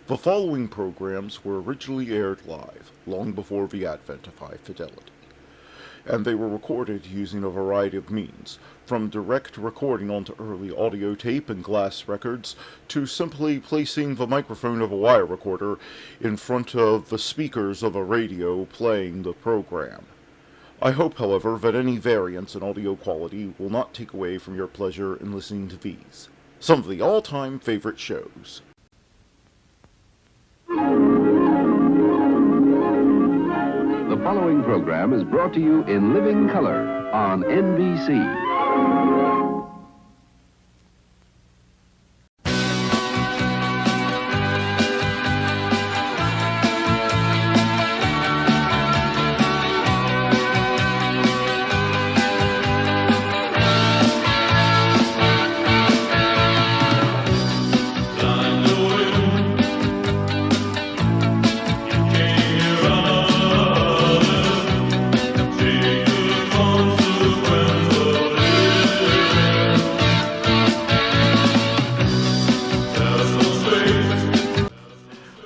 The following programs were originally aired live, long before the advent of high fidelity, and they were recorded using a variety of means, from direct recording onto early audio tape and glass records, to simply placing the microphone of a wire recorder in front of the speakers of a radio playing the program. I hope, however, that any variance in audio quality will not take away from your pleasure in listening to these, some of the all-time favorite shows. The following program is brought to you in living color on NBC.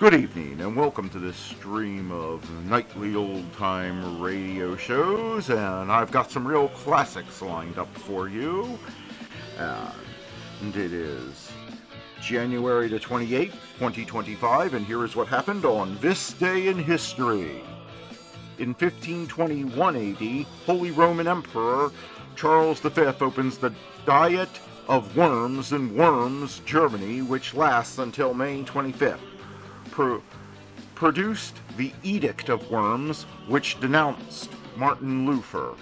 Good evening, and welcome to this stream of nightly old-time radio shows, and I've got some real classics lined up for you, and it is January the 28th, 2025, and here is what happened on this day in history. In 1521 AD, Holy Roman Emperor Charles V opens the Diet of Worms in Worms, Germany, which lasts until May 25th. Produced the Edict of Worms, which denounced Martin Luther.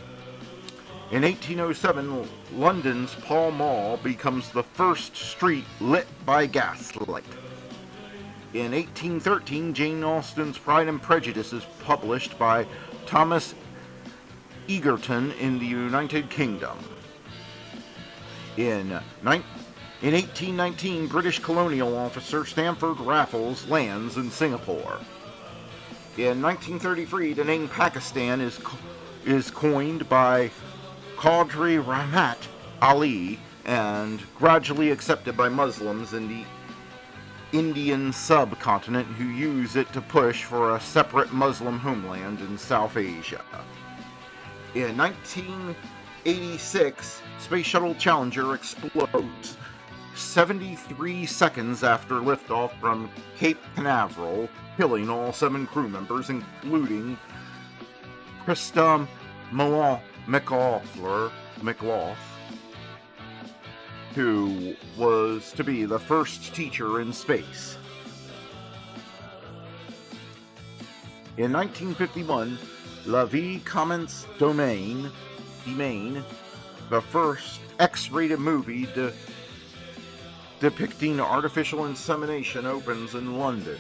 In 1807, London's Pall Mall becomes the first street lit by gaslight. In 1813, Jane Austen's Pride and Prejudice is published by Thomas Egerton in the United Kingdom. In 1819, British colonial officer Stamford Raffles lands in Singapore. In 1933, the name Pakistan is coined by Qadri Rahmat Ali and gradually accepted by Muslims in the Indian subcontinent who use it to push for a separate Muslim homeland in South Asia. In 1986, Space Shuttle Challenger explodes 73 seconds after liftoff from Cape Canaveral, killing all 7 crew members, including Krista McLaughlin, who was to be the first teacher in space. In 1951, La Vie commence Domaine, the first X-rated movie depicting artificial insemination, opens in London.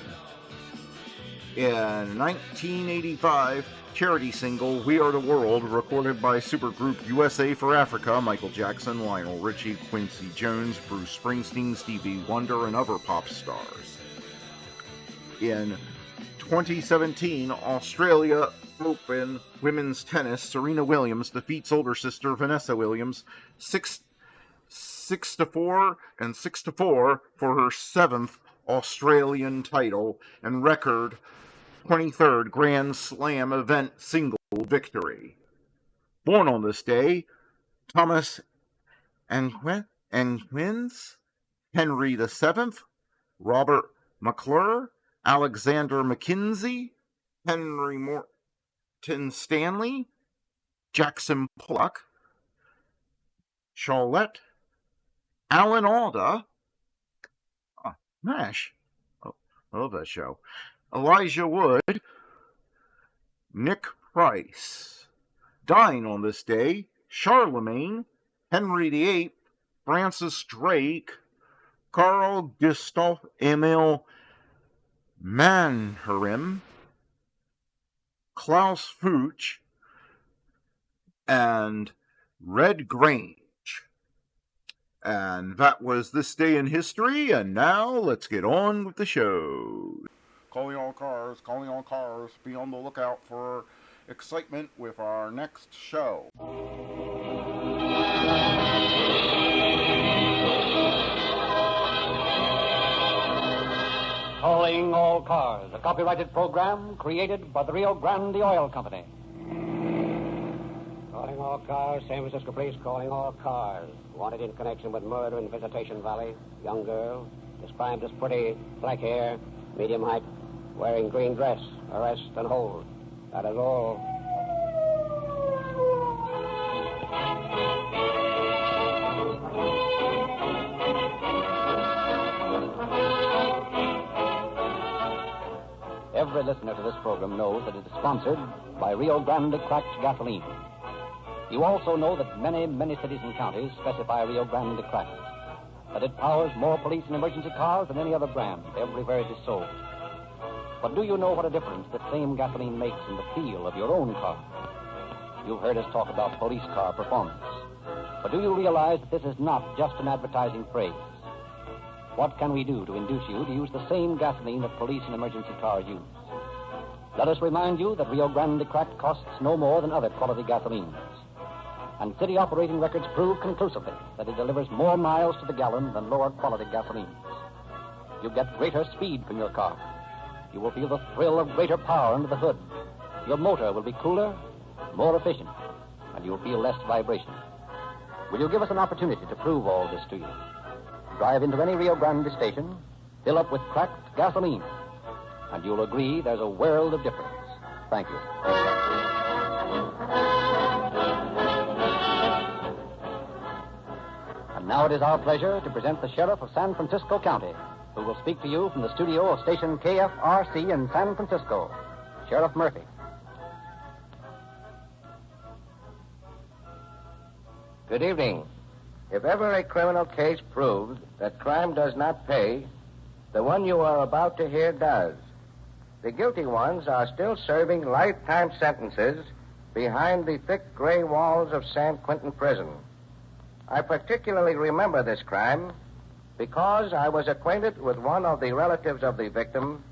In 1985, charity single We Are the World, recorded by supergroup USA for Africa, Michael Jackson, Lionel Richie, Quincy Jones, Bruce Springsteen, Stevie Wonder, and other pop stars. In 2017, Australia Open women's tennis, Serena Williams defeats older sister Vanessa Williams 6-4 and 6-4 for her 7th Australian title and record 23rd Grand Slam event single victory. Born on this day, Thomas Anquins, Henry VII, Robert McClure, Alexander Mackenzie, Henry Morton Stanley, Jackson Pollock, Charlotte, Alan Alda, MASH, I love that show, Elijah Wood, Nick Price. Dying on this day, Charlemagne, Henry VIII, Francis Drake, Carl Gustav Emil Mannerheim, Klaus Fuchs, and Red Grange. And that was This Day in History, and now let's get on with the show. Calling all cars, be on the lookout for excitement with our next show. Calling All Cars, a copyrighted program created by the Rio Grande Oil Company. Calling all cars, San Francisco Police calling all cars. Wanted in connection with murder in Visitation Valley. Young girl, described as pretty, black hair, medium height, wearing green dress. Arrest and hold. That is all. Every listener to this program knows that it is sponsored by Rio Grande Cracked Gasoline. You also know that many, many cities and counties specify Rio Grande Cracked, that it powers more police and emergency cars than any other brand everywhere it is sold. But do you know what a difference this same gasoline makes in the feel of your own car? You've heard us talk about police car performance. But do you realize that this is not just an advertising phrase? What can we do to induce you to use the same gasoline that police and emergency cars use? Let us remind you that Rio Grande Cracked costs no more than other quality gasolines. And city operating records prove conclusively that it delivers more miles to the gallon than lower quality gasolines. You get greater speed from your car. You will feel the thrill of greater power under the hood. Your motor will be cooler, more efficient, and you'll feel less vibration. Will you give us an opportunity to prove all this to you? Drive into any Rio Grande station, fill up with cracked gasoline, and you'll agree there's a world of difference. Thank you. And now it is our pleasure to present the Sheriff of San Francisco County, who will speak to you from the studio of station KFRC in San Francisco, Sheriff Murphy. Good evening. If ever a criminal case proves that crime does not pay, the one you are about to hear does. The guilty ones are still serving lifetime sentences behind the thick gray walls of San Quentin Prison. I particularly remember this crime because I was acquainted with one of the relatives of the victim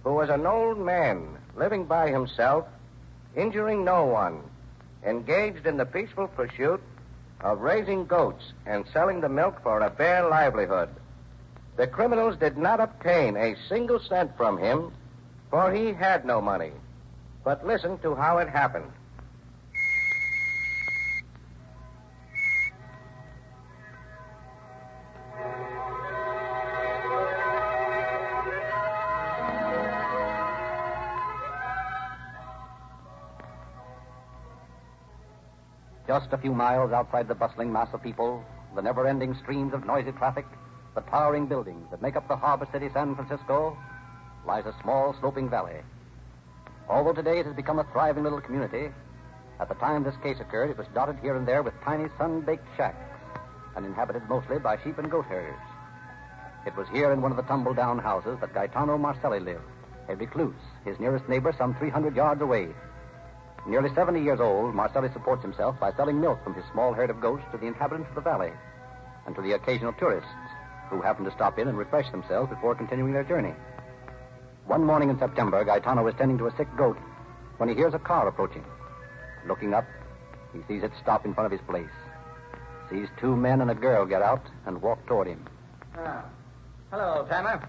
who was an old man living by himself, injuring no one, engaged in the peaceful pursuit of raising goats and selling the milk for a bare livelihood. The criminals did not obtain a single cent from him, for he had no money. But listen to how it happened. Just a few miles outside the bustling mass of people, the never-ending streams of noisy traffic, the towering buildings that make up the harbor city San Francisco, lies a small sloping valley. Although today it has become a thriving little community, at the time this case occurred, it was dotted here and there with tiny sun-baked shacks and inhabited mostly by sheep and goat herders. It was here in one of the tumble-down houses that Gaetano Marcelli lived, a recluse, his nearest neighbor some 300 yards away. Nearly 70 years old, Marcelli supports himself by selling milk from his small herd of goats to the inhabitants of the valley and to the occasional tourists who happen to stop in and refresh themselves before continuing their journey. One morning in September, Gaetano was tending to a sick goat when he hears a car approaching. Looking up, he sees it stop in front of his place. Sees two men and a girl get out and walk toward him. Hello, old timer.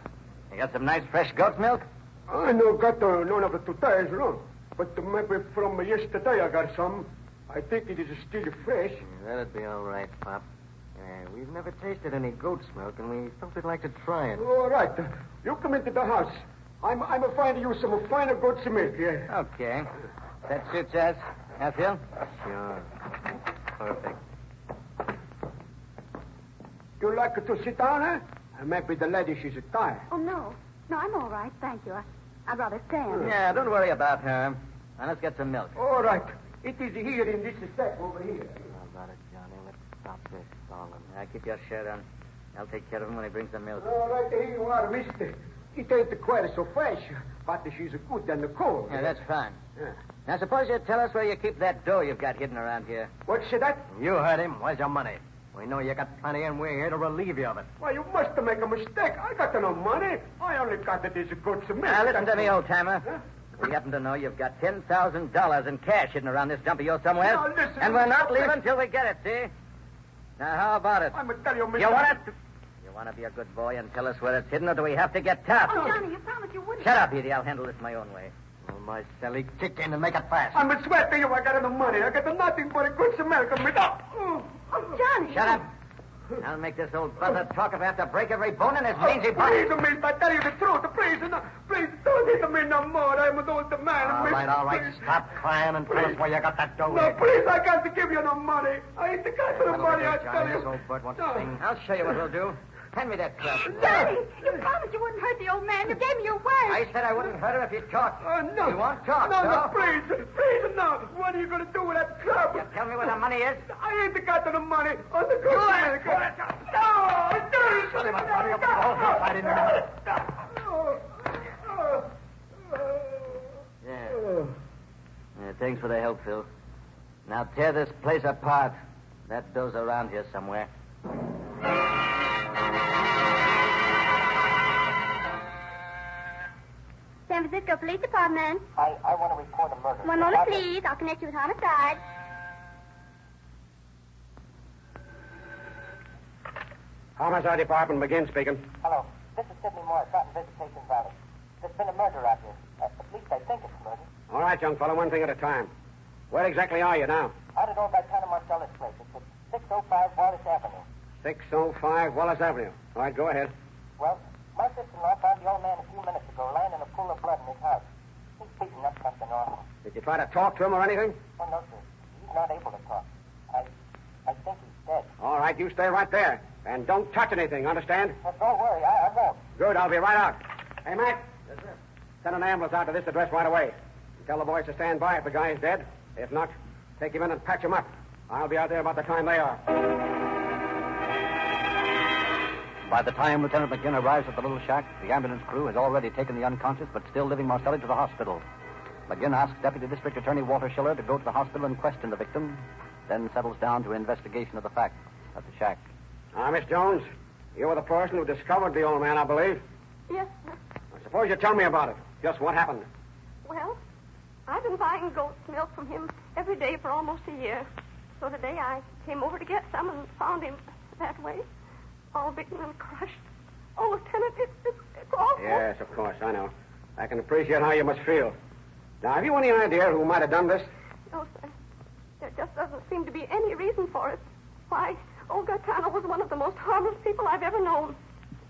You got some nice fresh goat's milk? I no got none of the today, no. But maybe from yesterday I got some. I think it is still fresh. That'd be all right, Pop. We've never tasted any goat's milk, and we thought we'd like to try it. All right. You come into the house. I'm a find you some finer goat's milk, yeah. Okay. That suits us. Have you? Sure. Perfect. You like to sit down, eh? Maybe the lady, she's tired. Oh, no. No, I'm all right, thank you. I'd rather stand. Yeah, don't worry about her. Now, let's get some milk. All right. It is here in this sack over here. How about it, Johnny? Let's stop this stalling. Keep your shirt on. I'll take care of him when he brings the milk. All right, here you are, mister. It ain't quite so fresh, but she's good and cold. Yeah, that's fine. Yeah. Now, suppose you tell us where you keep that dough you've got hidden around here. What's that? You heard him. Where's your money? We know you got plenty, and we're here to relieve you of it. Why, you must make a mistake. I got no money. I only got this goat's milk. Now, listen to me, old-timer. Huh? We happen to know you've got $10,000 in cash hidden around this dump of yours somewhere. Now, listen. And we're not leaving till we get it, see? Now, how about it? I'm going to tell you, mister. You want it? You want to be a good boy and tell us where it's hidden, or do we have to get tough? Oh, Johnny, you're you wouldn't. Shut up, Edie. I'll handle this my own way. Oh, my Sally, kick in and make it fast. I'm a sweat to you. I got no money. I got nothing but a good Samaritan. Oh, Johnny. Shut up. I'll make this old buzzer talk if I have to break every bone in his mangy body. Please, miss, I tell you the truth. Please, please, don't hit me no more. I'm an old man. All right. Please. Stop crying and tell us where you got that dough. No, please, I can't give you no money. I ain't got no money, I tell you. This old bird wants to sing. I'll show you what he'll do. Hand me that crap. Johnny, you promised you wouldn't hurt the old man. You gave me your word. I said I wouldn't hurt him if he talked. No. You won't talk, No, please, no. What are you going to do with that club? You tell me where the money is? I ain't got no money. On the good man. Shut him up, buddy. I'll put the whole hillside in there. Yeah, thanks for the help, Phil. Now tear this place apart. That dough's around here somewhere. San Francisco Police Department. I want to report a murder. One moment, please. I'll connect you with homicide. Homicide Department, McGinn speaking. Hello. This is Sidney Morris out in Visitation Valley. There's been a murder out here. At least I think it's murder. All right, young fellow, one thing at a time. Where exactly are you now? Out at old Gaetano Marcella's place. It's at 605 Wallace Avenue. 605 Wallace Avenue. All right, go ahead. Well, my sister-in-law found the old man a few minutes ago lying in a pool of blood in his house. He's beating up something awful. Did you try to talk to him or anything? Oh, no, sir. He's not able to talk. I think he's dead. All right, you stay right there. And don't touch anything, understand? Well, don't worry. I won't. Good, I'll be right out. Hey, Mac. Yes, sir. Send an ambulance out to this address right away. And tell the boys to stand by if the guy's dead. If not, take him in and patch him up. I'll be out there about the time they are. By the time Lieutenant McGinn arrives at the little shack, the ambulance crew has already taken the unconscious but still living Marcelli to the hospital. McGinn asks Deputy District Attorney Walter Schiller to go to the hospital and question the victim, then settles down to investigation of the facts at the shack. Miss Jones, you were the person who discovered the old man, I believe. Yes, sir. I suppose you tell me about it. Just what happened. Well, I've been buying goat's milk from him every day for almost a year. So today I came over to get some and found him that way, all beaten and crushed. Oh, Lieutenant, it's awful. Yes, of course, I know. I can appreciate how you must feel. Now, have you any idea who might have done this? No, sir. There just doesn't seem to be any reason for it. Why, old Gaetano was one of the most harmless people I've ever known.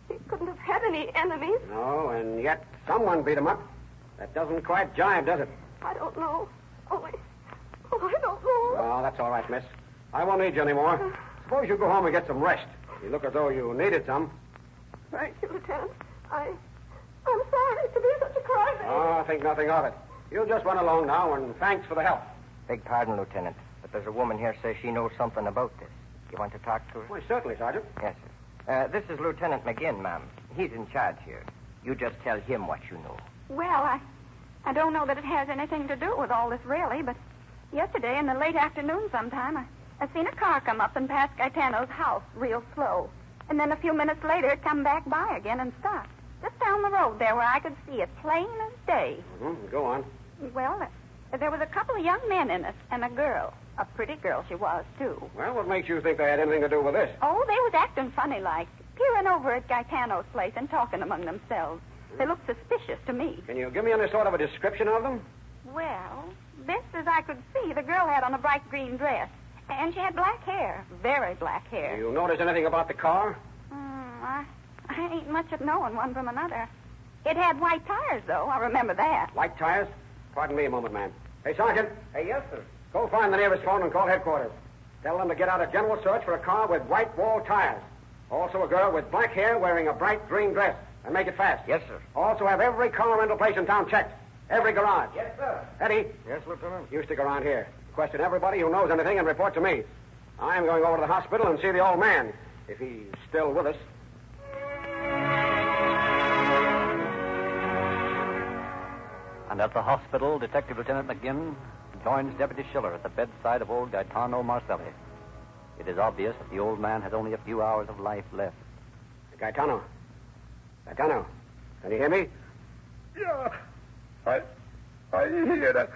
He couldn't have had any enemies. No, and yet someone beat him up. That doesn't quite jive, does it? I don't know. I don't know. Oh, that's all right, miss. I won't need you anymore. Suppose you go home and get some rest. You look as though you needed some. Thank you, Lieutenant. I'm sorry to be such a crybaby. Oh, I think nothing of it. You just run along now, and thanks for the help. Beg pardon, Lieutenant, but there's a woman here says she knows something about this. You want to talk to her? Well, certainly, Sergeant. Yes, sir. This is Lieutenant McGinn, ma'am. He's in charge here. You just tell him what you know. Well, I don't know that it has anything to do with all this, really, but yesterday in the late afternoon sometime, I seen a car come up and pass Gaetano's house real slow. And then a few minutes later, it come back by again and stopped. Just down the road there where I could see it plain as day. Mm-hmm. Go on. Well, there was a couple of young men in it and a girl. A pretty girl she was, too. Well, what makes you think they had anything to do with this? Oh, they was acting funny-like, peering over at Gaetano's place and talking among themselves. They looked suspicious to me. Can you give me any sort of a description of them? Well, best as I could see, the girl had on a bright green dress. And she had black hair, very black hair. You notice anything about the car? I ain't much at knowing one from another. It had white tires, though. I remember that. White tires? Pardon me a moment, ma'am. Hey, Sergeant. Hey, yes, sir. Go find the nearest phone and call headquarters. Tell them to get out a general search for a car with white wall tires. Also a girl with black hair wearing a bright green dress. And make it fast. Yes, sir. Also have every car rental place in town checked. Every garage. Yes, sir. Eddie. Yes, Lieutenant. You stick around here. Question everybody who knows anything and report to me. I'm going over to the hospital and see the old man, if he's still with us. And at the hospital, Detective Lieutenant McGinn joins Deputy Schiller at the bedside of old Gaetano Marcelli. It is obvious that the old man has only a few hours of life left. Gaetano, can you hear me? Yeah, I hear that.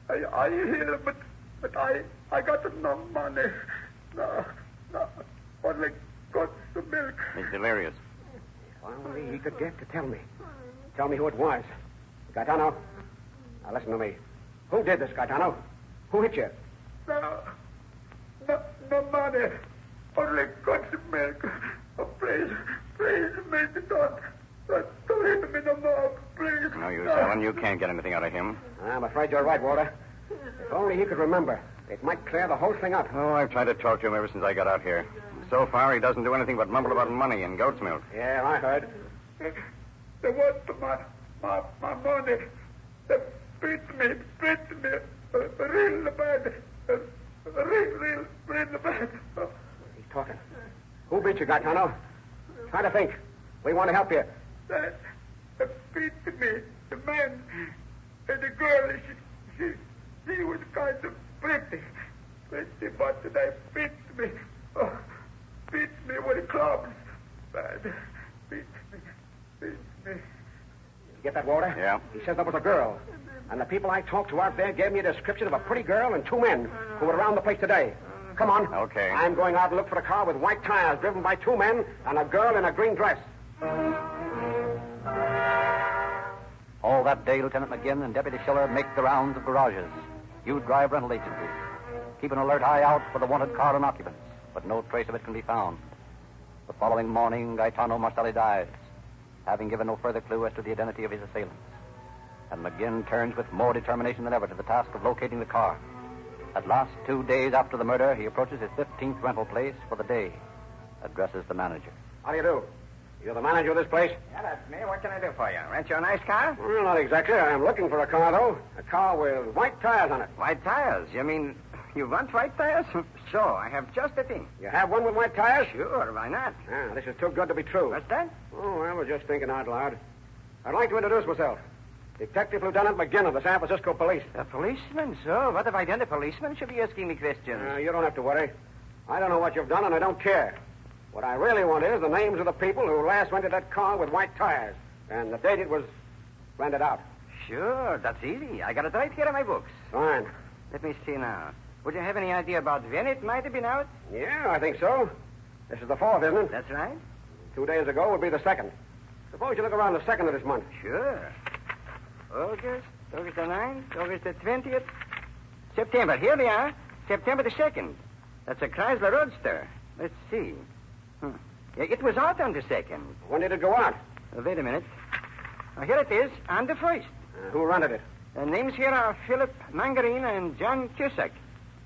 I hear, but I got no money. No, only got the milk. He's delirious. If only he could get to tell me. Tell me who it was. Gaetano, now listen to me. Who did this, Gaetano? Who hit you? No money. Only Gunsmoke. Oh, please, Mr. Don't hit me no more, please. No use, Alan. You can't get anything out of him. I'm afraid you're right, Walter. If only he could remember. It might clear the whole thing up. Oh, I've tried to talk to him ever since I got out here. So far, he doesn't do anything but mumble about money and goat's milk. Yeah, I heard. They want my money. They beat me. Real bad. Real bad. He's talking. Who beat you, Gaetano? Try to think. We want to help you. They beat me. The man and the girl, she was kind of pretty, but they beat me. Oh, beat me with clubs. Bad. Beat me. You get that, Walter? Yeah. He says there was a girl. And the people I talked to out there gave me a description of a pretty girl and two men who were around the place today. Come on. Okay. I'm going out to look for a car with white tires driven by two men and a girl in a green dress. All that day, Lieutenant McGinn and Deputy Schiller make the rounds of garages, huge drive rental agencies. Keep an alert eye out for the wanted car and occupants, but no trace of it can be found. The following morning, Gaetano Marcelli dies, having given no further clue as to the identity of his assailants. And McGinn turns with more determination than ever to the task of locating the car. At last, 2 days after the murder, he approaches his 15th rental place for the day, addresses the manager. How do you do? You're the manager of this place? Yeah, that's me. What can I do for you? Rent you a nice car? Well, not exactly. I'm looking for a car, though. A car with white tires on it. White tires? You mean you want white tires? Sure, I have just the thing. You have one with white tires? Sure, why not? Ah, this is too good to be true. What's that? Oh, I was just thinking out loud. I'd like to introduce myself. Detective Lieutenant McGinn of the San Francisco Police. A policeman, so? What have I done? The policeman should be asking me questions. You don't have to worry. I don't know what you've done, and I don't care. What I really want is the names of the people who last rented that car with white tires, and the date it was rented out. Sure, that's easy. I got it right here in my books. Fine. Let me see now. Would you have any idea about when it might have been out? Yeah, I think so. This is the 4th, isn't it? That's right. 2 days ago would be the 2nd. Suppose you look around the 2nd of this month. Sure. August the 9th, August the 20th. September. Here they are. September the 2nd. That's a Chrysler Roadster. Let's see. Yeah, it was out on the 2nd. When did it go out? Wait a minute. Here it is, on the 1st. Who rented it? The names here are Philip Mangarine and John Cusack.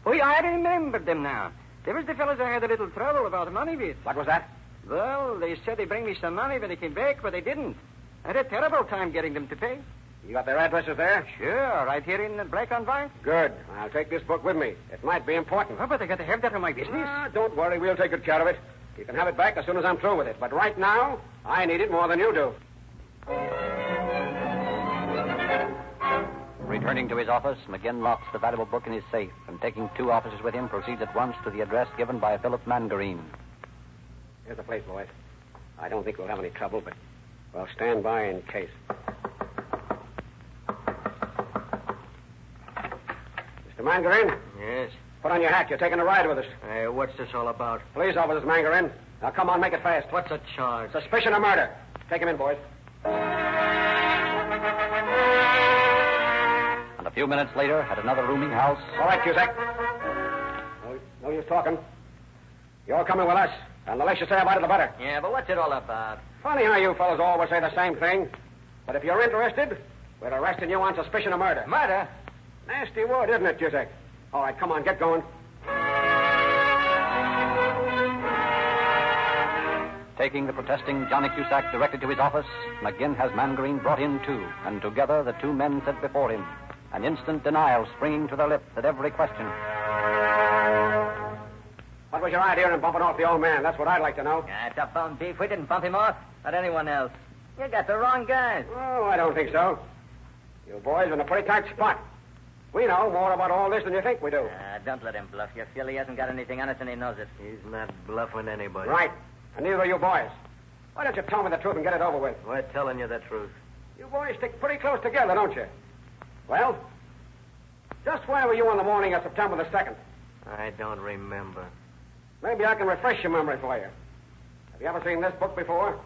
Oh, yeah, I remember them now. They was the fellows I had a little trouble about money with. What was that? Well, they said they'd bring me some money when they came back, but they didn't. I had a terrible time getting them to pay. You got their addresses there? Sure, right here in black on white. Good. I'll take this book with me. It might be important. Oh, but I got to have that in my business. Don't worry. We'll take good care of it. You can have it back as soon as I'm through with it. But right now, I need it more than you do. Returning to his office, McGinn locks the valuable book in his safe and, taking 2 officers with him, proceeds at once to the address given by Philip Mangarine. Here's the place, boys. I don't think we'll have any trouble, but we'll stand by in case. Mr. Mangarine? Yes? Put on your hat. You're taking a ride with us. What's this all about? Police officers, Mangarine. Now, come on, make it fast. What's a charge? Suspicion of murder. Take him in, boys. And a few minutes later, at another rooming house... All right, Cusack. No use talking. You're coming with us, and the less you say about it, the better. Yeah, but what's it all about? Funny how you fellas always say the same thing. But if you're interested, we're arresting you on suspicion of murder. Murder? Nasty word, isn't it, Cusack? All right, come on, get going. Taking the protesting Johnny Cusack directly to his office, McGinn has Mangarine brought in, too, and together the 2 men sit before him, an instant denial springing to their lips at every question. What was your idea in bumping off the old man? That's what I'd like to know. It's a bum beef. We didn't bump him off. Not anyone else. You got the wrong guys. Oh, I don't think so. You boys are in a pretty tight spot. We know more about all this than you think we do. Don't let him bluff you, Phil. He hasn't got anything on us, and he knows it. He's not bluffing anybody. Right. And neither are you boys. Why don't you tell me the truth and get it over with? We're telling you the truth. You boys stick pretty close together, don't you? Well, just where were you on the morning of September the 2nd? I don't remember. Maybe I can refresh your memory for you. Have you ever seen this book before?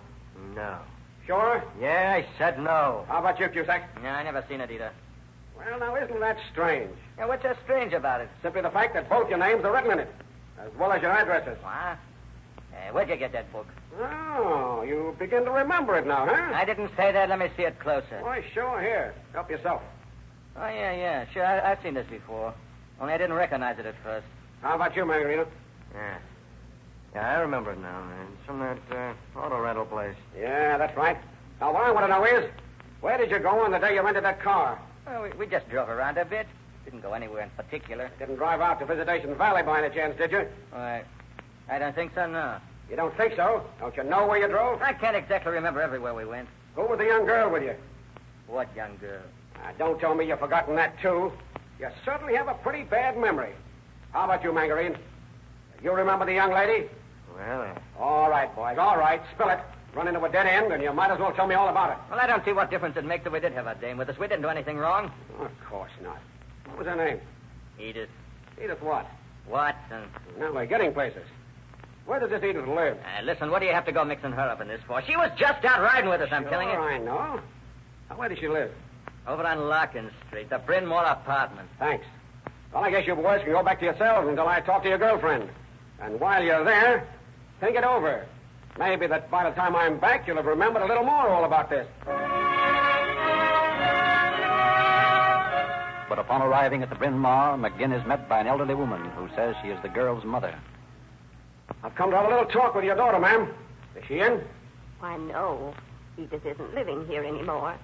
No. Sure? Yeah, I said no. How about you, Cusack? Yeah, I never seen it either. Well, now, isn't that strange? Yeah, what's so strange about it? Simply the fact that both your names are written in it, as well as your addresses. What? Where'd you get that book? Oh, you begin to remember it now, huh? I didn't say that. Let me see it closer. Why, sure. Here, help yourself. Oh, yeah. Sure, I've seen this before. Only I didn't recognize it at first. How about you, Margarita? Yeah. Yeah, I remember it now. It's from that auto rental place. Yeah, that's right. Now, what I want to know is, where did you go on the day you rented that car? Well, we just drove around a bit. Didn't go anywhere in particular. Didn't drive out to Visitation Valley by any chance, did you? Why, I don't think so, no. You don't think so? Don't you know where you drove? I can't exactly remember everywhere we went. Who was the young girl with you? What young girl? Don't tell me you've forgotten that, too. You certainly have a pretty bad memory. How about you, Margarine? You remember the young lady? Well, All right, boys, all right. Spill it. Run into a dead end, and you might as well tell me all about it. Well, I don't see what difference it makes if we did have a dame with us. We didn't do anything wrong. Of course not. What was her name? Edith. Edith what? Watson. Now we're getting places. Where does this Edith live? Listen, what do you have to go mixing her up in this for? She was just out riding with us, I'm telling you. I know. Now, where does she live? Over on Larkin Street, the Bryn Mawr apartment. Thanks. Well, I guess you boys can go back to yourselves until I talk to your girlfriend. And while you're there, think it over. Maybe that by the time I'm back, you'll have remembered a little more all about this. But upon arriving at the Bryn Mawr, McGinn is met by an elderly woman who says she is the girl's mother. I've come to have a little talk with your daughter, ma'am. Is she in? Why, no. Edith isn't living here anymore.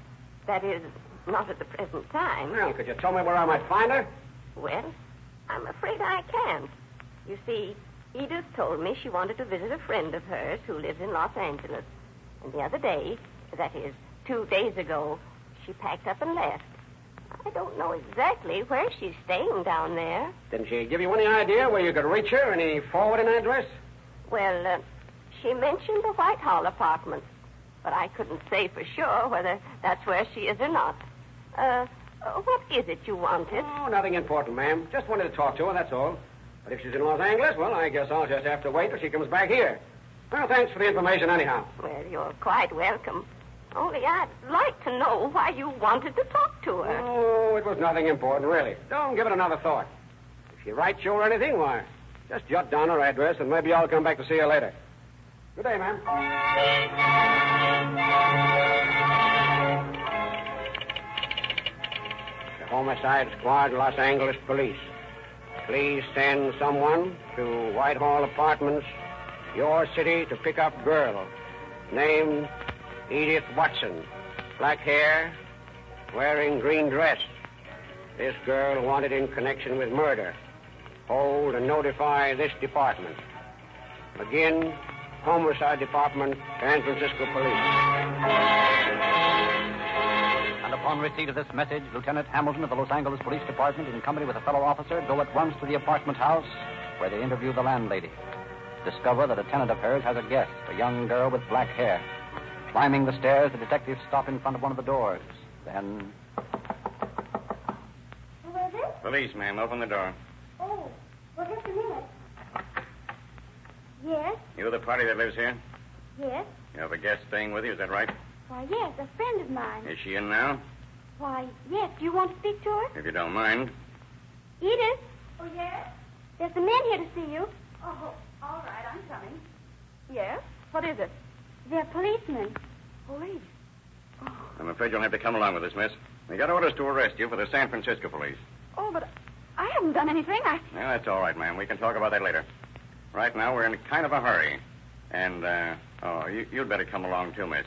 That is, not at the present time. Well, could you tell me where I might find her? Well, I'm afraid I can't. You see, Edith told me she wanted to visit a friend of hers who lives in Los Angeles. And the other day, that is, 2 days ago, she packed up and left. I don't know exactly where she's staying down there. Didn't she give you any idea where you could reach her? Any forwarding address? Well, she mentioned the Whitehall apartment, but I couldn't say for sure whether that's where she is or not. What is it you wanted? Oh, nothing important, ma'am. Just wanted to talk to her, that's all. But if she's in Los Angeles, well, I guess I'll just have to wait till she comes back here. Well, thanks for the information anyhow. Well, you're quite welcome. Only I'd like to know why you wanted to talk to her. Oh, it was nothing important, really. Don't give it another thought. If she writes you or anything, why, just jot down her address, and maybe I'll come back to see her later. Good day, ma'am. The Homicide Squad, Los Angeles Police. Please send someone to Whitehall Apartments, your city, to pick up girl. Named Edith Watson. Black hair, wearing green dress. This girl wanted in connection with murder. Hold and notify this department. Again, Homicide Department, San Francisco Police. And upon receipt of this message, Lieutenant Hamilton of the Los Angeles Police Department, in company with a fellow officer, go at once to the apartment house where they interview the landlady. Discover that a tenant of hers has a guest, a young girl with black hair. Climbing the stairs, the detectives stop in front of one of the doors. Then... Who is it? Police, ma'am. Open the door. Oh, well, just a minute. Yes? You the party that lives here? Yes? You have a guest staying with you, is that right? Why, yes, a friend of mine. Is she in now? Why, yes. Do you want to speak to her? If you don't mind. Edith? Oh, yes? There's a man here to see you. Oh, all right, I'm coming. Yes? What is it? They're policemen. Police? I'm afraid you'll have to come along with us, miss. We got orders to arrest you for the San Francisco police. Oh, but I haven't done anything. Yeah, that's all right, ma'am. We can talk about that later. Right now, we're in kind of a hurry. And, you'd better come along, too, miss.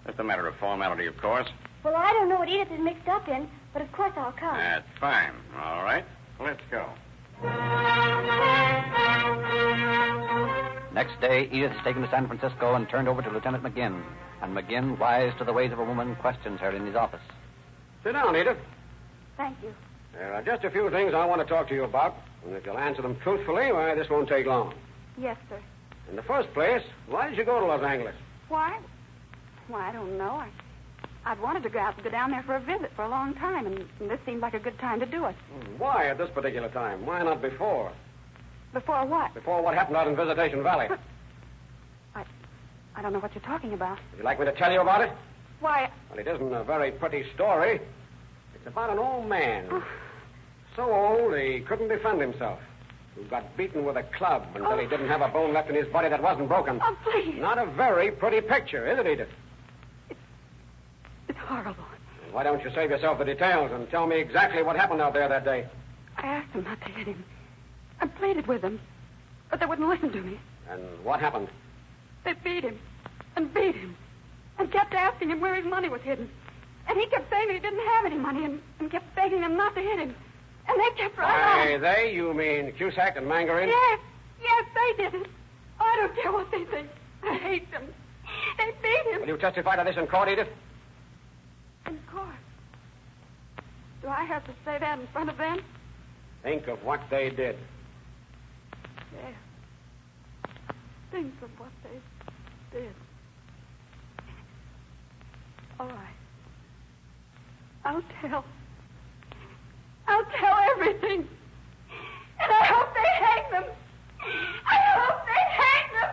Just a matter of formality, of course. Well, I don't know what Edith is mixed up in, but of course I'll come. That's fine. All right. Let's go. Next day, Edith is taken to San Francisco and turned over to Lieutenant McGinn. And McGinn, wise to the ways of a woman, questions her in his office. Sit down, Edith. Thank you. There are just a few things I want to talk to you about. And if you'll answer them truthfully, why, this won't take long. Yes, sir. In the first place, why did you go to Los Angeles? Why? Why, I don't know. I'd wanted to go down there for a visit for a long time, and this seemed like a good time to do it. Why at this particular time? Why not before? Before what? Before what happened out in Visitation Valley. I don't know what you're talking about. Would you like me to tell you about it? Why, Well, it isn't a very pretty story. It's about an old man. So old he couldn't defend himself. Who got beaten with a club until he didn't have a bone left in his body that wasn't broken. Oh, please. Not a very pretty picture, is it, Edith? It's horrible. Why don't you save yourself the details and tell me exactly what happened out there that day? I asked them not to hit him. I pleaded with them, but they wouldn't listen to me. And what happened? They beat him and beat him and kept asking him where his money was hidden. And he kept saying that he didn't have any money and kept begging them not to hit him. And they kept right on. They? You mean Cusack and Mangarin? Yes, they did it. I don't care what they think. I hate them. They beat him. Will you testify to this in court, Edith? In court? Do I have to say that in front of them? Think of what they did. Yes. Think of what they did. All right. I'll tell everything. And I hope they hang them. I hope they hang them.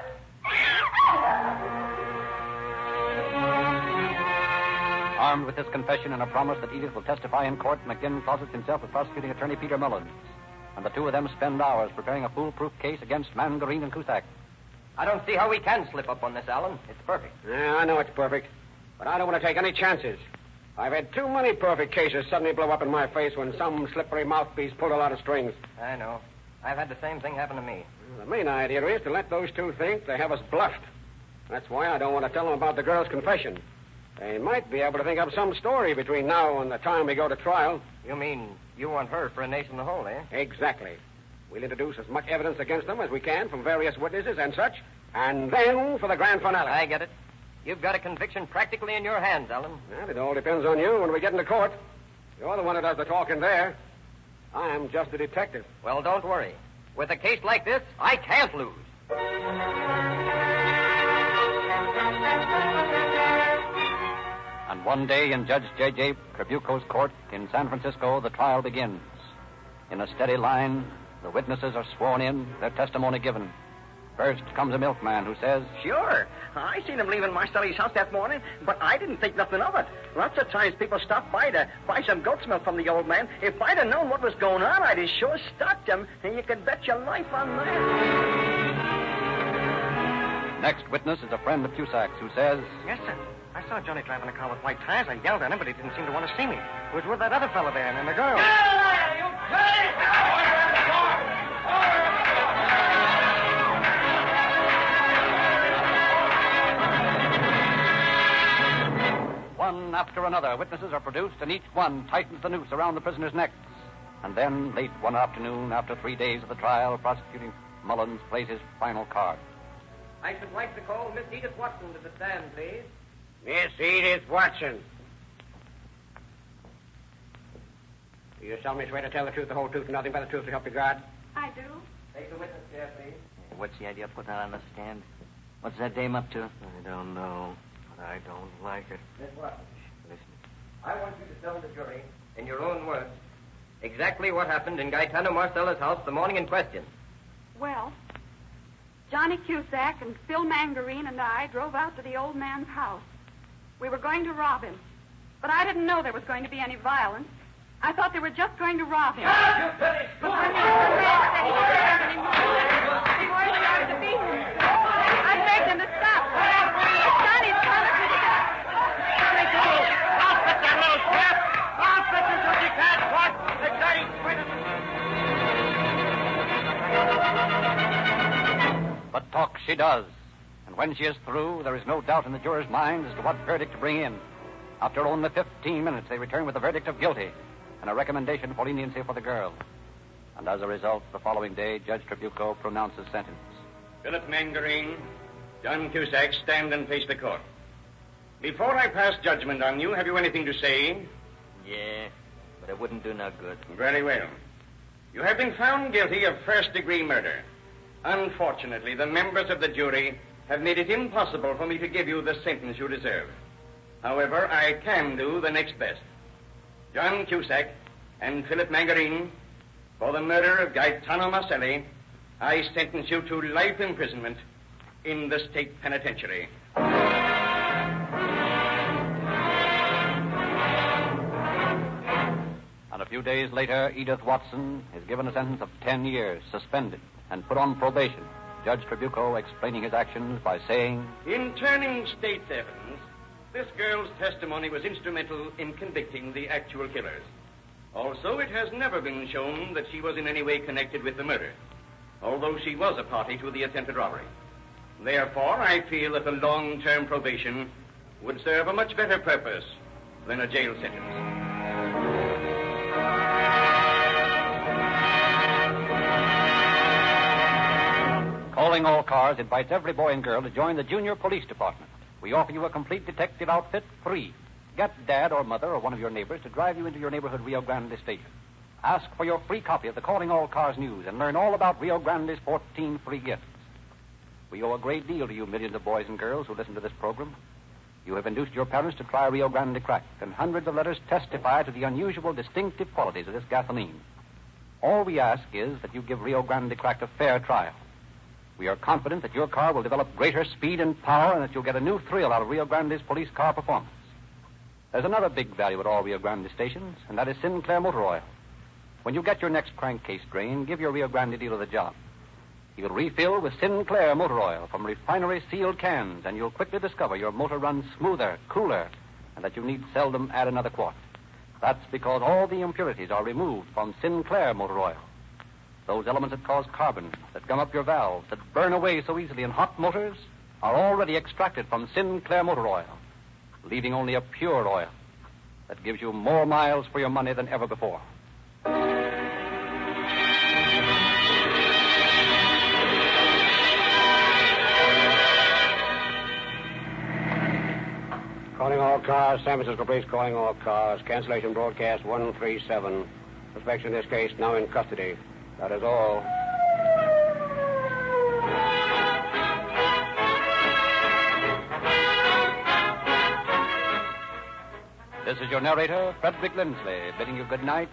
Armed with this confession and a promise that Edith will testify in court, McGinn closets himself with prosecuting attorney Peter Mullins. And the two of them spend hours preparing a foolproof case against Mangarin and Cusack. I don't see how we can slip up on this, Alan. It's perfect. Yeah, I know it's perfect. But I don't want to take any chances. I've had too many perfect cases suddenly blow up in my face when some slippery mouthpiece pulled a lot of strings. I know. I've had the same thing happen to me. The main idea is to let those two think they have us bluffed. That's why I don't want to tell them about the girl's confession. They might be able to think up some story between now and the time we go to trial. You mean you want her for a nation in the hole, eh? Exactly. We'll introduce as much evidence against them as we can from various witnesses and such, and then for the grand finale. I get it. You've got a conviction practically in your hands, Alan. Well, it all depends on you when we get into court. You're the one who does the talking there. I'm just a detective. Well, don't worry. With a case like this, I can't lose. And one day in Judge J.J. Trabuco's court in San Francisco, the trial begins. In a steady line, the witnesses are sworn in, their testimony given. First comes a milkman who says, Sure. I seen him leaving Marcelli's house that morning, but I didn't think nothing of it. Lots of times people stop by to buy some goat's milk from the old man. If I'd have known what was going on, I'd have sure stopped him, and you can bet your life on that. Next witness is a friend of Cusack's who says, Yes, sir. I saw Johnny driving a car with white tires. I yelled at him, but he didn't seem to want to see me. He was with that other fellow there and the girl. One after another, witnesses are produced, and each one tightens the noose around the prisoner's necks. And then, late one afternoon, after 3 days of the trial, prosecuting Mullins plays his final card. I should like to call Miss Edith Watson to the stand, please. Miss Edith Watson. Do you solemnly swear to tell the truth, the whole truth, and nothing but the truth to help you God? I do. Take the witness chair, please. What's the idea of putting her on the stand? What's that dame up to? I don't know, but I don't like it. Miss Watson, Listen. I want you to tell the jury, in your own words, exactly what happened in Gaetano Marcella's house the morning in question. Well, Johnny Cusack and Phil Mangarin and I drove out to the old man's house. We were going to rob him, but I didn't know there was going to be any violence. I thought they were just going to rob him. But when the old man said he didn't have any money, before he started to beat him, I begged him to stop. Johnny's trying to pick it up. I'll fit that little crap. I'll fit you so you can't talk. But talk she does. And when she is through, there is no doubt in the jurors' minds as to what verdict to bring in. After only 15 minutes, they return with a verdict of guilty and a recommendation for leniency for the girl. And as a result, the following day, Judge Trabuco pronounces sentence. Philip Mangarin, John Cusack, stand and face the court. Before I pass judgment on you, have you anything to say? Yeah, but it wouldn't do no good. Very well. You have been found guilty of first-degree murder. Unfortunately, the members of the jury have made it impossible for me to give you the sentence you deserve. However, I can do the next best. John Cusack and Philip Mangarin, for the murder of Gaetano Marcelli, I sentence you to life imprisonment in the state penitentiary. few days later, Edith Watson is given a sentence of 10 years, suspended, and put on probation. Judge Trabucco explaining his actions by saying, In turning state's evidence, this girl's testimony was instrumental in convicting the actual killers. Also, it has never been shown that she was in any way connected with the murder, although she was a party to the attempted robbery. Therefore, I feel that a long-term probation would serve a much better purpose than a jail sentence. Calling All Cars invites every boy and girl to join the Junior Police Department. We offer you a complete detective outfit free. Get Dad or Mother or one of your neighbors to drive you into your neighborhood Rio Grande station. Ask for your free copy of the Calling All Cars news and learn all about Rio Grande's 14 free gifts. We owe a great deal to you millions of boys and girls who listen to this program. You have induced your parents to try Rio Grande Crack, and hundreds of letters testify to the unusual, distinctive qualities of this gasoline. All we ask is that you give Rio Grande Crack a fair trial. We are confident that your car will develop greater speed and power and that you'll get a new thrill out of Rio Grande's police car performance. There's another big value at all Rio Grande stations, and that is Sinclair Motor Oil. When you get your next crankcase drain, give your Rio Grande dealer the job. He will refill with Sinclair Motor Oil from refinery-sealed cans, and you'll quickly discover your motor runs smoother, cooler, and that you need seldom add another quart. That's because all the impurities are removed from Sinclair Motor Oil. Those elements that cause carbon, that gum up your valves, that burn away so easily in hot motors, are already extracted from Sinclair Motor Oil, leaving only a pure oil that gives you more miles for your money than ever before. Calling all cars, San Francisco Police calling all cars. Cancellation broadcast 137. Suspect in this case now in custody. That is all. This is your narrator, Frederick Lindsley, bidding you good night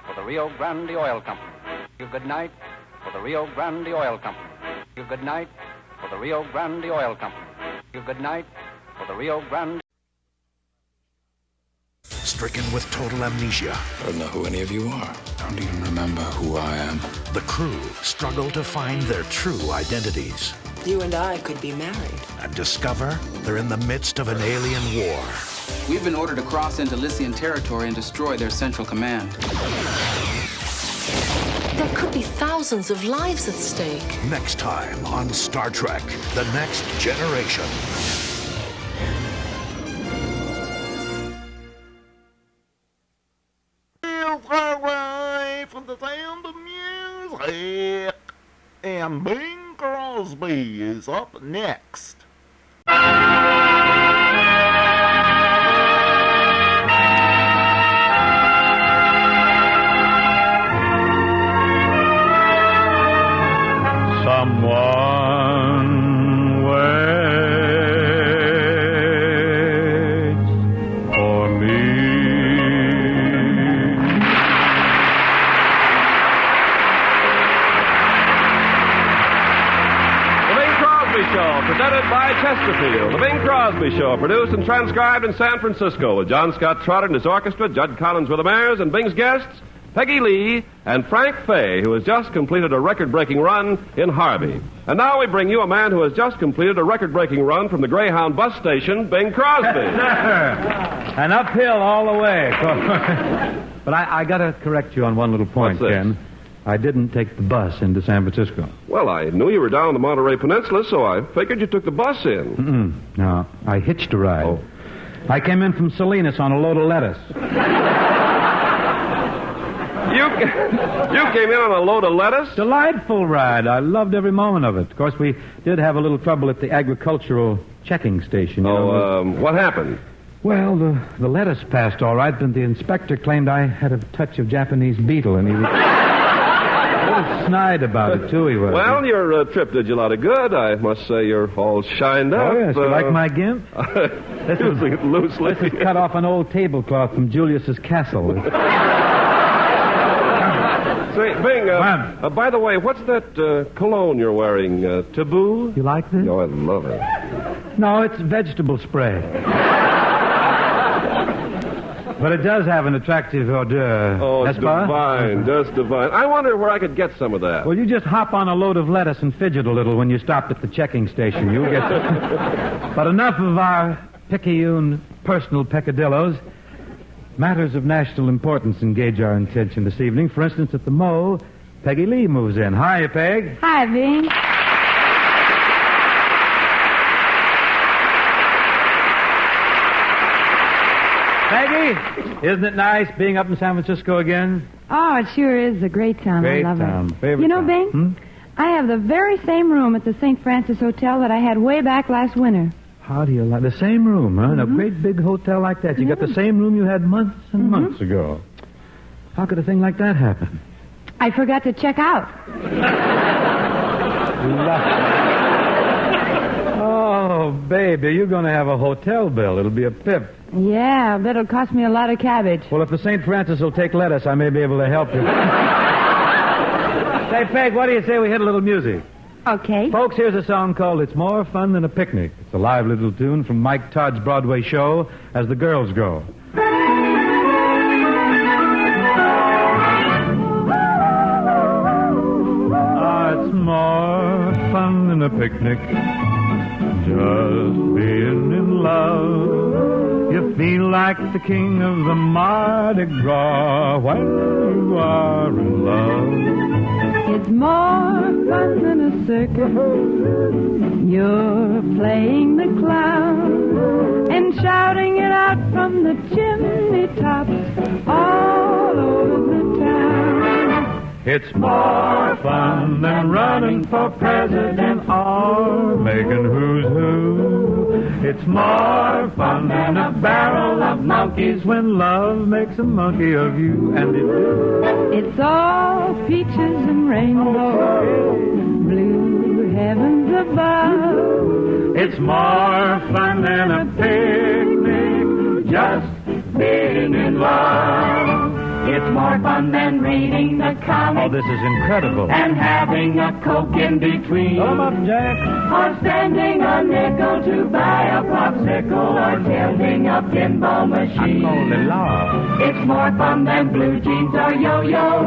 for the Rio Grande Oil Company. You good night for the Rio Grande Oil Company. You good night for the Rio Grande Oil Company. You good night for the Rio Grande. Stricken with total amnesia. I don't know who any of you are. I don't even remember who I am. The crew struggle to find their true identities. You and I could be married. And discover they're in the midst of an alien war. We've been ordered to cross into Lycian territory and destroy their central command. There could be thousands of lives at stake. Next time on Star Trek, The Next Generation. From the sound of music. And Bing Crosby is up next. Someone waits for me. Presented by Chesterfield. The Bing Crosby Show, produced and transcribed in San Francisco with John Scott Trotter and his orchestra, Judd Collins with the Mares, and Bing's guests, Peggy Lee and Frank Fay, who has just completed a record-breaking run in Harvey. And now we bring you a man who has just completed a record-breaking run from the Greyhound bus station, Bing Crosby. An uphill all the way. But I got to correct you on one little point, Ken. I didn't take the bus into San Francisco. Well, I knew you were down on the Monterey Peninsula, so I figured you took the bus in. No, I hitched a ride. Oh. I came in from Salinas on a load of lettuce. You came in on a load of lettuce? Delightful ride. I loved every moment of it. Of course, we did have a little trouble at the agricultural checking station. What happened? Well, the lettuce passed all right, but the inspector claimed I had a touch of Japanese beetle, and he was... snide about it, too, he was. Well, your trip did you a lot of good. I must say you're all shined up. Oh, yes. You like my gimp? This is loosely. This is cut off an old tablecloth from Julius's castle. Say, Bing, by the way, what's that cologne you're wearing? Taboo? You like this? Oh, I love it. No, it's vegetable spray. But it does have an attractive odor. Oh, N'est-ce pas? divine, just divine. I wonder where I could get some of that. Well, you just hop on a load of lettuce and fidget a little when you stop at the checking station. You'll get But enough of our picayune personal peccadillos. Matters of national importance engage our attention this evening. For instance, at the Mo, Peggy Lee moves in. Hi, Peg. Hi, Bing. Peggy, isn't it nice being up in San Francisco again? Oh, it sure is a great town. Great I love town. it. Favorite you know, town. Bing, I have the very same room at the St. Francis Hotel that I had way back last winter. How do you like the same room, huh? In a great big hotel like that. You got the same room you had months and months ago. How could a thing like that happen? I forgot to check out. Oh, baby, you're going to have a hotel bill. It'll be a pip. Yeah, I bet it'll cost me a lot of cabbage. Well, if the St. Francis will take lettuce, I may be able to help you. Say, Peg, what do you say we hit a little music? Okay. Folks, here's a song called It's More Fun Than a Picnic. It's a live little tune from Mike Todd's Broadway show, As the Girls Go. It's more fun than a picnic, just being in love. You feel like the king of the Mardi Gras when you are in love. It's more fun than a circus. You're playing the clown and shouting it out from the chimney tops all over the town. It's more fun than running for president or making who's who. It's more fun than a barrel of monkeys when love makes a monkey of you. And it's all peaches and rainbows, blue heavens above. It's more fun than a picnic, just being in love. It's more fun than reading the comics. Oh, this is incredible. And having a Coke in between. Come up, Jack. Or spending a nickel to buy a popsicle or tilting a pinball machine. It's more fun than blue jeans or yo-yos.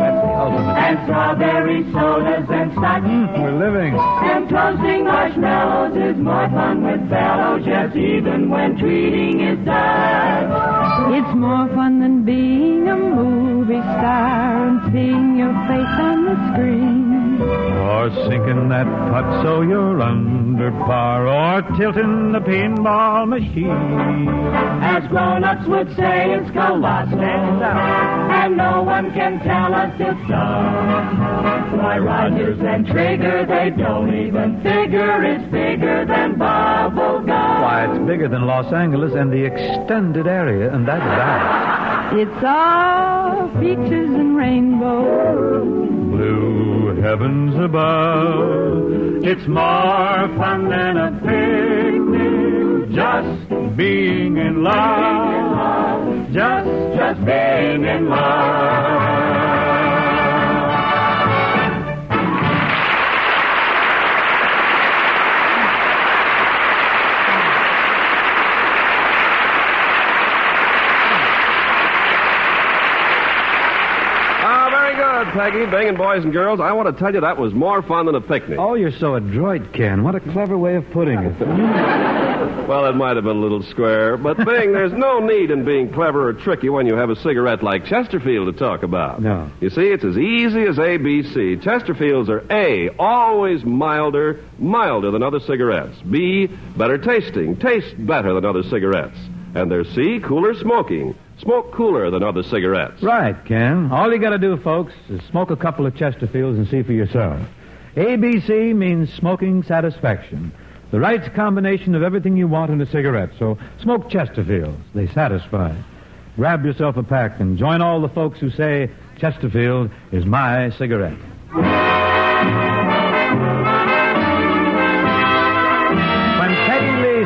And strawberry sodas and such. We're living. And toasting marshmallows is more fun with fellows, yes, even when treating is done. It's more fun than being a movie star and seeing your face on the screen. Or sinking that putt so you're under par. Or tilting the pinball machine. As grown-ups would say, it's colossal. And no one can tell us it's so. Why, Rogers and Traeger, they don't even figure. It's bigger than bubble gum. Why, it's bigger than Los Angeles and the extended area, and that's that. It's all peaches and rainbows, blue heavens above. It's more fun than a picnic, just being in love. Just being in love. Peggy, Bing, and boys and girls, I want to tell you that was more fun than a picnic. Oh, you're so adroit, Ken. What a clever way of putting it. Well, it might have been a little square, but Bing, there's no need in being clever or tricky when you have a cigarette like Chesterfield to talk about. No. You see, it's as easy as ABC. Chesterfields are A, always milder than other cigarettes. B, better tasting, taste better than other cigarettes. And they're C, cooler smoking. Smoke cooler than other cigarettes. Right, Ken. All you got to do, folks, is smoke a couple of Chesterfields and see for yourself. ABC means smoking satisfaction. The right combination of everything you want in a cigarette. So smoke Chesterfields. They satisfy. Grab yourself a pack and join all the folks who say Chesterfield is my cigarette.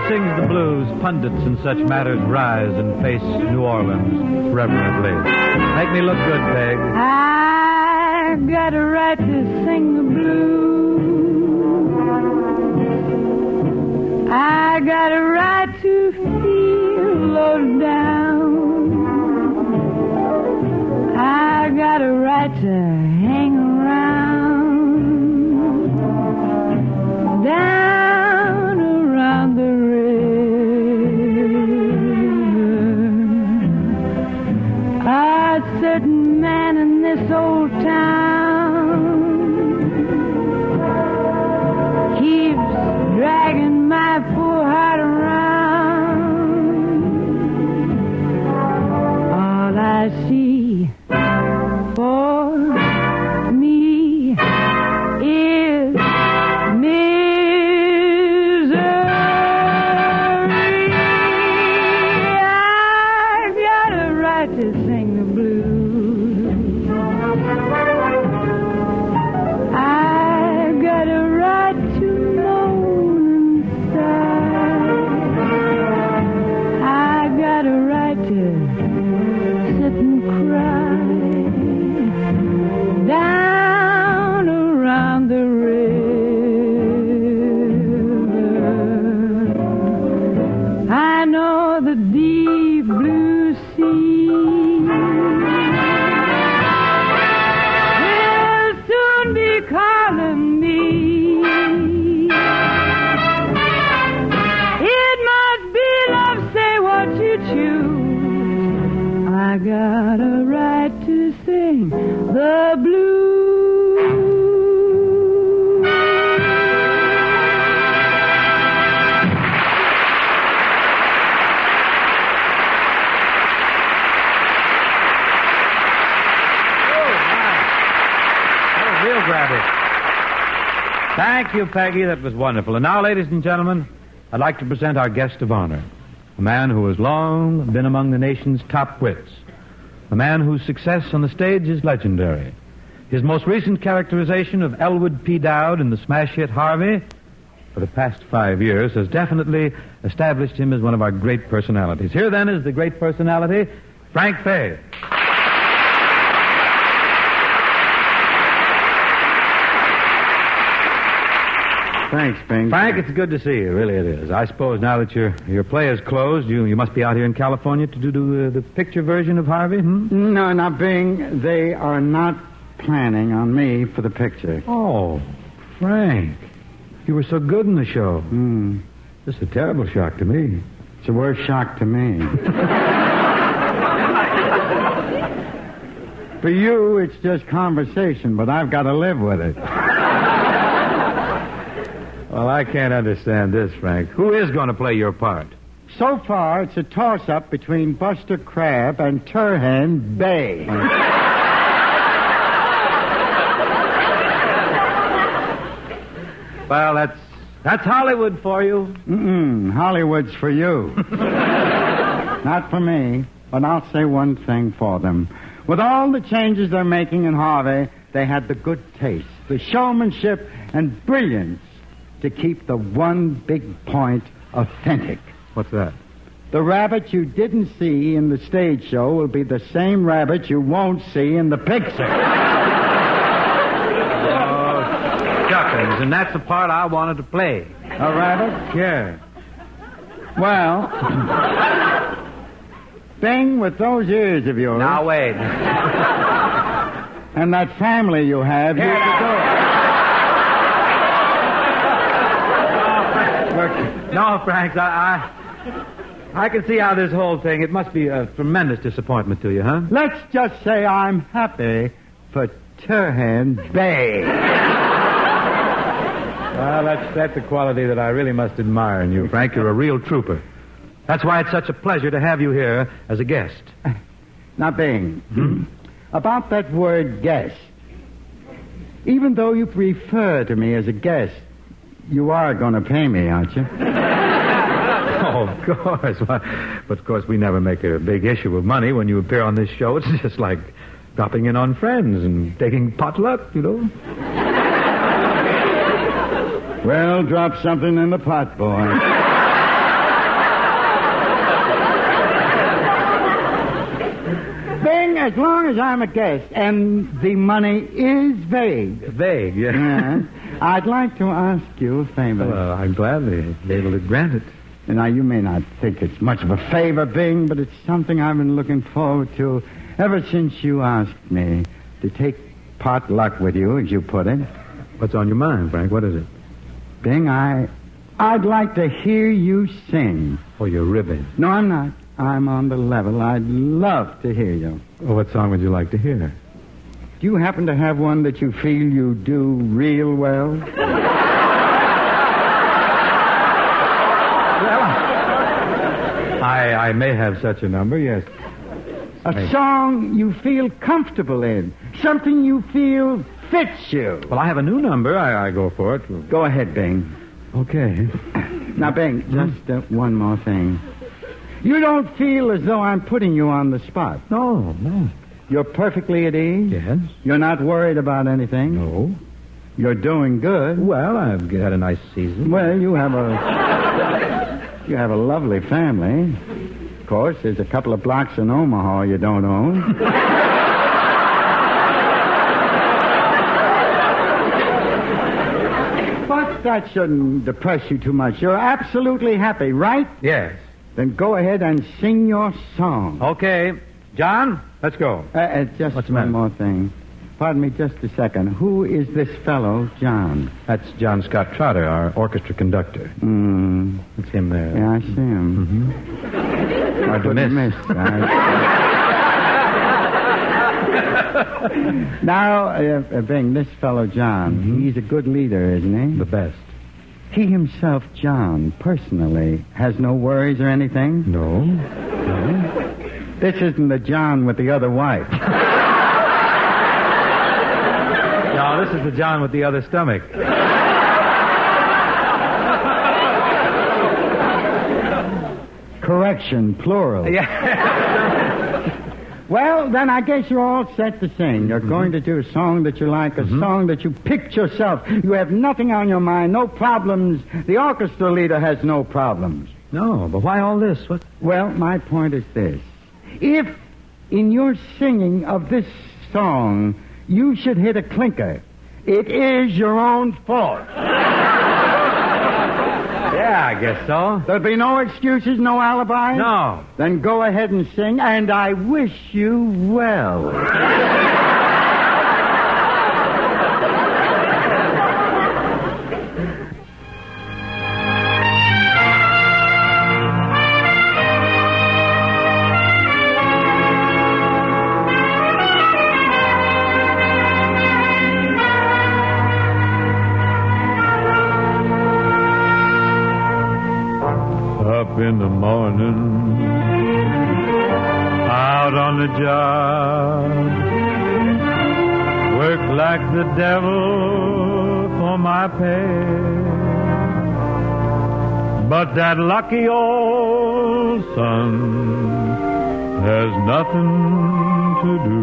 Sings the blues, pundits and such matters rise and face New Orleans reverently. Make me look good, Peg. I've got a right to sing the blues. I got a right to feel low down. certain man in this old town keeps dragging my poor heart around. All I see for me is misery. I've got a right to sing the blues. I've got a right to moan and sigh. I've got a right to sit and cry down around the river. I know the deep blue sea will soon be calling me. It must be love, say what you choose. I got a right to sing the blues. Real grabby. Thank you, Peggy. That was wonderful. And now, ladies and gentlemen, I'd like to present our guest of honor, a man who has long been among the nation's top wits, a man whose success on the stage is legendary. His most recent characterization of Elwood P. Dowd in the smash hit Harvey for the past 5 years has definitely established him as one of our great personalities. Here, then, is the great personality, Frank Fay. Thanks, Bing. Frank, it's good to see you. Really, it is. I suppose now that your play is closed, you must be out here in California to do the picture version of Harvey, No, now, Bing, they are not planning on me for the picture. Oh, Frank, you were so good in the show. This is a terrible shock to me. It's a worse shock to me. For you, it's just conversation, but I've got to live with it. Well, I can't understand this, Frank. Who is going to play your part? So far, it's a toss-up between Buster Crabbe and Turhan Bay. Well, that's Hollywood for you. Hollywood's for you. Not for me, but I'll say one thing for them. With all the changes they're making in Harvey, they had the good taste, the showmanship, and brilliance to keep the one big point authentic. What's that? The rabbit you didn't see in the stage show will be the same rabbit you won't see in the picture. Oh, shuckers, and that's the part I wanted to play. A rabbit? Yeah. Well, Bing, with those ears of yours... Now, wait. And that family you have, you could do it. No, Frank, I can see how this whole thing, it must be a tremendous disappointment to you, huh? Let's just say I'm happy for Turhan Bay. Well, that's a quality that I really must admire in you, Frank. You're a real trooper. That's why it's such a pleasure to have you here as a guest. Now, Bing, about that word guest, even though you refer to me as a guest, you are going to pay me, aren't you? Oh, of course. But, of course, we never make a big issue of money when you appear on this show. It's just like dropping in on friends and taking potluck, you know. Well, drop something in the pot, boy. Bing, as long as I'm a guest and the money is vague. Vague, yeah. I'd like to ask you a favor. Well, I'm gladly able to grant it. Now, you may not think it's much of a favor, Bing, but it's something I've been looking forward to ever since you asked me to take potluck with you, as you put it. What's on your mind, Frank? What is it? Bing, I'd like to hear you sing. Oh, you're ribbing. No, I'm not. I'm on the level. I'd love to hear you. Well, what song would you like to hear? Do you happen to have one that you feel you do real well? I may have such a number, yes. A song you feel comfortable in. Something you feel fits you. Well, I have a new number. I go for it. Go ahead, Bing. Okay. Now, Bing, just one more thing. You don't feel as though I'm putting you on the spot. No. You're perfectly at ease? Yes. You're not worried about anything? No. You're doing good? Well, I've had a nice season. Well, you have a lovely family. Of course, there's a couple of blocks in Omaha you don't own. But that shouldn't depress you too much. You're absolutely happy, right? Yes. Then go ahead and sing your song. Okay. John, let's go. Just What's the one matter? more thing. Pardon me just a second. Who is this fellow, John? That's John Scott Trotter, our orchestra conductor. That's him there. Yeah, I see him. Mm-hmm. Hard to miss. Now, Bing, this fellow, John, he's a good leader, isn't he? The best. He himself, John, personally, has no worries or anything? No. This isn't the John with the other wife. No, this is the John with the other stomach. Correction, plural. Yeah. Well, then I guess you're all set to sing. You're going to do a song that you like, a song that you picked yourself. You have nothing on your mind, no problems. The orchestra leader has no problems. No, but why all this? What? Well, my point is this. If in your singing of this song you should hit a clinker, it is your own fault. Yeah, I guess so. There'll be no excuses, no alibis? No. Then go ahead and sing, and I wish you well. In the morning, out on the job, work like the devil for my pay. But that lucky old sun has nothing to do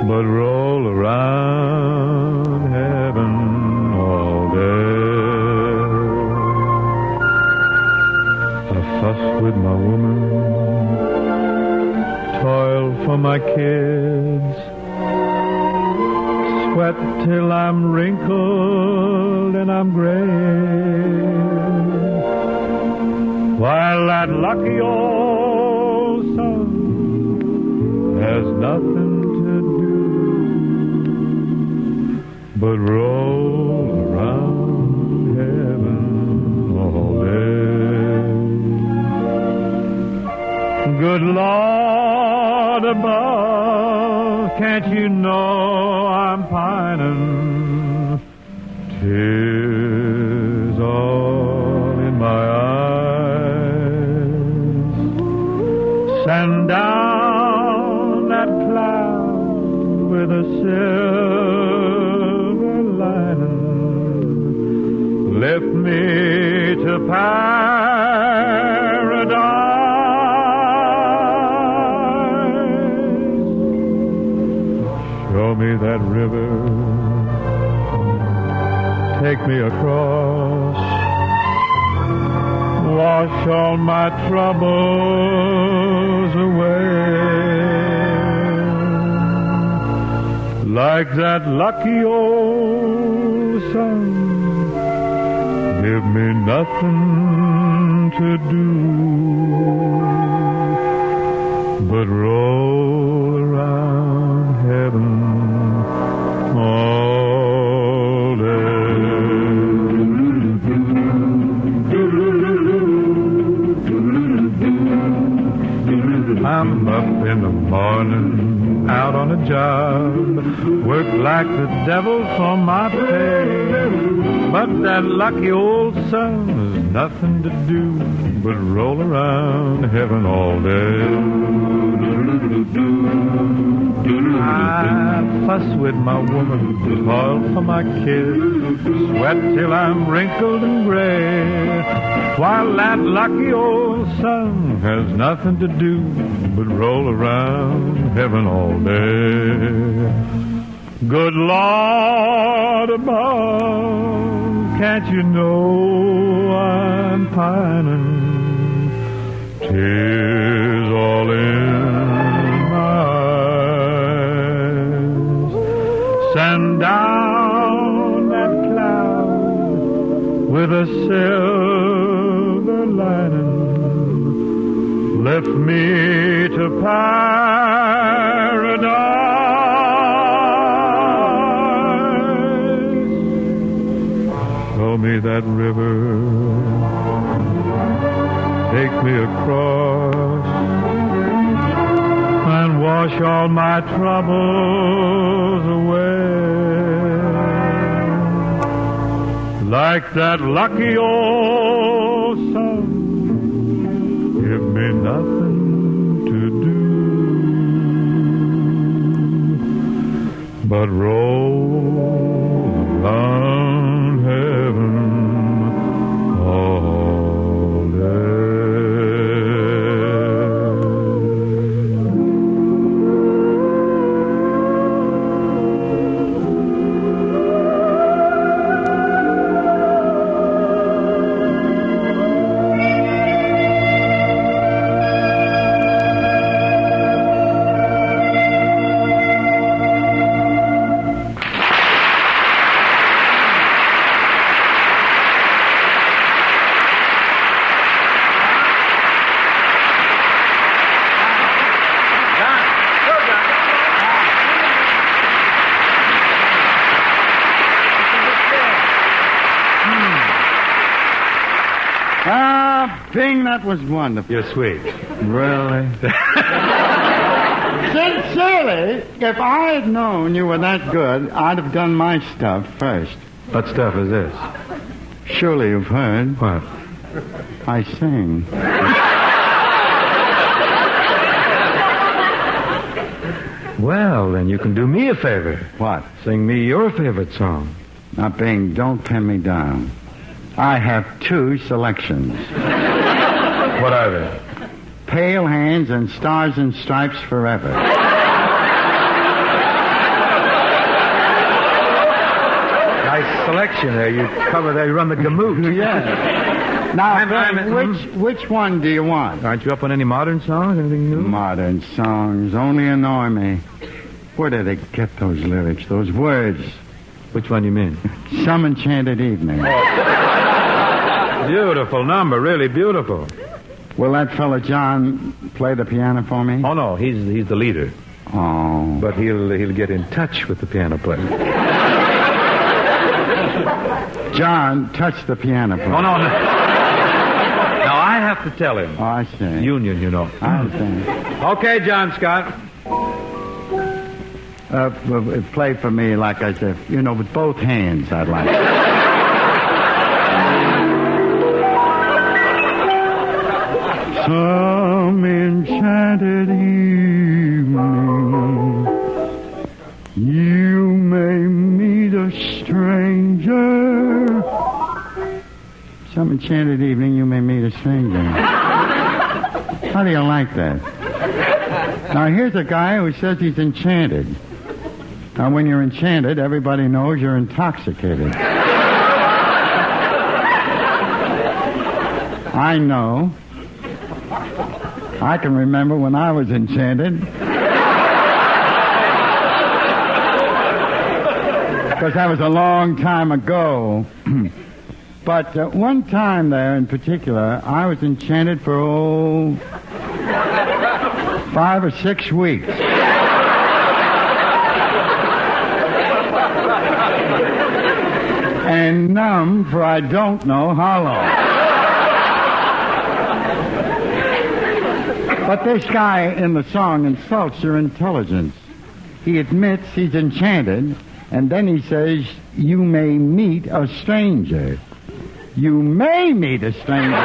but roll around heaven all day. Fuss with my woman, toil for my kids, sweat till I'm wrinkled and I'm gray, while that lucky old sun has nothing to do but roll around heaven all day. Good Lord above, can't you know I'm pining? Tears all in my eyes. Send down that cloud with a silver lining. Lift me to paradise. Show me that river, take me across, wash all my troubles away, like that lucky old sun. Give me nothing to do but roll around heaven all day. I'm up in the morning, out on a job, work like the devil for my pay. But that lucky old sun has nothing to do but roll around heaven all day. I fuss with my woman, toil for my kids, sweat till I'm wrinkled and gray, while that lucky old sun has nothing to do but roll around heaven all day. Good Lord above, can't you know I'm pining? Tears all in my eyes. Send down that cloud with a silver lining. Lift me to paradise. Show me that river. Take me across and wash all my troubles away. Like that lucky old sun. Give me nothing to do but roll around heaven all day. Bing, that was wonderful. You're sweet. Really? Sincerely, if I had known you were that good, I'd have done my stuff first. What stuff is this? Surely you've heard. What? I sing. Well, then you can do me a favor. What? Sing me your favorite song. Now, Bing, don't pin me down. I have two selections. What are they? Pale Hands and Stars and Stripes Forever. Nice selection there. You cover there. You run the gamut. Yeah. Now, which one do you want? Aren't you up on any modern songs? Anything new? Modern songs only annoy me. Where do they get those lyrics, those words? Which one you mean? Some Enchanted Evening. Beautiful number, really beautiful. Will that fella John play the piano for me? Oh, no, he's the leader. Oh. But he'll get in touch with the piano player. John, touch the piano player. Oh, no. Now, I have to tell him. Oh, I see. Union, you know. I understand. Okay, John Scott. Play for me, like I said, with both hands, I'd like. Some enchanted evening, you may meet a stranger. Some enchanted evening, you may meet a stranger. How do you like that? Now, here's a guy who says he's enchanted. Now, when you're enchanted, everybody knows you're intoxicated. I know. I can remember when I was enchanted. Because that was a long time ago. But one time there in particular, I was enchanted for, 5 or 6 weeks. And numb for I don't know how long. But this guy in the song insults your intelligence. He admits he's enchanted, and then he says, you may meet a stranger. You may meet a stranger.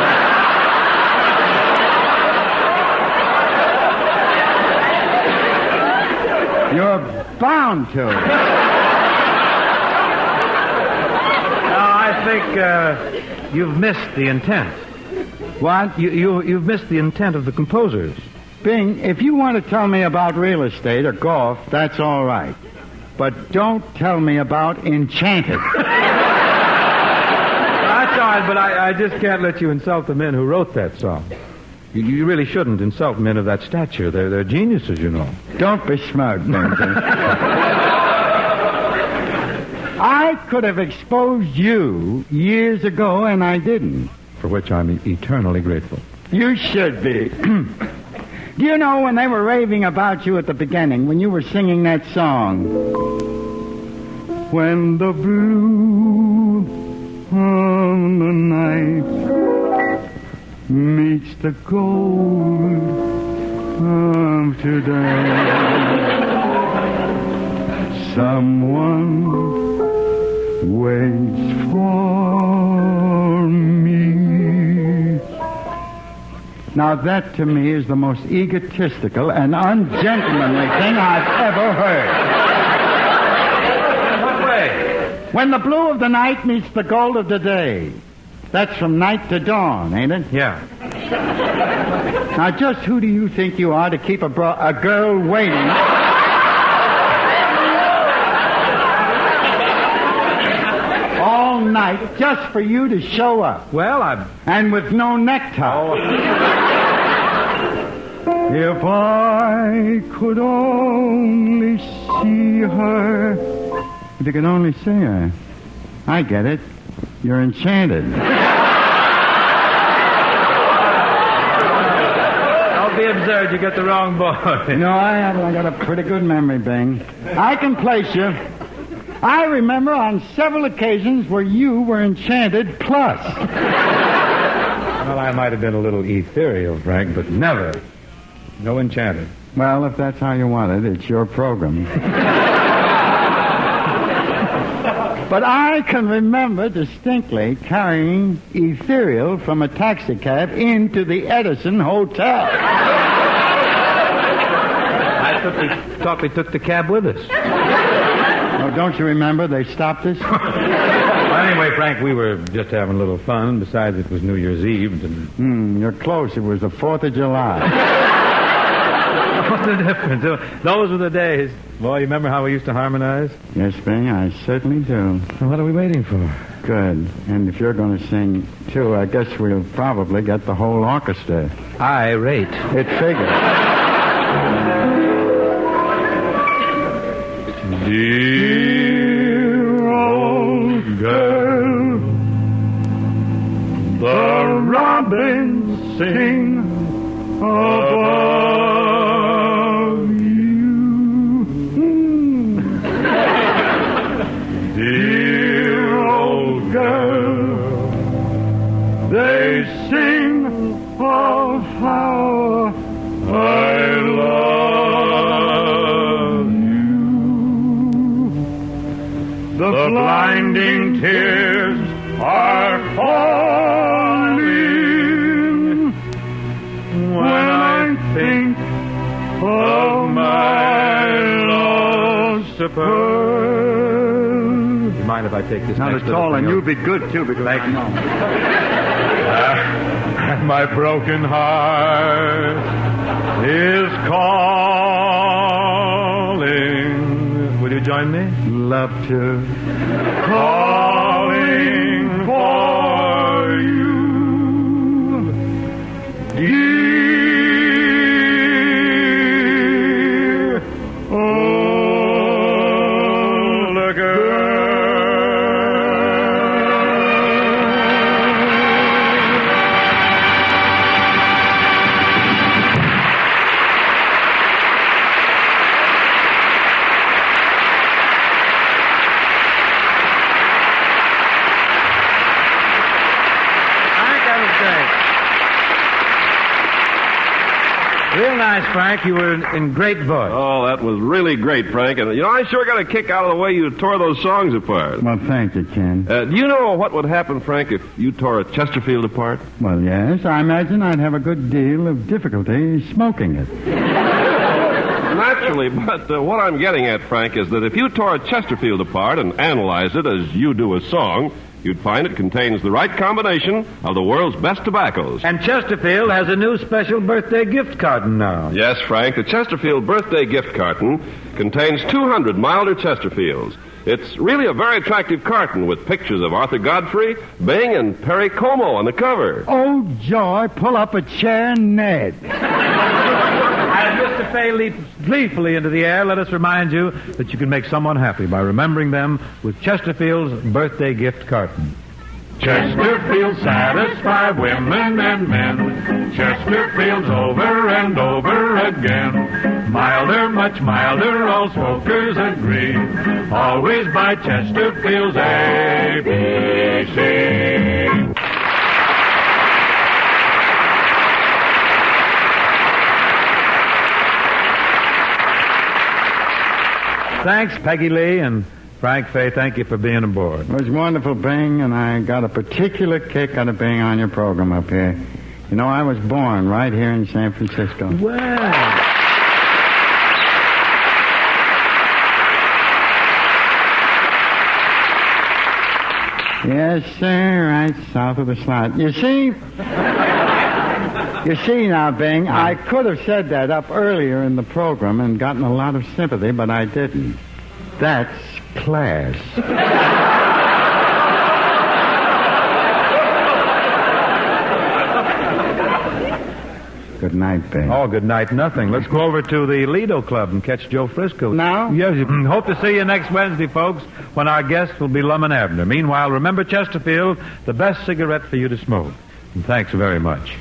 You're bound to. I think you've missed the intent. What? You've missed the intent of the composers. Bing, if you want to tell me about real estate or golf, that's all right. But don't tell me about Enchanted. That's all right, but I just can't let you insult the men who wrote that song. You really shouldn't insult men of that stature. They're geniuses, you know. Don't be smart, Benji. I could have exposed you years ago, and I didn't. For which I'm eternally grateful. You should be. Do you know when they were raving about you at the beginning, when you were singing that song? When the blue of the night meets the gold of today, someone waits for me. Now that to me is the most egotistical and ungentlemanly thing I've ever heard. What way? When the blue of the night meets the gold of the day. That's from night to dawn, ain't it? Yeah. Now just who do you think you are to keep a girl waiting? All night just for you to show up. Well, And with no necktie. If I could only see her. If you could only see her. I get it. You're enchanted. Don't be absurd. You got the wrong boy. No, I haven't. I got a pretty good memory, Bing. I can place you. I remember on several occasions where you were enchanted plus. Well, I might have been a little ethereal, Frank, but never. No enchanted. Well, if that's how you want it, it's your program. But I can remember distinctly carrying ethereal from a taxicab into the Edison Hotel. I thought we took the cab with us. Oh, don't you remember? They stopped us. Well, anyway, Frank, we were just having a little fun. Besides, it was New Year's Eve. And... you're close. It was the 4th of July. What's the difference? Those were the days. Boy, you remember how we used to harmonize? Yes, Bing, I certainly do. Well, what are we waiting for? Good. And if you're going to sing, too, I guess we'll probably get the whole orchestra. Irate. It figures. Dear old girl, the robins sing above you. Dear old girl, they sing of how I love you. The blinding tears are falling when I think of my lost pearl. Mind if I take this Not next at all, little and thing you'll be good, too, because I know. And my broken heart is calling. Will you join me? Love to. Calling for you. Dear old girl. nice, Frank. You were in great voice. Oh, that was really great, Frank. And, I sure got a kick out of the way you tore those songs apart. Well, thank you, Ken. Do you know what would happen, Frank, if you tore a Chesterfield apart? Well, yes. I imagine I'd have a good deal of difficulty smoking it. Naturally, but what I'm getting at, Frank, is that if you tore a Chesterfield apart and analyzed it as you do a song, you'd find it contains the right combination of the world's best tobaccos. And Chesterfield has a new special birthday gift carton now. Yes, Frank, the Chesterfield birthday gift carton contains 200 milder Chesterfields. It's really a very attractive carton with pictures of Arthur Godfrey, Bing, and Perry Como on the cover. Oh, joy, pull up a chair, Ned. As Mr. Fay leaps gleefully into the air, let us remind you that you can make someone happy by remembering them with Chesterfield's birthday gift carton. Chesterfield satisfy women and men. Chesterfield's over and over again. Milder, much milder, all smokers agree. Always buy Chesterfield's ABC. Thanks, Peggy Lee, and Frank Fay, thank you for being aboard. It was wonderful, Bing, and I got a particular kick out of being on your program up here. I was born right here in San Francisco. Well. Yes, sir, right south of the slot. You see now, Bing, I could have said that up earlier in the program and gotten a lot of sympathy, but I didn't. That's class. Good night, Bing. Oh, good night, nothing. Let's go over to the Lido Club and catch Joe Frisco. Now? Yes, hope to see you next Wednesday, folks, when our guest will be Lum and Abner. Meanwhile, remember Chesterfield, the best cigarette for you to smoke. And thanks very much.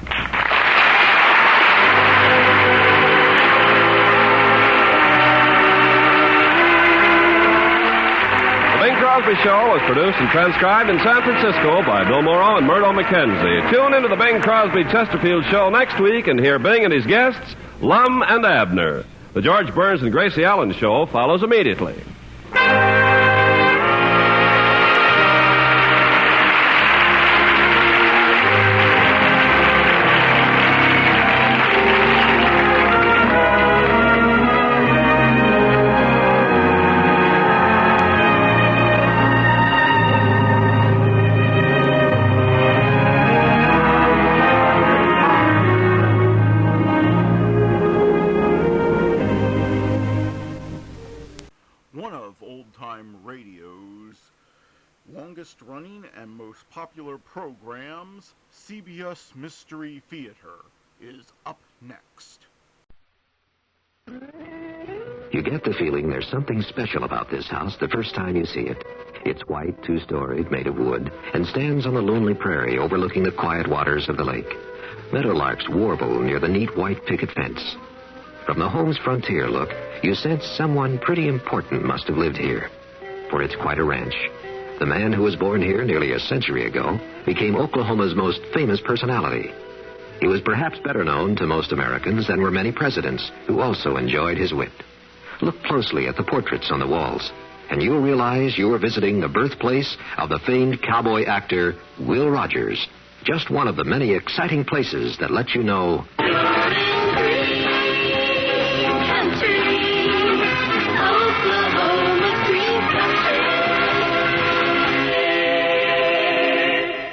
The Show was produced and transcribed in San Francisco by Bill Morrow and Murdo McKenzie. Tune into the Bing Crosby Chesterfield Show next week and hear Bing and his guests, Lum and Abner. The George Burns and Gracie Allen Show follows immediately. Running and most popular programs, CBS Mystery Theater, is up next. You get the feeling there's something special about this house the first time you see it. It's white, two-storied, made of wood, and stands on a lonely prairie overlooking the quiet waters of the lake. Meadowlarks warble near the neat white picket fence. From the home's frontier look, you sense someone pretty important must have lived here, for it's quite a ranch. The man who was born here nearly a century ago became Oklahoma's most famous personality. He was perhaps better known to most Americans than were many presidents who also enjoyed his wit. Look closely at the portraits on the walls, and you'll realize you are visiting the birthplace of the famed cowboy actor Will Rogers, just one of the many exciting places that let you know...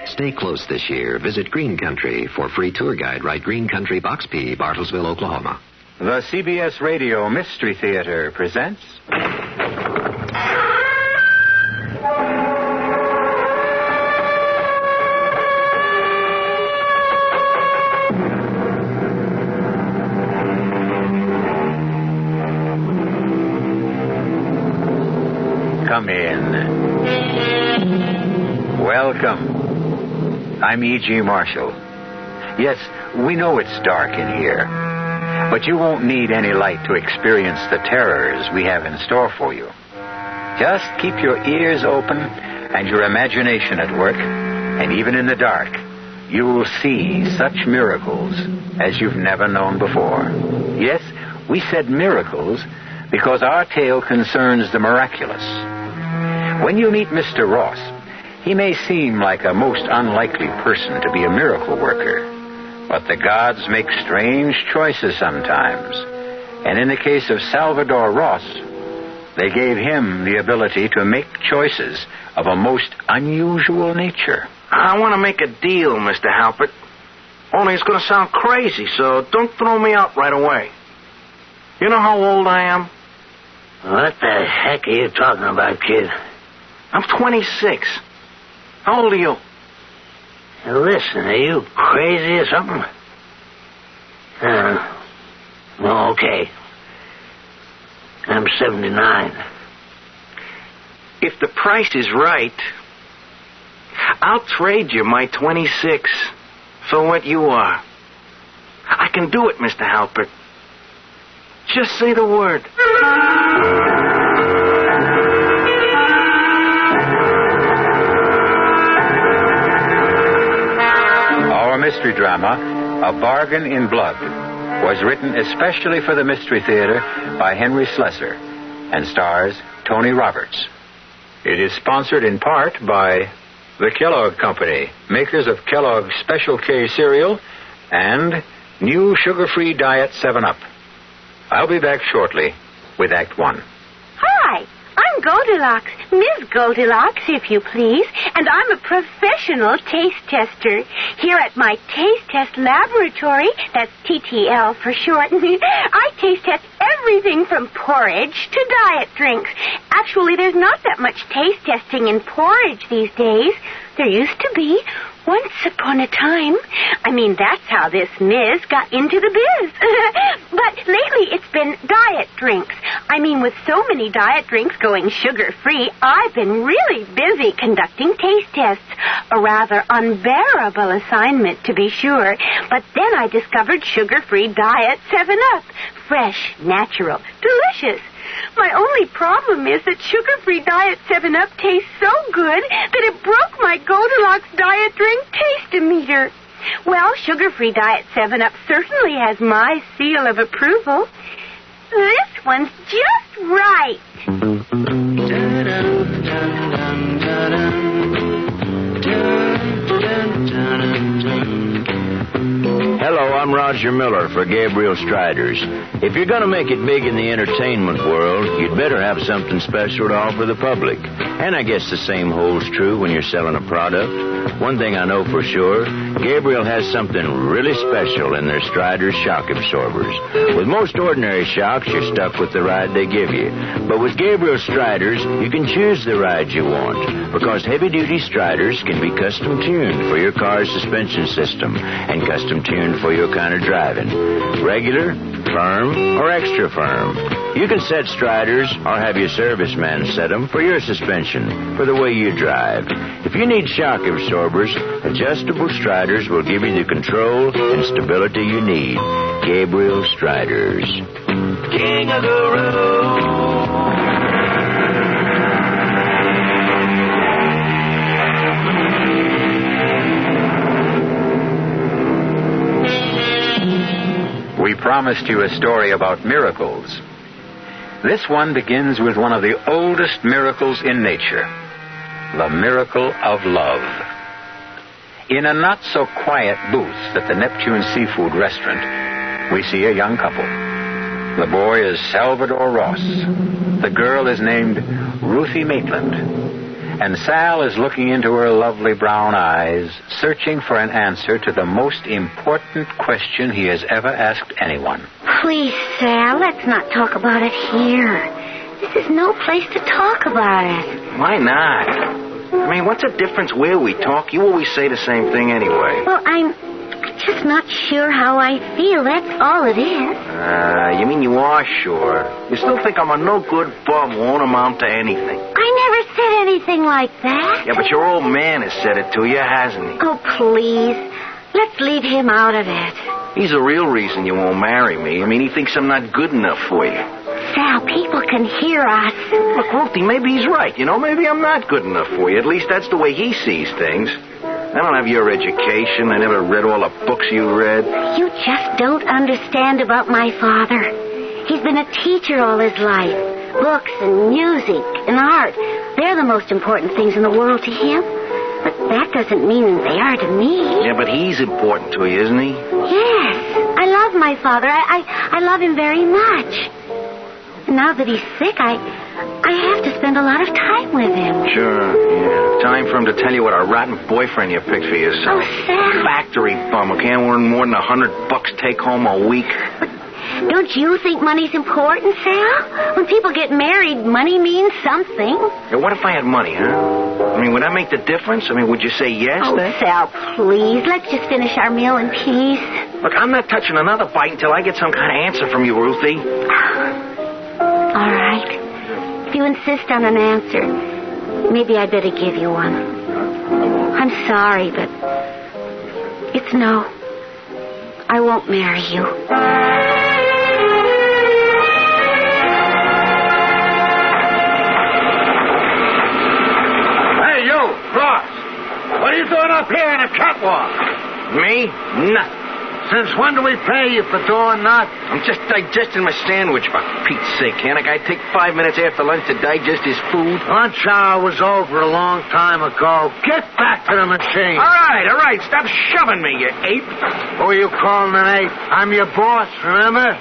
Stay close this year. Visit Green Country for free tour guide. Write Green Country, Box P, Bartlesville, Oklahoma. The CBS Radio Mystery Theater presents... Come in. Welcome. I'm E.G. Marshall. Yes, we know it's dark in here, but you won't need any light to experience the terrors we have in store for you. Just keep your ears open and your imagination at work, and even in the dark, you will see such miracles as you've never known before. Yes, we said miracles because our tale concerns the miraculous. When you meet Mr. Ross, he may seem like a most unlikely person to be a miracle worker, but the gods make strange choices sometimes. And in the case of Salvador Ross, they gave him the ability to make choices of a most unusual nature. I want to make a deal, Mr. Halpert. Only it's going to sound crazy, so don't throw me out right away. You know how old I am? What the heck are you talking about, kid? I'm 26. How old are you? Listen, are you crazy or something? Okay. I'm 79. If the price is right, I'll trade you my 26 for what you are. I can do it, Mr. Halpert. Just say the word. Our mystery drama, A Bargain in Blood, was written especially for the Mystery Theater by Henry Slessor and stars Tony Roberts. It is sponsored in part by the Kellogg Company, makers of Kellogg's Special K cereal and new sugar-free Diet 7-Up. I'll be back shortly with Act 1. Hi, I'm Goldilocks, Ms. Goldilocks, if you please, and I'm a professional taste tester. Here at my taste test laboratory, that's TTL for short, I taste test everything from porridge to diet drinks. Actually, there's not that much taste testing in porridge these days. There used to be. Once upon a time. I mean, that's how this Ms. got into the biz. But lately it's been diet drinks. I mean, with so many diet drinks going sugar-free, I've been really busy conducting taste tests. A rather unbearable assignment, to be sure. But then I discovered sugar-free Diet 7-Up. Fresh, natural, delicious. My only problem is that sugar-free Diet 7-Up tastes so good that it broke my Goldilocks diet drink taste-o-meter. Well, sugar-free Diet 7-Up certainly has my seal of approval. This one's just right. Hello, I'm Roger Miller for Gabriel Striders. If you're going to make it big in the entertainment world, you'd better have something special to offer the public. And I guess the same holds true when you're selling a product. One thing I know for sure, Gabriel has something really special in their Striders shock absorbers. With most ordinary shocks, you're stuck with the ride they give you. But with Gabriel Striders, you can choose the ride you want, because heavy-duty Striders can be custom-tuned for your car's suspension system and custom-tuned for your kind of driving. Regular, firm, or extra firm. You can set Striders or have your serviceman set them for your suspension, for the way you drive. If you need shock absorbers, adjustable Striders will give you the control and stability you need. Gabriel Striders. King of the road. We promised you a story about miracles. This one begins with one of the oldest miracles in nature, the miracle of love. In a not-so-quiet booth at the Neptune Seafood Restaurant, we see a young couple. The boy is Salvador Ross. The girl is named Ruthie Maitland. And Sal is looking into her lovely brown eyes, searching for an answer to the most important question he has ever asked anyone. Please, Sal, let's not talk about it here. This is no place to talk about it. Why not? I mean, what's the difference where we talk? You always say the same thing anyway. Well, I'm just not sure how I feel. That's all it is. You mean you are sure? You still think I'm a no-good bum who won't amount to anything? I never said anything like that. Yeah, but your old man has said it to you, hasn't he? Oh, please. Let's leave him out of it. He's the real reason you won't marry me. I mean, he thinks I'm not good enough for you. Sal, people can hear us. Look, Ruthie, maybe he's right. You know, maybe I'm not good enough for you. At least that's the way he sees things. I don't have your education. I never read all the books you read. You just don't understand about my father. He's been a teacher all his life. Books and music and art, they're the most important things in the world to him. But that doesn't mean they are to me. Yeah, but he's important to you, isn't he? Yes. I love my father. I love him very much. And now that he's sick, I have to spend a lot of time with him. Sure, yeah. Time for him to tell you what a rotten boyfriend you picked for yourself. Oh, Sam. Factory bum who can't earn more than $100 take home a week. Don't you think money's important, Sal? When people get married, money means something. Yeah, what if I had money, huh? I mean, would that make the difference? I mean, would you say yes then? Sal, please. Let's just finish our meal in peace. Look, I'm not touching another bite until I get some kind of answer from you, Ruthie. All right. If you insist on an answer, maybe I'd better give you one. I'm sorry, but it's no. I won't marry you. Hey, you, Ross. What are you doing up here in a catwalk? Me? Nothing. Since when do we pay you for doing that? I'm just digesting my sandwich, for Pete's sake. Can't a guy take 5 minutes after lunch to digest his food? Lunch hour was over a long time ago. Get back to the machine. All right. Stop shoving me, you ape. Who are you calling an ape? I'm your boss, remember?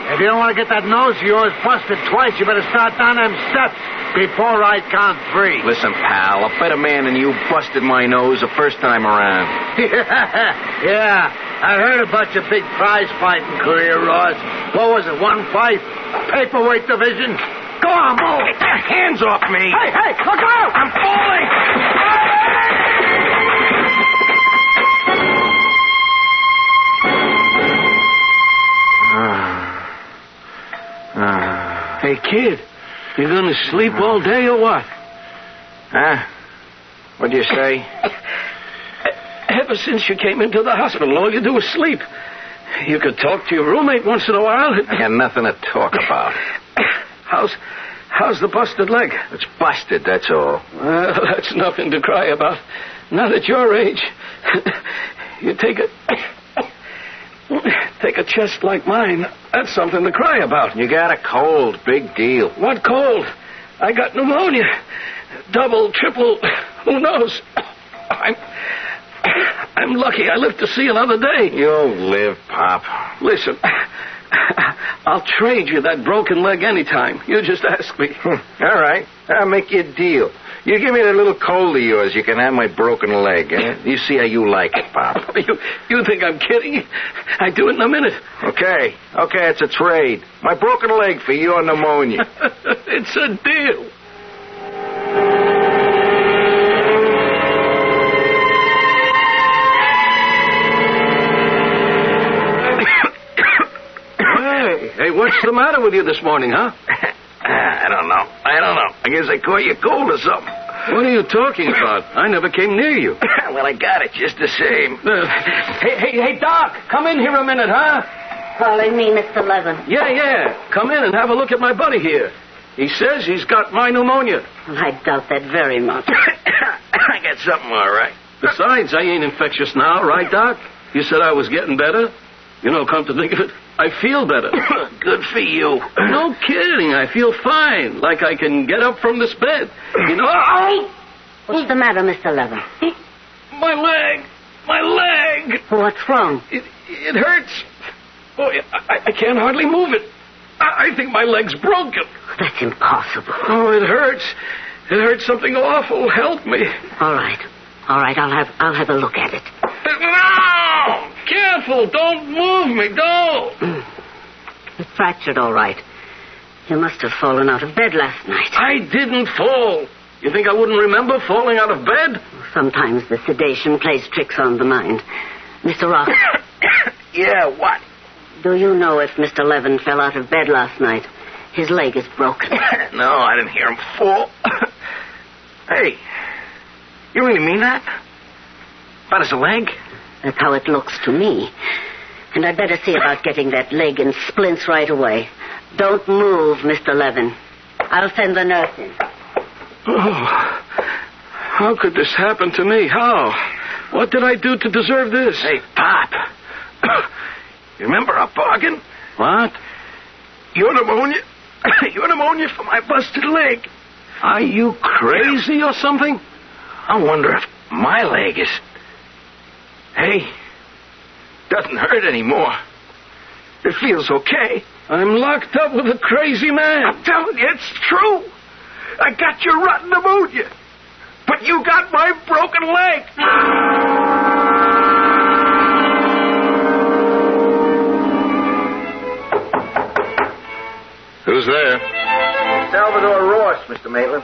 If you don't want to get that nose of yours busted twice, you better start down them steps before I count 3. Listen, pal, a better man than you busted my nose the first time around. Yeah, I heard about your big prize fighting career, Ross. What was it, 1 fight? Paperweight division? Go on, move! Get your hands off me! Hey, look out! I'm falling! Hey, kid, you gonna sleep all day or what? Huh? What'd you say? Ever since you came into the hospital, all you do is sleep. You could talk to your roommate once in a while. I got nothing to talk about. How's the busted leg? It's busted, that's all. Well, that's nothing to cry about. Not at your age. You take a chest like mine, that's something to cry about. You got a cold, big deal. What cold? I got pneumonia. Double, triple, who knows? I'm lucky I lived to see another day. You'll live, Pop. Listen, I'll trade you that broken leg anytime. You just ask me. All right, I'll make you a deal. You give me that little cold of yours, you can have my broken leg. Eh? You see how you like it, Pop. You think I'm kidding? I'd do it in a minute. Okay, it's a trade. My broken leg for your pneumonia. It's a deal. Hey, what's the matter with you this morning, huh? I don't know. I guess I caught you cold or something. What are you talking about? I never came near you. Well, I got it just the same. Hey, Doc, come in here a minute, huh? Calling me Mr. Levin. Yeah. Come in and have a look at my buddy here. He says he's got my pneumonia. Well, I doubt that very much. I got something all right. Besides, I ain't infectious now, right, Doc? You said I was getting better. You know, come to think of it, I feel better. Good for you. No kidding. I feel fine. Like I can get up from this bed. You know... What's the matter, Mr. Levin? My leg. What's wrong? It hurts. Boy, I can't hardly move it. I think my leg's broken. That's impossible. Oh, it hurts. It hurts something awful. Help me. All right. I'll have a look at it. No! Careful. Don't move me. Don't. It's fractured, all right. You must have fallen out of bed last night. I didn't fall. You think I wouldn't remember falling out of bed? Sometimes the sedation plays tricks on the mind. Mr. Ross. Yeah, what? Do you know if Mr. Levin fell out of bed last night? His leg is broken. No, I didn't hear him fall. Hey, you really mean that? About his leg? That's how it looks to me. And I'd better see about getting that leg in splints right away. Don't move, Mr. Levin. I'll send the nurse in. Oh, how could this happen to me? How? What did I do to deserve this? Hey, Pop. You remember our bargain? What? Your pneumonia. Your pneumonia for my busted leg. Are you crazy or something? I wonder if my leg is... Hey, doesn't hurt anymore. It feels okay. I'm locked up with a crazy man. I'm telling you, it's true. I got your rotten pneumonia. But you got my broken leg. Who's there? Salvador Ross, Mr. Maitland.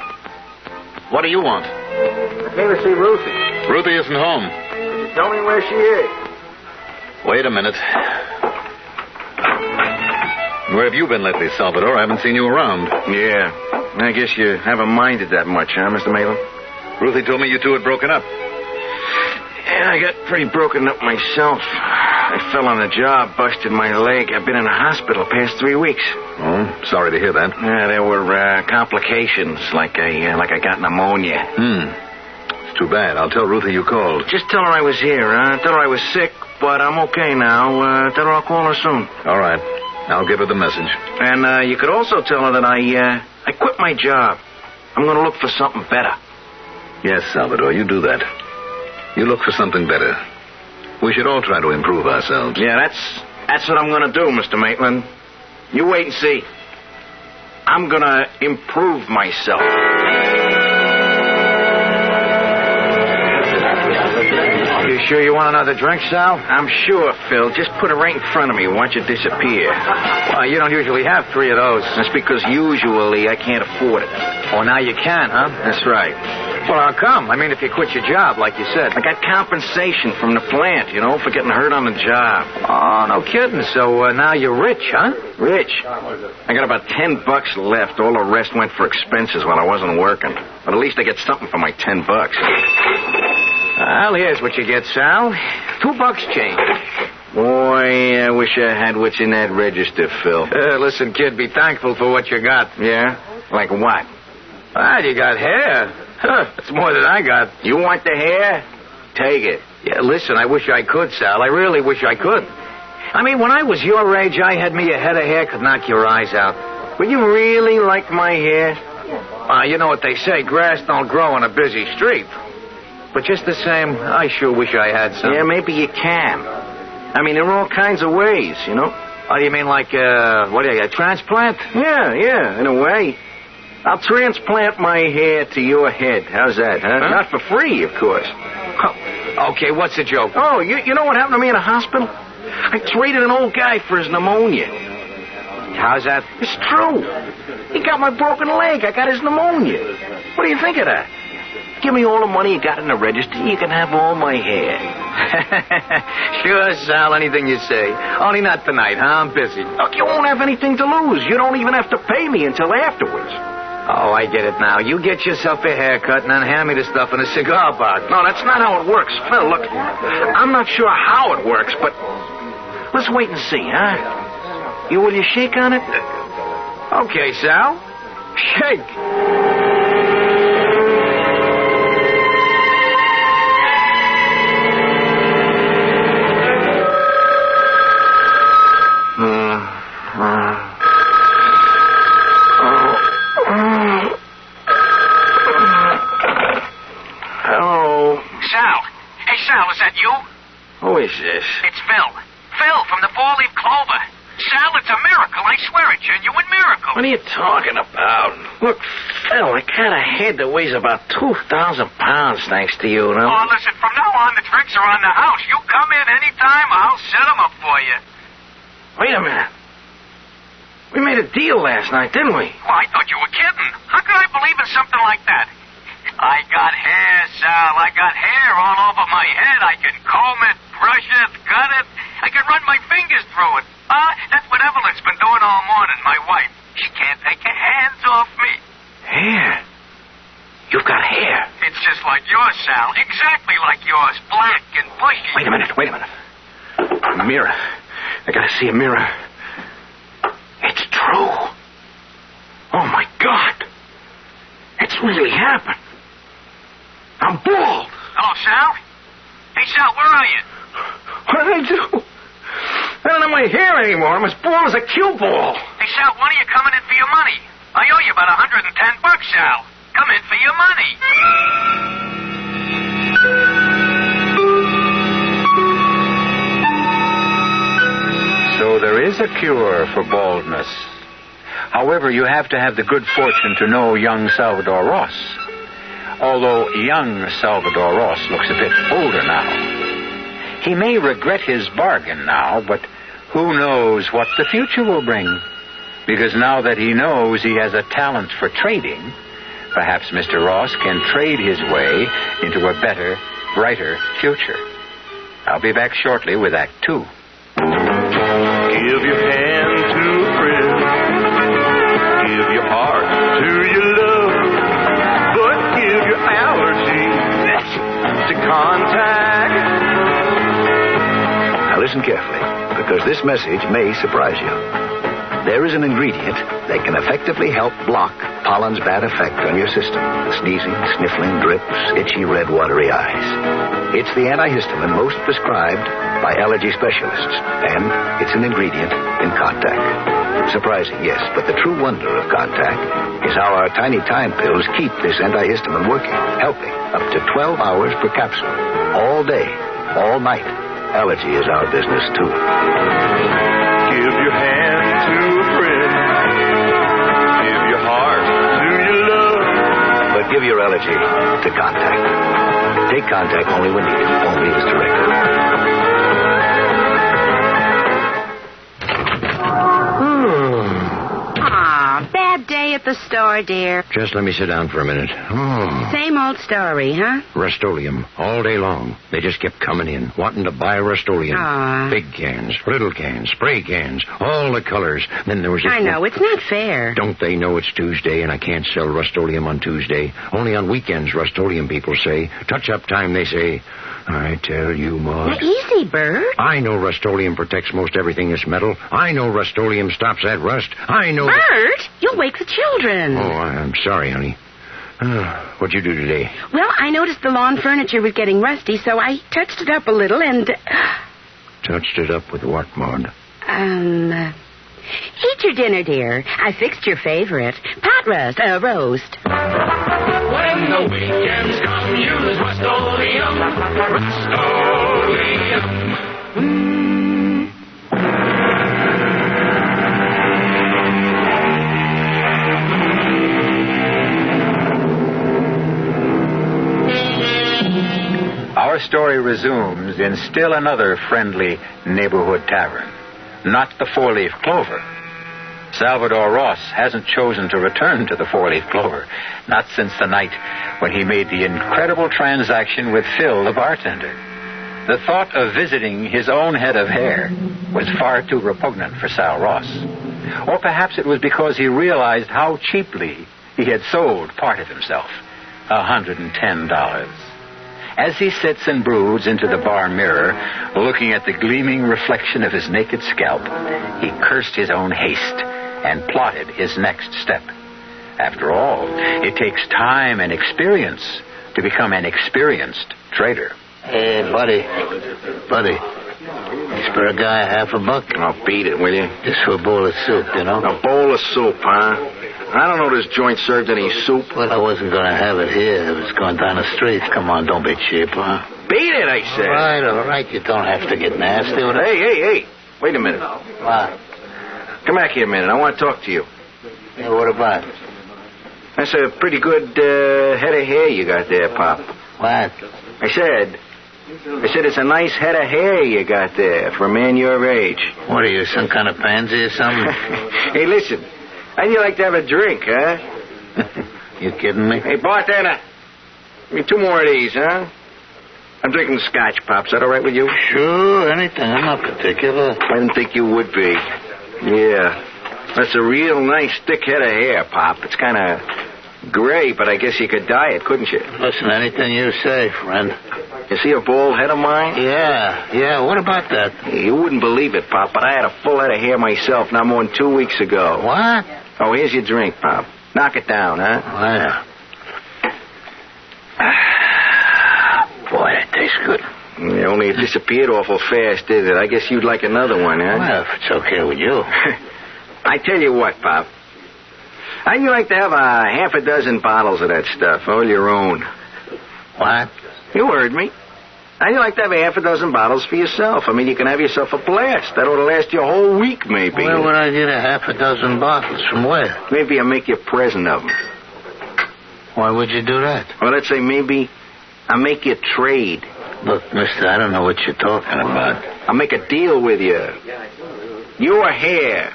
What do you want? I came to see Ruthie. Ruthie isn't home. Could you tell me where she is? Wait a minute. Where have you been lately, Salvador? I haven't seen you around. Yeah. I guess you haven't minded that much, huh, Mr. Maitland? Ruthie told me you two had broken up. Yeah, I got pretty broken up myself. I fell on a job, busted my leg. I've been in the hospital the past 3 weeks. Oh, sorry to hear that. Yeah, there were complications, like I got pneumonia. It's too bad. I'll tell Ruthie you called. Just tell her I was here. Tell her I was sick, but I'm okay now. Tell her I'll call her soon. All right. I'll give her the message. And you could also tell her that I quit my job. I'm going to look for something better. Yes, Salvador, you do that. You look for something better. We should all try to improve ourselves. Yeah, that's what I'm going to do, Mr. Maitland. You wait and see. I'm going to improve myself. You sure you want another drink, Sal? I'm sure, Phil. Just put it right in front of me. Watch it disappear. Well, you don't usually have 3 of those. That's because usually I can't afford it. Oh, now you can, huh? That's right. Well, how come? I mean, if you quit your job, like you said. I got compensation from the plant, for getting hurt on the job. Oh, no kidding. So now you're rich, huh? Rich? I got about $10 left. All the rest went for expenses while I wasn't working. But at least I get something for my $10. Well, here's what you get, Sal. $2 change. Boy, I wish I had what's in that register, Phil. Listen, kid, be thankful for what you got. Yeah? Like what? Well, you got hair. That's more than I got. You want the hair? Take it. Yeah, listen, I wish I could, Sal. I really wish I could. I mean, when I was your age, I had me a head of hair could knock your eyes out. Would you really like my hair? You know what they say, grass don't grow on a busy street. But just the same, I sure wish I had some. Yeah, maybe you can. I mean, there are all kinds of ways, Oh, you mean like, a transplant? Yeah, in a way. I'll transplant my hair to your head. How's that, huh? Not for free, of course. Okay, what's the joke? Oh, you know what happened to me in the hospital? I traded an old guy for his pneumonia. How's that? It's true. He got my broken leg. I got his pneumonia. What do you think of that? Give me all the money you got in the register. You can have all my hair. Sure, Sal, anything you say. Only not tonight, huh? I'm busy. Look, you won't have anything to lose. You don't even have to pay me until afterwards. Oh, I get it now. You get yourself a haircut and then hand me the stuff in a cigar box. No, that's not how it works. Phil, look, I'm not sure how it works, but let's wait and see, huh? Will you shake on it? Okay, Sal. Shake. Hello. Sal. Hey, Sal, is that you? Who is this? It's Phil. Phil from the Four-Leaf Clover. Sal, it's a miracle. I swear it, genuine miracle. What are you talking about? Look, Phil, I got a head that weighs about 2,000 pounds, thanks to you, no? Oh, listen, from now on, the drinks are on the house. You come in anytime, I'll set them up for you. Wait a minute. We made a deal last night, didn't we? Well, I thought you were kidding. How could I believe in something like that? I got hair, Sal. I got hair all over my head. I can comb it, brush it, cut it. I can run my fingers through it. That's what Evelyn's been doing all morning, my wife. She can't take her hands off me. Hair? You've got hair. It's just like yours, Sal. Exactly like yours. Black and bushy. Wait a minute. A mirror. I gotta see a mirror. It's true. Oh, my God. It's really happened. I'm bald. Hello, Sal? Hey, Sal, where are you? What did I do? I don't have my hair anymore. I'm as bald as a cue ball. Hey, Sal, when are you coming in for your money? I owe you about $110, Sal. Come in for your money. So there is a cure for baldness. However, you have to have the good fortune to know young Salvador Ross. Although young Salvador Ross looks a bit older now. He may regret his bargain now, but who knows what the future will bring? Because now that he knows he has a talent for trading, perhaps Mr. Ross can trade his way into a better, brighter future. I'll be back shortly with Act 2. Give your hand to a friend. Give your heart to your love. But give your allergy to contact. Now listen carefully, because this message may surprise you. There is an ingredient that can effectively help block pollen's bad effect on your system. Sneezing, sniffling, drips, itchy, red, watery eyes. It's the antihistamine most prescribed by allergy specialists, and it's an ingredient in Contact. Surprising, yes, but the true wonder of Contact is how our tiny time pills keep this antihistamine working, helping up to 12 hours per capsule, all day, all night. Allergy is our business, too. Give your hand to a friend. Give your heart to your love. But give your allergy to Contact. Take Contact only when needed, only as directed. Bad day at the store, dear. Just let me sit down for a minute. Oh. Same old story, huh? Rust-Oleum, all day long. They just kept coming in, wanting to buy Rust-Oleum. Aw. Big cans, little cans, spray cans, all the colors. Then there was this I know, it's not fair. Don't they know it's Tuesday and I can't sell Rust-Oleum on Tuesday? Only on weekends, Rust-Oleum people say. Touch-up time, they say. I tell you, Ma. Now, easy, Bert. I know Rust-Oleum protects most everything that's metal. I know Rust-Oleum stops that rust. I know... Bert, you'll wake the children. Oh, I'm sorry, honey. What'd you do today? Well, I noticed the lawn furniture was getting rusty, so I touched it up a little and... Touched it up with what, Maud? Eat your dinner, dear. I fixed your favorite. Pot roast. When the weekends come, use Rust-Oleum. Rust-Oleum. Our story resumes in still another friendly neighborhood tavern. Not the Four-Leaf Clover. Salvador Ross hasn't chosen to return to the Four-Leaf Clover, not since the night when he made the incredible transaction with Phil, the bartender. The thought of visiting his own head of hair was far too repugnant for Sal Ross. Or perhaps it was because he realized how cheaply he had sold part of himself, $110. As he sits and broods into the bar mirror, looking at the gleaming reflection of his naked scalp, he cursed his own haste and plotted his next step. After all, it takes time and experience to become an experienced trader. Hey, buddy. You spare a guy $50? I'll beat it, will you? Just for a bowl of soup, you know? A bowl of soup, huh? I don't know this joint served any soup. Well, I wasn't going to have it here. It was going down the street. Come on, don't be cheap, huh? Beat it, I said. All right. You don't have to get nasty with it. Hey. Wait a minute. What? Come back here a minute. I want to talk to you. Yeah, what about? That's a pretty good head of hair you got there, Pop. What? I said it's a nice head of hair you got there for a man your age. What are you, some kind of pansy or something? Hey, listen. How'd you like to have a drink, huh? You kidding me? Hey, bartender. Give me 2 more of these, huh? I'm drinking scotch, Pop. Is that all right with you? Sure, anything. I'm not particular. I didn't think you would be. Yeah. That's a real nice thick head of hair, Pop. It's kind of gray, but I guess you could dye it, couldn't you? Listen, anything you say, friend. You see a bald head of mine? Yeah. What about that? You wouldn't believe it, Pop, but I had a full head of hair myself not more than 2 weeks ago. What? Oh, here's your drink, Pop. Knock it down, huh? Oh, yeah. Boy, that tastes good. Only it disappeared awful fast, did it? I guess you'd like another one, huh? Well, if it's okay with you. I tell you what, Pop. How'd you like to have half a dozen bottles of that stuff, all your own? What? You heard me. How'd you like to have half a dozen bottles for yourself? I mean, you can have yourself a blast. That ought to last you a whole week, maybe. Where would I get a half a dozen bottles? From where? Maybe I'll make you a present of them. Why would you do that? Well, let's say maybe I'll make you a trade. Look, mister, I don't know what you're talking about. I'll make a deal with you. Your hair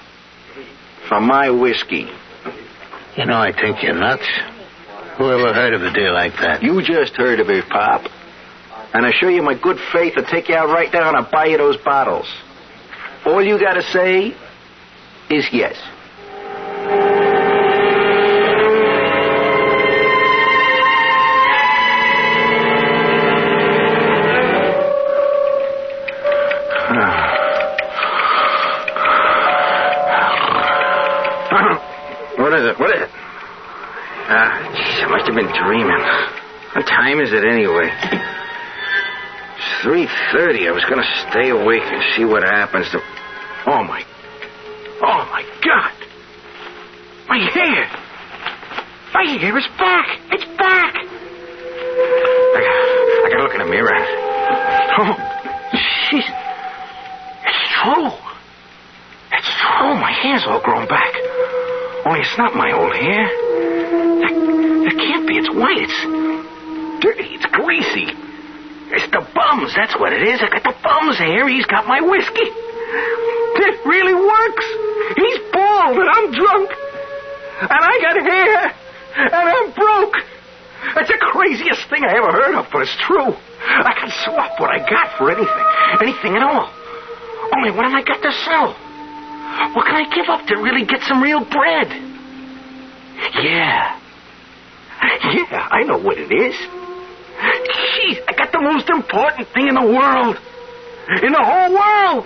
for my whiskey. You know, I think you're nuts. Who ever heard of a deal like that? You just heard of it, Pop. And I show you my good faith to take you out right now and I'll buy you those bottles. All you gotta say is yes. What is it? Geez, I must have been dreaming. What time is it anyway? 3:30. I was going to stay awake and see what happens to... Oh, my God. My hair. My hair is back. It's back. I got to look in the mirror. Oh, jeez. It's true. It's true. My hair's all grown back. Only it's not my old hair. That can't be. It's white. It's dirty. It's greasy. It's the bums. That's what it is. I got the bums hair. He's got my whiskey. It really works. He's bald and I'm drunk. And I got hair. And I'm broke. That's the craziest thing I ever heard of, but it's true. I can swap what I got for anything. Anything at all. Only what have I got to sell? What can I give up to really get some real bread? Yeah, I know what it is. Jeez, I got the most important thing in the world. In the whole world.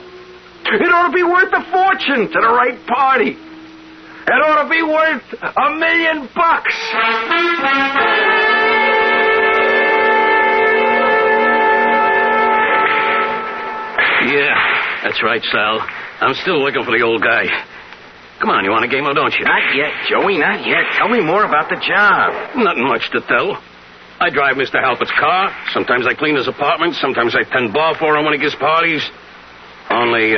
It ought to be worth a fortune to the right party. It ought to be worth $1 million. Yeah, that's right, Sal. I'm still looking for the old guy. Come on, you want a game, or don't you? Not yet, Joey, not yet. Tell me more about the job. Nothing much to tell. I drive Mr. Halpert's car. Sometimes I clean his apartment. Sometimes I tend bar for him when he gives parties. Only,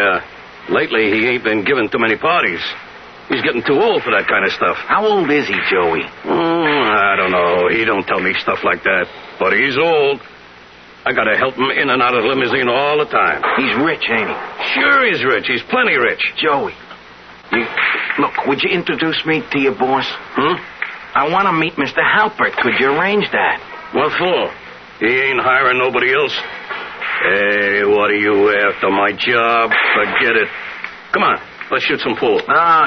lately he ain't been giving too many parties. He's getting too old for that kind of stuff. How old is he, Joey? I don't know. He don't tell me stuff like that. But he's old. I gotta help him in and out of the limousine all the time. He's rich, ain't he? Sure he's rich. He's plenty rich. Joey, look, would you introduce me to your boss? I want to meet Mr. Halpert. Could you arrange that? What for? He ain't hiring nobody else. Hey, what are you after, my job? Forget it. Come on, let's shoot some pool.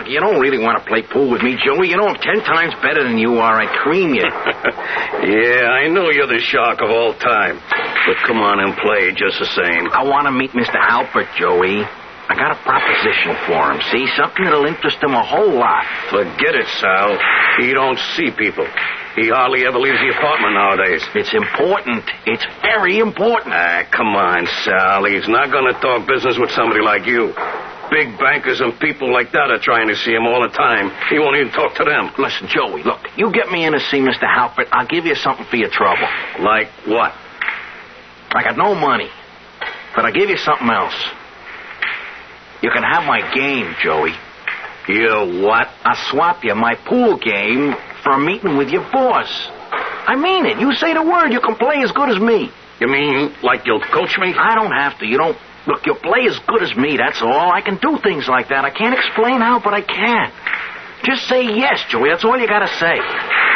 You don't really want to play pool with me, Joey. You know I'm 10 times better than you are. I'd cream you. Yeah, I know you're the shark of all time. But come on and play just the same. I want to meet Mr. Halpert, Joey. I got a proposition for him, see? Something that'll interest him a whole lot. Forget it, Sal. He don't see people. He hardly ever leaves the apartment nowadays. It's important. It's very important. Come on, Sal. He's not going to talk business with somebody like you. Big bankers and people like that are trying to see him all the time. He won't even talk to them. Listen, Joey, look, you get me in to see Mr. Halpert, I'll give you something for your trouble. Like what? I got no money, but I'll give you something else. You can have my game, Joey. You what? I'll swap you my pool game for a meeting with your boss. I mean it. You say the word, you can play as good as me. You mean like you'll coach me? I don't have to. You don't... Look, you'll play as good as me, that's all. I can do things like that. I can't explain how, but I can. Just say yes, Joey. That's all you gotta say.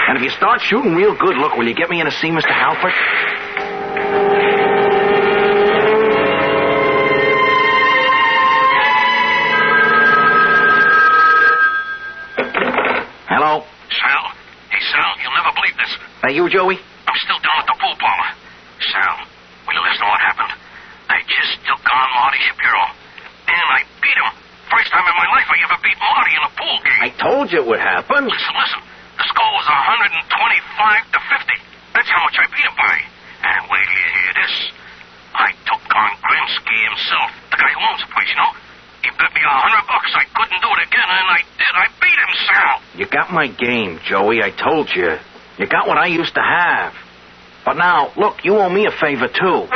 And if you start shooting real good, look, will you get me in to see Mr. Halpert? Hello? Sal? Hey, Sal, you'll never believe this. You, Joey? I'm still down at the pool parlor. Sal, will you listen to what happened? I just took on Marty Shapiro, and I beat him. First time in my life I ever beat Marty in a pool game. I told you it would happen. Listen. The score was 125-50. That's how much I beat him by. And wait till you hear this. I Bronsky himself, the guy who owns the place, you know. He bet me $100 I couldn't do it again, and I did. I beat him, Sal. You got my game, Joey. I told you. You got what I used to have. But now, look, you owe me a favor, too.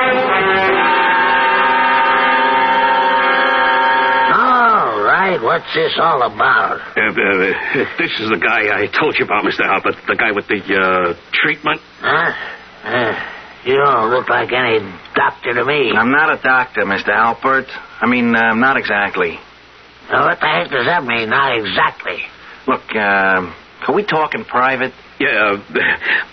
All right, what's this all about? This is the guy I told you about, Mr. Halpert. The guy with the, treatment. Huh? You don't look like any doctor to me. I'm not a doctor, Mr. Halpert. I mean, not exactly. Now, what the heck does that mean, not exactly? Look, can we talk in private? Yeah,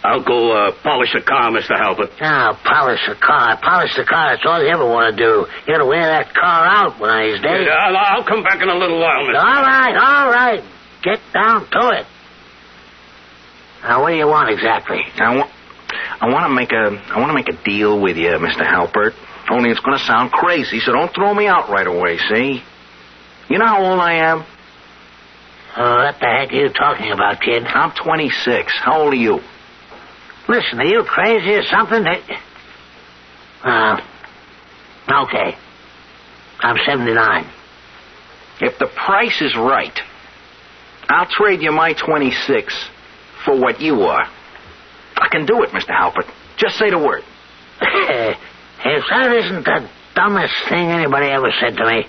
I'll go polish a car, Mr. Halpert. Oh, polish a car. Polish the car, that's all you ever want to do. You got to wear that car out one of these days. Yeah, I'll come back in a little while, Mr. All right. Get down to it. Now, what do you want exactly? I want to make a deal with you, Mr. Halpert. Only it's going to sound crazy, so don't throw me out right away, see? You know how old I am? What the heck are you talking about, kid? I'm 26. How old are you? Listen, are you crazy or something? Okay. I'm 79. If the price is right, I'll trade you my 26 for what you are. I can do it, Mr. Halpert. Just say the word. If that isn't the dumbest thing anybody ever said to me,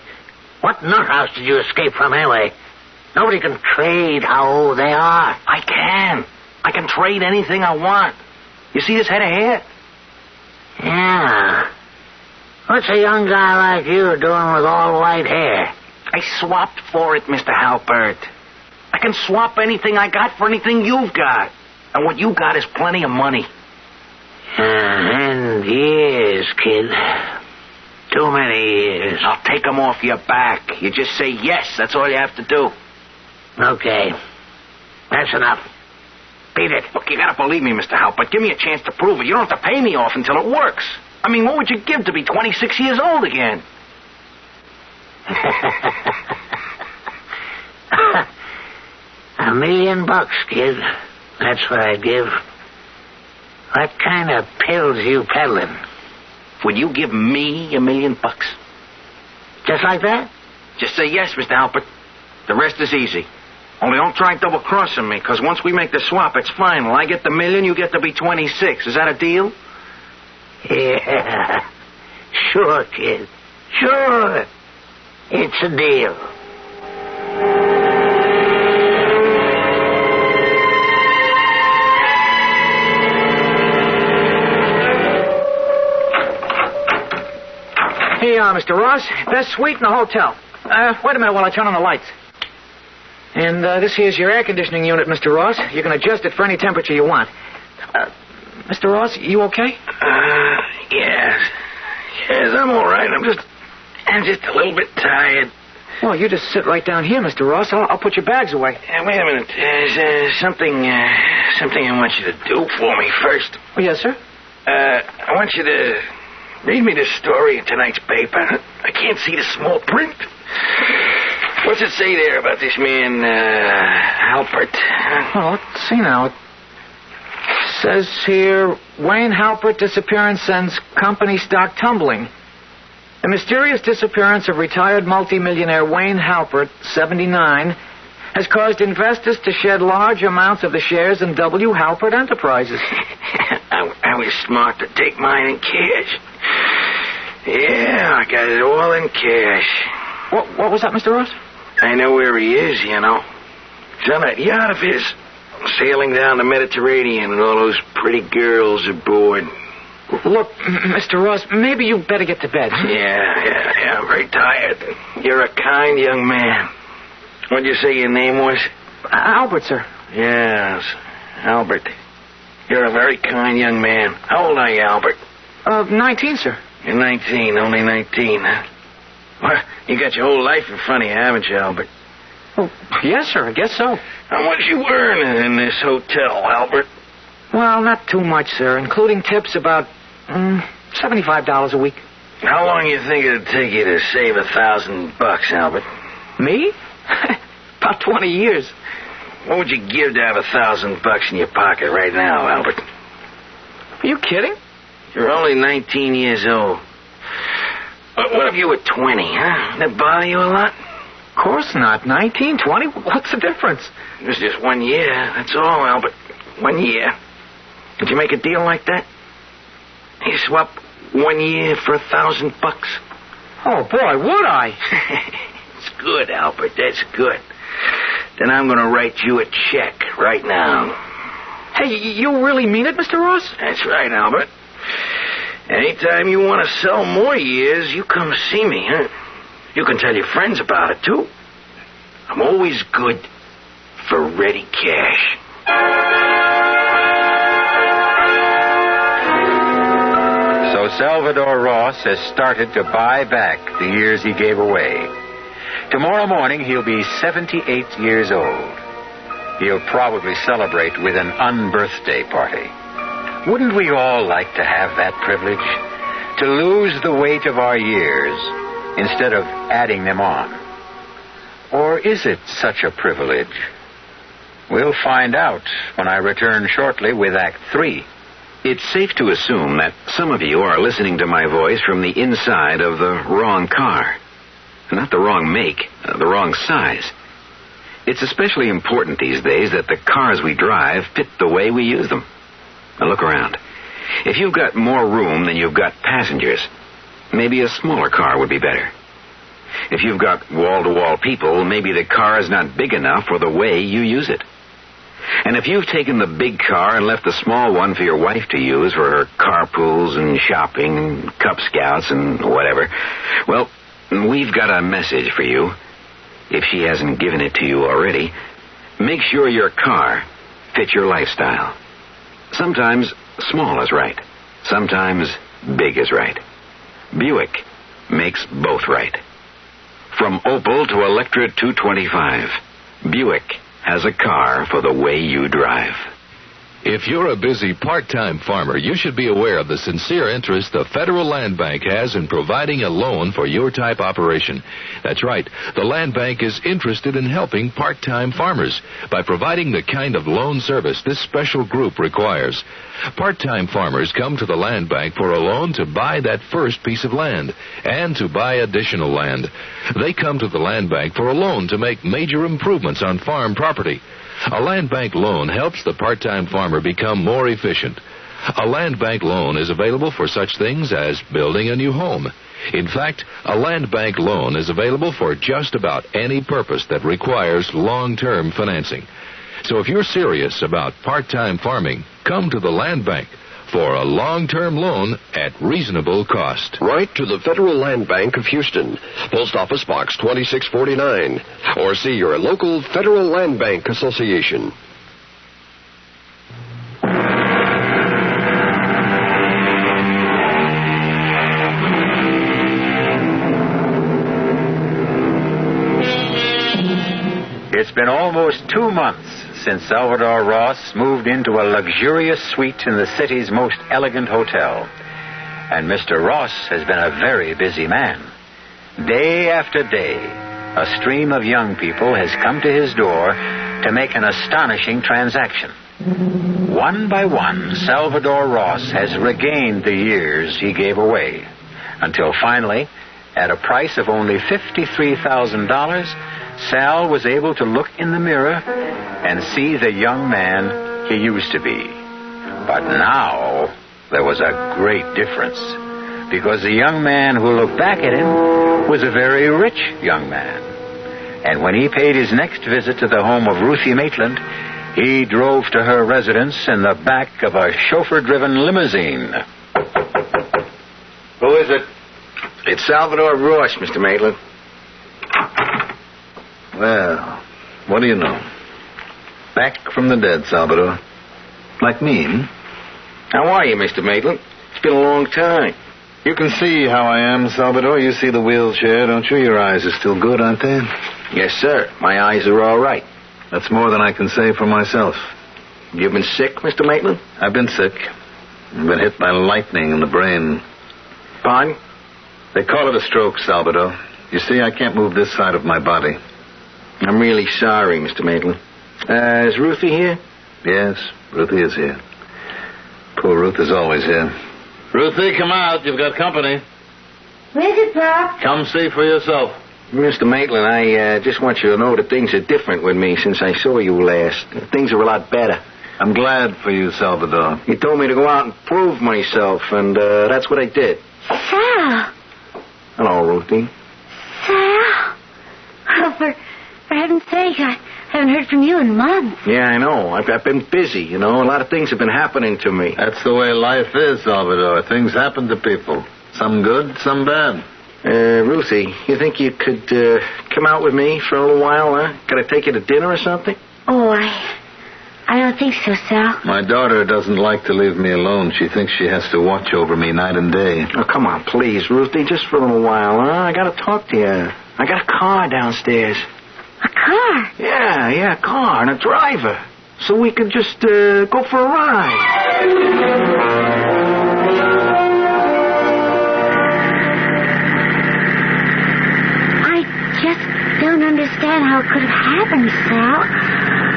what nuthouse did you escape from anyway? Nobody can trade how old they are. I can. I can trade anything I want. You see this head of hair? Yeah. What's a young guy like you doing with all white hair? I swapped for it, Mr. Halpert. I can swap anything I got for anything you've got. And what you got is plenty of money. And years, kid. Too many years. I'll take them off your back. You just say yes. That's all you have to do. Okay. That's enough. Beat it. Look, you gotta believe me, Mr. Halpert. Give me a chance to prove it. You don't have to pay me off until it works. I mean, what would you give to be 26 years old again? $1 million, kid. That's what I'd give. What kind of pills you peddling? Would you give me $1 million? Just like that? Just say yes, Mr. Halpert. The rest is easy. Only don't try double-crossing me, because once we make the swap, it's final. I get the $1 million, you get to be 26. Is that a deal? Yeah. Sure, kid. Sure. It's a deal. Hey, Mr. Ross, best suite in the hotel. Wait a minute while I turn on the lights. And this here's your air conditioning unit, Mr. Ross. You can adjust it for any temperature you want. Mr. Ross, you okay? Yes. Yes, I'm all right. I'm just a little bit tired. Well, you just sit right down here, Mr. Ross. I'll put your bags away. Wait a minute. There's something I want you to do for me first. Oh, yes, sir? I want you to read me this story in tonight's paper. I can't see the small print. What's it say there about this man, Halpert? Well, let's see now. It says here, Wayne Halpert disappearance sends company stock tumbling. The mysterious disappearance of retired multimillionaire Wayne Halpert, 79, has caused investors to shed large amounts of the shares in W. Halpert Enterprises. I was smart to take mine in cash. Yeah, I got it all in cash. What was that, Mr. Ross? I know where he is, you know. He's on that yacht of his, sailing down the Mediterranean with all those pretty girls aboard. Look, Mr. Ross, maybe you better get to bed. Yeah, I'm very tired. You're a kind young man. What'd you say your name was? Albert, sir. Yes, Albert. You're a very kind young man. How old are you, Albert? 19, sir. You're 19, only 19, huh? Well, you got your whole life in front of you, haven't you, Albert? Oh, yes, sir, I guess so. How much you earning in this hotel, Albert? Well, not too much, sir, including tips about $75 a week. How long do you think it'd take you to save $1,000, Albert? Me? About 20 years. What would you give to have $1,000 in your pocket right now, Albert? Are you kidding? You're only 19 years old. What if you were 20, huh? That bother you a lot? Of course not. 19, 20? What's the difference? It was just 1 year. That's all, Albert. 1 year. Would you make a deal like that? You swap 1 year for $1,000. Oh, boy, would I? It's good, Albert. That's good. Then I'm going to write you a check right now. Hey, you really mean it, Mr. Ross? That's right, Albert. Anytime you want to sell more years, you come see me, huh? You can tell your friends about it, too. I'm always good for ready cash. So Salvador Ross has started to buy back the years he gave away. Tomorrow morning, he'll be 78 years old. He'll probably celebrate with an unbirthday party. Wouldn't we all like to have that privilege? To lose the weight of our years instead of adding them on? Or is it such a privilege? We'll find out when I return shortly with Act 3. It's safe to assume that some of you are listening to my voice from the inside of the wrong car. Not the wrong make, the wrong size. It's especially important these days that the cars we drive fit the way we use them. Now look around. If you've got more room than you've got passengers, maybe a smaller car would be better. If you've got wall-to-wall people, maybe the car is not big enough for the way you use it. And if you've taken the big car and left the small one for your wife to use for her carpools and shopping and Cub Scouts and whatever, well, we've got a message for you. If she hasn't given it to you already, make sure your car fits your lifestyle. Sometimes small is right. Sometimes big is right. Buick makes both right. From Opel to Electra 225, Buick has a car for the way you drive. If you're a busy part-time farmer, you should be aware of the sincere interest the Federal Land Bank has in providing a loan for your type operation. That's right. The Land Bank is interested in helping part-time farmers by providing the kind of loan service this special group requires. Part-time farmers come to the Land Bank for a loan to buy that first piece of land and to buy additional land. They come to the Land Bank for a loan to make major improvements on farm property. A land bank loan helps the part-time farmer become more efficient. A land bank loan is available for such things as building a new home. In fact, a land bank loan is available for just about any purpose that requires long-term financing. So if you're serious about part-time farming, come to the Land Bank for a long-term loan at reasonable cost. Write to the Federal Land Bank of Houston, Post Office Box 2649, or see your local Federal Land Bank Association. It's been almost 2 months since Salvador Ross moved into a luxurious suite in the city's most elegant hotel. And Mr. Ross has been a very busy man. Day after day, a stream of young people has come to his door to make an astonishing transaction. One by one, Salvador Ross has regained the years he gave away, until finally, at a price of only $53,000, Sal was able to look in the mirror and see the young man he used to be. But now, there was a great difference, because the young man who looked back at him was a very rich young man. And when he paid his next visit to the home of Ruthie Maitland, he drove to her residence in the back of a chauffeur-driven limousine. Who is it? It's Salvador Ross, Mr. Maitland. Well, what do you know? Back from the dead, Salvador. Like me, How are you, Mr. Maitland? It's been a long time. You can see how I am, Salvador. You see the wheelchair, don't you? Your eyes are still good, aren't they? Yes, sir. My eyes are all right. That's more than I can say for myself. You've been sick, Mr. Maitland? I've been sick. I've been hit by lightning in the brain. Pardon? They call it a stroke, Salvador. You see, I can't move this side of my body. I'm really sorry, Mr. Maitland. Is Ruthie here? Yes, Ruthie is here. Poor Ruth is always here. Ruthie, come out. You've got company. What is it, Pop? Come see for yourself. Mr. Maitland, I just want you to know that things are different with me since I saw you last. Things are a lot better. I'm glad for you, Salvador. You told me to go out and prove myself, and that's what I did. Sal. Hello, Ruthie. Sal. Oh, for heaven's sake, I haven't heard from you in months. Yeah, I know. I've been busy, you know. A lot of things have been happening to me. That's the way life is, Salvador. Things happen to people. Some good, some bad. Ruthie, you think you could come out with me for a little while, huh? Could I take you to dinner or something? Oh, I don't think so, Sal. My daughter doesn't like to leave me alone. She thinks she has to watch over me night and day. Oh, come on, please, Ruthie, just for a little while, huh? I gotta talk to you. I got a car downstairs. A car? Yeah, a car and a driver. So we could just go for a ride. I just don't understand how it could have happened, Sal.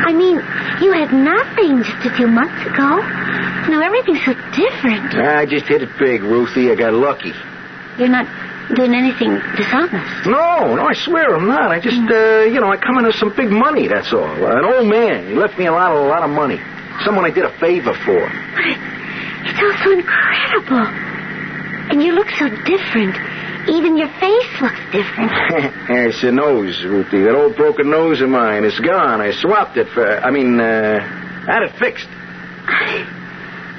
I mean, you had nothing just a few months ago. Now everything's so different. I just hit it big, Ruthie. I got lucky. You're not doing anything dishonest. No, I swear I'm not. I just, I come into some big money, that's all. An old man. He left me a lot of money. Someone I did a favor for. But it's all so incredible. And you look so different. Even your face looks different. It's your nose, Ruthie. That old broken nose of mine is gone. I swapped it for, had it fixed. I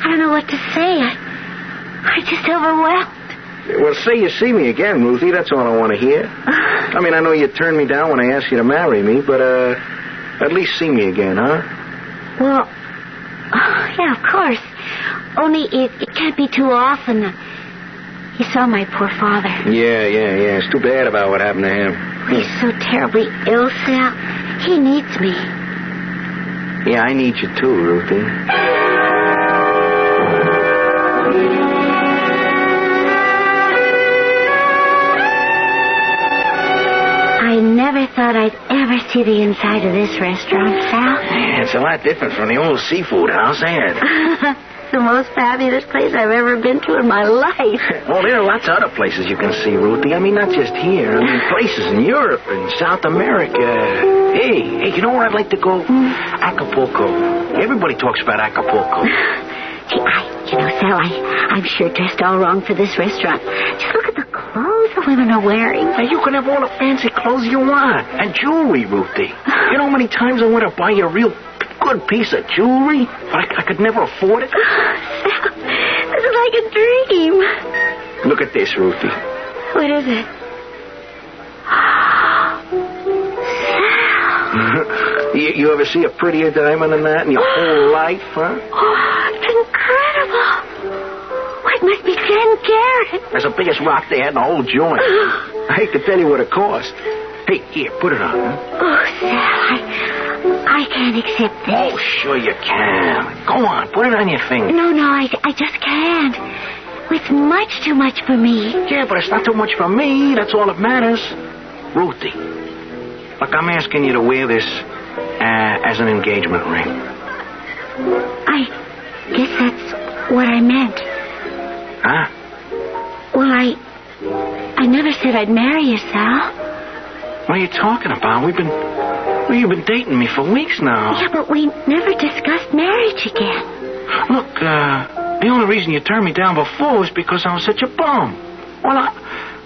don't know what to say. I'm just overwhelmed. Well, say you see me again, Ruthie. That's all I want to hear. I mean, I know you turned me down when I asked you to marry me, but at least see me again, huh? Well, yeah, of course. Only it can't be too often. You saw my poor father. Yeah. It's too bad about what happened to him. He's so terribly ill, Sal. He needs me. Yeah, I need you too, Ruthie. I never thought I'd ever see the inside of this restaurant, Sal. Yeah, it's a lot different from the old seafood house, ain't it? The most fabulous place I've ever been to in my life. Well, there are lots of other places you can see, Ruthie. I mean, not just here. I mean, places in Europe and South America. Hey, you know where I'd like to go? Acapulco. Everybody talks about Acapulco. Sal, I'm sure dressed all wrong for this restaurant. Just look at the clothes the women are wearing. Now, you can have all the fancy clothes you want. And jewelry, Ruthie. You know how many times I want to buy you a real good piece of jewelry, but I could never afford it? Sal, this is like a dream. Look at this, Ruthie. What is it? Sal. You ever see a prettier diamond than that in your whole life, huh? Oh, it's incredible. Why, it must be 10 carat. That's the biggest rock they had in the whole joint. I hate to tell you what it cost. Hey, here, put it on, huh? Oh, Sal, I can't accept this. Oh, sure you can. Go on, put it on your finger. No, I just can't. It's much too much for me. Yeah, but it's not too much for me. That's all that matters. Ruthie, look, I'm asking you to wear this as an engagement ring. I guess that's what I meant. Huh? Well, I never said I'd marry you, Sal. What are you talking about? You've been dating me for weeks now. Yeah, but we never discussed marriage again. Look, the only reason you turned me down before was because I was such a bum. Well,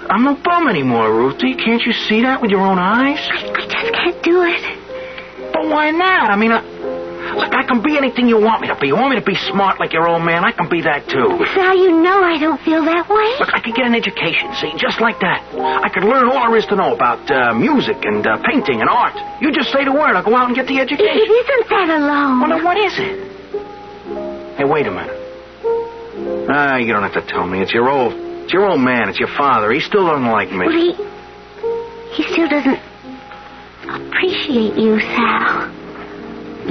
I'm no bum anymore, Ruthie. Can't you see that with your own eyes? I just can't do it. But why not? I mean, look, I can be anything you want me to be. You want me to be smart like your old man? I can be that, too. Sal, you know I don't feel that way. Look, I could get an education, see, just like that. I could learn all there is to know about music and painting and art. You just say the word, I'll go out and get the education. It isn't that alone. Well, then what is it? Hey, wait a minute. You don't have to tell me. It's your old man. It's your father. He still doesn't like me. Well, he still doesn't appreciate you, Sal.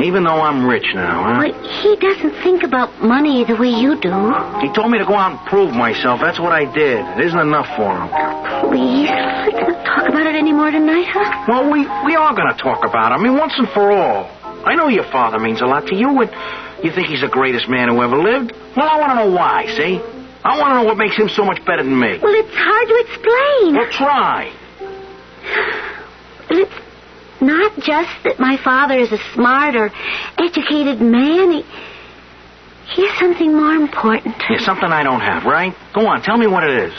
Even though I'm rich now, huh? But he doesn't think about money the way you do. He told me to go out and prove myself. That's what I did. It isn't enough for him. Please, let's not talk about it anymore tonight, huh? Well, we are going to talk about it. I mean, once and for all. I know your father means a lot to you, and you think he's the greatest man who ever lived. Well, I want to know why, see? I want to know what makes him so much better than me. Well, it's hard to explain. Well, try. Well, it's not just that my father is a smart or educated man. He has something more important. Yeah, something I don't have, right? Go on, tell me what it is.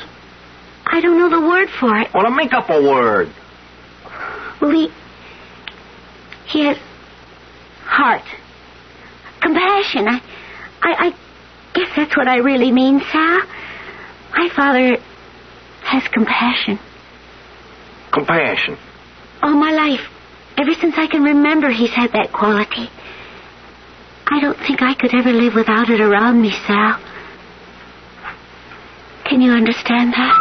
I don't know the word for it. Well, then make up a word. Well, he has heart. Compassion. I guess that's what I really mean, Sal. My father has compassion. Compassion? All my life. Ever since I can remember, he's had that quality. I don't think I could ever live without it around me, Sal. Can you understand that?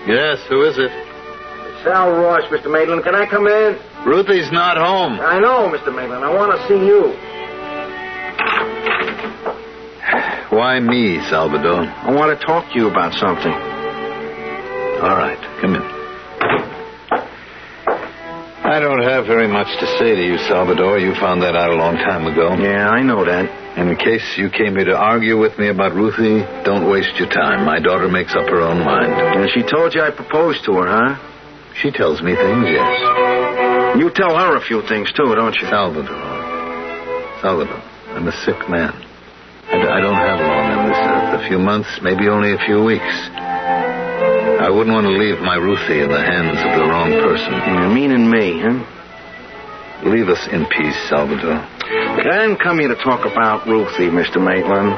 Yes, who is it? Sal Ross, Mr. Maitland. Can I come in? Ruthie's not home. I know, Mr. Maitland. I want to see you. Why me, Salvador? I want to talk to you about something. All right, come in. I don't have very much to say to you, Salvador. You found that out a long time ago. Yeah, I know that. And in case you came here to argue with me about Ruthie, don't waste your time. My daughter makes up her own mind. And she told you I proposed to her, huh? She tells me things, yes. You tell her a few things, too, don't you? Salvador, I'm a sick man. I don't have long on this earth. A few months, maybe only a few weeks. I wouldn't want to leave my Ruthie in the hands of the wrong person. You meaning me, huh? Leave us in peace, Salvador. I didn't come here to talk about Ruthie, Mr. Maitland.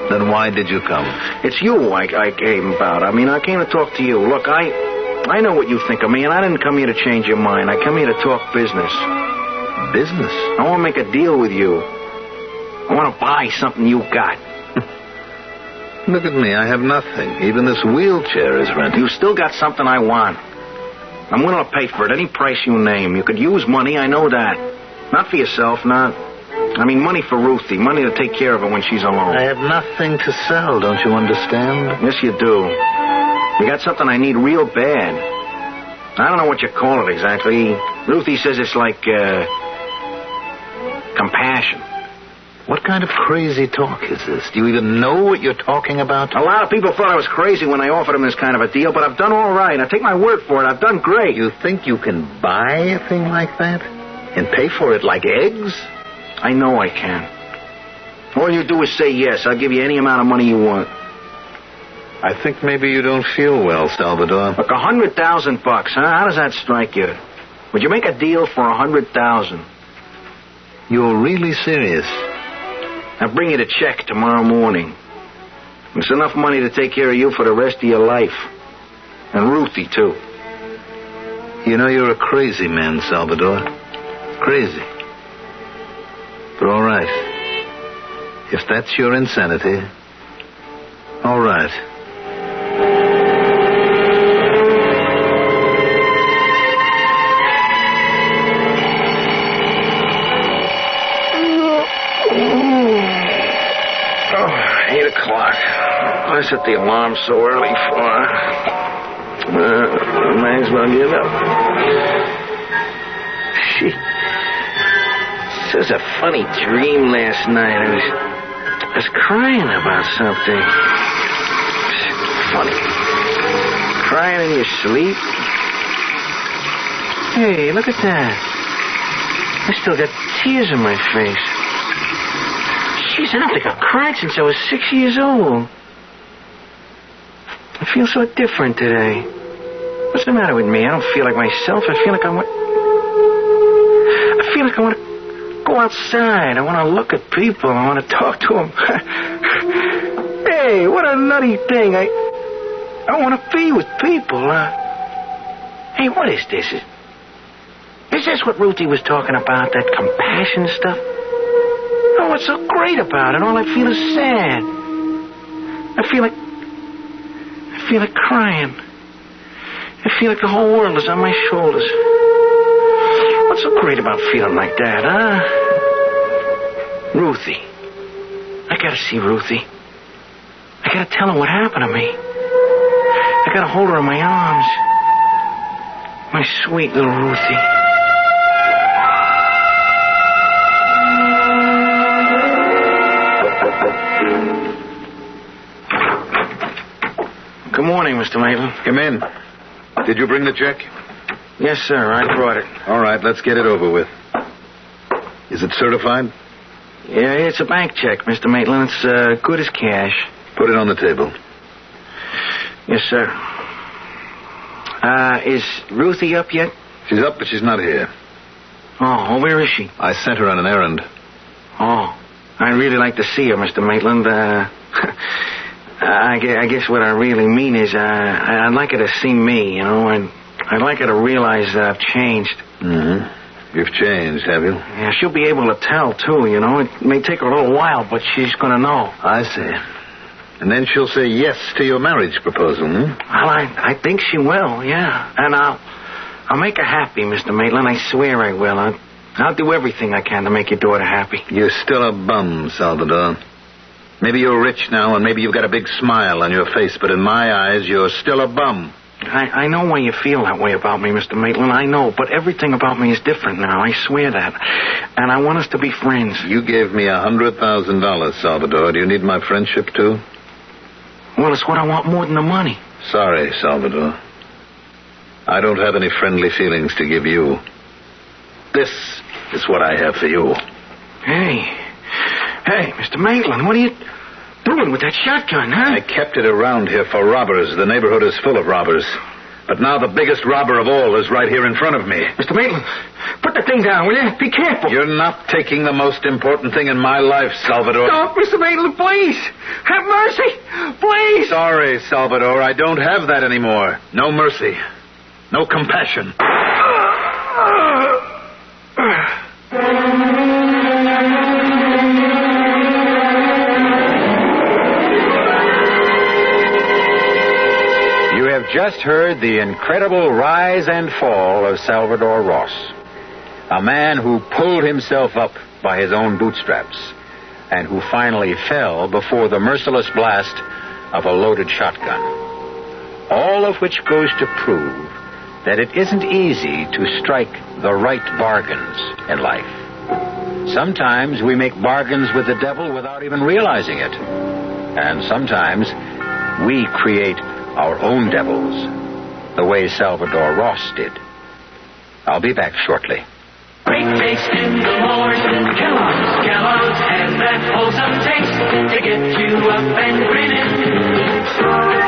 Then why did you come? It's you I came about. I came to talk to you. Look, I know what you think of me, and I didn't come here to change your mind. I come here to talk business. Business? I want to make a deal with you. I want to buy something you got. Look at me. I have nothing. Even this wheelchair is rented. You still got something I want. I'm willing to pay for it, any price you name. You could use money, I know that. Not for yourself, not. Money for Ruthie. Money to take care of her when she's alone. I have nothing to sell, don't you understand? Yes, you do. You got something I need real bad. I don't know what you call it exactly. Ruthie says it's like, compassion. What kind of crazy talk is this? Do you even know what you're talking about? A lot of people thought I was crazy when I offered them this kind of a deal, but I've done all right. I take my word for it. I've done great. You think you can buy a thing like that? And pay for it like eggs? I know I can. All you do is say yes. I'll give you any amount of money you want. I think maybe you don't feel well, Salvador. Look, $100,000, huh? How does that strike you? Would you make a deal for $100,000? You're really serious? I'll bring you the check tomorrow morning. It's enough money to take care of you for the rest of your life. And Ruthie, too. You know, you're a crazy man, Salvador. Crazy. But all right. If that's your insanity, all right. I set the alarm so early for might as well get up. She says a funny dream last night. I was crying about something. Funny. Crying in your sleep? Hey, look at that. I still got tears in my face. Jeez, I don't think I've cried since I was 6 years old. I feel so different today. What's the matter with me? I don't feel like myself. I feel like I want to go outside. I want to look at people. I want to talk to them. Hey, what a nutty thing. I want to be with people. Hey, what is this? Is this what Ruthie was talking about, that compassion stuff? Oh, what's so great about it? All I feel is sad. I feel like crying. I feel like the whole world is on my shoulders. What's so great about feeling like that, huh? Ruthie. I gotta see Ruthie. I gotta tell her what happened to me. I gotta hold her in my arms. My sweet little Ruthie. Good morning, Mr. Maitland. Come in. Did you bring the check? Yes, sir. I brought it. All right, let's get it over with. Is it certified? Yeah, it's a bank check, Mr. Maitland. It's good as cash. Put it on the table. Yes, sir. Is Ruthie up yet? She's up, but she's not here. Oh, where is she? I sent her on an errand. Oh, I'd really like to see her, Mr. Maitland. I guess what I really mean is I'd like her to see me, you know, and I'd like her to realize that I've changed. Mm-hmm. You've changed, have you? Yeah, she'll be able to tell, too, you know. It may take her a little while, but she's going to know. I see. And then she'll say yes to your marriage proposal, hmm? Well, I think she will, yeah. And I'll make her happy, Mr. Maitland. I swear I will. I'll do everything I can to make your daughter happy. You're still a bum, Salvador. Maybe you're rich now, and maybe you've got a big smile on your face, but in my eyes, you're still a bum. I know why you feel that way about me, Mr. Maitland. I know, but everything about me is different now. I swear that. And I want us to be friends. You gave me $100,000, Salvador. Do you need my friendship, too? Well, it's what I want more than the money. Sorry, Salvador. I don't have any friendly feelings to give you. This is what I have for you. Hey, Mr. Maitland, what are you doing with that shotgun, huh? I kept it around here for robbers. The neighborhood is full of robbers. But now the biggest robber of all is right here in front of me. Mr. Maitland, put the thing down, will you? Be careful. You're not taking the most important thing in my life, Salvador. Stop, Mr. Maitland, please. Have mercy. Please. Sorry, Salvador. I don't have that anymore. No mercy. No compassion. You have just heard the incredible rise and fall of Salvador Ross, a man who pulled himself up by his own bootstraps and who finally fell before the merciless blast of a loaded shotgun. All of which goes to prove that it isn't easy to strike the right bargains in life. Sometimes we make bargains with the devil without even realizing it. And sometimes we create our own devils, the way Salvador Ross did. I'll be back shortly. Great taste in the morning. Kellogg's has that wholesome taste to get you up and grinning.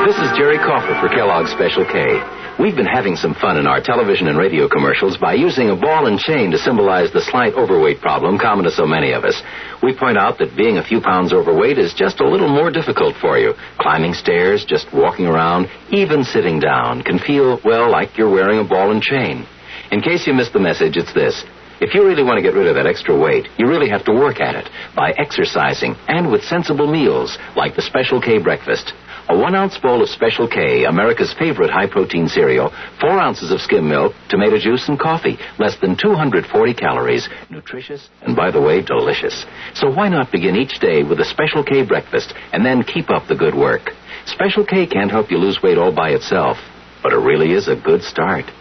This is Jerry Coffer for Kellogg's Special K. We've been having some fun in our television and radio commercials by using a ball and chain to symbolize the slight overweight problem common to so many of us. We point out that being a few pounds overweight is just a little more difficult for you. Climbing stairs, just walking around, even sitting down can feel, well, like you're wearing a ball and chain. In case you missed the message, it's this. If you really want to get rid of that extra weight, you really have to work at it by exercising and with sensible meals like the Special K breakfast. A 1-ounce bowl of Special K, America's favorite high-protein cereal, 4 ounces of skim milk, tomato juice, and coffee. Less than 240 calories. Nutritious and, by the way, delicious. So why not begin each day with a Special K breakfast and then keep up the good work? Special K can't help you lose weight all by itself, but it really is a good start.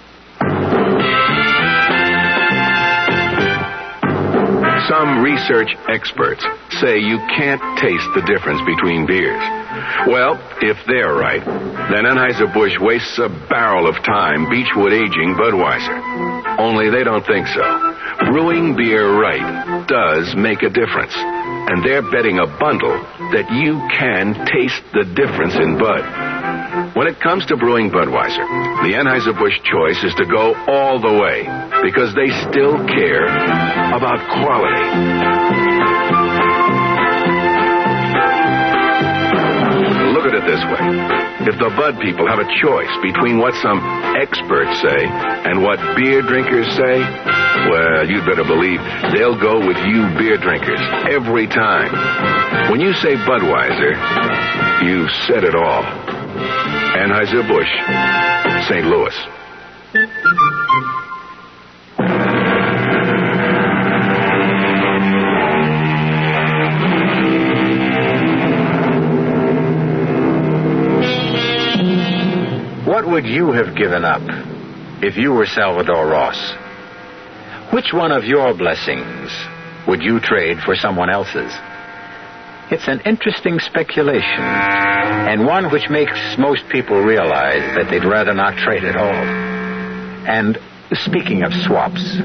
Some research experts say you can't taste the difference between beers. Well, if they're right, then Anheuser-Busch wastes a barrel of time Beechwood aging Budweiser. Only they don't think so. Brewing beer right does make a difference. And they're betting a bundle that you can taste the difference in Bud. When it comes to brewing Budweiser, the Anheuser-Busch choice is to go all the way because they still care about quality. Look at it this way. If the Bud people have a choice between what some experts say and what beer drinkers say, well, you'd better believe they'll go with you beer drinkers every time. When you say Budweiser, you've said it all. Anheuser-Busch, St. Louis. What would you have given up if you were Salvador Ross? Which one of your blessings would you trade for someone else's? It's an interesting speculation, and one which makes most people realize that they'd rather not trade at all. And speaking of swaps,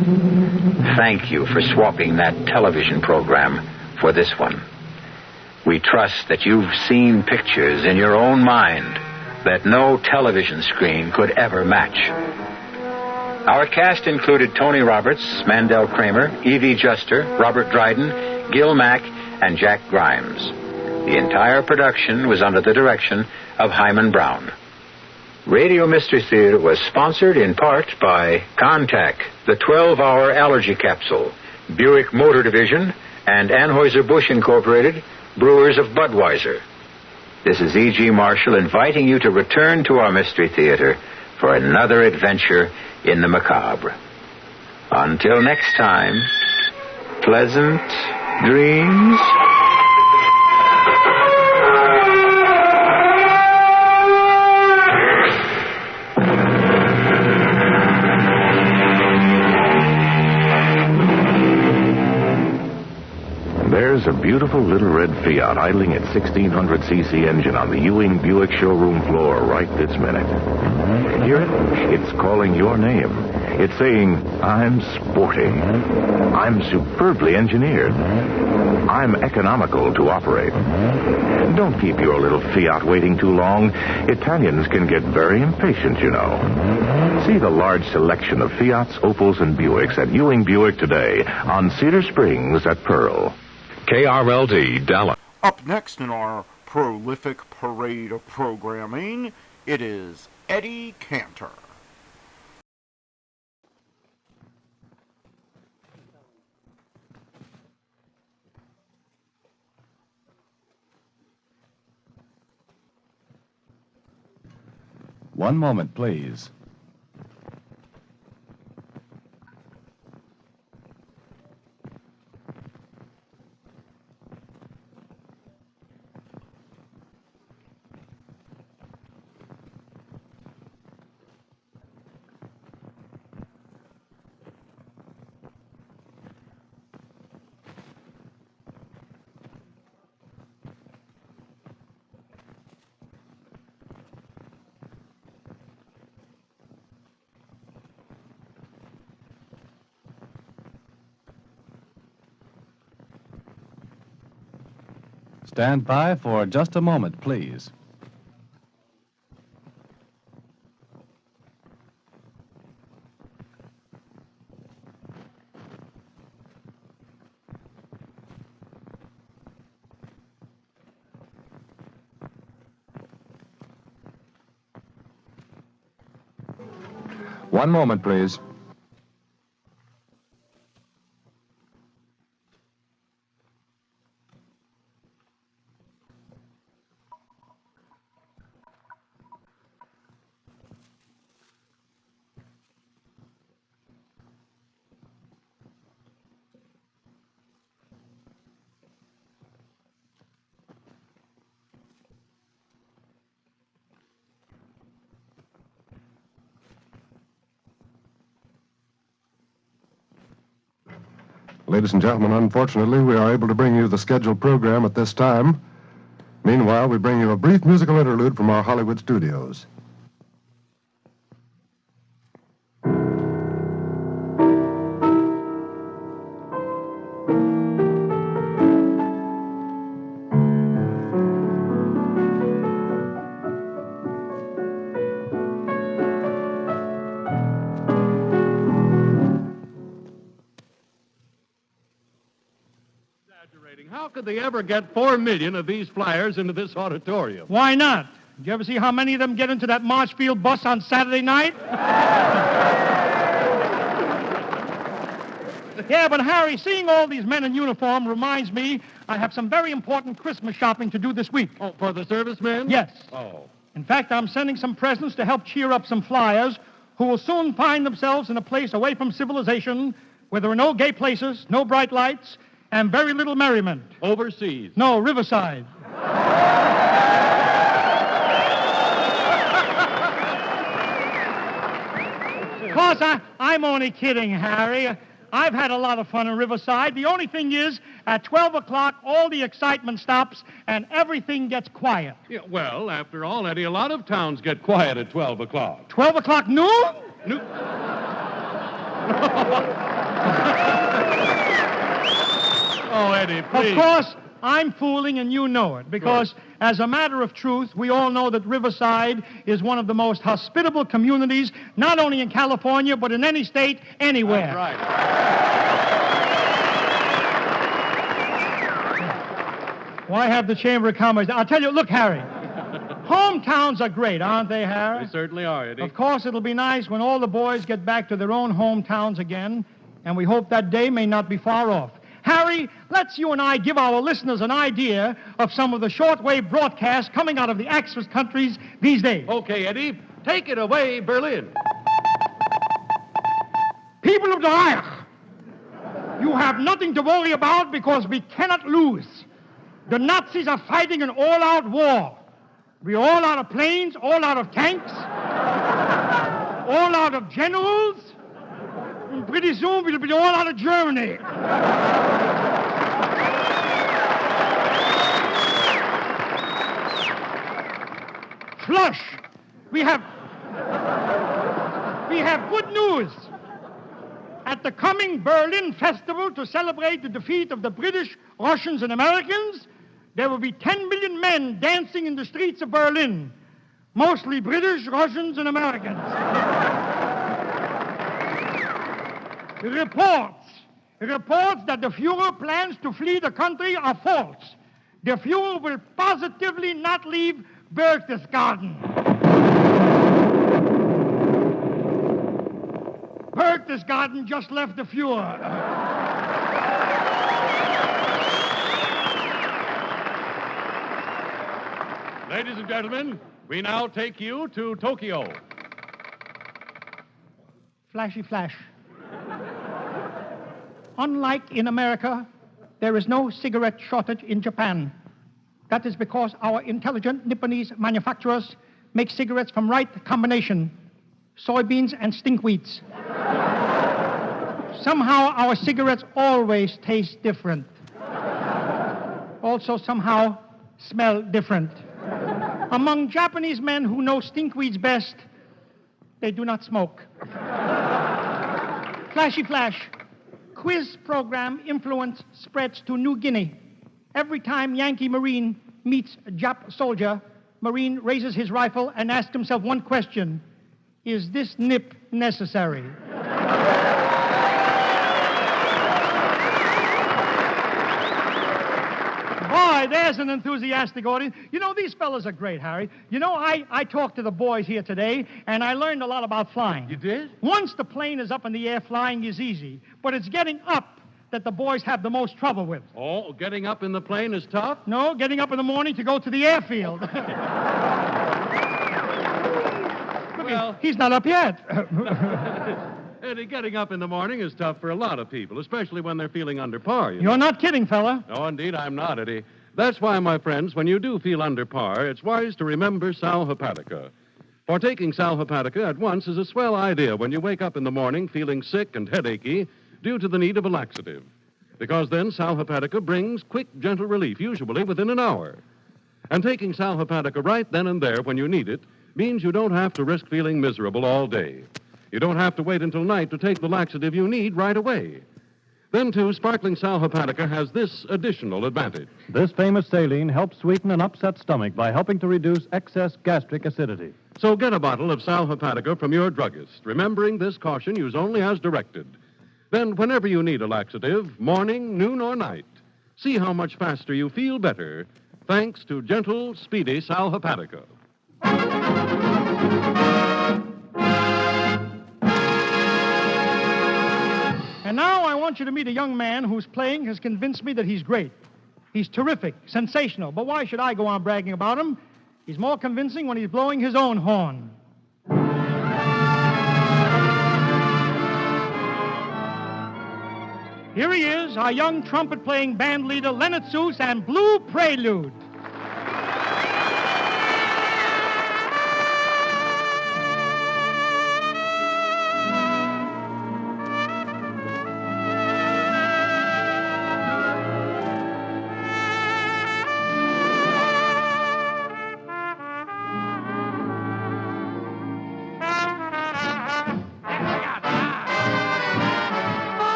thank you for swapping that television program for this one. We trust that you've seen pictures in your own mind that no television screen could ever match. Our cast included Tony Roberts, Mandel Kramer, Evie Juster, Robert Dryden, Gil Mack, and Jack Grimes. The entire production was under the direction of Hyman Brown. Radio Mystery Theater was sponsored in part by Contac, the 12-hour allergy capsule, Buick Motor Division, and Anheuser-Busch Incorporated, brewers of Budweiser. This is E.G. Marshall inviting you to return to our Mystery Theater for another adventure in the macabre. Until next time, pleasant dreams. There's a beautiful little red Fiat idling its 1600cc engine on the Ewing Buick showroom floor right this minute. Hear it? It's calling your name. It's saying, I'm sporty. I'm superbly engineered. I'm economical to operate. Don't keep your little Fiat waiting too long. Italians can get very impatient, you know. See the large selection of Fiats, Opals, and Buicks at Ewing Buick today on Cedar Springs at Pearl. KRLD, Dallas. Up next in our prolific parade of programming, it is Eddie Cantor. One moment, please. Stand by for just a moment, please. One moment, please. Ladies and gentlemen, unfortunately, we are able to bring you the scheduled program at this time. Meanwhile, we bring you a brief musical interlude from our Hollywood studios. How could they ever get 4 million of these flyers into this auditorium? Why not? Did you ever see how many of them get into that Marshfield bus on Saturday night? Yeah, but Harry, seeing all these men in uniform reminds me I have some very important Christmas shopping to do this week. Oh, for the servicemen? Yes. Oh. In fact, I'm sending some presents to help cheer up some flyers who will soon find themselves in a place away from civilization where there are no gay places, no bright lights, and very little merriment. Overseas? No, Riverside. course, I'm only kidding, Harry. I've had a lot of fun in Riverside. The only thing is, at 12 o'clock, all the excitement stops and everything gets quiet. Yeah, well, after all, Eddie, a lot of towns get quiet at 12 o'clock. 12 o'clock noon? Oh, Eddie, please. Of course, I'm fooling and you know it, because as a matter of truth, we all know that Riverside is one of the most hospitable communities, not only in California, but in any state, anywhere. That's right. Why have the Chamber of Commerce? I'll tell you, look, Harry, hometowns are great, aren't they, Harry? They certainly are, Eddie. Of course, it'll be nice when all the boys get back to their own hometowns again, and we hope that day may not be far off. Harry, let's you and I give our listeners an idea of some of the shortwave broadcasts coming out of the Axis countries these days. Okay, Eddie, take it away, Berlin. People of the Reich, you have nothing to worry about because we cannot lose. The Nazis are fighting an all-out war. We're all out of planes, all out of tanks, all out of generals. And pretty soon we'll be all out of Germany. Flush. We have good news. At the coming Berlin Festival to celebrate the defeat of the British, Russians, and Americans, there will be 10 million men dancing in the streets of Berlin. Mostly British, Russians, and Americans. Reports that the Fuhrer plans to flee the country are false. The Fuhrer will positively not leave Berchtesgaden. Berchtesgaden just left the Fuhrer. Ladies and gentlemen, we now take you to Tokyo. Flashy flash. Unlike in America, there is no cigarette shortage in Japan. That is because our intelligent Nipponese manufacturers make cigarettes from right combination, soybeans and stinkweeds. Somehow our cigarettes always taste different. Also somehow smell different. Among Japanese men who know stinkweeds best, they do not smoke. Flashy flash. Quiz program influence spreads to New Guinea. Every time Yankee Marine meets a Jap soldier, Marine raises his rifle and asks himself one question. Is this nip necessary? Boy, there's an enthusiastic audience. You know, these fellas are great, Harry. You know, I talked to the boys here today, and I learned a lot about flying. You did? Once the plane is up in the air, flying is easy. But it's getting up that the boys have the most trouble with. Oh, getting up in the plane is tough? No, getting up in the morning to go to the airfield. Well, he's not up yet. Eddie, getting up in the morning is tough for a lot of people, especially when they're feeling under par. You're not kidding, fella. No, indeed, I'm not, Eddie. That's why, my friends, when you do feel under par, it's wise to remember Sal Hepatica. For taking Sal Hepatica at once is a swell idea when you wake up in the morning feeling sick and headachy due to the need of a laxative. Because then Sal Hepatica brings quick, gentle relief, usually within an hour. And taking Sal Hepatica right then and there when you need it means you don't have to risk feeling miserable all day. You don't have to wait until night to take the laxative you need right away. Then, too, sparkling Sal Hepatica has this additional advantage. This famous saline helps sweeten an upset stomach by helping to reduce excess gastric acidity. So get a bottle of Sal Hepatica from your druggist. Remembering this caution, use only as directed. Then, whenever you need a laxative, morning, noon, or night, see how much faster you feel better thanks to gentle, speedy Sal Hepatica. And now I want you to meet a young man whose playing has convinced me that he's great. He's terrific, sensational, but why should I go on bragging about him? He's more convincing when he's blowing his own horn. Here he is, our young trumpet-playing band leader, Leonard Seuss, and Blue Prelude.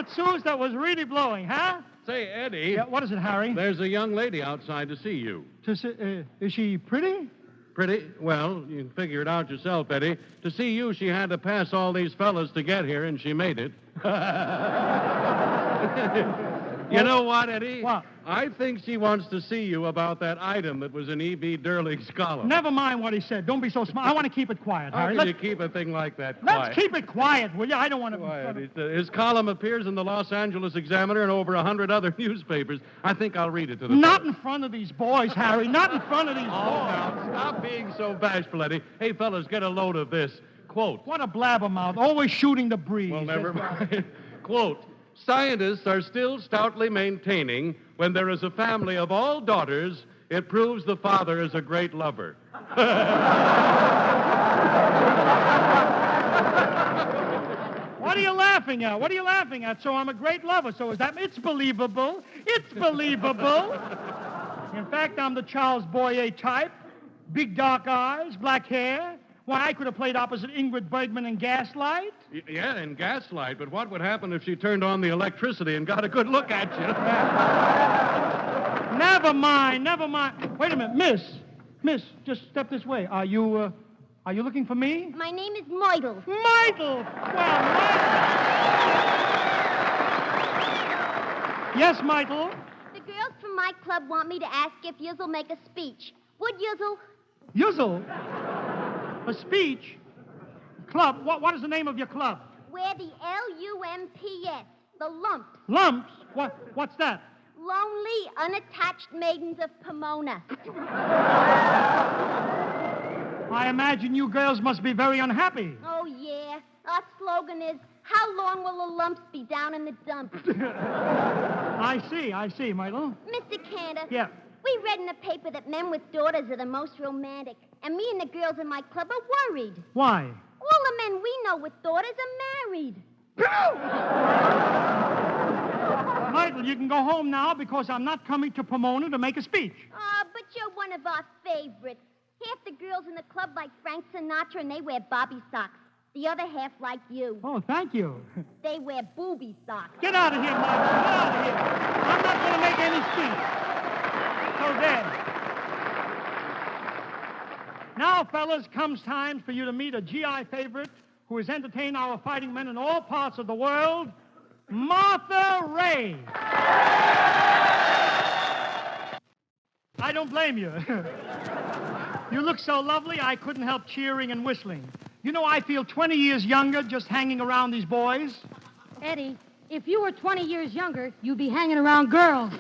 it, Suze? That was really blowing, huh? Say, Eddie. Yeah, what is it, Harry? There's a young lady outside to see you. Is she pretty? Pretty? Well, you can figure it out yourself, Eddie. To see you, she had to pass all these fellas to get here, and she made it. You know what, Eddie? What? I think she wants to see you about that item that was in E.B. Durling's column. Never mind what he said. Don't be so smart. I want to keep it quiet, How Harry. can you keep a thing like that quiet? Let's keep it quiet, will you? I don't want to... Quiet. His column appears in the Los Angeles Examiner and over 100 other newspapers. I think I'll read it to the Not fellas. in front of these boys, Harry. Not in front of these boys. Now, stop being so bashful, Eddie. Hey, fellas, get a load of this. Quote. What a blabbermouth. Always shooting the breeze. Well, never mind. Quote. Scientists are still stoutly maintaining when there is a family of all daughters, it proves the father is a great lover. What are you laughing at? What are you laughing at? So I'm a great lover. So is that... It's believable. It's believable. In fact, I'm the Charles Boyer type. Big dark eyes, black hair. Why, I could have played opposite Ingrid Bergman in Gaslight. Yeah, in Gaslight, but what would happen if she turned on the electricity and got a good look at you? Never mind, never mind. Wait a minute, Miss, just step this way. Are you looking for me? My name is Myrtle. Myrtle! Well, Yes, Myrtle? The girls from my club want me to ask if you'll make a speech. Would you'll? Yuzzle? A speech? Club? What is the name of your club? We're the LUMPS, the Lumps. Lumps? What's that? Lonely, Unattached Maidens of Pomona. I imagine you girls must be very unhappy. Oh, yeah. Our slogan is, how long will the lumps be down in the dump? I see, Myrtle. Mr. Cantor. Yeah. We read in the paper that men with daughters are the most romantic, and me and the girls in my club are worried. Why? All the men we know with daughters are married. Myrtle, you can go home now because I'm not coming to Pomona to make a speech. Oh, but you're one of our favorites. Half the girls in the club like Frank Sinatra, and they wear bobby socks. The other half like you. Oh, thank you. They wear booby socks. Get out of here, Myrtle. Get out of here. I'm not going to make any speech. So there. Now, fellas, comes time for you to meet a GI favorite who has entertained our fighting men in all parts of the world, Martha Ray. I don't blame you. You look so lovely, I couldn't help cheering and whistling. You know, I feel 20 years younger just hanging around these boys. Eddie, if you were 20 years younger, you'd be hanging around girls.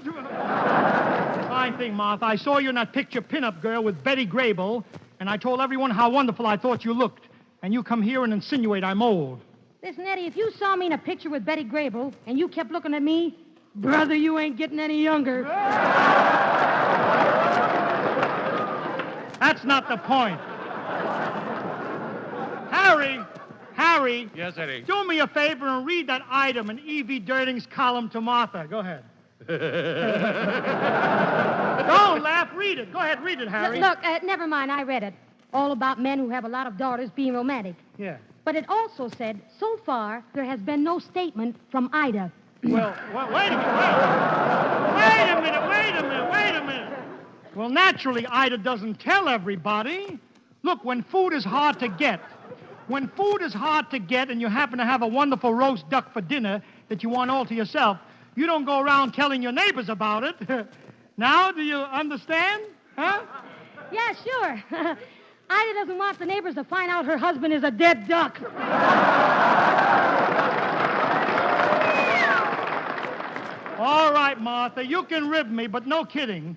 Fine thing, Martha. I saw you in that picture pinup girl with Betty Grable, and I told everyone how wonderful I thought you looked. And you come here and insinuate I'm old. Listen, Eddie, if you saw me in a picture with Betty Grable and you kept looking at me, brother, you ain't getting any younger. That's not the point. Harry. Yes, Eddie. Do me a favor and read that item in E.V. Durling's column to Martha. Go ahead. Don't laugh. Read it. Go ahead. Read it, Harry. Look, never mind. I read it. All about men who have a lot of daughters being romantic. Yeah. But it also said, so far, there has been no statement from Ida. Well, wait a minute. Well, naturally, Ida doesn't tell everybody. Look, when food is hard to get, and you happen to have a wonderful roast duck for dinner that you want all to yourself, you don't go around telling your neighbors about it. Now, do you understand? Huh? Yeah, sure. Ida doesn't want the neighbors to find out her husband is a dead duck. All right, Martha, you can rib me, but no kidding.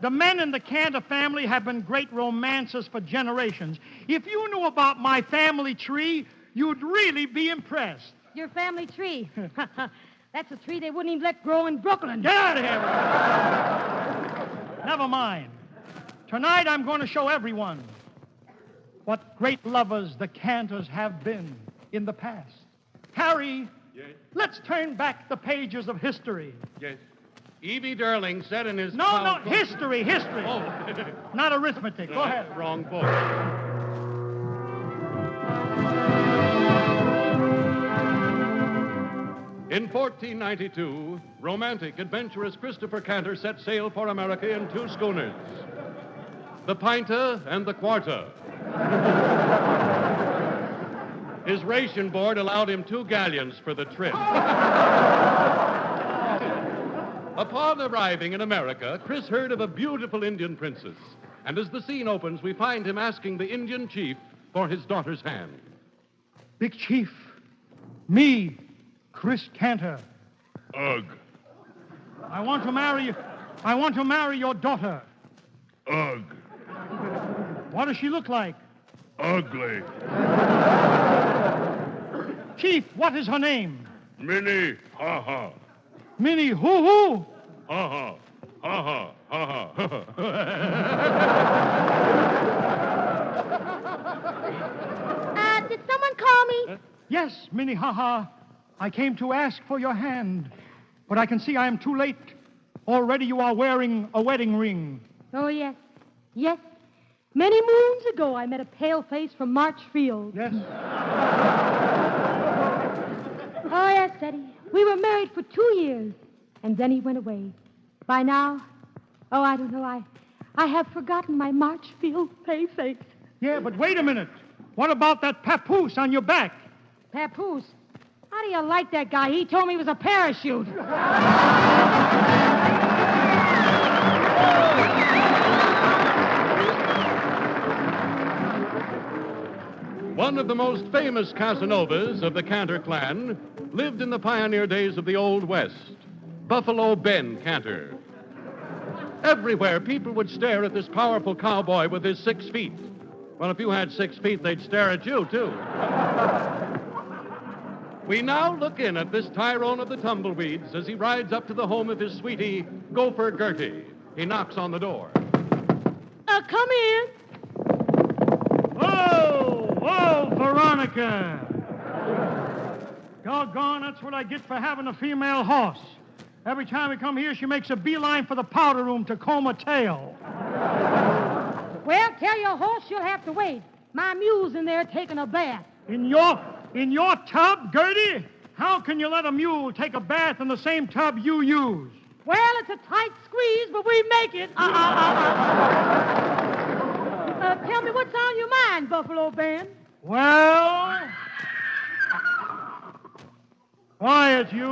The men in the Cantor family have been great romancers for generations. If you knew about my family tree, you'd really be impressed. Your family tree? That's a tree they wouldn't even let grow in Brooklyn. Get out of here. Never mind. Tonight I'm going to show everyone what great lovers the Cantors have been in the past. Harry, yes? Let's turn back the pages of history. Yes. E.V. Durling said in his... No, history. Oh. Not arithmetic. Go ahead. Wrong book. In 1492, romantic, adventurous Christopher Cantor set sail for America in 2 schooners, the Pinta and the Quarta. His ration board allowed him 2 galleons for the trip. Upon arriving in America, Chris heard of a beautiful Indian princess. And as the scene opens, we find him asking the Indian chief for his daughter's hand. Big Chief, me, Chris Cantor. Ugh. I want to marry your daughter. Ugh. What does she look like? Ugly. Chief, what is her name? Minnie, ha-ha. Minnie hoo-hoo? Ha-ha. Ha-ha. Ha-ha. Did someone call me? Yes, Minnie ha-ha. I came to ask for your hand, but I can see I am too late. Already you are wearing a wedding ring. Oh, yes. Yes. Many moons ago, I met a pale face from Marchfield. Yes. Oh, yes, Eddie. We were married for 2 years, and then he went away. By now, I don't know, I have forgotten my Marchfield pale face. Yeah, but wait a minute. What about that papoose on your back? Papoose? How do you like that guy? He told me it was a parachute. One of the most famous Casanovas of the Cantor clan lived in the pioneer days of the Old West, Buffalo Ben Cantor. Everywhere, people would stare at this powerful cowboy with his 6 feet. Well, if you had 6 feet, they'd stare at you, too. We now look in at this Tyrone of the Tumbleweeds as he rides up to the home of his sweetie, Gopher Gertie. He knocks on the door. Come in. Whoa, Veronica. Doggone, that's what I get for having a female horse. Every time we come here, she makes a beeline for the powder room to comb her tail. Well, tell your horse she'll have to wait. My mule's in there taking a bath. In your tub, Gertie? How can you let a mule take a bath in the same tub you use? Well, it's a tight squeeze, but we make it. Tell me what's on your mind, Buffalo Ben. Well, quiet, you.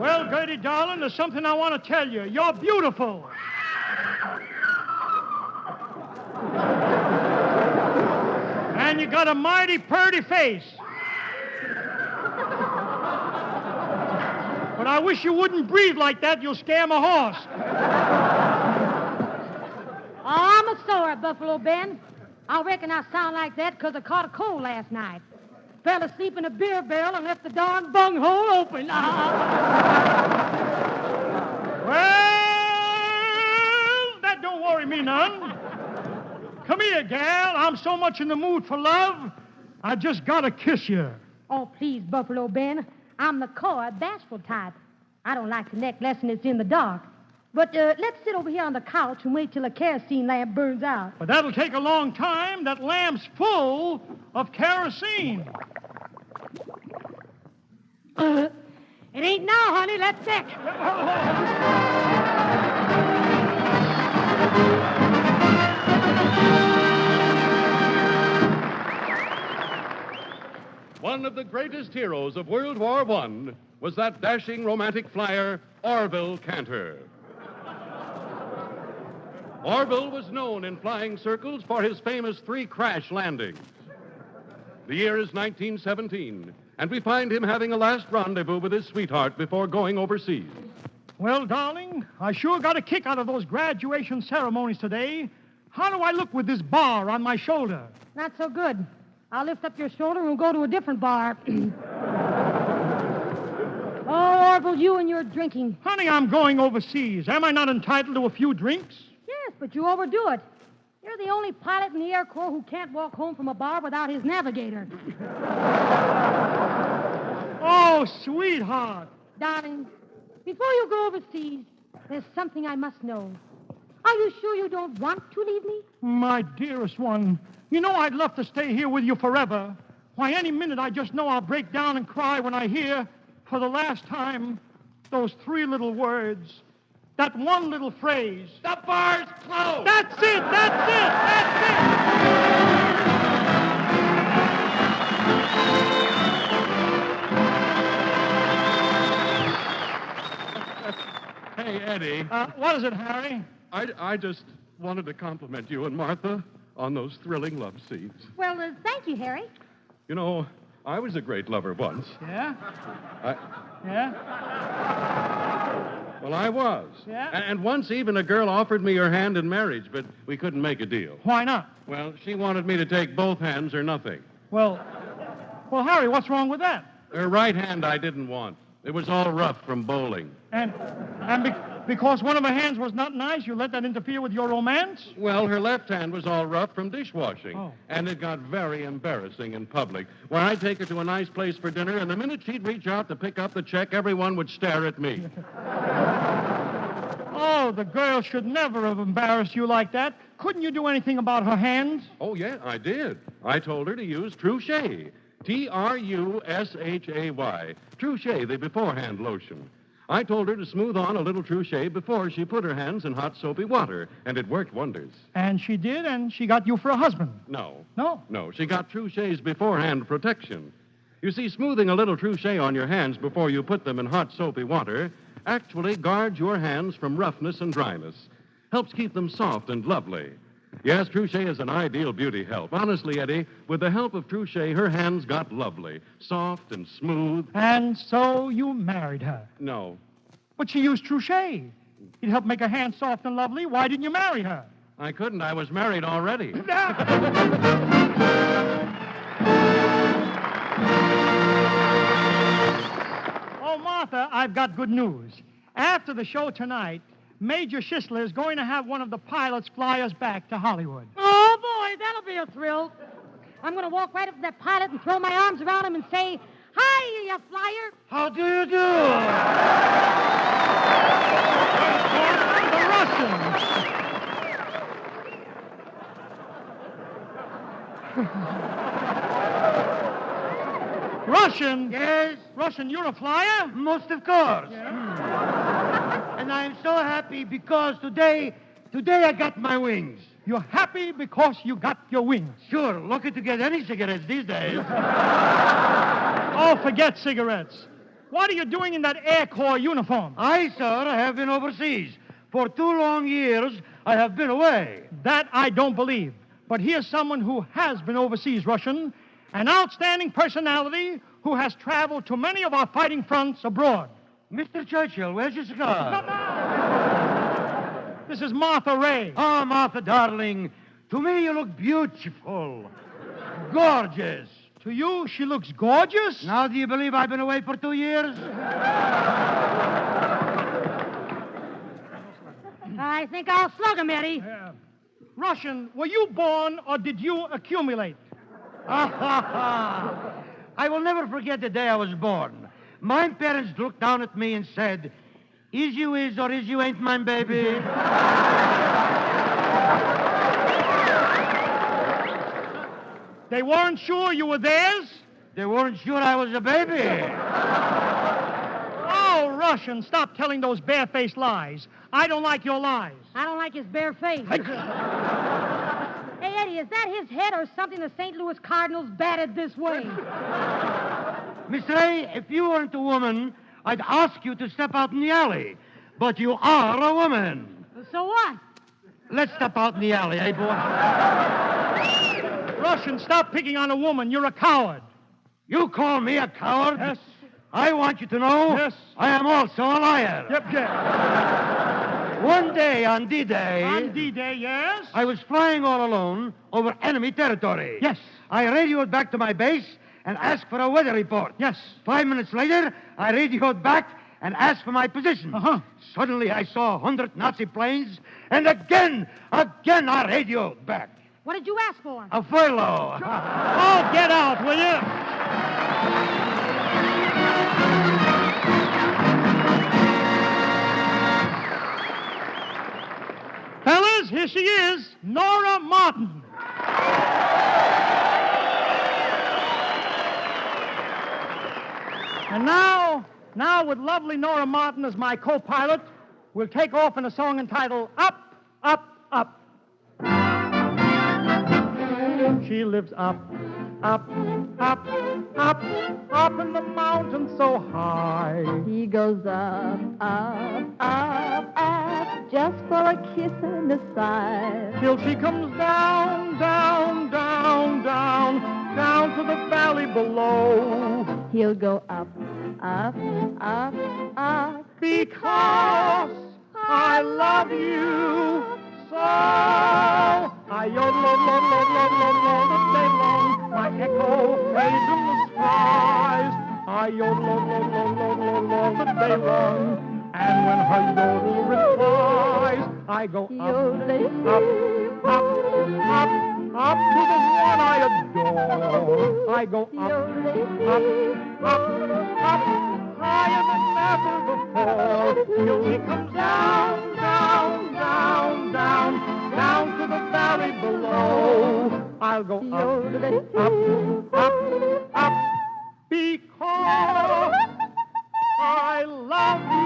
Well, Gertie, darling, there's something I want to tell you. You're beautiful. And you got a mighty purty face. But I wish you wouldn't breathe like that. You'll scare my horse. Oh, I'm a sore, Buffalo Ben. I reckon I sound like that because I caught a cold last night. Fell asleep in a beer barrel and left the darn bunghole open. Well, that don't worry me none. Come here, gal. I'm so much in the mood for love, I just gotta kiss you. Oh, please, Buffalo Ben. I'm the coy, bashful type. I don't like to neck less than it's in the dark. But let's sit over here on the couch and wait till the kerosene lamp burns out. But that'll take a long time. That lamp's full of kerosene. It ain't now, honey. Let's check. One of the greatest heroes of World War I was that dashing romantic flyer, Orville Cantor. Orville was known in flying circles for his famous 3 crash landings. The year is 1917, and we find him having a last rendezvous with his sweetheart before going overseas. Well, darling, I sure got a kick out of those graduation ceremonies today. How do I look with this bar on my shoulder? Not so good. I'll lift up your shoulder and we'll go to a different bar. Oh, Orville, you and your drinking. Honey, I'm going overseas. Am I not entitled to a few drinks? Yes, but you overdo it. You're the only pilot in the Air Corps who can't walk home from a bar without his navigator. Oh, sweetheart. Darling, before you go overseas, there's something I must know. Are you sure you don't want to leave me? My dearest one, you know I'd love to stay here with you forever. Why, any minute I just know I'll break down and cry when I hear for the last time, those three little words, that one little phrase. The bar's closed. That's it, that's it, Hey, Eddie. What is it, Harry? I just wanted to compliment you and Martha on those thrilling love scenes. Well, thank you, Harry. You know, I was a great lover once. Yeah? Yeah? Well, I was. Yeah? And once even a girl offered me her hand in marriage, but we couldn't make a deal. Why not? Well, she wanted me to take both hands or nothing. Well, Harry, what's wrong with that? Her right hand I didn't want. It was all rough from bowling. Because one of her hands was not nice, you let that interfere with your romance? Well, her left hand was all rough from dishwashing. Oh. And it got very embarrassing in public, where I'd take her to a nice place for dinner, and the minute she'd reach out to pick up the check, everyone would stare at me. Oh, the girl should never have embarrassed you like that. Couldn't you do anything about her hands? Oh, yeah, I did. I told her to use Truchet. Trushay. Truchet, the beforehand lotion. I told her to smooth on a little Truchet before she put her hands in hot soapy water, and it worked wonders. And she did, and she got you for a husband. No. No? No, she got Truchet's beforehand protection. You see, smoothing a little Truchet on your hands before you put them in hot soapy water actually guards your hands from roughness and dryness. Helps keep them soft and lovely. Yes, Truchet is an ideal beauty help. Honestly, Eddie, with the help of Truchet, her hands got lovely, soft and smooth. And so you married her. No. But she used Truchet. It helped make her hands soft and lovely. Why didn't you marry her? I couldn't. I was married already. Oh, Martha, I've got good news. After the show tonight, Major Schisler is going to have one of the pilots fly us back to Hollywood. Oh, boy, that'll be a thrill. I'm going to walk right up to that pilot and throw my arms around him and say, "Hi, you flyer." How do you do? The Russian? Yes? Russian, you're a flyer? Most of course. Yeah. And I'm so happy because today I got my wings. You're happy because you got your wings? Sure. Lucky to get any cigarettes these days. Oh, forget cigarettes. What are you doing in that Air Corps uniform? I, sir, have been overseas. For 2 long years, I have been away. That I don't believe. But here's someone who has been overseas, Russian. An outstanding personality who has traveled to many of our fighting fronts abroad. Mr. Churchill, where's your cigar? This is Martha Ray. Oh, Martha, darling. To me, you look beautiful. Gorgeous. To you, she looks gorgeous? Now, do you believe I've been away for 2 years? I think I'll slug him, Eddie. Russian, were you born or did you accumulate? I will never forget the day I was born. My parents looked down at me and said, "Is you is or is you ain't my baby?" They weren't sure you were theirs? They weren't sure I was a baby. Oh, Russian, stop telling those barefaced lies. I don't like your lies. I don't like his bare face. Hey, Eddie, is that his head or something the St. Louis Cardinals batted this way? Miss Ray, if you weren't a woman, I'd ask you to step out in the alley. But you are a woman. So what? Let's step out in the alley, eh, boy? Russian, stop picking on a woman. You're a coward. You call me a coward? Yes. I want you to know Yes. I am also a liar. Yep. One day on D-Day... On D-Day, yes? I was flying all alone over enemy territory. Yes. I radioed back to my base and asked for a weather report. Yes. 5 minutes later, I radioed back and asked for my position. Suddenly, I saw 100 Nazi planes, and again I radioed back. What did you ask for? A furlough. Oh, get out, will you? Fellas, here she is, Nora Martin. And now, Now, with lovely Nora Martin as my co-pilot, we'll take off in a song entitled Up, Up, Up. She lives up, up, up, up, up in the mountains so high. He goes up, up, up, up, just for a kiss and a sigh. Till she comes down, down, down, down, down to the valley below. He'll go up, up, up, up, because I love you so. I yodel, the day long, my echo plays in the skies. I yodel, the day long, and when her yodel replies, I go up, up, up, up, up to the one I adore. I go up, up, up, up, higher than ever before, till she comes down, down, down, down, down to the valley below. I'll go up, up, up, up, because I love you.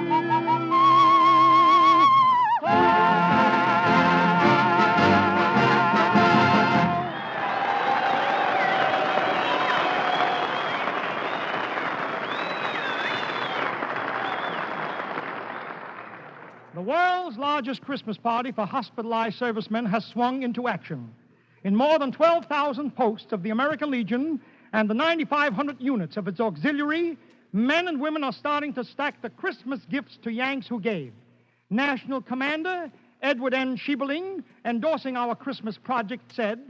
The world's largest Christmas party for hospitalized servicemen has swung into action. In more than 12,000 posts of the American Legion and the 9,500 units of its auxiliary, men and women are starting to stack the Christmas gifts to Yanks who gave. National Commander Edward N. Schiebling, endorsing our Christmas project, said,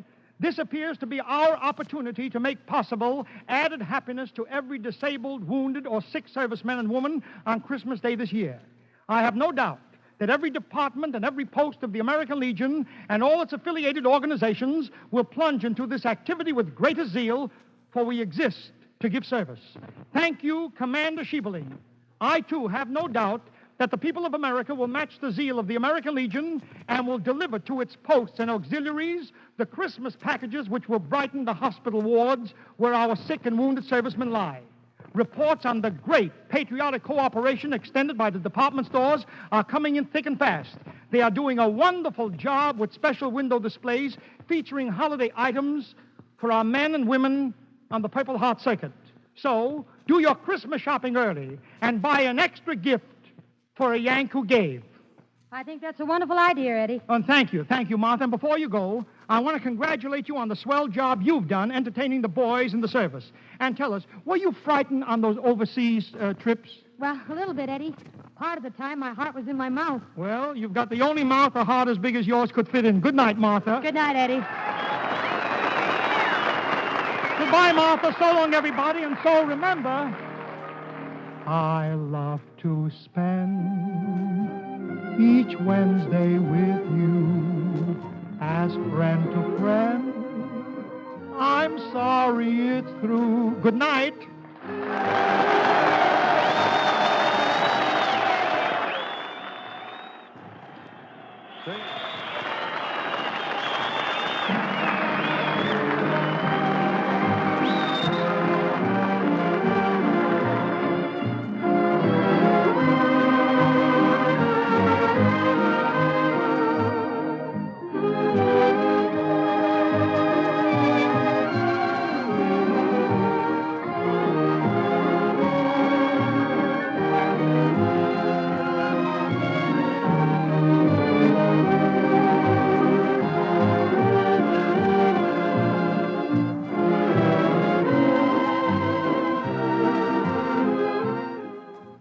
"This appears to be our opportunity to make possible added happiness to every disabled, wounded, or sick serviceman and woman on Christmas Day this year. I have no doubt that every department and every post of the American Legion and all its affiliated organizations will plunge into this activity with greater zeal, for we exist to give service. Thank you, Commander Schiebling. I, too, have no doubt that the people of America will match the zeal of the American Legion and will deliver to its posts and auxiliaries the Christmas packages which will brighten the hospital wards where our sick and wounded servicemen lie. Reports on the great patriotic cooperation extended by the department stores are coming in thick and fast. They are doing a wonderful job with special window displays featuring holiday items for our men and women on the Purple Heart Circuit. So, do your Christmas shopping early and buy an extra gift for a Yank who gave." I think that's a wonderful idea, Eddie. And thank you, Martha. And before you go, I want to congratulate you on the swell job you've done entertaining the boys in the service. And tell us, were you frightened on those overseas trips? Well, a little bit, Eddie. Part of the time, my heart was in my mouth. Well, you've got the only mouth or heart as big as yours could fit in. Good night, Martha. Good night, Eddie. Goodbye, Martha. So long, everybody. And so remember, I love to spend each Wednesday with you as friend to friend. I'm sorry it's through. Good night.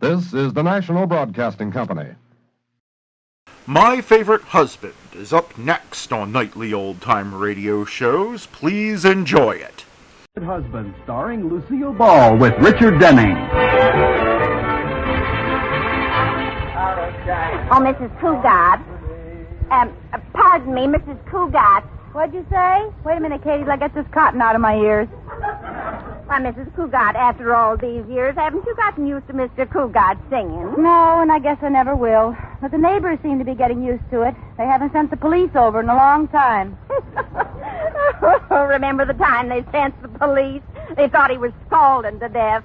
This is the National Broadcasting Company. My Favorite Husband is up next on Nightly Old-Time Radio Shows. Please enjoy it. Husband, starring Lucille Ball with Richard Denning. Oh, Mrs. Cougat. Pardon me, Mrs. Cougat. What'd you say? Wait a minute, Katie, till I get this cotton out of my ears. Why, Mrs. Cougat, after all these years, haven't you gotten used to Mr. Cougat singing? No, and I guess I never will. But the neighbors seem to be getting used to it. They haven't sent the police over in a long time. Remember the time they sent the police? They thought he was scalding to death.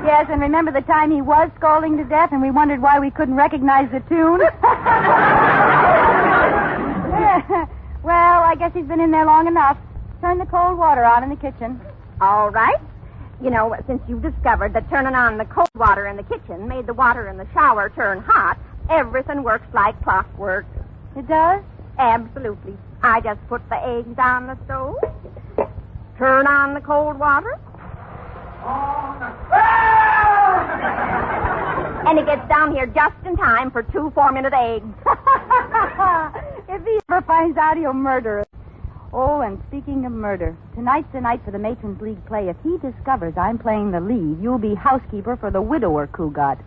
Yes, and remember the time he was scolding to death and we wondered why we couldn't recognize the tune? Well, I guess he's been in there long enough. Turn the cold water on in the kitchen. All right. You know, since you've discovered that turning on the cold water in the kitchen made the water in the shower turn hot, everything works like clockwork. It does? Absolutely. I just put the eggs on the stove, turn on the cold water, and it gets down here just in time for 2 4-minute eggs. If he ever finds out, he'll murder us. Oh, and speaking of murder, tonight's the night for the Matron's League play. If he discovers I'm playing the lead, you'll be housekeeper for the widower Cougat.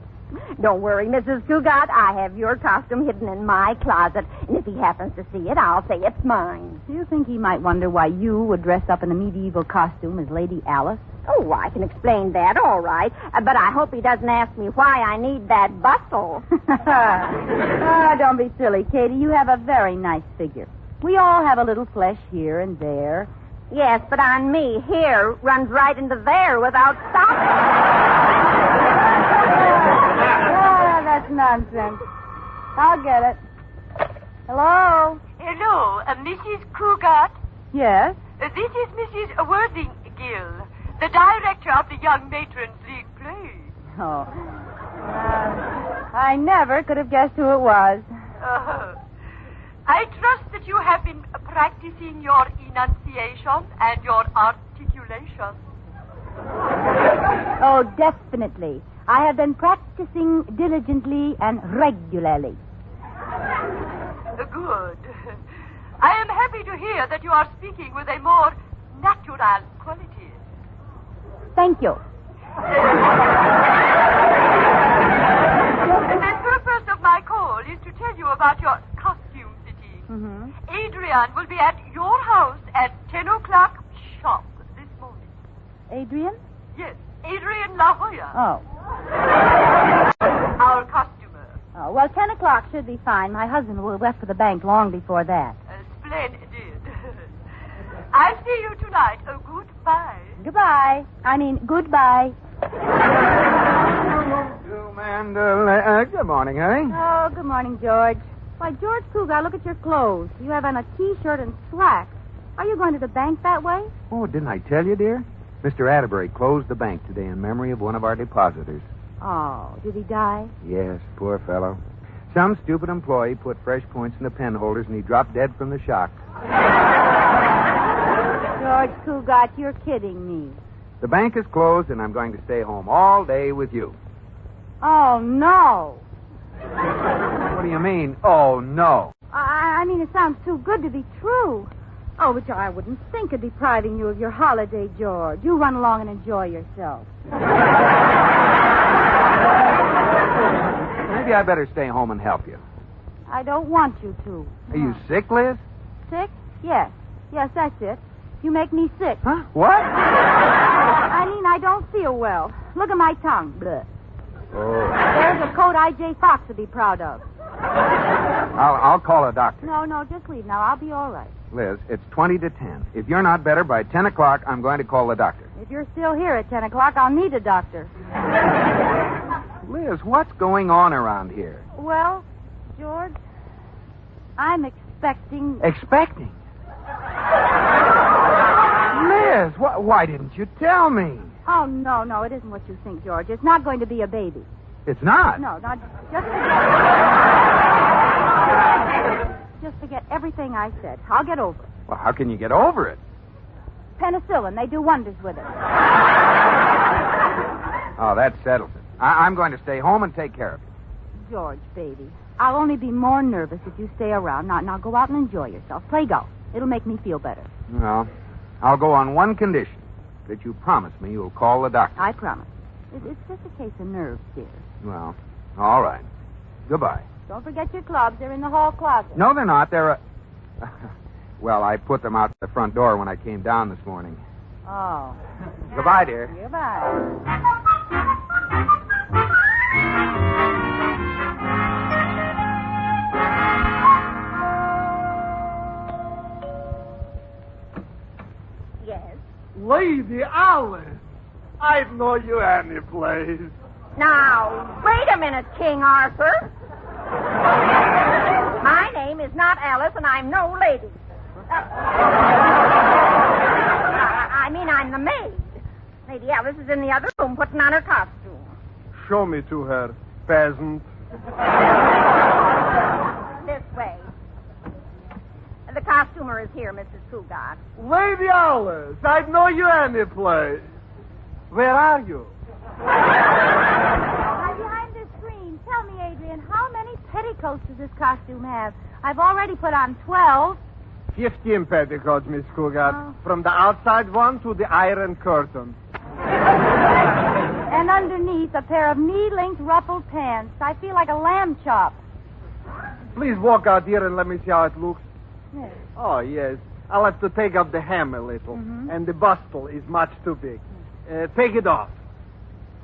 Don't worry, Mrs. Cougat. I have your costume hidden in my closet, and if he happens to see it, I'll say it's mine. Do you think he might wonder why you would dress up in a medieval costume as Lady Alice? Oh, I can explain that, all right. But I hope he doesn't ask me why I need that bustle. Oh, don't be silly, Katie. You have a very nice figure. We all have a little flesh here and there. Yes, but on me, here runs right into there without stopping. Oh, that's nonsense. I'll get it. Hello? Hello, Mrs. Cougat? Yes? This is Mrs. Worthinggill, the director of the Young Matron's League play. Oh. I never could have guessed who it was. I trust that you have been practicing your enunciation and your articulation. Oh, definitely. I have been practicing diligently and regularly. Good. I am happy to hear that you are speaking with a more natural quality. Thank you. The purpose of my call is to tell you about your costume fitting. Mm-hmm. Adrian will be at your house at 10 o'clock sharp this morning. Adrian? Yes, Adrian La Jolla. Oh. Our costumer. Oh, well, 10 o'clock should be fine. My husband will have left for the bank long before that. Splendid. I'll see you tonight. Oh, goodbye. Goodbye. I mean, goodbye. Good morning, honey. Oh, good morning, George. Why, George Cougar, look at your clothes. You have on a T-shirt and slacks. Are you going to the bank that way? Oh, didn't I tell you, dear? Mr. Atterbury closed the bank today in memory of one of our depositors. Oh, did he die? Yes, poor fellow. Some stupid employee put fresh points in the pen holders and he dropped dead from the shock. George Cougar, you're kidding me. The bank is closed and I'm going to stay home all day with you. Oh, no. What do you mean, oh, no? I mean, it sounds too good to be true. Oh, but I wouldn't think of depriving you of your holiday, George. You run along and enjoy yourself. Maybe I better stay home and help you. I don't want you to. Are you sick, Liz? Sick? Yes. Yes, that's it. You make me sick. Huh? What? I mean, I don't feel well. Look at my tongue. Bleh. Oh. There's a coat I.J. Fox would be proud of. I'll call a doctor. No, just leave now. I'll be all right. Liz, it's 20 to 10. If you're not better by 10 o'clock, I'm going to call the doctor. If you're still here at 10 o'clock, I'll need a doctor. Liz, what's going on around here? Well, George, I'm expecting... Expecting? Liz, why didn't you tell me? Oh, no, it isn't what you think, George. It's not going to be a baby. It's not? No, not just forget everything I said. I'll get over it. Well, how can you get over it? Penicillin. They do wonders with it. Oh, that settles it. I'm going to stay home and take care of you. George, baby, I'll only be more nervous if you stay around. Now go out and enjoy yourself. Play golf. It'll make me feel better. Well, I'll go on one condition. That you promise me you'll call the doctor. I promise. It's just a case of nerves, dear. Well, all right. Goodbye. Don't forget your clubs. They're in the hall closet. No, they're not. They're Well, I put them out the front door when I came down this morning. Oh. Goodbye, dear. Goodbye. Yes? Lady Alice, I'd know you any place. Now, wait a minute, King Arthur. My name is not Alice, and I'm no lady. I mean, I'm the maid. Lady Alice is in the other room putting on her costume. Show me to her, peasant. This way. The costumer is here, Mrs. Cougat. Lady Alice, I'd know you any place. Where are you? I'm behind this screen. Tell me, Adrian, how many petticoats does this costume have? I've already put on 12. 15 petticoats, Miss Cougat. From the outside one to the iron curtain. And underneath, a pair of knee-length ruffled pants. I feel like a lamb chop. Please walk out here and let me see how it looks. Yes. Oh, yes. I'll have to take up the hem a little. And the bustle is much too big. Take it off.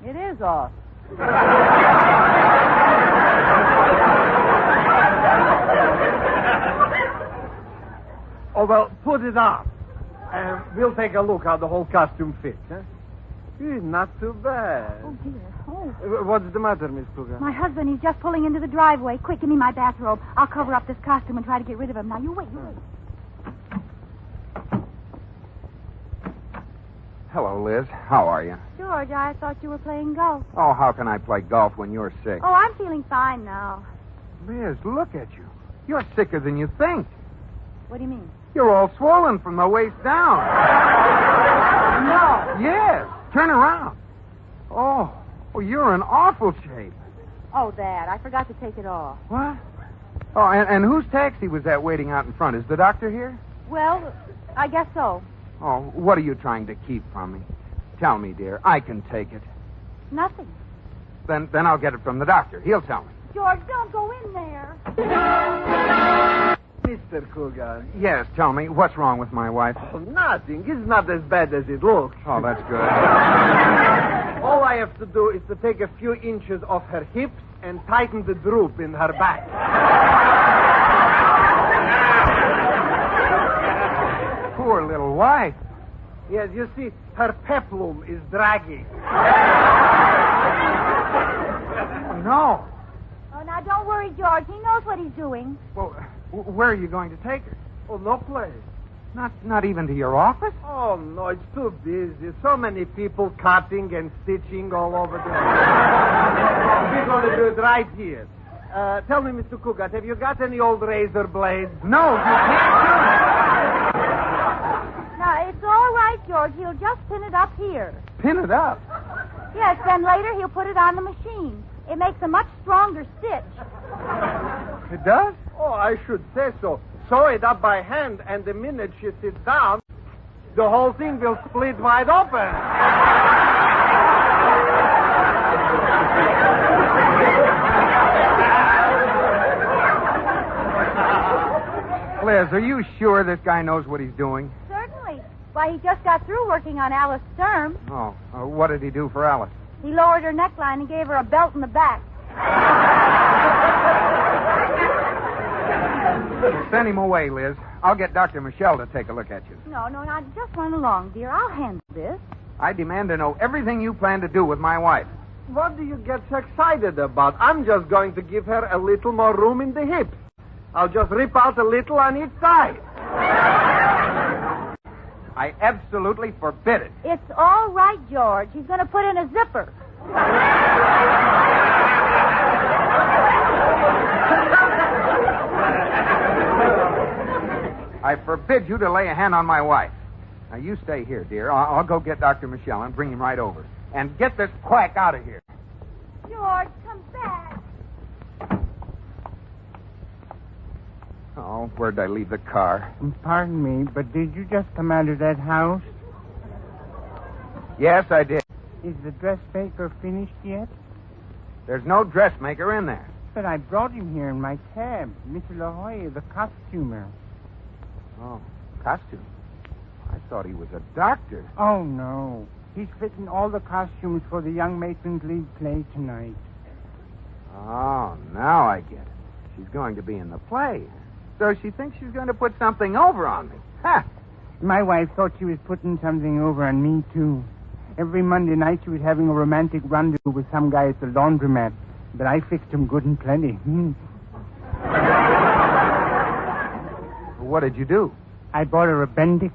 It is off. Oh, well, put it on. And we'll take a look how the whole costume fits, huh? Not too bad. Oh, dear. Oh. What's the matter, Miss Cougar? My husband, he's just pulling into the driveway. Quick, give me my bathrobe. I'll cover up this costume and try to get rid of him. Now, you wait. Hello, Liz. How are you? George, I thought you were playing golf. Oh, how can I play golf when you're sick? Oh, I'm feeling fine now. Liz, look at you. You're sicker than you think. What do you mean? You're all swollen from the waist down. No. Yes. Turn around. Oh, you're in awful shape. Oh, Dad, I forgot to take it off. What? Oh, and whose taxi was that waiting out in front? Is the doctor here? Well, I guess so. Oh, what are you trying to keep from me? Tell me, dear. I can take it. Nothing. Then I'll get it from the doctor. He'll tell me. George, don't go in there. Mr. Cougar. Yes, tell me. What's wrong with my wife? Oh, nothing. It's not as bad as it looks. Oh, that's good. All I have to do is to take a few inches off her hips and tighten the droop in her back. Poor little wife. Yes, you see, her peplum is dragging. No. Oh, now, don't worry, George. He knows what he's doing. Well, where are you going to take her? Oh, no place. Not even to your office? Oh, no, it's too busy. So many people cutting and stitching all over the... We're going to do it right here. Tell me, Mr. Cougat, have you got any old razor blades? No, you can't do it. Now, it's all right, George. He'll just pin it up here. Pin it up? Yes, then later he'll put it on the machine. It makes a much stronger stitch. It does? Oh, I should say so. Sew it up by hand, and the minute she sits down, the whole thing will split wide open. Liz, are you sure this guy knows what he's doing? Certainly. Why, he just got through working on Alice Sturm. Oh, what did he do for Alice? He lowered her neckline and gave her a belt in the back. Send him away, Liz. I'll get Dr. Michelle to take a look at you. No, now, just run along, dear. I'll handle this. I demand to know everything you plan to do with my wife. What do you get so excited about? I'm just going to give her a little more room in the hips. I'll just rip out a little on each side. I absolutely forbid it. It's all right, George. He's going to put in a zipper. I forbid you to lay a hand on my wife. Now, you stay here, dear. I'll go get Dr. Michelle and bring him right over. And get this quack out of here. George, come back. Oh, where'd I leave the car? Pardon me, but did you just come out of that house? Yes, I did. Is the dressmaker finished yet? There's no dressmaker in there. But I brought him here in my cab. Mr. La Jolla, the costumer. Oh, costume? I thought he was a doctor. Oh, no. He's fitting all the costumes for the Young Matron's League play tonight. Oh, now I get it. She's going to be in the play. So she thinks she's going to put something over on me. Ha! My wife thought she was putting something over on me, too. Every Monday night she was having a romantic rendezvous with some guy at the laundromat. But I fixed him good and plenty. What did you do? I bought her a Bendix.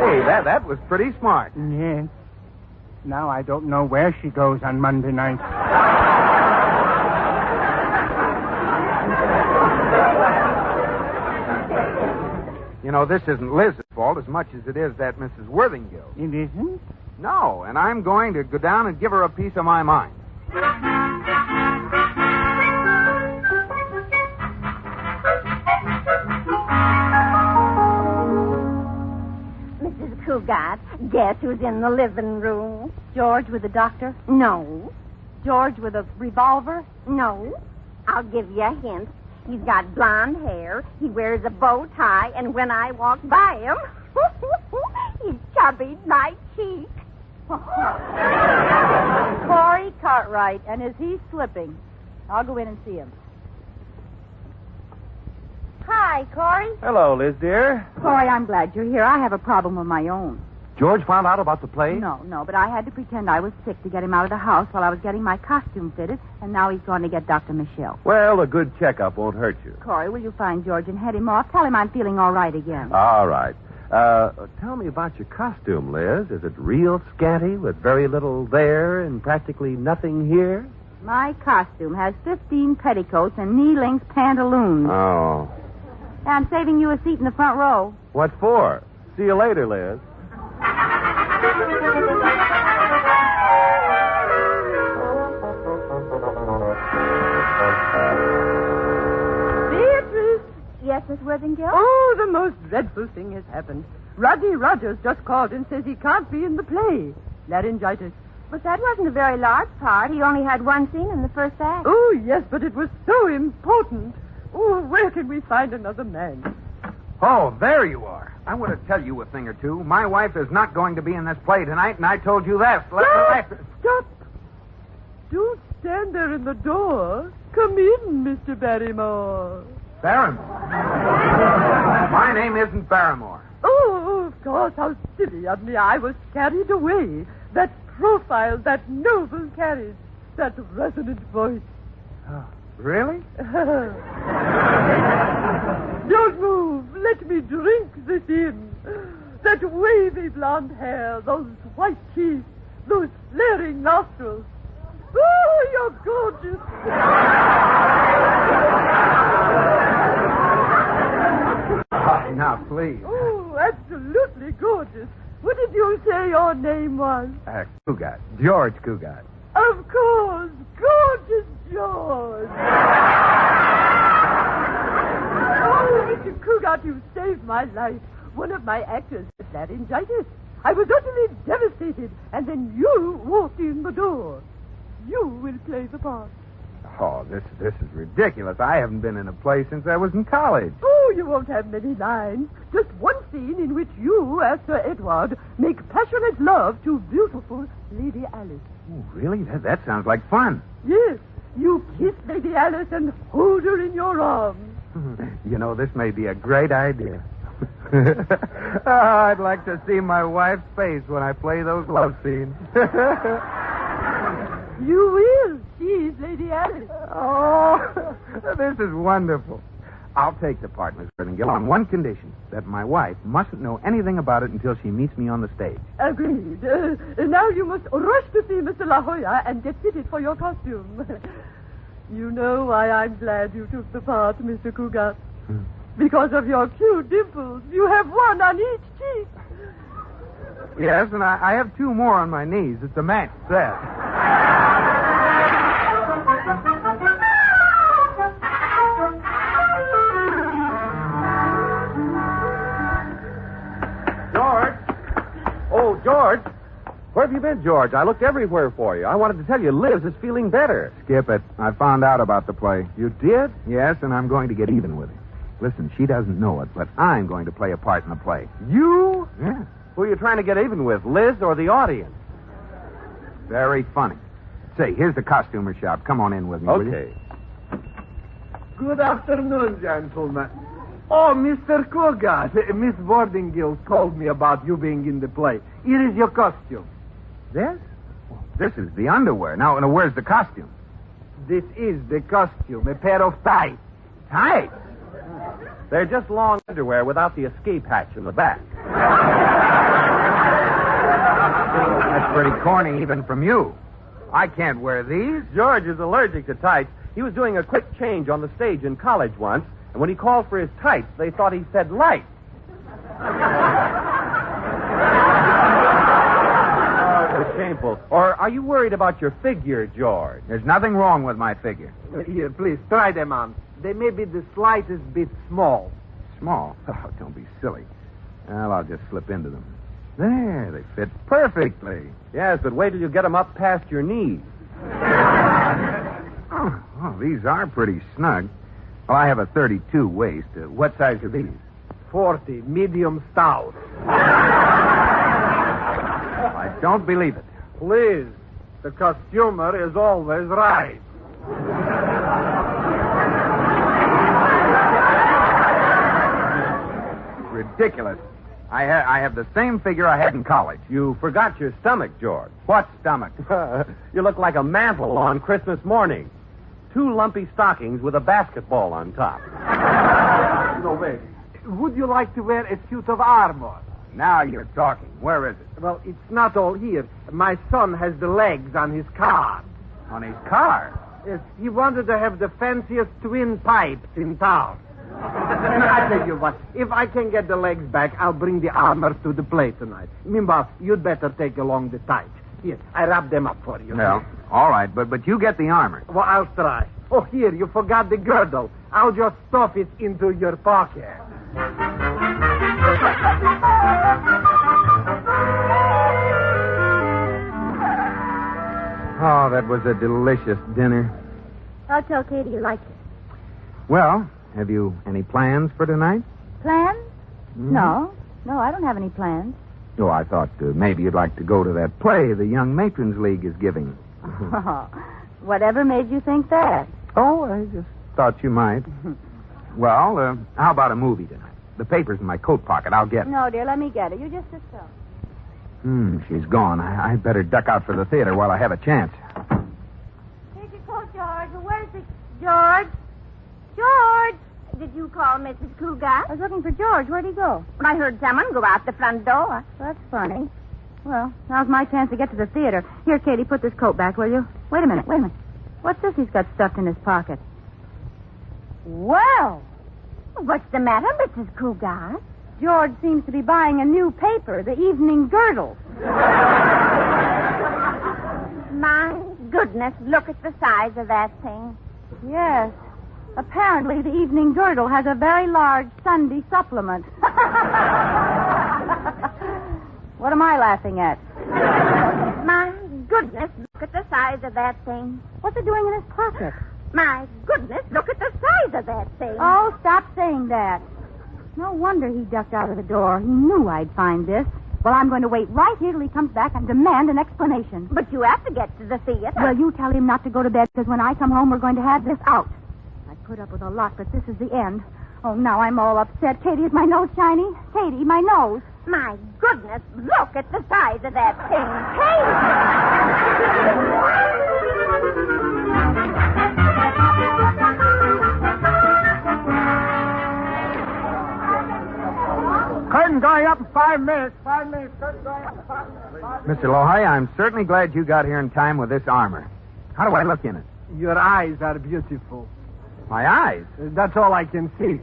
Hey, that was pretty smart. Yes. Now I don't know where she goes on Monday night. You know, this isn't Liz's fault as much as it is that Mrs. Worthingill's. It isn't? No, and I'm going to go down and give her a piece of my mind. Mrs. Cougat, guess who's in the living room? George with the doctor? No. George with a revolver? No. I'll give you a hint. He's got blonde hair, he wears a bow tie, and when I walk by him, he chubbied my cheek. Corey Cartwright, and is he slipping? I'll go in and see him. Hi, Corey. Hello, Liz, dear. Corey, I'm glad you're here. I have a problem of my own. George found out about the play? No, but I had to pretend I was sick to get him out of the house while I was getting my costume fitted, and now he's going to get Dr. Michelle. Well, a good checkup won't hurt you. Corey, will you find George and head him off? Tell him I'm feeling all right again. All right. Tell me about your costume, Liz. Is it real scanty with very little there and practically nothing here? My costume has 15 petticoats and knee-length pantaloons. Oh. I'm saving you a seat in the front row. What for? See you later, Liz. Beatrice! Yes, Miss Worthington? Oh, the most dreadful thing has happened. Rodney Rogers just called and says he can't be in the play. Laryngitis. But that wasn't a very large part. He only had one scene in the first act. Oh, yes, but it was so important. Oh, where can we find another man? Oh, there you are. I want to tell you a thing or two. My wife is not going to be in this play tonight, and I told you that. Stop! Don't stand there in the door. Come in, Mr. Barrymore. Barrymore? My name isn't Barrymore. Oh, of course. How silly of me. I was carried away. That profile, that noble carriage, that resonant voice. Oh, really? Don't move. Let me drink this in. That wavy blonde hair, those white teeth, those flaring nostrils. Oh, you're gorgeous. Now, please. Oh, absolutely gorgeous. What did you say your name was? Cougat. George Cougat. Of course. Gorgeous George. Oh, Mr. Cougat, you saved my life. One of my actors had laryngitis. I was utterly devastated, and then you walked in the door. You will play the part. Oh, this is ridiculous. I haven't been in a play since I was in college. Oh, you won't have many lines. Just one scene in which you, as Sir Edward, make passionate love to beautiful Lady Alice. Oh, really? That sounds like fun. Yes. You kiss Lady Alice and hold her in your arms. You know, this may be a great idea. I'd like to see my wife's face when I play those love scenes. You will. She's Lady Alice. Oh, this is wonderful. I'll take the part, Miss Worthington, on one condition, that my wife mustn't know anything about it until she meets me on the stage. Agreed. Now you must rush to see Mr. La Jolla and get fitted for your costume. You know why I'm glad you took the part, Mr. Cougat. Because of your cute dimples. You have one on each cheek. Yes, and I have two more on my knees. It's a match set. George! Oh, George! Where have you been, George? I looked everywhere for you. I wanted to tell you Liz is feeling better. Skip it. I found out about the play. You did? Yes, and I'm going to get even with her. Listen, she doesn't know it, but I'm going to play a part in the play. You? Yeah. Who are you trying to get even with, Liz or the audience? Very funny. Say, here's the costumer shop. Come on in with me, will you? Okay. Good afternoon, gentlemen. Oh, Mr. Cougar, Miss Bordingill told me about you being in the play. Here is your costume. This? This is the underwear. Now, where's the costume? This is the costume, a pair of tights. Tights? They're just long underwear without the escape hatch in the back. That's pretty corny even from you. I can't wear these. George is allergic to tights. He was doing a quick change on the stage in college once, and when he called for his tights, they thought he said light. Oh, shameful. Or are you worried about your figure, George? There's nothing wrong with my figure. Here, please, try them on. They may be the slightest bit small. Small? Oh, don't be silly. Well, I'll just slip into them. There, they fit perfectly. Yes, but wait till you get them up past your knees. Oh, these are pretty snug. Well, I have a 32 waist. What size are these? 40, medium stout. I don't believe it. Please, the costumer is always right. Ridiculous. I have the same figure I had in college. You forgot your stomach, George. What stomach? You look like a mantle on Christmas morning. 2 lumpy stockings with a basketball on top. No, wait. Would you like to wear a suit of armor? Now you're talking. Where is it? Well, it's not all here. My son has the legs on his car. On his car? Yes, he wanted to have the fanciest twin pipes in town. I tell you what, if I can get the legs back, I'll bring the armor to the play tonight. Meanwhile, you'd better take along the tights. Here, I wrap them up for you. Well, all right, but you get the armor. Well, I'll try. Oh, here, you forgot the girdle. I'll just stuff it into your pocket. Oh, that was a delicious dinner. I'll tell Katie you like it. Well, have you any plans for tonight? Plans? Mm-hmm. No, I don't have any plans. Oh, I thought maybe you'd like to go to that play the Young Matrons League is giving. Oh, whatever made you think that? Oh, I just thought you might. Well, how about a movie tonight? The paper's in my coat pocket. I'll get it. No, dear, let me get it. You just sit still. She's gone. I'd better duck out for the theater while I have a chance. Here's your coat, George. Where's the... George? George! Did you call Mrs. Cougar? I was looking for George. Where'd he go? Well, I heard someone go out the front door. Well, that's funny. Well, now's my chance to get to the theater. Here, Katie, put this coat back, will you? Wait a minute. What's this he's got stuffed in his pocket? Well! What's the matter, Mrs. Cougar? George seems to be buying a new paper, the Evening Girdle. My goodness, look at the size of that thing. Yes. Apparently, the Evening Girdle has a very large Sunday supplement. What am I laughing at? My goodness, look at the size of that thing. What's it doing in his pocket? My goodness, look at the size of that thing. Oh, stop saying that. No wonder he ducked out of the door. He knew I'd find this. Well, I'm going to wait right here till he comes back and demand an explanation. But you have to get to the theater. Well, you tell him not to go to bed, because when I come home, we're going to have this out. I put up with a lot, but this is the end. Oh, now I'm all upset. Katie, is my nose shiny? Katie, my nose. My goodness, look at the size of that thing. Curtain going up in 5 minutes. 5 minutes. Curtain going up in 5 minutes. Mr. Lohay, I'm certainly glad you got here in time with this armor. How do I look in it? Your eyes are beautiful. My eyes? That's all I can see.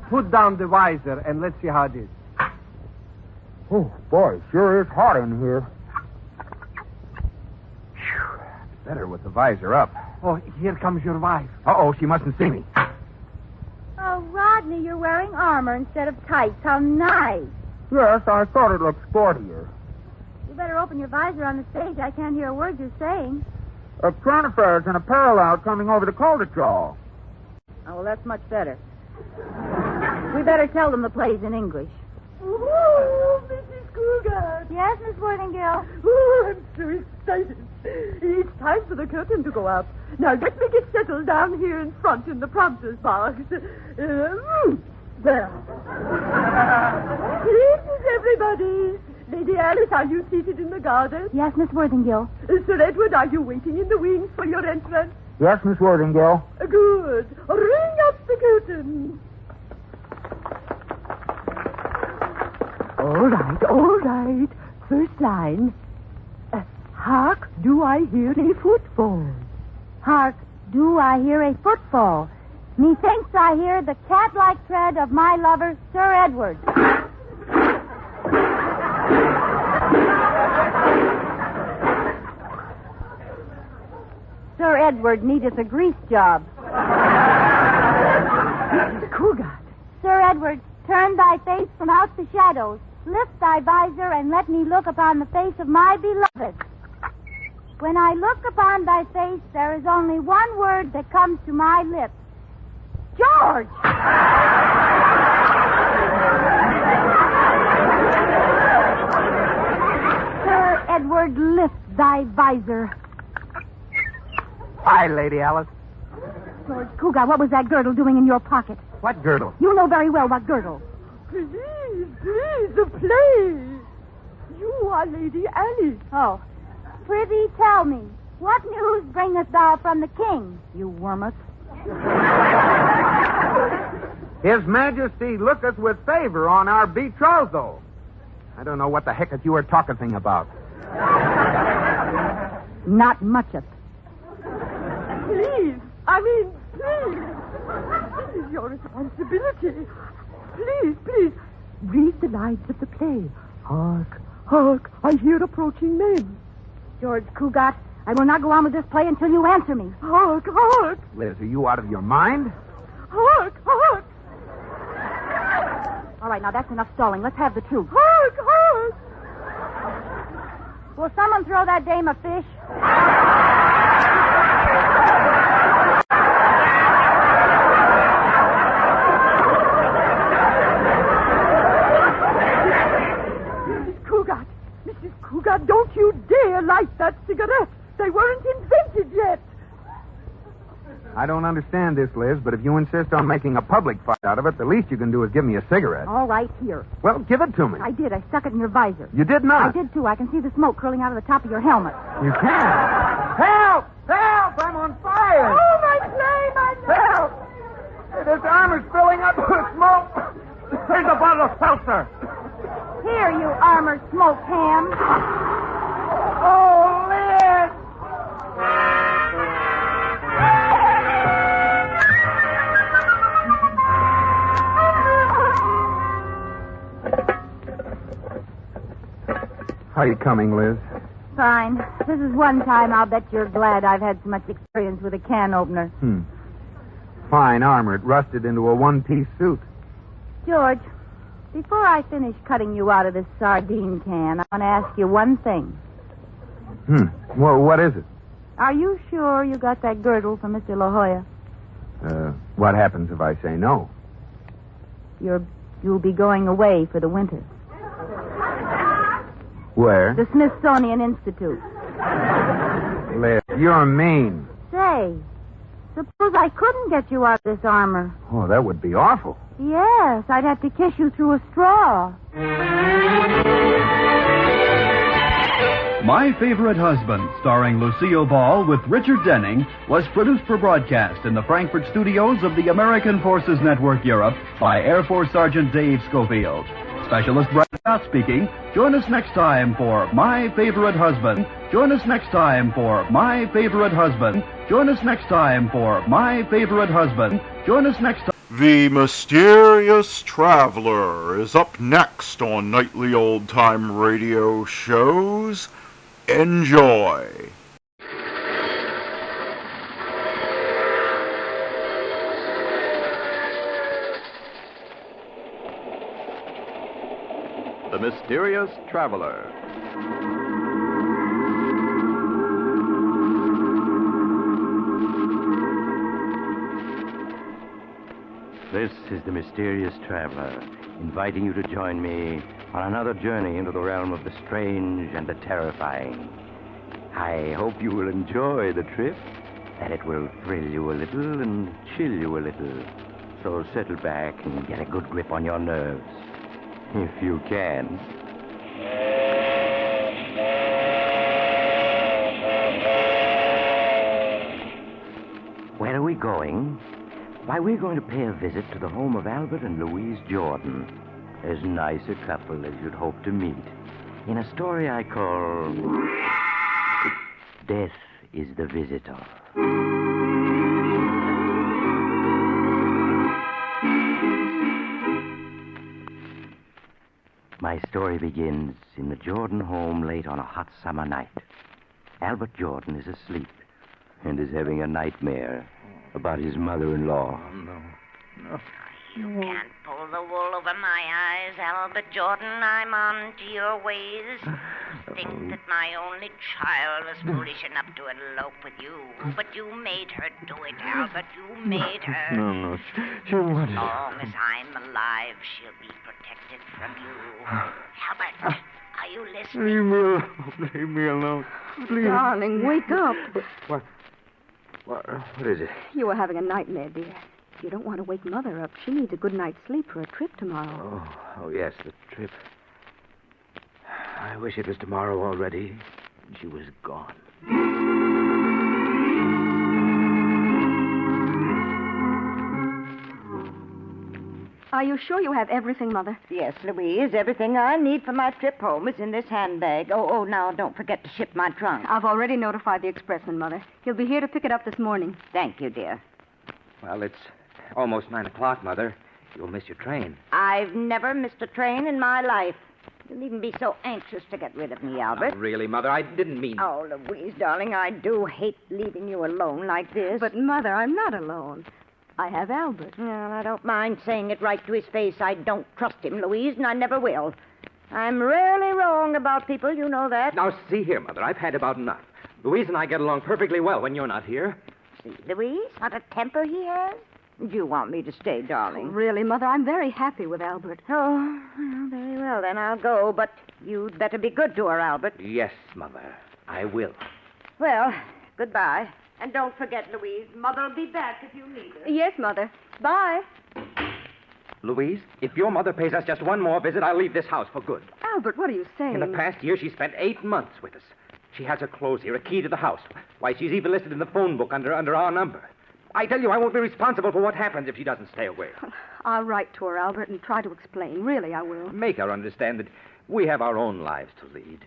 Put down the visor and let's see how it is. Oh, boy, sure is hot in here. Better with the visor up. Oh, here comes your wife. Uh-oh, she mustn't see me. Oh, Rodney, you're wearing armor instead of tights. How nice. Yes, I thought it looked sportier. You better open your visor on the stage. I can't hear a word you're saying. A transfers and a parallel coming over the Coldetrol. Oh, well, that's much better. We better tell them the play's in English. Oh, Mrs. Cougar. Yes, Miss Worthingale. Oh, I'm so excited. It's time for the curtain to go up. Now, let me get settled down here in front in the prompter's box. There. Greetings, everybody. Lady Alice, are you seated in the garden? Yes, Miss Worthingale. Sir Edward, are you waiting in the wings for your entrance? Yes, Miss Worthingale. Good. Ring up the curtain. All right. First line. Hark, do I hear a footfall? Hark, do I hear a footfall? Methinks I hear the cat-like tread of my lover, Sir Edward. Sir Edward needeth a grease job. Cougar. Sir Edward, turn thy face from out the shadows. Lift thy visor and let me look upon the face of my beloved. When I look upon thy face, there is only one word that comes to my lips. George! Sir Edward, lift thy visor. Hi, Lady Alice. George Cougar, what was that girdle doing in your pocket? What girdle? You know very well what girdle. Please, the play. You are Lady Alice. Oh. Prithee tell me, what news bringest thou from the king, you wormeth? His Majesty looketh with favor on our betrothal. I don't know what the heck you were talking about. Not mucheth. Please. This is your responsibility. Please. Read the lines of the play. Hark, I hear approaching men. George Cougat, I will not go on with this play until you answer me. Hark. Liz, are you out of your mind? Hark. All right, now that's enough stalling. Let's have the truth. Hark. Will someone throw that dame a fish? Mrs. Cougar, don't you dare light that cigarette. They weren't invented yet. I don't understand this, Liz, but if you insist on making a public fight out of it, the least you can do is give me a cigarette. All right, here. Well, give it to me. I did. I stuck it in your visor. You did not. I did, too. I can see the smoke curling out of the top of your helmet. You can't. Help! I'm on fire! Oh, my flame! Help! This armor's filling up with smoke. Here's a bottle of seltzer. Here, you armored smoke ham. Oh, Liz! How are you coming, Liz? Fine. This is one time I'll bet you're glad I've had so much experience with a can opener. Fine armor. It rusted into a one-piece suit. George, before I finish cutting you out of this sardine can, I want to ask you one thing. Well, what is it? Are you sure you got that girdle from Mr. La Jolla? What happens if I say no? You'll be going away for the winter. Where? The Smithsonian Institute. Liz, you're mean. Say, suppose I couldn't get you out of this armor. Oh, that would be awful. Yes, I'd have to kiss you through a straw. My Favorite Husband, starring Lucille Ball with Richard Denning, was produced for broadcast in the Frankfurt studios of the American Forces Network Europe by Air Force Sergeant Dave Schofield. Specialist Brad Scott speaking. Join us next time for My Favorite Husband. Join us next time for My Favorite Husband. Join us next time for My Favorite Husband. Join us next time. The Mysterious Traveler is up next on Nightly Old Time Radio Shows. Enjoy. The Mysterious Traveler. This is the Mysterious Traveler. inviting you to join me on another journey into the realm of the strange and the terrifying. I hope you will enjoy the trip, that it will thrill you a little and chill you a little. So settle back and get a good grip on your nerves, if you can. Where are we going? Why, we're going to pay a visit to the home of Albert and Louise Jordan. As nice a couple as you'd hope to meet. In a story I call Death is the Visitor. My story begins in the Jordan home late on a hot summer night. Albert Jordan is asleep and is having a nightmare about his mother-in-law. Oh, no. You can't pull the wool over my eyes, Albert Jordan. I'm on to your ways. Think that my only child was foolish enough to elope with you. But you made her do it, Albert. You made her. No. As long as I'm alive, she'll be protected from you. Albert, are you listening? Leave me alone. Please. Darling, wake up. What is it? You were having a nightmare, dear. You don't want to wake Mother up. She needs a good night's sleep for a trip tomorrow. Oh, yes, the trip. I wish it was tomorrow already. She was gone. Are you sure you have everything, Mother? Yes, Louise. Everything I need for my trip home is in this handbag. Oh, now don't forget to ship my trunk. I've already notified the expressman, Mother. He'll be here to pick it up this morning. Thank you, dear. Well, it's almost 9 o'clock, Mother. You'll miss your train. I've never missed a train in my life. You needn't be so anxious to get rid of me, Albert. Not really, Mother. I didn't mean... Oh, Louise, darling, I do hate leaving you alone like this. But, Mother, I'm not alone. I have Albert. Well, I don't mind saying it right to his face. I don't trust him, Louise, and I never will. I'm rarely wrong about people, you know that. Now, see here, Mother. I've had about enough. Louise and I get along perfectly well when you're not here. See, Louise, what a temper he has. Do you want me to stay, darling? Really, Mother, I'm very happy with Albert. Oh, well, very well, then I'll go. But you'd better be good to her, Albert. Yes, Mother. I will. Well, goodbye. And don't forget, Louise, Mother'll be back if you need her. Yes, Mother. Bye. Louise, if your mother pays us just one more visit, I'll leave this house for good. Albert, what are you saying? In the past year, she spent 8 months with us. She has her clothes here, a key to the house. Why, she's even listed in the phone book under our number. I tell you, I won't be responsible for what happens if she doesn't stay away. I'll write to her, Albert, and try to explain. Really, I will. Make her understand that we have our own lives to lead.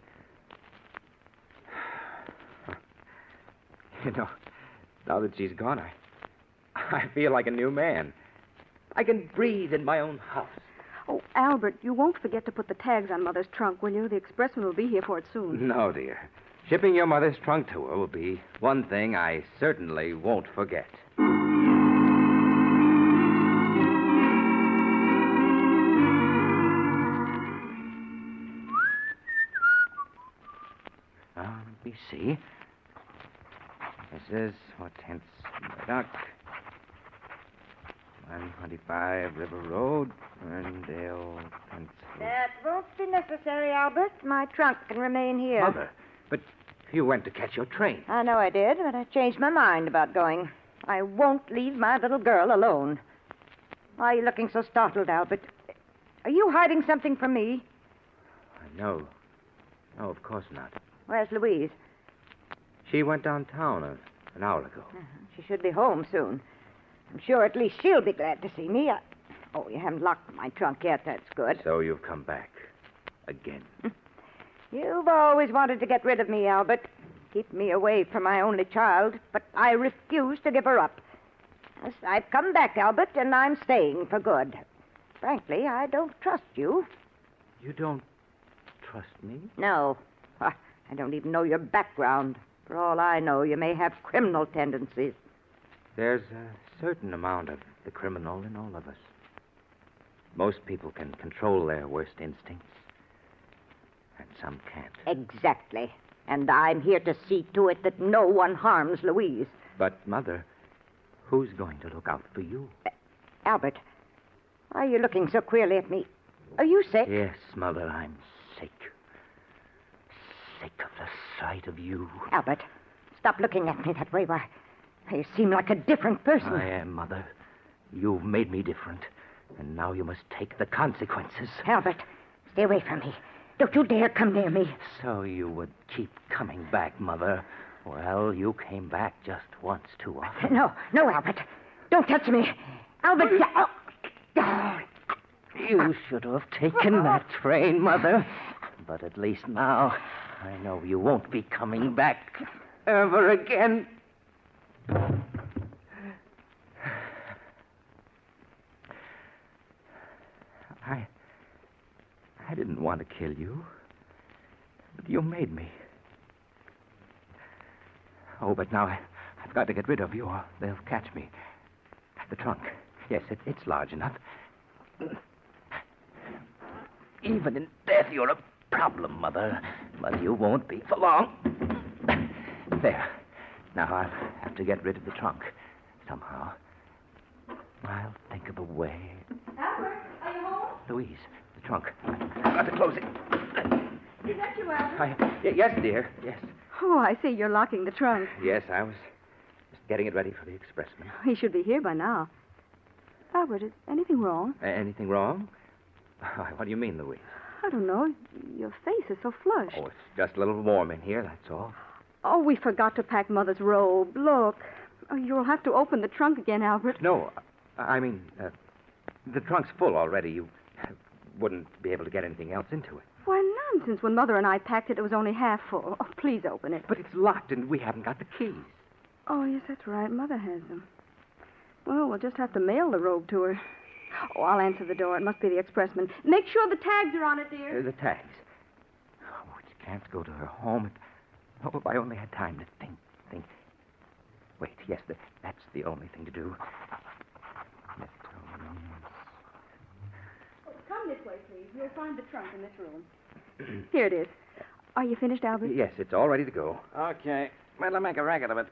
You know, now that she's gone, I feel like a new man. I can breathe in my own house. Oh, Albert, you won't forget to put the tags on Mother's trunk, will you? The expressman will be here for it soon. No, dear. Shipping your mother's trunk to her will be one thing I certainly won't forget. Let me see. This is what hence Duck. 125 River Road, Ferndale, Pennsylvania. That won't be necessary, Albert. My trunk can remain here. Mother, but you went to catch your train. I know I did, but I changed my mind about going. I won't leave my little girl alone. Why are you looking so startled, Albert? Are you hiding something from me? No. No, of course not. Where's Louise? She went downtown an hour ago. She should be home soon. I'm sure at least she'll be glad to see me. Oh, you haven't locked my trunk yet. That's good. So you've come back. Again. You've always wanted to get rid of me, Albert. Keep me away from my only child. But I refuse to give her up. Yes, I've come back, Albert, and I'm staying for good. Frankly, I don't trust you. You don't trust me? No. I don't even know your background. For all I know, you may have criminal tendencies. There's a certain amount of the criminal in all of us. Most people can control their worst instincts, and some can't. Exactly. And I'm here to see to it that no one harms Louise. But, Mother, who's going to look out for you? Albert, why are you looking so queerly at me? Are you sick? Yes, Mother, I'm sick. Sick of the sight of you. Albert, stop looking at me that way. Why, you seem like a different person. I am, Mother. You've made me different. And now you must take the consequences. Albert, stay away from me. Don't you dare come near me. So you would keep coming back, Mother. Well, you came back just once too often. No, Albert. Don't touch me. Albert, You should have taken that train, Mother. But at least now, I know you won't be coming back ever again. I didn't want to kill you, but you made me. Oh, but now I've got to get rid of you or they'll catch me. The trunk. Yes, it's large enough. Even in death, you're a problem, Mother. But you won't be for long. There. Now I'll have to get rid of the trunk. Somehow. I'll think of a way. Albert, are you home? Louise, the trunk. I've got to close it. Is that you, Albert? Yes, dear. Yes. Oh, I see you're locking the trunk. Yes, I was just getting it ready for the expressman. He should be here by now. Albert, is anything wrong? Anything wrong? What do you mean, Louise? I don't know. Your face is so flushed. Oh, it's just a little warm in here, that's all. Oh, we forgot to pack Mother's robe. Look. Oh, you'll have to open the trunk again, Albert. No, I mean, the trunk's full already. You wouldn't be able to get anything else into it. Why, nonsense. When Mother and I packed it, it was only half full. Oh, please open it. But it's locked, and we haven't got the keys. Oh, yes, that's right. Mother has them. Well, we'll just have to mail the robe to her. Oh, I'll answer the door. It must be the expressman. Make sure the tags are on it, dear. The tags. Oh, you can't go to her home. Oh, if I only had time to think. Wait, yes, that's the only thing to do. Oh, come this way, please. You'll find the trunk in this room. Here it is. Are you finished, Albert? Yes, it's all ready to go. Okay. Well, I'll make a racket of it.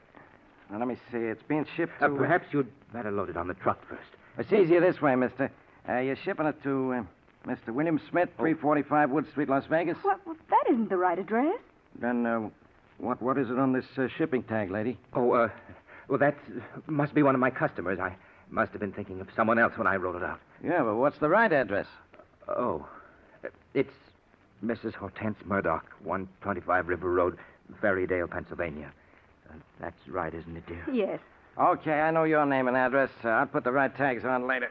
Now, let me see. It's being shipped to... Perhaps you'd better load it on the truck first. It's easier this way, mister. You're shipping it to Mr. William Smith, 345 Wood Street, Las Vegas? Well, that isn't the right address. Then, what is it on this shipping tag, lady? Oh, well, that must be one of my customers. I must have been thinking of someone else when I wrote it out. Yeah, but what's the right address? Oh, it's Mrs. Hortense Murdoch, 125 River Road, Ferrydale, Pennsylvania. That's right, isn't it, dear? Yes. Okay, I know your name and address. I'll put the right tags on later.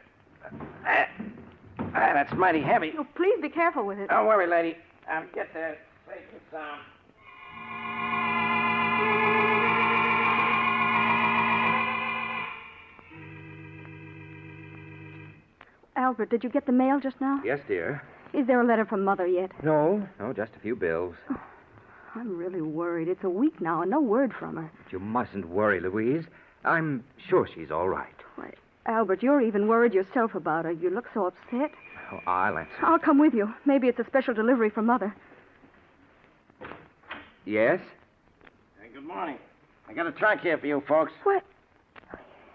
That's mighty heavy. Oh, please be careful with it. Don't worry, lady. I'll get there safe and sound. Albert, did you get the mail just now? Yes, dear. Is there a letter from Mother yet? No, just a few bills. Oh, I'm really worried. It's a week now and no word from her. But you mustn't worry, Louise. I'm sure she's all right. Why, Albert, you're even worried yourself about her. You look so upset. Oh, I'll answer. I'll come with you. Maybe it's a special delivery from Mother. Yes? Hey, good morning. I got a trunk here for you folks. What?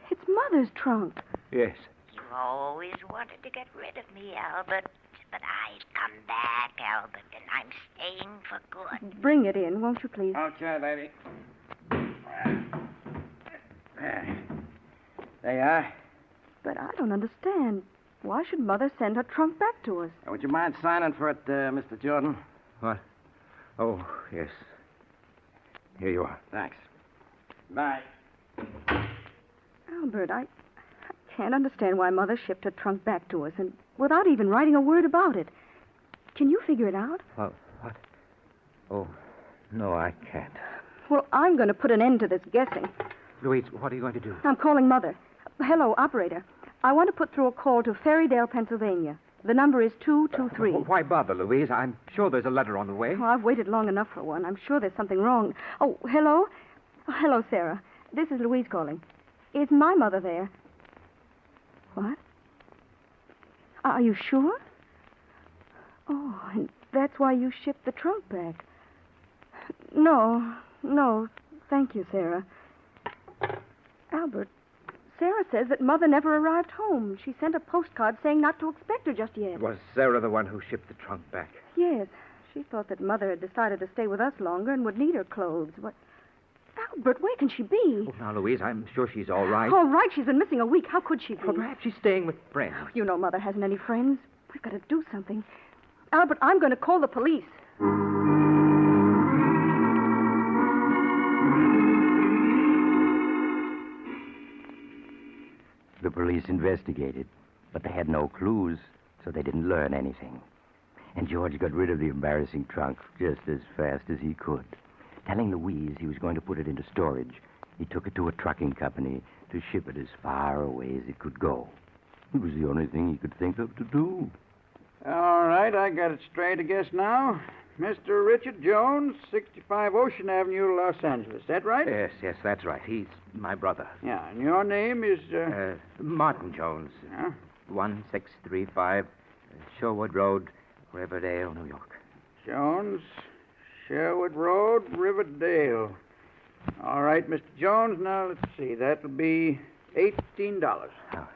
It's Mother's trunk. Yes. You always wanted to get rid of me, Albert. But I've come back, Albert, and I'm staying for good. Bring it in, won't you, please? Okay, lady. There you are. But I don't understand. Why should Mother send her trunk back to us? Would you mind signing for it, Mr. Jordan? What? Oh, yes. Here you are. Thanks. Bye. Albert, I can't understand why Mother shipped her trunk back to us, and without even writing a word about it. Can you figure it out? What? Oh, no, I can't. Well, I'm going to put an end to this guessing. Louise, what are you going to do? I'm calling Mother. Hello, operator. I want to put through a call to Ferrydale, Pennsylvania. The number is 223. Why bother, Louise? I'm sure there's a letter on the way. Oh, I've waited long enough for one. I'm sure there's something wrong. Oh, hello? Oh, hello, Sarah. This is Louise calling. Is my mother there? What? Are you sure? Oh, and that's why you shipped the trunk back. No. Thank you, Sarah. Albert, Sarah says that Mother never arrived home. She sent a postcard saying not to expect her just yet. Was Sarah the one who shipped the trunk back? Yes. She thought that Mother had decided to stay with us longer and would need her clothes. What? Albert, where can she be? Oh, now, Louise, I'm sure she's all right. All right, she's been missing a week. How could she be? Well, perhaps she's staying with friends. You know Mother hasn't any friends. We've got to do something. Albert, I'm going to call the police. The police investigated, but they had no clues, so they didn't learn anything. And George got rid of the embarrassing trunk just as fast as he could. Telling Louise he was going to put it into storage, he took it to a trucking company to ship it as far away as it could go. It was the only thing he could think of to do. All right, I got it straight, I guess, now. Mr. Richard Jones, 65 Ocean Avenue, Los Angeles. That right? Yes, that's right. He's my brother. Yeah, and your name is, Martin Jones. Yeah? 1635 Sherwood Road, Riverdale, New York. Jones, Sherwood Road, Riverdale. All right, Mr. Jones, now let's see. That'll be $18. Oh,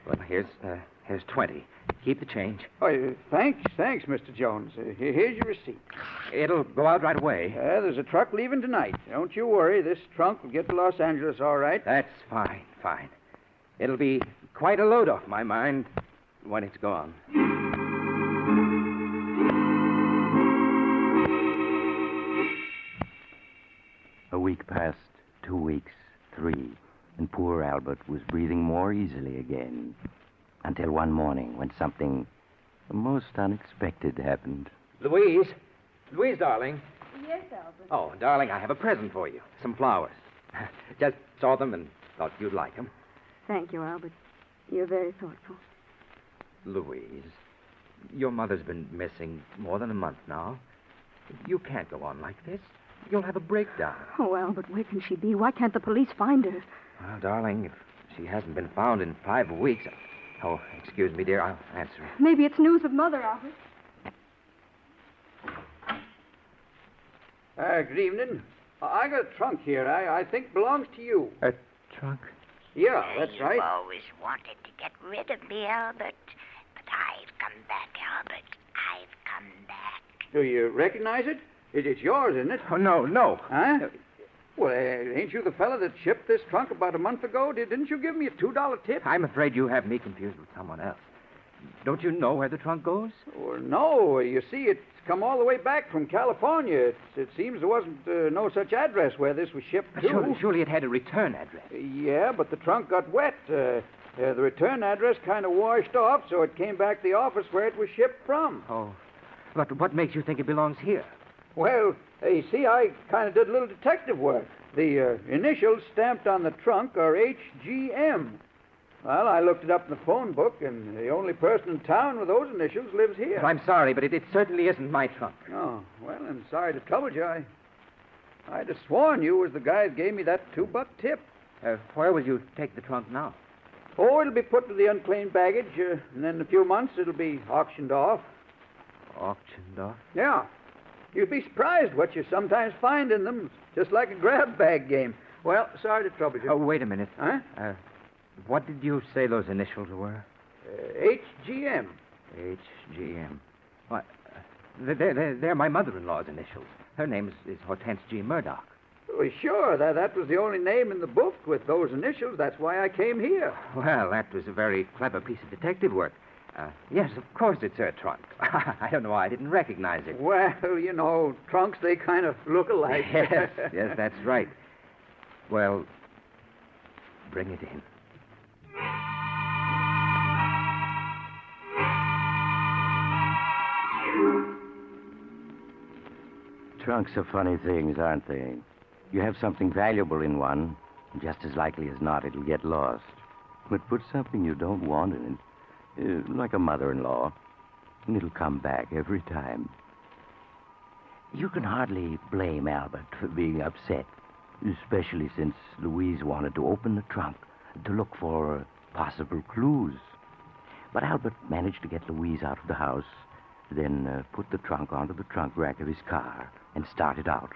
well, here's 20. Keep the change. Oh, thanks, Mr. Jones. Here's your receipt. It'll go out right away. There's a truck leaving tonight. Don't you worry. This trunk will get to Los Angeles all right. That's fine. It'll be quite a load off my mind when it's gone. A week passed, 2 weeks, 3, and poor Albert was breathing more easily again. Until one morning when something most unexpected happened. Louise, darling. Yes, Albert. Oh, darling, I have a present for you. Some flowers. Just saw them and thought you'd like them. Thank you, Albert. You're very thoughtful. Louise, your mother's been missing more than a month now. You can't go on like this. You'll have a breakdown. Oh, Albert, where can she be? Why can't the police find her? Well, darling, if she hasn't been found in 5 weeks... Oh, excuse me, dear. I'll answer it. Maybe it's news of Mother, Albert. Good evening. I got a trunk here. I think belongs to you. A trunk? Yeah, that's right. You always wanted to get rid of me, Albert. But I've come back, Albert. I've come back. Do you recognize it? It's yours, isn't it? Oh, no. Huh? Well, ain't you the fella that shipped this trunk about a month ago? Didn't you give me a $2 tip? I'm afraid you have me confused with someone else. Don't you know where the trunk goes? Well, no. You see, it's come all the way back from California. It seems there wasn't no such address where this was shipped to. Surely it had a return address. Yeah, but the trunk got wet. The return address kind of washed off, so it came back to the office where it was shipped from. Oh. But what makes you think it belongs here? Well, you see, I kind of did a little detective work. The initials stamped on the trunk are HGM. Well, I looked it up in the phone book, and the only person in town with those initials lives here. Well, I'm sorry, but it certainly isn't my trunk. Oh, well, I'm sorry to trouble you. I'd have sworn you was the guy that gave me that $2 tip. Where will you take the trunk now? Oh, it'll be put to the unclaimed baggage, and then in a few months it'll be auctioned off. Auctioned off? Yeah. You'd be surprised what you sometimes find in them, just like a grab bag game. Well, sorry to trouble you. Oh, wait a minute. Huh? What did you say those initials were? HGM. HGM. What? They're my mother-in-law's initials. Her name is Hortense G. Murdoch. Well, sure. That was the only name in the book with those initials. That's why I came here. Well, that was a very clever piece of detective work. Yes, of course it's her trunk. I don't know why I didn't recognize it. Well, you know, trunks, they kind of look alike. Yes, that's right. Well, bring it in. Trunks are funny things, aren't they? You have something valuable in one, and just as likely as not, it'll get lost. But put something you don't want in it, like a mother-in-law, and it'll come back every time. You can hardly blame Albert for being upset, especially since Louise wanted to open the trunk to look for possible clues. But Albert managed to get Louise out of the house, then put the trunk onto the trunk rack of his car and started out.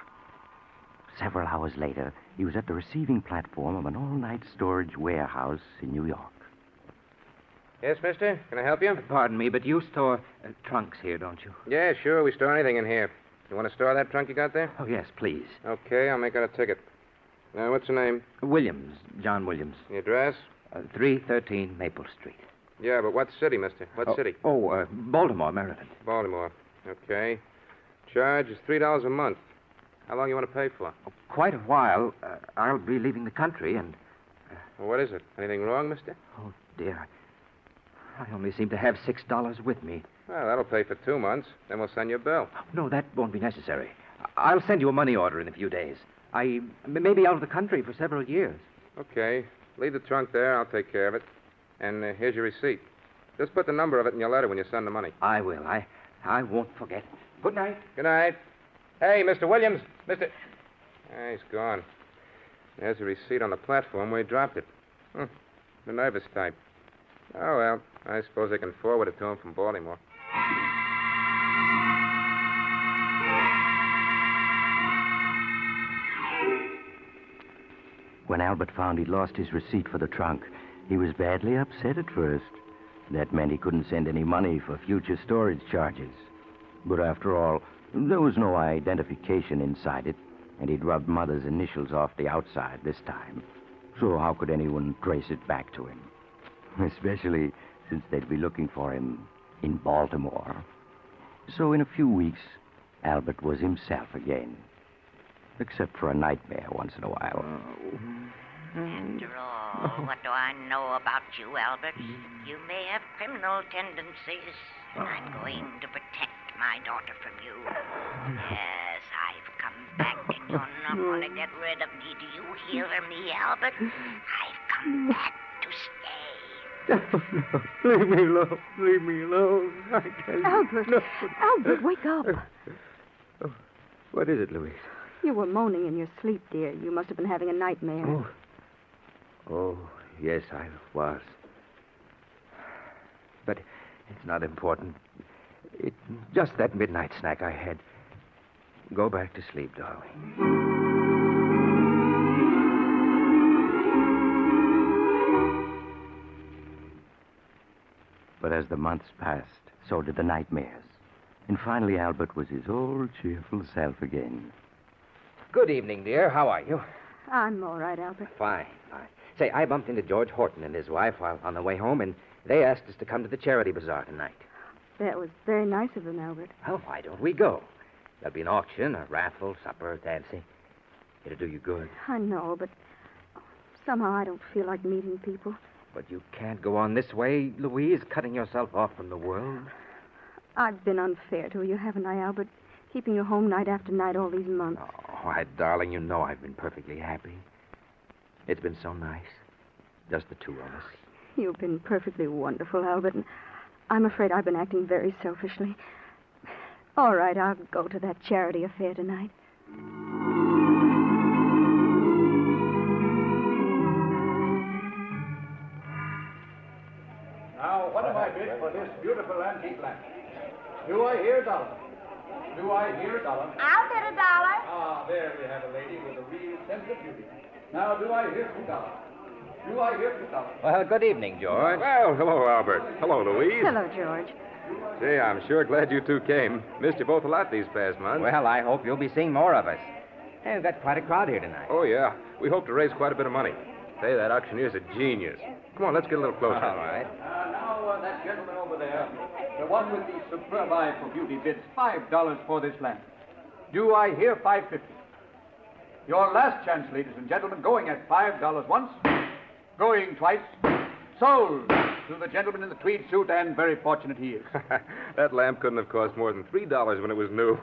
Several hours later, he was at the receiving platform of an all-night storage warehouse in New York. Yes, mister? Can I help you? Pardon me, but you store trunks here, don't you? Yeah, sure. We store anything in here. You want to store that trunk you got there? Oh, yes, please. Okay, I'll make out a ticket. Now, what's your name? Williams, John Williams. The address? 313 Maple Street. Yeah, but what city, mister? What city? Baltimore, Maryland. Baltimore. Okay. Charge is $3 a month. How long you want to pay for? Quite a while. I'll be leaving the country and... Well, what is it? Anything wrong, mister? Oh, dear. I only seem to have $6 with me. Well, that'll pay for 2 months. Then we'll send you a bill. No, that won't be necessary. I'll send you a money order in a few days. I may be out of the country for several years. Okay. Leave the trunk there. I'll take care of it. And here's your receipt. Just put the number of it in your letter when you send the money. I will. I won't forget. Good night. Good night. Hey, Mr. Williams. Mr. He's gone. There's a receipt on the platform where he dropped it. The nervous type. Oh, well, I suppose they can forward it to him from Baltimore. When Albert found he'd lost his receipt for the trunk, he was badly upset at first. That meant he couldn't send any money for future storage charges. But after all, there was no identification inside it, and he'd rubbed Mother's initials off the outside this time. So how could anyone trace it back to him? Especially since they'd be looking for him in Baltimore. So in a few weeks, Albert was himself again. Except for a nightmare once in a while. After all, what do I know about you, Albert? You may have criminal tendencies, and I'm going to protect my daughter from you. Yes, I've come back, and you're not going to get rid of me. Do you hear me, Albert? I've come back to stay. No, leave me alone. Leave me alone. I tell you. Albert, No. Albert, wake up. What is it, Louise? You were moaning in your sleep, dear. You must have been having a nightmare. Oh, yes, I was. But it's not important. It's just that midnight snack I had. Go back to sleep, darling. But as the months passed, so did the nightmares. And finally, Albert was his old cheerful self again. Good evening, dear. How are you? I'm all right, Albert. Fine. Say, I bumped into George Horton and his wife while on the way home, and they asked us to come to the charity bazaar tonight. That was very nice of them, Albert. Well, why don't we go? There'll be an auction, a raffle, supper, dancing. It'll do you good. I know, but somehow I don't feel like meeting people. But you can't go on this way, Louise, cutting yourself off from the world. I've been unfair to you, haven't I, Albert? Keeping you home night after night all these months. Oh, why, darling, you know I've been perfectly happy. It's been so nice. Just the two of us. You've been perfectly wonderful, Albert, and I'm afraid I've been acting very selfishly. All right, I'll go to that charity affair tonight. Now, what am I bid for this beautiful antique lamp? Do I hear $1? Do I hear $1? I'll bid $1. Ah, there we have a lady with a real sense of beauty. Now, do I hear $2? Do I hear $2? Well, good evening, George. Well, hello, Albert. Hello, Louise. Hello, George. Say, I'm sure glad you two came. Missed you both a lot these past months. Well, I hope you'll be seeing more of us. Hey, we've got quite a crowd here tonight. Oh, yeah. We hope to raise quite a bit of money. Say, that auctioneer's a genius. Come on, let's get a little closer. All right. Now, that gentleman over there, the one with the superb eye for beauty, bids $5 for this lamp. Do I hear $5.50? Your last chance, ladies and gentlemen, going at $5 once, going twice, sold to the gentleman in the tweed suit, and very fortunate he is. That lamp couldn't have cost more than $3 when it was new.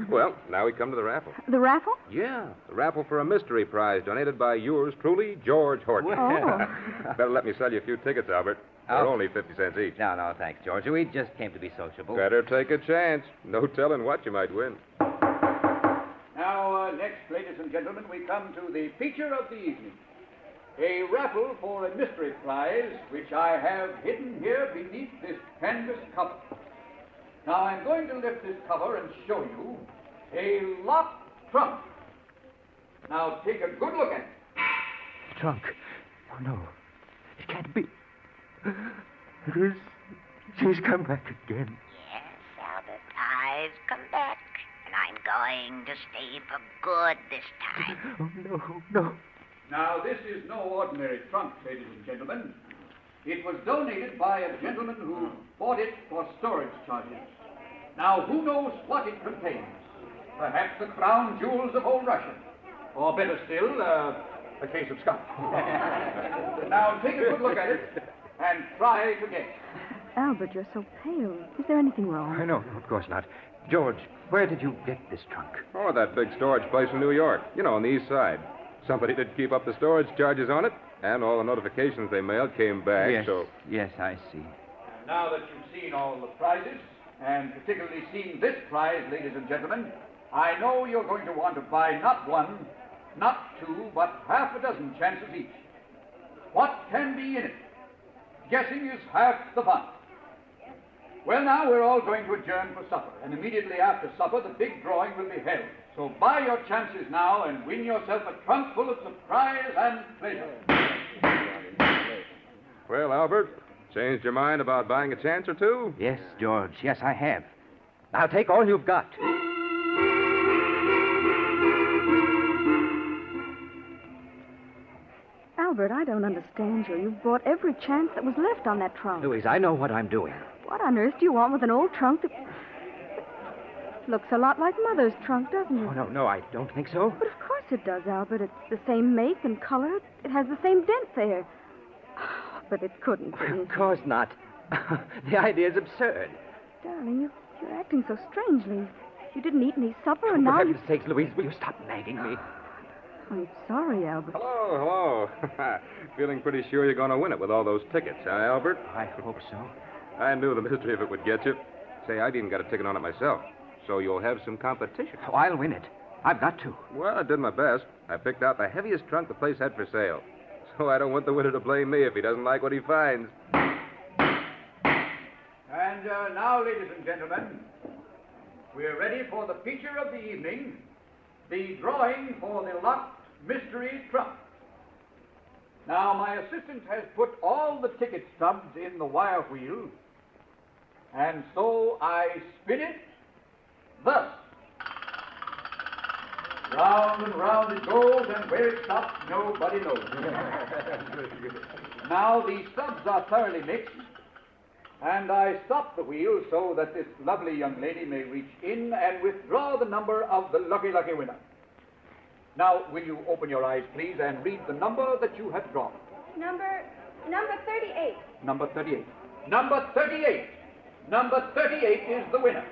Well, now we come to the raffle. The raffle? Yeah, the raffle for a mystery prize donated by yours truly, George Horton. Oh. Better let me sell you a few tickets, Albert. They're only 50 cents each. No, thanks, George. We just came to be sociable. Better take a chance. No telling what you might win. Now, next, ladies and gentlemen, we come to the feature of the evening. A raffle for a mystery prize, which I have hidden here beneath this canvas cover. Now, I'm going to lift this cover and show you a locked trunk. Now take a good look at it. The trunk. Oh, no. It can't be. She's come back again. Yes, Albert, I've come back. And I'm going to stay for good this time. Oh, no. Now, this is no ordinary trunk, ladies and gentlemen. It was donated by a gentleman who bought it for storage charges. Now, who knows what it contains? Perhaps the crown jewels of old Russia. Or better still, a case of scotch. Now, take a good look at it and try to guess. Albert, you're so pale. Is there anything wrong? No, of course not. George, where did you get this trunk? Oh, that big storage place in New York. You know, on the east side. Somebody did keep up the storage charges on it, and all the notifications they mailed came back, Yes, I see. And now that you've seen all the prizes, and particularly seen this prize, ladies and gentlemen, I know you're going to want to buy not one, not two, but half a dozen chances each. What can be in it? Guessing is half the fun. Well, now we're all going to adjourn for supper, and immediately after supper, the big drawing will be held. So buy your chances now and win yourself a trunk full of surprise and pleasure. Well, Albert, changed your mind about buying a chance or two? Yes, George. Yes, I have. Now take all you've got. Albert, I don't understand you. You bought every chance that was left on that trunk. Louise, I know what I'm doing. What on earth do you want with an old trunk that looks a lot like Mother's trunk, doesn't it? Oh, no, I don't think so. But of course it does, Albert. It's the same make and color. It has the same dent there. But it couldn't be. Of course not. The idea is absurd. Darling, you're acting so strangely. You didn't eat any supper, and For now... heaven's sakes, Louise, will you stop nagging me? I'm sorry, Albert. Hello. Feeling pretty sure you're going to win it with all those tickets, huh, Albert? I hope so. I knew the mystery of it would get you. Say, I've even got a ticket on it myself. So you'll have some competition. Oh, I'll win it. I've got to. Well, I did my best. I picked out the heaviest trunk the place had for sale. So I don't want the winner to blame me if he doesn't like what he finds. And now, ladies and gentlemen, we're ready for the feature of the evening, the drawing for the locked mystery trunk. Now, my assistant has put all the ticket stubs in the wire wheel, and so I spin it thus. Round and round it goes, and where it stops, nobody knows. Now, the stubs are thoroughly mixed, and I stop the wheel so that this lovely young lady may reach in and withdraw the number of the lucky winner. Now, will you open your eyes, please, and read the number that you have drawn? Number 38. Number 38. Number 38. Number 38 is the winner.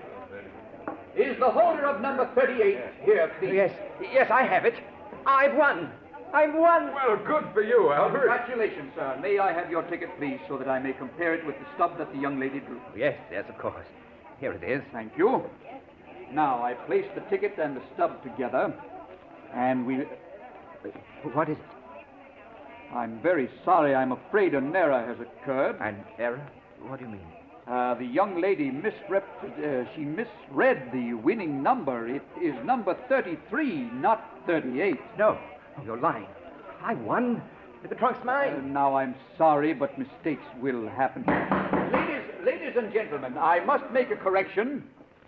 Is the holder of number 38 here, please? Yes, I have it. I've won. I've won. Well, good for you, Albert. Congratulations, sir. May I have your ticket, please, so that I may compare it with the stub that the young lady drew? Yes, of course. Here it is. Thank you. Now, I place the ticket and the stub together, and we... What is it? I'm very sorry. I'm afraid an error has occurred. An error? What do you mean? The young lady misread the winning number. It is number 33, not 38. No, you're lying. I won. The trunk's mine. Now, I'm sorry, but mistakes will happen. Ladies and gentlemen, I must make a correction.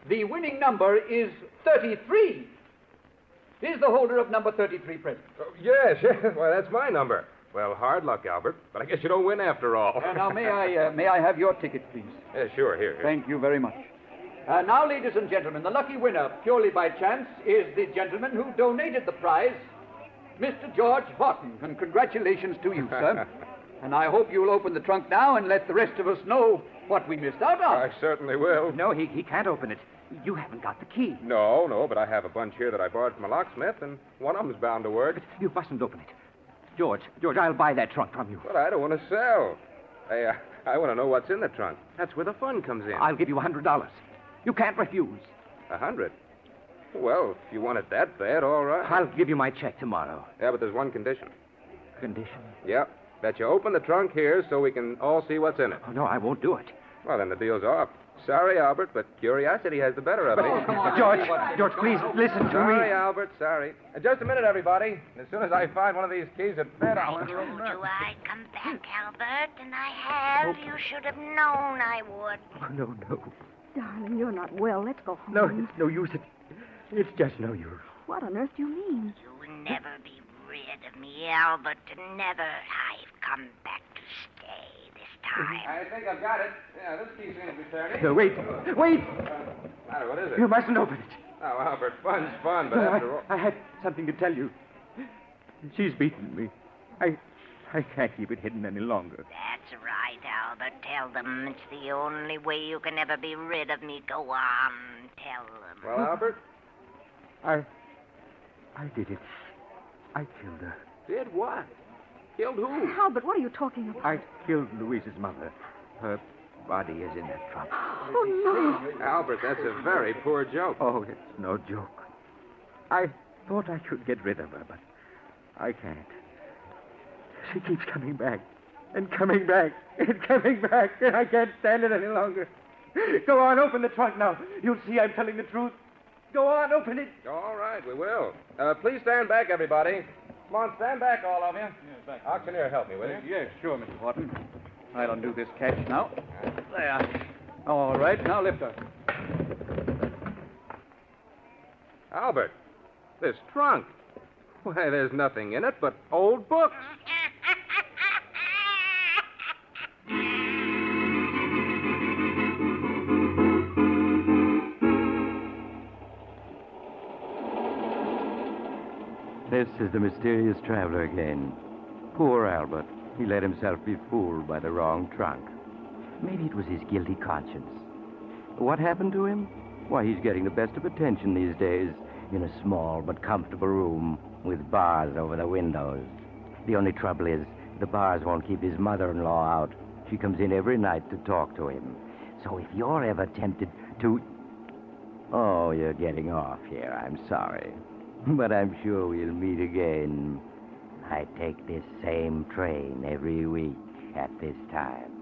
The winning number is 33. Is the holder of number 33 present? Oh, yes. Well, that's my number. Well, hard luck, Albert, but I guess you don't win after all. Now, may I have your ticket, please? Sure, here. Thank you very much. Now, ladies and gentlemen, the lucky winner, purely by chance, is the gentleman who donated the prize, Mr. George Horton. And congratulations to you, sir. And I hope you'll open the trunk now and let the rest of us know what we missed out on. I certainly will. No, he can't open it. You haven't got the key. No, but I have a bunch here that I borrowed from a locksmith, and one of them's bound to work. But you mustn't open it. George, I'll buy that trunk from you. But I don't want to sell. Hey, I want to know what's in the trunk. That's where the fun comes in. I'll give you $100. You can't refuse. 100? Well, if you want it that bad, all right. I'll give you my check tomorrow. Yeah, but there's one condition. Condition? Yeah, that you open the trunk here so we can all see what's in it. Oh, no, I won't do it. Well, then the deal's off. Sorry, Albert, but curiosity has the better of me. Oh, come on. George, please, listen to me. Sorry, Albert, sorry. Just a minute, everybody. As soon as I find one of these keys at bed, I'll... I told you I'd come back, Albert, and I have. You should have known I would. Oh, no. Darling, you're not well. Let's go home. No, it's no use. It's just no use. What on earth do you mean? You'll never be rid of me, Albert. Never. I've come back to stay this time. I think I've got it. Yeah, this key seems to be turning. No, wait. Matter, what is it? You mustn't open it. Oh, Albert, fun's fun, but after all... I had something to tell you. She's beaten me. I can't keep it hidden any longer. That's right, Albert. Tell them it's the only way you can ever be rid of me. Go on, tell them. Well, Albert? I did it. I killed her. Did what? Killed who? Albert, what are you talking about? I killed Louise's mother. Her body is in that trunk. Oh, no. Albert, that's a very poor joke. Oh, it's no joke. I thought I could get rid of her, but I can't. She keeps coming back and coming back and coming back, and I can't stand it any longer. Go on, open the trunk now. You'll see I'm telling the truth. Go on, open it. All right, we will. Please stand back, everybody. Come on, stand back, all of you. Yes, back. Auctioneer, help me, will you? Yes, sure, Mr. Horton. I'll undo this catch now. There. All right, now lift her. Albert, this trunk. Why, there's nothing in it but old books. This is the mysterious traveler again. Poor Albert. He let himself be fooled by the wrong trunk. Maybe it was his guilty conscience. What happened to him? Why, he's getting the best of attention these days in a small but comfortable room with bars over the windows. The only trouble is the bars won't keep his mother-in-law out. She comes in every night to talk to him. So if you're ever tempted to... Oh, you're getting off here. I'm sorry. But I'm sure we'll meet again. I take this same train every week at this time.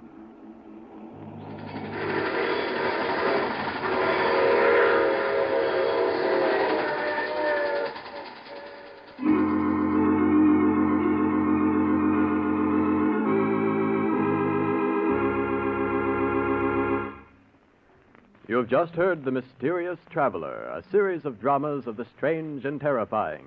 You have just heard The Mysterious Traveler, a series of dramas of the strange and terrifying.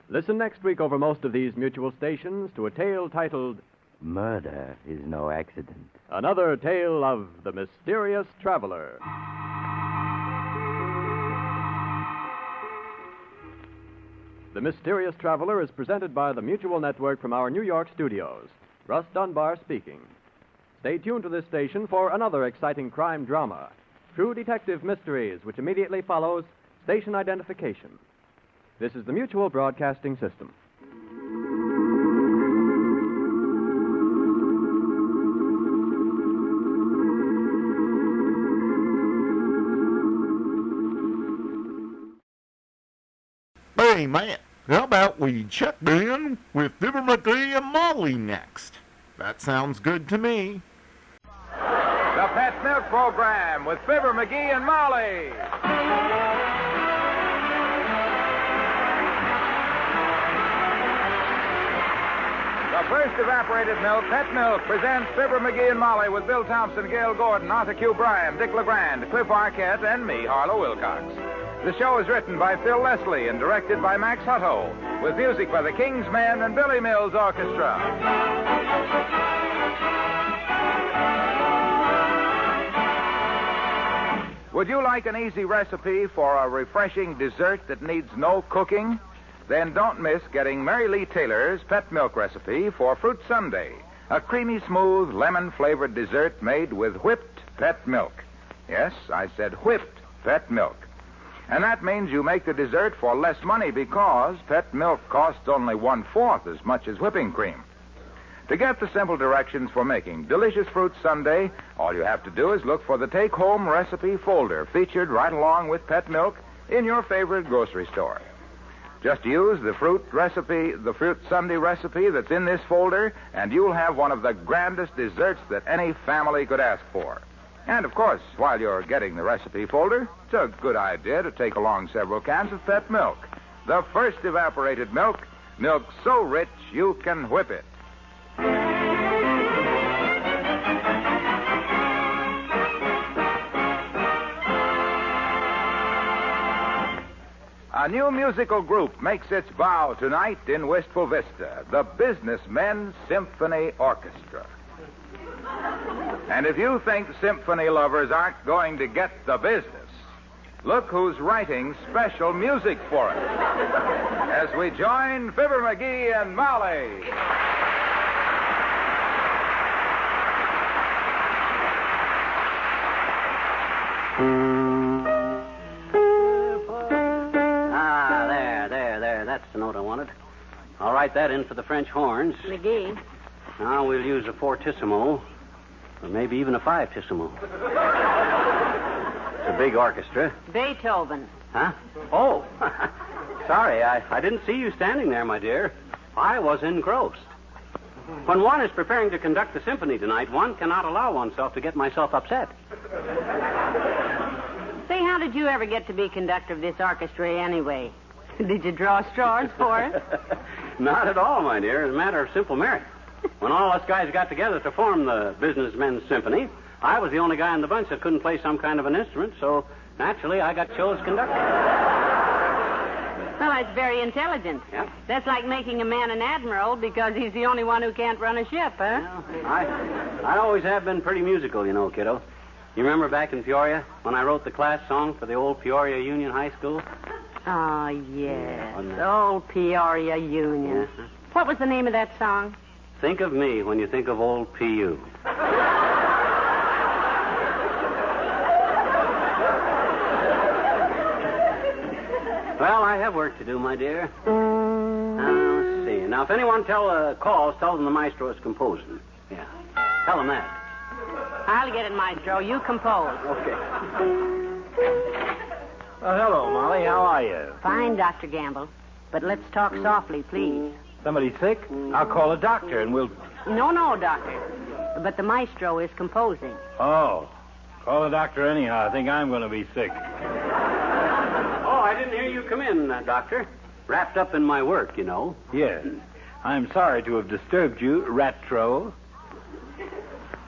Listen next week over most of these mutual stations to a tale titled Murder is no accident. Another Tale of the Mysterious Traveler. The Mysterious Traveler is presented by the Mutual Network from our New York studios. Russ Dunbar speaking. Stay tuned to this station for another exciting crime drama. True Detective Mysteries, which immediately follows station identification. This is the Mutual Broadcasting System. Hey, man, how about we check in with Fibber, Magee, and Molly next? That sounds good to me. The Pet Milk Program with Fibber, Magee, and Molly. The first evaporated milk, Pet Milk, presents Fibber, Magee, and Molly with Bill Thompson, Gail Gordon, Arthur Q. Bryan, Dick LeGrand, Cliff Arquette, and me, Harlow Wilcox. The show is written by Phil Leslie and directed by Max Hutto, with music by the King's Men and Billy Mills Orchestra. Would you like an easy recipe for a refreshing dessert that needs no cooking? Then don't miss getting Mary Lee Taylor's Pet Milk recipe for Fruit Sundae, a creamy, smooth, lemon-flavored dessert made with whipped pet milk. Yes, I said whipped pet milk. And that means you make the dessert for less money because pet milk costs only 1/4 as much as whipping cream. To get the simple directions for making delicious Fruit Sundae, all you have to do is look for the take-home recipe folder featured right along with pet milk in your favorite grocery store. Just use the Fruit Sundae recipe that's in this folder, and you'll have one of the grandest desserts that any family could ask for. And, of course, while you're getting the recipe folder, it's a good idea to take along several cans of pet milk. The first evaporated milk, milk so rich you can whip it. A new musical group makes its bow tonight in Wistful Vista, the Businessmen's Symphony Orchestra. And if you think symphony lovers aren't going to get the business, look who's writing special music for it. As we join Fibber, Magee, and Molly. There. That's the note I wanted. I'll write that in for the French horns. McGee. Now we'll use a fortissimo, or maybe even a fivetissimo. It's a big orchestra. Beethoven. Huh? Oh. Sorry, I didn't see you standing there, my dear. I was engrossed. When one is preparing to conduct the symphony tonight, one cannot allow oneself to get myself upset. Say, how did you ever get to be conductor of this orchestra anyway? Did you draw straws for us? Not at all, my dear. It's a matter of simple merit. When all us guys got together to form the Businessmen's Symphony, I was the only guy in the bunch that couldn't play some kind of an instrument, so naturally I got chosen conductor. Well, that's very intelligent. Yeah. That's like making a man an admiral because he's the only one who can't run a ship, huh? I always have been pretty musical, you know, kiddo. You remember back in Peoria when I wrote the class song for the old Peoria Union High School? Oh, yes. Old Peoria Union. Uh-huh. What was the name of that song? Think of me when you think of old P.U. Well, I have work to do, my dear. Let's see. Now, if anyone calls, tell them the maestro is composing. Yeah. Tell them that. I'll get it, maestro. You compose. Okay. Hello, Molly. How are you? Fine, Dr. Gamble. But let's talk softly, please. Somebody sick? I'll call a doctor and we'll... No, doctor. But the maestro is composing. Oh. Call a doctor anyhow. I think I'm going to be sick. Oh, I didn't hear you come in, Doctor. Wrapped up in my work, you know. Yes. I'm sorry to have disturbed you, Ratro.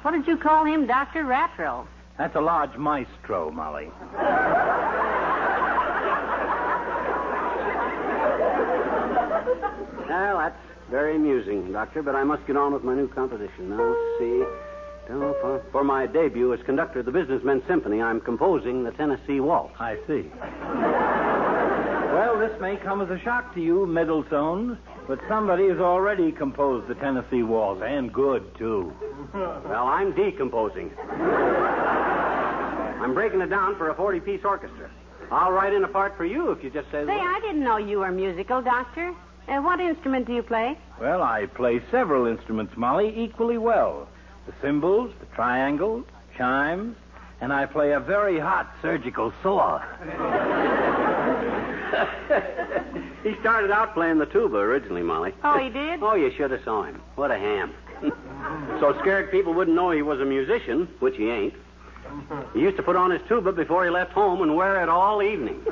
What did you call him, Dr. Ratro? That's a large maestro, Molly. Well, that's very amusing, Doctor, but I must get on with my new composition. Now, let's see. For my debut as conductor of the Businessmen's Symphony, I'm composing the Tennessee Waltz. I see. Well, this may come as a shock to you, Middletones, but somebody has already composed the Tennessee Waltz, and good, too. Well, I'm decomposing. I'm breaking it down for a 40-piece orchestra. I'll write in a part for you if you just say the Say, word. I didn't know you were musical, Doctor. What instrument do you play? Well, I play several instruments, Molly, equally well. The cymbals, the triangles, chimes, and I play a very hot surgical saw. He started out playing the tuba originally, Molly. Oh, he did? Oh, you should have saw him. What a ham. So scared people wouldn't know he was a musician, which he ain't. He used to put on his tuba before he left home and wear it all evening.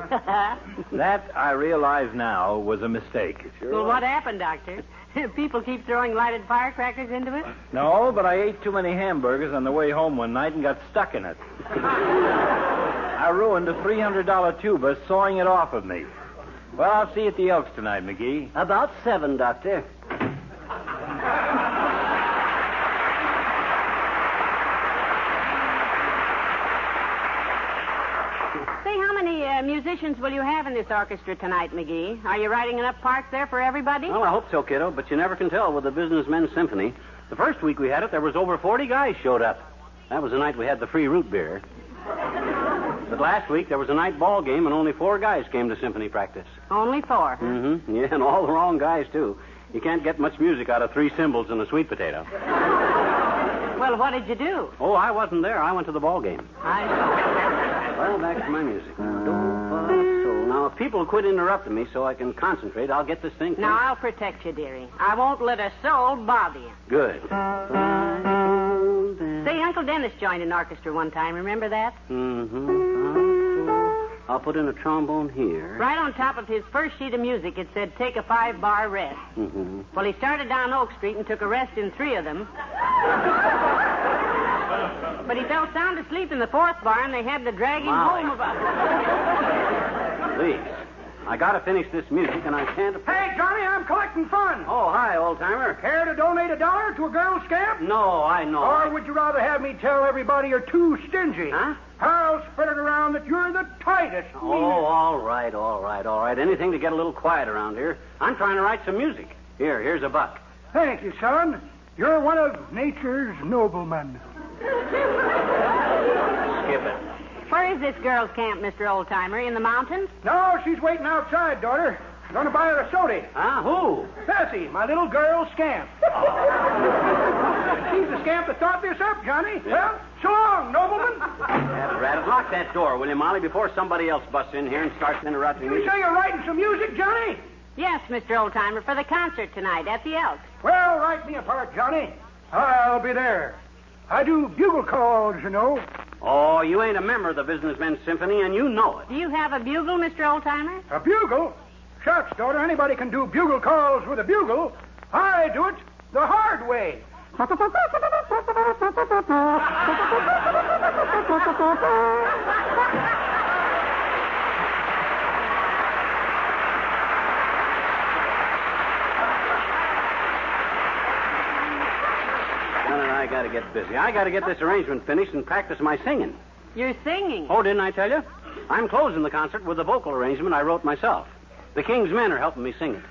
That, I realize now, was a mistake. Well, what happened, Doctor? People keep throwing lighted firecrackers into it? No, but I ate too many hamburgers on the way home one night and got stuck in it. I ruined a $300 tuba sawing it off of me. Well, I'll see you at the Elks tonight, McGee. About 7, Doctor. Say, how many musicians will you have in this orchestra tonight, McGee? Are you writing enough parts there for everybody? Well, I hope so, kiddo, but you never can tell with the Businessmen's Symphony. The first week we had it, there was over 40 guys showed up. That was the night we had the free root beer. But last week there was a night ball game and only 4 guys came to symphony practice. Only 4, huh? Mm-hmm. Yeah, and all the wrong guys, too. You can't get much music out of 3 cymbals and a sweet potato. Well, what did you do? Oh, I wasn't there. I went to the ball game. Well, back to my music. Now, if people quit interrupting me so I can concentrate, I'll get this thing. Now, I'll protect you, dearie. I won't let a soul bother you. Good. Say, Uncle Uncle Dennis joined an orchestra one time. Remember that? I'll put in a trombone here. Right on top of his first sheet of music, it said, take a 5-bar rest. Well, he started down Oak Street and took a rest in 3 of them. But he fell sound asleep in the 4th bar, and they had to drag him home about... Please. I gotta finish this music, and I can't... Hey, Johnny, I'm collecting funds. Oh, hi, old-timer. Care to donate $1 to a girl scamp? No, I know. Or would you rather have me tell everybody you're too stingy? Huh? I'll spread it around that you're the tightest. Oh, all right. Anything to get a little quiet around here. I'm trying to write some music. Here's $1. Thank you, son. You're one of nature's noblemen. Skip it. Where is this girl's camp, Mr. Oldtimer? In the mountains? No, she's waiting outside, daughter. Going to buy her a soda. Huh? Who? Bessie, my little girl scamp. She's the scamp that thought this up, Johnny. Well, so long, nobleman. Rat, lock that door, will you, Molly, before somebody else busts in here and starts interrupting me. You say you're writing some music, Johnny? Yes, Mr. Oldtimer, for the concert tonight at the Elks. Well, write me a part, Johnny. I'll be there. I do bugle calls, you know. Oh, you ain't a member of the Businessmen's Symphony, and you know it. Do you have a bugle, Mr. Oldtimer? A bugle? Shucks, daughter, anybody can do bugle calls with a bugle. I do it the hard way. I gotta get busy. I gotta get this arrangement finished and practice my singing. You're singing? Oh, didn't I tell you? I'm closing the concert with a vocal arrangement I wrote myself. The King's Men are helping me sing it.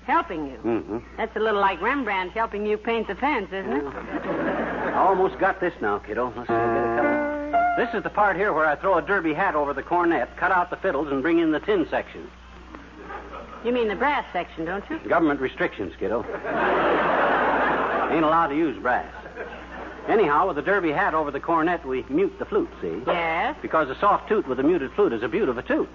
Helping you? That's a little like Rembrandt helping you paint the fence, isn't it? I almost got this now, kiddo. Let's see, I'll get a couple. This is the part here where I throw a derby hat over the cornet, cut out the fiddles, and bring in the tin section. You mean the brass section, don't you? Government restrictions, kiddo. Ain't allowed to use brass. Anyhow, with the derby hat over the cornet, we mute the flute, see? Yes. Because a soft toot with a muted flute is a beaut of a toot.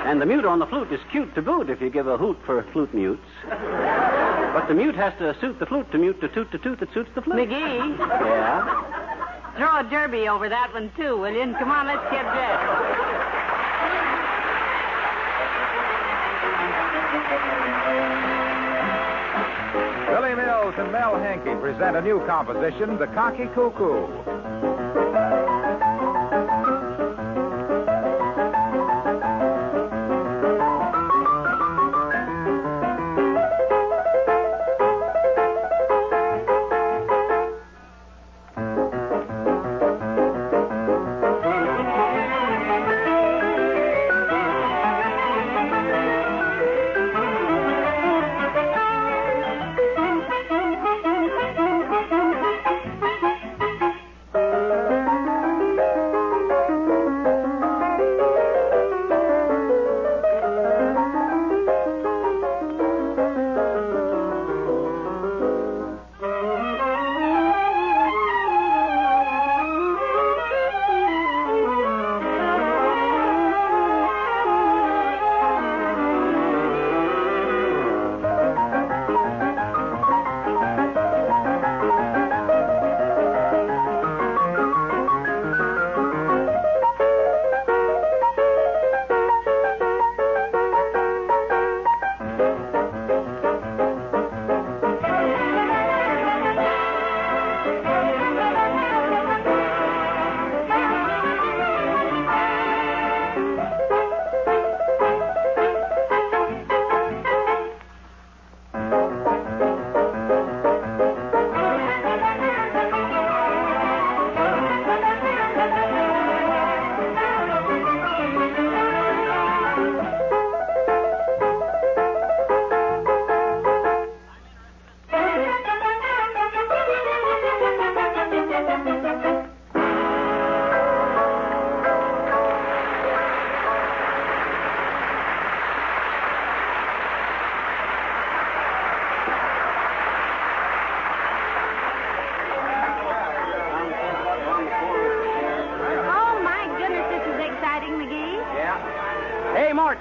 And the mute on the flute is cute to boot if you give a hoot for flute mutes. But the mute has to suit the flute to mute the toot that suits the flute. McGee? Yeah? Throw a derby over that one, too, will you? And come on, let's get dressed. Billy Mills and Mel Hankey present a new composition, The Cocky Cuckoo.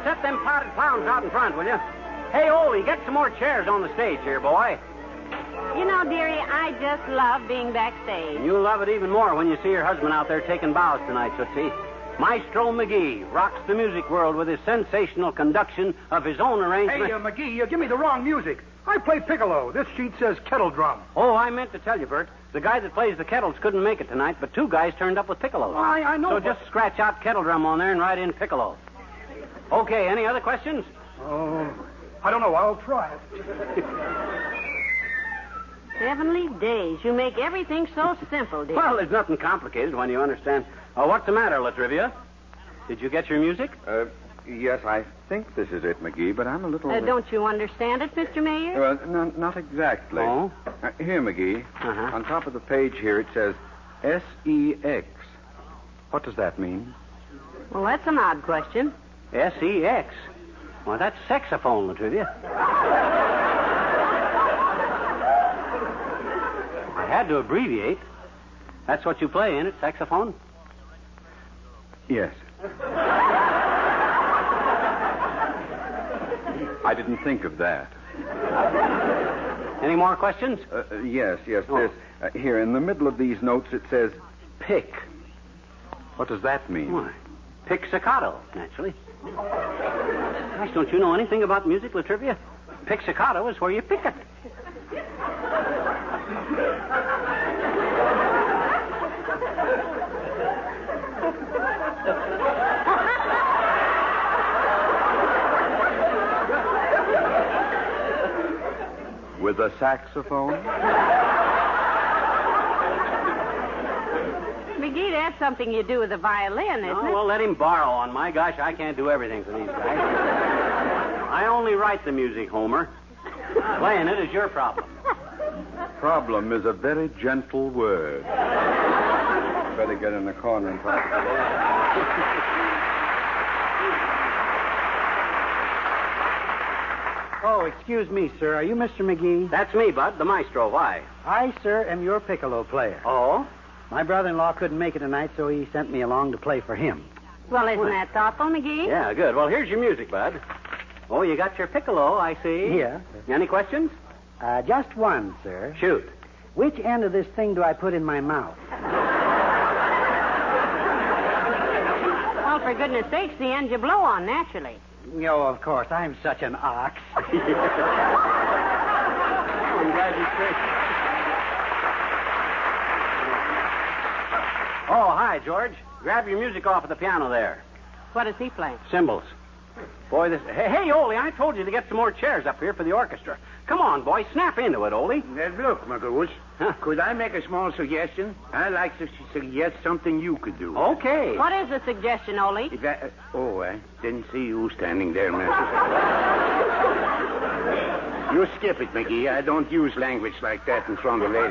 Set them potted clowns out in front, will you? Hey, Ole, get some more chairs on the stage here, boy. You know, dearie, I just love being backstage. And you'll love it even more when you see your husband out there taking bows tonight, Tootsie. Maestro Magee rocks the music world with his sensational conduction of his own arrangement. Hey, Magee, you give me the wrong music. I play piccolo. This sheet says kettle drum. Oh, I meant to tell you, Bert. The guy that plays the kettles couldn't make it tonight, but 2 guys turned up with piccolos. I know. So just scratch out kettle drum on there and write in piccolo. Okay, any other questions? Oh, I don't know. I'll try it. Heavenly days. You make everything so simple, dear. Well, there's nothing complicated when you understand. What's the matter, Latrivia? Did you get your music? Yes, I think this is it, Magee, but I'm a little... Don't you understand it, Mr. Mayor? Well, no, not exactly. Oh? Here, Magee. Uh-huh. On top of the page here, it says SEX. What does that mean? Well, that's an odd question. SEX? Well, that's saxophone, Latrivia. I had to abbreviate. That's what you play, ain't it, saxophone? Yes. I didn't think of that. Any more questions? Yes. Oh. This. Here, in the middle of these notes, it says pick. What does that mean? Why, pizzicato, naturally. Gosh, don't you know anything about music, Latrivia? Pizzicato is where you pick it. With a saxophone? McGee, that's something you do with a violin, isn't it? Well, let him borrow on. My gosh, I can't do everything for these guys. I only write the music, Homer. Playing it is your problem. Problem is a very gentle word. Better get in the corner and practice. Oh, excuse me, sir. Are you Mr. Magee? That's me, Bud, the maestro. Why? I, sir, am your piccolo player. Oh? My brother-in-law couldn't make it tonight, so he sent me along to play for him. Well, isn't that thoughtful, McGee? Yeah, good. Well, here's your music, Bud. Oh, you got your piccolo, I see. Yeah. Any questions? Just one, sir. Shoot. Which end of this thing do I put in my mouth? Well, for goodness sakes, the end you blow on, naturally. Oh, of course. I'm such an ox. I'm glad you said. Oh, hi, George. Grab your music off of the piano there. What does he play? Cymbals. Boy, this... Hey, Ole, I told you to get some more chairs up here for the orchestra. Come on, boy, snap into it, Ole. Look, Mugglewood, could I make a small suggestion? I'd like to suggest something you could do. Okay. What is the suggestion, Ole? I didn't see you standing there, Master. You skip it, McGee. I don't use language like that in front of ladies.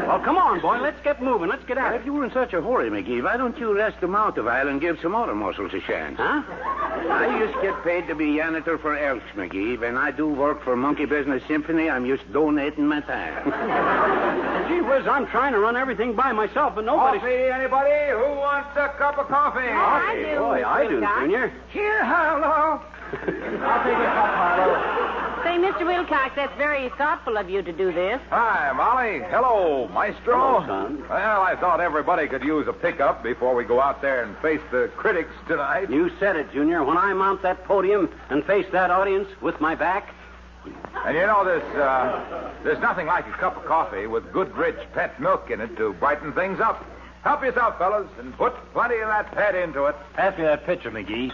Well, come on, boy. Let's get moving. Let's get at it. If you were in such a hurry, McGee, why don't you rest them out a while and give some other muscles a chance? Huh? I used to get paid to be janitor for Elks, McGee. When I do work for Monkey Business Symphony, I'm just donating my time. Gee whiz, I'm trying to run everything by myself, and nobody... Coffee, anybody? Who wants a cup of coffee? I do. Boy, I do, Junior. Here, Harlow. I'll take a cup, Harlow. Say, Mr. Wilcox, that's very thoughtful of you to do this. Hi, Molly. Hello, Maestro. Hello, son. Well, I thought everybody could use a pickup before we go out there and face the critics tonight. You said it, Junior. When I mount that podium and face that audience with my back... And you know, there's nothing like a cup of coffee with good, rich pet milk in it to brighten things up. Help yourself, fellas, and put plenty of that pet into it. Pass me that pitcher, McGee.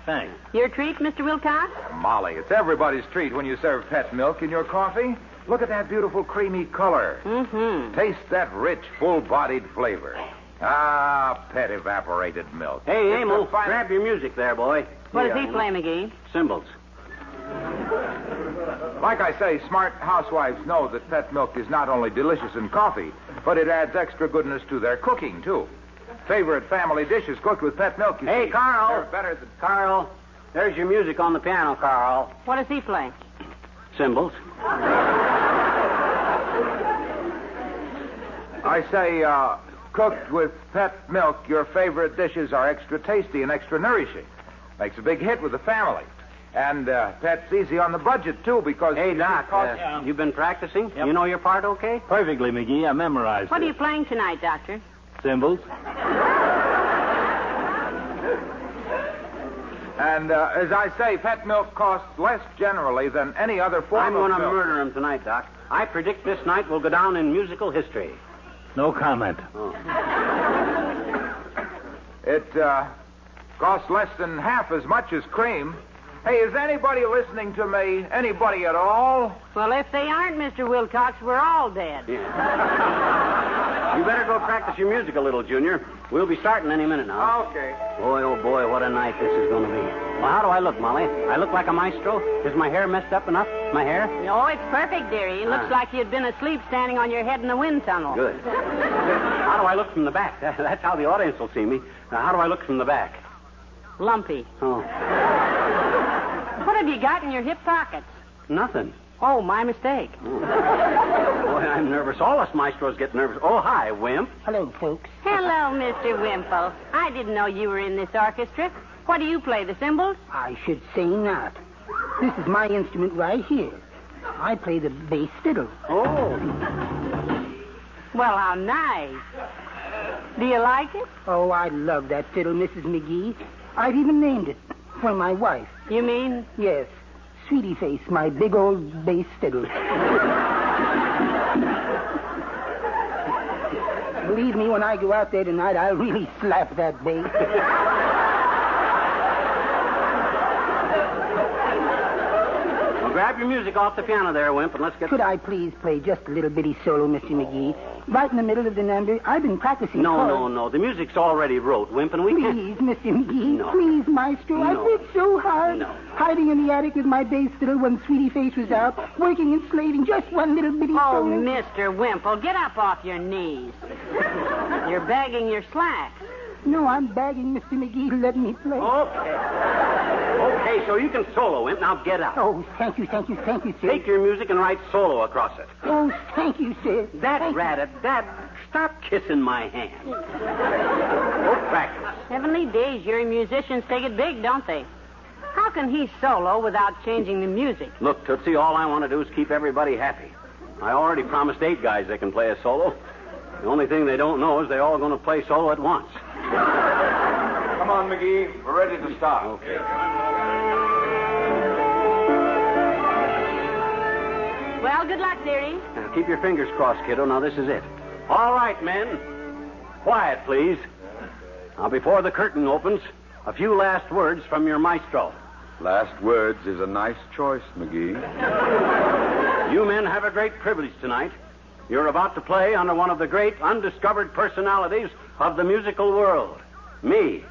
Thanks. Your treat, Mr. Wilcox? Molly, it's everybody's treat when you serve pet milk in your coffee. Look at that beautiful creamy color. Mm-hmm. Taste that rich, full-bodied flavor. Ah, pet evaporated milk. Hey, Emil, grab your music there, boy. What does he play, McGee? Cymbals. Like I say, smart housewives know that pet milk is not only delicious in coffee, but it adds extra goodness to their cooking, too. Favorite family dishes cooked with pet milk, you Hey, see. Carl. They're better than... Carl, there's your music on the piano, Carl. What does he play? Cymbals. I say, cooked with pet milk, your favorite dishes are extra tasty and extra nourishing. Makes a big hit with the family. And, Pet, it's easy on the budget, too, because... Hey, Doc, you been practicing? Yep. You know your part okay? Perfectly, McGee. I memorized What it. are you playing tonight, Doctor? Cymbals. And, as I say, pet milk costs less generally than any other form I'm of going to milk. murder him tonight, Doc. I predict this night will go down in musical history. No comment. Oh. It, costs less than half as much as cream. Hey, is anybody listening to me? Anybody at all? Well, if they aren't, Mr. Wilcox, we're all dead. Yeah. You better go practice your music a little, Junior. We'll be starting any minute now. Okay. Boy, oh boy, what a night this is going to be. Well, how do I look, Molly? I look like a maestro? Is my hair messed up enough? My hair? Oh, it's perfect, dearie. It looks like you'd been asleep standing on your head in the wind tunnel. Good. How do I look from the back? That's how the audience will see me. Now, how do I look from the back? Lumpy. Oh. What have you got in your hip pockets? Nothing. Oh, my mistake. Oh. Boy, I'm nervous. All us maestros get nervous. Oh, hi, Wimp. Hello, folks. Hello, Mr. Wimple. I didn't know you were in this orchestra. What do you play, the cymbals? I should say not. This is my instrument right here. I play the bass fiddle. Oh. Well, how nice. Do you like it? Oh, I love that fiddle, Mrs. McGee. I've even named it for my wife. You mean? Yes. Sweetie Face, my big old bass fiddle. Believe me, when I go out there tonight, I'll really slap that bass. Well, grab your music off the piano there, Wimp, and let's get... Could I please play just a little bitty solo, Mr. McGee? Right in the middle of the number. I've been practicing No. The music's already wrote, Wimp, and we can't... Please, Mr. McGee. No. Please, Maestro. No. I've worked so hard. No. Hiding in the attic with my bass fiddle when Sweetie Face was out. Working and slaving just one little bitty Oh, solo. Mr. Wimple, get up off your knees. You're bagging your slacks. No, I'm begging Mr. McGee to let me play. Okay, so you can solo, Wimp. Now get up. Oh, thank you, sir. Take your music and write solo across it. Oh, thank you, sir. That rat, stop kissing my hand. Go practice. Heavenly days, your musicians take it big, don't they? How can he solo without changing the music? Look, Tootsie, all I want to do is keep everybody happy. I already promised 8 guys they can play a solo. The only thing they don't know is they're all going to play solo at once. Come on, McGee. We're ready to start. Okay. Well, good luck, dearie. Now, keep your fingers crossed, kiddo. Now, this is it. All right, men. Quiet, please. Now, before the curtain opens, a few last words from your maestro. Last words is a nice choice, McGee. You men have a great privilege tonight. You're about to play under one of the great undiscovered personalities of the musical world. Me.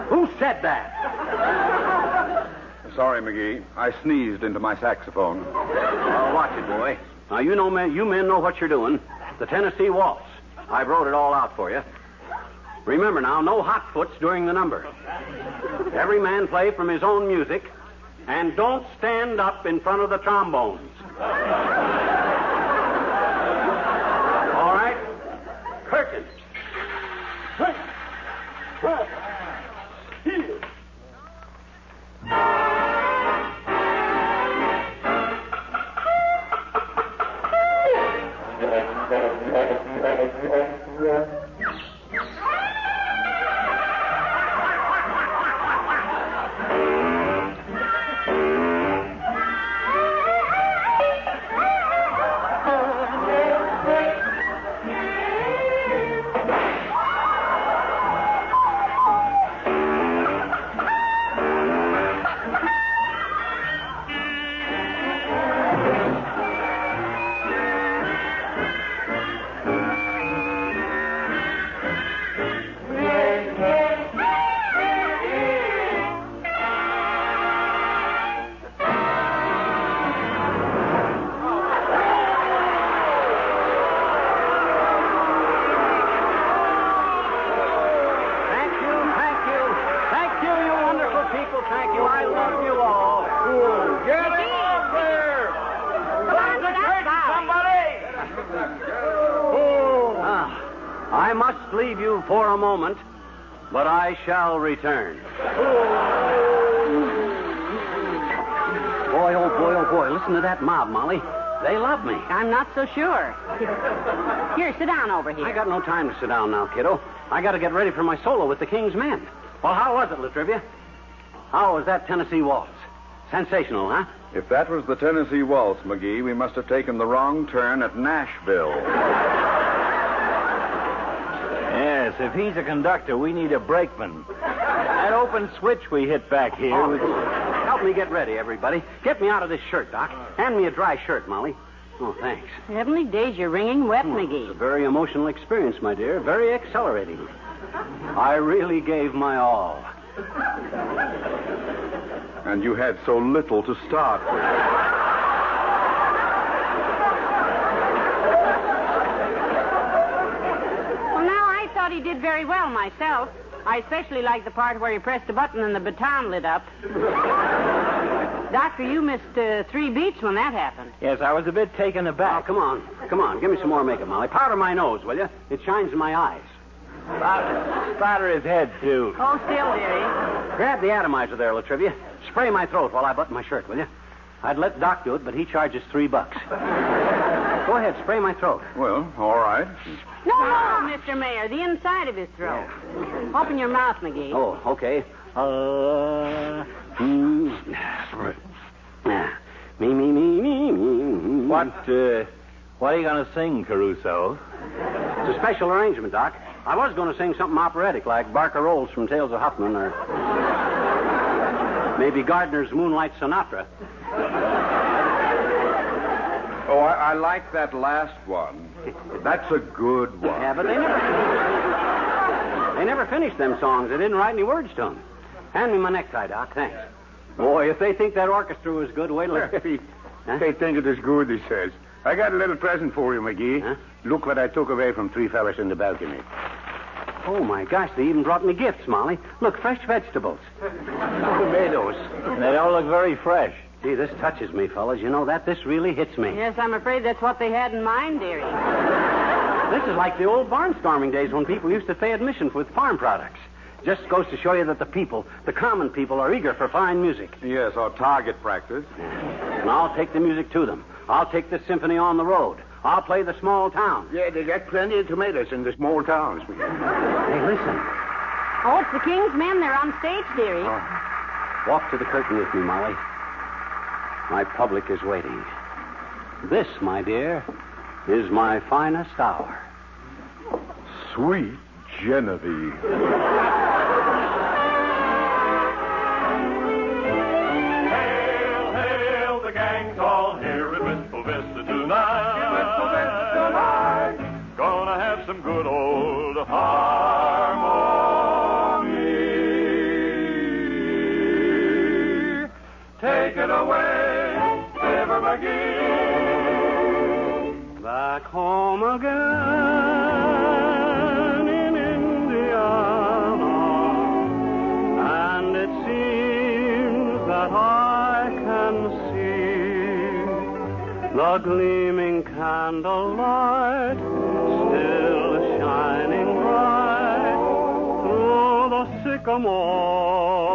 Who said that? Sorry, McGee. I sneezed into my saxophone. Well, watch it, boy. Now, you men know what you're doing. The Tennessee Waltz. I wrote it all out for you. Remember now, no hot foots during the number. Every man play from his own music, and don't stand up in front of the trombones. All right? Curtain. but I shall return. Boy, oh boy, oh boy, listen to that mob, Molly. They love me. I'm not so sure. Here, sit down over here. I got no time to sit down now, kiddo. I got to get ready for my solo with the King's Men. Well, how was it, Latrivia? How was that Tennessee waltz? Sensational, huh? If that was the Tennessee waltz, Magee, we must have taken the wrong turn at Nashville. Yes, if he's a conductor, we need a brakeman. That open switch we hit back here. Help me get ready, everybody. Get me out of this shirt, Doc. Hand me a dry shirt, Molly. Oh, thanks. Heavenly days, you're wringing wet, Magee. It's a very emotional experience, my dear. Very accelerating. I really gave my all. And you had so little to start with. Well, now, I thought he did very well myself. I especially liked the part where he pressed a button and the baton lit up. Doctor, you missed 3 beats when that happened. Yes, I was a bit taken aback. Oh, come on. Come on. Give me some more makeup, Molly. Powder my nose, will you? It shines in my eyes. Spatter his head, too. Oh, still, dearie. Grab the atomizer there, Latrivia. Spray my throat while I button my shirt, will you? I'd let Doc do it, but he charges $3. Go ahead, spray my throat. Well, all right. No, Mr. Mayor, the inside of his throat. Yeah. Open your mouth, Magee. Oh, okay. Me. What are you going to sing, Caruso? It's a special arrangement, Doc. I was going to sing something operatic like Barker Rolls from Tales of Huffman or maybe Gardner's Moonlight Sonata. Oh, I like that last one. That's a good one. Yeah, but they never finished them songs. They didn't write any words to them. Hand me my necktie, Doc. Thanks. Boy, if they think that orchestra was good, wait till They think it is good, he says. I got a little present for you, Magee. Huh? Look what I took away from 3 fellas in the balcony. Oh, my gosh, they even brought me gifts, Molly. Look, fresh vegetables. Tomatoes. They don't look very fresh. Gee, this touches me, fellas. You know that? This really hits me. Yes, I'm afraid that's what they had in mind, dearie. This is like the old barnstorming days when people used to pay admission with farm products. Just goes to show you that the people, the common people, are eager for fine music. Yes, or target practice. And I'll take the music to them. I'll take the symphony on the road. I'll play the small towns. Yeah, they got plenty of tomatoes in the small towns. Hey, listen. Oh, it's the King's Men. They're on stage, dearie. Oh. Walk to the curtain with me, Molly. My public is waiting. This, my dear, is my finest hour. Sweet Genevieve. Hail, hail, the gang's all here at Wistful Vista tonight. Wistful Vista tonight. Gonna have some good old harmony. Take it away, Fibber Magee. Back home again in Indiana, and it seems that I can see the gleaming candlelight still shining bright through the sycamores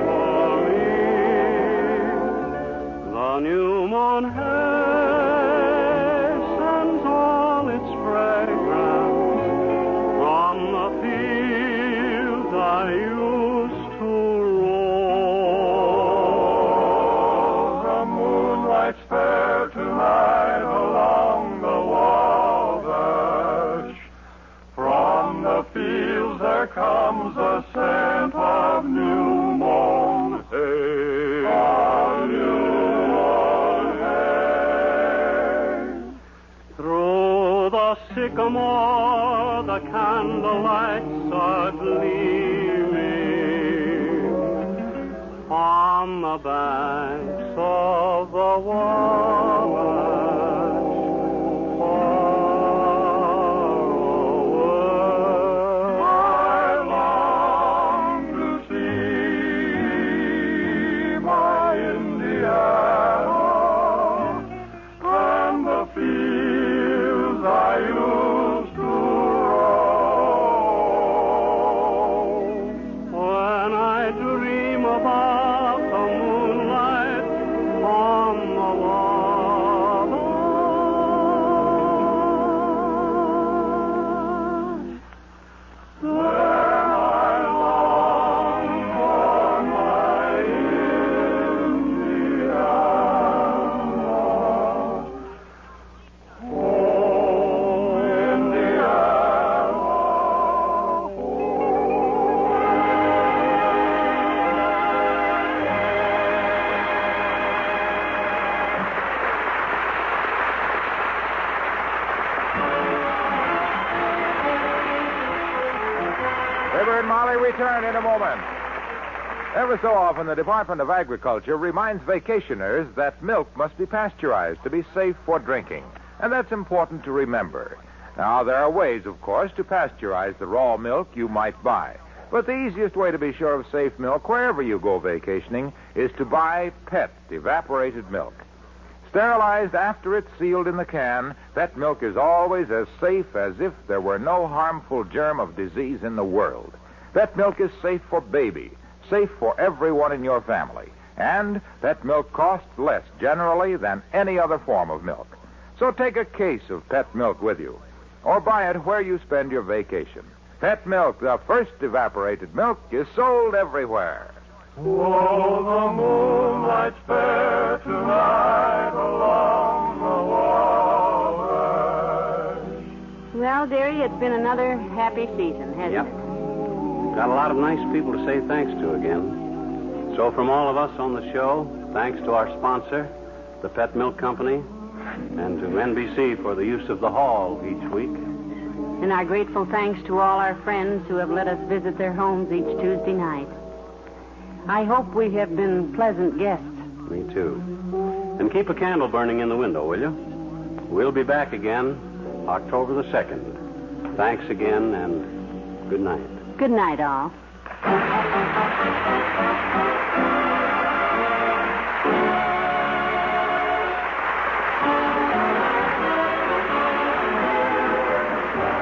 for me. The new moon sends all its fragrance from the fields I used to roam. The moonlight's fair tonight along the Wabash. From the fields there comes the scent of new mown hay. Of new mown hay. Through the sycamore the candlelights are gleaming on the banks of the Wabash. and Molly return in a moment. Ever so often, the Department of Agriculture reminds vacationers that milk must be pasteurized to be safe for drinking. And that's important to remember. Now, there are ways, of course, to pasteurize the raw milk you might buy. But the easiest way to be sure of safe milk wherever you go vacationing is to buy PET evaporated milk. Sterilized after it's sealed in the can, that milk is always as safe as if there were no harmful germ of disease in the world. That milk is safe for baby, safe for everyone in your family. And that milk costs less generally than any other form of milk. So take a case of PET milk with you, or buy it where you spend your vacation. PET milk, the first evaporated milk, is sold everywhere. Oh, the moonlight's fair tonight along the water. Well, dearie, it's been another happy season, hasn't it? Got a lot of nice people to say thanks to again. So from all of us on the show, thanks to our sponsor, the Pet Milk Company, and to NBC for the use of the hall each week. And our grateful thanks to all our friends who have let us visit their homes each Tuesday night. I hope we have been pleasant guests. Me too. And keep a candle burning in the window, will you? We'll be back again October the 2nd. Thanks again, and good night. Good night, all.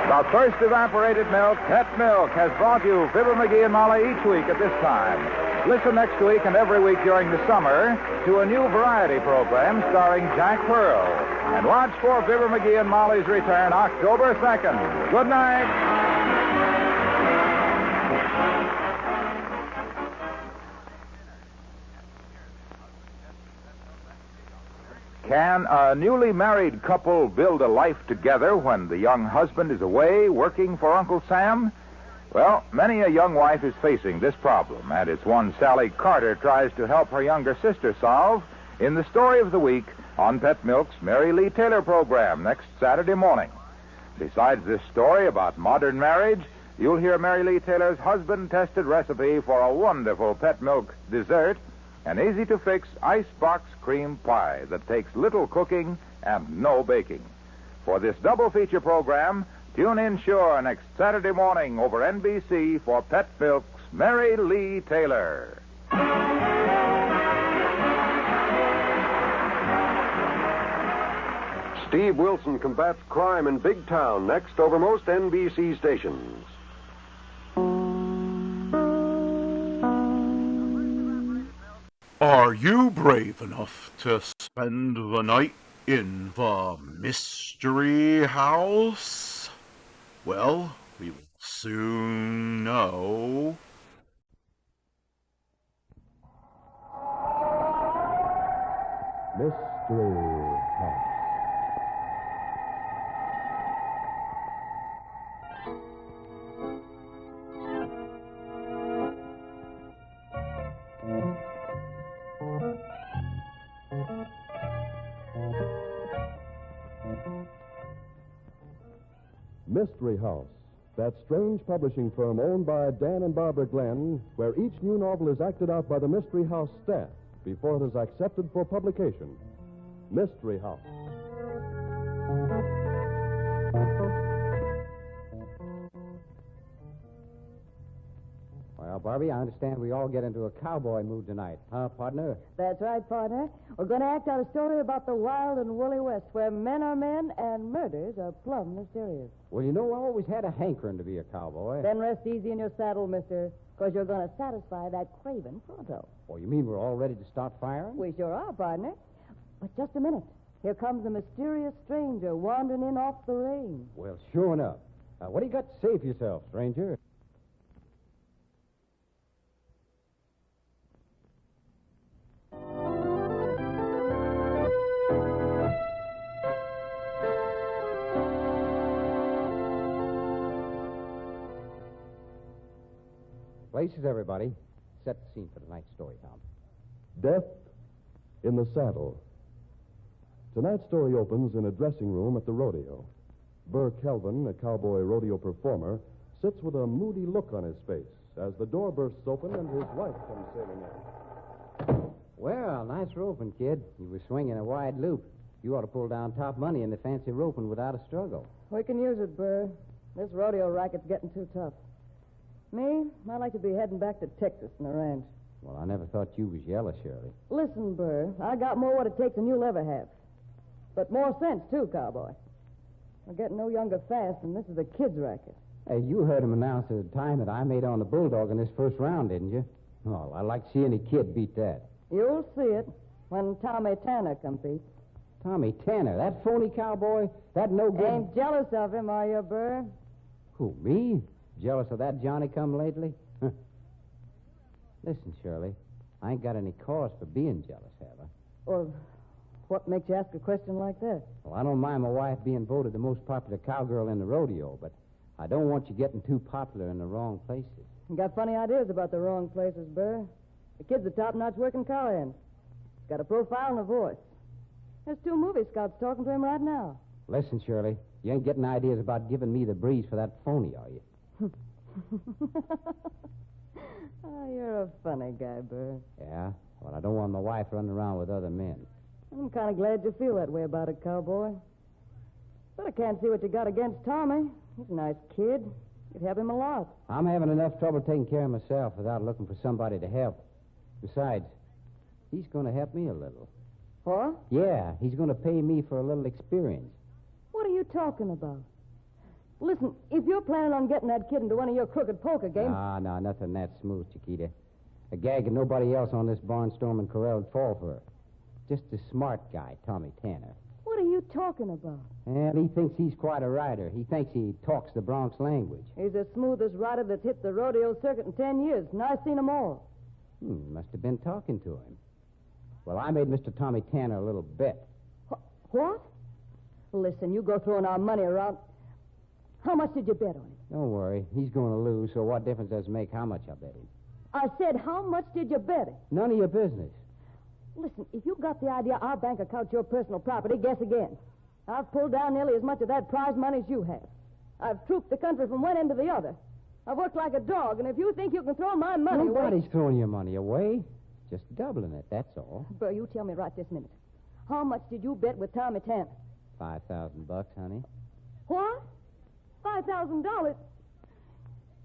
The first evaporated milk, PET Milk, has brought you Fibber, Magee, and Molly each week at this time. Listen next week and every week during the summer to a new variety program starring Jack Pearl. And watch for Fibber, Magee, and Molly's return October 2nd. Good night. Can a newly married couple build a life together when the young husband is away working for Uncle Sam? Well, many a young wife is facing this problem, and it's one Sally Carter tries to help her younger sister solve in the story of the week on Pet Milk's Mary Lee Taylor program next Saturday morning. Besides this story about modern marriage, you'll hear Mary Lee Taylor's husband-tested recipe for a wonderful Pet Milk dessert, an easy-to-fix icebox cream pie that takes little cooking and no baking. For this double feature program, tune in sure next Saturday morning over NBC for Pet Milk's Mary Lee Taylor. Steve Wilson combats crime in Big Town next over most NBC stations. Are you brave enough to spend the night in the mystery house? Well, we will soon know. Mystery House. Mystery House, that strange publishing firm owned by Dan and Barbara Glenn, where each new novel is acted out by the Mystery House staff before it is accepted for publication. Mystery House. Well, Barbie, I understand we all get into a cowboy mood tonight, huh, partner? That's right, partner. We're going to act out a story about the wild and woolly West, where men are men and murders are plumb mysterious. Well, you know, I always had a hankering to be a cowboy. Then rest easy in your saddle, mister, because you're going to satisfy that craven pronto. Oh, you mean we're all ready to start firing? We sure are, partner. But just a minute. Here comes a mysterious stranger wandering in off the range. Well, sure enough. What do you got to say for yourself, stranger? Places, everybody. Set the scene for tonight's story, Tom. Death in the Saddle. Tonight's story opens in a dressing room at the rodeo. Burr Kelvin, a cowboy rodeo performer, sits with a moody look on his face as the door bursts open and his wife comes sailing in. Well, nice roping, kid. You were swinging a wide loop. You ought to pull down top money in the fancy roping without a struggle. We can use it, Burr. This rodeo racket's getting too tough. Me, I'd like to be heading back to Texas and the ranch. Well, I never thought you was yellow, Shirley. Listen, Burr, I got more what it takes than you'll ever have. But more sense, too, cowboy. We're getting no younger fast, and this is a kid's racket. Hey, you heard him announce the time that I made on the Bulldog in this first round, didn't you? Oh, I'd like to see any kid beat that. You'll see it when Tommy Tanner competes. Tommy Tanner, that phony cowboy, that no good... Ain't jealous of him, are you, Burr? Who, me? Jealous of that Johnny-come-lately? Huh. Listen, Shirley, I ain't got any cause for being jealous, have I? Well, what makes you ask a question like that? Well, I don't mind my wife being voted the most popular cowgirl in the rodeo, but I don't want you getting too popular in the wrong places. You got funny ideas about the wrong places, Burr. The kid's a top-notch working cowhand. He's got a profile and a voice. There's 2 movie scouts talking to him right now. Listen, Shirley, you ain't getting ideas about giving me the breeze for that phony, are you? Oh, you're a funny guy, Burr. Yeah? Well, I don't want my wife running around with other men. I'm kind of glad you feel that way about it, cowboy. But I can't see what you got against Tommy. He's a nice kid. You'd help him a lot. I'm having enough trouble taking care of myself without looking for somebody to help. Besides, he's going to help me a little. What? Yeah, he's going to pay me for a little experience. What are you talking about? Listen, if you're planning on getting that kid into one of your crooked poker games... No, nothing that smooth, Chiquita. A gag that nobody else on this barnstorming corral would fall for. Just a smart guy, Tommy Tanner. What are you talking about? Well, he thinks he's quite a rider. He thinks he talks the Bronx language. He's the smoothest rider that's hit the rodeo circuit in 10 years, and I've seen them all. Must have been talking to him. Well, I made Mr. Tommy Tanner a little bet. What? Listen, you go throwing our money around. How much did you bet on him? Don't worry. He's going to lose, so what difference does it make how much I bet him? I said, how much did you bet him? None of your business. Listen, if you got the idea our bank account's your personal property, guess again. I've pulled down nearly as much of that prize money as you have. I've trooped the country from one end to the other. I've worked like a dog, and if you think you can throw my money Nobody's away... throwing your money away. Just doubling it, that's all. Burr, you tell me right this minute. How much did you bet with Tommy Tanner? $5,000, honey. What? $5,000?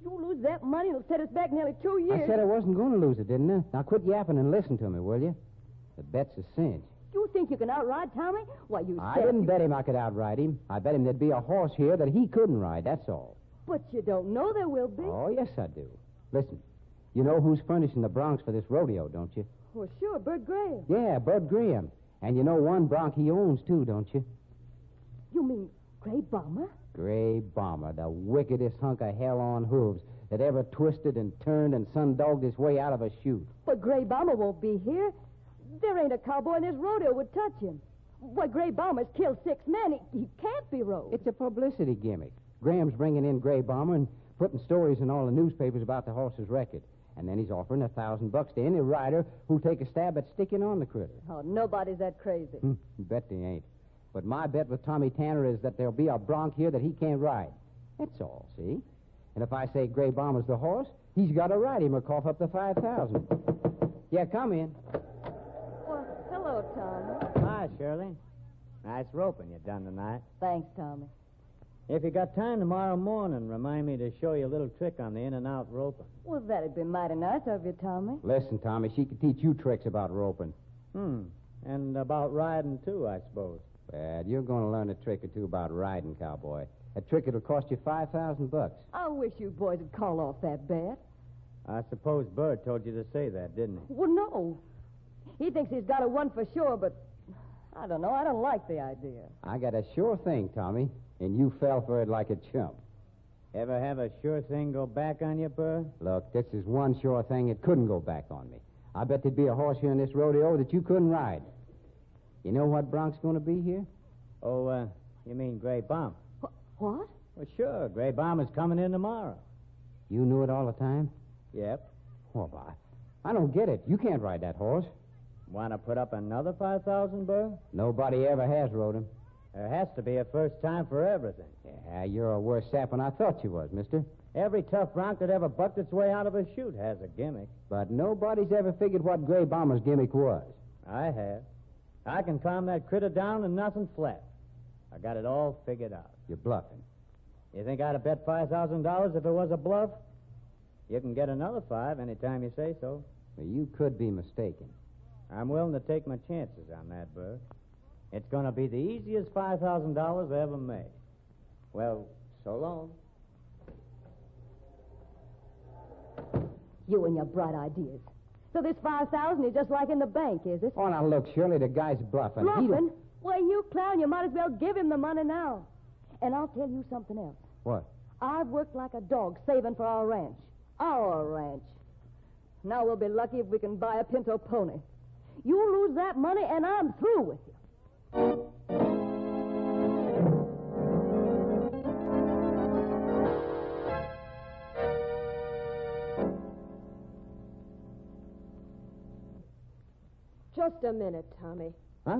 You lose that money, it'll set us back nearly 2 years. I said I wasn't going to lose it, didn't I? Now quit yapping and listen to me, will you? The bet's a cinch. You think you can outride Tommy? Why, you I didn't bet him I could outride him. I bet him there'd be a horse here that he couldn't ride, that's all. But you don't know there will be. Oh, yes, I do. Listen, you know who's furnishing the broncs for this rodeo, don't you? Well, sure, Bert Graham. Yeah, Bud Graham. And you know one bronc he owns, too, don't you? You mean Gray Bomber? Gray Bomber, the wickedest hunk of hell on hooves that ever twisted and turned and sun-dogged his way out of a chute. But Gray Bomber won't be here. There ain't a cowboy in this rodeo would touch him. Why, Gray Bomber's killed 6 men. He can't be rode. It's a publicity gimmick. Graham's bringing in Gray Bomber and putting stories in all the newspapers about the horse's record. And then he's offering $1,000 to any rider who'll take a stab at sticking on the critter. Oh, nobody's that crazy. Bet they ain't. But my bet with Tommy Tanner is that there'll be a bronc here that he can't ride. That's all, see? And if I say Gray Bomber's the horse, he's got to ride him or cough up the $5,000. Yeah, come in. Well, hello, Tommy. Hi, Shirley. Nice roping you done tonight. Thanks, Tommy. If you got time tomorrow morning, remind me to show you a little trick on the in-and-out roping. Well, that'd be mighty nice of you, Tommy. Listen, Tommy, she could teach you tricks about roping. And about riding, too, I suppose. Well, you're going to learn a trick or two about riding, cowboy. A trick that'll cost you $5,000. I wish you boys would call off that bet. I suppose Bert told you to say that, didn't he? Well, no. He thinks he's got a one for sure, but I don't know. I don't like the idea. I got a sure thing, Tommy, and you fell for it like a chump. Ever have a sure thing go back on you, Burr? Look, this is one sure thing that couldn't go back on me. I bet there'd be a horse here in this rodeo that you couldn't ride. You know what bronc's going to be here? Oh, you mean Gray Bomber? What? Well, sure. Gray Bomber's coming in tomorrow. You knew it all the time? Yep. Well, I don't get it. You can't ride that horse. Want to put up another $5,000, Burr? Nobody ever has rode him. There has to be a first time for everything. Yeah, you're a worse sap than I thought you was, mister. Every tough bronc that ever bucked its way out of a chute has a gimmick. But nobody's ever figured what Gray Bomber's gimmick was. I have. I can calm that critter down and nothing flat. I got it all figured out. You're bluffing. You think I'd have bet $5,000 if it was a bluff? You can get another $5 anytime you say so. Well, you could be mistaken. I'm willing to take my chances on that, Burr. It's going to be the easiest $5,000 I ever made. Well, so long. You and your bright ideas. So this $5,000 is just like in the bank, is it? Oh, now look, Shirley, the guy's bluffing. Bluffing? Why, you clown, you might as well give him the money now. And I'll tell you something else. What? I've worked like a dog saving for our ranch. Our ranch. Now we'll be lucky if we can buy a pinto pony. You lose that money, and I'm through with you. Just a minute, Tommy. Huh?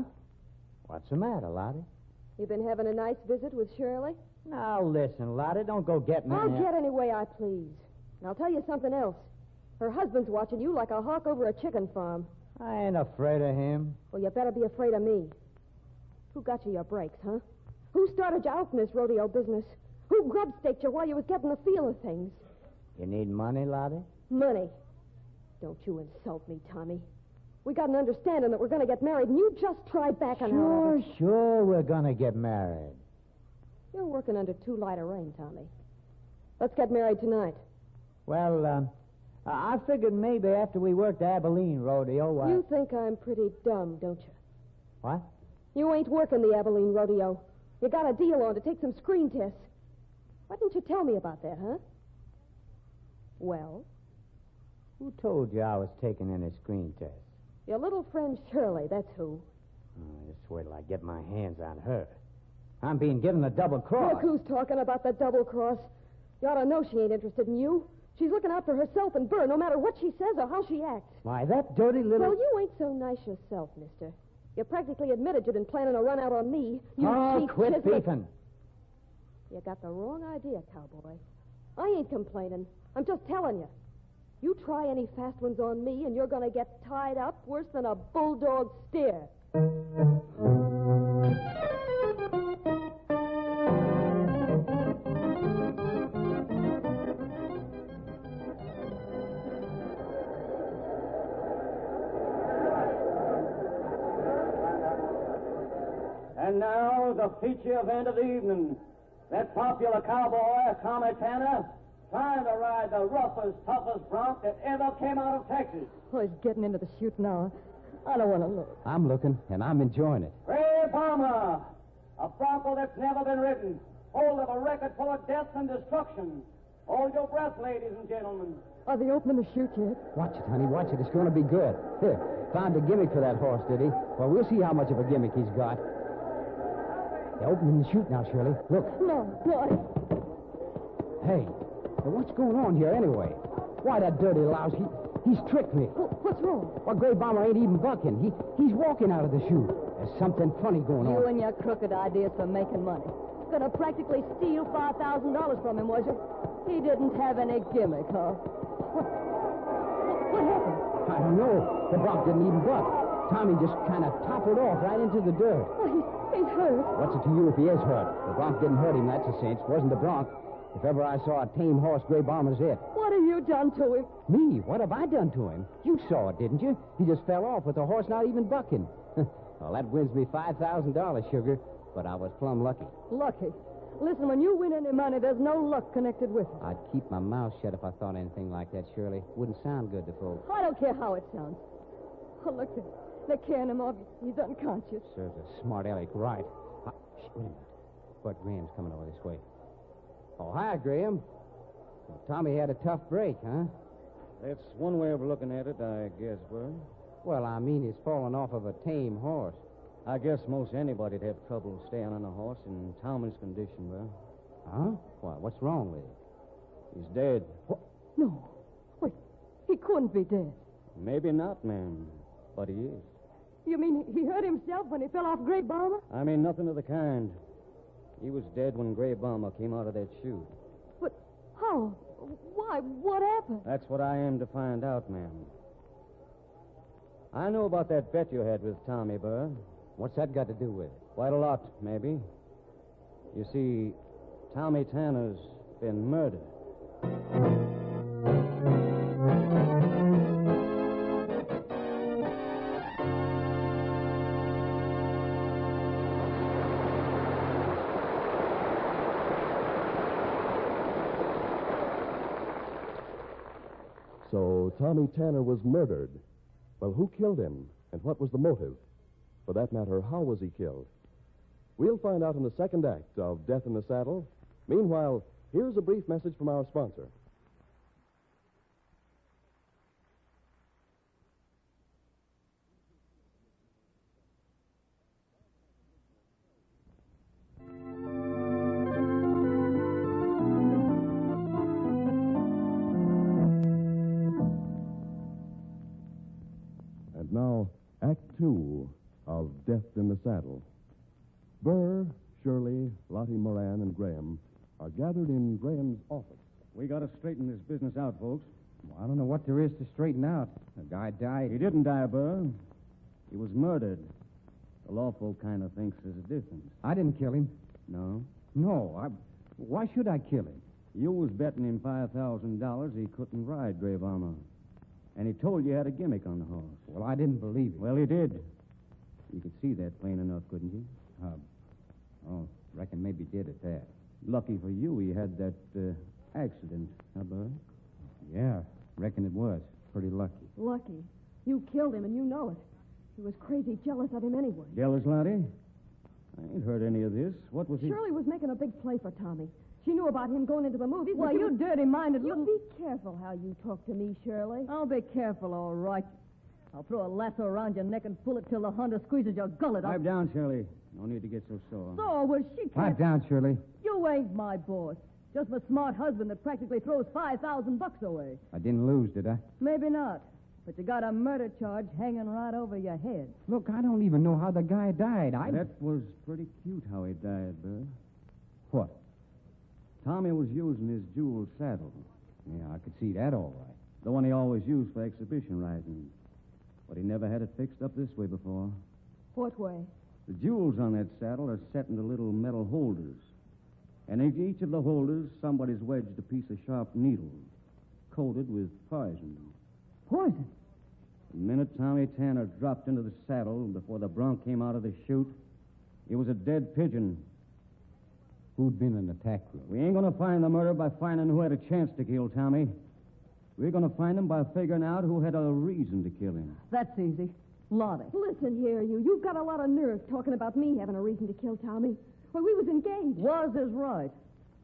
What's the matter, Lottie? You been having a nice visit with Shirley? Now, listen, Lottie, don't go getting in I'll there. get any way I please. And I'll tell you something else. Her husband's watching you like a hawk over a chicken farm. I ain't afraid of him. Well, you better be afraid of me. Who got you your breaks, huh? Who started you out in this rodeo business? Who grub-staked you while you was getting the feel of things? You need money, Lottie? Money. Don't you insult me, Tommy. We got an understanding that we're going to get married, and you just try backing out of it. Sure, we're going to get married. You're working under too light a rein, Tommy. Let's get married tonight. Well, I figured maybe after we worked the Abilene rodeo, You think I'm pretty dumb, don't you? What? You ain't working the Abilene rodeo. You got a deal on to take some screen tests. Why didn't you tell me about that, huh? Well? Who told you I was taking any screen tests? Your little friend Shirley, that's who. Oh, just wait till I get my hands on her. I'm being given a double cross. Look who's talking about the double cross. You ought to know she ain't interested in you. She's looking out for herself and Burr, no matter what she says or how she acts. Why, that dirty little... Well, you ain't so nice yourself, mister. You practically admitted you'd been planning a run out on me. You cheap quit chisel. beefing. You got the wrong idea, cowboy. I ain't complaining. I'm just telling you. You try any fast ones on me, and you're going to get tied up worse than a bulldog steer. And now, the feature event of the evening. That popular cowboy, Tommy Tanner, trying to ride the roughest, toughest bronc that ever came out of Texas. Oh, he's getting into the chute now. I don't want to look. I'm looking, and I'm enjoying it. Gray Bomber, a bronco that's never been ridden. Hold of a record full of death and destruction. Hold your breath, ladies and gentlemen. Are they opening the chute yet? Watch it, honey, watch it. It's going to be good. Here, found a gimmick for that horse, did he? Well, we'll see how much of a gimmick he's got. They're opening the chute now, Shirley. Look. No, boy. Hey, now what's going on here anyway? Why, that dirty louse, he's tricked me. What's wrong? Well, Gray Bomber ain't even bucking. He's walking out of the chute. There's something funny going on. You and your crooked ideas for making money. Gonna practically steal $5,000 from him, was you? He didn't have any gimmick, huh? What happened? I don't know. The bronc didn't even buck. Tommy just kind of toppled off right into the dirt. Oh, he's hurt. What's it to you if he is hurt? The bronc didn't hurt him, that's a cinch. Wasn't the bronc. If ever I saw a tame horse, Gray Bomber's it. What have you done to him? Me? What have I done to him? You saw it, didn't you? He just fell off with the horse not even bucking. Well, that wins me $5,000, Sugar, but I was plumb lucky. Lucky? Listen, when you win any money, there's no luck connected with it. I'd keep my mouth shut if I thought anything like that, Shirley. Wouldn't sound good to folks. I don't care how it sounds. Oh, look, they're carrying him off. He's unconscious. Serves a smart aleck right. Wait a minute. Bud Graham's coming over this way. Oh, hi, Graham. Well, Tommy had a tough break, huh? That's one way of looking at it, I guess, Bud. Well, I mean, he's fallen off of a tame horse. I guess most anybody'd have trouble staying on a horse in Tommy's condition, Bud. Huh? What? What's wrong with him? He's dead. What? No. Wait, he couldn't be dead. Maybe not, ma'am, but he is. You mean he hurt himself when he fell off Gray Bomber? I mean nothing of the kind. He was dead when Gray Bomber came out of that chute. How? Why? What happened? That's what I aim to find out, ma'am. I know about that bet you had with Tommy, Burr. What's that got to do with it? Quite a lot, maybe. You see, Tommy Tanner's been murdered. So Tommy Tanner was murdered. Well, who killed him, and what was the motive? For that matter, how was he killed? We'll find out in the second act of Death in the Saddle. Meanwhile, here's a brief message from our sponsor. And now, Act Two of Death in the Saddle. Burr, Shirley, Lottie Moran, and Graham are gathered in Graham's office. We got to straighten this business out, folks. Well, I don't know what there is to straighten out. The guy died. He didn't die, Burr. He was murdered. The law folk kind of thinks there's a difference. I didn't kill him. No? No, why should I kill him? You was betting him $5,000 he couldn't ride Gray Armor. And he told you had a gimmick on the horse. Well, I didn't believe him. Well, he did. You could see that plain enough, couldn't you? Reckon maybe did at that. Lucky for you, he had that accident, huh, Burr? Yeah, reckon it was. Pretty lucky. Lucky. You killed him, and you know it. You was crazy jealous of him anyway. Jealous, Lottie? I ain't heard any of this. What was he... Shirley was making a big play for Tommy. She knew about him going into the movies. Why, you dirty-minded little... You be careful how you talk to me, Shirley. I'll be careful, all right. I'll throw a lasso around your neck and pull it till the hunter squeezes your gullet. Pipe down, Shirley. No need to get so sore. So, well, she can't... Pipe down, Shirley. You ain't my boss. Just a smart husband that practically throws $5,000 away. I didn't lose, did I? Maybe not. But you got a murder charge hanging right over your head. Look, I don't even know how the guy died. That was pretty cute how he died, Burr. What? Tommy was using his jeweled saddle. Yeah, I could see that all right. The one he always used for exhibition riding. But he never had it fixed up this way before. What way? The jewels on that saddle are set into little metal holders. And in each of the holders, somebody's wedged a piece of sharp needle, coated with poison. Poison? The minute Tommy Tanner dropped into the saddle before the bronc came out of the chute, he was a dead pigeon. Who'd been in the attack room? We ain't going to find the murderer by finding who had a chance to kill Tommy. We're going to find him by figuring out who had a reason to kill him. That's easy. Lottie. Listen here, you. You've got a lot of nerve talking about me having a reason to kill Tommy. Well, we was engaged. Was is right.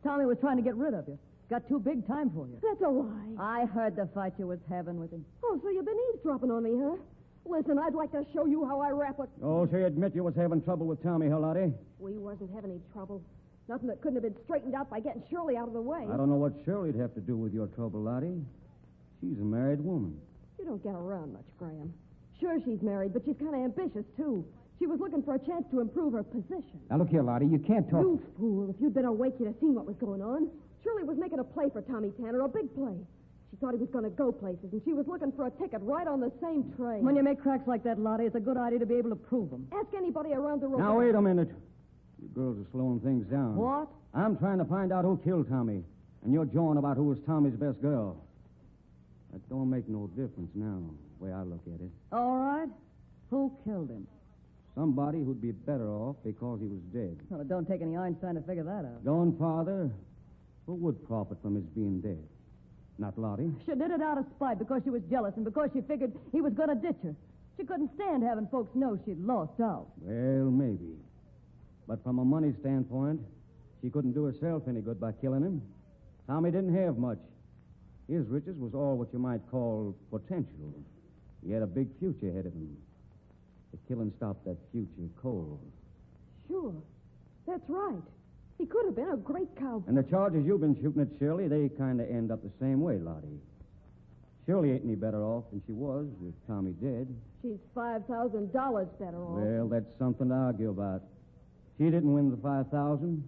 Tommy was trying to get rid of you. Got too big time for you. That's a lie. I heard the fight you was having with him. Oh, so you've been eavesdropping on me, huh? Listen, I'd like to show you how I wrap it. Oh, so you admit you was having trouble with Tommy, huh, Lottie? We wasn't having any trouble. Nothing that couldn't have been straightened out by getting Shirley out of the way. I don't know what Shirley'd have to do with your trouble, Lottie. She's a married woman. You don't get around much, Graham. Sure, she's married, but she's kind of ambitious, too. She was looking for a chance to improve her position. Now, look here, Lottie, you can't talk... You fool. If you'd been awake, you'd have seen what was going on. Shirley was making a play for Tommy Tanner, a big play. She thought he was going to go places, and she was looking for a ticket right on the same train. When you make cracks like that, Lottie, it's a good idea to be able to prove them. Ask anybody around the road. Now, wait a minute. You girls are slowing things down. What? I'm trying to find out who killed Tommy, and you're jawing about who was Tommy's best girl. That don't make no difference now, the way I look at it. All right. Who killed him? Somebody who'd be better off because he was dead. Well, it don't take any Einstein to figure that out. Going farther, who would profit from his being dead? Not Lottie. She did it out of spite because she was jealous and because she figured he was going to ditch her. She couldn't stand having folks know she'd lost out. Well, maybe. But from a money standpoint, she couldn't do herself any good by killing him. Tommy didn't have much. His riches was all what you might call potential. He had a big future ahead of him. The killing stopped that future cold. Sure. That's right. He could have been a great cowboy. And the charges you've been shooting at Shirley, they kind of end up the same way, Lottie. Shirley ain't any better off than she was with Tommy dead. She's $5,000 better off. Well, that's something to argue about. She didn't win the $5,000,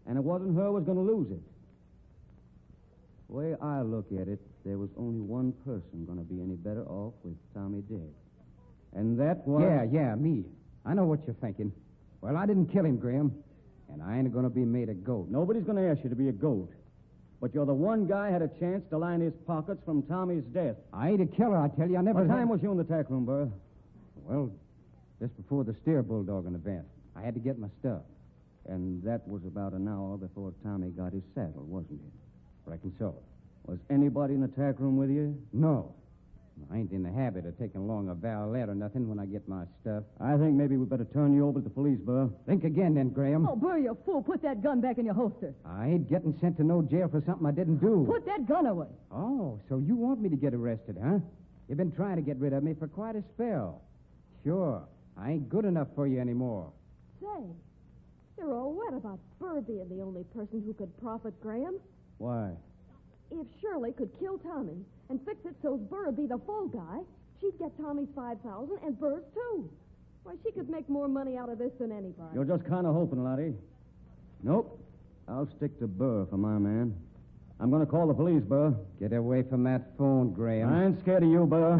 and it wasn't her who was going to lose it. The way I look at it, there was only one person going to be any better off with Tommy dead. And that was... Yeah, me. I know what you're thinking. Well, I didn't kill him, Graham. And I ain't going to be made a goat. Nobody's going to ask you to be a goat. But you're the one guy had a chance to line his pockets from Tommy's death. I ain't a killer, I tell you. I never... What time was you in the tack room, Burr? Well, just before the steer bulldogging event. I had to get my stuff. And that was about an hour before Tommy got his saddle, wasn't it? Reckon so. Was anybody in the tack room with you? No. I ain't in the habit of taking along a valet or nothing when I get my stuff. I think maybe we better turn you over to the police, Burr. Think again, then, Graham. Oh, Burr, you fool. Put that gun back in your holster. I ain't getting sent to no jail for something I didn't do. Put that gun away. Oh, so you want me to get arrested, huh? You've been trying to get rid of me for quite a spell. Sure. I ain't good enough for you anymore. Say, you're all wet about Burr being the only person who could profit Graham. Why? If Shirley could kill Tommy and fix it so Burr'd be the fall guy, she'd get Tommy's $5,000 and Burr's too. Why, she could make more money out of this than anybody. You're just kind of hoping, Lottie. Nope. I'll stick to Burr for my man. I'm going to call the police, Burr. Get away from that phone, Graham. I ain't scared of you, Burr.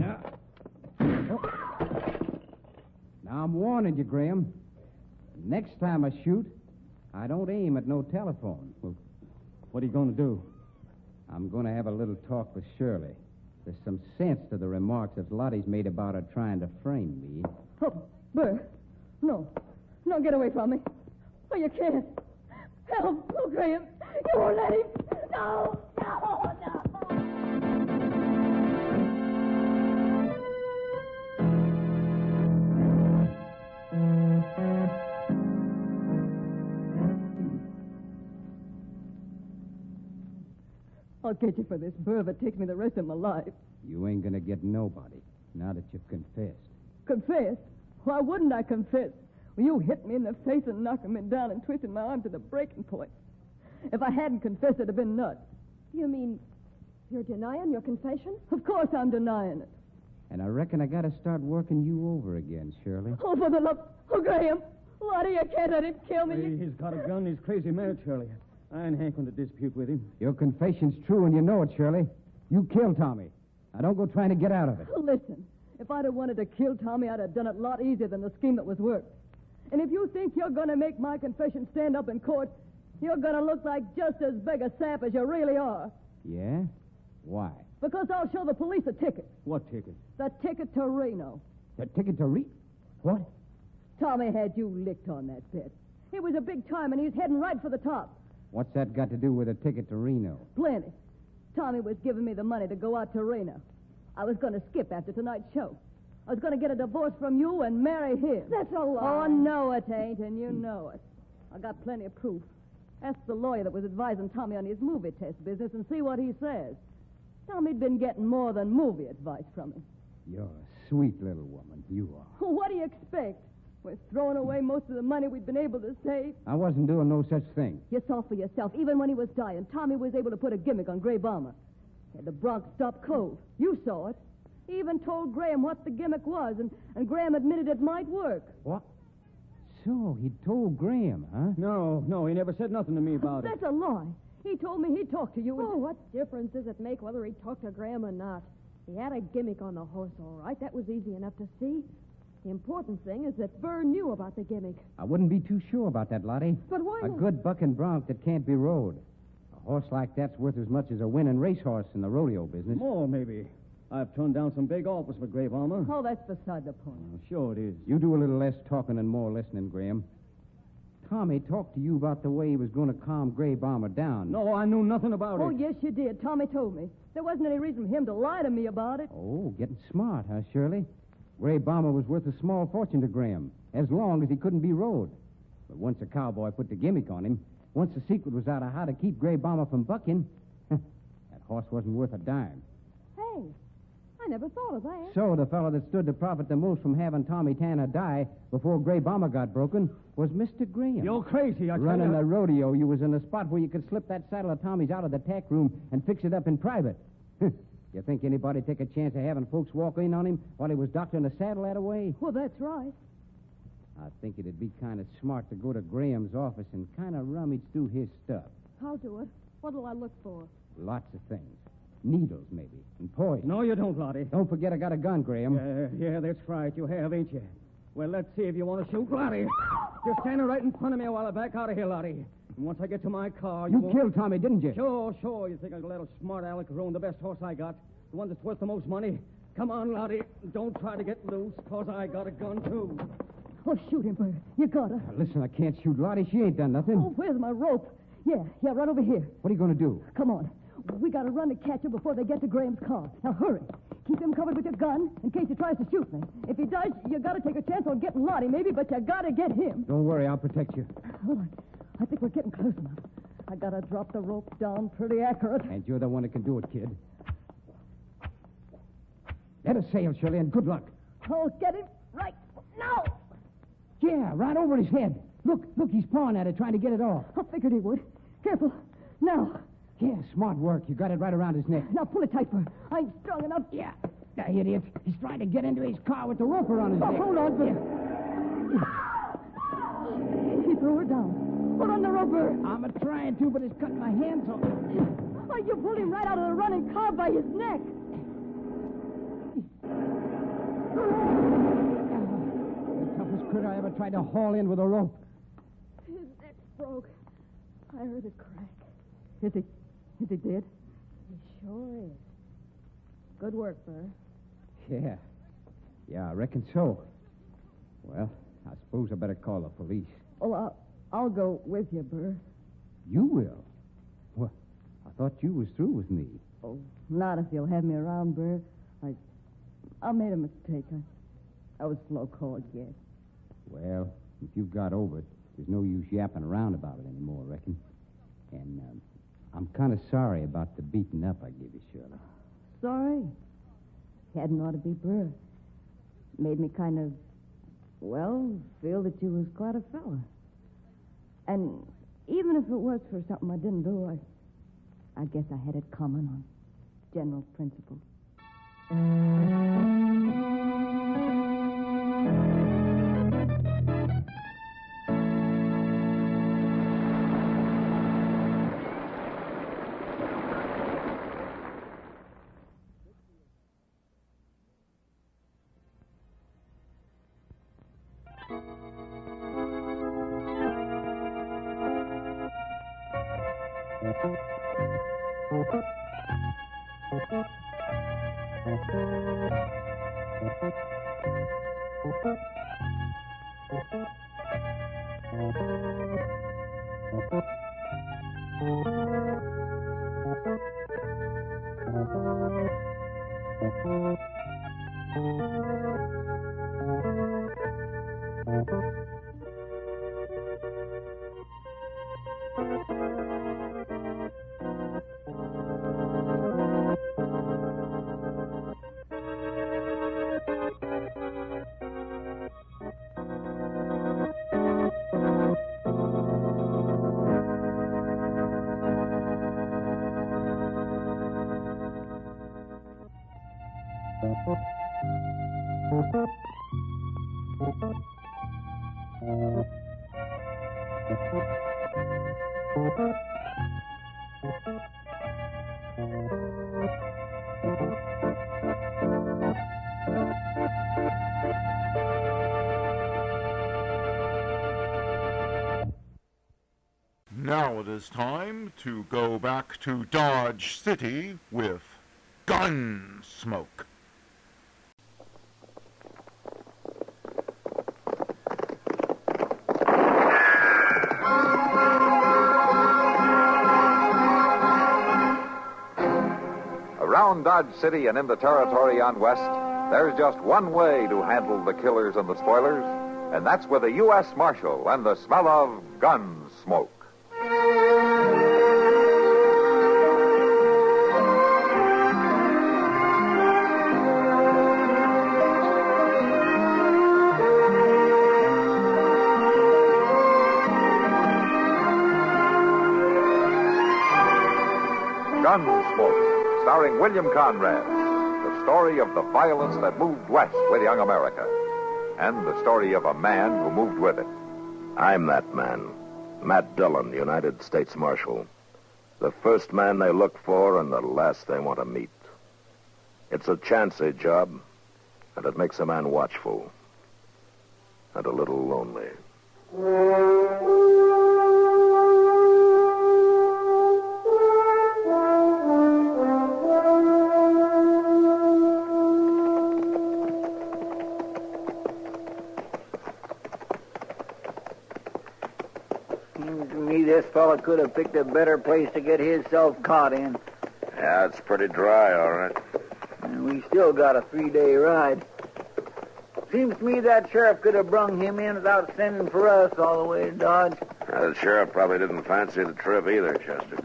Now, I'm warning you, Graham. Next time I shoot, I don't aim at no telephone. Well, what are you going to do? I'm going to have a little talk with Shirley. There's some sense to the remarks that Lottie's made about her trying to frame me. Oh, Burr. No. No, get away from me. Oh, you can't. Help. Oh, Graham. You won't let him. No. I'll get you for this, Burr, if it takes me the rest of my life. You ain't going to get nobody, now that you've confessed. Confess? Why wouldn't I confess? Well, you hit me in the face and knocking me down and twisting my arm to the breaking point. If I hadn't confessed, it'd have been nuts. You mean you're denying your confession? Of course I'm denying it. And I reckon I got to start working you over again, Shirley. Oh, for the love... Oh, Graham. Lottie, you can't let him kill me. Hey, he's got a gun. He's crazy mad, Shirley. I ain't hank on to dispute with him. Your confession's true, and you know it, Shirley. You killed Tommy. Now, don't go trying to get out of it. Listen, if I'd have wanted to kill Tommy, I'd have done it a lot easier than the scheme that was worked. And if you think you're going to make my confession stand up in court, you're going to look like just as big a sap as you really are. Yeah? Why? Because I'll show the police a ticket. What ticket? The ticket to Reno. The ticket to Reno? What? Tommy had you licked on that bet. It was a big time, and he's heading right for the top. What's that got to do with a ticket to Reno? Plenty. Tommy was giving me the money to go out to Reno. I was going to skip after tonight's show. I was going to get a divorce from you and marry him. That's a lie. Oh, no, it ain't, and you know it. I got plenty of proof. Ask the lawyer that was advising Tommy on his movie test business and see what he says. Tommy'd been getting more than movie advice from him. You're a sweet little woman, you are. What do you expect? We're throwing away most of the money we'd been able to save. I wasn't doing no such thing. You saw for yourself. Even when he was dying, Tommy was able to put a gimmick on Gray Bomber. He had the bronc stop cold. You saw it. He even told Graham what the gimmick was, and Graham admitted it might work. What? So, he told Graham, huh? No, he never said nothing to me about it. That's a lie. He told me he'd talk to you. Oh, what difference does it make whether he talked to Graham or not? He had a gimmick on the horse, all right. That was easy enough to see. The important thing is that Burr knew about the gimmick. I wouldn't be too sure about that, Lottie. But why A not? good bucking bronc that can't be rode. A horse like that's worth as much as a winning racehorse in the rodeo business. More, maybe. I've turned down some big offers for Gray Bomber. Oh, that's beside the point. Oh, sure it is. You do a little less talking and more listening, Graham. Tommy talked to you about the way he was going to calm Gray Bomber down. No, I knew nothing about Oh, it. yes, you did. Tommy told me. There wasn't any reason for him to lie to me about it. Oh, getting smart, huh, Shirley? Gray Bomber was worth a small fortune to Graham, as long as he couldn't be rode. But once a cowboy put the gimmick on him, once the secret was out of how to keep Gray Bomber from bucking, that horse wasn't worth a dime. Hey, I never thought of that. So the fellow that stood to profit the most from having Tommy Tanner die before Gray Bomber got broken was Mr. Graham. You're crazy, I tell Running you. the rodeo, you was in a spot where you could slip that saddle of Tommy's out of the tack room and fix it up in private. You think anybody'd take a chance of having folks walk in on him while he was doctoring the saddle that way? Well, that's right. I think it'd be kind of smart to go to Graham's office and kind of rummage through his stuff. I'll do it. What'll I look for? Lots of things. Needles, maybe, and poison. No, you don't, Lottie. Don't forget I got a gun, Graham. Yeah, that's right. You have, ain't you? Well, let's see if you want to shoot Lottie. You're standing right in front of me while I back out of here, Lottie. And once I get to my car, You won't... killed Tommy, didn't you? Sure. You think I'll let a smart aleck ruin the best horse I got? The one that's worth the most money? Come on, Lottie. Don't try to get loose, 'cause I got a gun, too. Oh, shoot him, Bert. You gotta. Now, listen, I can't shoot Lottie. She ain't done nothing. Oh, where's my rope? Yeah, right over here. What are you going to do? Come on. We gotta run to catch him before they get to Graham's car. Now, hurry. Keep him covered with your gun in case he tries to shoot me. If he does, you gotta take a chance on getting Lottie, maybe, but you gotta get him. Don't worry, I'll protect you. Hold on. I think we're getting close enough. I gotta drop the rope down pretty accurate. And you're the one that can do it, kid. Let us sail, Shirley, and good luck. I'll get him right now. Yeah, right over his head. Look, he's pawing at it, trying to get it off. I figured he would. Careful. Now. Yeah, smart work. You got it right around his neck. Now pull it tight, Bert. I ain't strong enough. Yeah. That idiot. He's trying to get into his car with the rope around his neck. Hold on, Bert. He threw her down. Hold on the rope, Bert. I'm trying to, but it's cutting my hands off. Oh, you pulled him right out of the running car by his neck. The toughest critter I ever tried to haul in with a rope. His neck broke. I heard it crack. Is he dead? He sure is. Good work, Bert. Yeah, I reckon so. Well, I suppose I better call the police. Oh, I'll go with you, Bert. You will? Well, I thought you was through with me. Oh, not if you'll have me around, Bert. I made a mistake. I was slow-called yet. Well, if you've got over it, there's no use yapping around about it anymore, I reckon. And I'm kind of sorry about the beating up I gave you, Shirley. Sorry? Hadn't ought to be, Bert. Made me kind of, feel that you was quite a fella. And even if it was for something I didn't do, I guess I had it coming on general principle. Now it is time to go back to Dodge City with Gunsmoke. Around Dodge City and in the territory on West, there's just one way to handle the killers and the spoilers, and that's with a U.S. Marshal and the smell of Gunsmoke. Gunsmoke, starring William Conrad, the story of the violence that moved west with young America, and the story of a man who moved with it. I'm that man, Matt Dillon, United States Marshal. The first man they look for and the last they want to meet. It's a chancy job, and it makes a man watchful and a little lonely. Seems to me this fella could have picked a better place to get himself caught in. Yeah, it's pretty dry, all right. And we still got a 3-day ride. Seems to me that sheriff could have brung him in without sending for us all the way to Dodge. The sheriff probably didn't fancy the trip either, Chester.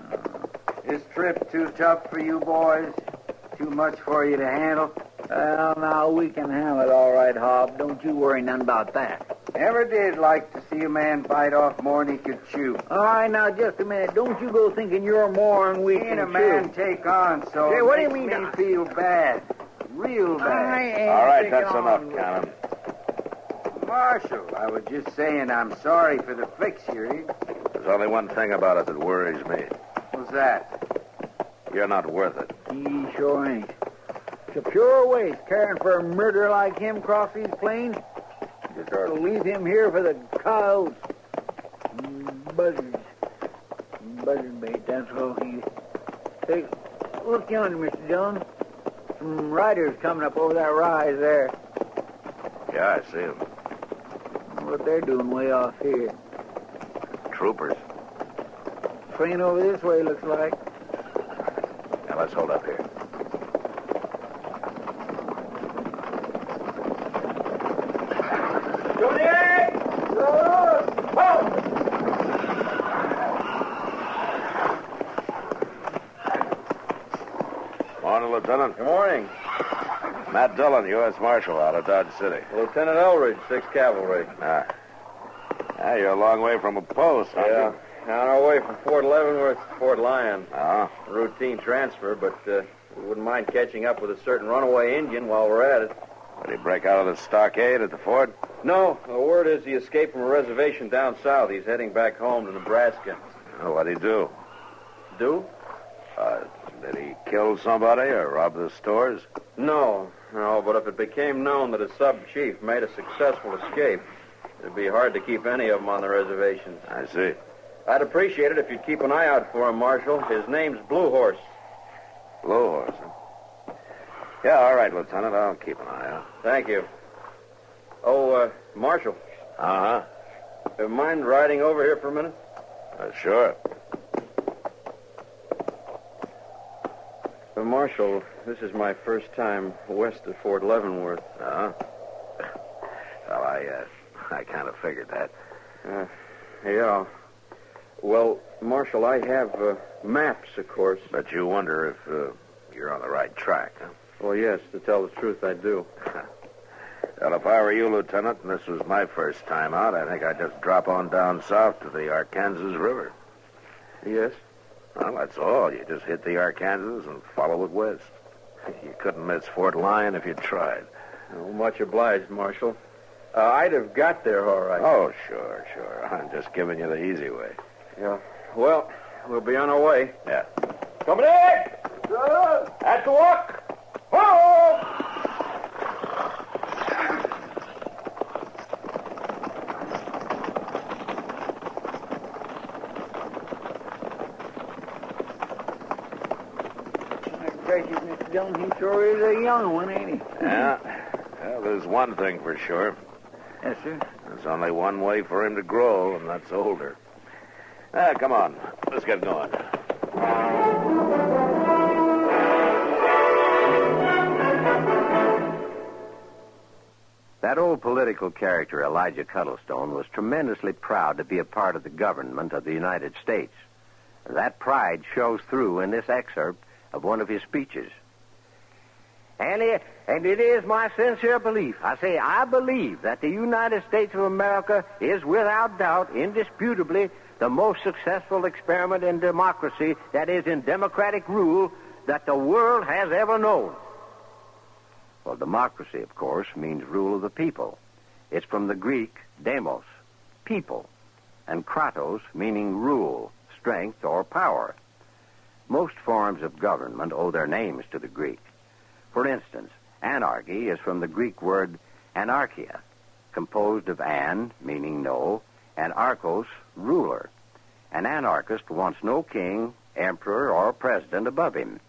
This trip too tough for you boys? Too much for you to handle? Well, now, we can handle it all right, Hob. Don't you worry none about that. Never did like to see a man bite off more than he could chew. All right, now, just a minute. Don't you go thinking you're more than we Seeing can a man chew. take on, so Hey, what do you makes mean? me feel bad. Real bad. All right, that's enough, Cannon. Marshal, I was just saying I'm sorry for the fix you're in. There's only one thing about it that worries me. What's that? You're not worth it. He sure ain't. It's a pure waste caring for a murderer like him across these plains. Just ought to leave him here for the coyotes. Buzzards. Buzzard bait, that's all he... Hey, look yonder, Mr. Dillon. Some riders coming up over that rise there. Yeah, I see him. What they're doing way off here. Troopers. Train over this way, looks like. Now, let's hold up here. Morning, Lieutenant. Good morning. Matt Dillon, U.S. Marshal, out of Dodge City. Lieutenant Elridge, 6th Cavalry. You're a long way from a post, aren't Yeah. you? On our way from Fort Leavenworth to Fort Lyon. Uh-huh. Routine transfer, but we wouldn't mind catching up with a certain runaway Indian while we're at it. Did he break out of the stockade at the fort? No, the word is he escaped from a reservation down south. He's heading back home to Nebraska. Oh, what'd he do? Do? Did he kill somebody or rob the stores? No, but if it became known that a sub-chief made a successful escape, it'd be hard to keep any of them on the reservations. I see. I'd appreciate it if you'd keep an eye out for him, Marshal. His name's Blue Horse. Blue Horse, huh? Yeah, all right, Lieutenant. I'll keep an eye out. Thank you. Oh, Marshal. Uh-huh. Mind riding over here for a minute? Sure. Marshal, this is my first time west of Fort Leavenworth. Uh-huh. Well, I kind of figured that. Yeah. Well, Marshal, I have maps, of course. But you wonder if you're on the right track, huh? Well, yes, to tell the truth, I do. Well, if I were you, Lieutenant, and this was my first time out, I think I'd just drop on down south to the Arkansas River. Yes? Well, that's all. You just hit the Arkansas and follow it west. You couldn't miss Fort Lyon if you tried. Oh, much obliged, Marshal. I'd have got there all right. Oh, sure. I'm just giving you the easy way. Yeah. Well, we'll be on our way. Yeah. Company! At the walk! Whoa! Gracious, Mr. Dillon, he sure is a young one, ain't he? Yeah. Well, there's one thing for sure. Yes, sir. There's only one way for him to grow, and that's older. Come on. Let's get going. That old political character, Elijah Cuddlestone, was tremendously proud to be a part of the government of the United States. That pride shows through in this excerpt of one of his speeches. And it is my sincere belief, I believe that the United States of America is without doubt, indisputably, the most successful experiment in democracy, that is, in democratic rule, that the world has ever known. Well, democracy, of course, means rule of the people. It's from the Greek demos, people, and kratos, meaning rule, strength, or power. Most forms of government owe their names to the Greek. For instance, anarchy is from the Greek word anarchia, composed of an, meaning no, and archos, ruler. An anarchist wants no king, emperor, or president above him.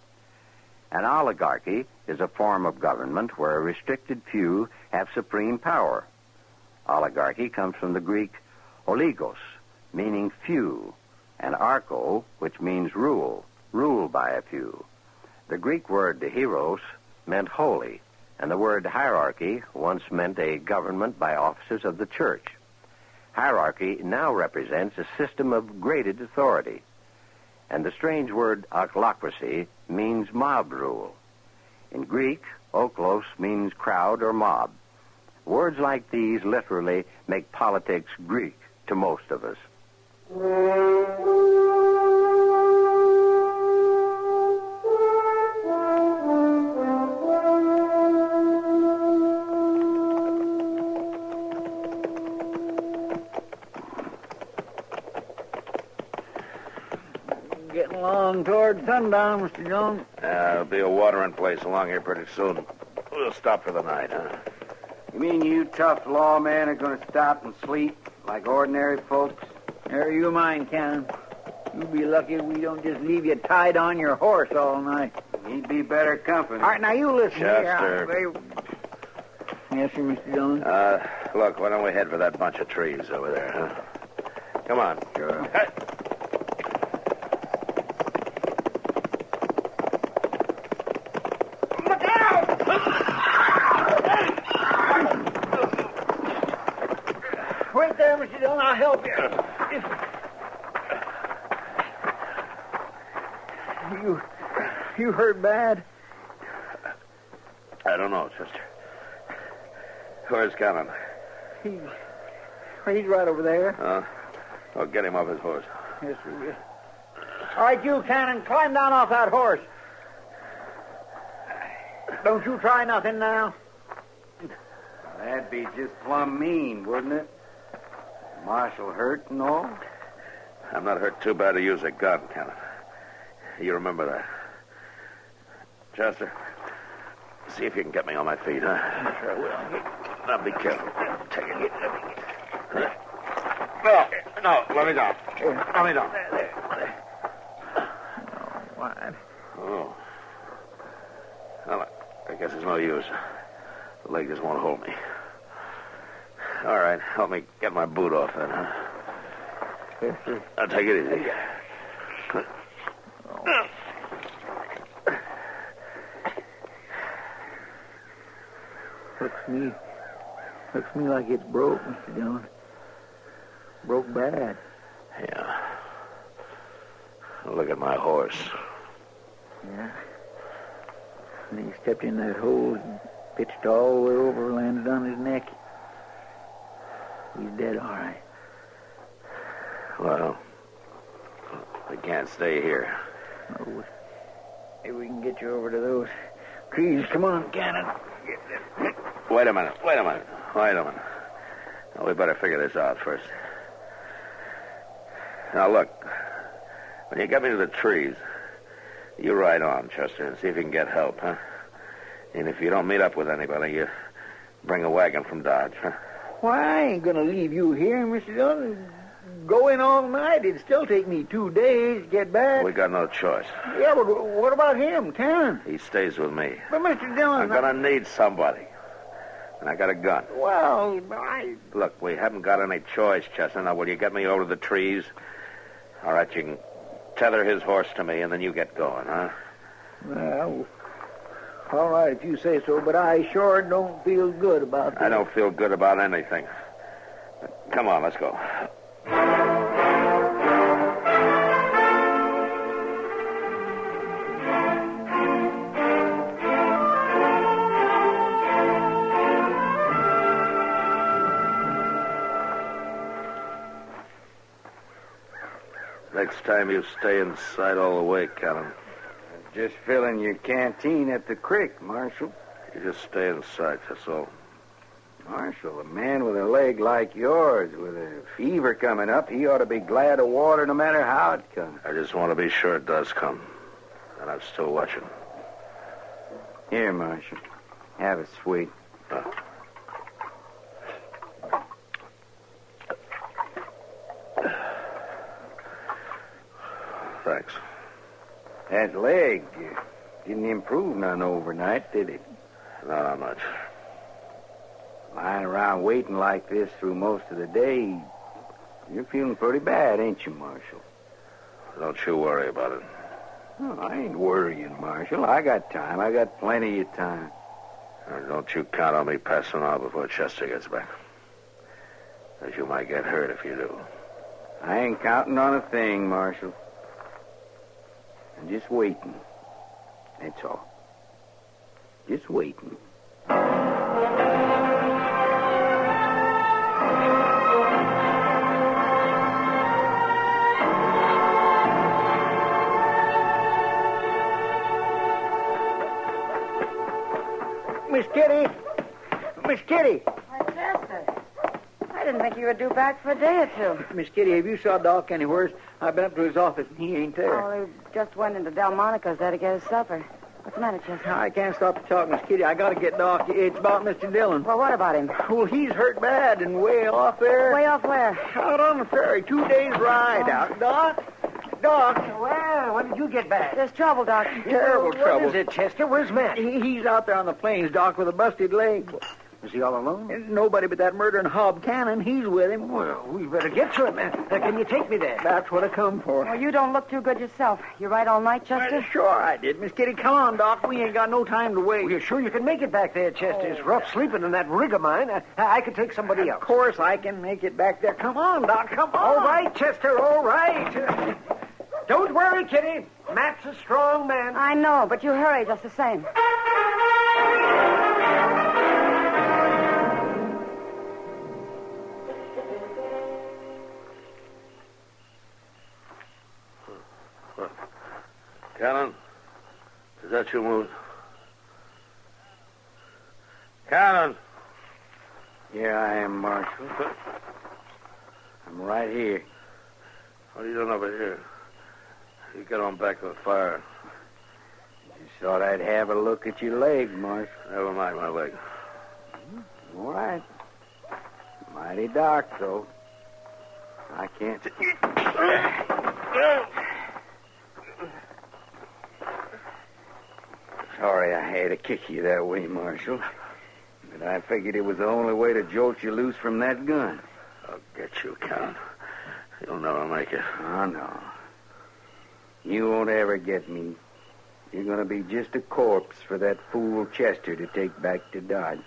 An oligarchy is a form of government where a restricted few have supreme power. Oligarchy comes from the Greek oligos, meaning few, and archo, which means rule by a few. The Greek word hieros meant holy, and the word hierarchy once meant a government by officers of the church. Hierarchy now represents a system of graded authority, and the strange word ochlocracy means mob rule. In Greek, oklos means crowd or mob. Words like these literally make politics Greek to most of us. Getting along toward sundown, Mr. Jones. There'll be a watering place along here pretty soon. We'll stop for the night, huh? You mean you tough lawmen are going to stop and sleep like ordinary folks? Never you mind, Cannon. You'll be lucky if we don't just leave you tied on your horse all night. He'd be better company. All right, now you listen Chester. here. Yes, sir, Mr. Jones. Look, why don't we head for that bunch of trees over there, huh? Come on. Sure. Hey. Wait there, Mr. Dillon. I'll help you. You hurt bad? I don't know, Chester. Where's Cannon? He's right over there. I'll get him off his horse. Yes, sir. All right, you, Cannon, climb down off that horse. Don't you try nothing now. That'd be just plumb mean, wouldn't it? Marshal hurt and all? I'm not hurt too bad to use a gun, Cannon. You remember that. Chester, see if you can get me on my feet, huh? Sure I will. Now, be careful. Take it. No, let me down. Let me down. What? Oh. Well, I guess it's no use. The leg just won't hold me. All right, help me get my boot off then, huh? Yes, sir. I'll take it easy. Looks me like it's broke, Mr. Dillon. Broke bad. Yeah. Look at my horse. Yeah. And he stepped in that hole and pitched all the way over, landed on his neck. He's dead, all right. Well, we can't stay here. Oh, maybe we can get you over to those trees. Come on, Cannon. Wait a minute. Now, we better figure this out first. Now, look. When you get me to the trees, you ride on, Chester, and see if you can get help, huh? And if you don't meet up with anybody, you bring a wagon from Dodge, huh? Why, I ain't going to leave you here, Mr. Dillon. Go in all night. It'd still take me 2 days to get back. We got no choice. Yeah, but what about him, Cannon? He stays with me. But, Mr. Dillon... I'm going to need somebody. And I got a gun. Well, Look, we haven't got any choice, Chester. Now, will you get me over to the trees? All right, you can tether his horse to me, and then you get going, huh? Well, all right, if you say so, but I sure don't feel good about that. I don't feel good about anything. Come on, let's go. Next time you stay inside all the way, Cannon. Just filling your canteen at the creek, Marshal. You just stay inside, that's all. Marshal, a man with a leg like yours, with a fever coming up, he ought to be glad of water no matter how it comes. I just want to be sure it does come. And I'm still watching. Here, Marshal. Have it, sweet. Thanks. That leg didn't improve none overnight, did it? Not much. Lying around waiting like this through most of the day, you're feeling pretty bad, ain't you, Marshal? Don't you worry about it. Oh, I ain't worrying, Marshal. I got time. I got plenty of time. Don't you count on me passing out before Chester gets back. As you might get hurt if you do. I ain't counting on a thing, Marshal. I'm just waiting. That's all. Just waiting. Miss Kitty! Miss Kitty! Why, Chester, I didn't think you would do back for a day or two. Miss Kitty, have you saw Doc anywhere? I've been up to his office and he ain't there. Oh, he just went into Delmonico's there to get his supper. What's the matter, Chester? I can't stop to talk, Miss Kitty. I got to get Doc. It's about Mr. Dillon. Well, what about him? Well, he's hurt bad and way off there. Way off where? Out on the ferry. 2 days ride out. Doc? Doc? Well, when did you get back? There's trouble, Doc. Terrible trouble. What is it, Chester? Where's Matt? He's out there on the plains, Doc, with a busted leg. Is he all alone? Nobody but that murdering Hob Cannon. He's with him. Well, we better get to him, man. Can you take me there? That's what I come for. Well, you don't look too good yourself. You right all night, Chester? Sure I did. Miss Kitty, come on, Doc. We ain't got no time to wait. Well, you're sure you can make it back there, Chester? It's rough sleeping in that rig of mine. I could take somebody else. Of course I can make it back there. Come on, Doc. Come on. All right, Chester, all right. Don't worry, Kitty. Matt's a strong man. I know, but you hurry just the same. Cannon, is that you moving? Cannon! Here I am, Marshal. I'm right here. What are you doing over here? You get on back to the fire. Just thought I'd have a look at your leg, Marshal. Never mind my leg. All right. Mighty dark, though. I can't... Sorry I had to kick you that way, Marshal. But I figured it was the only way to jolt you loose from that gun. I'll get you, Cannon. You'll never make it. Oh, no. You won't ever get me. You're going to be just a corpse for that fool Chester to take back to Dodge.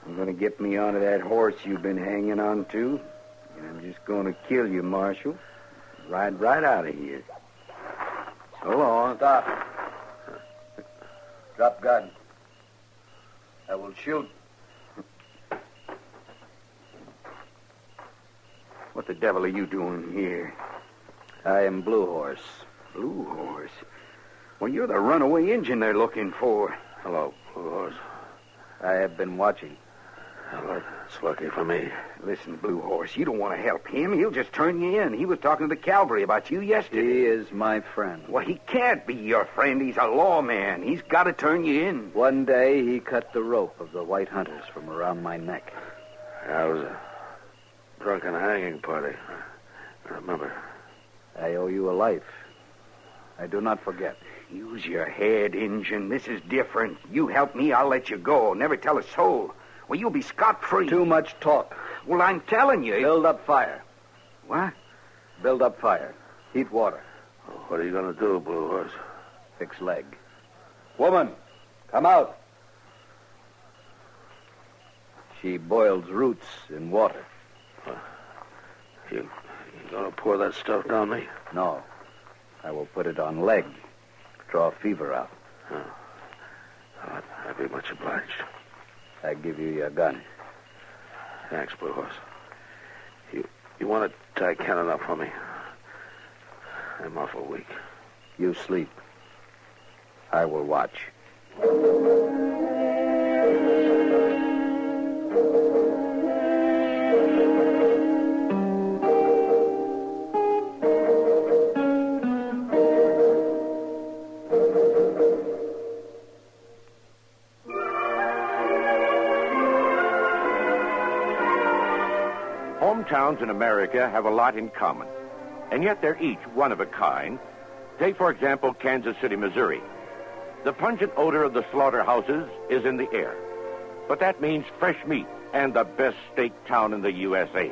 You're going to get me onto that horse you've been hanging on to, and I'm just going to kill you, Marshal. Ride right out of here. So long. Stop. Drop gun. I will shoot. What the devil are you doing here? I am Blue Horse. Blue Horse? Well, you're the runaway Injun they're looking for. Hello, Blue Horse. I have been watching. Well, it's lucky for me. Listen, Blue Horse, you don't want to help him. He'll just turn you in. He was talking to the cavalry about you yesterday. He is my friend. Well, he can't be your friend. He's a lawman. He's got to turn you in. One day, he cut the rope of the white hunters from around my neck. Yeah, it was a drunken hanging party. I remember. I owe you a life. I do not forget. Use your head, Injun. This is different. You help me, I'll let you go. Never tell a soul. Well, you'll be scot-free. Too much talk. Well, I'm telling you. Build up fire. What? Build up fire. Heat water. Well, what are you going to do, Blue Horse? Fix leg. Woman, come out. She boils roots in water. You going to pour that stuff down me? No. I will put it on leg. Draw fever out. Oh. I'd be much obliged. I give you your gun. Thanks, Blue Horse. You want to tie Cannon up for me? I'm awful weak. You sleep. I will watch. towns in America have a lot in common, and yet they're each one of a kind. Take, for example, Kansas City, Missouri. The pungent odor of the slaughterhouses is in the air, but that means fresh meat and the best steak town in the USA.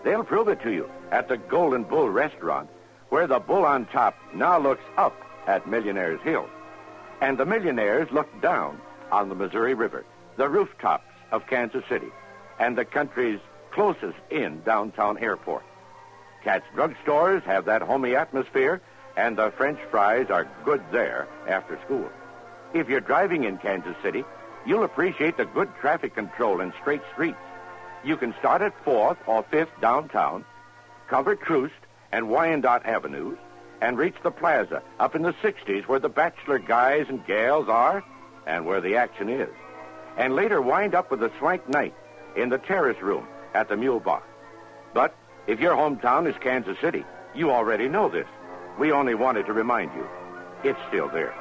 They'll prove it to you at the Golden Bull restaurant, where the bull on top now looks up at Millionaire's Hill, and the millionaires look down on the Missouri River, the rooftops of Kansas City, and the country's closest in downtown airport. Cat's drugstores have that homey atmosphere, and the French fries are good there after school. If you're driving in Kansas City, you'll appreciate the good traffic control and straight streets. You can start at 4th or 5th downtown, cover Troost and Wyandotte Avenues, and reach the plaza up in the 60s where the bachelor guys and gals are and where the action is. And later wind up with a swank night in the terrace room at the Mule Bar. But if your hometown is Kansas City, you already know this. We only wanted to remind you. It's still there.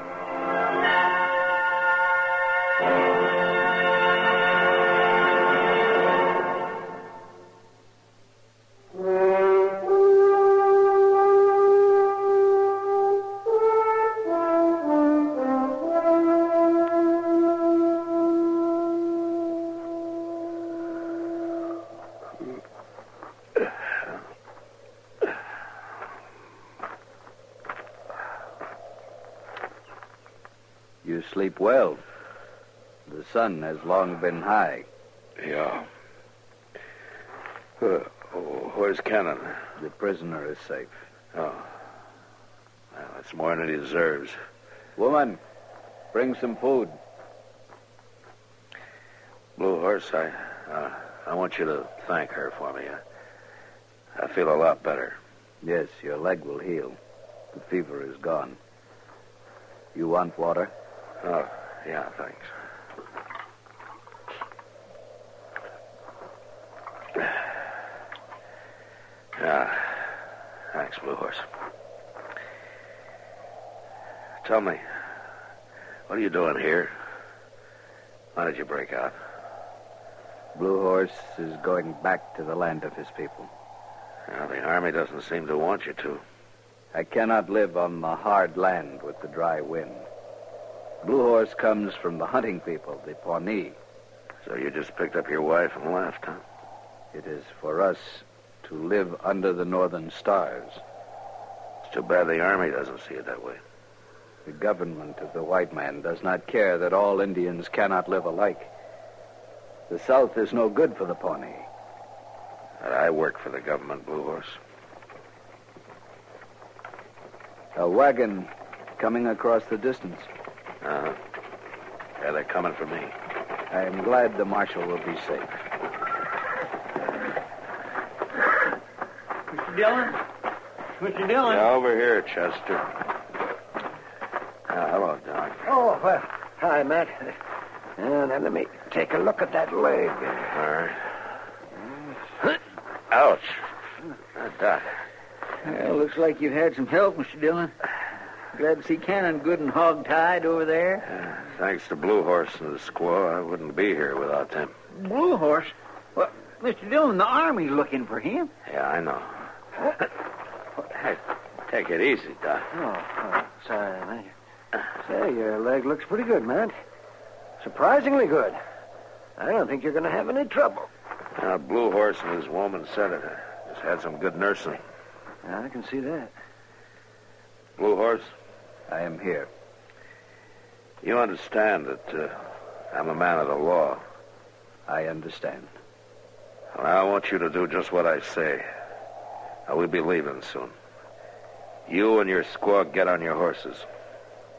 You sleep well. The sun has long been high. Yeah. Where's Cannon? The prisoner is safe. Oh. Well, that's more than he deserves. Woman, bring some food. Blue Horse, I want you to thank her for me. I feel a lot better. Yes, your leg will heal. The fever is gone. You want water? Oh, yeah, thanks. Yeah, thanks, Blue Horse. Tell me, what are you doing here? Why did you break out? Blue Horse is going back to the land of his people. Well, the Army doesn't seem to want you to. I cannot live on the hard land with the dry wind. Blue Horse comes from the hunting people, the Pawnee. So you just picked up your wife and left, huh? It is for us to live under the northern stars. It's too bad the Army doesn't see it that way. The government of the white man does not care that all Indians cannot live alike. The South is no good for the Pawnee. But I work for the government, Blue Horse. A wagon coming across the distance. Uh-huh. Yeah, they're coming for me. I am glad the marshal will be safe. Mr. Dillon? Mr. Dillon? Yeah, over here, Chester. Hello, Doc. Oh, well, hi, Matt. Now, let me take a look at that leg. All right. Ouch. Doc. Well, looks like you've had some help, Mr. Dillon. Glad to see Cannon good and hog-tied over there. Thanks to Blue Horse and the squaw, I wouldn't be here without them. Blue Horse? Well, Mr. Dillon, the Army's looking for him. Yeah, I know. Hey, take it easy, Doc. Oh, sorry, man. Say, your leg looks pretty good, man. Surprisingly good. I don't think you're going to have any trouble. Blue Horse and his woman said it. Just had some good nursing. Yeah, I can see that. Blue Horse? I am here. You understand that I'm a man of the law. I understand. Well, I want you to do just what I say. We'll be leaving soon. You and your squaw get on your horses.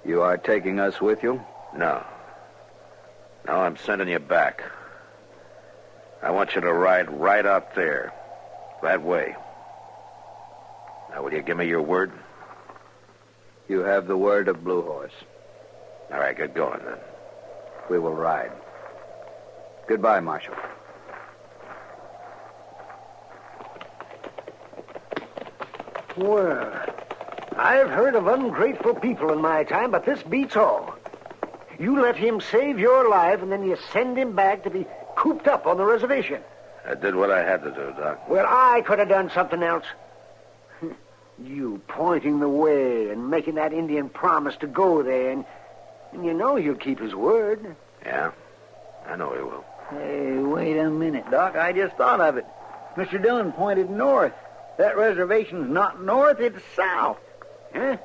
You are taking us with you? No. No, I'm sending you back. I want you to ride right out there. That way. Now, will you give me your word? You have the word of Blue Horse. All right, get going, then. We will ride. Goodbye, Marshal. Well, I've heard of ungrateful people in my time, but this beats all. You let him save your life, and then you send him back to be cooped up on the reservation. I did what I had to do, Doc. Well, I could have done something else. You pointing the way and making that Indian promise to go there, and you know he'll keep his word. Yeah, I know he will. Hey, wait a minute, Doc. I just thought of it. Mr. Dillon pointed north. That reservation's not north, it's south. Huh?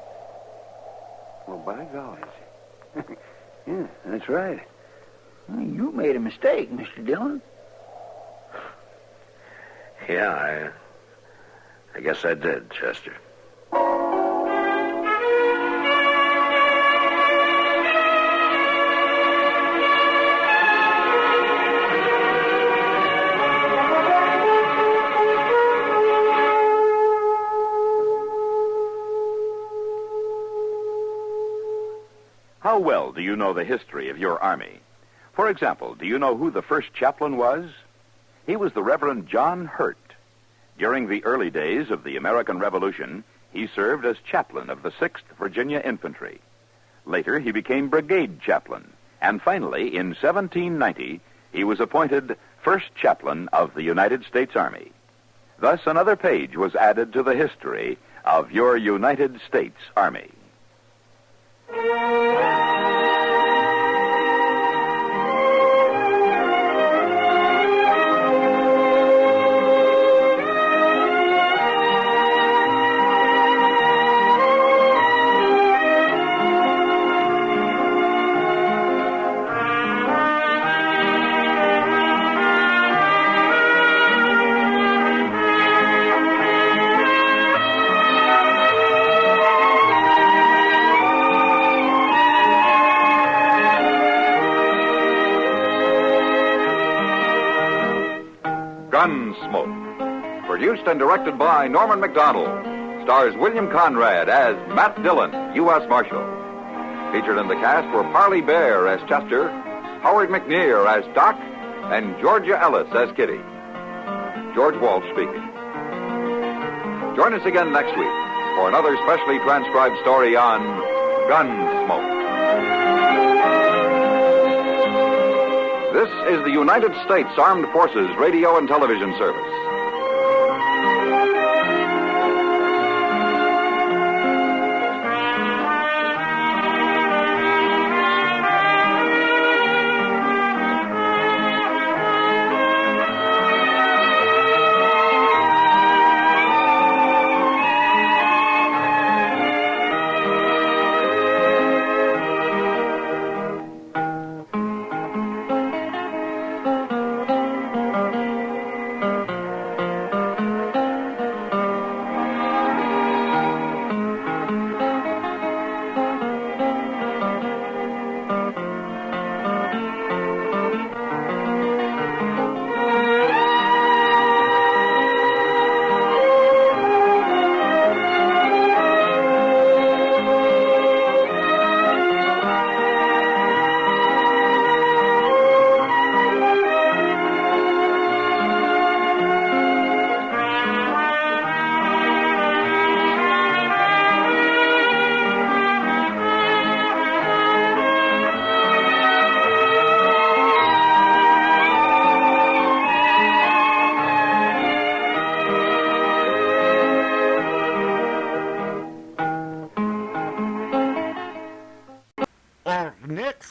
Well, by golly. Yeah, that's right. You made a mistake, Mr. Dillon. Yeah, I guess I did, Chester. How well do you know the history of your army? For example, do you know who the first chaplain was? He was the Reverend John Hurt. During the early days of the American Revolution, he served as chaplain of the 6th Virginia Infantry. Later, he became brigade chaplain. And finally, in 1790, he was appointed first chaplain of the United States Army. Thus, another page was added to the history of your United States Army. Gunsmoke, produced and directed by Norman McDonald, stars William Conrad as Matt Dillon, U.S. Marshal. Featured in the cast were Parley Bear as Chester, Howard McNear as Doc, and Georgia Ellis as Kitty. George Walsh speaking. Join us again next week for another specially transcribed story on Gunsmoke. This is the United States Armed Forces Radio and Television Service.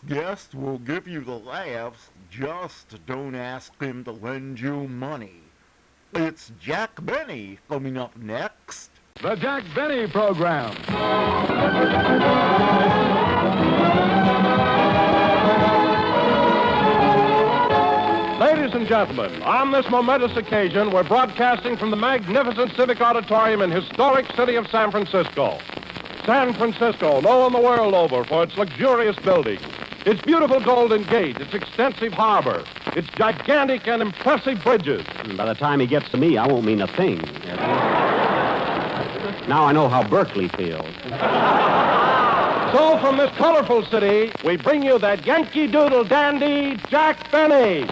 Guest will give you the laughs, just don't ask him to lend you money. It's Jack Benny coming up next. The Jack Benny Program. Ladies and gentlemen, on this momentous occasion, we're broadcasting from the magnificent Civic Auditorium in historic city of San Francisco. San Francisco, known the world over for its luxurious buildings, its beautiful Golden Gate, its extensive harbor, its gigantic and impressive bridges. By the time he gets to me, I won't mean a thing. Now I know how Berkeley feels. So from this colorful city, we bring you that Yankee Doodle dandy, Jack Benny.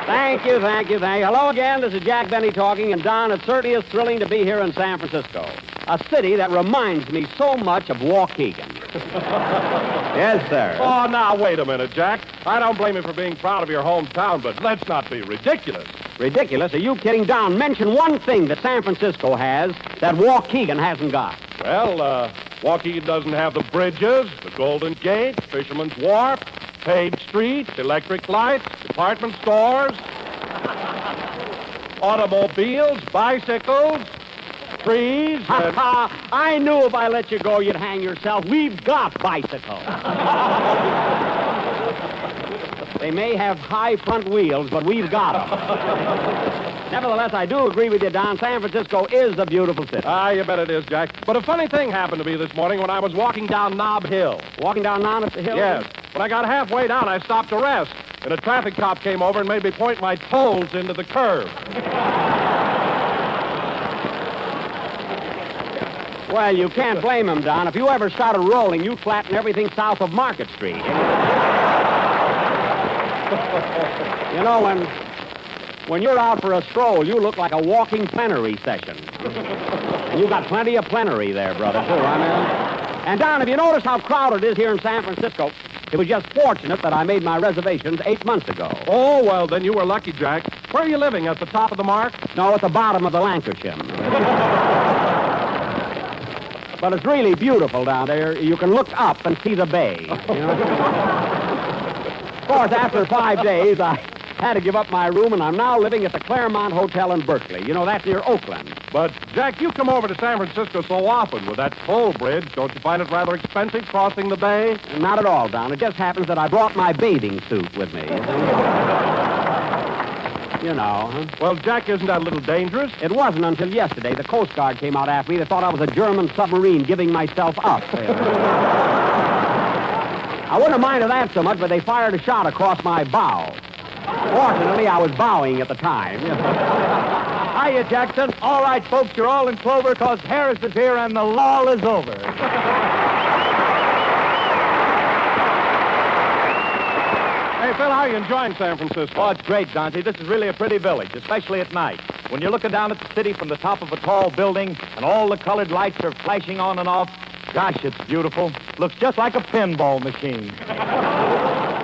Thank you. Hello again, this is Jack Benny talking, and Don, it certainly is thrilling to be here in San Francisco, a city that reminds me so much of Waukegan. Yes, sir. Oh, now, wait a minute, Jack. I don't blame you for being proud of your hometown, but let's not be ridiculous. Ridiculous? Are you kidding? Don, mention one thing that San Francisco has that Waukegan hasn't got. Well, Waukegan doesn't have the bridges, the Golden Gate, Fisherman's Wharf, paved streets, electric lights, department stores, automobiles, bicycles, trees. I knew if I let you go, you'd hang yourself. We've got bicycles. They may have high front wheels, but we've got them. Nevertheless, I do agree with you, Don. San Francisco is a beautiful city. Ah, you bet it is, Jack. But a funny thing happened to me this morning when I was walking down Nob Hill. Walking down Nob Hill? Yes. When I got halfway down, I stopped to rest, and a traffic cop came over and made me point my toes into the curb. Well, you can't blame him, Don. If you ever started rolling, you'd flatten everything south of Market Street. You know, when you're out for a stroll, you look like a walking plenary session. And you got plenty of plenary there, brother, too, I mean. And, Don, have you noticed how crowded it is here in San Francisco? It was just fortunate that I made my reservations 8 months ago. Oh, well, then you were lucky, Jack. Where are you living, at the top of the mark? No, at the bottom of the Lancashire. But it's really beautiful down there. You can look up and see the bay. You know? Of course, after 5 days, I had to give up my room, and I'm now living at the Claremont Hotel in Berkeley. You know, that's near Oakland. But, Jack, you come over to San Francisco so often with that toll bridge. Don't you find it rather expensive crossing the bay? Not at all, Don. It just happens that I brought my bathing suit with me. You know, huh? Well, Jack, isn't that a little dangerous? It wasn't until yesterday. The Coast Guard came out after me. They thought I was a German submarine giving myself up. I wouldn't have minded that so much, but they fired a shot across my bow. Fortunately, I was bowing at the time. Hiya, Jackson. All right, folks, you're all in clover because Harris is here and the lull is over. Hey, Phil, how are you enjoying San Francisco? Oh, it's great, Dante. This is really a pretty village, especially at night. When you're looking down at the city from the top of a tall building and all the colored lights are flashing on and off, gosh, it's beautiful. Looks just like a pinball machine.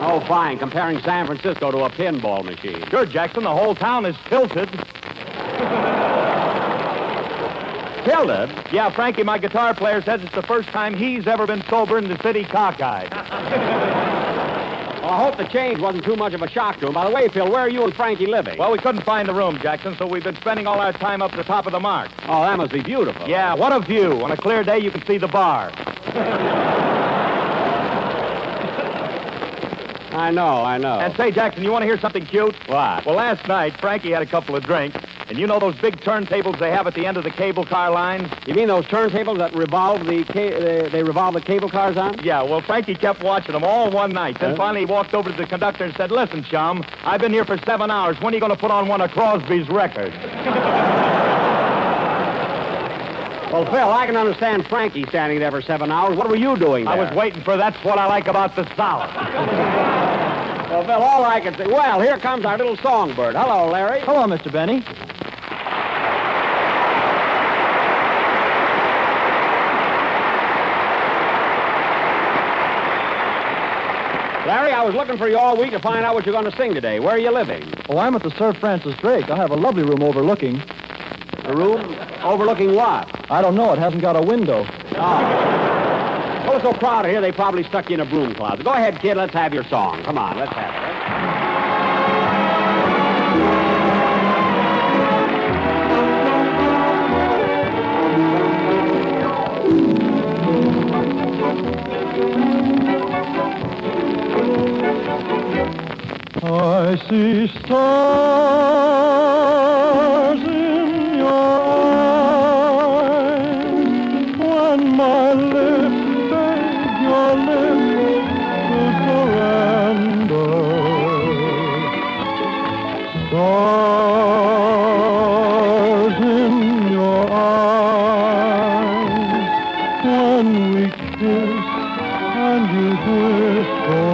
Oh, fine. Comparing San Francisco to a pinball machine. Sure, Jackson. The whole town is tilted. Tilted? Yeah, Frankie, my guitar player, says it's the first time he's ever been sober in the city cockeyed. Well, I hope the change wasn't too much of a shock to him. By the way, Phil, where are you and Frankie living? Well, we couldn't find a room, Jackson, so we've been spending all our time up the top of the mark. Oh, that must be beautiful. Yeah, what a view. On a clear day, you can see the bar. I know. And say, Jackson, you want to hear something cute? What? Well, last night, Frankie had a couple of drinks, and you know those big turntables they have at the end of the cable car lines? You mean those turntables that revolve the cable cars on? Yeah, well, Frankie kept watching them all one night. Then finally he walked over to the conductor and said, "Listen, chum, I've been here for 7 hours. When are you going to put on one of Crosby's records?" Well, Phil, I can understand Frankie standing there for 7 hours. What were you doing there? I was waiting for That's What I Like About the South. Well, Phil, all I can say... Well, here comes our little songbird. Hello, Larry. Hello, Mr. Benny. Larry, I was looking for you all week to find out what you're going to sing today. Where are you living? Oh, I'm at the Sir Francis Drake. I have a lovely room overlooking. A room overlooking what? I don't know. It hasn't got a window. Oh. Well, it's so crowded here, they probably stuck you in a broom closet. Go ahead, kid. Let's have your song. Come on, let's have it. I see stars in your eyes when my lips beg your lips to surrender. Stars in your eyes when we kiss and you whisper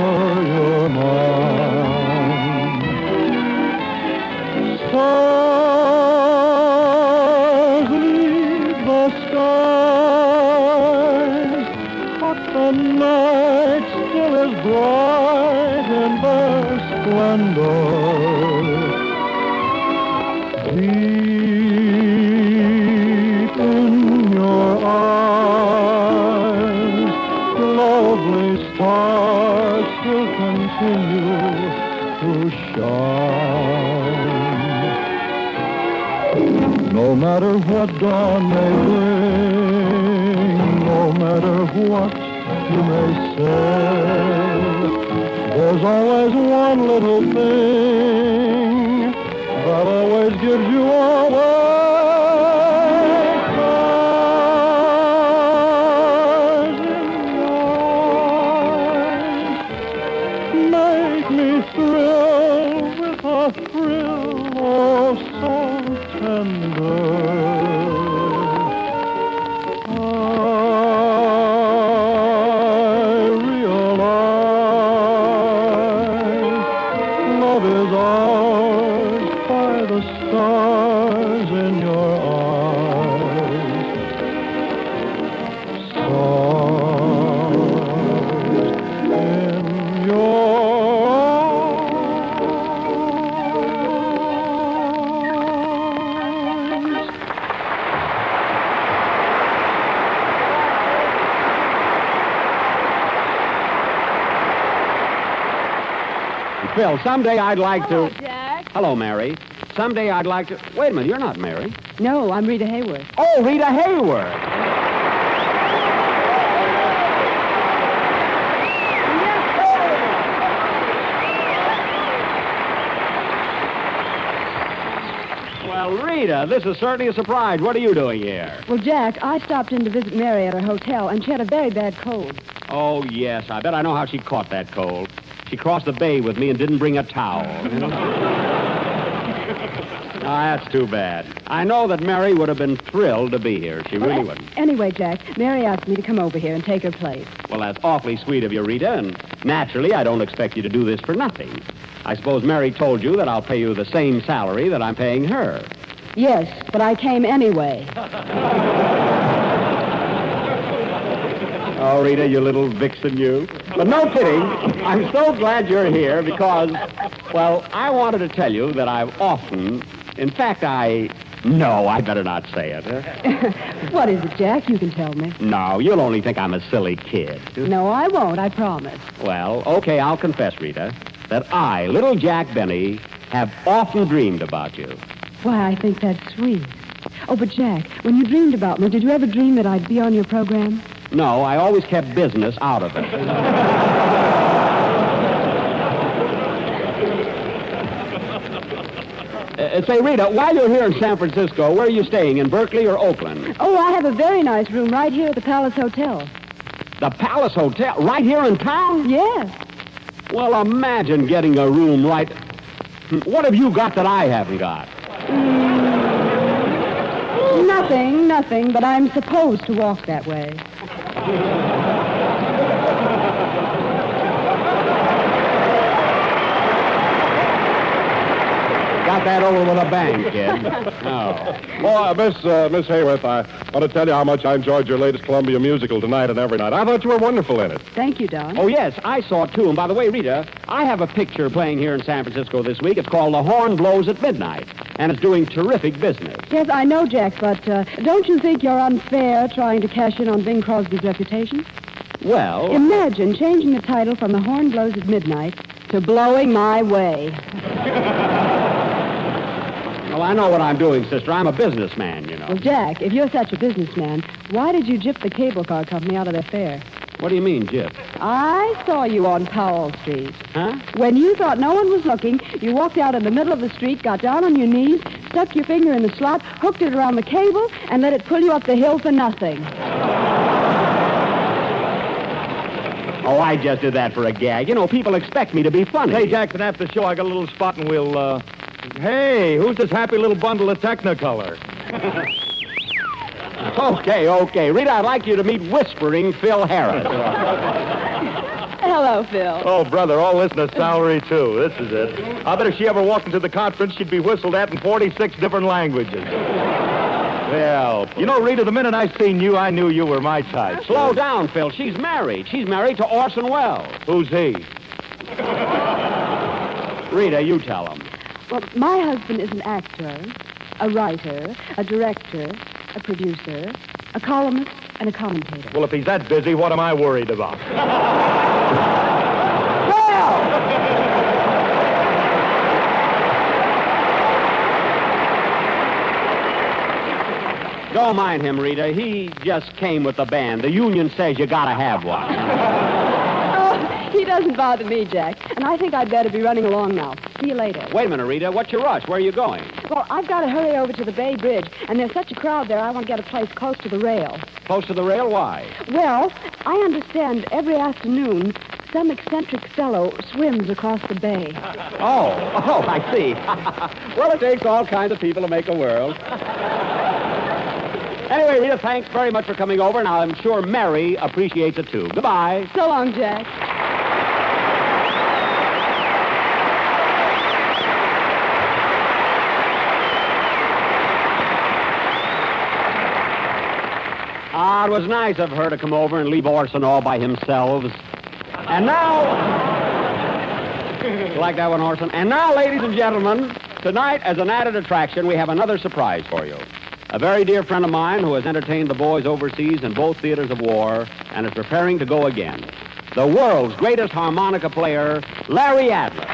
you're mine. stars lead the skies, but the night still is bright in their splendor. Deep in your eyes, lovely stars still continue to shine. No matter what dawn may bring, no matter what you may say, there's always one little thing that always gives you away. Stars in your eyes make me thrill with a thrill oh so tender. I realize love is ours by the stars in your eyes. Stars in your Phil, someday I'd like Hello, to... Jack. Hello, Mary. Someday I'd like to... Wait a minute, you're not Mary. No, I'm Rita Hayworth. Oh, Rita Hayworth. Well, Rita, this is certainly a surprise. What are you doing here? Well, Jack, I stopped in to visit Mary at her hotel, and she had a very bad cold. Oh, yes, I bet I know how she caught that cold. She crossed the bay with me and didn't bring a towel. That's too bad. I know that Mary would have been thrilled to be here. She really would. Anyway, Jack, Mary asked me to come over here and take her place. Well, that's awfully sweet of you, Rita, and naturally, I don't expect you to do this for nothing. I suppose Mary told you that I'll pay you the same salary that I'm paying her. Yes, but I came anyway. Oh, Rita, you little vixen, you. But no kidding. I'm so glad you're here because, well, I wanted to tell you that I've often... In fact, No, I better not say it. What is it, Jack? You can tell me. No, you'll only think I'm a silly kid. No, I won't, I promise. Well, okay, I'll confess, Rita, that I, little Jack Benny, have often dreamed about you. Why, I think that's sweet. Oh, but Jack, when you dreamed about me, did you ever dream that I'd be on your program? No, I always kept business out of it. Say, Rita, while you're here in San Francisco, where are you staying, in Berkeley or Oakland? Oh, I have a very nice room right here at the Palace Hotel. The Palace Hotel? Right here in town? Yes. Well, imagine getting a room right... What have you got that I haven't got? Nothing, but I'm supposed to walk that way. Got that over with a bang, kid. Oh. Well, Miss Hayworth, I want to tell you how much I enjoyed your latest Columbia musical tonight and every night. I thought you were wonderful in it. Thank you, Don. Oh, yes, I saw it, too. And by the way, Rita, I have a picture playing here in San Francisco this week. It's called The Horn Blows at Midnight, and it's doing terrific business. Yes, I know, Jack, but don't you think you're unfair trying to cash in on Bing Crosby's reputation? Well... Imagine changing the title from The Horn Blows at Midnight to Blowing My Way. Well, I know what I'm doing, sister. I'm a businessman, you know. Well, Jack, if you're such a businessman, why did you gyp the cable car company out of their fare? What do you mean, gyp? I saw you on Powell Street. Huh? When you thought no one was looking, you walked out in the middle of the street, got down on your knees, stuck your finger in the slot, hooked it around the cable, and let it pull you up the hill for nothing. Oh, I just did that for a gag. You know, people expect me to be funny. Hey, Jackson, after the show, I got a little spot, and we'll, Hey, who's this happy little bundle of Technicolor? Okay. Rita, I'd like you to meet Whispering Phil Harris. Hello, Phil. Oh, brother, all this in a salary, too. This is it. I bet if she ever walked into the conference, she'd be whistled at in 46 different languages. Well, you know, Rita, the minute I seen you, I knew you were my type. Slow down, Phil. She's married. She's married to Orson Welles. Who's he? Rita, you tell him. Well, my husband is an actor, a writer, a director, a producer, a columnist, and a commentator. Well, if he's that busy, what am I worried about? Don't mind him, Rita. He just came with the band. The union says you gotta have one. Oh, he doesn't bother me, Jack. And I think I'd better be running along now. See you later. Wait a minute, Rita. What's your rush? Where are you going? Well, I've got to hurry over to the Bay Bridge, and there's such a crowd there, I want to get a place close to the rail. Close to the rail? Why? Well, I understand every afternoon some eccentric fellow swims across the bay. Oh, I see. Well, it takes all kinds of people to make a world. Anyway, Rita, thanks very much for coming over, and I'm sure Mary appreciates it, too. Goodbye. So long, Jack. Ah, it was nice of her to come over and leave Orson all by himself. And now... You like that one, Orson? And now, ladies and gentlemen, tonight, as an added attraction, we have another surprise for you. A very dear friend of mine who has entertained the boys overseas in both theaters of war and is preparing to go again. The world's greatest harmonica player, Larry Adler.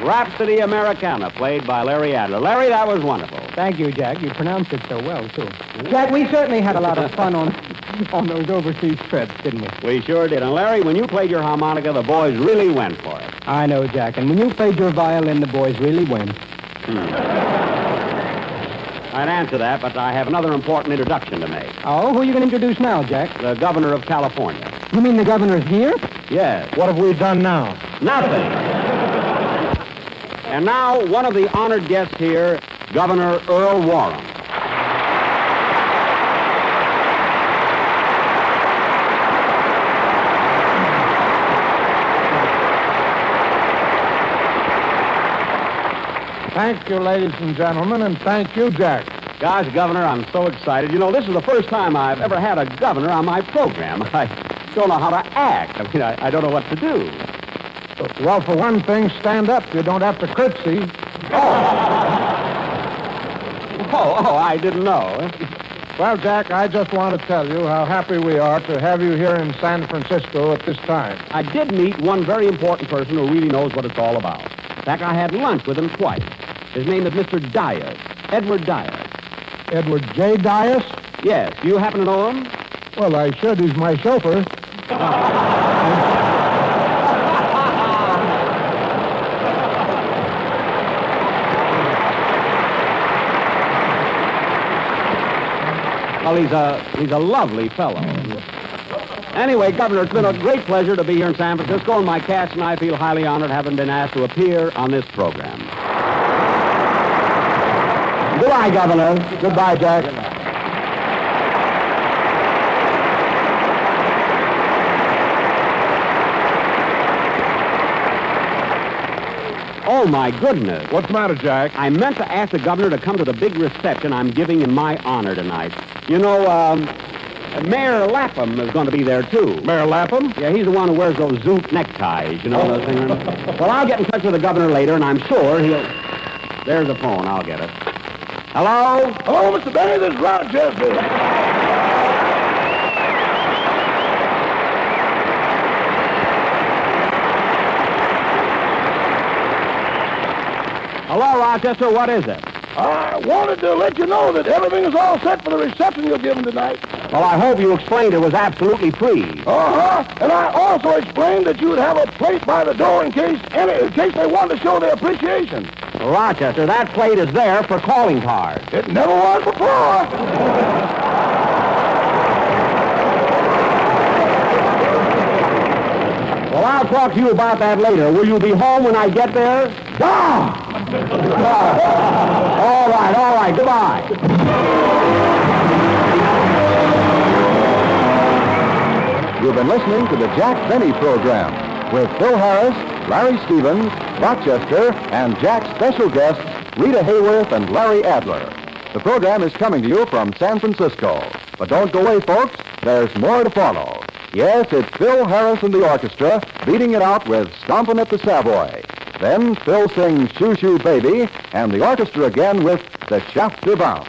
Rhapsody Americana, played by Larry Adler. Larry, that was wonderful. Thank you, Jack. You pronounced it so well, too. Jack, we certainly had a lot of fun on those overseas trips, didn't we? We sure did. And, Larry, when you played your harmonica, the boys really went for it. I know, Jack. And when you played your violin, the boys really went. I'd answer that, but I have another important introduction to make. Oh, who are you going to introduce now, Jack? The governor of California. You mean the governor's here? Yes. What have we done now? Nothing. And now, one of the honored guests here, Governor Earl Warren. Thank you, ladies and gentlemen, and thank you, Jack. Gosh, Governor, I'm so excited. You know, this is the first time I've ever had a governor on my program. I don't know how to act. I mean, I don't know what to do. Well, for one thing, stand up. You don't have to curtsy. Oh, I didn't know. Well, Jack, I just want to tell you how happy we are to have you here in San Francisco at this time. I did meet one very important person who really knows what it's all about. In fact, I had lunch with him twice. His name is Mr. Dias, Edward Dias. Edward J. Dias? Yes. Do you happen to know him? Well, I should. He's my chauffeur. Well, he's a lovely fellow. Anyway, Governor, it's been a great pleasure to be here in San Francisco, and my cast and I feel highly honored having been asked to appear on this program. Goodbye, Governor. Goodbye, Jack. Oh, my goodness. What's the matter, Jack? I meant to ask the governor to come to the big reception I'm giving in my honor tonight. You know, Mayor Lapham is going to be there, too. Mayor Lapham? Yeah, he's the one who wears those zoot neckties, you know, those things. Well, I'll get in touch with the governor later, and I'm sure he'll... There's the phone. I'll get it. Hello? Hello, Mr. Benny. This is Rochester. Hello, Rochester. What is it? I wanted to let you know that everything is all set for the reception you're giving tonight. Well, I hope you explained it was absolutely free. Uh-huh. And I also explained that you would have a plate by the door in case they wanted to show their appreciation. Well, Rochester, that plate is there for calling cards. It never was before. Well, I'll talk to you about that later. Will you be home when I get there? Ah! All right. Goodbye. You've been listening to the Jack Benny Program with Phil Harris, Larry Stevens, Rochester, and Jack's special guests, Rita Hayworth and Larry Adler. The program is coming to you from San Francisco. But don't go away, folks. There's more to follow. Yes, it's Phil Harris and the orchestra beating it out with Stompin' at the Savoy. Then Phil sings Shoo Shoo Baby, and the orchestra again with the Shafter Bounce.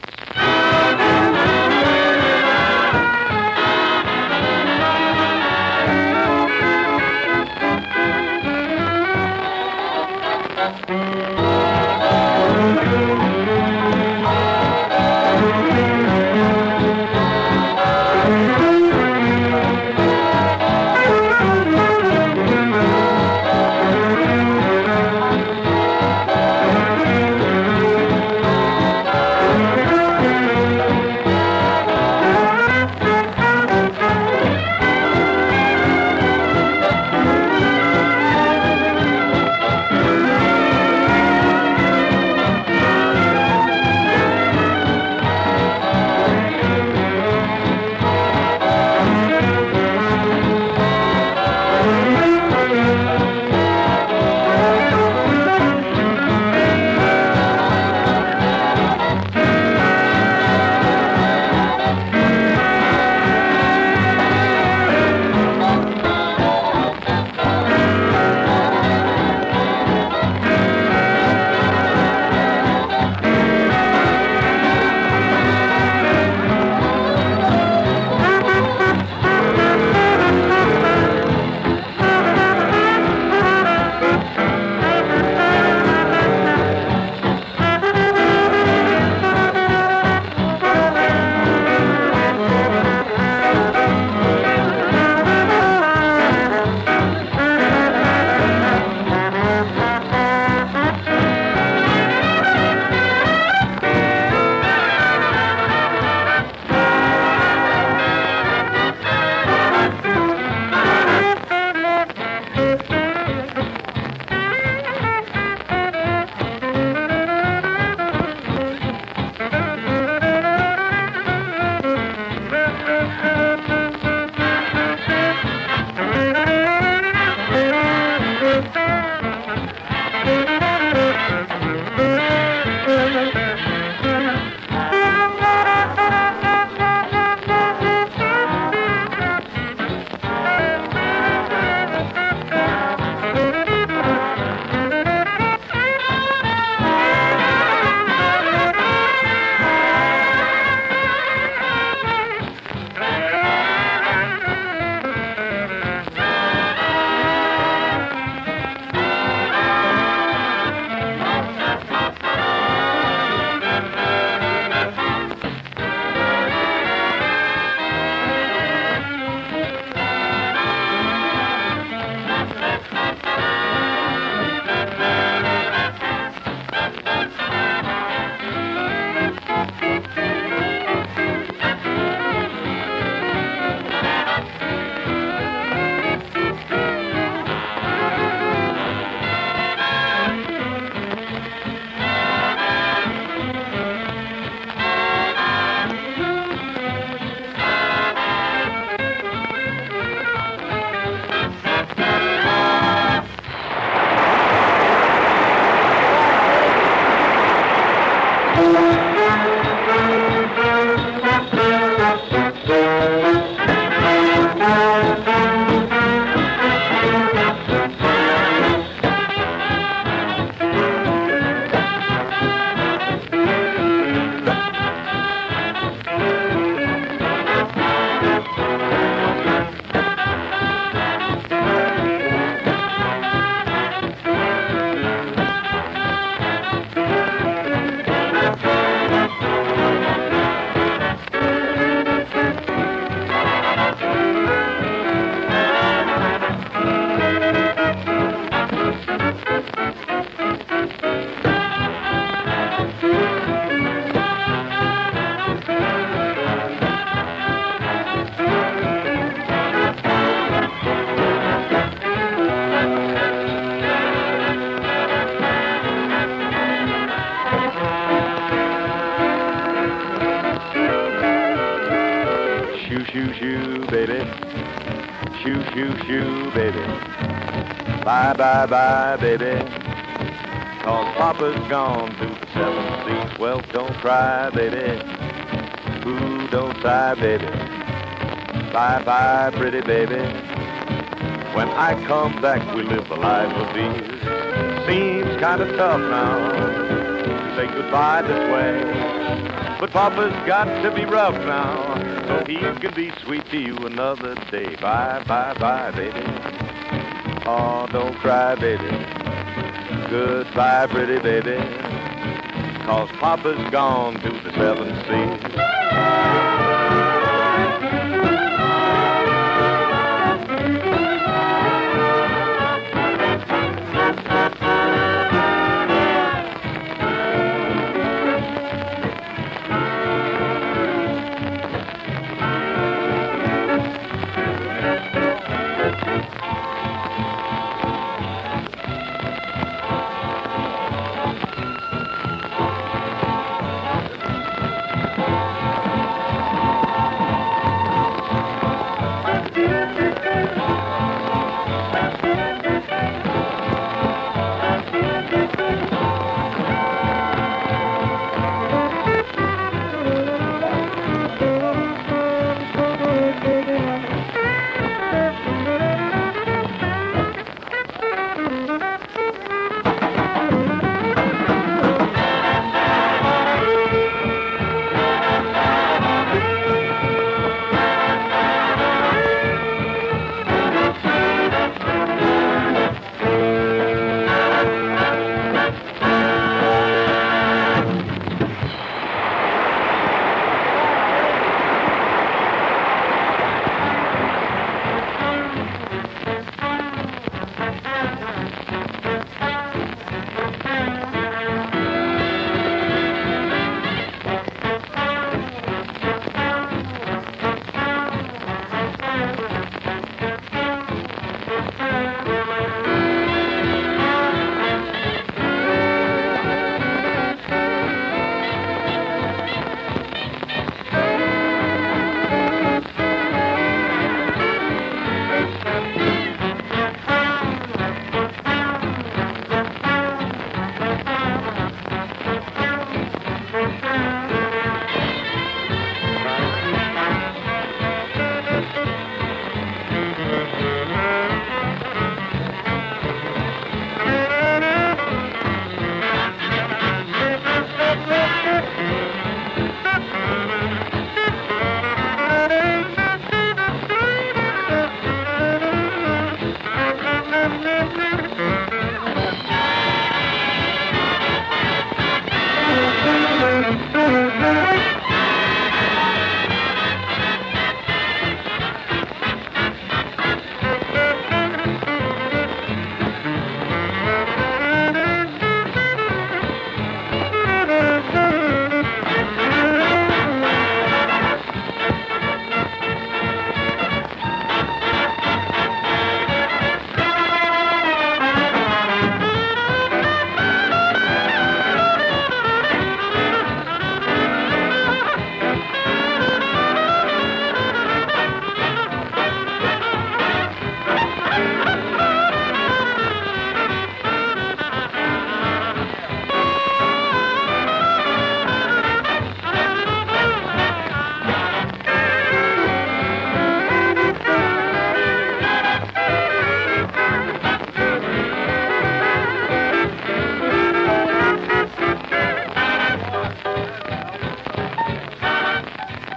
Shoo, baby. Shoo, shoo, shoo, baby. Bye, bye, bye, baby. 'Cause Papa's gone to the 7 seas. Well, don't cry, baby. Ooh, don't sigh, baby. Bye, bye, pretty baby. When I come back, we live the life of these. Seems kind of tough now to say goodbye this way. But Papa's got to be rough now, so he can be sweet to you another day. Bye, bye, bye, baby. Oh, don't cry, baby. Goodbye, pretty baby. 'Cause Papa's gone to the 7 seas.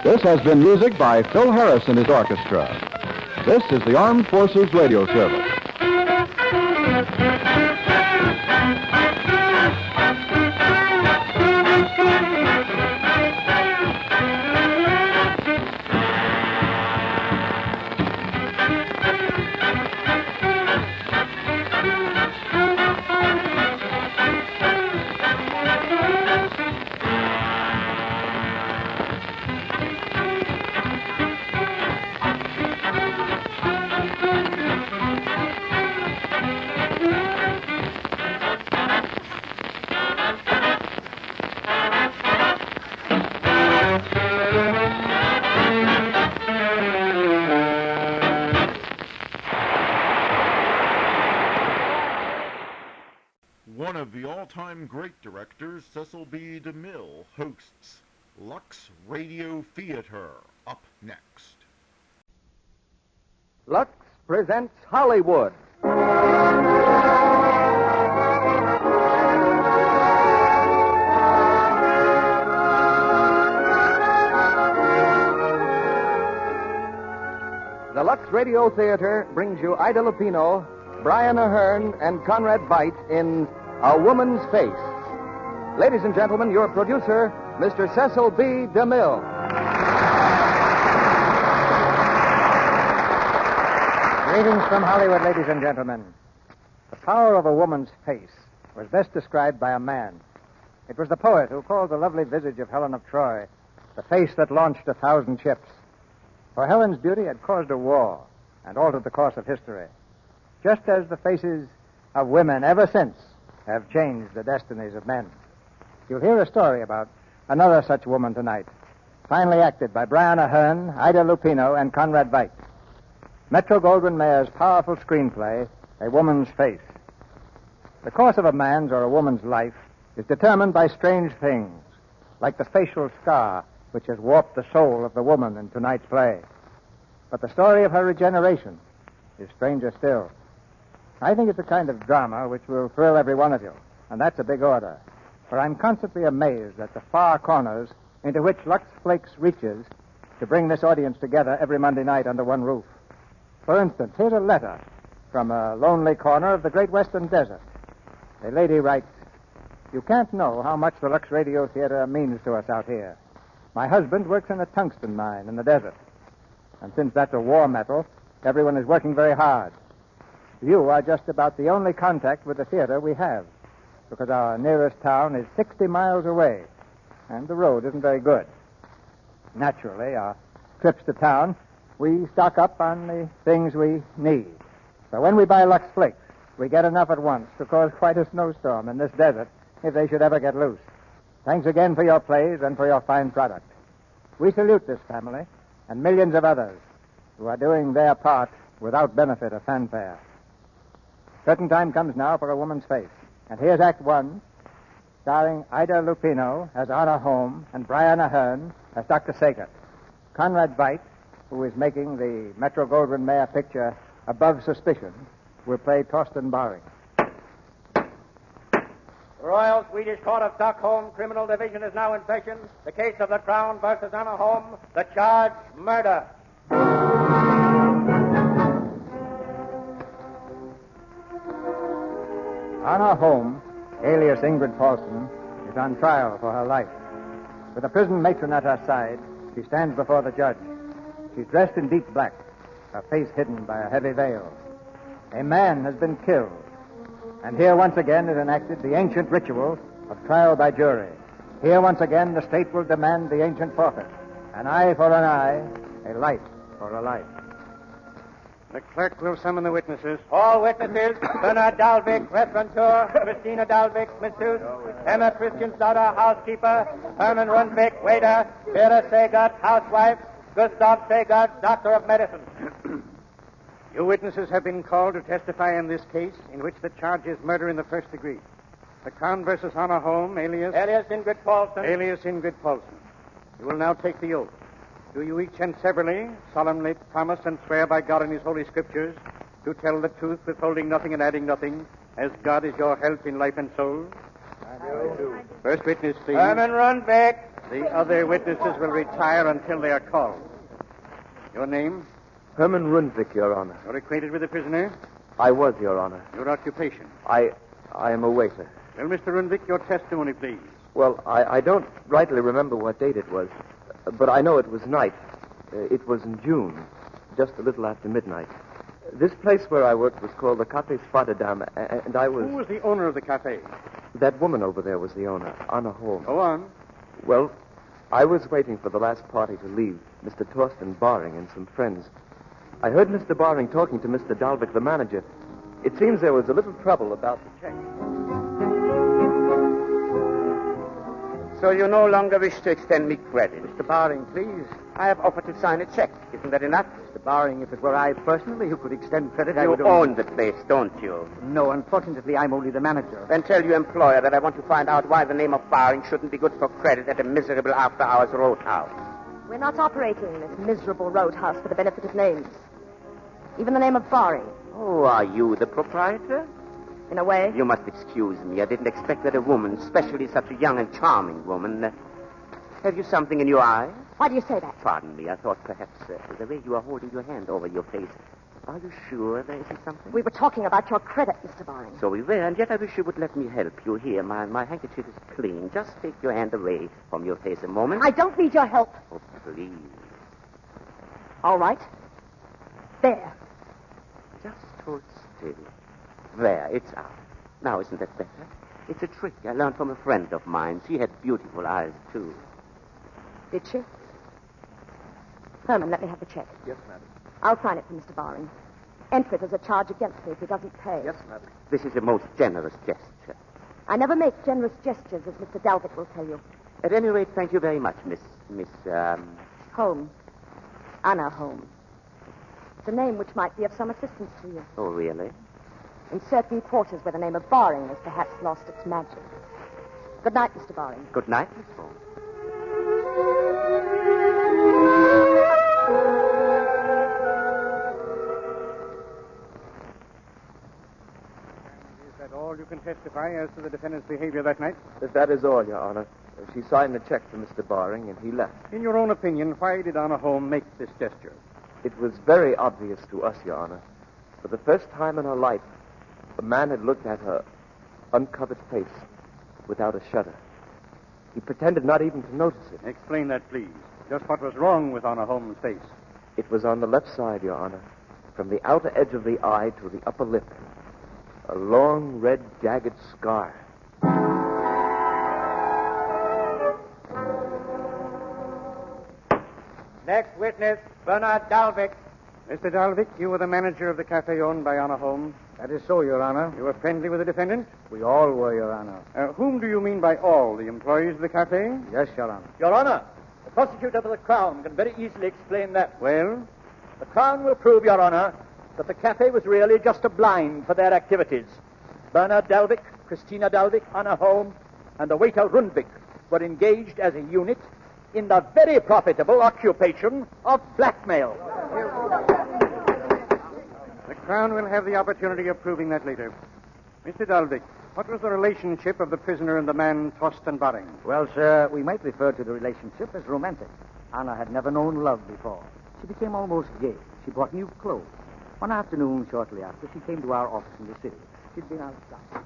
This has been music by Phil Harris and his orchestra. This is the Armed Forces Radio Service. One of the all-time great directors, Cecil B. DeMille, hosts Lux Radio Theater. Up next. Lux presents Hollywood. The Lux Radio Theater brings you Ida Lupino, Brian Ahern, and Conrad Veidt in A Woman's Face. Ladies and gentlemen, your producer, Mr. Cecil B. DeMille. Greetings from Hollywood, ladies and gentlemen. The power of a woman's face was best described by a man. It was the poet who called the lovely visage of Helen of Troy the face that launched 1,000 ships. For Helen's beauty had caused a war and altered the course of history, just as the faces of women ever since have changed the destinies of men. You'll hear a story about another such woman tonight, finally acted by Brian Ahern, Ida Lupino, and Conrad Veidt. Metro-Goldwyn-Mayer's powerful screenplay, A Woman's Face. The course of a man's or a woman's life is determined by strange things, like the facial scar which has warped the soul of the woman in tonight's play. But the story of her regeneration is stranger still. I think it's a kind of drama which will thrill every one of you, and that's a big order, for I'm constantly amazed at the far corners into which Lux Flakes reaches to bring this audience together every Monday night under one roof. For instance, here's a letter from a lonely corner of the great western desert. A lady writes, "You can't know how much the Lux Radio Theater means to us out here. My husband works in a tungsten mine in the desert. And since that's a war metal, everyone is working very hard. You are just about the only contact with the theater we have, because our nearest town is 60 miles away, and the road isn't very good. Naturally, our trips to town, we stock up on the things we need. So when we buy Lux Flakes, we get enough at once to cause quite a snowstorm in this desert if they should ever get loose. Thanks again for your plays and for your fine product. We salute this family and millions of others who are doing their part without benefit or fanfare. Curtain time comes now for A Woman's Face. And here's Act One, starring Ida Lupino as Anna Home and Brian Ahern as Dr. Saget. Conrad Veidt, who is making the Metro-Goldwyn-Mayer picture Above Suspicion, will play Torsten Baring. The Royal Swedish Court of Stockholm Criminal Division is now in session. The case of the Crown versus Anna Home. The charge, murder. Anna Home, alias Ingrid Paulson, is on trial for her life. With a prison matron at her side, she stands before the judge. She's dressed in deep black, her face hidden by a heavy veil. A man has been killed. And here once again is enacted the ancient ritual of trial by jury. Here once again the state will demand the ancient forfeit. An eye for an eye, a life for a life. The clerk will summon the witnesses. All witnesses, Bernard Dalvik, restaurateur, Christina Dalvik, masseuse, Emma Christian's daughter, housekeeper, Herman Rundvik, waiter, Vera Sagart, housewife, Gustav Sagart, doctor of medicine. You witnesses have been called to testify in this case, in which the charge is murder in the first degree. The Crown versus Anna Home, alias Ingrid Paulson. Alias Ingrid Paulson. You will now take the oath. Do you each and severally, solemnly promise and swear by God and His Holy Scriptures to tell the truth, withholding nothing and adding nothing, as God is your help in life and soul? First witness, please. Herman, run back. The other witnesses will retire until they are called. Your name? Herman Rundvik, Your Honor. You're acquainted with the prisoner? I was, Your Honor. Your occupation? I am a waiter. Well, Mr. Rundvik, your testimony, please. Well, I don't rightly remember what date it was, but I know it was night. It was in June, just a little after midnight. This place where I worked was called the Café Spadadam, and I was... Who was the owner of the cafe? That woman over there was the owner, Anna Holmes. Go on. Well, I was waiting for the last party to leave, Mr. Torsten Baring and some friends. I heard Mr. Baring talking to Mr. Dalvik, the manager. It seems there was a little trouble about the check. So you no longer wish to extend me credit? Mr. Baring, please. I have offered to sign a check. Isn't that enough? Mr. Baring, if it were I personally who could extend credit, I You would... own the place, don't you? No, unfortunately, I'm only the manager. Then tell your employer that I want to find out why the name of Baring shouldn't be good for credit at a miserable after-hours roadhouse. We're not operating this miserable roadhouse for the benefit of names. Even the name of Baring. Oh, are you the proprietor? In a way. You must excuse me. I didn't expect that a woman, especially such a young and charming woman... have you something in your eye? Why do you say that? Pardon me. I thought perhaps the way you are holding your hand over your face. Are you sure there isn't something? We were talking about your credit, Mr. Baring. So we were, and yet I wish you would let me help you. Here, my handkerchief is clean. Just take your hand away from your face a moment. I don't need your help. Oh, please. All right. There. Just hold still. There, it's out. Now, isn't that better? It's a trick I learned from a friend of mine. She had beautiful eyes, too. Did she? Herman, let me have the check. Yes, madam. I'll sign it for Mr. Baring. Enter it as a charge against me if he doesn't pay. Yes, madam. This is a most generous gesture. I never make generous gestures, as Mr. Dalvik will tell you. At any rate, thank you very much, Miss... Holmes. Anna Holmes. It's a name which might be of some assistance to you. Oh, really? In certain quarters where the name of Baring has perhaps lost its magic. Good night, Mr. Baring. Good night, Miss Holmes. Is that all you can testify as to the defendant's behavior that night? That is all, Your Honor. She signed the check for Mr. Baring, and he left. In your own opinion, why did Anna Holmes make this gesture? It was very obvious to us, Your Honor. For the first time in her life, a man had looked at her uncovered face without a shudder. He pretended not even to notice it. Explain that, please. Just what was wrong with Anna Holmes' face? It was on the left side, Your Honor, from the outer edge of the eye to the upper lip. A long, red, jagged scar. Next witness, Bernard Dalvik. Mr. Dalvik, you were the manager of the cafe owned by Anna Holmes. That is so, Your Honor. You were friendly with the defendant? We all were, Your Honor. Whom do you mean by all? The employees of the cafe? Yes, Your Honor. Your Honor, the prosecutor for the Crown can very easily explain that. Well? The Crown will prove, Your Honor, that the cafe was really just a blind for their activities. Bernard Dalvik, Christina Dalvik, Anna Holmes, and the waiter Rundvik were engaged as a unit in the very profitable occupation of blackmail. The Crown will have the opportunity of proving that later. Mr. Dalvik, what was the relationship of the prisoner and the man Torsten Baring? Well, sir, we might refer to the relationship as romantic. Anna had never known love before. She became almost gay. She bought new clothes. One afternoon, shortly after, she came to our office in the city. She'd been outside.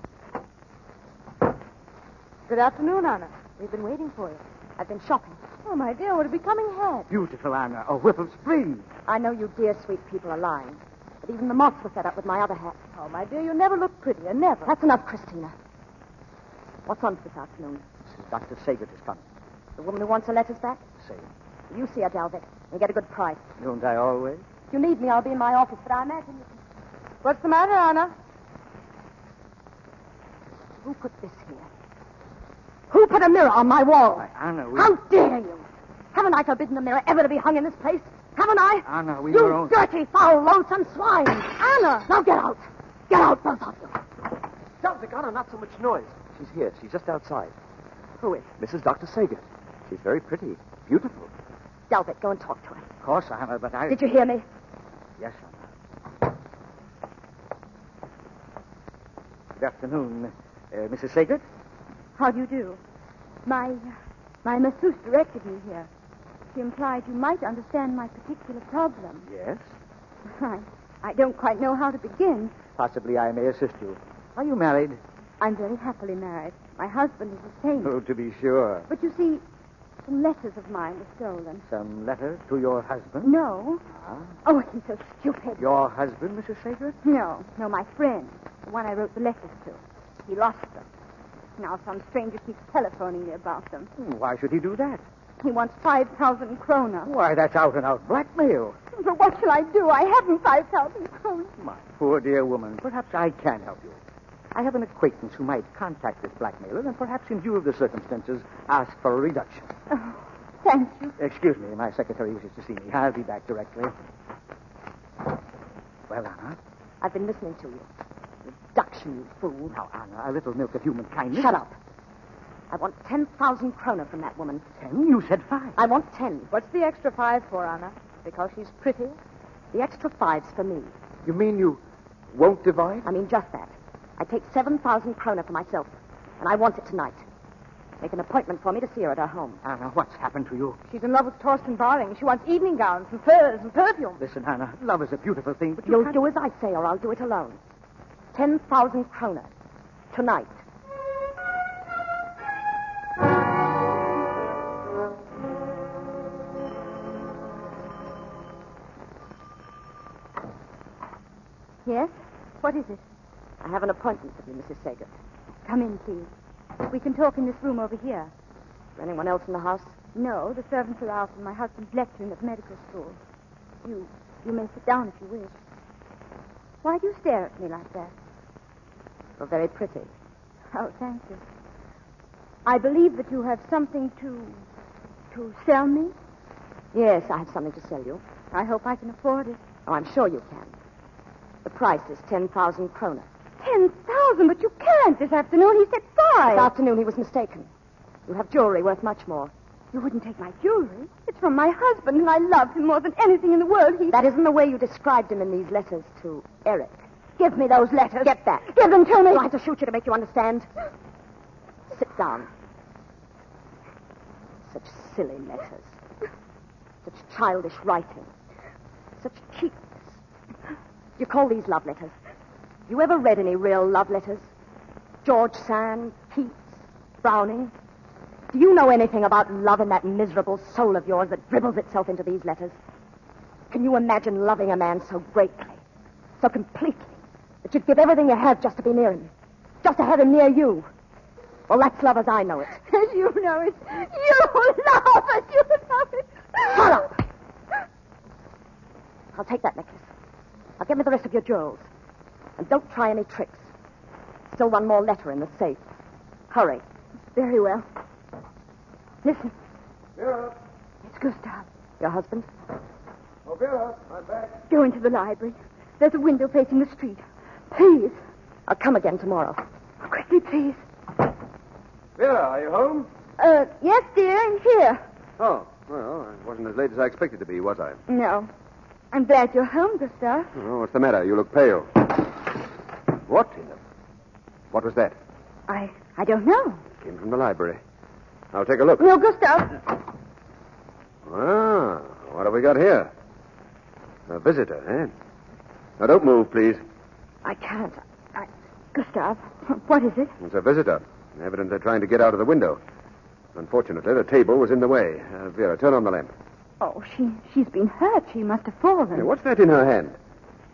Good afternoon, Anna. We've been waiting for you. I've been shopping. Oh, my dear, what have you coming ahead? Beautiful Anna, a whip of spring. I know you dear, sweet people are lying. But even the moths were fed up with my other hat. Oh, my dear, you never look prettier, never. That's enough, Christina. What's on for this afternoon? Mrs. Dr. Saget is coming. The woman who wants her letters back? Same. You see her, Dalvik, and get a good price. Don't I always? If you need me, I'll be in my office, but I imagine you can... What's the matter, Anna? Who put this here? Who put a mirror on my wall? Why, Anna, we... How dare you? Haven't I forbidden the mirror ever to be hung in this place? Haven't I? Anna, we you were only... dirty, foul, loathsome swine! Anna! Now get out! Get out, both of you! Dalvik, Anna, not so much noise. She's here. She's just outside. Who is? Mrs. Dr. Saget. She's very pretty. Beautiful. Dalvik, go and talk to her. Of course, Anna, but I... Did you hear me? Yes, Anna. Good afternoon, Mrs. Saget. How do you do? My masseuse directed me here. She implied you might understand my particular problem. Yes? I don't quite know how to begin. Possibly I may assist you. Are you married? I'm very happily married. My husband is a saint. Oh, to be sure. But you see, some letters of mine were stolen. Some letter to your husband? No. Oh, he's so stupid. Your husband, Mrs. Sager? No, my friend. The one I wrote the letters to. He lost them. Now some stranger keeps telephoning me about them. Why should he do that? He wants 5,000 krona. Why, that's out-and-out blackmail. But what shall I do? I haven't 5,000 krona. My poor dear woman, perhaps I can help you. I have an acquaintance who might contact this blackmailer and perhaps in view of the circumstances ask for a reduction. Oh, thank you. Excuse me, my secretary wishes to see me. I'll be back directly. Well, Anna? I've been listening to you. Reduction, you fool. Now, Anna, a little milk of human kindness. Shut up. I want 10,000 krona from that woman. 10? You said 5. I want 10. What's the extra 5 for, Anna? Because she's pretty? The extra 5's for me. You mean you won't divide? I mean just that. I take 7,000 krona for myself, and I want it tonight. Make an appointment for me to see her at her home. Anna, what's happened to you? She's in love with Torsten Barling. She wants evening gowns and furs and perfume. Listen, Anna, love is a beautiful thing, but You'll do as I say, or I'll do it alone. 10,000 krona. Tonight. Yes? What is it? I have an appointment with you, Mrs. Sager. Come in, please. We can talk in this room over here. Is there anyone else in the house? No, the servants are out and my husband's lecturing at medical school. You may sit down if you wish. Why do you stare at me like that? You're very pretty. Oh, thank you. I believe that you have something to sell me. Yes, I have something to sell you. I hope I can afford it. Oh, I'm sure you can. The price is 10,000 krona. 10,000? But you can't. This afternoon he said 5. This afternoon he was mistaken. You have jewelry worth much more. You wouldn't take my jewelry? It's from my husband, and I love him more than anything in the world. That isn't the way you described him in these letters to Eric. Give me those letters. Get back. Give them to me. Do I have to shoot you to make you understand? Sit down. Such silly letters. Such childish writing. Such cheapness. You call these love letters? You ever read any real love letters? George Sand, Keats, Browning? Do you know anything about love in that miserable soul of yours that dribbles itself into these letters? Can you imagine loving a man so greatly, so completely, that you'd give everything you have just to be near him? Just to have him near you? Well, that's love as I know it. As you know it. You love it. You love it. Shut up! I'll take that necklace. Now get me the rest of your jewels. And don't try any tricks. Still one more letter in the safe. Hurry. Very well. Listen. Vera. It's Gustav. Your husband? Oh, Vera, I'm back. Go into the library. There's a window facing the street. Please. I'll come again tomorrow. Quickly, please. Vera, are you home? Yes, dear, I'm here. Oh, well, I wasn't as late as I expected to be, was I? No. I'm glad you're home, Gustav. Oh, what's the matter? You look pale. What in the... What was that? I don't know. Came from the library. I'll take a look. No, Gustav. Ah, what have we got here? A visitor, eh? Now, don't move, please. I can't. Gustav, what is it? It's a visitor. Evidently trying to get out of the window. Unfortunately, the table was in the way. Vera, turn on the lamp. Oh, she's been hurt. She must have fallen. Hey, what's that in her hand?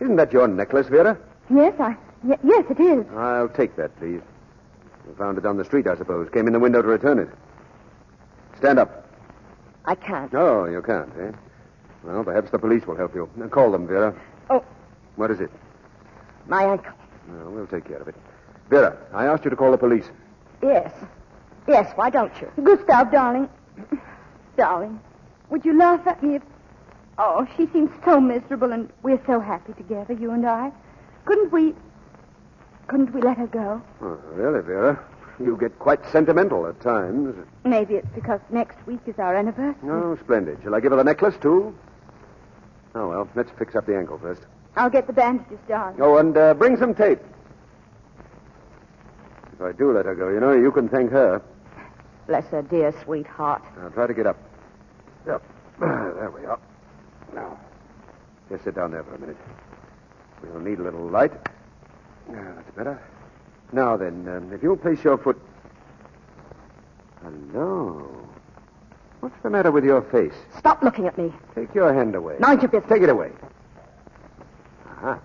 Isn't that your necklace, Vera? Yes, yes, it is. I'll take that, please. You found it on the street, I suppose. Came in the window to return it. Stand up. I can't. Oh, you can't, eh? Well, perhaps the police will help you. Now, call them, Vera. Oh. What is it? My ankle. No, we'll take care of it. Vera, I asked you to call the police. Yes. Yes, why don't you? Gustav, darling. Darling, would you laugh at me if... Oh, she seems so miserable, and we're so happy together, you and I. Couldn't we let her go? Oh, really, Vera? You get quite sentimental at times. Maybe it's because next week is our anniversary. Oh, splendid. Shall I give her the necklace, too? Oh, well, let's fix up the ankle first. I'll get the bandages, darling. Oh, and bring some tape. If I do let her go, you can thank her. Bless her dear sweetheart. Now, try to get up. Yep. There we are. Now, just sit down there for a minute. We'll need a little light. That's better. Now then, if you'll place your foot... Hello. What's the matter with your face? Stop looking at me. Take your hand away. Mind your business. Take it away. Aha.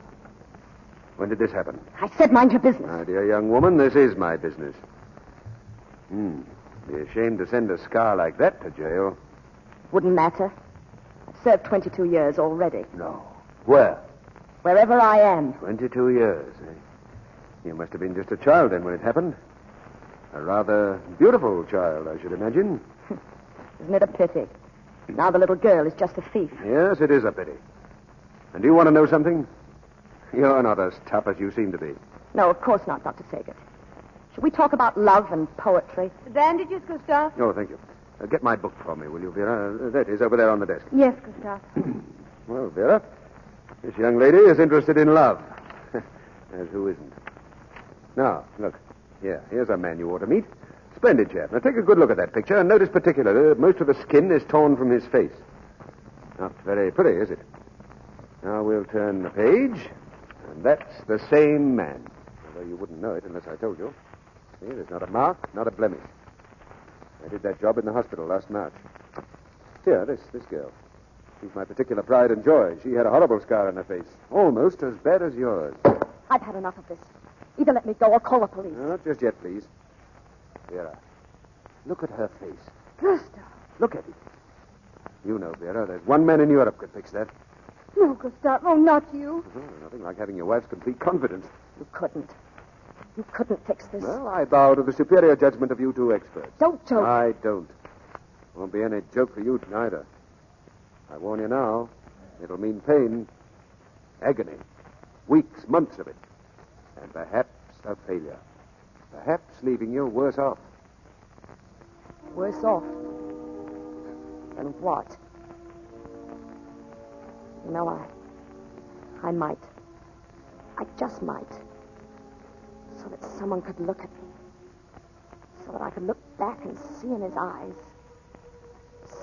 When did this happen? I said mind your business. My dear young woman, this is my business. Be ashamed to send a scar like that to jail. Wouldn't matter. I've served 22 years already. No. Where? Wherever I am. 22 years, eh? You must have been just a child then when it happened. A rather beautiful child, I should imagine. Isn't it a pity? Now the little girl is just a thief. Yes, it is a pity. And do you want to know something? You're not as tough as you seem to be. No, of course not, Dr. Saget. Should we talk about love and poetry? The bandages, Gustav? Oh, thank you. Get my book for me, will you, Vera? That is over there on the desk. Yes, Gustav. Well, Vera, this young lady is interested in love. As who isn't? Now, look. Here's a man you ought to meet. Splendid chap. Now, take a good look at that picture and notice particularly that most of the skin is torn from his face. Not very pretty, is it? Now, we'll turn the page, and that's the same man. Although you wouldn't know it unless I told you. See, there's not a mark, not a blemish. I did that job in the hospital last March. Here, this girl. She's my particular pride and joy. She had a horrible scar on her face. Almost as bad as yours. I've had enough of this. Either let me go or call the police. No, not just yet, please. Vera, look at her face. Gustav. Look at it. You know, Vera, there's one man in Europe could fix that. No, Gustav. Oh, not you. Nothing like having your wife's complete confidence. You couldn't. You couldn't fix this. Well, I bow to the superior judgment of you two experts. Don't joke. I don't. Won't be any joke for you neither. I warn you now, it'll mean pain, agony, weeks, months of it, and perhaps a failure. Perhaps leaving you worse off. Worse off? Than what? You know, I might. I just might. So that someone could look at me. So that I could look back and see in his eyes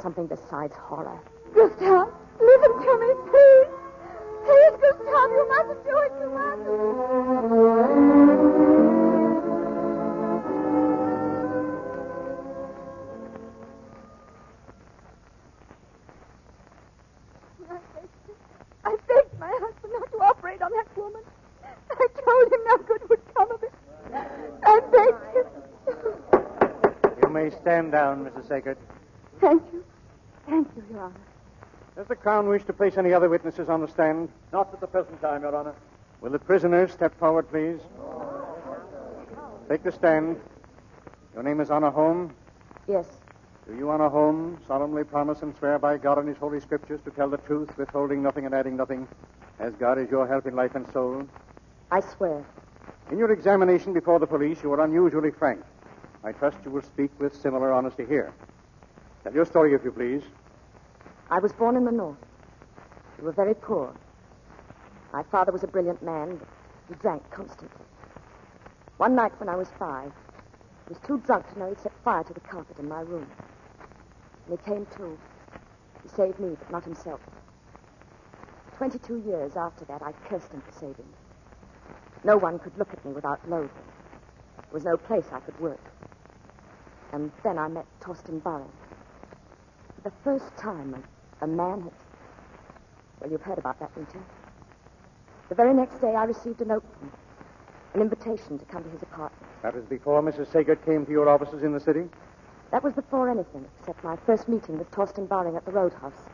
something besides horror. Gustav, listen to me, please. Please, Gustav, you mustn't do it. You I begged my husband not to operate on that woman. I told him no good would come of it. I begged him. You may stand down, Mrs. Saget. Thank you. Thank you, Your Honor. Does the Crown wish to place any other witnesses on the stand? Not at the present time, Your Honor. Will the prisoners step forward, please? Take the stand. Your name is Anna Holm? Yes. Do you, Anna Holm, solemnly promise and swear by God and His holy scriptures to tell the truth, withholding nothing and adding nothing, as God is your help in life and soul? I swear. In your examination before the police, you were unusually frank. I trust you will speak with similar honesty here. Tell your story, if you please. I was born in the North. We were very poor. My father was a brilliant man, but he drank constantly. One night when I was 5, he was too drunk to know he'd set fire to the carpet in my room. And he came to. He saved me, but not himself. 22 years after that, I cursed him for saving me. No one could look at me without loathing. There was no place I could work. And then I met Torsten Barring. For the first time, a man had... Well, you've heard about that, didn't you? The very next day, I received a note from him. An invitation to come to his apartment. That was before Mrs. Saget came to your offices in the city? That was before anything except my first meeting with Torsten Barring at the Roadhouse.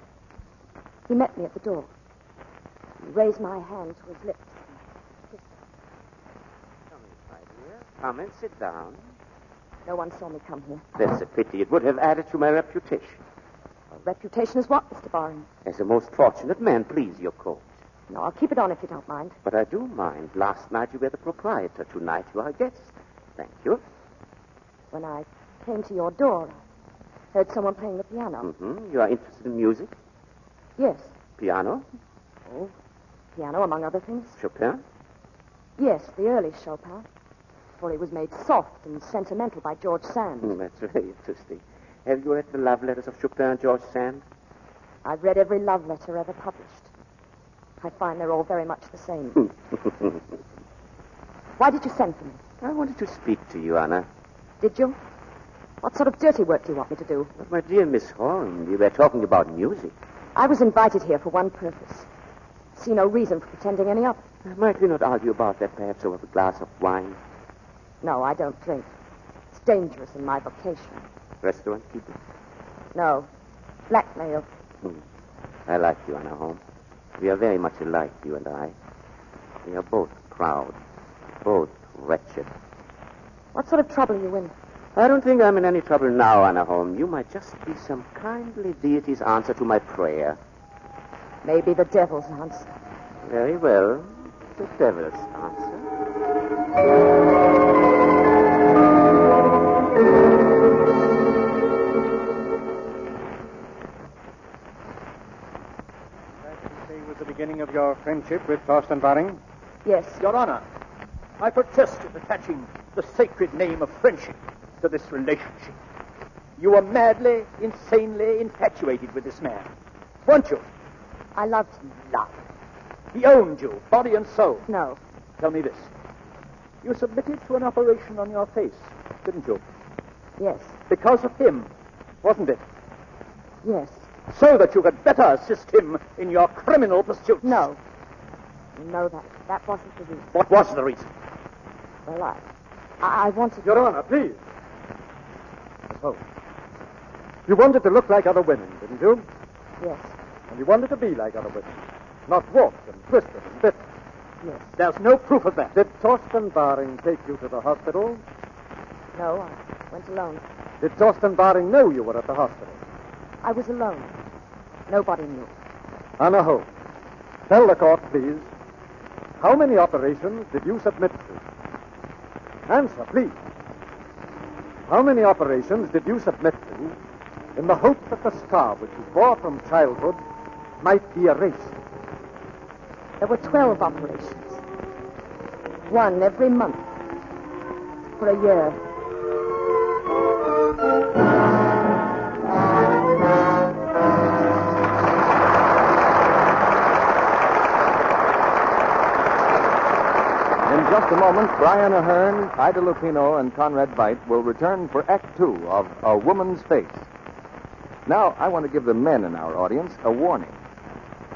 He met me at the door. He raised my hand to his lips. Come and sit down. No one saw me come here. That's a pity. It would have added to my reputation. Well, reputation is what, Mr. Barring? As a most fortunate man, please, your coat. No, I'll keep it on if you don't mind. But I do mind. Last night you were the proprietor. Tonight you are a guest. Thank you. When I came to your door, I heard someone playing the piano. Mm-hmm. You are interested in music? Yes. Piano? Oh, piano, among other things. Chopin? Yes, the early Chopin. before he was made soft and sentimental by George Sand. That's very interesting. Have you read the love letters of Chopin and George Sand? I've read every love letter ever published. I find they're all very much the same. Why did you send for me? I wanted to speak to you, Anna. Did you? What sort of dirty work do you want me to do? But, my dear Miss Horn, we were talking about music. I was invited here for one purpose. See no reason for pretending any other. Might we not argue about that perhaps over a glass of wine? No, I don't drink. It's dangerous in my vocation. Restaurant keeper? No. Blackmail. I like you, Anna Holmes. We are very much alike, you and I. We are both proud, both wretched. What sort of trouble are you in? I don't think I'm in any trouble now, Anna Holmes. You might just be some kindly deity's answer to my prayer. Maybe the devil's answer. Very well. The devil's answer. Was the beginning of your friendship with Thorsten Baring? Yes. Your Honor, I protest at attaching the sacred name of friendship to this relationship. You were madly, insanely infatuated with this man, weren't you? I loved him. Love. He owned you, body and soul. No. Tell me this. You submitted to an operation on your face, didn't you? Yes. Because of him, wasn't it? Yes. So that you could better assist him in your criminal pursuits. No. No, that wasn't the reason. What was the reason? Well, I wanted... Your Honor, please. Oh. You wanted to look like other women, didn't you? Yes. And you wanted to be like other women. Not warped and twisted and bitter. Yes. There's no proof of that. Did Thorsten Baring take you to the hospital? No, I went alone. Did Thorsten Baring know you were at the hospital? I was alone. Nobody knew. Anna Holmes, tell the court, please, how many operations did you submit to? Answer, please. How many operations did you submit to in the hope that the scar which you bore from childhood might be erased? There were 12 operations. One every month. For a year. In just a moment, Brian Ahern, Ida Lupino, and Conrad Veidt will return for Act Two of A Woman's Face. Now, I want to give the men in our audience a warning.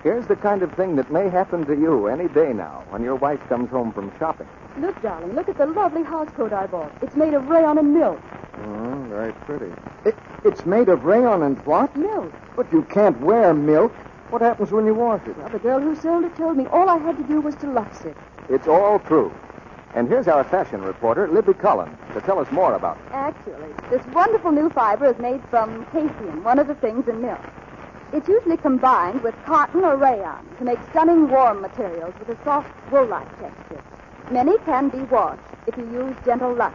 Here's the kind of thing that may happen to you any day now when your wife comes home from shopping. Look, darling, look at the lovely housecoat I bought. It's made of rayon and milk. Very pretty. It's made of rayon and what? Milk. But you can't wear milk. What happens when you wash it? Well, the girl who sold it told me all I had to do was to Lux it. It's all true. And here's our fashion reporter, Libby Cullen, to tell us more about it. Actually, this wonderful new fiber is made from casein, one of the things in milk. It's usually combined with cotton or rayon to make stunning warm materials with a soft wool-like texture. Many can be washed if you use gentle Lux.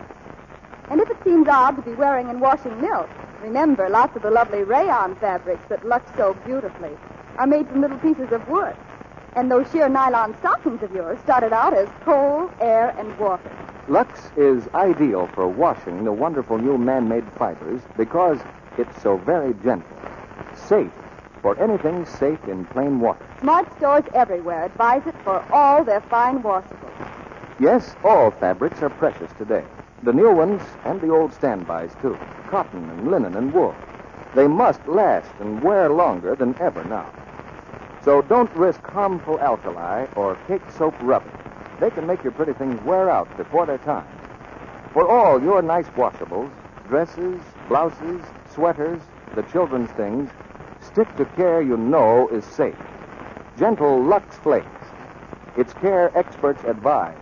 And if it seems odd to be wearing and washing milk, remember lots of the lovely rayon fabrics that Lux so beautifully are made from little pieces of wood. And those sheer nylon stockings of yours started out as coal, air, and water. Lux is ideal for washing the wonderful new man-made fibers because it's so very gentle. Safe for anything safe in plain water. Smart stores everywhere advise it for all their fine washables. Yes, all fabrics are precious today. The new ones and the old standbys, too. Cotton and linen and wool. They must last and wear longer than ever now. So don't risk harmful alkali or cake soap rubbing. They can make your pretty things wear out before their time. For all your nice washables, dresses, blouses, sweaters, the children's things, stick to care you know is safe. Gentle Lux Flakes. It's care experts advise.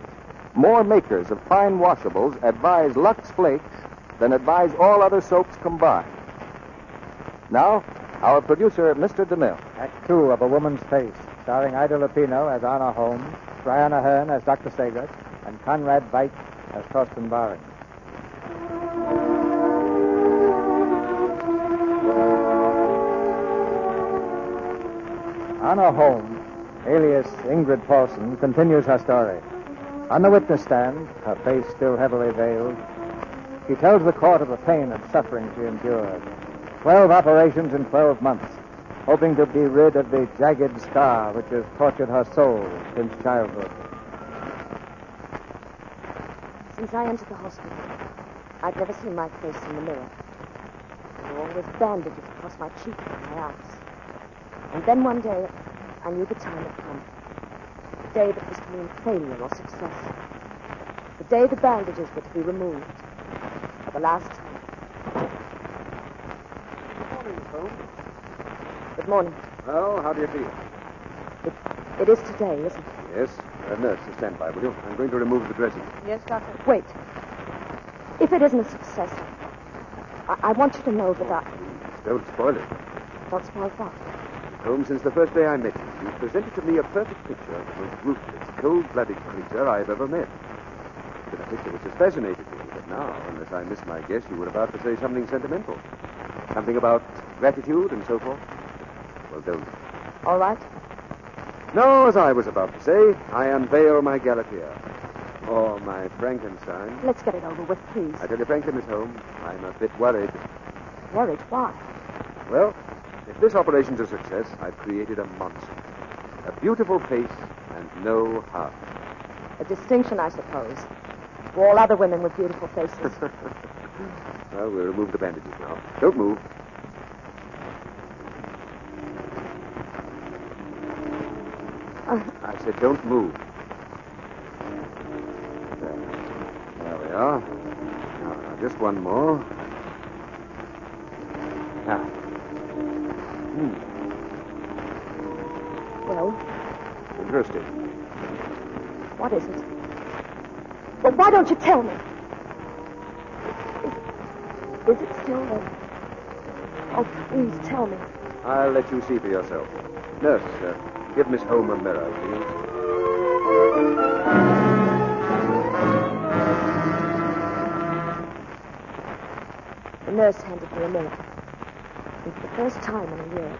More makers of fine washables advise Lux Flakes than advise all other soaps combined. Now, our producer, Mr. DeMille. Act Two of A Woman's Face, starring Ida Lupino as Anna Holmes, Brian Ahern as Dr. Sagert, and Conrad Veidt as Thorsten Baring. Anna Holmes, alias Ingrid Paulson, continues her story. On the witness stand, her face still heavily veiled, she tells the court of the pain and suffering she endured. 12 operations in 12 months, hoping to be rid of the jagged scar which has tortured her soul since childhood. Since I entered the hospital, I've never seen my face in the mirror. There were always bandages across my cheeks and my eyes. And then one day, I knew the time had come. The day that was to mean failure or success. The day the bandages were to be removed. For the last time. Good morning, Holmes. Good morning. Well, how do you feel? It is today, isn't it? Yes. Nurse, stand by, will you? I'm going to remove the dressing. Yes, Doctor. Wait. If it isn't a success, I want you to know that I... Don't spoil it. Don't spoil what? Holmes, since the first day I met you presented to me a perfect picture of the most ruthless, cold-blooded creature I've ever met. It's been a picture which has fascinated me, but now, unless I miss my guess, you were about to say something sentimental. Something about gratitude and so forth. Well, don't. All right. No, as I was about to say, I unveil my Galatea. Or my Frankenstein. Let's get it over with, please. I tell you frankly, Miss Holmes, I'm a bit worried. Worried? Why? Well, if this operation's a success, I've created a monster. A beautiful face and no heart. A distinction, I suppose. To all other women with beautiful faces. Well, we'll remove the bandages now. Don't move. I said don't move. There we are. Now, just one more. Now. Well? Interesting. What is it? Well, why don't you tell me? Is it still there? Oh, please tell me. I'll let you see for yourself. Nurse, give Miss Holmes a mirror, please. The nurse handed me a mirror. And for the first time in a year,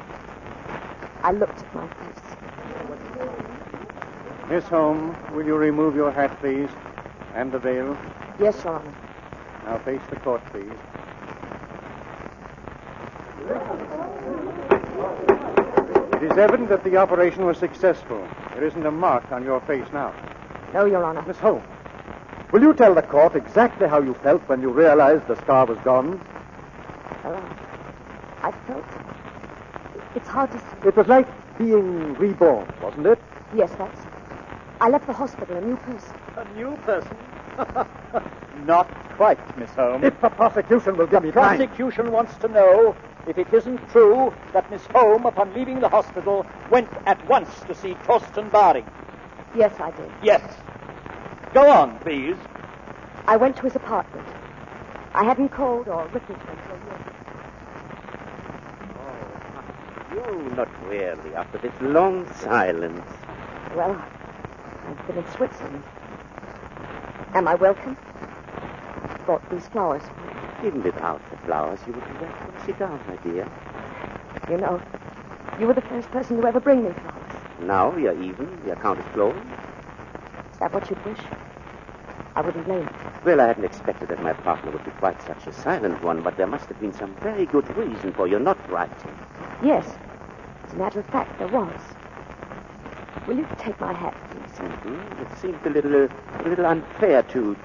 I looked at my face. Miss Holmes, will you remove your hat, please? And the veil? Yes, Your Honor. Now face the court, please. It is evident that the operation was successful. There isn't a mark on your face now. No, Your Honor. Miss Holmes, will you tell the court exactly how you felt when you realized the scar was gone? Well, I felt... It's hard to say. It was like being reborn, wasn't it? Yes, that's it. I left the hospital a new person. A new person? Not quite, Miss Holmes. If the prosecution will give me The prosecution wants to know if it isn't true that Miss Holmes, upon leaving the hospital, went at once to see Torsten Baring. Yes, I did. Yes. Go on, please. I went to his apartment. I hadn't called or written to him for a year. Oh, you not really after this long silence. Well, I've been in Switzerland. Am I welcome? Brought these flowers. Even without the flowers, you would be welcome. Sit down, my dear. You know, you were the first person to ever bring me flowers. Now we are even. We are counted close. Is that what you'd wish? I wouldn't blame you. Well, I hadn't expected that my partner would be quite such a silent one, but there must have been some very good reason for your not writing. Yes. As a matter of fact, there was. Will you take my hat, please? Mm-hmm. It seemed a little unfair to...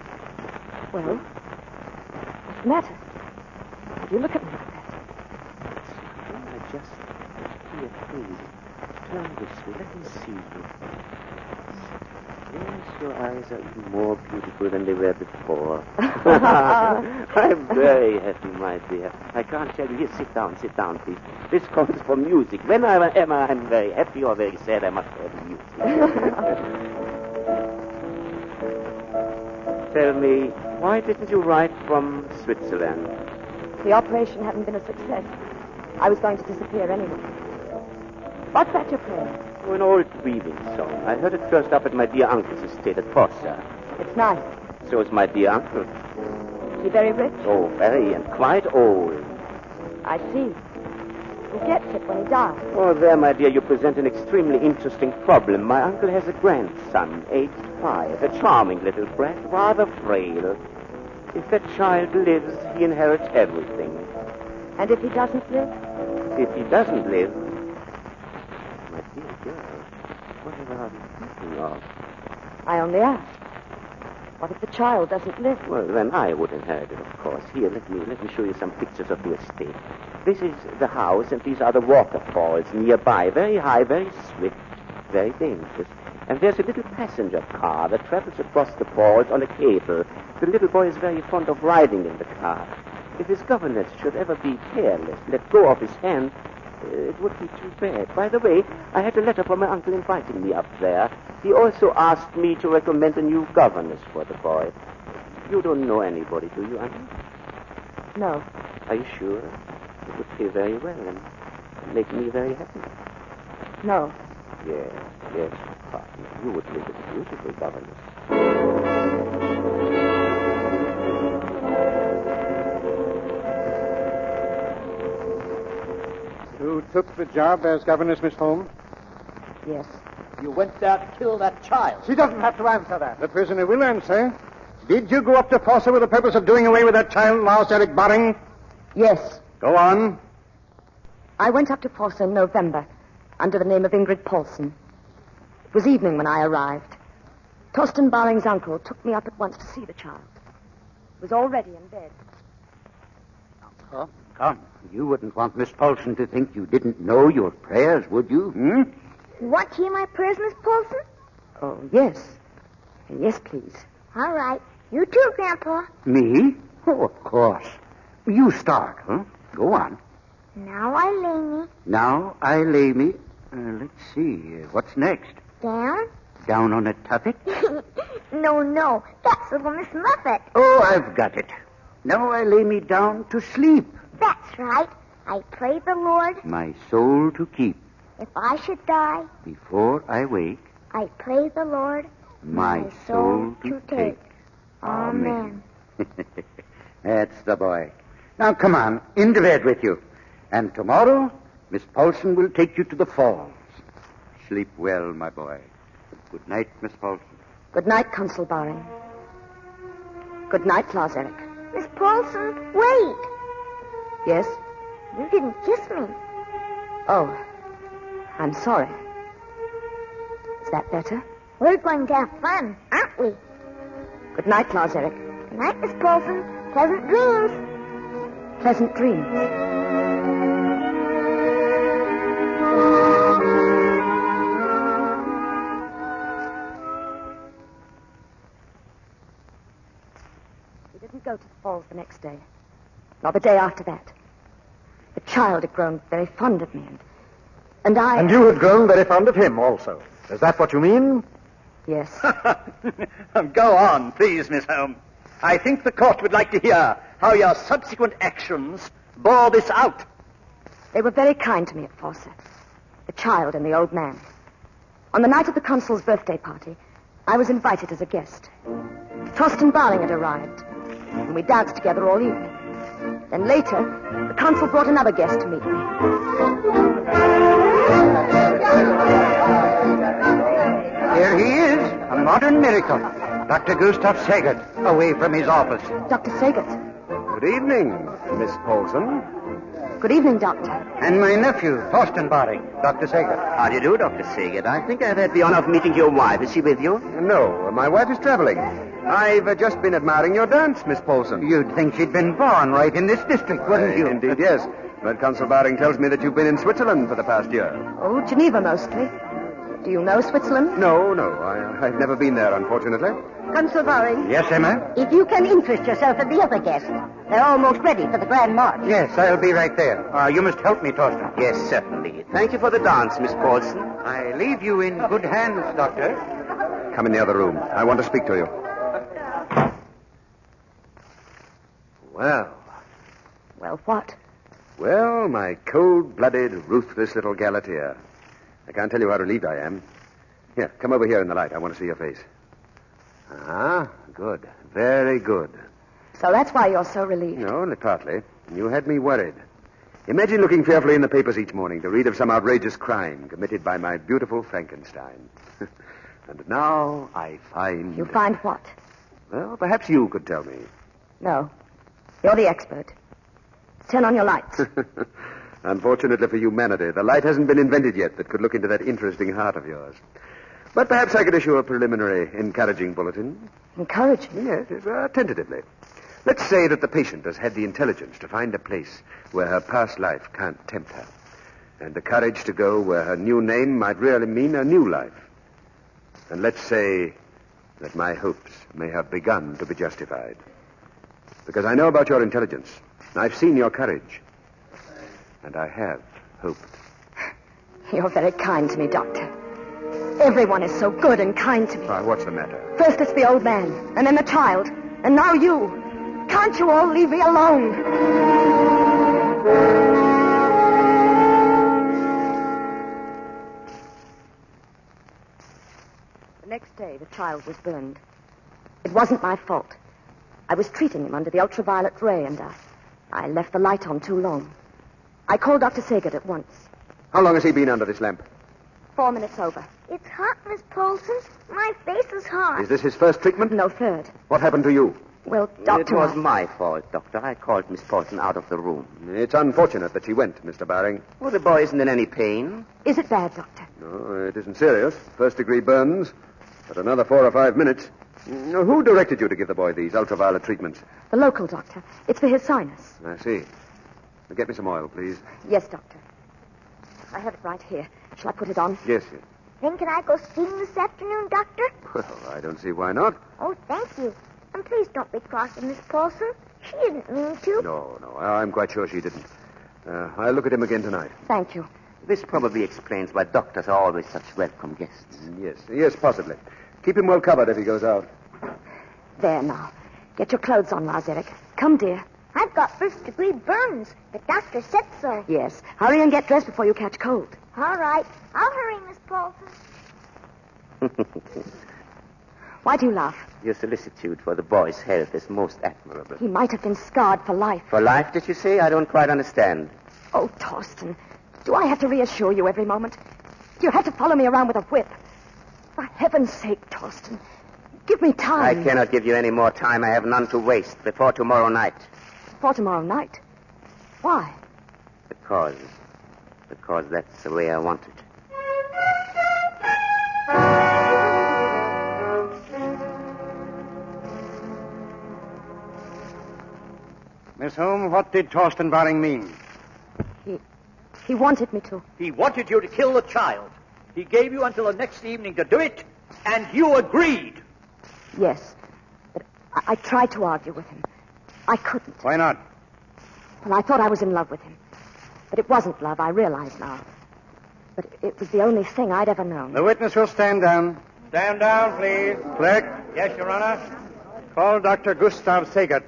Well, what's the matter? Why do you look at me like that? I just... Here, please. Turn this way. Let me see you. Yes, your eyes are even more beautiful than they were before. I'm very happy, my dear. I can't tell you. Here, sit down, please. This calls for music. Whenever I'm very happy or very sad, I must have music. Tell me, why didn't you write from Switzerland? The operation hadn't been a success. I was going to disappear anyway. What's that you're playing? Oh, an old weaving song. I heard it first up at my dear uncle's estate at Fossa. It's nice. So is my dear uncle. He very rich? Oh, very, and quite old. I see. Who gets it when he dies? Oh, there, my dear, you present an extremely interesting problem. My uncle has a grandson, aged 5, a charming little brat, rather frail. If that child lives, he inherits everything. And if he doesn't live? If he doesn't live... My dear girl, whatever are you thinking of? I only ask. What if the child doesn't live? Well, then I would inherit it, of course. Here, let me show you some pictures of the estate. This is the house, and these are the waterfalls nearby. Very high, very swift, very dangerous. And there's a little passenger car that travels across the falls on a cable. The little boy is very fond of riding in the car. If his governess should ever be careless, let go of his hand, it would be too bad. By the way, I had a letter from my uncle inviting me up there. He also asked me to recommend a new governess for the boy. You don't know anybody, do you, Uncle? No. Are you sure? It would pay very well and make me very happy. No. Yes, pardon. You would make a beautiful governess. You took the job as governess, Miss Holmes? Yes. You went there to kill that child. She doesn't have to answer that. The prisoner will answer. Did you go up to Fossa with the purpose of doing away with that child, Lars Eric Baring? Yes. Go on. I went up to Fossa in November under the name of Ingrid Paulson. It was evening when I arrived. Torsten Baring's uncle took me up at once to see the child. He was already in bed. Oh, come. You wouldn't want Miss Paulson to think you didn't know your prayers, would you? Want to hear my prayers, Miss Paulson? Oh, yes. Yes, please. All right. You too, Grandpa. Me? Oh, of course. You start, huh? Go on. Now I lay me Now I lay me... let's see. What's next? down. Down on a tuffet? No. That's little Miss Muffet. Oh, I've got it. Now I lay me down to sleep. That's right. I pray the Lord. My soul to keep. If I should die, Before I wake, I pray the Lord. my soul to take. Amen. That's the boy. Now, come on, into bed with you. And tomorrow, Miss Paulson will take you to the falls. Sleep well, my boy. Good night, Miss Paulson. Good night, Consul Baring. Good night, Lars Eric. Miss Paulson, wait. Yes? You didn't kiss me. Oh, I'm sorry. Is that better? We're going to have fun, aren't we? Good night, Lars Eric. Good night, Miss Paulson. Pleasant dreams. Pleasant dreams. We didn't go to the falls the next day, nor the day after that. The child had grown very fond of me, and I... And you had grown very fond of him also. Is that what you mean? Yes. Go on, please, Miss Holmes. I think the court would like to hear how your subsequent actions bore this out. They were very kind to me at Fossa, the child and the old man. On the night of the consul's birthday party, I was invited as a guest. Torsten Baring had arrived, and we danced together all evening. Then later, the consul brought another guest to meet me. Here he is, a modern miracle. Dr. Gustav Saget, away from his office. Dr. Saget. Good evening, Miss Paulson. Good evening, Doctor. And my nephew, Torsten Baring, Dr. Saget. How do you do, Dr. Saget? I think I've had the honor of meeting your wife. Is she with you? No, my wife is traveling. I've just been admiring your dance, Miss Paulson. You'd think she'd been born right in this district, wouldn't you? Indeed, yes. But Consul Baring tells me that you've been in Switzerland for the past year. Oh, Geneva mostly. Do you know Switzerland? No. I've never been there, unfortunately. Consul Baring. Yes, Emma? If you can interest yourself in the other guests, they're almost ready for the Grand March. Yes, I'll be right there. You must help me, Torsten. Yes, certainly. Thank you for the dance, Miss Paulson. I leave you in good hands, Doctor. Come in the other room. I want to speak to you. Well. Well, what? Well, my cold-blooded, ruthless little Galatea. I can't tell you how relieved I am. Here, come over here in the light. I want to see your face. Good. Very good. So that's why you're so relieved. No, only partly. You had me worried. Imagine looking fearfully in the papers each morning to read of some outrageous crime committed by my beautiful Frankenstein. And now I find... You find what? Well, perhaps you could tell me. No. You're the expert. Turn on your lights. Unfortunately for humanity, the light hasn't been invented yet that could look into that interesting heart of yours. But perhaps I could issue a preliminary encouraging bulletin. Encouraging? Yes, tentatively. Let's say that the patient has had the intelligence to find a place where her past life can't tempt her, and the courage to go where her new name might really mean a new life. And let's say that my hopes may have begun to be justified. Because I know about your intelligence. I've seen your courage. And I have hoped. You're very kind to me, Doctor. Everyone is so good and kind to me. Why, what's the matter? First it's the old man, and then the child, and now you. Can't you all leave me alone? The next day, the child was burned. It wasn't my fault. I was treating him under the ultraviolet ray, and I left the light on too long. I called Dr. Saget at once. How long has he been under this lamp? 4 minutes over. It's hot, Miss Paulson. My face is hot. Is this his first treatment? No, third. What happened to you? Well, Doctor... It was my fault, Doctor. I called Miss Paulson out of the room. It's unfortunate that she went, Mr. Baring. Oh, the boy isn't in any pain. Is it bad, Doctor? No, it isn't serious. First-degree burns. But another 4 or 5 minutes. Who directed you to give the boy these ultraviolet treatments? The local doctor. It's for his sinus. I see. Get me some oil, please. Yes, Doctor. I have it right here. Shall I put it on? Yes, yes. Then can I go skiing this afternoon, Doctor? Well, I don't see why not. Oh, thank you. And please don't be cross with Miss Paulson. She didn't mean to. No. I'm quite sure she didn't. I'll look at him again tonight. Thank you. This probably explains why doctors are always such welcome guests. Yes, possibly. Keep him well covered if he goes out. There now. Get your clothes on, Lazarek. Come, dear. I've got first-degree burns. The doctor said so. Yes. Hurry and get dressed before you catch cold. All right. I'll hurry, Miss Paulson. Why do you laugh? Your solicitude for the boy's health is most admirable. He might have been scarred for life. For life, did you say? I don't quite understand. Oh, Torsten, do I have to reassure you every moment? Do you have to follow me around with a whip? For heaven's sake, Torsten, give me time. I cannot give you any more time. I have none to waste before tomorrow night. Before tomorrow night? Why? Because that's the way I want it. Miss Holmes, what did Torsten Baring mean? He wanted me to. He wanted you to kill the child. He gave you until the next evening to do it, and you agreed. Yes. But I tried to argue with him. I couldn't. Why not? Well, I thought I was in love with him. But it wasn't love, I realize now. But it was the only thing I'd ever known. The witness will stand down. Stand down, please. Clerk. Yes, Your Honor. Call Dr. Gustav Saget.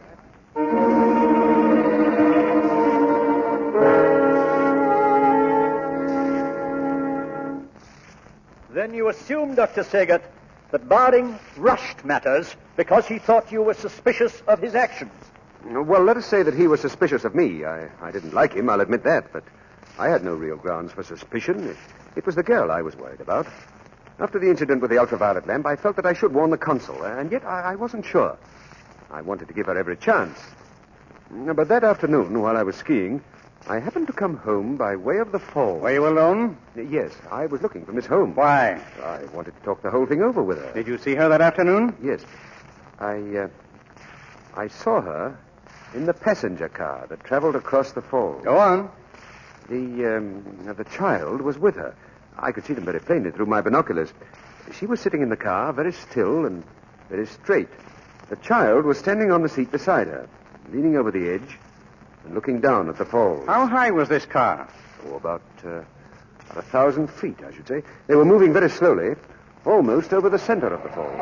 Then you assume, Dr. Saget, that Baring rushed matters because he thought you were suspicious of his actions. Well, let us say that he was suspicious of me. I didn't like him, I'll admit that, but I had no real grounds for suspicion. It was the girl I was worried about. After the incident with the ultraviolet lamp, I felt that I should warn the consul, and yet I wasn't sure. I wanted to give her every chance. But that afternoon, while I was skiing, I happened to come home by way of the fall. Were you alone? Yes, I was looking for Miss Holmes. Why? I wanted to talk the whole thing over with her. Did you see her that afternoon? Yes. I saw her in the passenger car that traveled across the falls. Go on. The child was with her. I could see them very plainly through my binoculars. She was sitting in the car, very still and very straight. The child was standing on the seat beside her, leaning over the edge and looking down at the falls. How high was this car? Oh, about 1,000 feet, I should say. They were moving very slowly, almost over the center of the falls.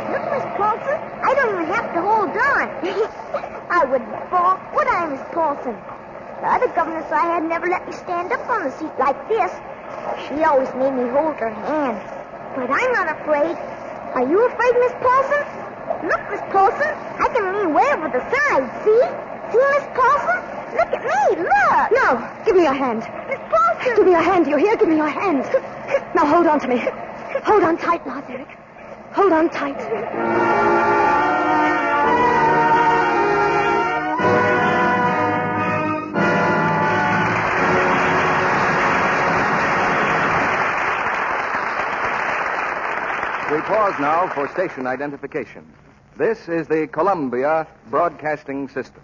Look, Miss Paulson, I don't even have to hold on. I wouldn't fall, would I, Miss Paulson? The other governess I had never let me stand up on the seat like this. She always made me hold her hand. But I'm not afraid. Are you afraid, Miss Paulson? Look, Miss Paulson. I can lean way over the side, see? See, Miss Paulson? Look at me, look. No, give me your hand. Miss Paulson. Give me your hand, do you hear? Give me your hand. Now hold on to me. Hold on tight, Lars Eric. Hold on tight. We pause now for station identification. This is the Columbia Broadcasting System.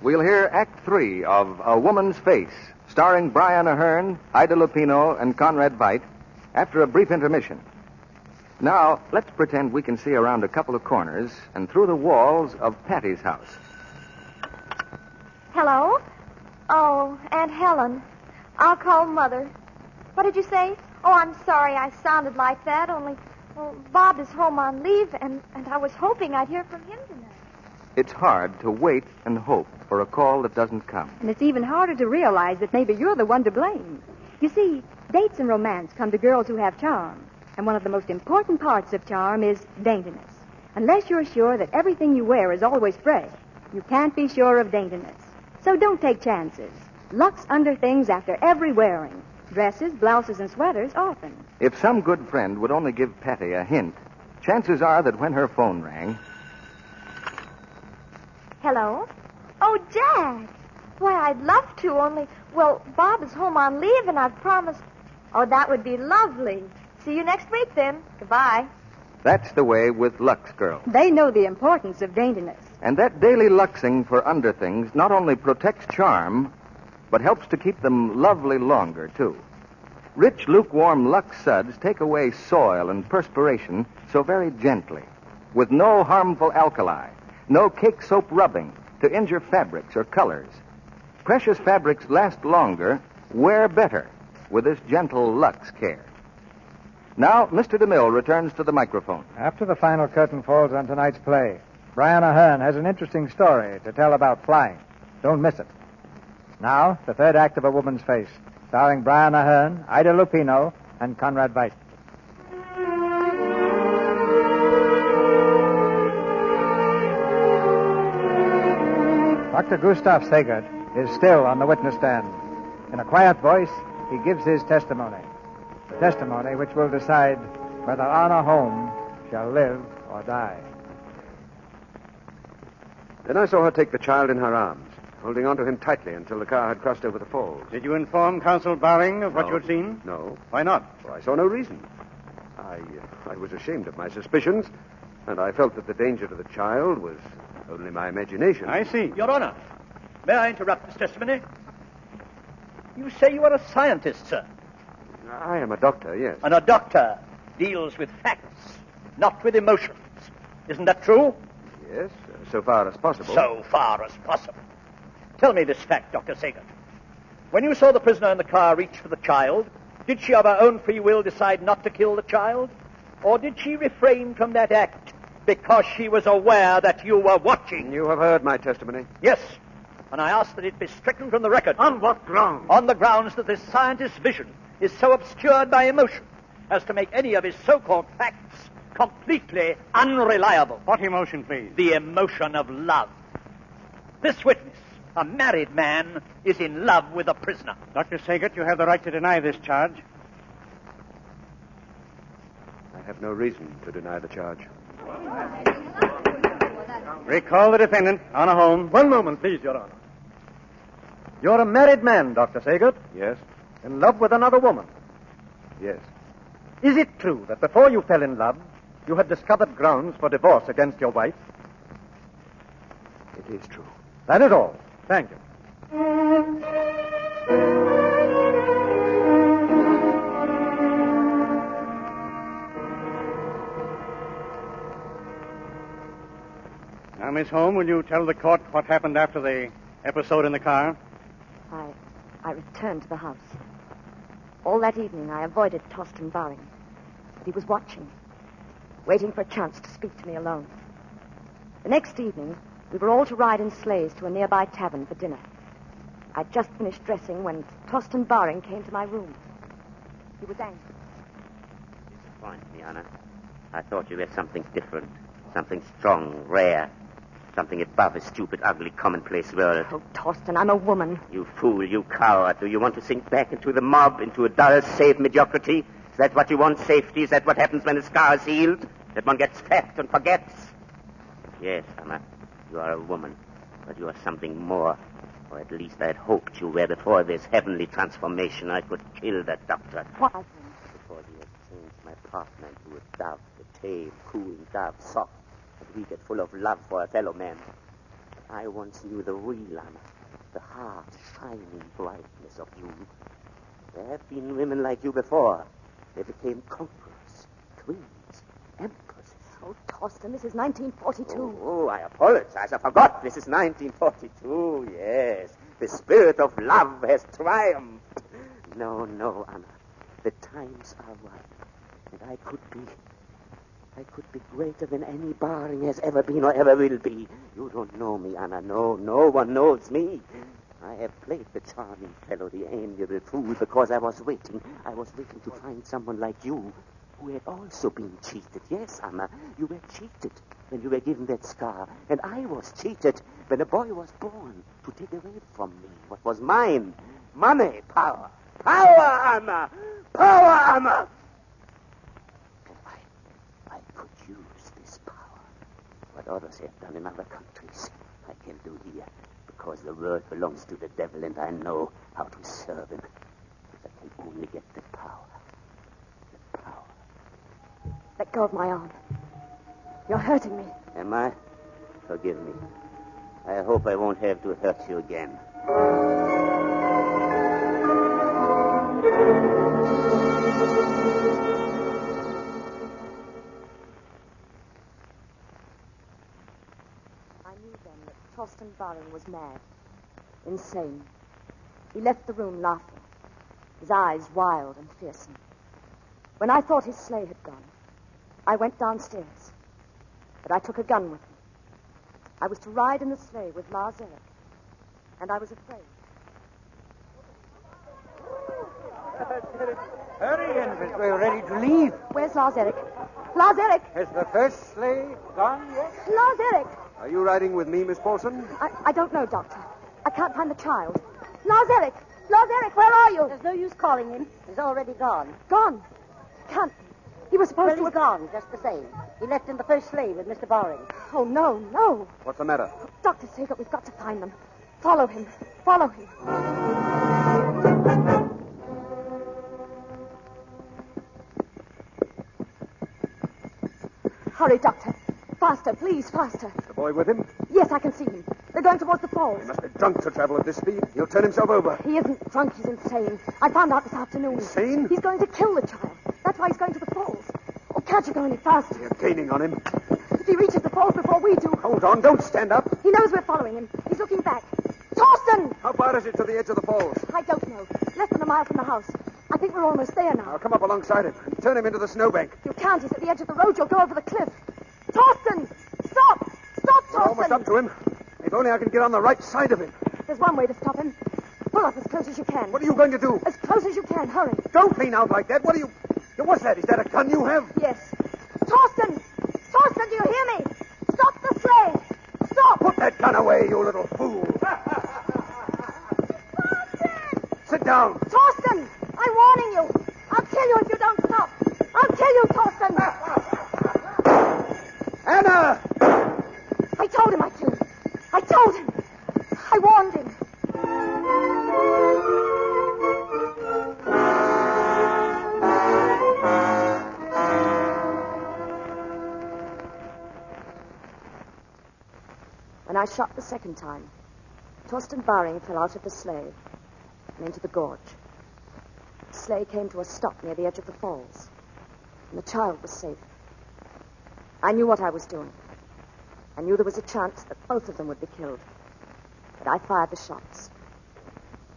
We'll hear Act 3 of A Woman's Face, starring Brian Ahern, Ida Lupino, and Conrad Veidt, after a brief intermission. Now, let's pretend we can see around a couple of corners and through the walls of Patty's house. Hello? Oh, Aunt Helen. I'll call Mother. What did you say? Oh, I'm sorry I sounded like that, only, well, Bob is home on leave, and I was hoping I'd hear from him tonight. It's hard to wait and hope for a call that doesn't come. And it's even harder to realize that maybe you're the one to blame. You see, dates and romance come to girls who have charm. And one of the most important parts of charm is daintiness. Unless you're sure that everything you wear is always fresh, you can't be sure of daintiness. So don't take chances. Lux underthings after every wearing. Dresses, blouses, and sweaters often. If some good friend would only give Patty a hint, chances are that when her phone rang... Hello? Oh, Jack. Why, I'd love to, only, well, Bob is home on leave, and I've promised... Oh, that would be lovely. See you next week, then. Goodbye. That's the way with Lux girls. They know the importance of daintiness. And that daily luxing for underthings not only protects charm, but helps to keep them lovely longer, too. Rich, lukewarm Lux suds take away soil and perspiration so very gently, with no harmful alkali, no cake soap rubbing to injure fabrics or colors. Precious fabrics last longer, wear better with this gentle Lux care. Now, Mr. DeMille returns to the microphone. After the final curtain falls on tonight's play, Brian Ahern has an interesting story to tell about flying. Don't miss it. Now, the third act of A Woman's Face, starring Brian Ahern, Ida Lupino, and Conrad Veidt. Dr. Gustav Sagert is still on the witness stand. In a quiet voice, he gives his testimony. The testimony which will decide whether Anna Holm shall live or die. Then I saw her take the child in her arms, holding on to him tightly until the car had crossed over the falls. Did you inform Consul Baring of what you had seen? No. Why not? Well, I saw no reason. I was ashamed of my suspicions, and I felt that the danger to the child was only my imagination. I see. Your Honor, may I interrupt this testimony? You say you are a scientist, sir. I am a doctor, yes. And a doctor deals with facts, not with emotions. Isn't that true? Yes, so far as possible. So far as possible. Tell me this fact, Dr. Sagan. When you saw the prisoner in the car reach for the child, did she of her own free will decide not to kill the child? Or did she refrain from that act because she was aware that you were watching? You have heard my testimony. Yes. And I ask that it be stricken from the record. On what grounds? On the grounds that this scientist's vision is so obscured by emotion as to make any of his so-called facts completely unreliable. What emotion, please? The emotion of love. This witness, a married man, is in love with a prisoner. Dr. Sagert, you have the right to deny this charge. I have no reason to deny the charge. Recall the defendant, Anna Holm. One moment, please, Your Honor. You're a married man, Dr. Sagert. Yes? In love with another woman. Yes. Is it true that before you fell in love, you had discovered grounds for divorce against your wife? It is true. That is all. Thank you. Now, Miss Holm, will you tell the court what happened after the episode in the car? I returned to the house. All that evening, I avoided Toston Baring. But he was watching, waiting for a chance to speak to me alone. The next evening, we were all to ride in sleighs to a nearby tavern for dinner. I'd just finished dressing when Toston Baring came to my room. He was angry. Disappoint me, Anna. I thought you were something different, something strong, rare, something above a stupid, ugly, commonplace world. Oh, Toston, I'm a woman. You fool, you coward. Do you want to sink back into the mob, into a dull, safe mediocrity? Is that what you want, safety? Is that what happens when a scar is healed? That one gets fat and forgets? Yes, Anna, you are a woman, but you are something more. Or at least I had hoped you were before this heavenly transformation. I could kill that doctor. What? Before he had changed my partner into a dove, a tame, cooing dove, soft and weak and full of love for a fellow man. I once knew the real Anna, the hard, shining brightness of you. There have been women like you before. They became conquerors, queens, empresses. Oh, Toston, this is 1942. Oh, I apologize. I forgot. This is 1942, yes. The spirit of love has triumphed. No, Anna. The times are ripe. And I could be greater than any Baring has ever been or ever will be. You don't know me, Anna. No one knows me. I have played the charming fellow, the amiable fool, because I was waiting. I was waiting to find someone like you who had also been cheated. Yes, Anna, you were cheated when you were given that scar. And I was cheated when a boy was born to take away from me what was mine. Money, power. Power, Anna! Power, Anna! And I could use this power. What others have done in other countries, I can do here. Because the world belongs to the devil and I know how to serve him. If I can only get the power. The power. Let go of my arm. You're hurting me. Am I? Forgive me. I hope I won't have to hurt you again. I knew then that Toston Baring was mad, insane. He left the room laughing, his eyes wild and fearsome. When I thought his sleigh had gone, I went downstairs, but I took a gun with me. I was to ride in the sleigh with Lars Eric, and I was afraid. Hurry, Envis. We're ready to leave. Where's Lars Eric? Lars Eric! Has the first sleigh gone yet? Lars Eric! Are you riding with me, Miss Paulson? I don't know, Doctor. I can't find the child. Lars Eric! Lars Eric, where are you? There's no use calling him. He's already gone. Gone? Can't. He was supposed Well, he's gone, just the same. He left in the first sleigh with Mr. Baring. Oh, no. What's the matter? Dr. Sager, we've got to find them. Follow him. Hurry, Doctor. Faster, please, faster. Is the boy with him? Yes, I can see him. They're going towards the falls. He must be drunk to travel at this speed. He'll turn himself over. He isn't drunk, he's insane. I found out this afternoon. Insane? He's going to kill the child. That's why he's going to the falls. Oh, can't you go any faster? You're gaining on him. If he reaches the falls before we do... Hold on, don't stand up. He knows we're following him. He's looking back. Torsten! How far is it to the edge of the falls? I don't know. Less than a mile from the house. I think we're almost there now. I'll come up alongside him and turn him into the snowbank. You can't. He's at the edge of the road. You'll go over the cliff. Torsten! Stop! Stop, Torsten! We're almost up to him. If only I can get on the right side of him. There's one way to stop him. Pull up as close as you can. What are you going to do? As close as you can. Hurry. Don't lean out like that. What are you... What's that? Is that a gun you have? Yes. Torsten! Torsten, do you hear me? Stop the sleigh! Stop! Put that gun away, you little fool. Sit down. Torsten! I'm warning you. I'll kill you if you don't stop. I'll kill you, Torsten! Anna! I told him I'd kill him. I told him. I warned him. When I shot the second time, Torsten Baring fell out of the sleigh and into the gorge. The sleigh came to a stop near the edge of the falls, and the child was safe. I knew what I was doing. I knew there was a chance that both of them would be killed. But I fired the shots.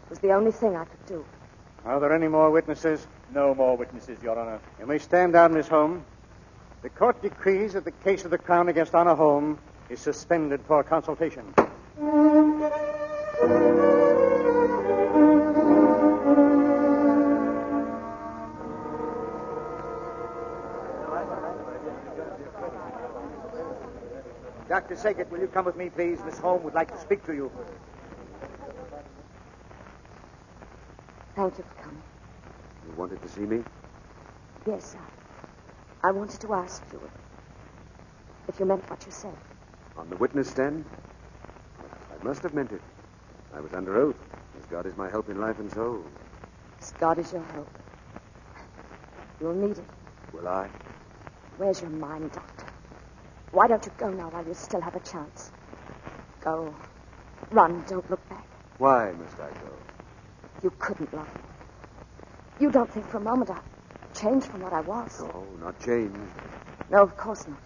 It was the only thing I could do. Are there any more witnesses? No more witnesses, Your Honor. You may stand down, Miss Holmes. The court decrees that the case of the Crown against Honor Holmes is suspended for consultation. Dr. Saget, will you come with me, please? Miss Holmes would like to speak to you. Thank you for coming. You wanted to see me? Yes, I wanted to ask you if you meant what you said. On the witness stand? I must have meant it. I was under oath, as God is my help in life and soul. As God is your help. You'll need it. Will I? Where's your mind, Doctor? Why don't you go now while you still have a chance? Go. Run, don't look back. Why must I go? You couldn't love me. You don't think for a moment I've changed from what I was. No, not changed. No, of course not.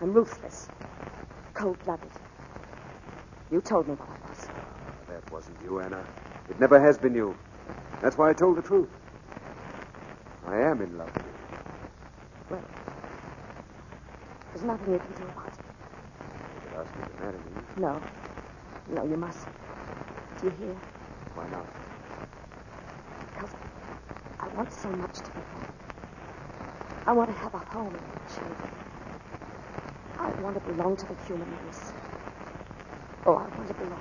I'm ruthless. Cold-blooded. You told me what I was. That wasn't you, Anna. It never has been you. That's why I told the truth. I am in love with you. Well, there's nothing you can do about it. You could ask me to marry me. No. No, you mustn't. Do you hear? Why not? Because I want so much to be happy. I want to have a home and children. I want to belong to the human race. Oh, I want to belong.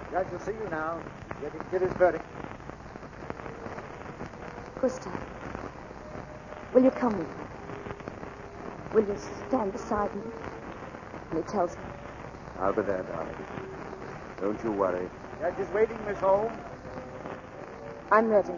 Judge will see you now. Let him give his verdict. Gustav, will you come with me? Will you stand beside me when he tells me? I'll be there, darling. Don't you worry. Judge is waiting, Miss Holmes. I'm ready.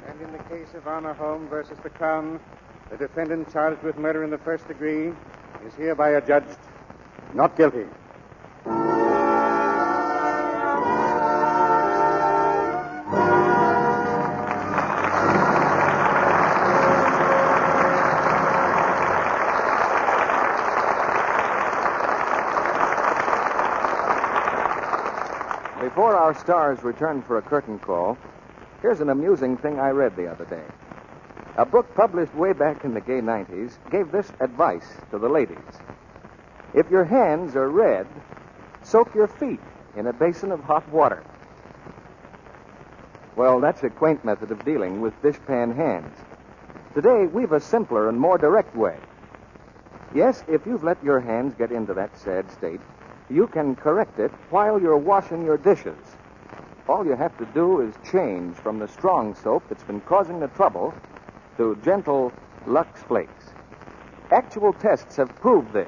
And in the case of Honor Holmes versus the Crown, the defendant charged with murder in the first degree is hereby adjudged not guilty. Before our stars return for a curtain call, here's an amusing thing I read the other day. A book published way back in the gay 90s gave this advice to the ladies. If your hands are red, soak your feet in a basin of hot water. Well, that's a quaint method of dealing with dishpan hands. Today, we've a simpler and more direct way. Yes, if you've let your hands get into that sad state, you can correct it while you're washing your dishes. All you have to do is change from the strong soap that's been causing the trouble to gentle Lux Flakes. Actual tests have proved this.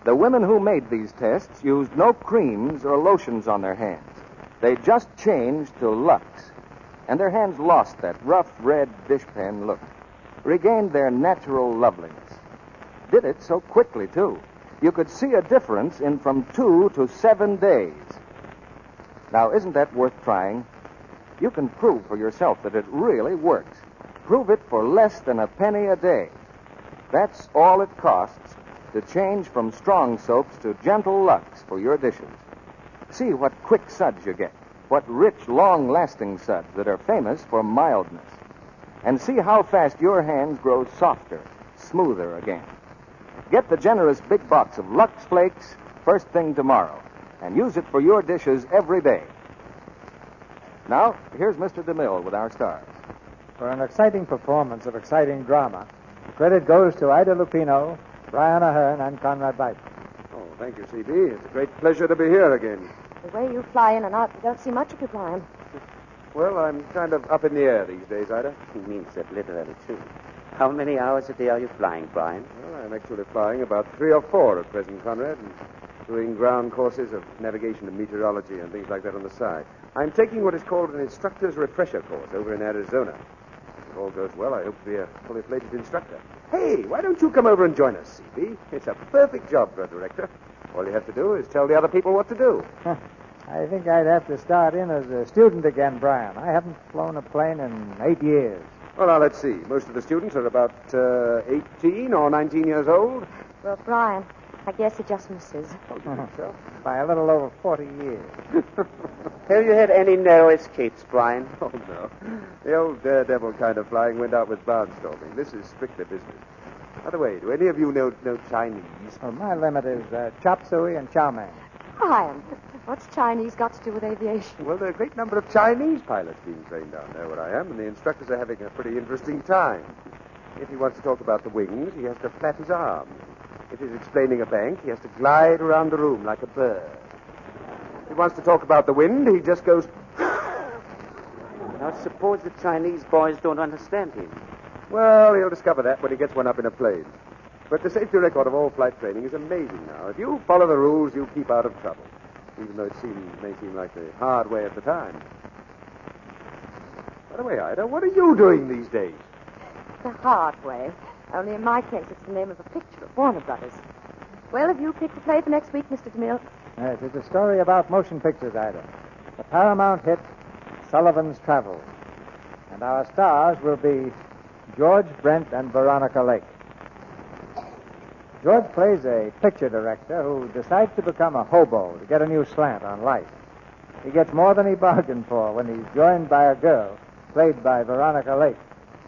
The women who made these tests used no creams or lotions on their hands. They just changed to Lux, and their hands lost that rough red dishpan look, regained their natural loveliness. Did it so quickly, too. You could see a difference in from 2 to 7 days. Now, isn't that worth trying? You can prove for yourself that it really works. Prove it for less than a penny a day. That's all it costs to change from strong soaps to gentle Lux for your dishes. See what quick suds you get, what rich, long-lasting suds that are famous for mildness. And see how fast your hands grow softer, smoother again. Get the generous big box of Lux Flakes first thing tomorrow, and use it for your dishes every day. Now, here's Mr. DeMille with our stars. For an exciting performance of exciting drama, credit goes to Ida Lupino, Brian Ahern, and Conrad White. Oh, thank you, C.B. It's a great pleasure to be here again. The way you fly in and out, you don't see much of you, Brian. Well, I'm kind of up in the air these days, Ida. He means that literally, too. How many hours a day are you flying, Brian? Well, I'm actually flying about 3 or 4 at present, Conrad, and doing ground courses of navigation and meteorology and things like that on the side. I'm taking what is called an instructor's refresher course over in Arizona. If all goes well, I hope to be a fully fledged instructor. Hey, why don't you come over and join us, C.B.? It's a perfect job for a director. All you have to do is tell the other people what to do. I think I'd have to start in as a student again, Brian. I haven't flown a plane in 8 years. Well, now, let's see. Most of the students are about 18 or 19 years old. Well, Brian, I guess he just misses. So? By a little over 40 years. Have you had any narrow escapes, Brian? Oh, no. The old daredevil kind of flying went out with barnstorming. This is strictly business. By the way, do any of you know Chinese? Well, my limit is chop suey and chow mein. Brian, what's Chinese got to do with aviation? Well, there are a great number of Chinese pilots being trained down there where I am, and the instructors are having a pretty interesting time. If he wants to talk about the wings, he has to flap his arms. If he's explaining a bank, he has to glide around the room like a bird. If he wants to talk about the wind, he just goes... Now, suppose the Chinese boys don't understand him. Well, he'll discover that when he gets one up in a plane. But the safety record of all flight training is amazing now. If you follow the rules, you keep out of trouble, even though it may seem like the hard way at the time. By the way, Ida, what are you doing these days? The hard way. Only in my case, it's the name of a picture of Warner Brothers. Well, have you picked a play for next week, Mr. DeMille? Yes, it's a story about motion pictures, Ida. The Paramount hit Sullivan's Travels. And our stars will be George Brent and Veronica Lake. George plays a picture director who decides to become a hobo to get a new slant on life. He gets more than he bargained for when he's joined by a girl, played by Veronica Lake,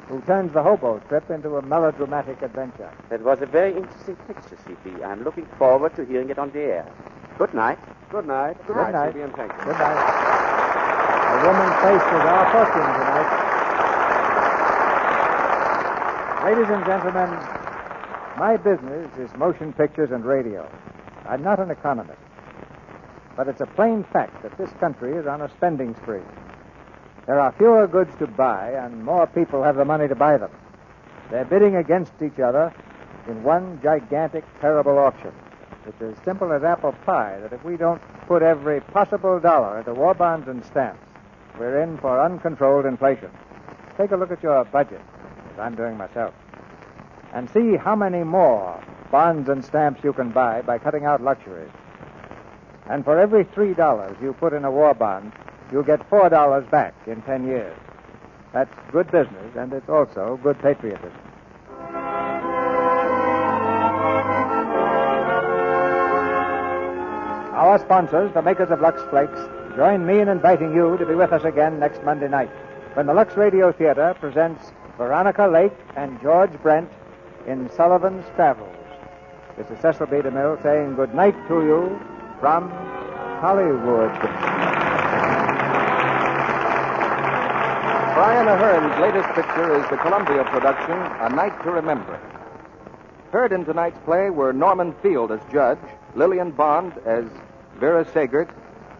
who turns the hobo trip into a melodramatic adventure. That was a very interesting picture, C.P. I'm looking forward to hearing it on the air. Good night. Good night. Good night. C.P., and thank you. Good night. A woman's face is our fortune tonight. Ladies and gentlemen, my business is motion pictures and radio. I'm not an economist. But it's a plain fact that this country is on a spending spree. There are fewer goods to buy, and more people have the money to buy them. They're bidding against each other in one gigantic, terrible auction. It's as simple as apple pie that if we don't put every possible dollar into war bonds and stamps, we're in for uncontrolled inflation. Take a look at your budget, as I'm doing myself, and see how many more bonds and stamps you can buy by cutting out luxuries. And for every $3 you put in a war bond, you'll get $4 back in 10 years. That's good business, and it's also good patriotism. Our sponsors, the makers of Lux Flakes, join me in inviting you to be with us again next Monday night when the Lux Radio Theater presents Veronica Lake and George Brent in Sullivan's Travels. This is Cecil B. DeMille saying good night to you from Hollywood. Brian Ahern's latest picture is the Columbia production, A Night to Remember. Heard in tonight's play were Norman Field as judge, Lillian Bond as Vera Sagert,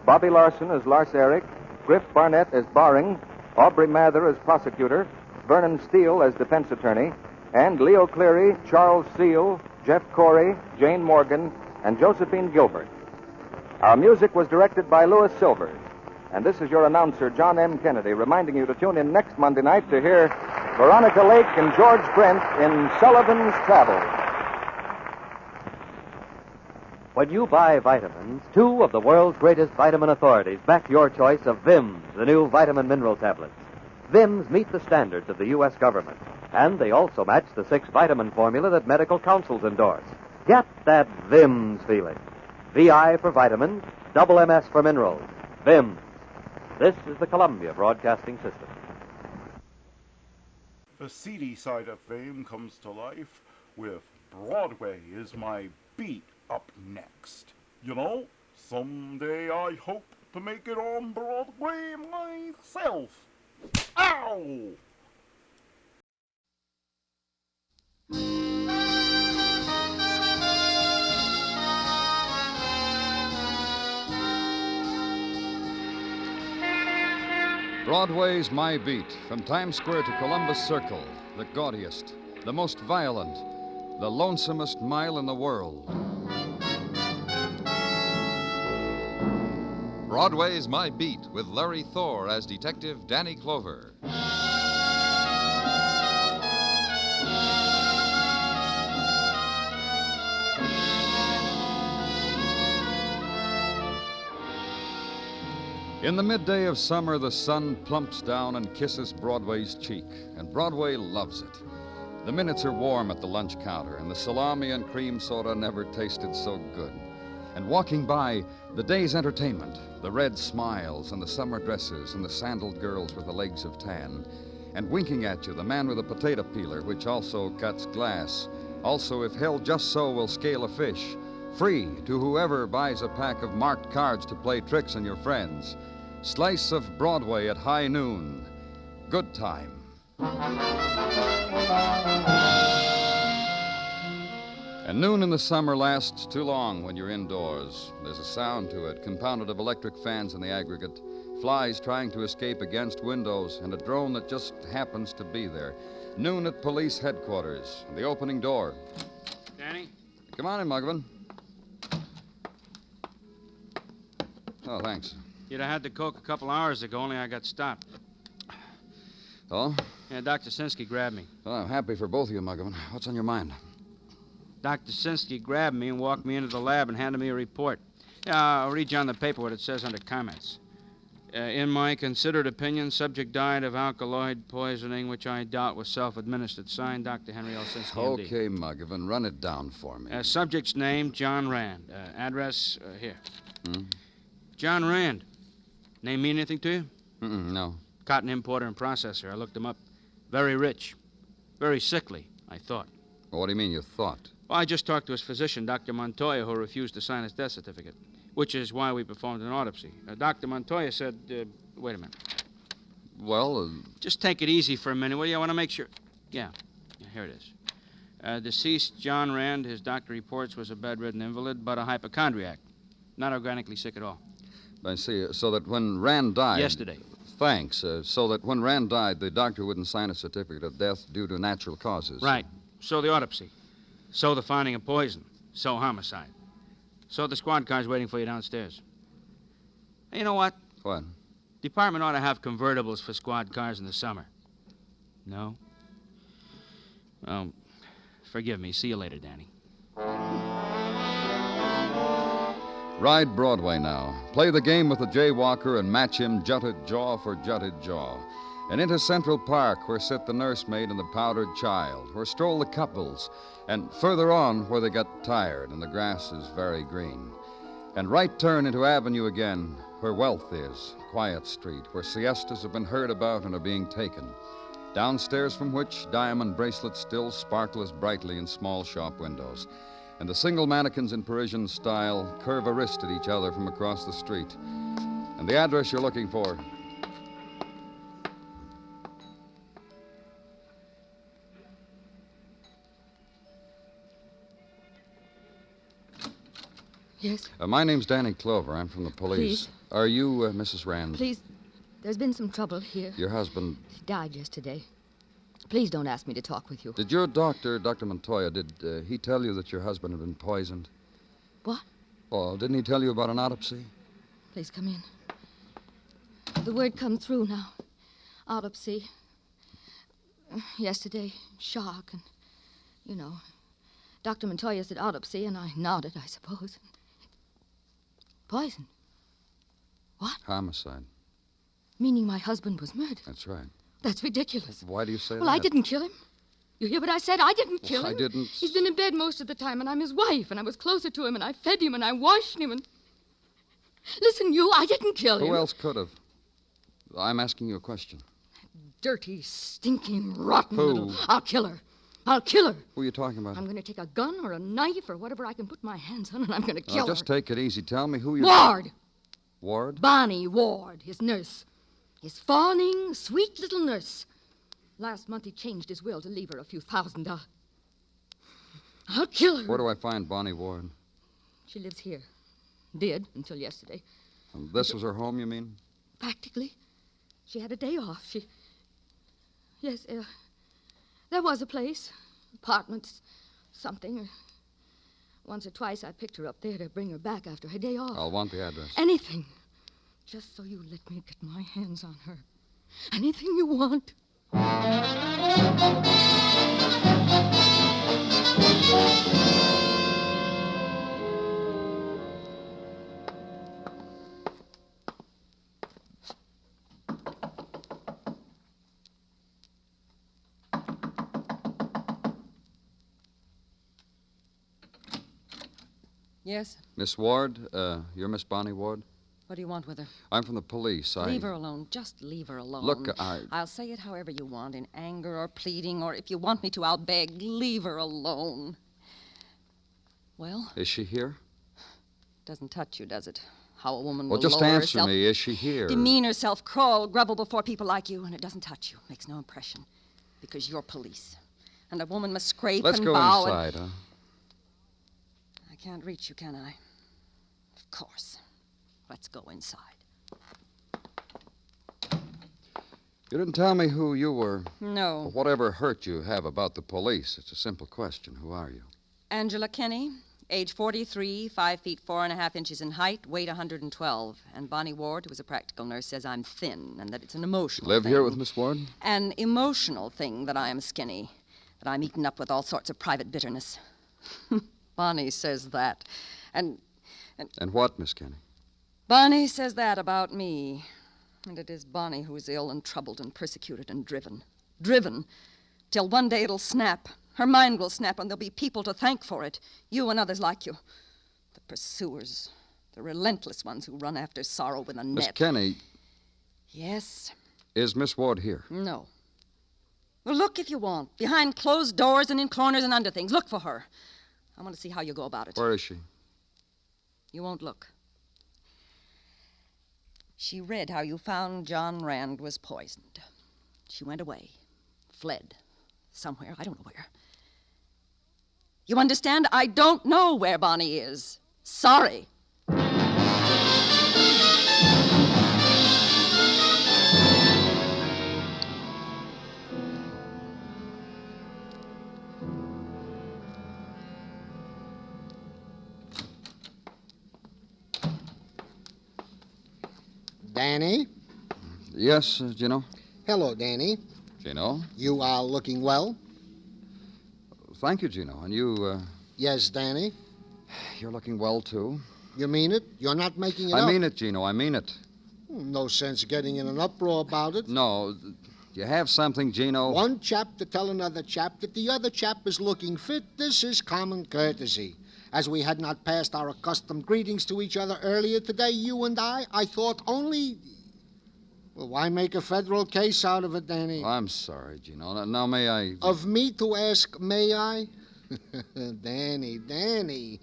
Bobby Larson as Lars Eric, Griff Barnett as Baring, Aubrey Mather as prosecutor, Vernon Steele as defense attorney, and Leo Cleary, Charles Seal, Jeff Corey, Jane Morgan, and Josephine Gilbert. Our music was directed by Louis Silvers. And this is your announcer, John M. Kennedy, reminding you to tune in next Monday night to hear Veronica Lake and George Brent in Sullivan's Travels. When you buy vitamins, two of the world's greatest vitamin authorities back your choice of Vims, the new vitamin mineral tablets. Vims meet the standards of the U.S. government, and they also match the 6 vitamin formula that medical councils endorse. Get that Vims feeling. VI for vitamins, double MS for minerals. Vims. This is the Columbia Broadcasting System. The seedy side of fame comes to life with Broadway is My Beat up next. You know, someday I hope to make it on Broadway myself. Ow! Broadway's My Beat, from Times Square to Columbus Circle, the gaudiest, the most violent, the lonesomest mile in the world. Broadway's My Beat, with Larry Thor as Detective Danny Clover. In the midday of summer, the sun plumps down and kisses Broadway's cheek, and Broadway loves it. The minutes are warm at the lunch counter, and the salami and cream soda never tasted so good. And walking by, the day's entertainment, the red smiles and the summer dresses and the sandaled girls with the legs of tan. And winking at you, the man with a potato peeler, which also cuts glass. Also, if held just so, will scale a fish. Free to whoever buys a pack of marked cards to play tricks on your friends. Slice of Broadway at high noon. Good time. And noon in the summer lasts too long when you're indoors. There's a sound to it, compounded of electric fans in the aggregate, flies trying to escape against windows, and a drone that just happens to be there. Noon at police headquarters, and the opening door. Danny? Come on in, Muggavan. Oh, thanks. You'd have had the Coke a couple hours ago, only I got stopped. Oh? Yeah, Dr. Sinsky grabbed me. Well, I'm happy for both of you, Muggavan. What's on your mind? Dr. Sinsky grabbed me and walked me into the lab and handed me a report. Yeah, I'll read you on the paper what it says under comments. In my considered opinion, subject died of alkaloid poisoning, which I doubt was self-administered. Signed, Dr. Henry L. Sinsky, MD. Okay, Muggavan, run it down for me. Subject's name, John Rand. Address, here. Hmm? John Rand. Name mean anything to you? No. Cotton importer and processor. I looked him up. Very rich. Very sickly, I thought. Well, what do you mean, you thought? Well, I just talked to his physician, Dr. Montoya, who refused to sign his death certificate, which is why we performed an autopsy. Dr. Montoya said, wait a minute. Well, Just take it easy for a minute, will you? I want to make sure. Yeah, here it is. Deceased John Rand, his doctor reports, was a bedridden invalid, but a hypochondriac. Not organically sick at all. I see. So that when Rand died... Yesterday. Thanks. So that when Rand died, the doctor wouldn't sign a certificate of death due to natural causes. Right. So the autopsy. So the finding of poison. So homicide. So the squad car's waiting for you downstairs. Hey, you know what? What? Department ought to have convertibles for squad cars in the summer. No? Well, forgive me. See you later, Danny. Ride Broadway now. Play the game with the jaywalker and match him jutted jaw for jutted jaw. And into Central Park, where sit the nursemaid and the powdered child, where stroll the couples, and further on where they get tired and the grass is very green. And right turn into Avenue again, where wealth is, quiet street, where siestas have been heard about and are being taken. Downstairs from which diamond bracelets still sparkle as brightly in small shop windows. And the single mannequins in Parisian style curve a wrist at each other from across the street. And the address you're looking for. Yes? My name's Danny Clover. I'm from the police. Please. Are you Mrs. Rand? Please, there's been some trouble here. Your husband... He died yesterday. Please don't ask me to talk with you. Did your doctor, Dr. Montoya, did he tell you that your husband had been poisoned? What? Oh, didn't he tell you about an autopsy? Please come in. The word come through now. Autopsy. Yesterday, shock, and, you know, Dr. Montoya said autopsy, and I nodded, I suppose. Poison. What? Homicide. Meaning my husband was murdered. That's right. That's ridiculous. Why do you say that? Well, I didn't kill him. You hear what I said? I didn't kill him. I didn't... He's been in bed most of the time, and I'm his wife, and I was closer to him, and I fed him, and I washed him, and... Listen, I didn't kill him. Who else could have? I'm asking you a question. Dirty, stinking, rotten Who? little... I'll kill her. I'll kill her. Who are you talking about? I'm going to take a gun or a knife or whatever I can put my hands on, and I'm going to kill Just her. take it easy. Tell me who you... Ward. Ward? Bonnie Ward, his nurse. His fawning, sweet little nurse. Last month he changed his will to leave her a few $1,000. I'll kill her. Where do I find Bonnie Ward? She lives here. Did until yesterday. This was her home, you mean? Practically. She had a day off. Yes, there was a place. Apartments, something. Once or twice I picked her up there to bring her back after her day off. I'll want the address. Anything. Just so you let me get my hands on her. Anything you want. Yes? Miss Ward, you're Miss Bonnie Ward? What do you want with her? I'm from the police. Leave her alone. Just leave her alone. Look, I'll say it however you want, in anger or pleading, or if you want me to, I'll beg. Leave her alone. Well? Is she here? Doesn't touch you, does it? How a woman Well, will just lower answer herself, me. Is she here? demean herself, crawl, grovel before people like you, and it doesn't touch you. Makes no impression. Because you're police. And a woman must scrape Let's and go bow inside, and... huh? I can't reach you, can I? Of course. Let's go inside. You didn't tell me who you were. No. Whatever hurt you have about the police, it's a simple question. Who are you? Angela Kinney, age 43, 5 feet 4.5 inches in height, weight 112. And Bonnie Ward, who is a practical nurse, says I'm thin and that it's an emotional Live thing. here with Miss Ward? An emotional thing that I am skinny, that I'm eaten up with all sorts of private bitterness. Bonnie says that. And what, Miss Kenny? Bonnie says that about me. And it is Bonnie who is ill and troubled and persecuted and driven. Driven. Till one day it'll snap. Her mind will snap, and there'll be people to thank for it. You and others like you. The pursuers. The relentless ones who run after sorrow with a net. Miss Kenny. Yes? Is Miss Ward here? No. Well, look if you want. Behind closed doors and in corners and under things. Look for her. I want to see how you go about it. Where is she? You won't look. She read how you found John Rand was poisoned. She went away. Fled. Somewhere. I don't know where. You understand? I don't know where Bonnie is. Sorry. Danny? Yes, Gino? Hello, Danny. Gino? You are looking well? Thank you, Gino. And you, Yes, Danny. You're looking well, too. You mean it? You're not making it up? I mean it, Gino. I mean it. No sense getting in an uproar about it. No. You have something, Gino? One chap to tell another chap that the other chap is looking fit. This is common courtesy. As we had not passed our accustomed greetings to each other earlier today, you and I thought only... Well, why make a federal case out of it, Danny? I'm sorry, Gino. Now, may I... Of me to ask, may I? Danny.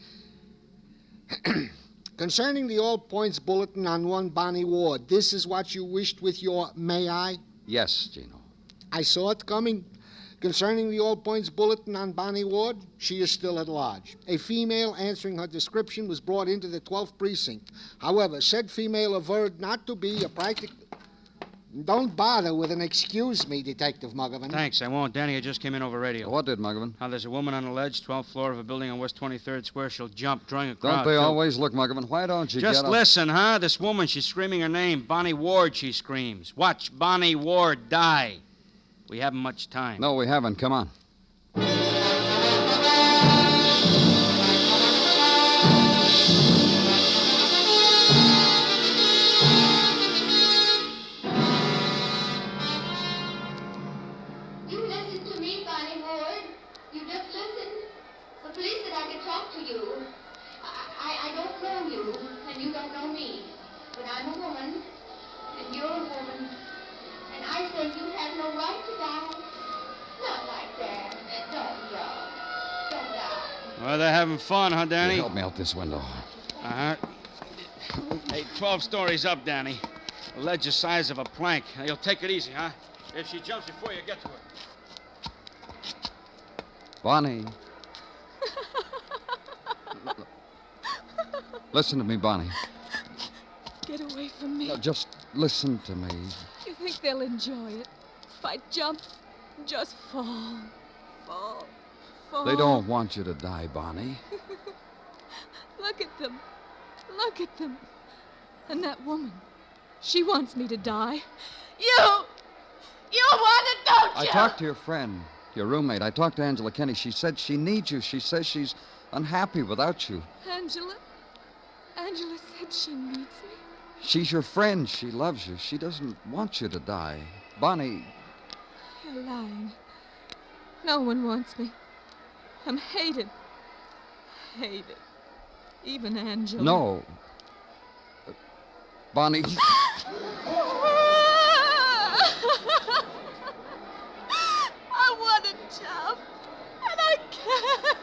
Concerning the All Points Bulletin on one Bonnie Ward, this is what you wished with your may I? Yes, Gino. I saw it coming. Concerning the All Points Bulletin on Bonnie Ward, she is still at large. A female answering her description was brought into the 12th precinct. However, said female averred not to be a practical... Don't bother with an excuse me, Detective Muggavan. Thanks, I won't. Danny, I just came in over radio. What did, Muggavan? How there's a woman on a ledge, 12th floor of a building on West 23rd Square. She'll jump, drawing a crowd. Don't they too. always look, Muggavan? Why don't you Just get up? listen, huh? This woman, she's screaming her name. Bonnie Ward, she screams. Watch Bonnie Ward die. We haven't much time. No, we haven't. Come on. You listen to me, Bonnie Ward. You just listen. The police said I could talk to you. I don't know you, and you don't know me. But I'm a woman, and you're a woman. And I say you have no right to die. Not like that. Don't die. Don't die. Well, they're having fun, huh, Danny? Help me out this window. Uh-huh. Hey, 12 stories up, Danny. The ledge the size of a plank. Now, you'll take it easy, huh? If she jumps before you get to her. Bonnie. Listen to me, Bonnie. Get away from me. No, just listen to me. You think they'll enjoy it? If I jump, just fall. Fall. They don't want you to die, Bonnie. Look at them. Look at them. And that woman. She wants me to die. You want it, don't you? I talked to your friend, your roommate. I talked to Angela Kinney. She said she needs you. She says she's unhappy without you. Angela said she needs me. She's your friend. She loves you. She doesn't want you to die. Bonnie. You're lying. No one wants me. I'm hated. Hated. Even Angela. No. Bonnie. I want a job, and I can't.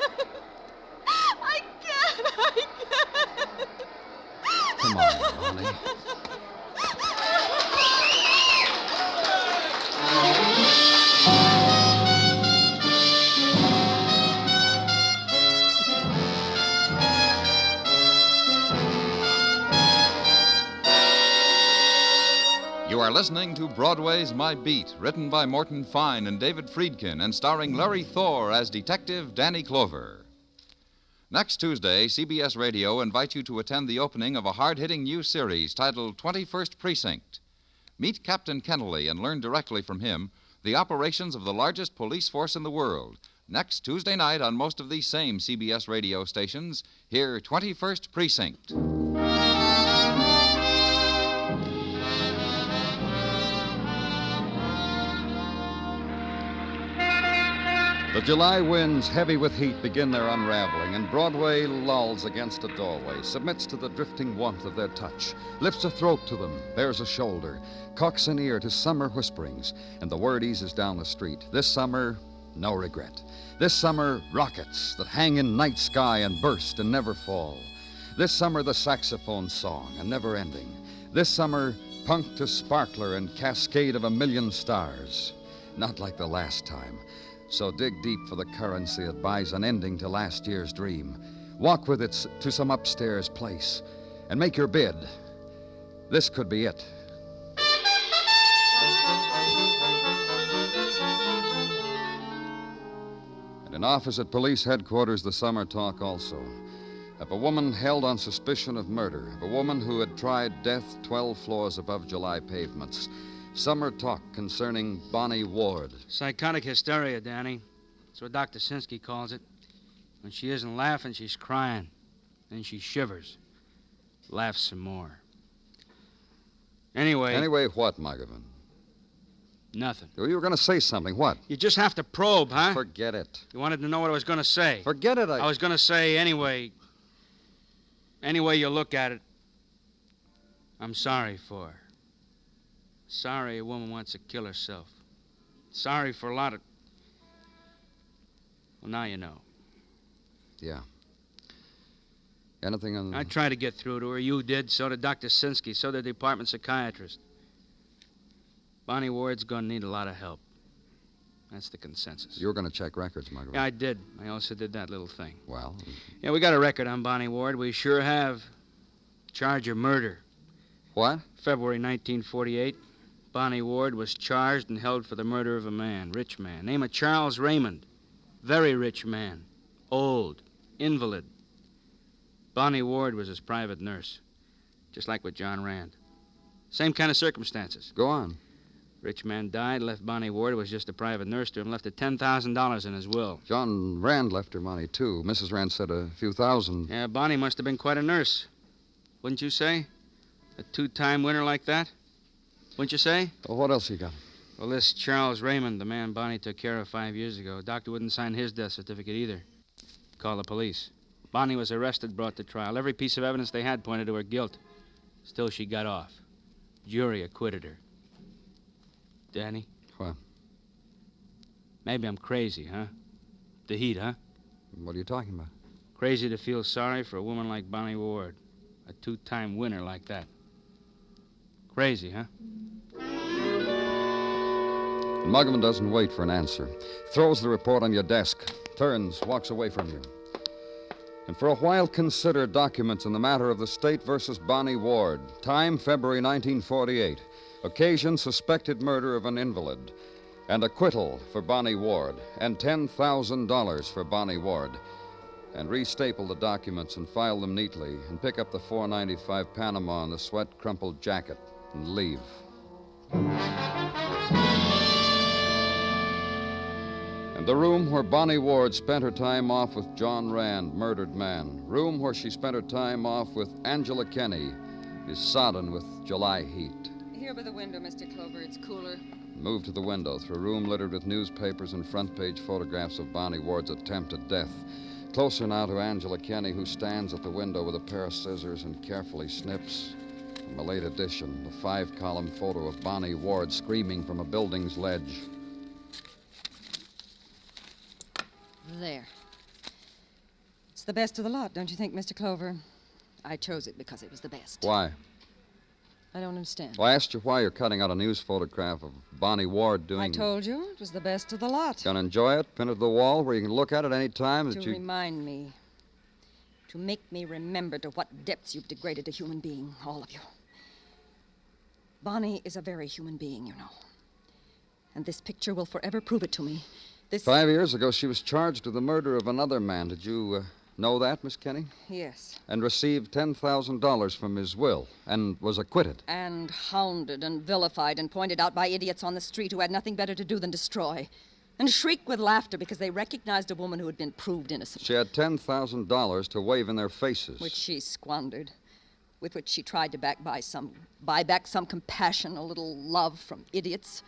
I can't. Come on, Bonnie. You are listening to Broadway's My Beat, written by Morton Fine and David Friedkin, and starring Larry Thor as Detective Danny Clover. Next Tuesday, CBS Radio invites you to attend the opening of a hard-hitting new series titled 21st Precinct. Meet Captain Kennelly and learn directly from him the operations of the largest police force in the world. Next Tuesday night on most of these same CBS radio stations, hear 21st Precinct. The July winds, heavy with heat, begin their unraveling, and Broadway lolls against a doorway, submits to the drifting warmth of their touch, lifts a throat to them, bares a shoulder, cocks an ear to summer whisperings, and the word eases down the street. This summer, no regret. This summer, rockets that hang in night sky and burst and never fall. This summer, the saxophone song, a never ending. This summer, punk to sparkler and cascade of a million stars. Not like the last time. So dig deep for the currency that buys an ending to last year's dream. Walk with it to some upstairs place and make your bid. This could be it. And in office at police headquarters, the summer talk also. Of a woman held on suspicion of murder. Of a woman who had tried death 12 floors above July pavements. Summer talk concerning Bonnie Ward. Psychotic hysteria, Danny. That's what Dr. Sinsky calls it. When she isn't laughing, she's crying. Then she shivers. Laughs some more. Anyway... Anyway what, Magavin? Nothing. You were going to say something. What? You just have to probe, huh? Forget it. You wanted to know what I was going to say. Forget it. I was going to say anyway... Any way you look at it, I'm sorry for her. Sorry a woman wants to kill herself. Sorry for a lot of... Well, now you know. Yeah. Anything on... I tried to get through to her. You did. So did Dr. Sinsky. So did the department psychiatrist. Bonnie Ward's going to need a lot of help. That's the consensus. You were going to check records, Margaret. Yeah, I did. I also did that little thing. Well... Yeah, we got a record on Bonnie Ward. We sure have. Charge of murder. What? February 1948. Bonnie Ward was charged and held for the murder of a man, rich man, name of Charles Raymond. Very rich man. Old. Invalid. Bonnie Ward was his private nurse. Just like with John Rand. Same kind of circumstances. Go on. Rich man died, left Bonnie Ward, was just a private nurse to him, left her $10,000 in his will. John Rand left her money, too. Mrs. Rand said a few thousand. Yeah, Bonnie must have been quite a nurse. Wouldn't you say? A two-time winner like that? Wouldn't you say? Well, what else you got? Well, this Charles Raymond, the man Bonnie took care of 5 years ago, doctor wouldn't sign his death certificate either. Call the police. Bonnie was arrested, brought to trial. Every piece of evidence they had pointed to her guilt. Still, she got off. Jury acquitted her. Danny? What? Maybe I'm crazy, huh? The heat, huh? What are you talking about? Crazy to feel sorry for a woman like Bonnie Ward. A two-time winner like that. Crazy, huh? Muggavan doesn't wait for an answer. Throws the report on your desk. Turns, walks away from you. And for a while consider documents in the matter of the State versus Bonnie Ward. Time, February 1948. Occasion, suspected murder of an invalid. And acquittal for Bonnie Ward. And $10,000 for Bonnie Ward. And restaple the documents and file them neatly. And pick up the $4.95 Panama and the sweat-crumpled jacket. And leave. And the room where Bonnie Ward spent her time off with John Rand, murdered man. Room where she spent her time off with Angela Kenny is sodden with July heat. Here by the window, Mr. Clover. It's cooler. Move to the window through a room littered with newspapers and front-page photographs of Bonnie Ward's attempt at death. Closer now to Angela Kenny, who stands at the window with a pair of scissors and carefully snips, from a late edition, the 5-column photo of Bonnie Ward screaming from a building's ledge. There. It's the best of the lot, don't you think, Mr. Clover? I chose it because it was the best. Why? I don't understand. Well, I asked you why you're cutting out a news photograph of Bonnie Ward doing... I told you it was the best of the lot. Gonna enjoy it? Pin it to the wall where you can look at it any time To remind me. To make me remember to what depths you've degraded a human being, all of you. Bonnie is a very human being, you know. And this picture will forever prove it to me. 5 years ago, she was charged with the murder of another man. Did you know that, Miss Kenny? Yes. And received $10,000 from his will, and was acquitted. And hounded and vilified and pointed out by idiots on the street who had nothing better to do than destroy. And shriek with laughter because they recognized a woman who had been proved innocent. She had $10,000 to wave in their faces. Which she squandered. With which she tried to buy back some compassion, a little love from idiots.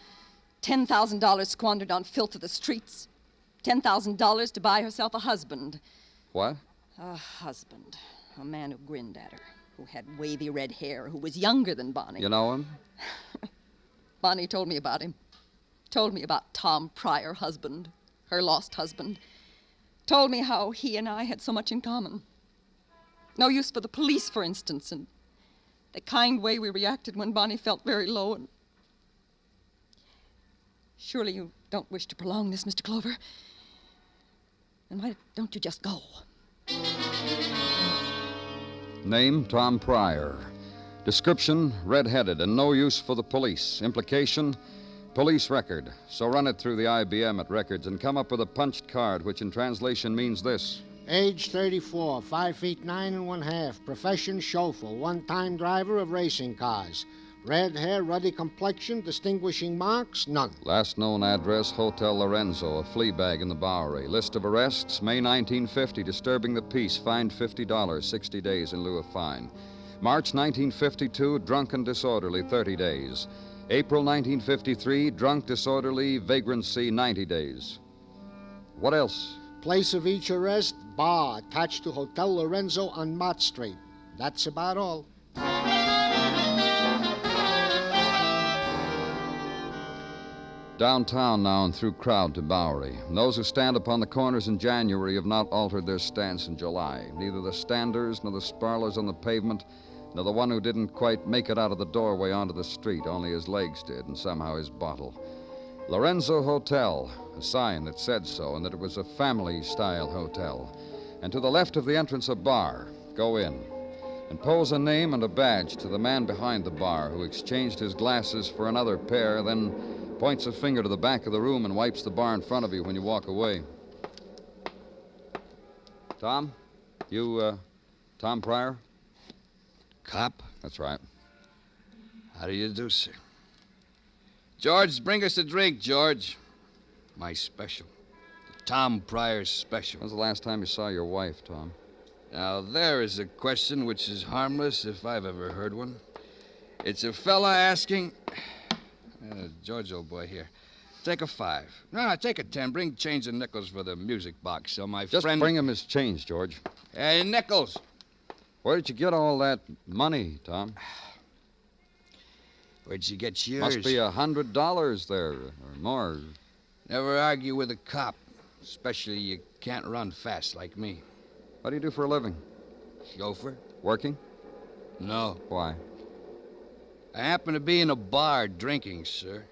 $10,000 squandered on filth of the streets. $10,000 to buy herself a husband. What? A husband. A man who grinned at her, who had wavy red hair, who was younger than Bonnie. You know him? Bonnie told me about him. Told me about Tom Pryor, husband, her lost husband. Told me how he and I had so much in common. No use for the police, for instance, and the kind way we reacted when Bonnie felt very low. And surely you don't wish to prolong this, Mr. Clover? Then why don't you just go? Name, Tom Pryor. Description, red-headed and no use for the police. Implication, police record. So run it through the IBM at records and come up with a punched card, which in translation means this. Age 34, 5 feet 9 1/2. Profession chauffeur, one-time driver of racing cars. Red hair, ruddy complexion, distinguishing marks, none. Last known address, Hotel Lorenzo, a flea bag in the Bowery. List of arrests, May 1950, disturbing the peace, fined $50, 60 days in lieu of fine. March 1952, drunk and disorderly, 30 days. April 1953, drunk, disorderly, vagrancy, 90 days. What else? Place of each arrest, bar attached to Hotel Lorenzo on Mott Street. That's about all. Downtown now and through crowd to Bowery. Those who stand upon the corners in January have not altered their stance in July. Neither the standers nor the sparlers on the pavement, nor the one who didn't quite make it out of the doorway onto the street. Only his legs did, and somehow his bottle. Lorenzo Hotel, a sign that said so, and that it was a family-style hotel. And to the left of the entrance, a bar. Go in. And pose a name and a badge to the man behind the bar, who exchanged his glasses for another pair, then points a finger to the back of the room and wipes the bar in front of you when you walk away. Tom? You, Tom Pryor? Cop? That's right. How do you do, sir? George, bring us a drink, George. My special. The Tom Pryor special. When's the last time you saw your wife, Tom? Now, there is a question which is harmless if I've ever heard one. It's a fella asking... George, old boy, here. Take a 5. No, take a 10. Bring change and nickels for the music box so my Just friend... bring him his change, George. Hey, nickels. Where did you get all that money, Tom? Where'd you get yours? Must be $100 there, or more. Never argue with a cop, especially you can't run fast like me. What do you do for a living? Chauffeur. Working? No. Why? I happen to be in a bar drinking, sir.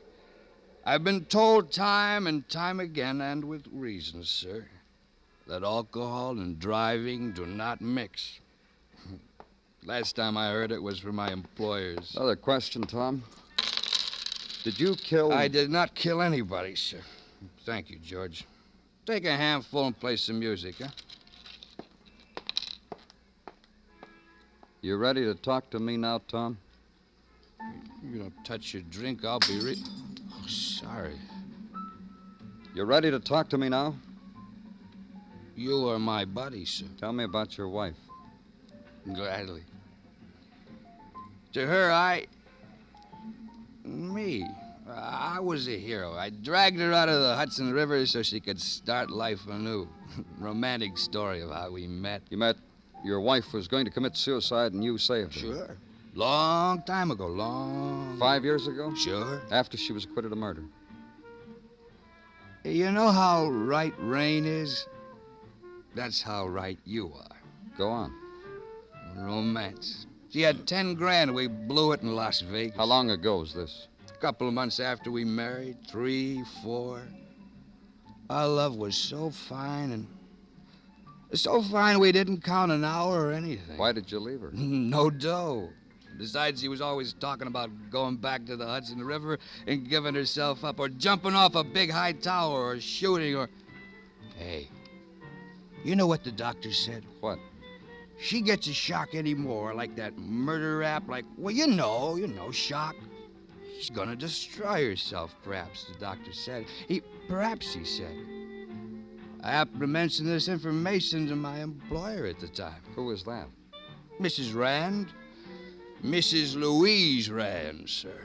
I've been told time and time again, and with reason, sir, that alcohol and driving do not mix. Last time I heard it was from my employers. Another question, Tom. Did you kill... I did not kill anybody, sir. Thank you, George. Take a handful and play some music, huh? You ready to talk to me now, Tom? You don't touch your drink, I'll be Oh, sorry. You ready to talk to me now? You are my buddy, sir. Tell me about your wife. Gladly. To her, Me? I was a hero. I dragged her out of the Hudson River so she could start life anew. Romantic story of how we met. You met your wife was going to commit suicide and you saved her. Sure. Long time ago, long. 5 years ago? Sure. After she was acquitted of murder. You know how right Rain is? That's how right you are. Go on. Romance. She had 10 grand. We blew it in Las Vegas. How long ago was this? A couple of months after we married. 3, 4. Our love was so fine and so fine we didn't count an hour or anything. Why did you leave her? No dough. Besides, she was always talking about going back to the Hudson River and giving herself up or jumping off a big high tower or shooting or... Hey, you know what the doctor said? What? She gets a shock anymore, like that murder rap, like, well, you know, shock. She's gonna destroy herself, perhaps, the doctor said. Perhaps, he said. I happened to mention this information to my employer at the time. Who was that? Mrs. Rand. Mrs. Louise Rand, sir.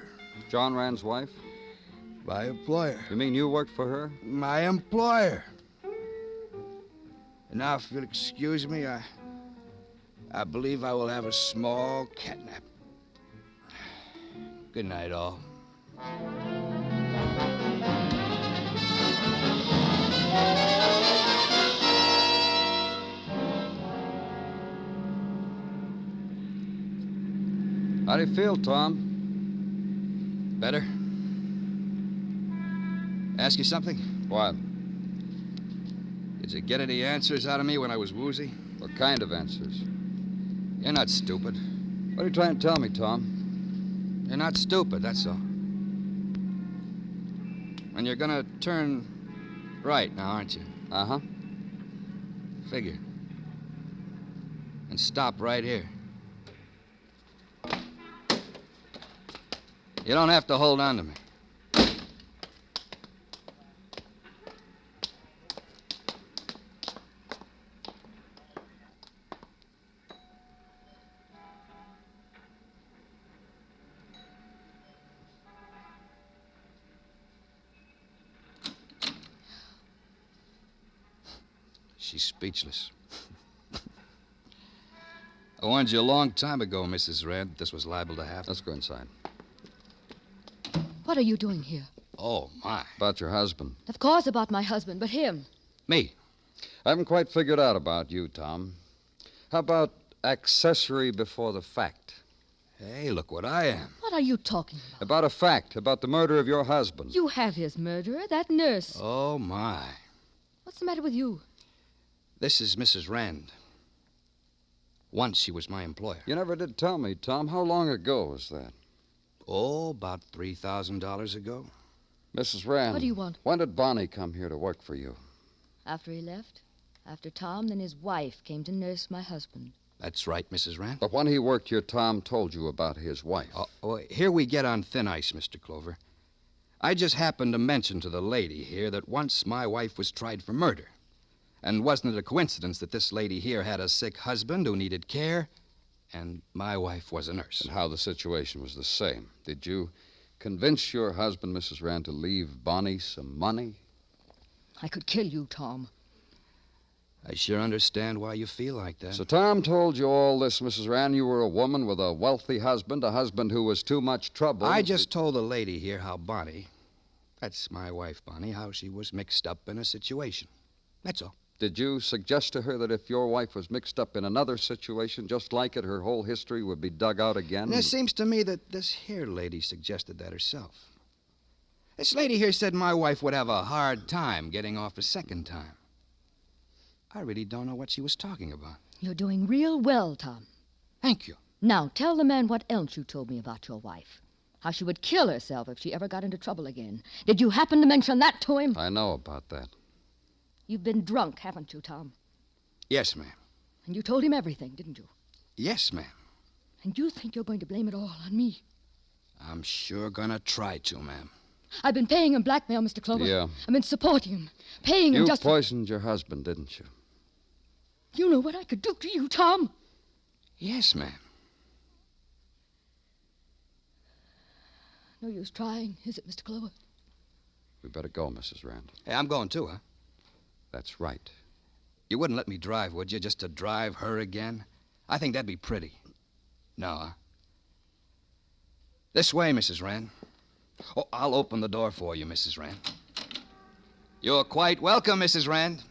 John Rand's wife? My employer. You mean you worked for her? My employer. And now, if you'll excuse me, I believe I will have a small catnap. Good night, all. How do you feel, Tom? Better? Ask you something? What? Did you get any answers out of me when I was woozy? What kind of answers? You're not stupid. What are you trying to tell me, Tom? You're not stupid, that's all. And you're gonna turn right now, aren't you? Uh-huh. Figure. And stop right here. You don't have to hold on to me. She's speechless. I warned you a long time ago, Mrs. Rand, this was liable to happen. Let's go inside. What are you doing here? Oh, my. About your husband. Of course about my husband, but him. Me? I haven't quite figured out about you, Tom. How about accessory before the fact? Hey, look what I am. What are you talking about? About a fact, about the murder of your husband. You have his murderer, that nurse. Oh, my. What's the matter with you? This is Mrs. Rand. Once she was my employer. You never did tell me, Tom. How long ago was that? Oh, about $3,000 ago. Mrs. Rand. What do you want? When did Bonnie come here to work for you? After he left. After Tom, then his wife came to nurse my husband. That's right, Mrs. Rand. But when he worked here, Tom told you about his wife. Here we get on thin ice, Mr. Clover. I just happened to mention to the lady here that once my wife was tried for murder. And wasn't it a coincidence that this lady here had a sick husband who needed care? And my wife was a nurse. And how the situation was the same. Did you convince your husband, Mrs. Rand, to leave Bonnie some money? I could kill you, Tom. I sure understand why you feel like that. So Tom told you all this, Mrs. Rand. You were a woman with a wealthy husband, a husband who was too much trouble. I just told the lady here how Bonnie, that's my wife, Bonnie, how she was mixed up in a situation. That's all. Did you suggest to her that if your wife was mixed up in another situation just like it, her whole history would be dug out again? And it seems to me that this here lady suggested that herself. This lady here said my wife would have a hard time getting off a second time. I really don't know what she was talking about. You're doing real well, Tom. Thank you. Now, tell the man what else you told me about your wife. How she would kill herself if she ever got into trouble again. Did you happen to mention that to him? I know about that. You've been drunk, haven't you, Tom? Yes, ma'am. And you told him everything, didn't you? Yes, ma'am. And you think you're going to blame it all on me? I'm sure gonna try to, ma'am. I've been paying him blackmail, Mr. Clover. Yeah. I've been supporting him, paying him just... You poisoned your husband, didn't you? You know what I could do to you, Tom? Yes, ma'am. No use trying, is it, Mr. Clover? We better go, Mrs. Rand. Hey, I'm going too, huh? That's right. You wouldn't let me drive, would you, just to drive her again? I think that'd be pretty. No, huh? This way, Mrs. Rand. Oh, I'll open the door for you, Mrs. Rand. You're quite welcome, Mrs. Rand.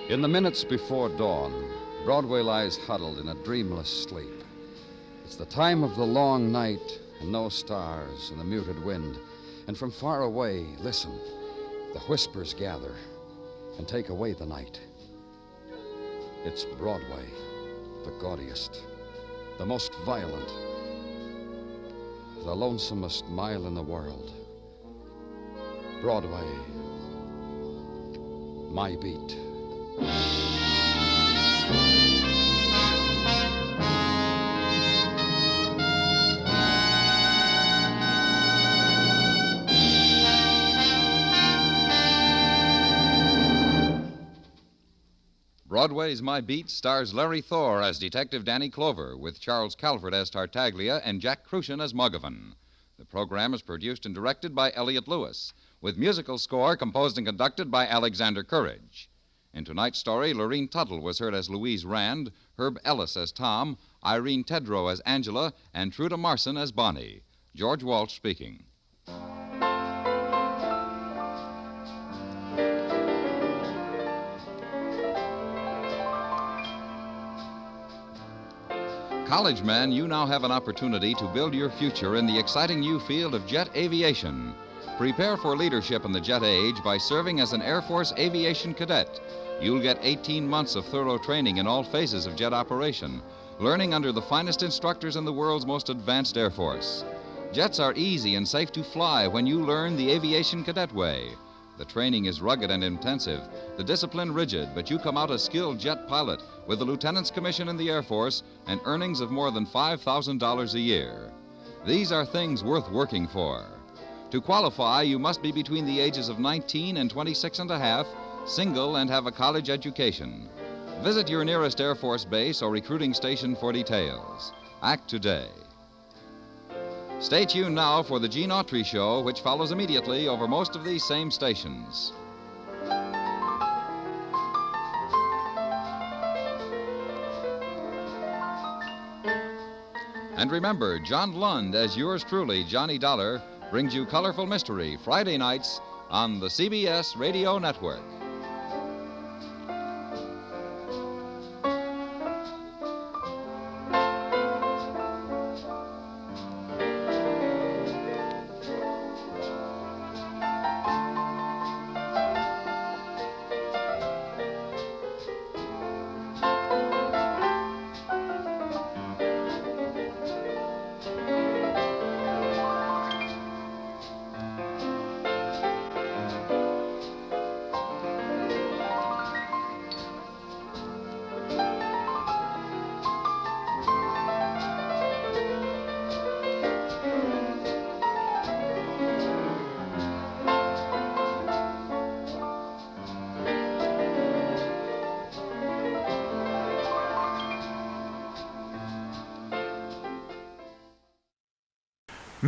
In the minutes before dawn, Broadway lies huddled in a dreamless sleep. It's the time of the long night and no stars and the muted wind. And from far away, listen, the whispers gather and take away the night. It's Broadway, the gaudiest, the most violent, the lonesomest mile in the world. Broadway, my beat. Broadway's My Beat stars Larry Thor as Detective Danny Clover, with Charles Calvert as Tartaglia and Jack Crucian as Muggavan. The program is produced and directed by Elliott Lewis, with musical score composed and conducted by Alexander Courage. In tonight's story, Lorene Tuttle was heard as Louise Rand, Herb Ellis as Tom, Irene Tedrow as Angela, and Truda Marson as Bonnie. George Walsh speaking. College man, you now have an opportunity to build your future in the exciting new field of jet aviation. Prepare for leadership in the jet age by serving as an Air Force aviation cadet. You'll get 18 months of thorough training in all phases of jet operation, learning under the finest instructors in the world's most advanced Air Force. Jets are easy and safe to fly when you learn the aviation cadet way. The training is rugged and intensive, the discipline rigid, but you come out a skilled jet pilot with a lieutenant's commission in the Air Force and earnings of more than $5,000 a year. These are things worth working for. To qualify, you must be between the ages of 19 and 26 and a half, single, and have a college education. Visit your nearest Air Force base or recruiting station for details. Act today. Stay tuned now for the Gene Autry Show, which follows immediately over most of these same stations. And remember, John Lund, as yours truly, Johnny Dollar, brings you Colorful Mystery Friday nights on the CBS Radio Network.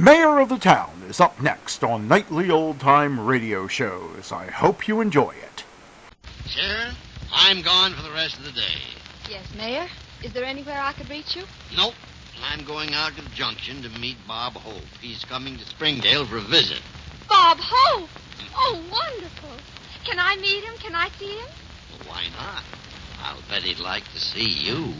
Mayor of the Town is up next on Nightly Old-Time Radio Shows. I hope you enjoy it. Sir, I'm gone for the rest of the day. Yes, Mayor. Is there anywhere I could reach you? Nope. I'm going out to the junction to meet Bob Hope. He's coming to Springdale for a visit. Bob Hope! Oh, wonderful. Can I meet him? Can I see him? Well, why not? I'll bet he'd like to see you.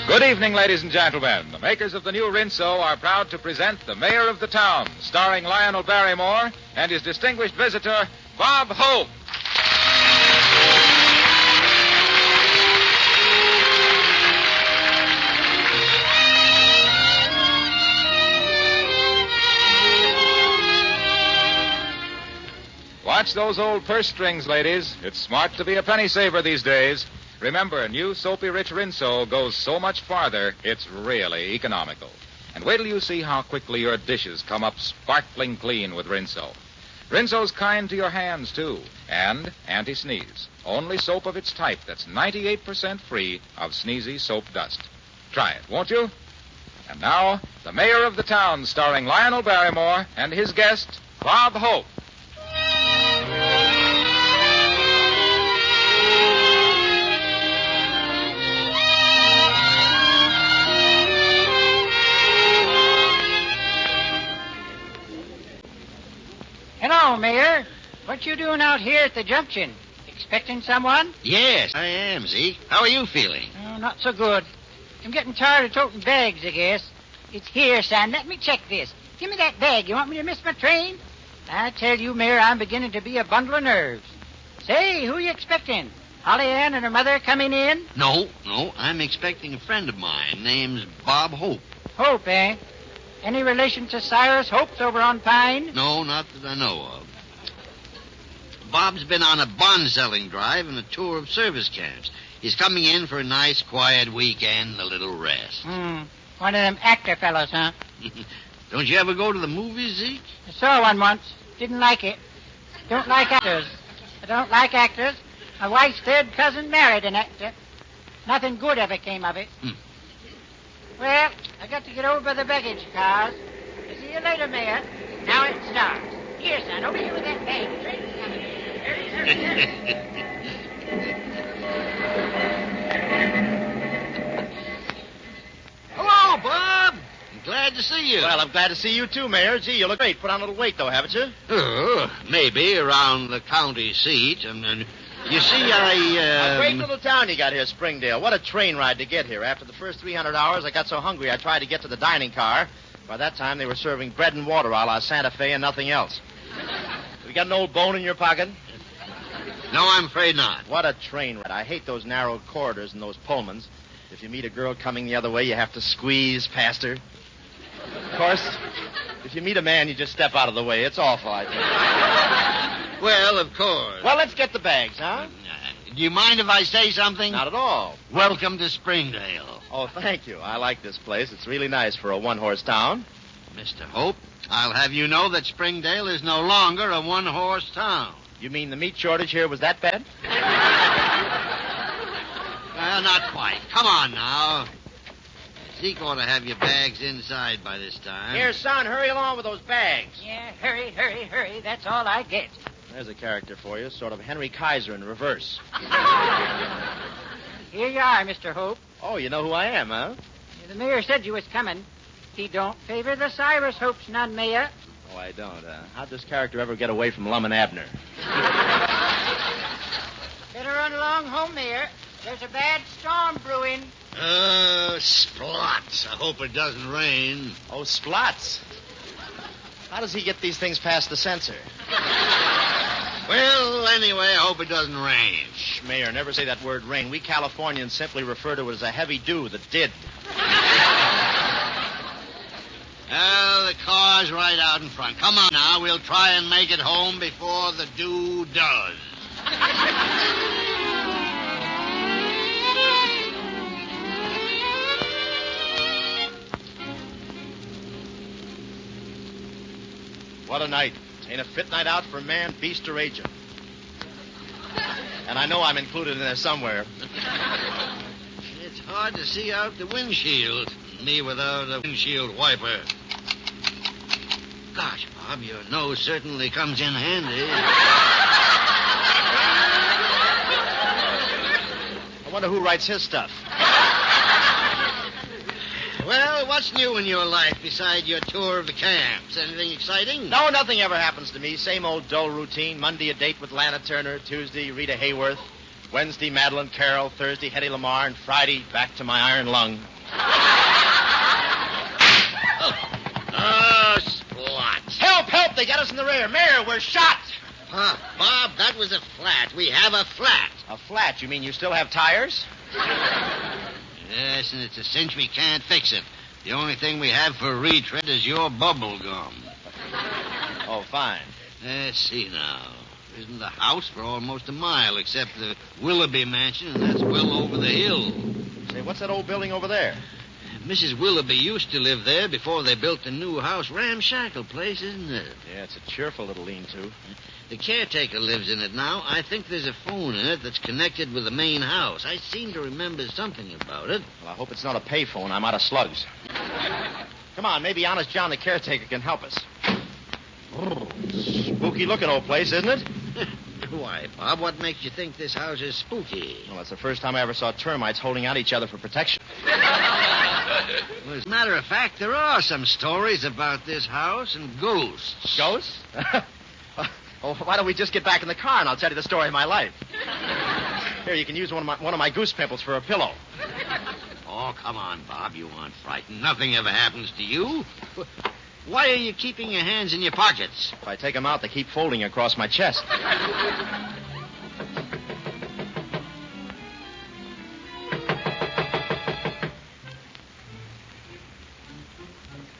Good evening, ladies and gentlemen. The makers of the new Rinso are proud to present The Mayor of the Town, starring Lionel Barrymore and his distinguished visitor, Bob Hope. Watch those old purse strings, ladies. It's smart to be a penny saver these days. Remember, new Soapy Rich Rinso goes so much farther, it's really economical. And wait till you see how quickly your dishes come up sparkling clean with Rinso. Rinso's kind to your hands, too, and anti-sneeze. Only soap of its type that's 98% free of sneezy soap dust. Try it, won't you? And now, the mayor of the town, starring Lionel Barrymore and his guest, Bob Hope. Hello, Mayor. What you doing out here at the junction? Expecting someone? Yes, I am, Zeke. How are you feeling? Oh, not so good. I'm getting tired of toting bags, I guess. It's here, son. Let me check this. Give me that bag. You want me to miss my train? I tell you, Mayor, I'm beginning to be a bundle of nerves. Say, who you expecting? Holly Ann and her mother coming in? No. I'm expecting a friend of mine. Name's Bob Hope. Hope, eh? Any relation to Cyrus Hope's over on Pine? No, not that I know of. Bob's been on a bond-selling drive and a tour of service camps. He's coming in for a nice, quiet weekend, a little rest. One of them actor fellows, huh? Don't you ever go to the movies, Zeke? I saw one once. Didn't like it. Don't like actors. I don't like actors. My wife's third cousin married an actor. Nothing good ever came of it. Well, I got to get over the baggage cars. I'll see you later, Mayor. Now it starts. Here, son, over here with that bag. The train's coming. Hurry. Hello, Bob. I'm glad to see you. Well, I'm glad to see you too, Mayor. Gee, you look great. Put on a little weight, though, haven't you? Oh, maybe around the county seat. And you see, A great little town you got here, Springdale. What a train ride to get here. After the first 300 hours, I got so hungry I tried to get to the dining car. By that time, they were serving bread and water a la Santa Fe and nothing else. You got an old bone in your pocket? No, I'm afraid not. What a train ride. I hate those narrow corridors and those Pullmans. If you meet a girl coming the other way, you have to squeeze past her. Of course, if you meet a man, you just step out of the way. It's awful, I think. Well, of course. Well, let's get the bags, huh? Do you mind if I say something? Not at all. Welcome to Springdale. Oh, thank you. I like this place. It's really nice for a one-horse town. Mr. Hope, I'll have you know that Springdale is no longer a one-horse town. You mean the meat shortage here was that bad? Well, not quite. Come on now. Zeke ought to have your bags inside by this time. Here, son, hurry along with those bags. Yeah, hurry. That's all I get. There's a character for you, sort of Henry Kaiser in reverse. Here you are, Mr. Hope. Oh, you know who I am, huh? The mayor said you was coming. He don't favor the Cyrus Hopes none, Mayor. Oh, I don't. How'd this character ever get away from Lum and Abner? Better run along home, Mayor. There's a bad storm brewing. Splots. I hope it doesn't rain. Oh, splots. How does he get these things past the censor? Well, anyway, I hope it doesn't rain. Shh, Mayor, never say that word rain. We Californians simply refer to it as a heavy dew that did. Well, the car's right out in front. Come on now. We'll try and make it home before the dew does. What a night. Ain't a fit night out for man, beast, or agent. And I know I'm included in there somewhere. It's hard to see out the windshield. Me without a windshield wiper. Gosh, Bob, your nose certainly comes in handy. I wonder who writes his stuff. Well, what's new in your life besides your tour of the camps? Anything exciting? No, nothing ever happens to me. Same old dull routine. Monday, a date with Lana Turner. Tuesday, Rita Hayworth. Wednesday, Madeline Carroll. Thursday, Hedy Lamarr. And Friday, back to my iron lung. Oh, splots. Help! They got us in the rear. Mayor, we're shot! Bob, that was a flat. We have a flat. A flat? You mean you still have tires? Yes, and it's a cinch we can't fix it. The only thing we have for retread is your bubble gum. Oh, fine. Let's see now. isn't a house for almost a mile, except the Willoughby mansion, and that's well over the hill. Say, what's that old building over there? Mrs. Willoughby used to live there before they built the new house. Ramshackle place, isn't it? Yeah, it's a cheerful little lean-to. The caretaker lives in it now. I think there's a phone in it that's connected with the main house. I seem to remember something about it. Well, I hope it's not a payphone. I'm out of slugs. Come on, maybe Honest John the caretaker can help us. Spooky-looking old place, isn't it? Why, Bob, what makes you think this house is spooky? Well, it's the first time I ever saw termites holding out each other for protection. Well, as a matter of fact, there are some stories about this house and ghosts. Ghosts? Oh, why don't we just get back in the car and I'll tell you the story of my life. Here, you can use one of my goose pimples for a pillow. Oh, come on, Bob. You aren't frightened. Nothing ever happens to you. Why are you keeping your hands in your pockets? If I take them out, they keep folding across my chest.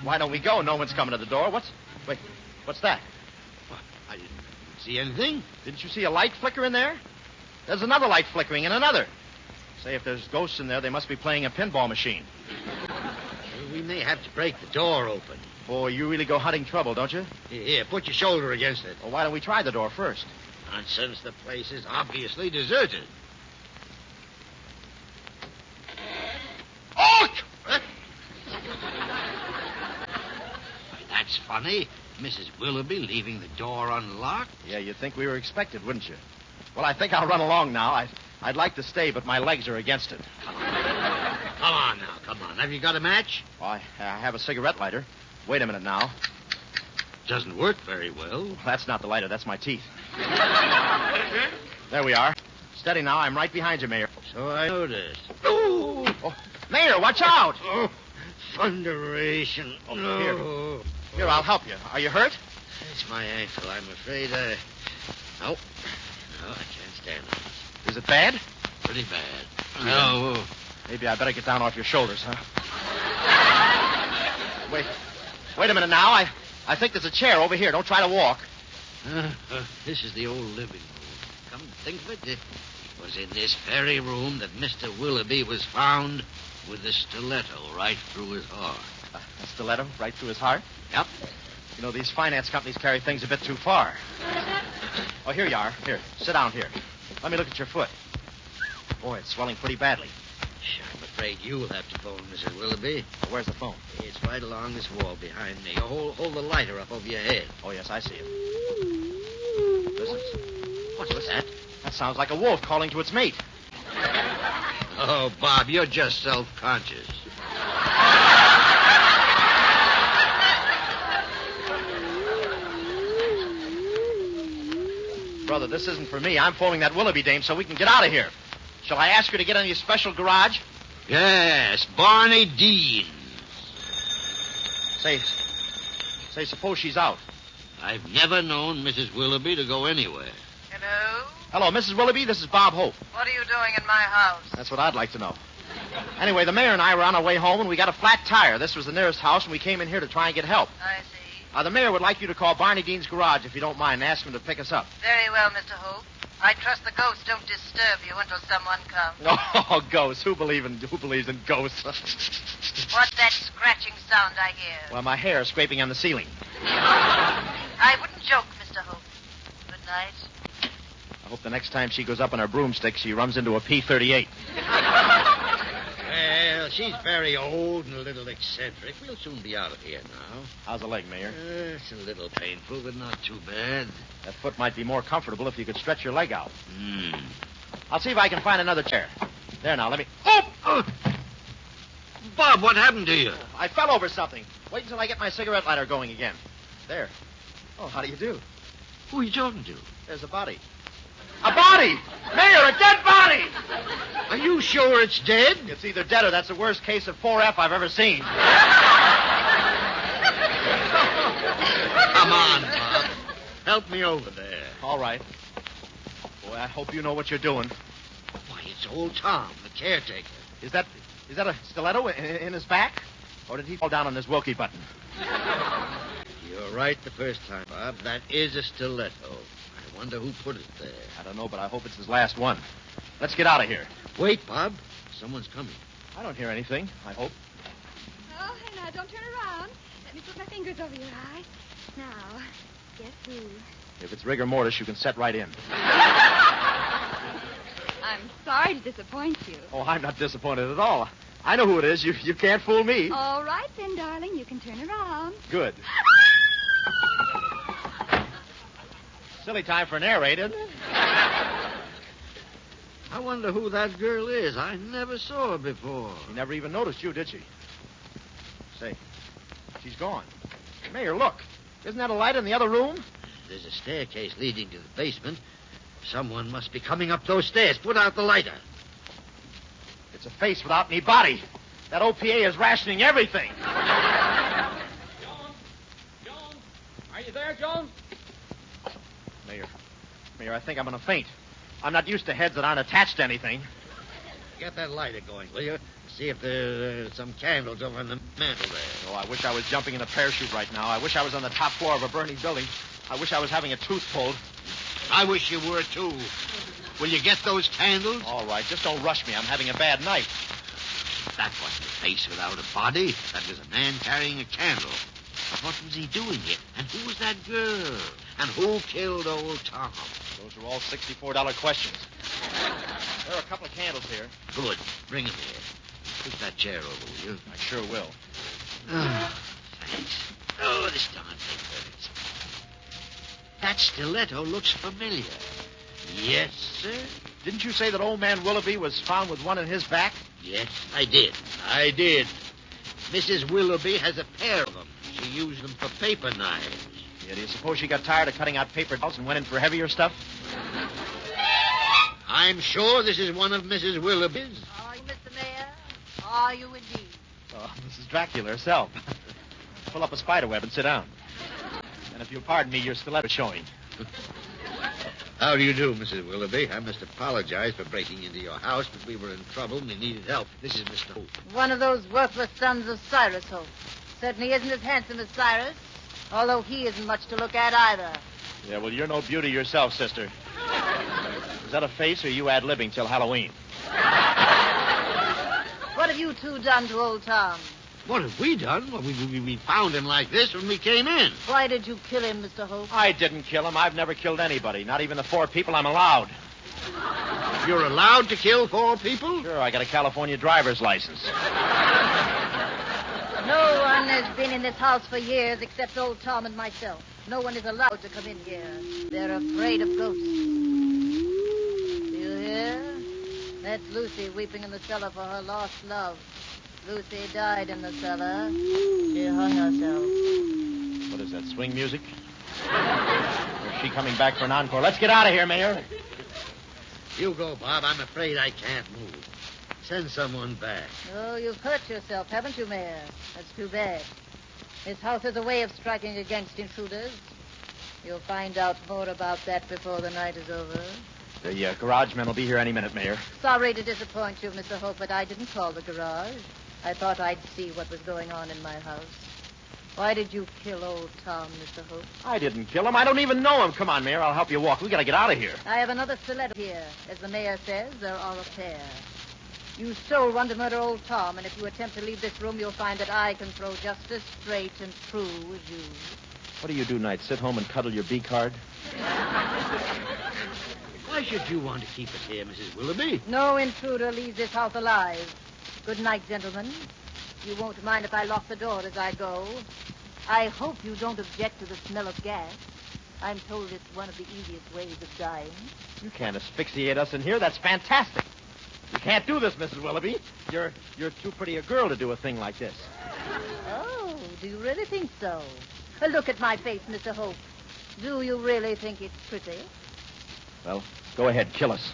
Why don't we go? No one's coming to the door. What's that? I didn't see anything. Didn't you see a light flicker in there? There's another light flickering and another. Say, if there's ghosts in there, they must be playing a pinball machine. We may have to break the door open. Boy, you really go hunting trouble, don't you? Here, put your shoulder against it. Well, why don't we try the door first? Nonsense. The place is obviously deserted. Oh! That's funny. Mrs. Willoughby leaving the door unlocked. Yeah, you'd think we were expected, wouldn't you? Well, I think I'll run along now. I'd like to stay, but my legs are against it. Come on now, come on. Have you got a match? Oh, I have a cigarette lighter. Wait a minute now. Doesn't work very well. That's not the lighter. That's my teeth. There we are. Steady now. I'm right behind you, Mayor. So I noticed. Ooh! Oh, Mayor, watch out! Oh, thunderation. Oh, Here, I'll help you. Are you hurt? It's my ankle. I'm afraid I... No, I can't stand it. Is it bad? Pretty bad. No. Maybe I better get down off your shoulders, huh? Wait a minute now. I think there's a chair over here. Don't try to walk. This is the old living room. Come to think of it, it was in this very room that Mr. Willoughby was found with a stiletto right through his heart. A stiletto right through his heart? Yep. You know, these finance companies carry things a bit too far. Oh, here you are. Here, sit down here. Let me look at your foot. Boy, it's swelling pretty badly. I'm afraid you'll have to phone Mrs. Willoughby. Where's the phone? It's right along this wall behind me. Hold the lighter up over your head. Oh, yes, I see it. Listen. What's that? That sounds like a wolf calling to its mate. Oh, Bob, you're just self-conscious. Brother, this isn't for me. I'm phoning that Willoughby dame so we can get out of here. Shall I ask her to get in your special garage? Yes, Barney Dean's. Say, suppose she's out. I've never known Mrs. Willoughby to go anywhere. Hello? Hello, Mrs. Willoughby. This is Bob Hope. What are you doing in my house? That's what I'd like to know. Anyway, the mayor and I were on our way home, and we got a flat tire. This was the nearest house, and we came in here to try and get help. I see. The mayor would like you to call Barney Dean's garage, if you don't mind, and ask him to pick us up. Very well, Mr. Hope. I trust the ghosts don't disturb you until someone comes. Oh, ghosts. Who believes in ghosts? What's that scratching sound I hear? Well, my hair is scraping on the ceiling. I wouldn't joke, Mr. Hope. Good night. I hope the next time she goes up on her broomstick, she runs into a P-38. Well, she's very old and a little eccentric. We'll soon be out of here now. How's the leg, Mayor? It's a little painful, but not too bad. That foot might be more comfortable if you could stretch your leg out. I'll see if I can find another chair. There, now, let me... Oh! Bob, what happened to you? I fell over something. Wait until I get my cigarette lighter going again. There. Oh, how do you do? Who are you talking to? There's a body. A body! Mayor, a dead body! Are you sure it's dead? It's either dead or that's the worst case of 4F I've ever seen. Come on, Bob. Help me over there. All right. Boy, I hope you know what you're doing. Why, it's old Tom, the caretaker. Is that a stiletto in his back? Or did he fall down on his Wilkie button? You're right the first time, Bob. That is a stiletto. I Wonder who put it there. I don't know, but I hope it's his last one. Let's get out of here. Wait, Bob. Someone's coming. I don't hear anything, I hope. Oh, now, don't turn around. Let me put my fingers over your eyes. Now, guess who? If it's rigor mortis, you can set right in. I'm sorry to disappoint you. Oh, I'm not disappointed at all. I know who it is. You can't fool me. All right, then, darling. You can turn around. Good. Silly time for an air raid, isn't it? I wonder who that girl is. I never saw her before. She never even noticed you, did she? Say, she's gone. Mayor, look. Isn't that a light in the other room? There's a staircase leading to the basement. Someone must be coming up those stairs. Put out the lighter. It's a face without any body. That OPA is rationing everything. Jones? Are you there, Jones? Mayor, I think I'm going to faint. I'm not used to heads that aren't attached to anything. Get that lighter going, will you? See if there's some candles over in the mantel there. Oh, I wish I was jumping in a parachute right now. I wish I was on the top floor of a burning building. I wish I was having a tooth pulled. I wish you were, too. Will you get those candles? All right, just don't rush me. I'm having a bad night. That wasn't a face without a body. That was a man carrying a candle. What was he doing here? And who was that girl? And who killed old Tom? Those are all $64 questions. There are a couple of candles here. Good. Bring them here. Push that chair over, will you? I sure will. Oh, thanks. Oh, this darn thing hurts. That stiletto looks familiar. Yes, sir? Didn't you say that old man Willoughby was found with one in his back? Yes, I did. Mrs. Willoughby has a pair of them. She used them for paper knives. Yeah, do you suppose she got tired of cutting out paper dolls and went in for heavier stuff? I'm sure this is one of Mrs. Willoughby's. Are you, Mr. Mayor? Are you indeed? Oh, Mrs. Dracula herself. Pull up a spider web and sit down. And if you'll pardon me, your stiletto showing. How do you do, Mrs. Willoughby? I must apologize for breaking into your house, but we were in trouble and we needed help. This is Mr. Hope. One of those worthless sons of Cyrus Hope. Certainly isn't as handsome as Cyrus, although he isn't much to look at either. Yeah, well, you're no beauty yourself, sister. Is that a face, or you ad-libbing till Halloween? What have you two done to old Tom? What have we done? Well, we found him like this when we came in. Why did you kill him, Mr. Hope? I didn't kill him. I've never killed anybody, not even the 4 people I'm allowed. You're allowed to kill 4 people? Sure, I got a California driver's license. No one has been in this house for years except old Tom and myself. No one is allowed to come in here. They're afraid of ghosts. You hear? That's Lucy weeping in the cellar for her lost love. Lucy died in the cellar. She hung herself. What is that, swing music? Or is she coming back for an encore? Let's get out of here, Mayor. You go, Bob. I'm afraid I can't move. Send someone back. Oh, you've hurt yourself, haven't you, Mayor? That's too bad. This house has a way of striking against intruders. You'll find out more about that before the night is over. The garage men will be here any minute, Mayor. Sorry to disappoint you, Mr. Hope, but I didn't call the garage. I thought I'd see what was going on in my house. Why did you kill old Tom, Mr. Hope? I didn't kill him. I don't even know him. Come on, Mayor. I'll help you walk. We got to get out of here. I have another stiletto here. As the mayor says, there are a pair. You stole one to murder old Tom, and if you attempt to leave this room, you'll find that I can throw just as straight and true as you. What do you do tonight? Sit home and cuddle your B card? Why should you want to keep us here, Mrs. Willoughby? No intruder leaves this house alive. Good night, gentlemen. You won't mind if I lock the door as I go. I hope you don't object to the smell of gas. I'm told it's one of the easiest ways of dying. You can't asphyxiate us in here. That's fantastic. You can't do this, Mrs. Willoughby. You're too pretty a girl to do a thing like this. Oh, do you really think so? Look at my face, Mr. Hope. Do you really think it's pretty? Well, go ahead. Kill us.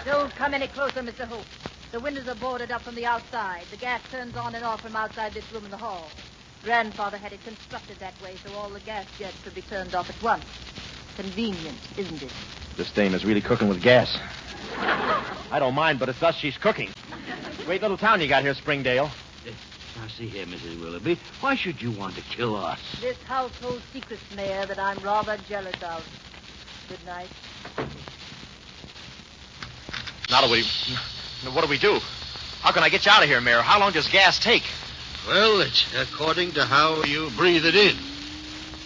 Don't come any closer, Mr. Hope. The windows are boarded up from the outside. The gas turns on and off from outside this room in the hall. Grandfather had it constructed that way so all the gas jets could be turned off at once. Convenient, isn't it? This dame is really cooking with gas. I don't mind, but it's us she's cooking. Great little town you got here, Springdale. Now, see here, Mrs. Willoughby. Why should you want to kill us? This household secret's Mayor that I'm rather jealous of. Good night. Now, what do we do? How can I get you out of here, Mayor? How long does gas take? Well, it's according to how you breathe it in.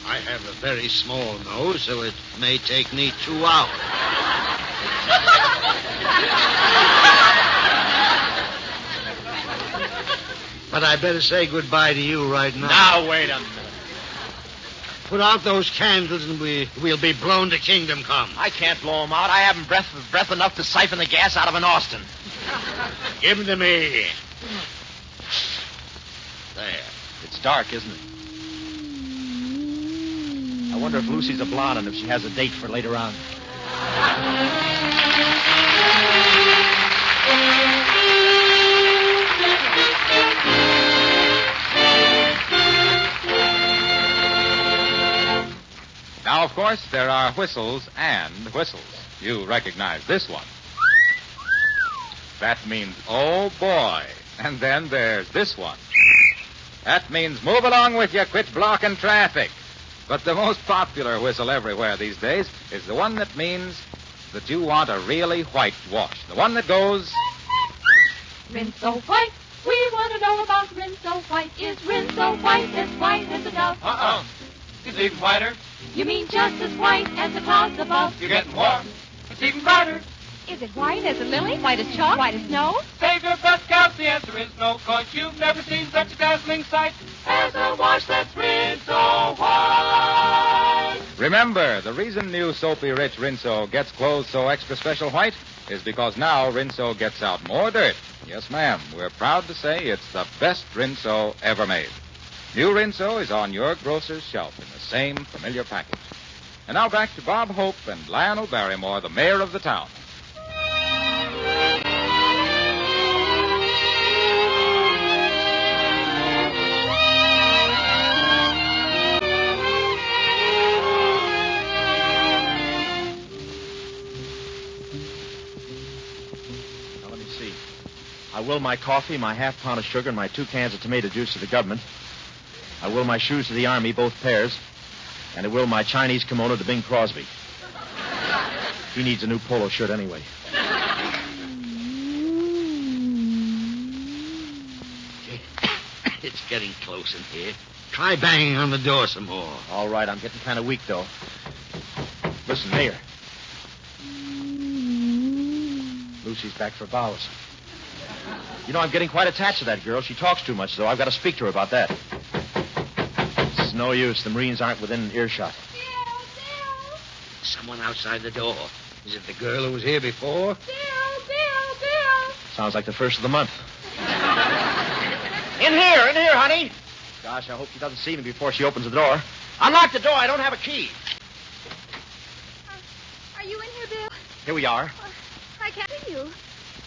I have a very small nose, so it may take me 2 hours. But I better say goodbye to you right now. Now, wait a minute. Put out those candles and we'll be blown to kingdom come. I can't blow them out. I haven't breath enough to siphon the gas out of an Austin. Give them to me. There. It's dark, isn't it? I wonder if Lucy's a blonde and if she has a date for later on. Now, of course, there are whistles and whistles. You recognize this one. That means, oh, boy. And then there's this one. That means move along with you, quit blocking traffic. But the most popular whistle everywhere these days is the one that means that you want a really white wash. The one that goes... Rinse so white, we want to know about rinse so white. Is rinse so white as a dove? It's even whiter. You mean just as white as the clouds above? You're getting warm. It's even brighter. Is it white as a lily, white as chalk, white as snow? Save your breath, counts. The answer is no, 'cause you've never seen such a dazzling sight as a wash that's rinse so white. Remember, the reason new soapy rich Rinso gets clothes so extra special white is because now Rinso gets out more dirt. Yes, ma'am. We're proud to say it's the best Rinso ever made. New Rinso is on your grocer's shelf in the same familiar package. And now back to Bob Hope and Lionel Barrymore, the mayor of the town. Now, let me see. I will my coffee, my half-pound of sugar, and my 2 cans of tomato juice to the government. I will my shoes to the Army, both pairs. And I will my Chinese kimono to Bing Crosby. He needs a new polo shirt anyway. It's getting close in here. Try banging on the door some more. All right, I'm getting kind of weak, though. Listen, Mayor. Lucy's back for vows. You know, I'm getting quite attached to that girl. She talks too much, though. I've got to speak to her about that. It's no use. The Marines aren't within earshot. Someone outside the door. Is it the girl who was here before? Bill! Sounds like the first of the month. In here, honey. Gosh, I hope she doesn't see me before she opens the door. Unlock the door. I don't have a key. Are you in here, Bill? Here we are. I can't see you.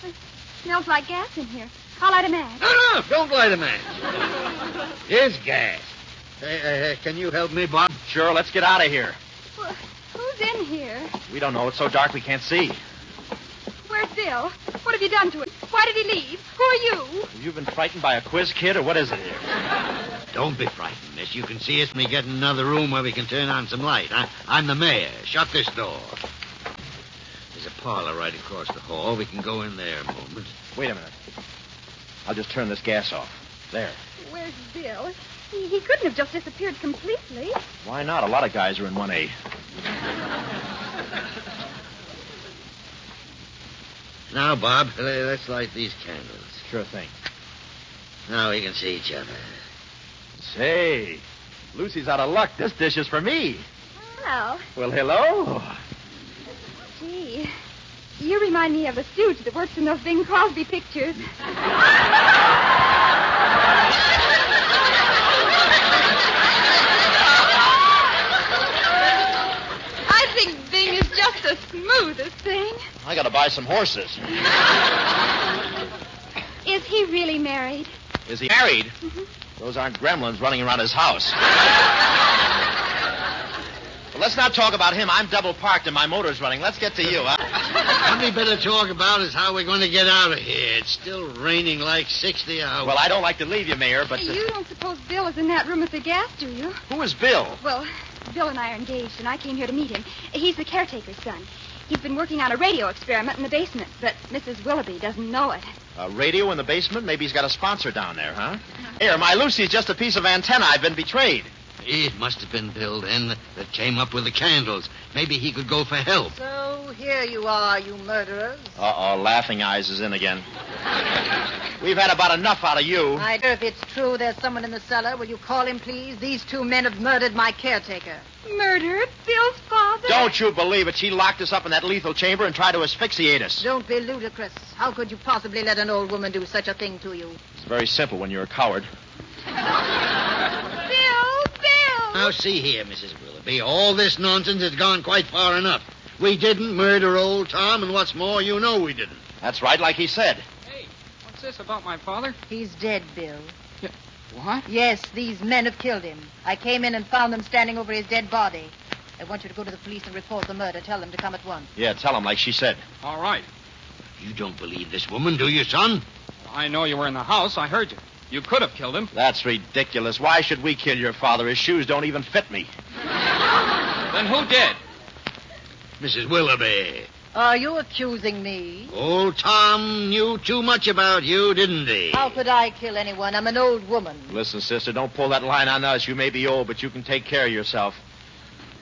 It smells like gas in here. I'll light a match. No, don't light a match. Here's gas. Can you help me, Bob? Sure, let's get out of here. Well, who's in here? We don't know. It's so dark we can't see. Where's Bill? What have you done to him? Why did he leave? Who are you? Have you been frightened by a quiz kid, or what is it here? Don't be frightened, miss. You can see us when we get in another room where we can turn on some light. I'm the mayor. Shut this door. There's a parlor right across the hall. We can go in there a moment. Wait a minute. I'll just turn this gas off. There. Where's Bill? He couldn't have just disappeared completely. Why not? A lot of guys are in 1A. Now, Bob, let's light these candles. Sure thing. Now we can see each other. Say, Lucy's out of luck. This dish is for me. Well. Well, hello. Gee, you remind me of a stooge that works in those Bing Crosby pictures. I think Bing is just the smoothest thing. I gotta buy some horses. Is he really married? Is he married? Mm-hmm. Those aren't gremlins running around his house. But let's not talk about him. I'm double parked and my motor's running. Let's get to you, huh? What we better talk about is how we're going to get out of here. It's still raining like 60 hours. Well, I don't like to leave you, Mayor, but... You don't suppose Bill is in that room with the gas, do you? Who is Bill? Well, Bill and I are engaged, and I came here to meet him. He's the caretaker's son. He's been working on a radio experiment in the basement, but Mrs. Willoughby doesn't know it. A radio in the basement? Maybe he's got a sponsor down there, huh? Here, my Lucy's just a piece of antenna. I've been betrayed. It must have been Bill, then, that came up with the candles. Maybe he could go for help. So here you are, you murderers. Uh-oh, Laughing Eyes is in again. We've had about enough out of you. I if it's true there's someone in the cellar, will you call him, please? These two men have murdered my caretaker. Murdered? Bill's father? Don't you believe it? She locked us up in that lethal chamber and tried to asphyxiate us. Don't be ludicrous. How could you possibly let an old woman do such a thing to you? It's very simple when you're a coward. Now, see here, Mrs. Willoughby. All this nonsense has gone quite far enough. We didn't murder old Tom, and what's more, you know we didn't. That's right, like he said. Hey, what's this about my father? He's dead, Bill. What? Yes, these men have killed him. I came in and found them standing over his dead body. I want you to go to the police and report the murder. Tell them to come at once. Yeah, tell him like she said. All right. You don't believe this woman, do you, son? I know you were in the house. I heard you. You could have killed him. That's ridiculous. Why should we kill your father? His shoes don't even fit me. Then who did? Mrs. Willoughby. Are you accusing me? Old Tom knew too much about you, didn't he? How could I kill anyone? I'm an old woman. Listen, sister, don't pull that line on us. You may be old, but you can take care of yourself.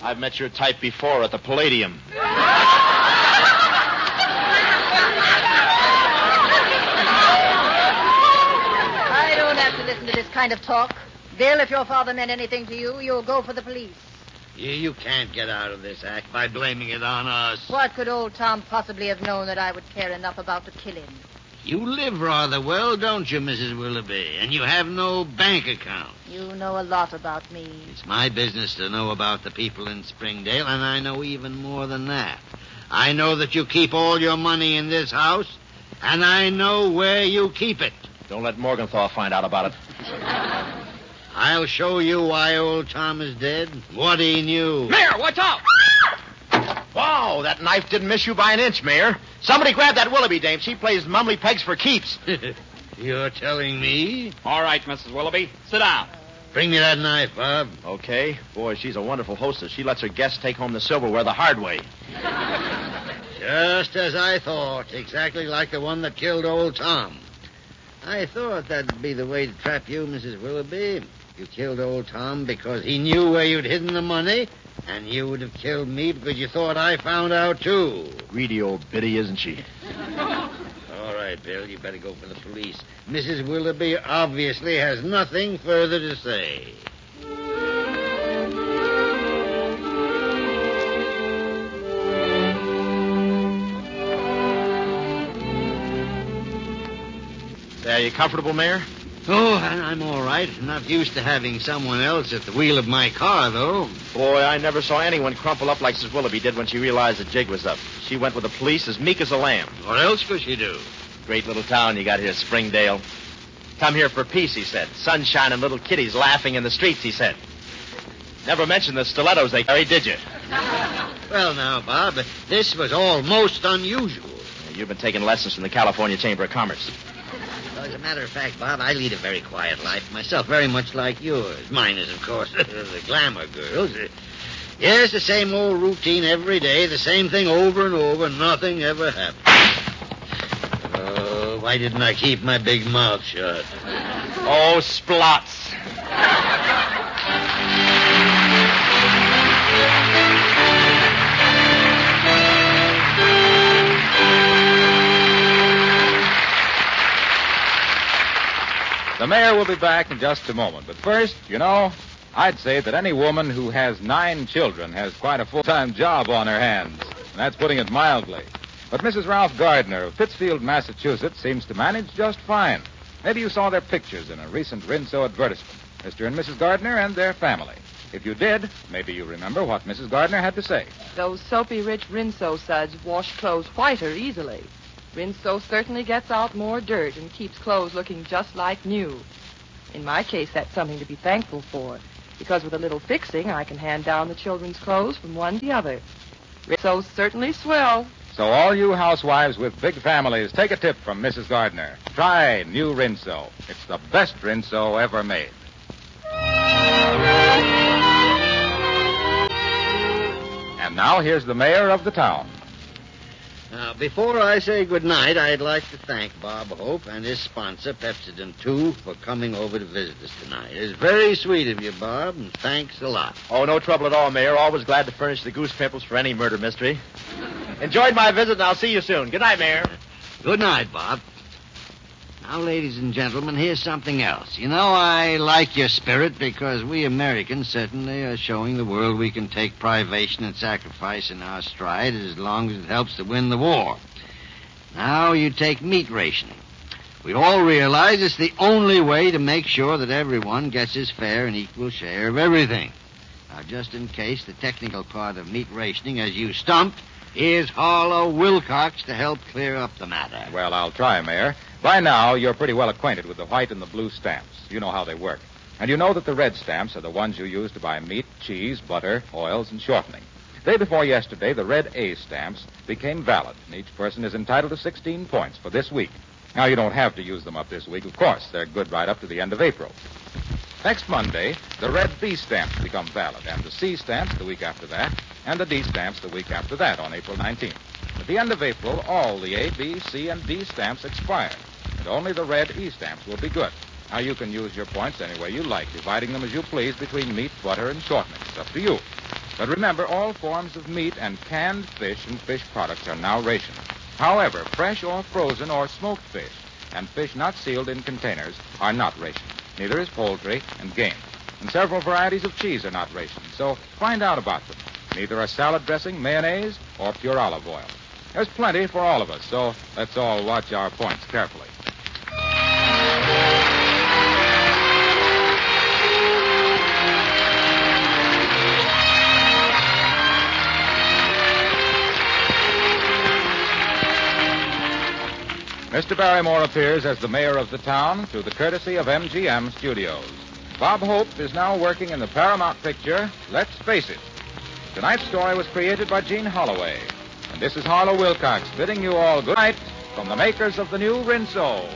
I've met your type before at the Palladium. I don't have to listen to this kind of talk. Bill, if your father meant anything to you, you'll go for the police. You can't get out of this act by blaming it on us. What could old Tom possibly have known that I would care enough about to kill him? You live rather well, don't you, Mrs. Willoughby? And you have no bank account. You know a lot about me. It's my business to know about the people in Springdale, and I know even more than that. I know that you keep all your money in this house, and I know where you keep it. Don't let Morgenthau find out about it. I'll show you why old Tom is dead, what he knew. Mayor, watch out! Wow, that knife didn't miss you by an inch, Mayor. Somebody grab that Willoughby dame. She plays mumbly pegs for keeps. You're telling me? All right, Mrs. Willoughby. Sit down. Bring me that knife, Bob. Okay. Boy, she's a wonderful hostess. She lets her guests take home the silverware the hard way. Just as I thought. Exactly like the one that killed old Tom. I thought that'd be the way to trap you, Mrs. Willoughby. You killed old Tom because he knew where you'd hidden the money, and you would have killed me because you thought I found out, too. Greedy old biddy, isn't she? All right, Bill, you better go for the police. Mrs. Willoughby obviously has nothing further to say. Are you comfortable, Mayor? Oh, I'm all right. Not used to having someone else at the wheel of my car, though. Boy, I never saw anyone crumple up like Mrs. Willoughby did when she realized the jig was up. She went with the police as meek as a lamb. What else could she do? Great little town you got here, Springdale. Come here for peace, he said. Sunshine and little kiddies laughing in the streets, he said. Never mentioned the stilettos they carried, did you? Well, now, Bob, this was all most unusual. You've been taking lessons from the California Chamber of Commerce. Well, as a matter of fact, Bob, I lead a very quiet life myself, very much like yours. Mine is, of course, the glamour girls. Yes, the same old routine every day, the same thing over and over, nothing ever happens. Oh, why didn't I keep my big mouth shut? Oh, splots. The mayor will be back in just a moment. But first, I'd say that any woman who has 9 children has quite a full-time job on her hands. And that's putting it mildly. But Mrs. Ralph Gardner of Pittsfield, Massachusetts, seems to manage just fine. Maybe you saw their pictures in a recent Rinso advertisement. Mr. and Mrs. Gardner and their family. If you did, maybe you remember what Mrs. Gardner had to say. Those soapy-rich Rinso suds wash clothes whiter easily. Rinso certainly gets out more dirt and keeps clothes looking just like new. In my case, that's something to be thankful for, because with a little fixing, I can hand down the children's clothes from one to the other. Rinso's certainly swell. So all you housewives with big families, take a tip from Mrs. Gardner. Try new Rinso. It's the best Rinso ever made. And now here's the mayor of the town. Now, before I say goodnight, I'd like to thank Bob Hope and his sponsor, Pepsodent 2, for coming over to visit us tonight. It's very sweet of you, Bob, and thanks a lot. Oh, no trouble at all, Mayor. Always glad to furnish the goose pimples for any murder mystery. Enjoyed my visit, and I'll see you soon. Good night, Mayor. Good night, Bob. Now, ladies and gentlemen, here's something else. You know, I like your spirit because we Americans certainly are showing the world we can take privation and sacrifice in our stride as long as it helps to win the war. Now you take meat rationing. We all realize it's the only way to make sure that everyone gets his fair and equal share of everything. Now, just in case the technical part of meat rationing as you stumped, here's Harlow Wilcox to help clear up the matter. Well, I'll try, Mayor. By now, you're pretty well acquainted with the white and the blue stamps. You know how they work. And you know that the red stamps are the ones you use to buy meat, cheese, butter, oils, and shortening. Day before yesterday, the red A stamps became valid, and each person is entitled to 16 points for this week. Now, you don't have to use them up this week, of course. They're good right up to the end of April. Next Monday, the red B stamps become valid, and the C stamps the week after that, and the D stamps the week after that on April 19th. At the end of April, all the A, B, C, and D stamps expire, and only the red E stamps will be good. Now, you can use your points any way you like, dividing them as you please between meat, butter, and shortening. It's up to you. But remember, all forms of meat and canned fish and fish products are now rationed. However, fresh or frozen or smoked fish and fish not sealed in containers are not rationed. Neither is poultry and game. And several varieties of cheese are not rationed, so find out about them. Neither are salad dressing, mayonnaise, or pure olive oil. There's plenty for all of us, so let's all watch our points carefully. Mr. Barrymore appears as the mayor of the town through the courtesy of MGM Studios. Bob Hope is now working in the Paramount picture, Let's Face It. Tonight's story was created by Gene Holloway. And this is Harlow Wilcox bidding you all good night from the makers of the new Rinso.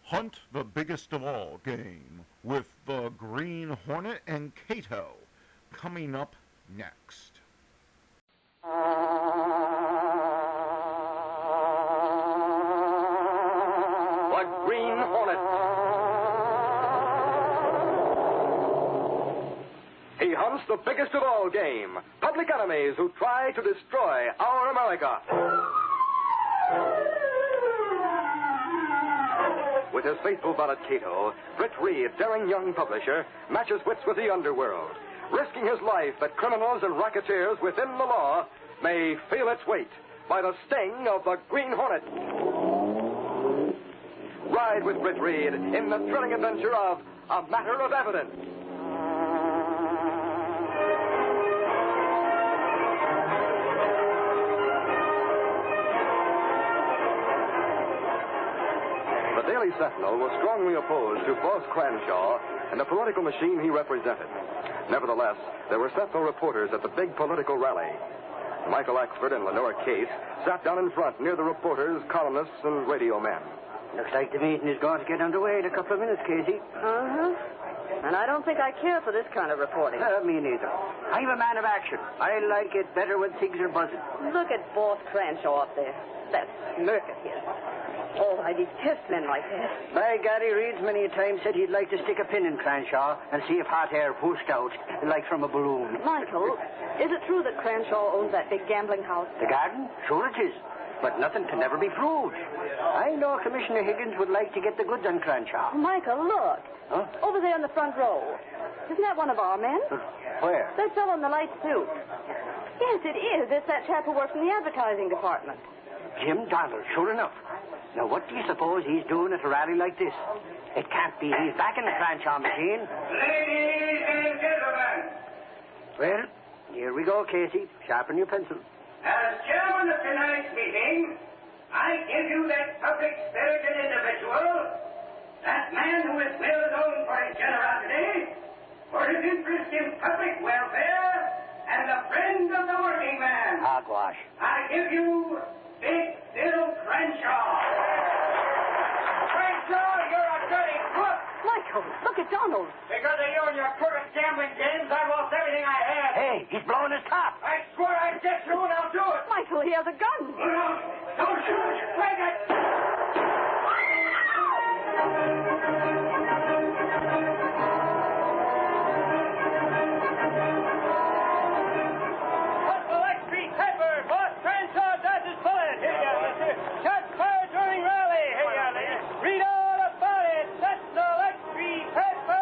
Hunt the biggest of all game with the Green Hornet and Cato coming up next. The Green Hornet. He hunts the biggest of all game, public enemies who try to destroy our America. With his faithful valet Cato, Britt Reed, daring young publisher, matches wits with the underworld, risking his life that criminals and racketeers within the law may feel its weight by the sting of the Green Hornet. Ride with Britt Reed in the thrilling adventure of A Matter of Evidence. The Daily Sentinel was strongly opposed to Boss Cranshaw and the political machine he represented. Nevertheless, there were Sentinel reporters at the big political rally. Michael Axford and Lenore Case sat down in front near the reporters, columnists, and radio men. Looks like the meeting is going to get underway in a couple of minutes, Casey. Uh-huh. And I don't think I care for this kind of reporting. Me neither. I'm a man of action. I like it better when things are buzzing. Look at Boss Cranshaw up there. That smirk of his. Oh, I detest men like that. By Gary, Reed's many a time said he'd like to stick a pin in Cranshaw and see if hot air pushed out, like from a balloon. Michael, is it true that Cranshaw owns that big gambling house? The garden? Sure it is. But nothing can never be proved. I know Commissioner Higgins would like to get the goods on Crenshaw. Michael, look. Huh? Over there in the front row. Isn't that one of our men? Where? That fellow in the light suit. Yes, it is. It's that chap who works in the advertising department. Jim Donald, sure enough. Now, what do you suppose he's doing at a rally like this? It can't be he's back in the Crenshaw machine. Ladies and gentlemen, Well, here we go, Casey. Sharpen your pencil. as chairman of tonight's meeting, I give you that public-spirited individual, that man who is well known for his generosity, for his interest in public welfare, and the friend of the working man. Hogwash. I give you Big Bill Crenshaw. Crenshaw, you're a dirty crook. Michael, look at Donald. Because of you and your crooked gambling games, I lost everything I had. Hey, he's blowing his top. I swear I get you and I'll do it. Michael, he has a gun. No, don't shoot. Take it. What's the Lux paper? Boss Crenshaw dodges bullet. Here you are, mister. Shots fired during rally. Here you are, ladies. Read all about it. That's the Lux paper.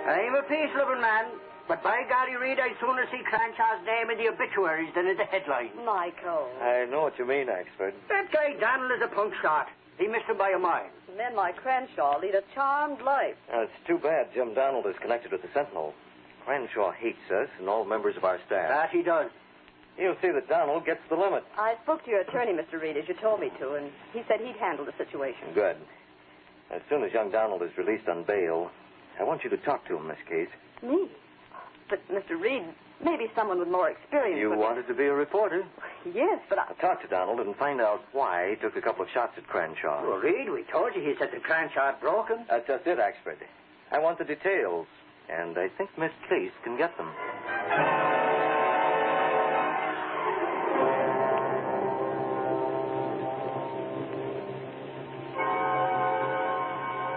I'm a peace-loving man, but by golly, Reed, I'd sooner see Cranshaw's name in the obituaries than in the headline. Michael. I know what you mean, Axford. That guy Donald is a punk shot. He missed him by a mile. Men like Crenshaw lead a charmed life. It's too bad Jim Donald is connected with the Sentinel. Crenshaw hates us and all members of our staff. That he does. You'll see that Donald gets the limit. I spoke to your attorney, Mr. Reed, as you told me to, and he said he'd handle the situation. Good. As soon as young Donald is released on bail, I want you to talk to him, Miss Case. Me? But, Mr. Reed, maybe someone with more experience You would... wanted to be a reporter. Yes, but I... Talk to Donald and find out why he took a couple of shots at Crenshaw. Well, Reed, we told you he said the Cranshot broke him. That's just it, Axford. I want the details, and I think Miss Case can get them.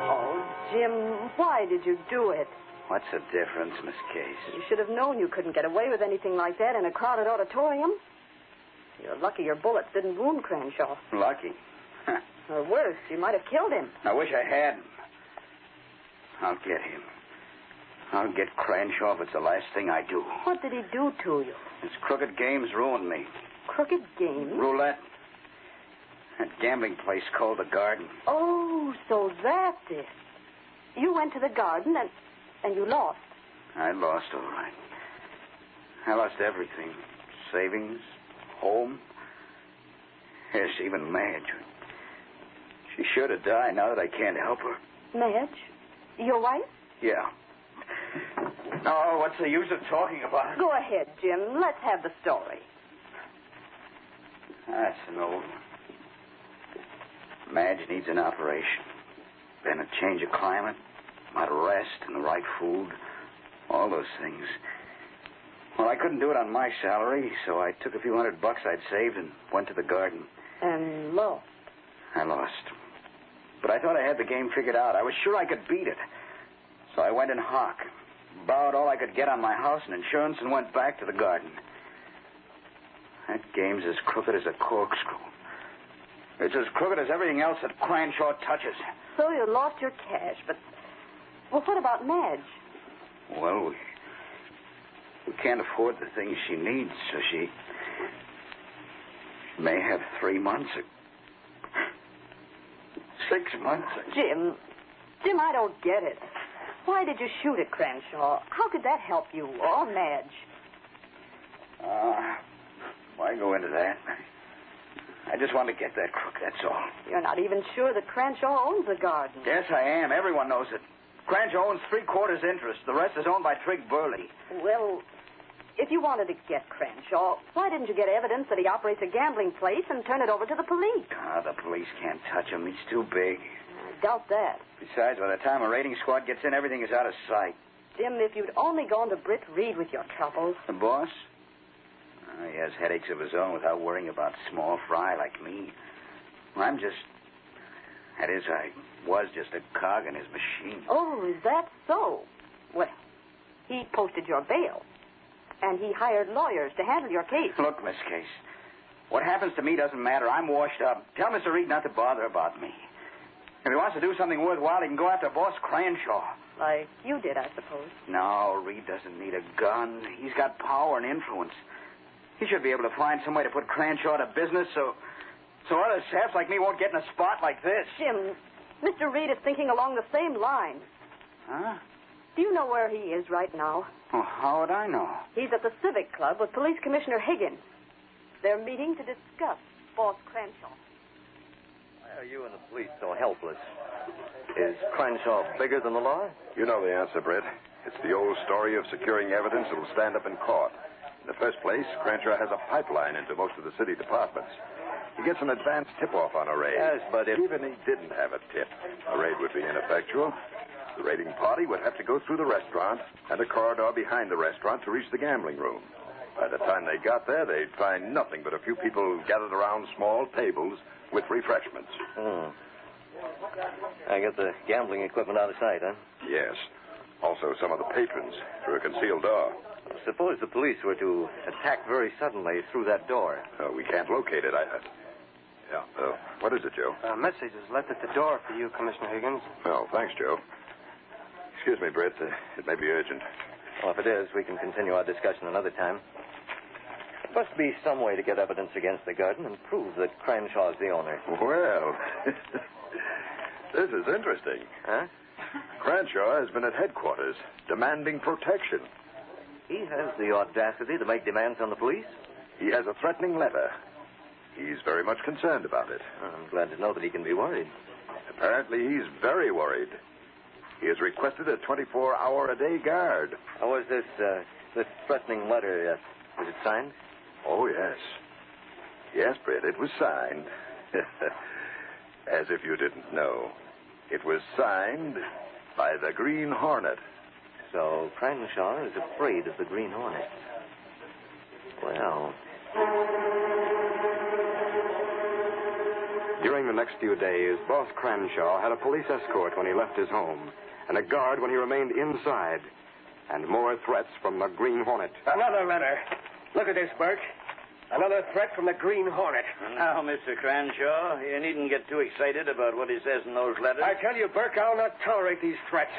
Oh, Jim, why did you do it? What's the difference, Miss Case? You should have known you couldn't get away with anything like that in a crowded auditorium. You're lucky your bullets didn't wound Crenshaw. Lucky. Or worse, you might have killed him. I wish I hadn't. I'll get him. I'll get Crenshaw if it's the last thing I do. What did he do to you? His crooked games ruined me. Crooked games? Roulette. That gambling place called the Garden. Oh, so that's it. You went to the Garden and you lost. I lost, all right. I lost everything. Savings, home. Yes, even Madge. She should have died now that I can't help her. Madge? Your wife? Yeah. Oh, what's the use of talking about it? Go ahead, Jim. Let's have the story. That's an old one. Madge needs an operation. Then a change of climate, a lot of rest, and the right food. All those things. Well, I couldn't do it on my salary, so I took a few $100 I'd saved and went to the Garden. And lost. I lost. But I thought I had the game figured out. I was sure I could beat it. So I went in hock, borrowed all I could get on my house and insurance, and went back to the Garden. That game's as crooked as a corkscrew. It's as crooked as everything else that Crenshaw touches. So you lost your cash, but... Well, what about Madge? Well, we can't afford the things she needs, so she may have 3 months or 6 months. Jim, I don't get it. Why did you shoot at Crenshaw? How could that help you or Madge? Why go into that? I just want to get that crook, that's all. You're not even sure that Crenshaw owns the Garden. Yes, I am. Everyone knows it. Crenshaw owns 3/4 interest. The rest is owned by Trig Burley. Well, if you wanted to get Crenshaw, why didn't you get evidence that he operates a gambling place and turn it over to the police? The police can't touch him. He's too big. I doubt that. Besides, by the time a rating squad gets in, everything is out of sight. Jim, if you'd only gone to Britt Reed with your troubles. The boss? He has headaches of his own without worrying about small fry like me. Well, That is, I was just a cog in his machine. Oh, is that so? Well, he posted your bail, and he hired lawyers to handle your case. Look, Miss Case, what happens to me doesn't matter. I'm washed up. Tell Mr. Reed not to bother about me. If he wants to do something worthwhile, he can go after Boss Cranshaw. Like you did, I suppose. No, Reed doesn't need a gun. He's got power and influence. He should be able to find some way to put Cranshaw out of business so other saps like me won't get in a spot like this. Jim, Mr. Reed is thinking along the same lines. Huh? Do you know where he is right now? Well, how would I know? He's at the Civic Club with Police Commissioner Higgins. They're meeting to discuss Boss Cranshaw. Why are you and the police so helpless? Is Cranshaw bigger than the law? You know the answer, Brett. It's the old story of securing evidence that will stand up in court. In the first place, Cranshaw has a pipeline into most of the city departments. He gets an advance tip-off on a raid. Yes, but if... Even he didn't have a tip, a raid would be ineffectual. The raiding party would have to go through the restaurant and a corridor behind the restaurant to reach the gambling room. By the time they got there, they'd find nothing but a few people gathered around small tables with refreshments. I get the gambling equipment out of sight, huh? Yes. Also some of the patrons through a concealed door. Suppose the police were to attack very suddenly through that door. Oh, we can't locate it. What is it, Joe? A message is left at the door for you, Commissioner Higgins. Oh, thanks, Joe. Excuse me, Brett. It may be urgent. Well, if it is, we can continue our discussion another time. There must be some way to get evidence against the garden and prove that Cranshaw's the owner. Well, this is interesting. Huh? Cranshaw has been at headquarters demanding protection. He has the audacity to make demands on the police? He has a threatening letter. He's very much concerned about it. I'm glad to know that he can be worried. Apparently, he's very worried. He has requested a 24-hour-a-day guard. How was this threatening letter? Was it signed? Oh, yes. Yes, Brett, it was signed. As if you didn't know. It was signed by the Green Hornet. So Cranshaw is afraid of the Green Hornet. Well... During the next few days, Boss Cranshaw had a police escort when he left his home, and a guard when he remained inside, and more threats from the Green Hornet. Another letter. Look at this, Burke. Another threat from the Green Hornet. Now, Mr. Cranshaw, you needn't get too excited about what he says in those letters. I tell you, Burke, I'll not tolerate these threats.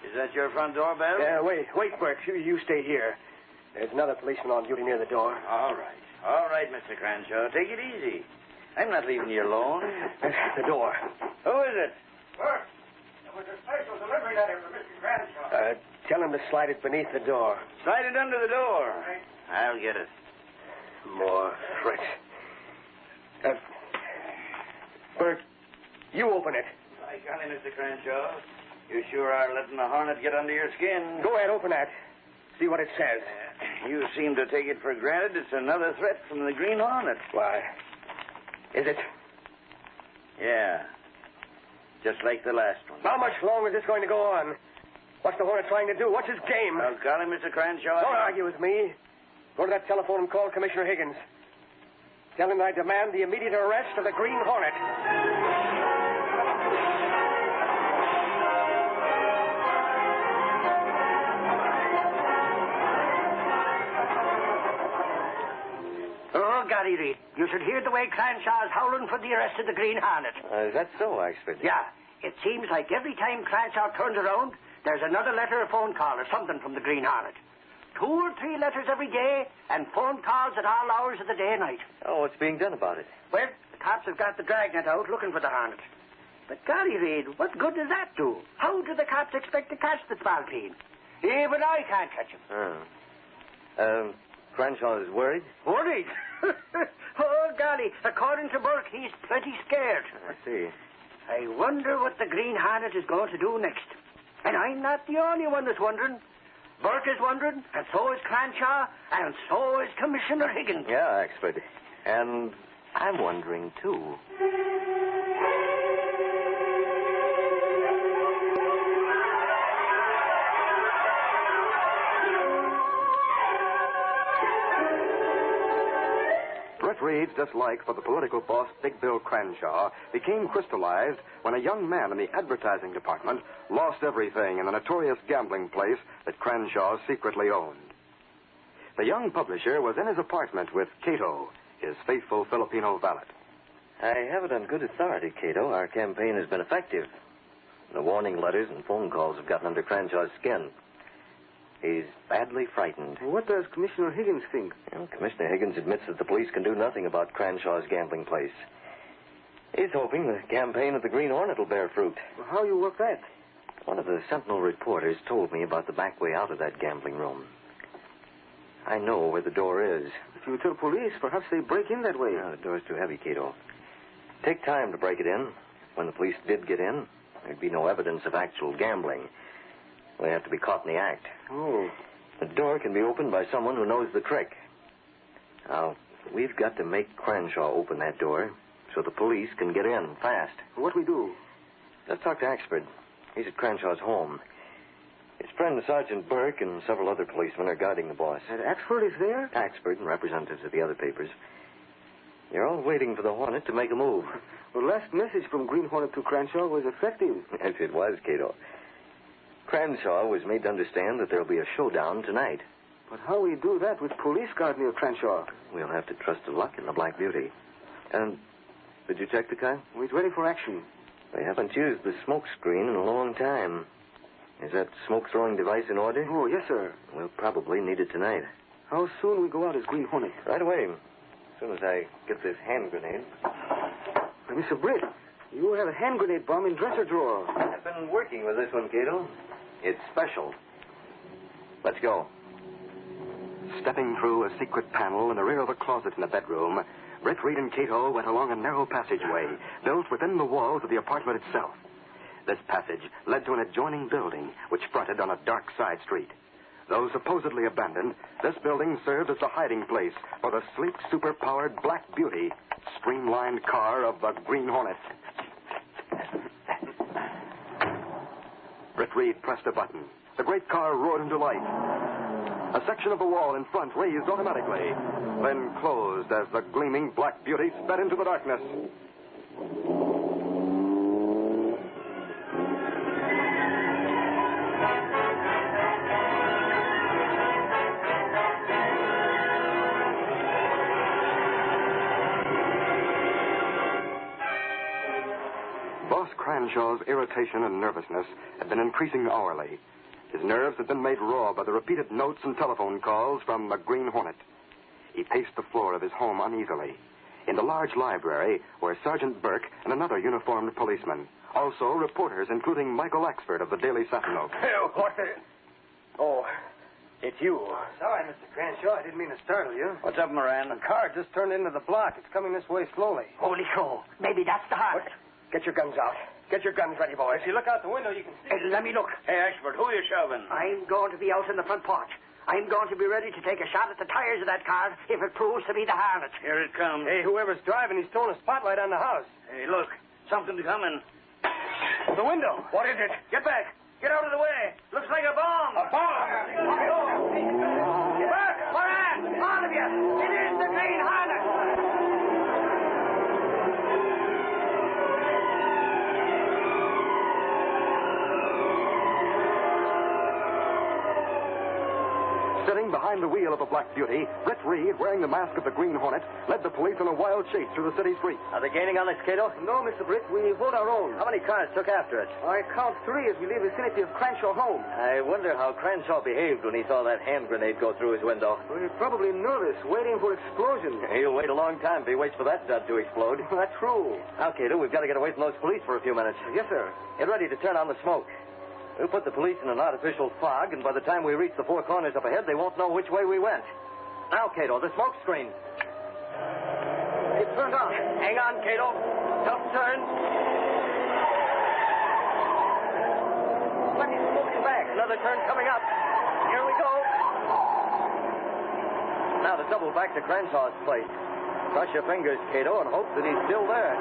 Is that your front door bell? Wait, Burke. You stay here. There's another policeman on duty near the door. All right, Mr. Cranshaw. Take it easy. I'm not leaving you alone. The door. Who is it? Burke, there was a special delivery letter for Mr. Cranshaw. Tell him to slide it beneath the door. Slide it under the door. Right. I'll get it. More threats. Burke, you open it. By golly, Mr. Cranshaw. You sure are letting the hornet get under your skin. Go ahead, open that. See what it says. You seem to take it for granted it's another threat from the Green Hornet. Why? Is it? Yeah. Just like the last one. How much longer is this going to go on? What's the Hornet trying to do? What's his game? Oh, golly, Mr. Cranshaw. Don't argue with me. Go to that telephone and call Commissioner Higgins. Tell him I demand the immediate arrest of the Green Hornet. Oh, golly, Reed. You should hear the way Cranshaw's howling for the arrest of the Green Hornet. Is that so, Axford? Yeah. It seems like every time Cranshaw turns around, there's another letter or phone call or something from the Green Hornet. 2 or 3 letters every day, and phone calls at all hours of the day and night. Oh, what's being done about it? Well, the cops have got the dragnet out looking for the Hornet. But golly, Reed, what good does that do? How do the cops expect to catch the spalpeen? Even I can't catch him. Cranshaw is worried? Worried? Oh, golly, according to Burke, he's plenty scared. I see. I wonder what the Green Hornet is going to do next. And I'm not the only one that's wondering. Burke is wondering, and so is Cranshaw, and so is Commissioner Higgins. Yeah, Axford. And I'm wondering, too. Brett Reed's dislike for the political boss, Big Bill Crenshaw, became crystallized when a young man in the advertising department lost everything in the notorious gambling place that Crenshaw secretly owned. The young publisher was in his apartment with Cato, his faithful Filipino valet. I have it on good authority, Cato. Our campaign has been effective. The warning letters and phone calls have gotten under Crenshaw's skin. He's badly frightened. What does Commissioner Higgins think? Well, Commissioner Higgins admits that the police can do nothing about Crenshaw's gambling place. He's hoping the campaign of the Green Hornet will bear fruit. Well, how you work that? One of the Sentinel reporters told me about the back way out of that gambling room. I know where the door is. If you tell police, perhaps they break in that way. No, the door's too heavy, Cato. Take time to break it in. When the police did get in, there'd be no evidence of actual gambling. They have to be caught in the act. Oh. The door can be opened by someone who knows the trick. Now, we've got to make Crenshaw open that door so the police can get in fast. What we do? Let's talk to Axford. He's at Crenshaw's home. His friend Sergeant Burke and several other policemen are guarding the boss. And Axford is there? Axford and representatives of the other papers. You're all waiting for the Hornet to make a move. The last message from Green Hornet to Crenshaw was effective. Yes, it was, Cato. Crenshaw was made to understand that there'll be a showdown tonight. But how we do that with police guard near Crenshaw? We'll have to trust to luck in the Black Beauty. And did you check the car? We're ready for action. They haven't used the smoke screen in a long time. Is that smoke-throwing device in order? Oh, yes, sir. We'll probably need it tonight. How soon we go out as Green Hornet? Right away. As soon as I get this hand grenade. Mr. Britt, you have a hand grenade bomb in dresser drawer. I've been working with this one, Cato. It's special. Let's go. Stepping through a secret panel in the rear of a closet in the bedroom, Britt, Reed, and Cato went along a narrow passageway built within the walls of the apartment itself. This passage led to an adjoining building which fronted on a dark side street. Though supposedly abandoned, this building served as the hiding place for the sleek, super-powered Black Beauty, streamlined car of the Green Hornet. Britt Reed pressed a button. The great car roared into life. A section of the wall in front raised automatically, then closed as the gleaming Black Beauty sped into the darkness. Boss Crenshaw's irritation and nervousness had been increasing hourly. His nerves had been made raw by the repeated notes and telephone calls from the Green Hornet. He paced the floor of his home uneasily. In the large library were Sergeant Burke and another uniformed policeman. Also reporters, including Michael Axford of the Daily Sentinel. What's it? Oh, it's you. Sorry, Mr. Crenshaw. I didn't mean to startle you. What's up, Moran? The car just turned into the block. It's coming this way slowly. Holy cow. Maybe that's the heart. Get your guns out. Get your guns ready, boys. If you look out the window, you can see. Hey, let me look. Hey, Ashford, who are you shoving? I'm going to be out in the front porch. I'm going to be ready to take a shot at the tires of that car if it proves to be the Hornet. Here it comes. Hey, whoever's driving, he's throwing a spotlight on the house. Hey, look. Something's coming. The window. What is it? Get back. Get out of the way. Looks like a bomb. A bomb? Get back. Moran, all of you. It is the Green Hornet. Sitting behind the wheel of the Black Beauty, Britt Reed, wearing the mask of the Green Hornet, led the police on a wild chase through the city streets. Are they gaining on us, Cato? No, Mr. Britt. We hold our own. How many cars took after it? I count 3 as we leave the vicinity of Crenshaw home. I wonder how Crenshaw behaved when he saw that hand grenade go through his window. Well, he's probably nervous, waiting for explosion. He'll wait a long time if he waits for that dud to explode. That's true. Now, Cato, we've got to get away from those police for a few minutes. Yes, sir. Get ready to turn on the smoke. We'll put the police in an artificial fog, and by the time we reach the 4 corners up ahead, they won't know which way we went. Now, Cato, the smoke screen. It's turned on. Hang on, Cato. Don't turn. Plenty smoking back. Another turn coming up. Here we go. Now to double back to Crenshaw's place. Cross your fingers, Cato, and hope that he's still there.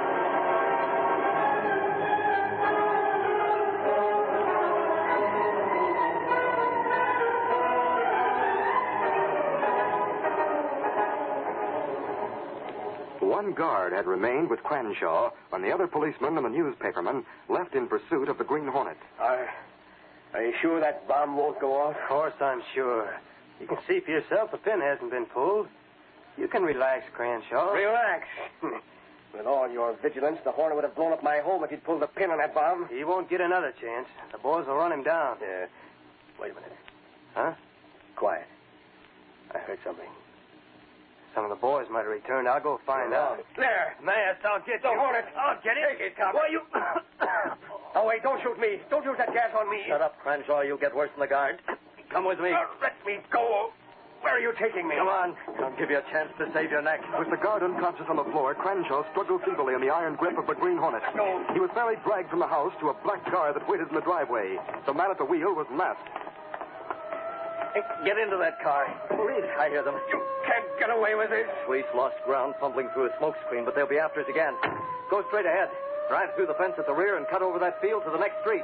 one guard had remained with Cranshaw when the other policeman and the newspaperman left in pursuit of the Green Hornet. Are you sure that bomb won't go off? Of course I'm sure. You can see for yourself the pin hasn't been pulled. You can relax, Cranshaw. Relax. With all your vigilance, the Hornet would have blown up my home if he'd pulled the pin on that bomb. He won't get another chance. The boys will run him down. Wait a minute. Huh? Quiet. I heard something. Some of the boys might have returned. I'll go find out. There. Mask, I'll get The you. Hornet. I'll get it. Take it, cop. Why, you... Oh, wait, don't shoot me. Don't use that gas on me. Shut up, Cranshaw. You'll get worse than the guard. Come with me. Let me go. Where are you taking me? Come on. I'll give you a chance to save your neck. With the guard unconscious on the floor, Cranshaw struggled feebly in the iron grip of the Green Hornet. He was fairly dragged from the house to a black car that waited in the driveway. The man at the wheel was masked. Hey, get into that car. Police. I hear them. You can't get away with this. Police lost ground fumbling through a smoke screen, but they'll be after us again. Go straight ahead. Drive through the fence at the rear and cut over that field to the next street.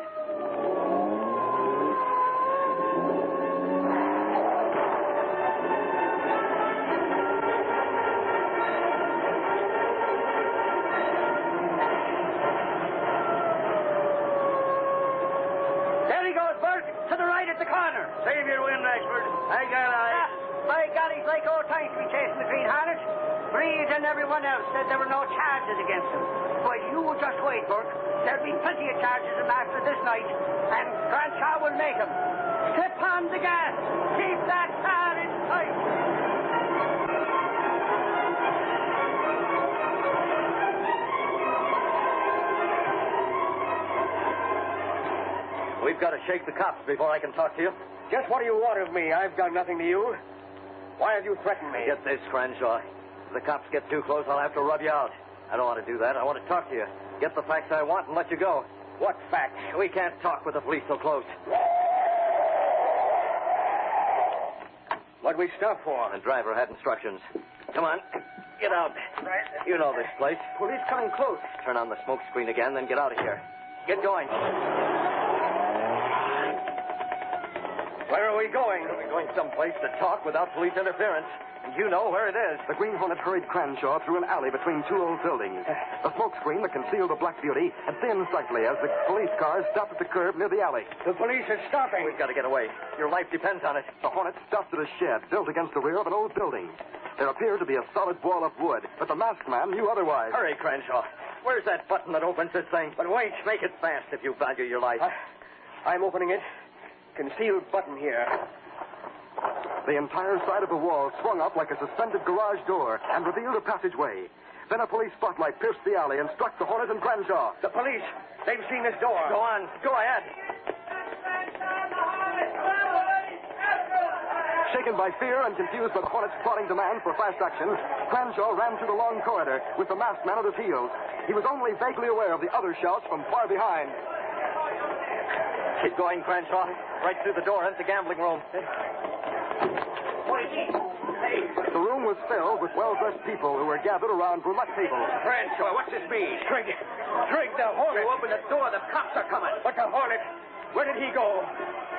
There he goes, Bert. To the right at the corner. Save your wind, Rashford. I got it. By God, he's like old times to be chasing the Green Hornet. Breed and everyone else said there were no charges against him. But you just wait, Burke. There'll be plenty of charges of him after this night, and Cranshaw will make him. Step on the gas. Keep that car in sight. We've got to shake the cops before I can talk to you. Just what do you want of me? I've done nothing to you. Why have you threatened me? Get this, Cranshaw. If the cops get too close, I'll have to rub you out. I don't want to do that. I want to talk to you. Get the facts I want and let you go. What facts? We can't talk with the police so close. What'd we stop for? The driver had instructions. Come on. Get out. You know this place. Police coming close. Turn on the smoke screen again, then get out of here. Get going. Where are we going? We're going someplace to talk without police interference. And you know where it is. The Green Hornet hurried Cranshaw through an alley between two old buildings. The smoke screen that concealed the Black Beauty had thinned slightly as the police cars stopped at the curb near the alley. The police are stopping. We've got to get away. Your life depends on it. The Hornet stopped at a shed built against the rear of an old building. There appeared to be a solid wall of wood, but the masked man knew otherwise. Hurry, Cranshaw. Where's that button that opens this thing? But wait. Make it fast if you value your life. I'm opening it. Concealed button here. The entire side of the wall swung up like a suspended garage door and revealed a passageway. Then a police spotlight pierced the alley and struck the Hornet and Cranshaw. The police. They've seen this door. Go on. Go ahead. Shaken by fear and confused by the Hornet's plotting demand for fast action, Cranshaw ran through the long corridor with the masked man at his heels. He was only vaguely aware of the other shouts from far behind. Keep going, Cranshaw. Right through the door into the gambling room. The room was filled with well-dressed people who were gathered around roulette tables. Cranshaw, what's this mean? Trig, the Hornet. You open the door, the cops are coming. But the Hornet, where did he go?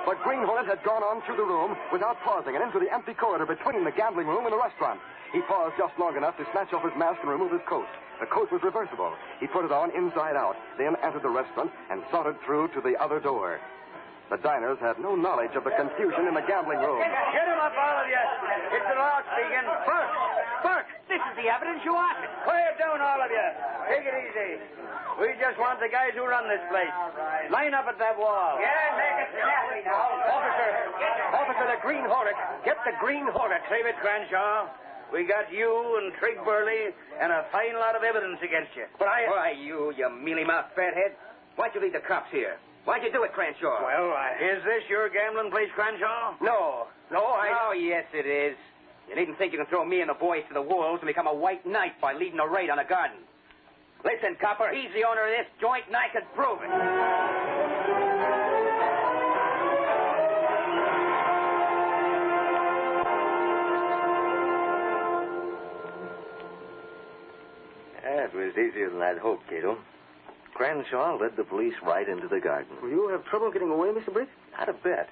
But Green Hornet had gone on through the room without pausing and into the empty corridor between the gambling room and the restaurant. He paused just long enough to snatch off his mask and remove his coat. The coat was reversible. He put it on inside out, then entered the restaurant and sauntered through to the other door. The diners had no knowledge of the confusion in the gambling room. Get him up, all of you. It's the law speaking. Burke, this is the evidence you wanted. Quiet down, all of you. Take it easy. We just want the guys who run this place. Line up at that wall. Yeah, make it snappy now. Officer, the Green Hornet. Get the Green Hornet. Save it, Cranshaw. We got you and Trig Burley and a fine lot of evidence against you. But Why, you mealy-mouthed fathead. Why'd you leave the cops here? Why'd you do it, Cranshaw? Well, Is this your gambling place, Cranshaw? No, Oh, yes, it is. You needn't think you can throw me and the boys to the wolves and become a white knight by leading a raid on a garden. Listen, copper, he's the owner of this joint, and I can prove it. That was easier than I'd hoped, Cato. Cranshaw led the police right into the garden. Will you have trouble getting away, Mr. Britt? Not a bit.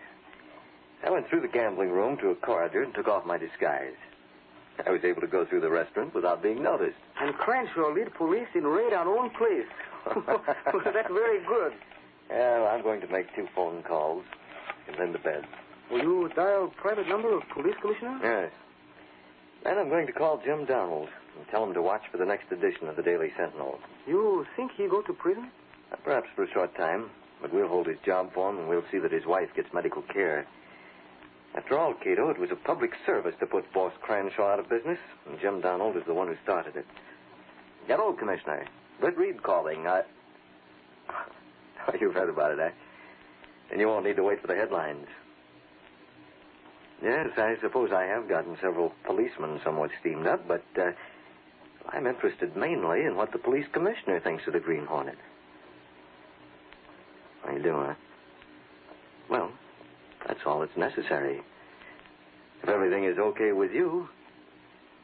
I went through the gambling room to a corridor and took off my disguise. I was able to go through the restaurant without being noticed. And Crenshaw lead police in raid on own place. That's very good. Well, I'm going to make 2 phone calls and then to bed. Will you dial private number of police commissioner? Yes. Then I'm going to call Jim Donald and tell him to watch for the next edition of the Daily Sentinel. You think he'll go to prison? Perhaps for a short time, but we'll hold his job for him and we'll see that his wife gets medical care. After all, Cato, it was a public service to put Boss Cranshaw out of business, and Jim Donald is the one who started it. Hello, Commissioner. Britt Reed calling. Oh, you've heard about it, eh? Then you won't need to wait for the headlines. Yes, I suppose I have gotten several policemen somewhat steamed up, but I'm interested mainly in what the police commissioner thinks of the Green Hornet. How you doing, huh? Well, that's all that's necessary. If everything is okay with you,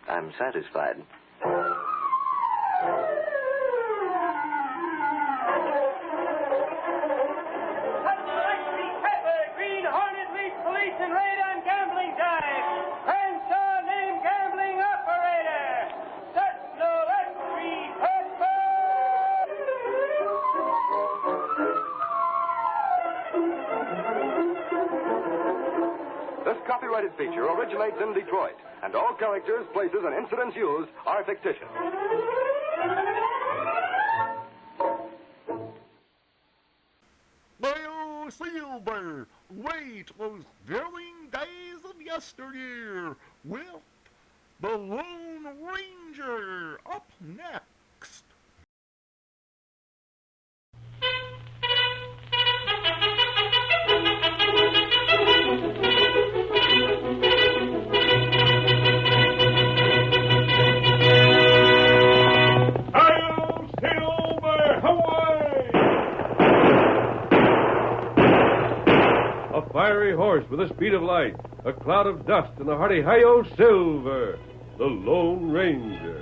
I'm satisfied. Green Hornet leads police in raid on gambling dive. Crenshaw named gambling operator. Sentinel entry, This copyrighted feature originates in Detroit, and all characters, places, and incidents used are fictitious. Well, Silver, wait those thrilling days of yesteryear with the Lone Ranger up next. A fiery horse with the speed of light, a cloud of dust, and a hearty hi-yo Silver, the Lone Ranger.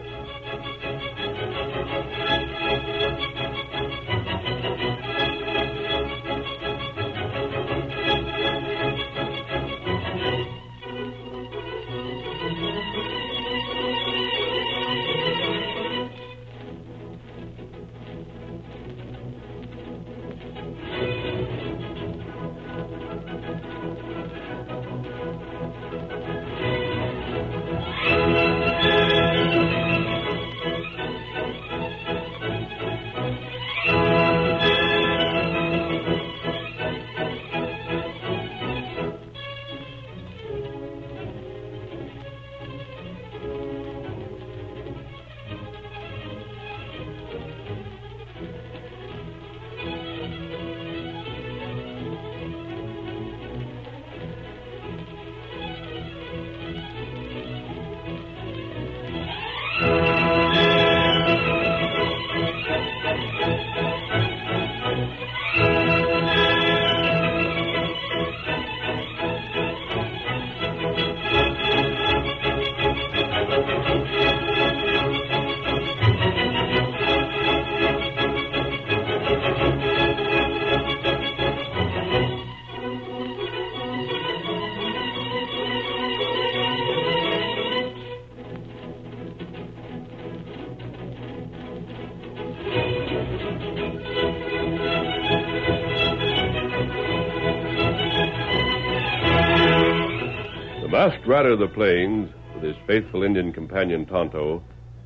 Masked Rider of the Plains, with his faithful Indian companion Tonto,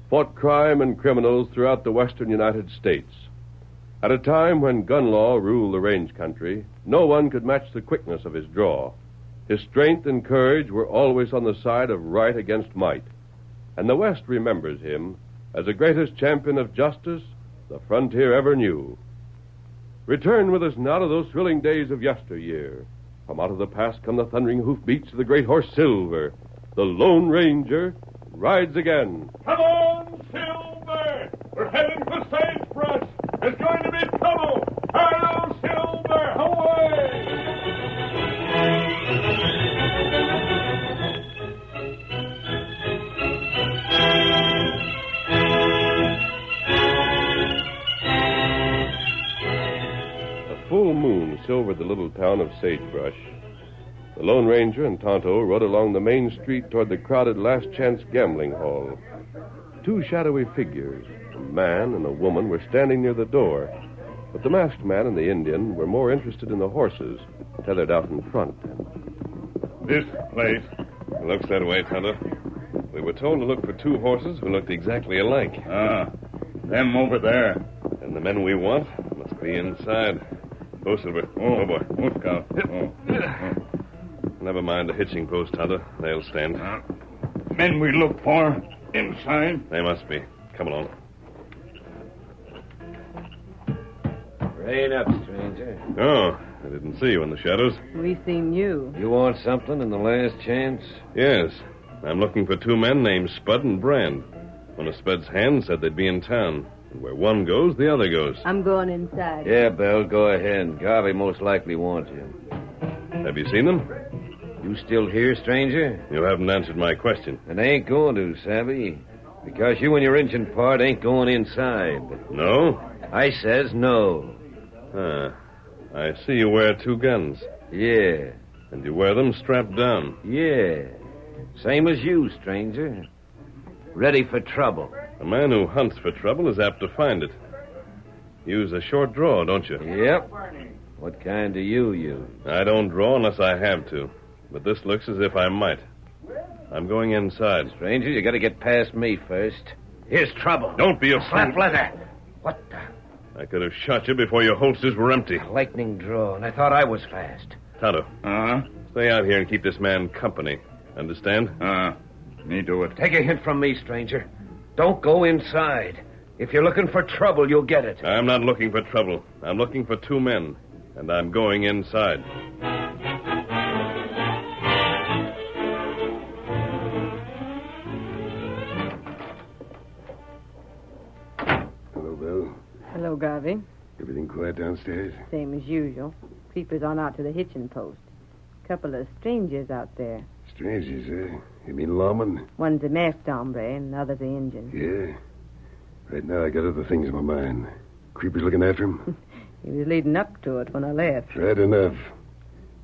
fought crime and criminals throughout the western United States. At a time when gun law ruled the range country, no one could match the quickness of his draw. His strength and courage were always on the side of right against might. And the West remembers him as the greatest champion of justice the frontier ever knew. Return with us now to those thrilling days of yesteryear. From out of the past come the thundering hoofbeats of the great horse Silver. The Lone Ranger rides again. Come on, Silver! We're heading for sagebrush. There's going to be trouble. Hello, Silver! Away! A full moon silvered the little town of Sagebrush. The Lone Ranger and Tonto rode along the main street toward the crowded Last Chance gambling hall. Two shadowy figures, a man and a woman, were standing near the door. But the masked man and the Indian were more interested in the horses, tethered out in front. This place. It looks that way, Tonto. We were told to look for two horses who looked exactly alike. Them over there. And the men we want must be inside. Go, Silver. Oh, boy. Oh, Scout. Oh. Never mind the hitching post, Tonto. They'll stand. Men we look for inside? They must be. Come along. Rain up, stranger. Oh, I didn't see you in the shadows. We seen you. You want something in the Last Chance? Yes. I'm looking for two men named Spud and Brand. One of Spud's hands said they'd be in town. And where one goes, the other goes. I'm going inside. Yeah, Belle, go ahead. Garvey most likely wants you. Have you seen them? You still here, stranger? You haven't answered my question. And I ain't going to, savvy. Because you and your engine part ain't going inside. No? I says no. I see you wear two guns. Yeah. And you wear them strapped down. Yeah. Same as you, stranger. Ready for trouble. A man who hunts for trouble is apt to find it. Use a short draw, don't you? Yep. What kind do you use? I don't draw unless I have to. But this looks as if I might. I'm going inside. Stranger, you gotta get past me first. Here's trouble. Don't be a fool. Slap leather. What the? I could have shot you before your holsters were empty. Lightning draw, and I thought I was fast. Tonto. Stay out here and keep this man company. Understand? Me do it. Take a hint from me, stranger. Don't go inside. If you're looking for trouble, you'll get it. I'm not looking for trouble. I'm looking for two men. And I'm going inside. Hello, Bill. Hello, Garvey. Everything quiet downstairs? Same as usual. Creepers on out to the hitching post. Couple of strangers out there. Strangers, eh? You mean lawmen? One's a masked hombre and the other's an Indian. Yeah. Right now I got other things in my mind. Creepers looking after him? He was leading up to it when I left. Right enough.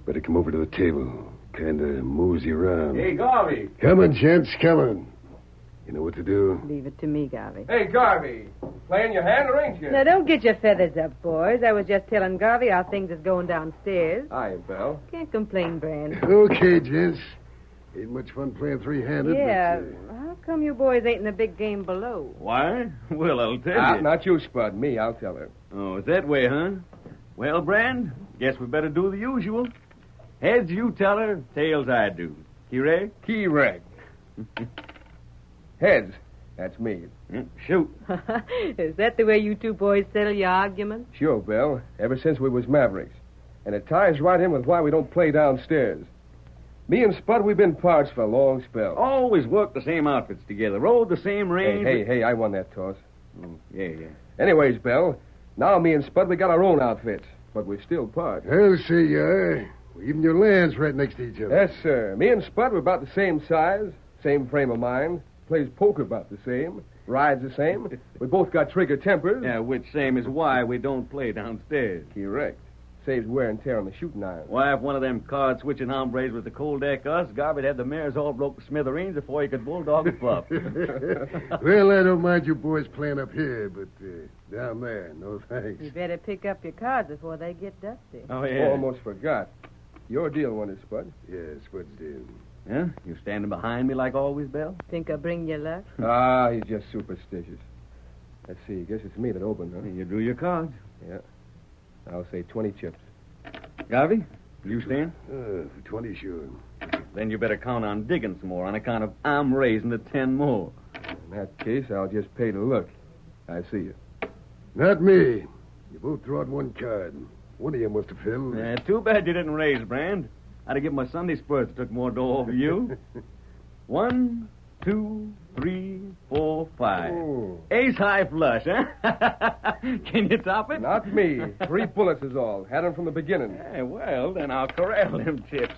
Better come over to the table. Kind of moves you around. Hey, Garvey. Coming, gents, coming. You know what to do? Leave it to me, Garvey. Hey, Garvey. Playing your hand or ain't you? Now, don't get your feathers up, boys. I was just telling Garvey how things is going downstairs. Hi, Belle. Can't complain, Brand. Okay, gents. Ain't much fun playing three-handed, Yeah, but... how come you boys ain't in the big game below? Why? Well, I'll tell you. Not you, Spud. Me, I'll tell her. Oh, it's that way, huh? Well, Brand, guess we better do the usual. Heads, you tell her. Tails, I do. Key-reg? Key-reg. Heads. That's me. Shoot. Is that the way you two boys settle your arguments? Sure, Belle. Ever since we was Mavericks. And it ties right in with why we don't play downstairs. Me and Spud, we've been pards for a long spell. Always worked the same outfits together. Rode the same range. Hey, I won that toss. Oh, yeah. Anyways, Belle, now me and Spud, we got our own outfits. But we're still pards. I'll see you are. Even your land's right next to each other. Yes, sir. Me and Spud, we're about the same size, same frame of mind. Plays poker about the same. Rides the same. We both got trigger tempers. Yeah, which same is why we don't play downstairs. Correct. Saves wear and tear on the shooting iron. Why, if one of them card-switching hombres was to cold deck us, Garvey'd have the mares all broke to smithereens before he could bulldog a pup. Well, I don't mind you boys playing up here, but down there, no thanks. You better pick up your cards before they get dusty. Oh, yeah. Almost forgot. Your deal, wasn't it, Spud? Yeah, Spud's deal. Yeah? You standing behind me like always, Belle? Think I'll bring you luck? He's just superstitious. Let's see. Guess it's me that opened, huh? You drew your cards. Yeah. I'll say 20 chips. Garvey, you stand? 20, sure. Then you better count on digging some more on account of I'm raising to 10 more. In that case, I'll just pay to look. I see you. Not me. You both drawed one card. One of you must have filled. Too bad you didn't raise, Brand. I'd have given my Sunday spurs that took more dough over you. 1, 2, 3, 4, 5. Oh. Ace high flush, huh? Can you top it? Not me. 3 bullets is all. Had 'em from the beginning. Well, then I'll corral them chips.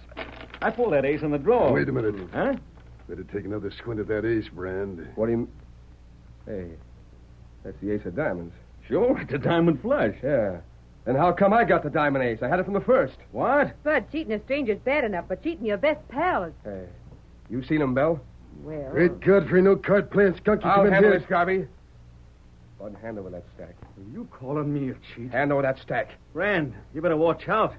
I pulled that ace in the drawer. Wait a minute. Huh? Better take another squint at that ace, Brand. What do you... Hey, that's the ace of diamonds. Sure, it's a diamond flush. Yeah. Then how come I got the diamond ace? I had it from the first. What? Spud, cheating a stranger's bad enough, but cheating your best pals. Hey, you seen him, Belle? Well... Great Godfrey, no card playing skunk. You I'll come in handle here. this, Garvey. Bud, hand over that stack. Are you calling me a cheat? Hand over that stack. Rand, you better watch out.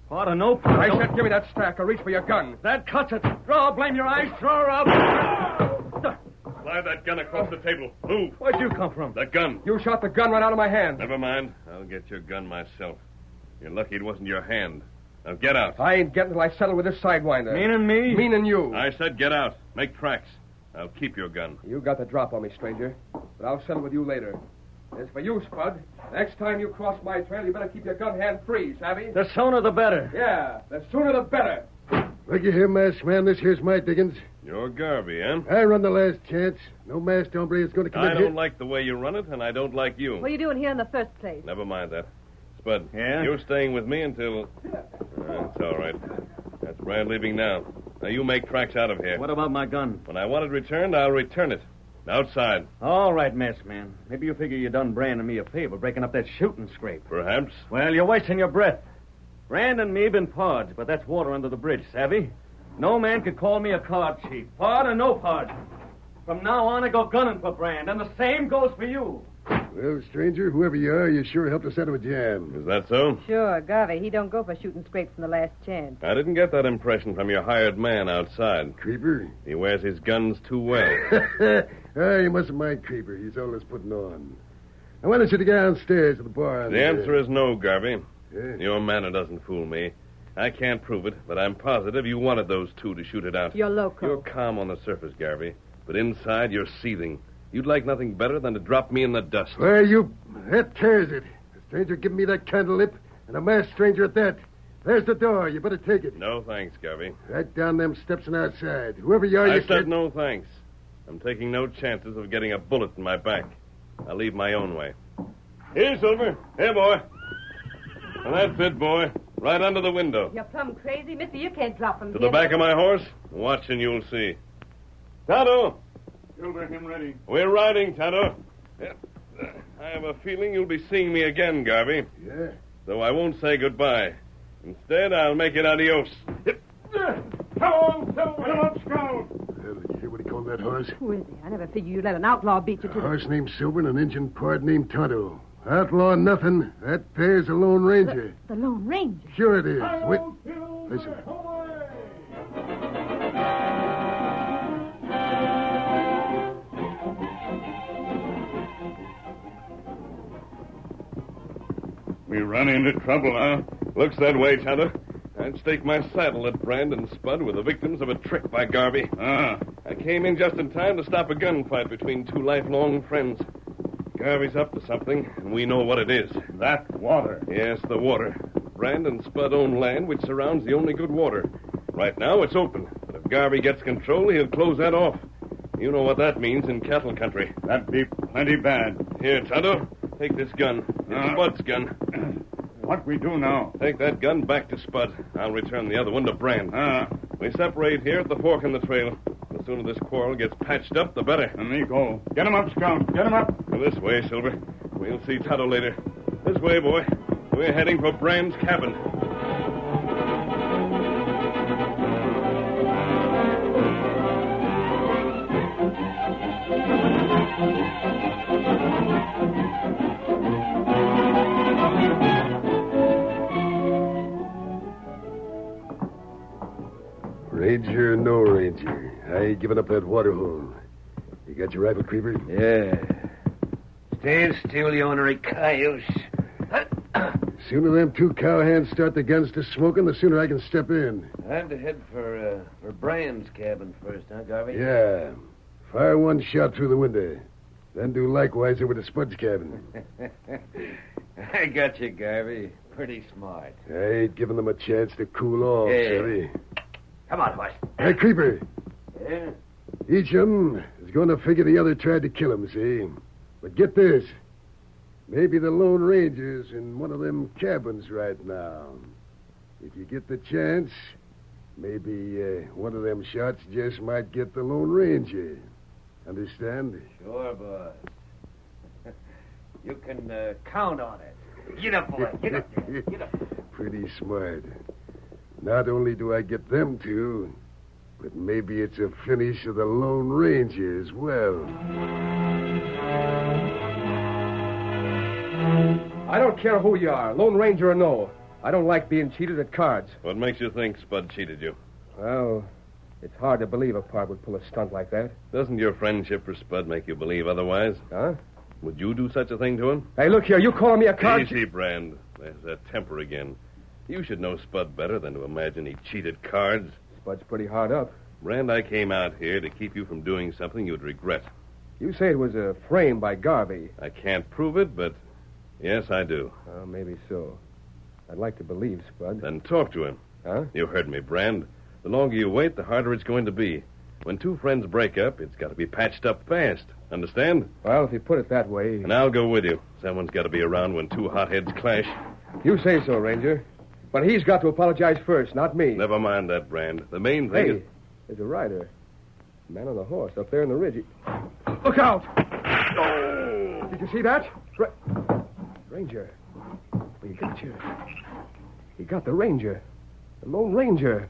Part or no part. I said give me that stack or reach for your gun. That cuts it. Draw, blame your eyes. Throw her out. Slide that gun across the table. Move. Where'd you come from? The gun. You shot the gun right out of my hand. Never mind. I'll get your gun myself. You're lucky it wasn't your hand. Now get out. I ain't getting till I settle with this sidewinder. Meaning me? Meaning you. I said get out. Make tracks. I'll keep your gun. You got the drop on me, stranger. But I'll settle with you later. As for you, Spud, next time you cross my trail, you better keep your gun hand free, savvy? The sooner the better. Yeah, the sooner the better. Looky here, masked man. This here's my diggings. You're Garvey, eh? I run the last chance. No masked hombre is going to come I in don't here. like the way you run it, and I don't like you. What are you doing here in the first place? Never mind that. Spud, Yeah? you're staying with me until... That's all right. That's Brand leaving now. Now you make tracks out of here. What about my gun? When I want it returned, I'll return it. Outside. All right, masked man. Maybe you figure you done Brand and me a favor breaking up that shooting scrape. Perhaps. Well, you're wasting your breath. Brand and me been pards, but that's water under the bridge, savvy? No man could call me a card chief. Pard or no pard. From now on, I go gunning for Brand, and the same goes for you. Well, stranger, whoever you are, you sure helped us out of a jam. Is that so? Sure, Garvey, he don't go for shooting scrapes from the last chance. I didn't get that impression from your hired man outside. Creeper? He wears his guns too well. You mustn't mind Creeper. He's always putting on. Now, why don't you go downstairs to the bar? The answer is no, Garvey. Yeah? Your manner doesn't fool me. I can't prove it, but I'm positive you wanted those two to shoot it out. You're loco. You're calm on the surface, Garvey, but inside you're seething. You'd like nothing better than to drop me in the dust. Well, that tears it. A stranger giving me that candle lip, and a masked stranger at that. There's the door. You better take it. No thanks, Garvey. Right down them steps and outside. Whoever you are, I you said can't... no thanks. I'm taking no chances of getting a bullet in my back. I'll leave my own way. Here, Silver. Here, boy. And that's it, boy. Right under the window. You're plumb crazy, mister. You can't drop him To the back of my horse. Watch and you'll see. Tonto! Silver, him ready. We're riding, Tonto. I have a feeling you'll be seeing me again, Garvey. Yeah? Though I won't say goodbye. Instead, I'll make it adios. Come on, Silver. Come on, Scout. Well, did you hear what he called that horse? Who is he? I never figured you'd let an outlaw beat you A to the... horse named Silver and an Injun pard named Tonto. Outlaw nothing. That pair's a Lone Ranger. The Lone Ranger? Sure it is. Wait. Listen. We run into trouble, huh? Looks that way, Tonto. I'd stake my saddle that Brand and Spud were the victims of a trick by Garvey. I came in just in time to stop a gunfight between two lifelong friends. Garvey's up to something, and we know what it is. That water. Yes, the water. Brand and Spud own land which surrounds the only good water. Right now, it's open. But if Garvey gets control, he'll close that off. You know what that means in cattle country. That'd be plenty bad. Here, Tonto, take this gun. It's Spud's gun. What we do now? Take that gun back to Spud. I'll return the other one to Brand. We separate here at the fork in the trail. The sooner this quarrel gets patched up, the better. Let me go. Get him up, Scout. Get him up. This way, Silver. We'll see Tonto later. This way, boy. We're heading for Brand's cabin. Ranger or no Ranger, I ain't giving up that water hole. You got your rifle, Creeper? Yeah. Stand still, you ornery cayuse. Sooner them two cowhands start the guns to smoking, the sooner I can step in. I'm to head for Brand's cabin first, huh, Garvey? Yeah. Fire one shot through the window. Then do likewise over to Spud's cabin. I got you, Garvey. Pretty smart. I ain't giving them a chance to cool off, Yeah. Savvy. Come on, horse. Hey, Creeper. Yeah? Each of them is going to figure the other tried to kill him, see? But get this. Maybe the Lone Ranger's in one of them cabins right now. If you get the chance, maybe one of them shots just might get the Lone Ranger. Understand? Sure, boss. You can count on it. Get up, boy. Get up there. Get up. Pretty smart. Not only do I get them two, but maybe it's a finish of the Lone Ranger as well. I don't care who you are, Lone Ranger or no. I don't like being cheated at cards. What makes you think Spud cheated you? Well, it's hard to believe a pard would pull a stunt like that. Doesn't your friendship for Spud make you believe otherwise? Huh? Would you do such a thing to him? Hey, look here, you calling me a card... Easy, Brand. There's that temper again. You should know Spud better than to imagine he cheated cards. Spud's pretty hard up. Brand, I came out here to keep you from doing something you'd regret. You say it was a frame by Garvey. I can't prove it, but yes, I do. Oh, maybe so. I'd like to believe, Spud. Then talk to him. Huh? You heard me, Brand. The longer you wait, the harder it's going to be. When two friends break up, it's got to be patched up fast. Understand? Well, if you put it that way... And I'll go with you. Someone's got to be around when two hotheads clash. You say so, Ranger. But he's got to apologize first, not me. Never mind that, Brand. The main thing is... There's a rider. A man on a horse up there in the ridge. Look out! Oh! Did you see that? Ranger. He got you. He got the Ranger. The Lone Ranger.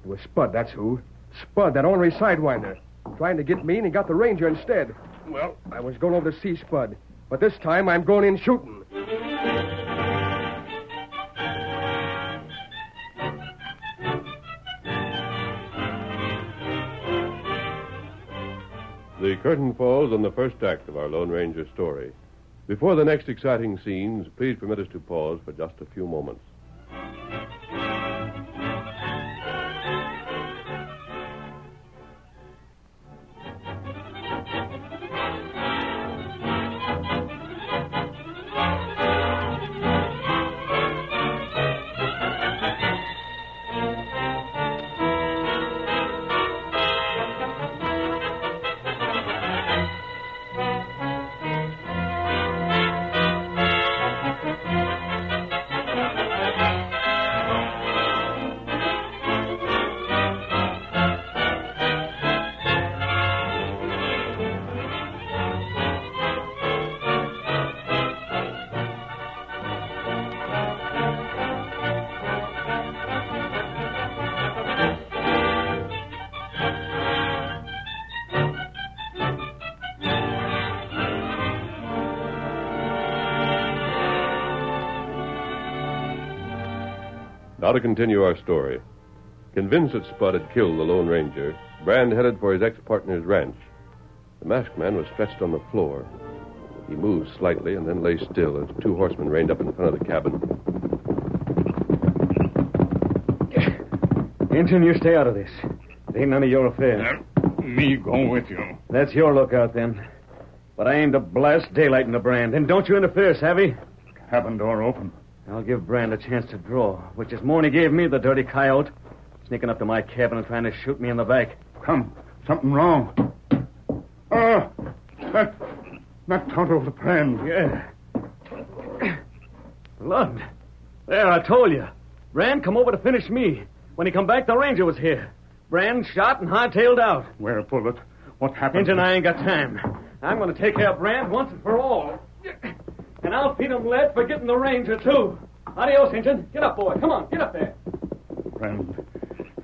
It was Spud, that's who. Spud, that ornery sidewinder. Trying to get me, and he got the Ranger instead. Well, I was going over to see Spud. But this time, I'm going in shooting. The curtain falls on the first act of our Lone Ranger story. Before the next exciting scenes, please permit us to pause for just a few moments. Now to continue our story. Convinced that Spud had killed the Lone Ranger, Brand headed for his ex-partner's ranch. The masked man was stretched on the floor. He moved slightly and then lay still as two horsemen reined up in front of the cabin. Injun, you stay out of this. It ain't none of your affair. Me go with you. That's your lookout, then. But I aim to blast daylight in the Brand. And don't you interfere, savvy? Cabin door open. I'll give Brand a chance to draw, which is more than he gave me, the dirty coyote. Sneaking up to my cabin and trying to shoot me in the back. Come. Something wrong. That Tonto of the Brand. Yeah. Blood. There, I told you. Brand come over to finish me. When he come back, the Ranger was here. Brand shot and high-tailed out. Where a bullet? What happened? Injun, I ain't got time. I'm going to take care of Brand once and for all. And I'll feed him lead for getting the Ranger, too. Adios, Injun. Get up, boy. Come on, get up there. Brand,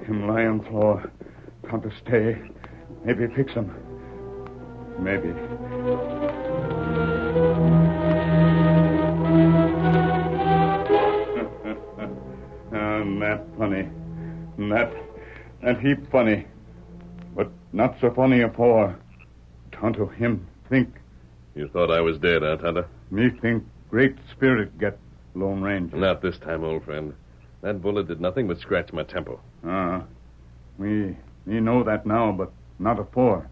him lie on floor. Tonto stay. Maybe fix him. Maybe. That funny. That heap funny. But not so funny afore. Tonto him think. You thought I was dead, huh, Tonto? Me think Great Spirit get Lone Ranger. Not this time, old friend. That bullet did nothing but scratch my temple. We know that now, but not afore.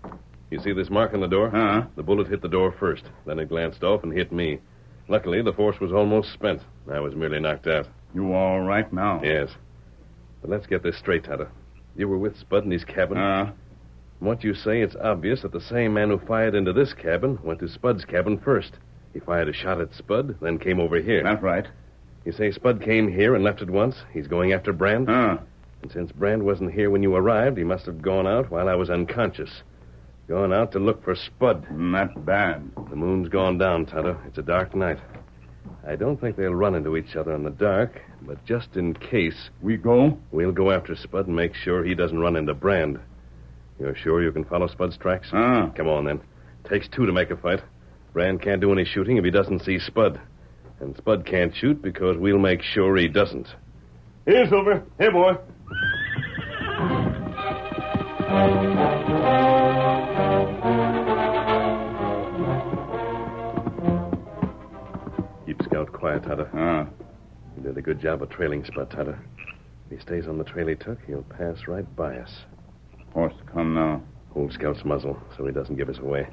You see this mark on the door? The bullet hit the door first. Then it glanced off and hit me. Luckily, the force was almost spent. I was merely knocked out. You all right now? Yes. But let's get this straight, Tonto. You were with Spud in his cabin? From what you say, it's obvious that the same man who fired into this cabin went to Spud's cabin first. He fired a shot at Spud, then came over here. That's right. You say Spud came here and left at once? He's going after Brand? And since Brand wasn't here when you arrived, he must have gone out while I was unconscious. Gone out to look for Spud. Not bad. The moon's gone down, Tonto. It's a dark night. I don't think they'll run into each other in the dark, but just in case... We go? We'll go after Spud and make sure he doesn't run into Brand. You're sure you can follow Spud's tracks? Come on, then. Takes two to make a fight. Brand can't do any shooting if he doesn't see Spud. And Spud can't shoot because we'll make sure he doesn't. Here, Silver. Here, boy. Keep Scout quiet, Tonto. You did a good job of trailing Spud, Tonto. If he stays on the trail he took, he'll pass right by us. Horse come now. Hold Scout's muzzle so he doesn't give us away.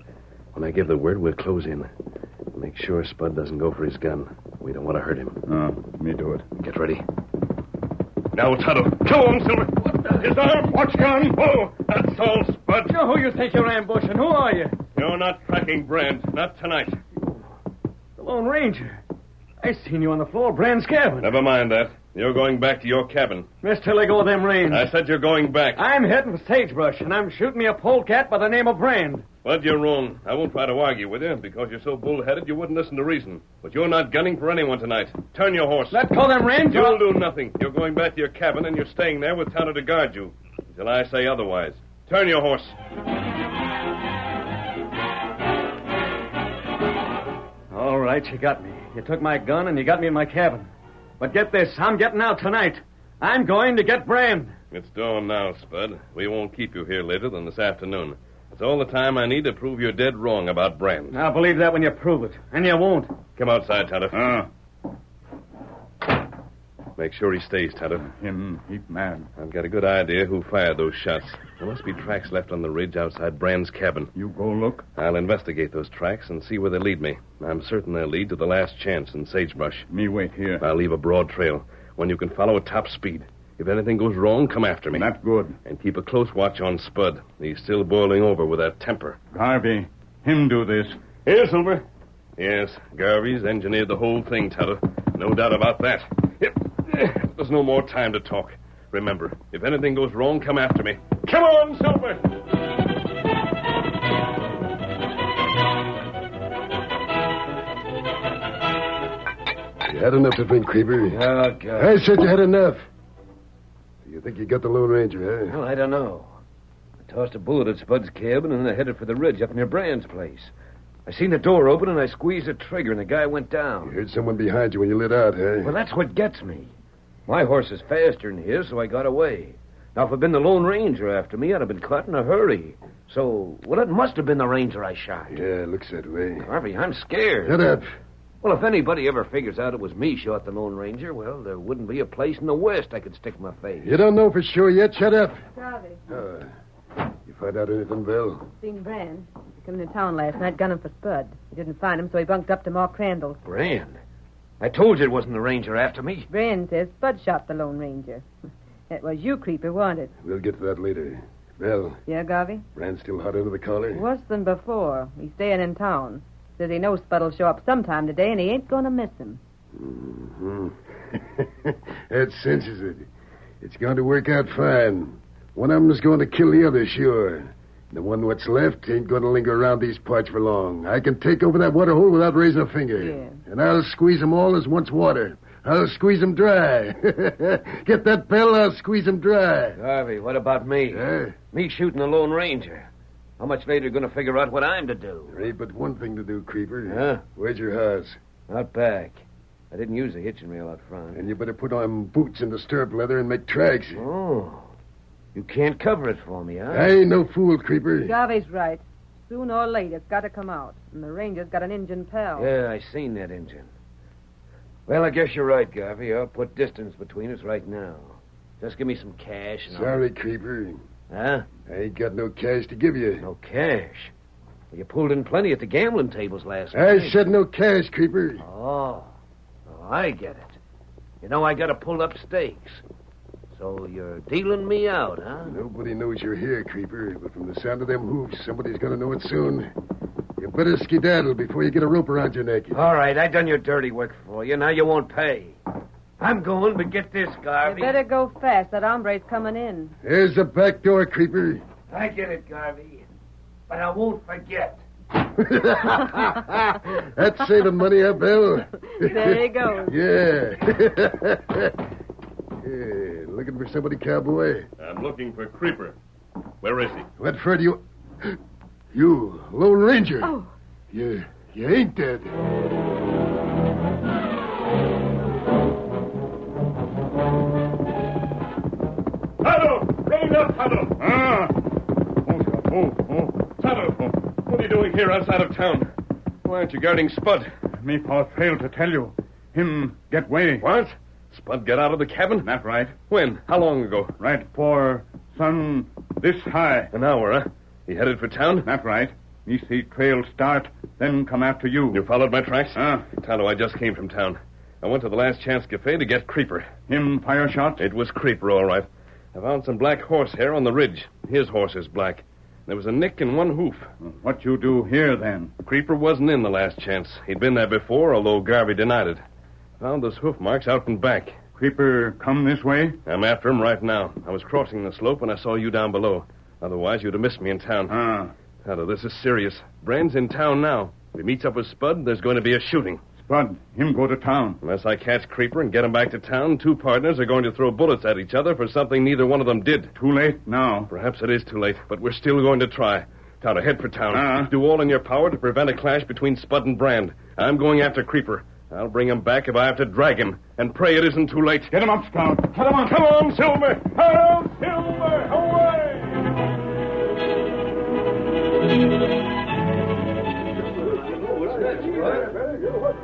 When I give the word, we'll close in. Make sure Spud doesn't go for his gun. We don't want to hurt him. Me do it. Get ready. Now, Tonto. Come on, Silver. What the... His arm. Watch gun. Oh, that's all, Spud. Who you think you're ambushing? Who are you? You're not tracking Brand. Not tonight. The Lone Ranger. I seen you on the floor of Brand's cabin. Never mind that. You're going back to your cabin. Rest till they go them reins. I said you're going back. I'm heading for Sagebrush, and I'm shooting me a polecat by the name of Brand. But you're wrong. I won't try to argue with you because you're so bullheaded you wouldn't listen to reason. But you're not gunning for anyone tonight. Turn your horse. Let go them reins. You'll do nothing. You're going back to your cabin, and you're staying there with Tonto to guard you until I say otherwise. Turn your horse. All right, you got me. You took my gun, and you got me in my cabin. But get this, I'm getting out tonight. I'm going to get Brand. It's dawn now, Spud. We won't keep you here later than this afternoon. That's all the time I need to prove you're dead wrong about Brand. I'll believe that when you prove it. And you won't. Come outside, Tonto. Make sure he stays, Tonto. Him heap mad. I've got a good idea who fired those shots. There must be tracks left on the ridge outside Brand's cabin. You go look? I'll investigate those tracks and see where they lead me. I'm certain they'll lead to the last chance in Sagebrush. Me wait here. I'll leave a broad trail, one you can follow at top speed. If anything goes wrong, come after me. Not good. And keep a close watch on Spud. He's still boiling over with that temper. Garvey, him do this. Here, Silver. Yes, Garvey's engineered the whole thing, Tonto. No doubt about that. There's no more time to talk. Remember, if anything goes wrong, come after me. Come on, Silver! You had enough to drink, Creeper. Oh, God. I said you had enough. You think you got the Lone Ranger, huh? Well, I don't know. I tossed a bullet at Spud's cabin, and then I headed for the ridge up near Brand's place. I seen the door open, and I squeezed the trigger, and the guy went down. You heard someone behind you when you lit out, huh? Well, that's what gets me. My horse is faster than his, so I got away. Now, if it had been the Lone Ranger after me, I'd have been caught in a hurry. So, well, it must have been the Ranger I shot. Yeah, looks that way. Harvey, I'm scared. Shut up. Well, if anybody ever figures out it was me shot the Lone Ranger, well, there wouldn't be a place in the West I could stick my face. You don't know for sure yet. Shut up. Garvey. You find out anything, Bill? Seen Brand. He came into town last night gunning for Spud. He didn't find him, so he bunked up to Mark Crandall. Brand? I told you it wasn't the Ranger after me. Brand says Spud shot the Lone Ranger. It was you, Creeper, wasn't it? We'll get to that later. Bill. Yeah, Garvey? Brand's still hot under the collar? Worse than before. He's staying in town. Says he knows Spud'll show up sometime today, and he ain't going to miss him. Mm-hmm. That cinches it. It's going to work out fine. One of them's going to kill the other, sure. The one what's left ain't going to linger around these parts for long. I can take over that water hole without raising a finger. Yeah. And I'll squeeze them all as wants water. I'll squeeze them dry. Get that bell, I'll squeeze them dry. Harvey, what about me? Me shooting the Lone Ranger. How much later are you going to figure out what I'm to do? There ain't but one thing to do, Creeper. Huh? Where's your house? Out back. I didn't use the hitching rail out front. And you better put on boots and the stirrup leather and make tracks. Oh. You can't cover it for me, huh? I ain't no fool, Creeper. Garvey's right. Sooner or later, it's got to come out. And the Ranger's got an Injun pal. Yeah, I seen that engine. Well, I guess you're right, Garvey. I'll put distance between us right now. Just give me some cash and Sorry, Creeper. Huh? I ain't got no cash to give you. No cash? Well, you pulled in plenty at the gambling tables last I night. said no cash, Creeper. Oh, I get it. You know, I got to pull up stakes. So you're dealing me out, huh? Nobody knows you're here, Creeper, but from the sound of them hoofs, somebody's going to know it soon. You better skedaddle before you get a rope around your neck. All right, I done your dirty work for you. Now you won't pay. I'm going, but get this, Garvey. You better go fast. That hombre's coming in. There's the back door, Creeper. I get it, Garvey. But I won't forget. That's saving money, huh, Bill? There he goes. Yeah. Yeah, looking for somebody, cowboy? I'm looking for Creeper. Where is he? What for do you... You, Lone Ranger. Oh. You ain't dead. Tonto! Roll up, Tonto! Tonto, what are you doing here outside of town? Why aren't you guarding Spud? Me pa failed to tell you. Him get way. What? Spud get out of the cabin? That right. When? How long ago? Right for sun this high. An hour, huh? He headed for town? That right. Me see trail start, then come after you. You followed my tracks? Tonto, I just came from town. I went to the Last Chance Cafe to get Creeper. Him fire shot? It was Creeper, all right. I found some black horsehair on the ridge. His horse is black. There was a nick in one hoof. What you do here, then? Creeper wasn't in the Last Chance. He'd been there before, although Garvey denied it. Found those hoof marks out and back. Creeper come this way? I'm after him right now. I was crossing the slope when I saw you down below. Otherwise, you'd have missed me in town. Tonto, this is serious. Brand's in town now. If he meets up with Spud, there's going to be a shooting. Spud, him go to town. Unless I catch Creeper and get him back to town, two partners are going to throw bullets at each other for something neither one of them did. Too late now. Perhaps it is too late, but we're still going to try. Tonto, head for town. Do all in your power to prevent a clash between Spud and Brand. I'm going after Creeper. I'll bring him back if I have to drag him, and pray it isn't too late. Get him up, Scout. Get him on. Come on, Silver. Harold Silver, away!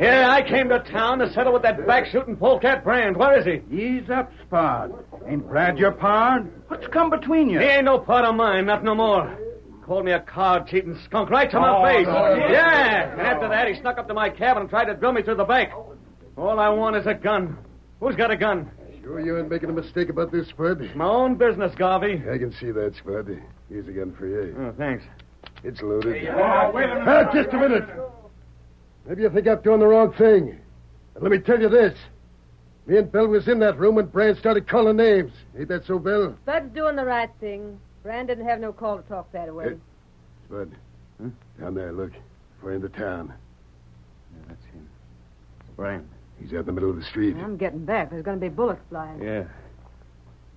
Yeah, I came to town to settle with that back-shooting polecat Brand. Where is he? Ease up, Spud. Ain't Brad your pard? What's come between you? He ain't no part of mine, not no more. Called me a card-cheating skunk right to my face. No. Yeah, and after that, he snuck up to my cabin and tried to drill me through the back. All I want is a gun. Who's got a gun? Sure you ain't making a mistake about this, Spud? My own business, Garvey. I can see that, Spud. Here's a gun for you. Oh, thanks. It's loaded. Wait a minute. Just a minute. Maybe you think I'm doing the wrong thing. But let me tell you this. Me and Bill was in that room when Brand started calling names. Ain't that so, Bill? Spud's doing the right thing. Brand didn't have no call to talk that way. Spud, down there, look. We're in the town. Yeah, that's him. Brand. He's out in the middle of the street. I'm getting back. There's going to be bullets flying. Yeah.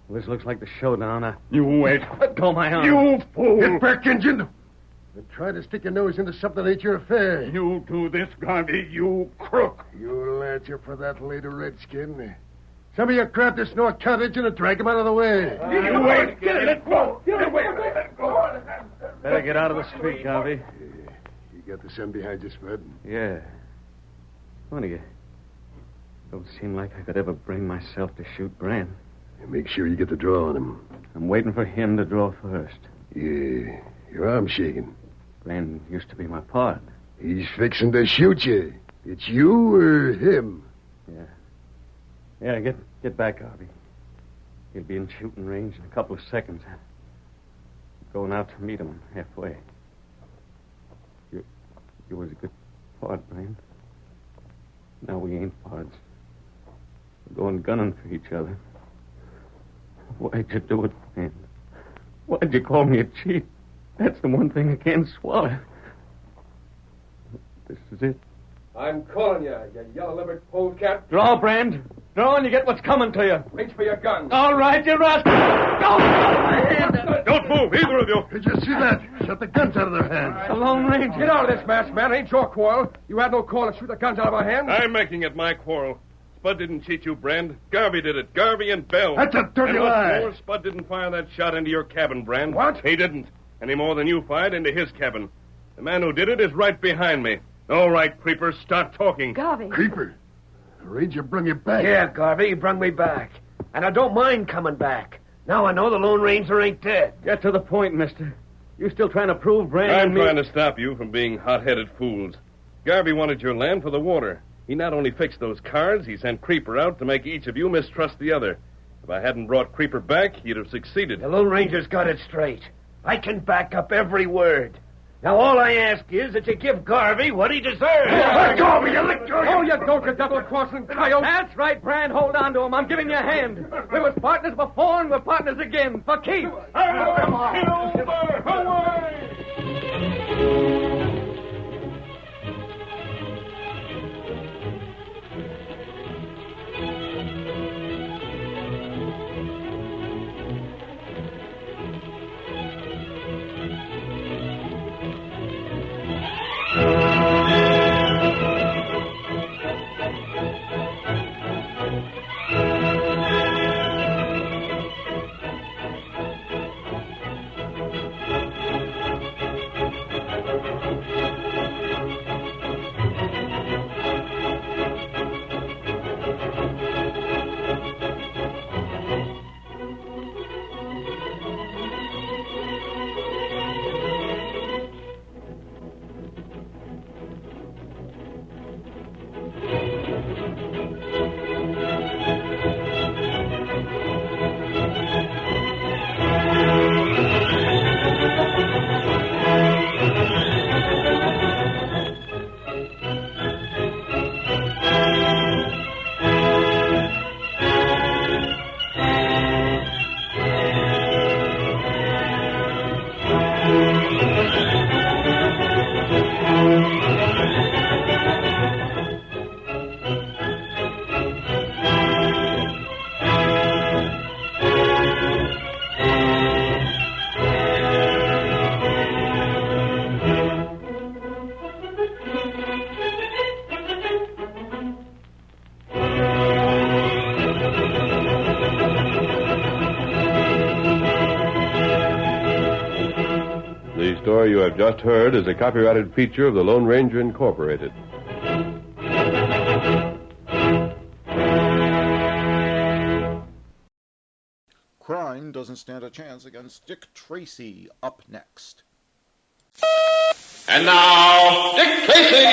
Well, this looks like the showdown. You wait. Let go my arm. You fool. Get back, Injun. And try to stick your nose into something that ain't your affair. You do this, Garvey, you crook. You'll answer for that later, Redskin. Some of you grab this North County Injun and drag him out of the way. You wait. Get it. Let go. Get away. Let go. Better get out of the street, Garvey. You got the sun behind you, Spud? Yeah. Funny, it don't seem like I could ever bring myself to shoot Brand. Make sure you get the draw on him. I'm waiting for him to draw first. Yeah, your arm's shaking. Brand used to be my pard. He's fixing to shoot you. It's you or him? Yeah. Yeah, get back, Garvey. He'll be in shooting range in a couple of seconds. Going out to meet him halfway. You was a good pard, Brand. Now we ain't pards. We're going gunning for each other. Why'd you do it, Brand? Why'd you call me a cheat? That's the one thing I can't swallow. This is it. I'm calling you yellow-livered polecat. Draw, Brand. Draw and you get what's coming to you. Reach for your gun. All right, you rascal. Don't move, either of you. Did you see that? Shut the guns out of their hands. The Lone Ranger. Get out of this, masked man. It ain't your quarrel. You had no call to shoot the guns out of our hands. I'm making it my quarrel. Spud didn't cheat you, Brand. Garvey did it. Garvey and Bell. That's a dirty and what's lie. more, Spud didn't fire that shot into your cabin, Brand. What? He didn't. Any more than you fired into his cabin. The man who did it is right behind me. All right, Creeper, start talking. Garvey. Creeper? The Ranger brung you back. Yeah, Garvey, he brung me back. And I don't mind coming back. Now I know the Lone Ranger ain't dead. Get to the point, mister. You still trying to prove Brand I'm and me... trying to stop you from being hot-headed fools. Garvey wanted your land for the water. He not only fixed those cards, he sent Creeper out to make each of you mistrust the other. If I hadn't brought Creeper back, he'd have succeeded. The Lone Ranger's got it straight. I can back up every word. Now all I ask is that you give Garvey what he deserves. Let go of me, you lick your... Oh, you donkey double-crossing coyote. That's right, Brand. Hold on to him. I'm giving you a hand. We was partners before and we're partners again. For keeps. story you have just heard is a copyrighted feature of the Lone Ranger Incorporated. Crime doesn't stand a chance against Dick Tracy. Up next. And now, Dick Tracy!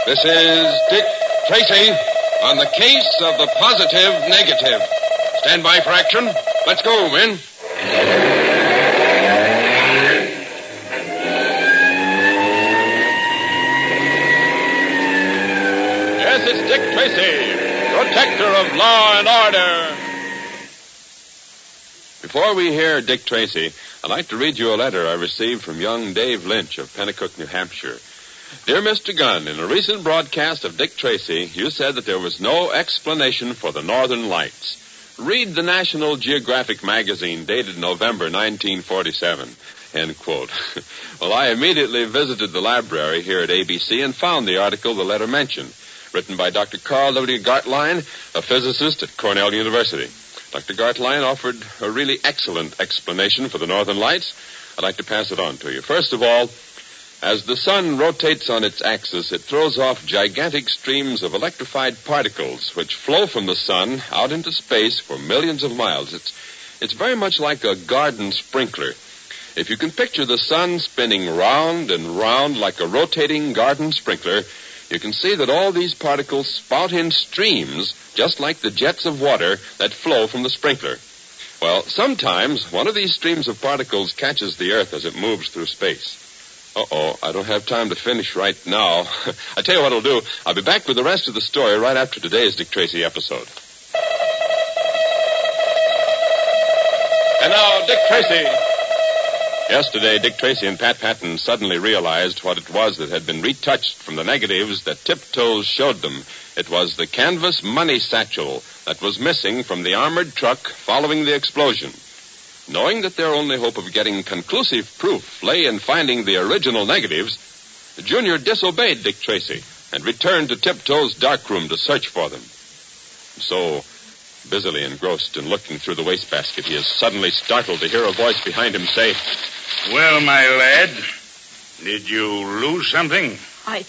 This is Dick Tracy on the case of the positive negative. Stand by for action. Let's go, men. Yes, it's Dick Tracy, protector of law and order. Before we hear Dick Tracy, I'd like to read you a letter I received from young Dave Lynch of Pennacook, New Hampshire. Dear Mr. Gunn, in a recent broadcast of Dick Tracy, you said that there was no explanation for the Northern Lights. Read the National Geographic magazine dated November 1947. End quote. Well, I immediately visited the library here at ABC and found the article the letter mentioned, written by Dr. Carl W. Gartline, a physicist at Cornell University. Dr. Gartline offered a really excellent explanation for the Northern Lights. I'd like to pass it on to you. First of all, as the sun rotates on its axis, it throws off gigantic streams of electrified particles which flow from the sun out into space for millions of miles. It's very much like a garden sprinkler. If you can picture the sun spinning round and round like a rotating garden sprinkler, you can see that all these particles spout in streams just like the jets of water that flow from the sprinkler. Well, sometimes one of these streams of particles catches the Earth as it moves through space. Uh-oh, I don't have time to finish right now. I tell you what I'll do. I'll be back with the rest of the story right after today's Dick Tracy episode. And now, Dick Tracy. Yesterday, Dick Tracy and Pat Patton suddenly realized what it was that had been retouched from the negatives that Tiptoes showed them. It was the canvas money satchel that was missing from the armored truck following the explosion. Knowing that their only hope of getting conclusive proof lay in finding the original negatives, Junior disobeyed Dick Tracy and returned to Tiptoe's darkroom to search for them. So, busily engrossed in looking through the wastebasket, he is suddenly startled to hear a voice behind him say, "Well, my lad, did you lose something?" I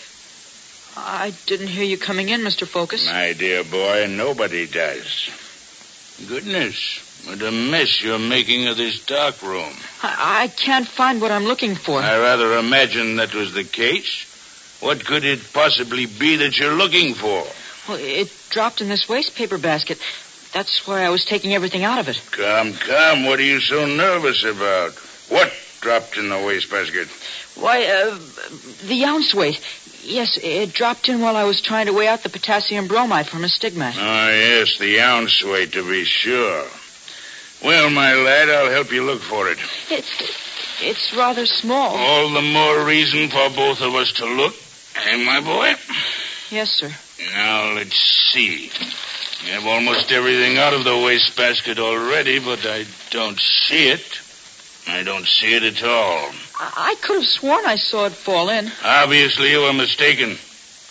didn't hear you coming in, Mr. Focus. My dear boy, nobody does. Goodness, what a mess you're making of this dark room. I can't find what I'm looking for. I rather imagine that was the case. What could it possibly be that you're looking for? Well, it dropped in this waste paper basket. That's why I was taking everything out of it. Come, what are you so nervous about? What dropped in the wastebasket? Why, the ounce weight. Yes, it dropped in while I was trying to weigh out the potassium bromide from a stigmat. Oh, yes, the ounce weight, to be sure. Well, my lad, I'll help you look for it. It's rather small. All the more reason for both of us to look. Eh, my boy? Yes, sir. Now, let's see. You have almost everything out of the wastebasket already, but I don't see it. I don't see it at all. I could have sworn I saw it fall in. Obviously, you were mistaken.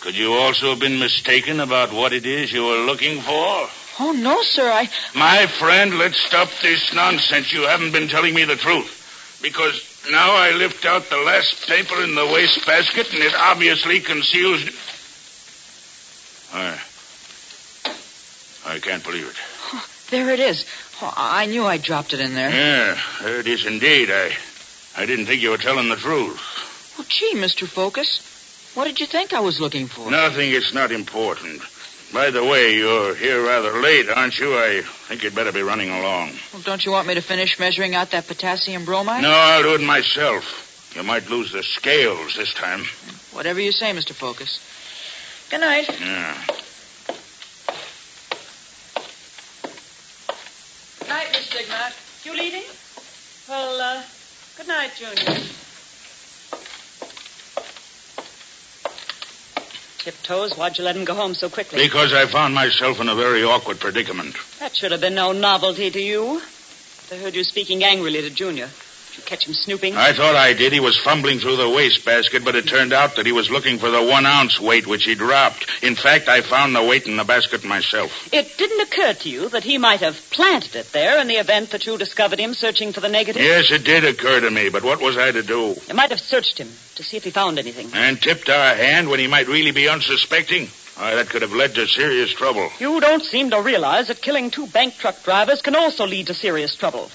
Could you also have been mistaken about what it is you were looking for? Oh, no, sir, My friend, let's stop this nonsense. You haven't been telling me the truth. Because now I lift out the last paper in the wastebasket, and it obviously conceals... I can't believe it. Oh, there it is. Oh, I knew I dropped it in there. Yeah, there it is indeed. I didn't think you were telling the truth. Well, gee, Mr. Focus, what did you think I was looking for? Nothing. It's not important. By the way, you're here rather late, aren't you? I think you'd better be running along. Well, don't you want me to finish measuring out that potassium bromide? No, I'll do it myself. You might lose the scales this time. Whatever you say, Mr. Focus. Good night. Yeah. Good night, Miss Stigmat. You leaving? Well, good night, Junior. Tiptoes, why'd you let him go home so quickly? Because I found myself in a very awkward predicament. That should have been no novelty to you. I heard you speaking angrily to Junior. you catch him snooping? I thought I did. He was fumbling through the wastebasket, but it turned out that he was looking for the 1 ounce weight which he dropped. In fact, I found the weight in the basket myself. It didn't occur to you that he might have planted it there in the event that you discovered him searching for the negative? Yes, it did occur to me, but what was I to do? You might have searched him to see if he found anything. And tipped our hand when he might really be unsuspecting? Why, that could have led to serious trouble. You don't seem to realize that killing 2 bank truck drivers can also lead to serious trouble.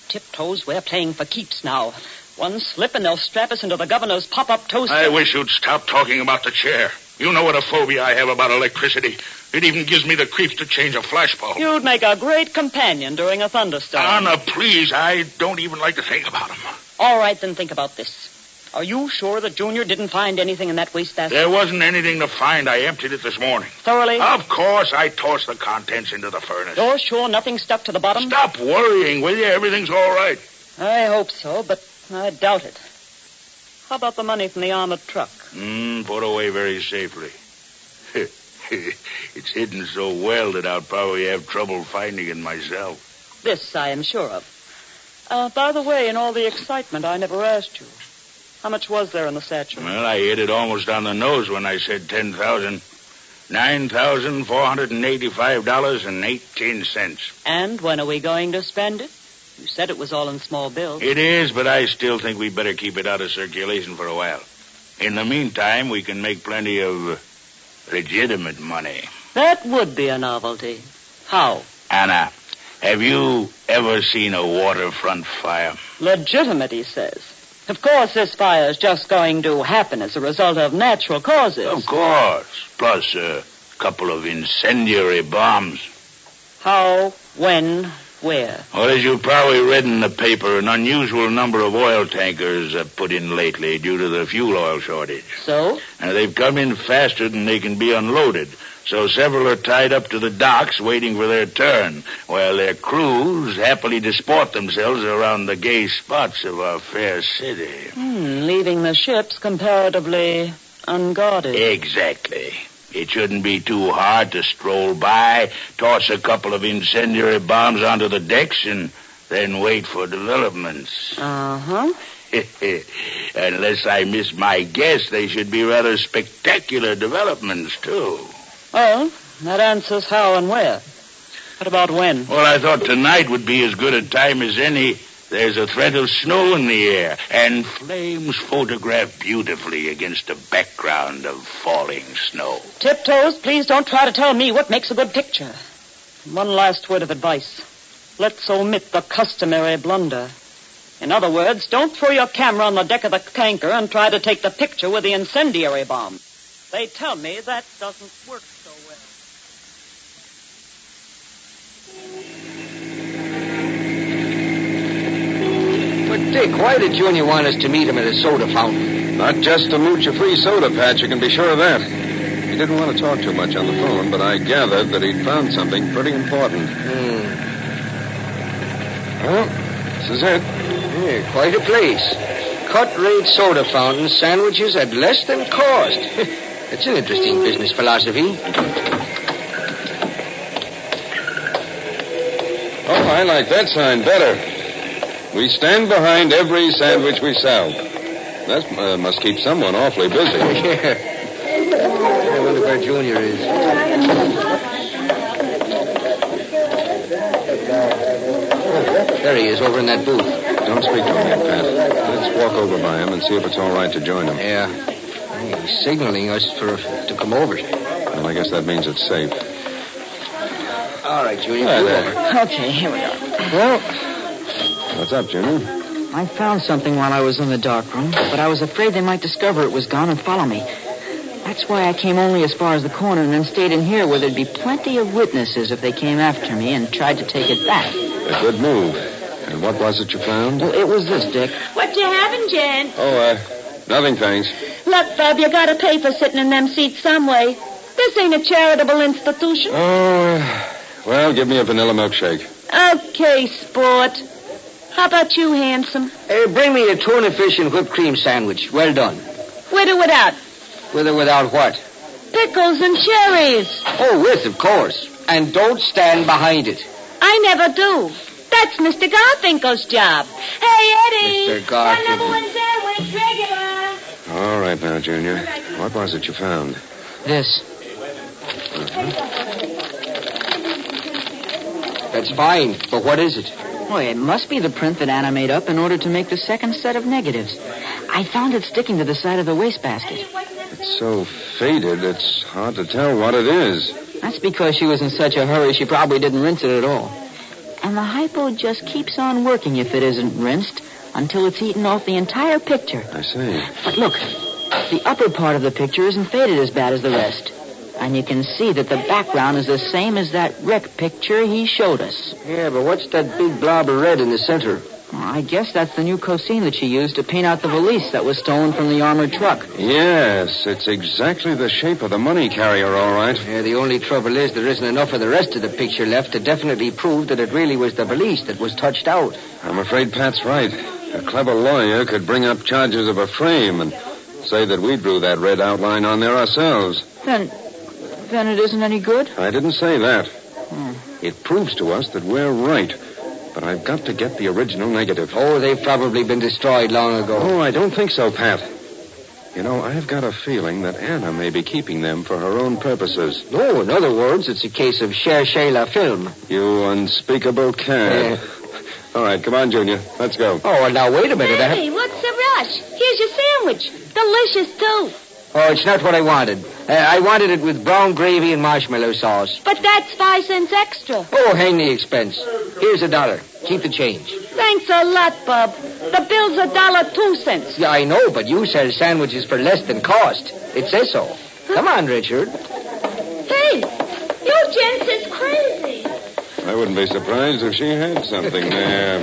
Tiptoes, we're playing for keeps now. One slip and they'll strap us into the governor's pop-up toaster. I wish you'd stop talking about the chair. You know what a phobia I have about electricity. It even gives me the creeps to change a flashbulb. You'd make a great companion during a thunderstorm. Anna, please, I don't even like to think about him. All right, then think about this. Are you sure that Junior didn't find anything in that wastebasket? There wasn't anything to find. I emptied it this morning. Thoroughly? Of course. I tossed the contents into the furnace. You're sure nothing stuck to the bottom? Stop worrying, will you? Everything's all right. I hope so, but I doubt it. How about the money from the armored truck? Put away very safely. It's hidden so well that I'll probably have trouble finding it myself. This I am sure of. By the way, in all the excitement, I never asked you. How much was there in the satchel? Well, I hit it almost on the nose when I said 10,000. $9,485.18. And when are we going to spend it? You said it was all in small bills. It is, but I still think we'd better keep it out of circulation for a while. In the meantime, we can make plenty of legitimate money. That would be a novelty. How? Anna, have you ever seen a waterfront fire? Legitimate, he says. Of course, this fire's just going to happen as a result of natural causes. Of course. Plus a couple of incendiary bombs. How? When? Where? Well, as you've probably read in the paper, an unusual number of oil tankers are put in lately due to the fuel oil shortage. So? They've come in faster than they can be unloaded. So several are tied up to the docks waiting for their turn, while their crews happily disport themselves around the gay spots of our fair city. Leaving the ships comparatively unguarded. Exactly. It shouldn't be too hard to stroll by, toss a couple of incendiary bombs onto the decks, and then wait for developments. Uh-huh. Unless I miss my guess, they should be rather spectacular developments, too. Well, that answers how and where. What about when? Well, I thought tonight would be as good a time as any. There's a threat of snow in the air, and flames photographed beautifully against a background of falling snow. Tiptoes, please don't try to tell me what makes a good picture. One last word of advice. Let's omit the customary blunder. In other words, don't throw your camera on the deck of the tanker and try to take the picture with the incendiary bomb. They tell me that doesn't work so well. But, Dick, why did Junior want us to meet him at a soda fountain? Not just to mooch a free soda patch, you can be sure of that. He didn't want to talk too much on the phone, but I gathered that he'd found something pretty important. Well, this is it. Yeah, quite a place. Cut-rate soda fountain, sandwiches at less than cost. It's an interesting business philosophy. Oh, I like that sign better. We stand behind every sandwich we sell. That must keep someone awfully busy. Yeah. I wonder where Junior is. There he is, over in that booth. Don't speak to him yet, Pat. Let's walk over by him and see if it's all right to join him. Yeah. He's signaling us to come over. Well, I guess that means it's safe. All right, Junior. Hi there. Okay, here we go. Well, what's up, Junior? I found something while I was in the dark room, but I was afraid they might discover it was gone and follow me. That's why I came only as far as the corner and then stayed in here where there'd be plenty of witnesses if they came after me and tried to take it back. A good move. And what was it you found? Well, it was this, Dick. What you having, Jen? Oh, nothing, thanks. Look, Bub, you gotta pay for sitting in them seats some way. This ain't a charitable institution. Oh, well, give me a vanilla milkshake. Okay, sport. How about you, handsome? Bring me a tuna fish and whipped cream sandwich. Well done. With or without? With or without what? Pickles and cherries. Oh, with, of course. And don't stand behind it. I never do. That's Mr. Garfinkel's job. Hey, Eddie. Mr. Garfinkel. Number one sandwich, regular. All right now, Junior. What was it you found? This. That's fine, but what is it? Boy, it must be the print that Anna made up in order to make the second set of negatives. I found it sticking to the side of the wastebasket. It's so faded, it's hard to tell what it is. That's because she was in such a hurry, she probably didn't rinse it at all. And the hypo just keeps on working if it isn't rinsed until it's eaten off the entire picture. I see. But look, the upper part of the picture isn't faded as bad as the rest. And you can see that the background is the same as that wreck picture he showed us. Yeah, but what's that big blob of red in the center? Well, I guess that's the new cosine that she used to paint out the valise that was stolen from the armored truck. Yes, it's exactly the shape of the money carrier, all right. Yeah, the only trouble is there isn't enough of the rest of the picture left to definitely prove that it really was the valise that was touched out. I'm afraid Pat's right. A clever lawyer could bring up charges of a frame and say that we drew that red outline on there ourselves. Then it isn't any good? I didn't say that. It proves to us that we're right. But I've got to get the original negative. Oh, they've probably been destroyed long ago. Oh, I don't think so, Pat. You know, I've got a feeling that Anna may be keeping them for her own purposes. No, in other words, it's a case of cherchez la film. You unspeakable cad. All right, come on, Junior. Let's go. Oh, well, now, wait a minute. Hey, what's the rush? Here's your sandwich. Delicious, too. Oh, it's not what I wanted. I wanted it with brown gravy and marshmallow sauce. But that's 5 cents extra. Oh, hang the expense. Here's $1. Keep the change. Thanks a lot, Bub. The bill's $1.02. Yeah, I know, but you sell sandwiches for less than cost. It says so. Come on, Richard. Hey, you gents is crazy. I wouldn't be surprised if she had something there.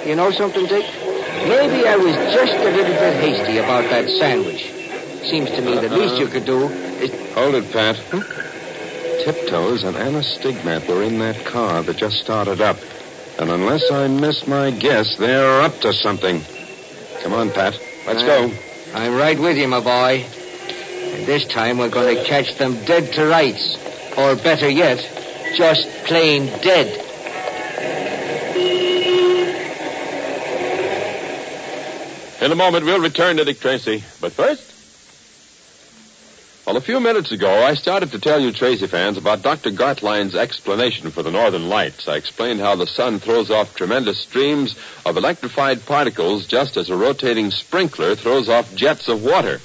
You know something, Dick? Maybe I was just a little bit hasty about that sandwich. Seems to me the least you could do is... Hold it, Pat. Tiptoes and Anna Stigmat were in that car that just started up. And unless I miss my guess, they're up to something. Come on, Pat. Let's go. I'm right with you, my boy. And this time we're going to catch them dead to rights. Or better yet, just plain dead. In a moment, we'll return to Dick Tracy. But first... Well, a few minutes ago, I started to tell you Tracy fans about Dr. Gartline's explanation for the northern lights. I explained how the sun throws off tremendous streams of electrified particles just as a rotating sprinkler throws off jets of water.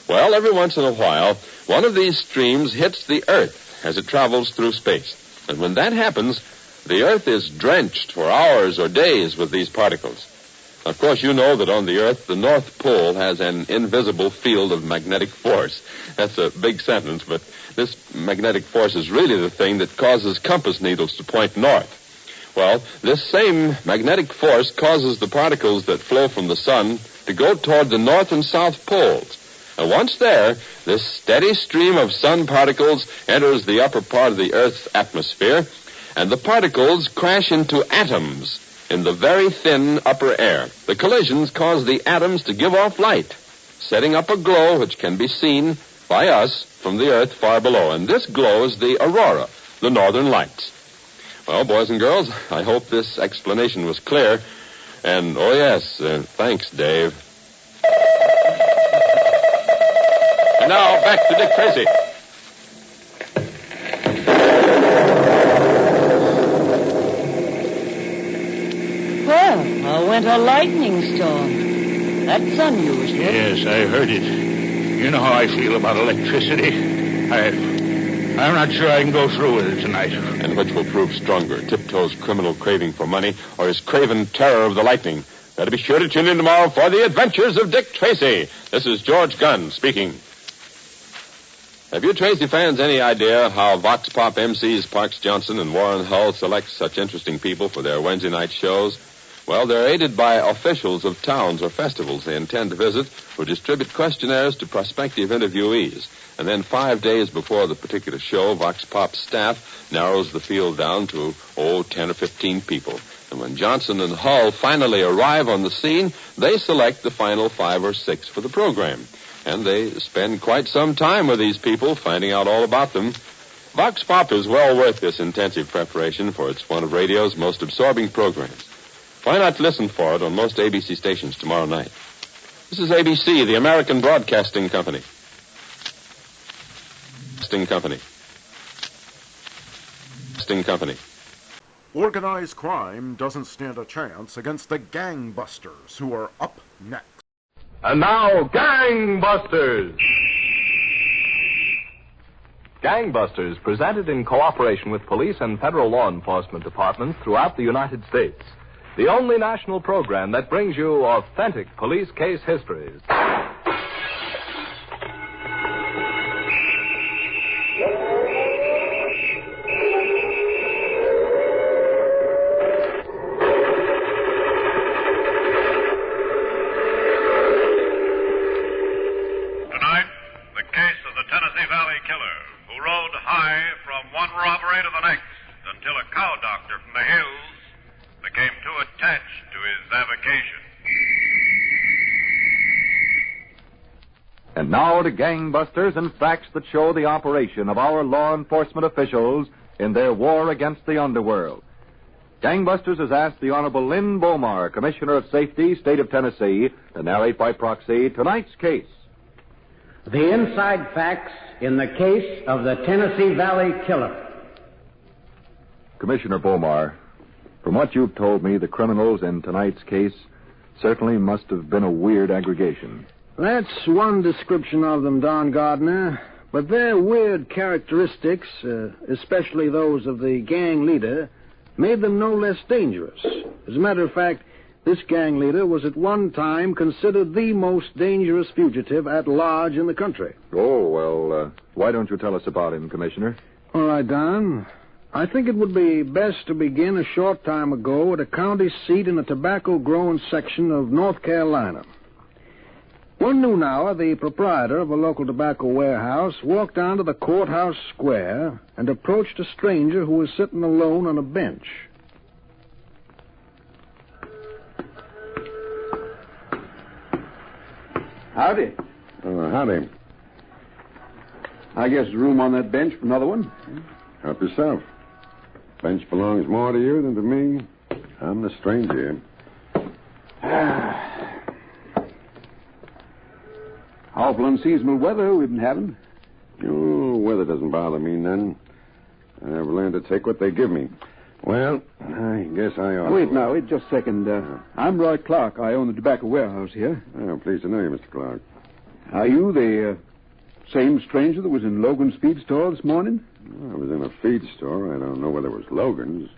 Well, every once in a while, one of these streams hits the Earth as it travels through space. And when that happens, the Earth is drenched for hours or days with these particles. Of course, you know that on the Earth, the North Pole has an invisible field of magnetic force. That's a big sentence, but this magnetic force is really the thing that causes compass needles to point north. Well, this same magnetic force causes the particles that flow from the sun to go toward the North and South poles. And once there, this steady stream of sun particles enters the upper part of the Earth's atmosphere, and the particles crash into atoms in the very thin upper air. The collisions cause the atoms to give off light, setting up a glow which can be seen by us from the Earth far below. And this glow is the aurora, the northern lights. Well, boys and girls, I hope this explanation was clear. And, oh yes, thanks, Dave. And now, back to Dick Tracy. Well, a winter lightning storm. That's unusual. Yes, I heard it. You know how I feel about electricity. I'm not sure I can go through with it tonight. And which will prove stronger, Tiptoe's criminal craving for money or his craven terror of the lightning? Better be sure to tune in tomorrow for the adventures of Dick Tracy. This is George Gunn speaking. Have you Tracy fans any idea how Vox Pop MCs Parks Johnson and Warren Hull select such interesting people for their Wednesday night shows? Well, they're aided by officials of towns or festivals they intend to visit who distribute questionnaires to prospective interviewees. And then 5 days before the particular show, Vox Pop's staff narrows the field down to, 10 or 15 people. And when Johnson and Hull finally arrive on the scene, they select the final 5 or 6 for the program. And they spend quite some time with these people, finding out all about them. Vox Pop is well worth this intensive preparation, for it's one of radio's most absorbing programs. Why not listen for it on most ABC stations tomorrow night? This is ABC, the American Broadcasting Company. Company. Organized crime doesn't stand a chance against the gangbusters, who are up next. And now, Gangbusters! Gangbusters, presented in cooperation with police and federal law enforcement departments throughout the United States. The only national program that brings you authentic police case histories. And now to gangbusters and facts that show the operation of our law enforcement officials in their war against the underworld. Gangbusters has asked the Honorable Lynn Bomar, Commissioner of Safety, State of Tennessee, to narrate by proxy tonight's case. The inside facts in the case of the Tennessee Valley Killer. Commissioner Bomar, from what you've told me, the criminals in tonight's case certainly must have been a weird aggregation. That's one description of them, Don Gardner. But their weird characteristics, especially those of the gang leader, made them no less dangerous. As a matter of fact, this gang leader was at one time considered the most dangerous fugitive at large in the country. Oh, well, why don't you tell us about him, Commissioner? All right, Don. I think it would be best to begin a short time ago at a county seat in a tobacco-growing section of North Carolina. One noon hour, the proprietor of a local tobacco warehouse walked down to the courthouse square and approached a stranger who was sitting alone on a bench. Howdy. Howdy. I guess there's room on that bench for another one. Help yourself. Bench belongs more to you than to me. I'm the stranger. Awful unseasonable weather we've been having. Oh, weather doesn't bother me none. I've learned to take what they give me. Well, I guess I ought to... Wait just a second. I'm Roy Clark. I own the tobacco warehouse here. Oh, pleased to know you, Mr. Clark. Are you the same stranger that was in Logan's feed store this morning? I was in a feed store. I don't know whether it was Logan's.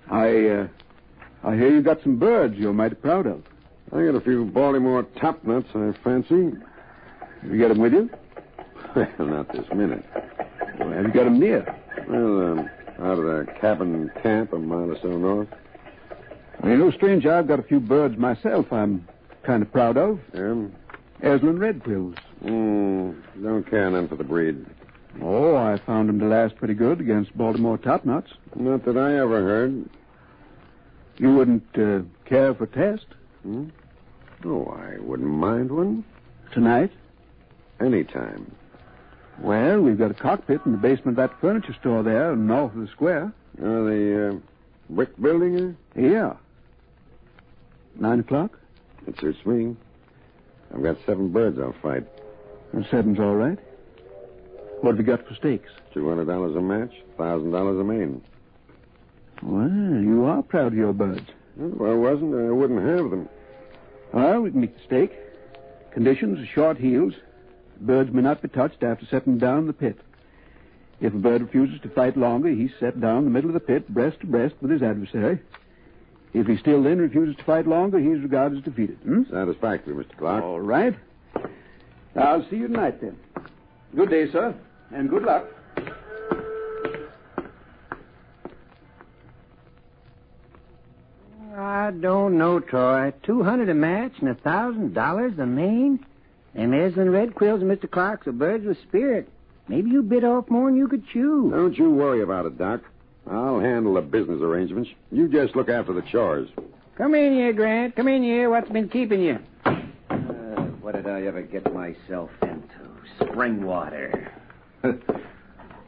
I hear you got some birds you're mighty proud of. I got a few Baltimore top nuts, I fancy. Have you got them with you? Well, not this minute. Well, have you got them near? Well, out of the cabin camp a mile or so north. Well, you know, stranger, I've got a few birds myself I'm kind of proud of. Eslin red quills. Don't care none for the breed. Oh, I found them to last pretty good against Baltimore top nuts. Not that I ever heard. You wouldn't care for a test? Oh, I wouldn't mind one. Tonight? Anytime. Well, we've got a cockpit in the basement of that furniture store there, north of the square. The brick building? Yeah. 9 o'clock? It suits me. I've got 7 birds I'll fight. Well, 7's all right. What have you got for stakes? $200 a match, $1,000 a main. Well, you are proud of your birds. Well, if I wasn't, I wouldn't have them. Well, we can make the stake. Conditions are short heels. Birds may not be touched after setting down in the pit. If a bird refuses to fight longer, he's set down in the middle of the pit, breast to breast with his adversary. If he still then refuses to fight longer, he's regarded as defeated. Satisfactory, Mr. Clark. All right. I'll see you tonight, then. Good day, sir, and good luck. I don't know, Troy. $200 a match and $1,000 a main? Them Eslin red quills and Mr. Clark's are birds with spirit. Maybe you bit off more than you could chew. Don't you worry about it, Doc. I'll handle the business arrangements. You just look after the chores. Come in here, Grant. Come in here. What's been keeping you? What did I ever get myself into? Spring water.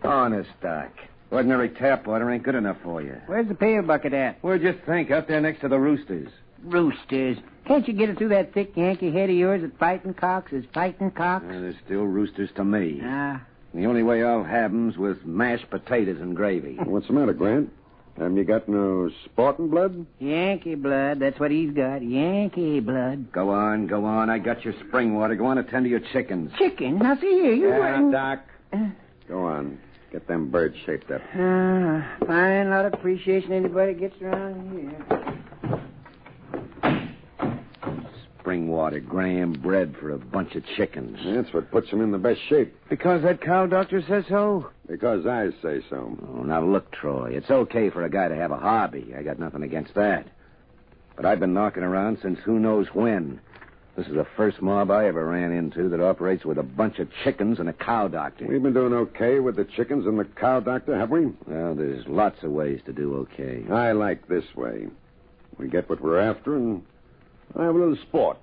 Honest, Doc. Ordinary tap water ain't good enough for you. Where's the pail bucket at? Where'd you think? Out there next to the roosters. Roosters. Can't you get it through that thick Yankee head of yours that fighting cocks is fighting cocks? They're still roosters to me. Ah. The only way I'll have 'em's with mashed potatoes and gravy. What's the matter, Grant? Haven't you got no sporting blood? Yankee blood. That's what he's got. Yankee blood. Go on. I got your spring water. Go on, attend to your chickens. Chicken? Now, see here, you weren't... Doc. Go on. Get them birds shaped up. Fine lot of appreciation anybody gets around here. Spring water, graham bread for a bunch of chickens. That's what puts them in the best shape. Because that cow doctor says so? Because I say so. Oh, now look, Troy. It's okay for a guy to have a hobby. I got nothing against that. But I've been knocking around since who knows when. This is the first mob I ever ran into that operates with a bunch of chickens and a cow doctor. We've been doing okay with the chickens and the cow doctor, have we? Well, there's lots of ways to do okay. I like this way. We get what we're after and I have a little sport.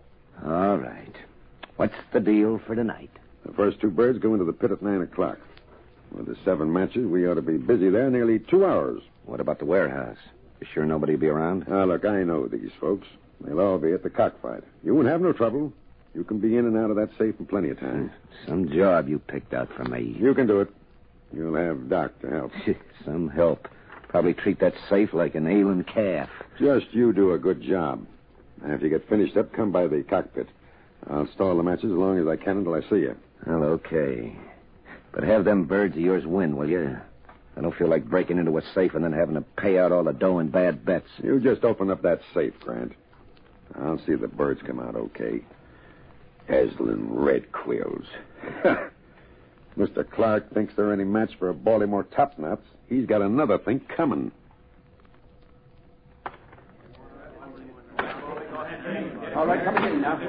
All right. What's the deal for tonight? The first 2 birds go into the pit at 9 o'clock. With the 7 matches, we ought to be busy there nearly 2 hours. What about the warehouse? You sure nobody will be around? Look, I know these folks. They'll all be at the cockfight. You won't have no trouble. You can be in and out of that safe in plenty of time. Some job you picked out for me. You can do it. You'll have Doc to help. Some help. Probably treat that safe like an ailing calf. Just you do a good job. After you get finished up, come by the cockpit. I'll stall the matches as long as I can until I see you. Well, okay. But have them birds of yours win, will you? I don't feel like breaking into a safe and then having to pay out all the dough in bad bets. You just open up that safe, Grant. I'll see the birds come out okay. Aslan red quills. Mr. Clark thinks they're any match for a Baltimore topknots. He's got another thing coming. All right, come in now.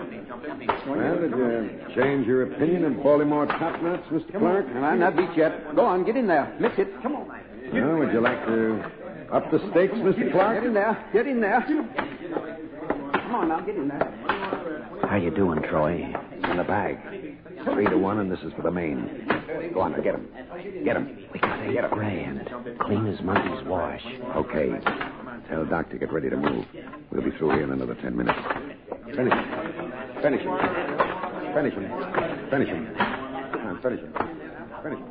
Well, did you change your opinion of Baltimore topknots, Mr. Clark? Well, I'm not beat yet. Go on, get in there. Mix it. Come on. Well, would you like to up the stakes, Mr. Clark? Get in there. Get in there. Come on now, get in there. How you doing, Troy? In the bag. 3 to 1, and this is for the main. Go on, get him. Get him. We gotta get grand. Clean as Monday's wash. Okay. Tell Doc to get ready to move. We'll be through here in another 10 minutes. Finish him. Finish him. Finish him. Finish him. Come on, finish him. Finish him.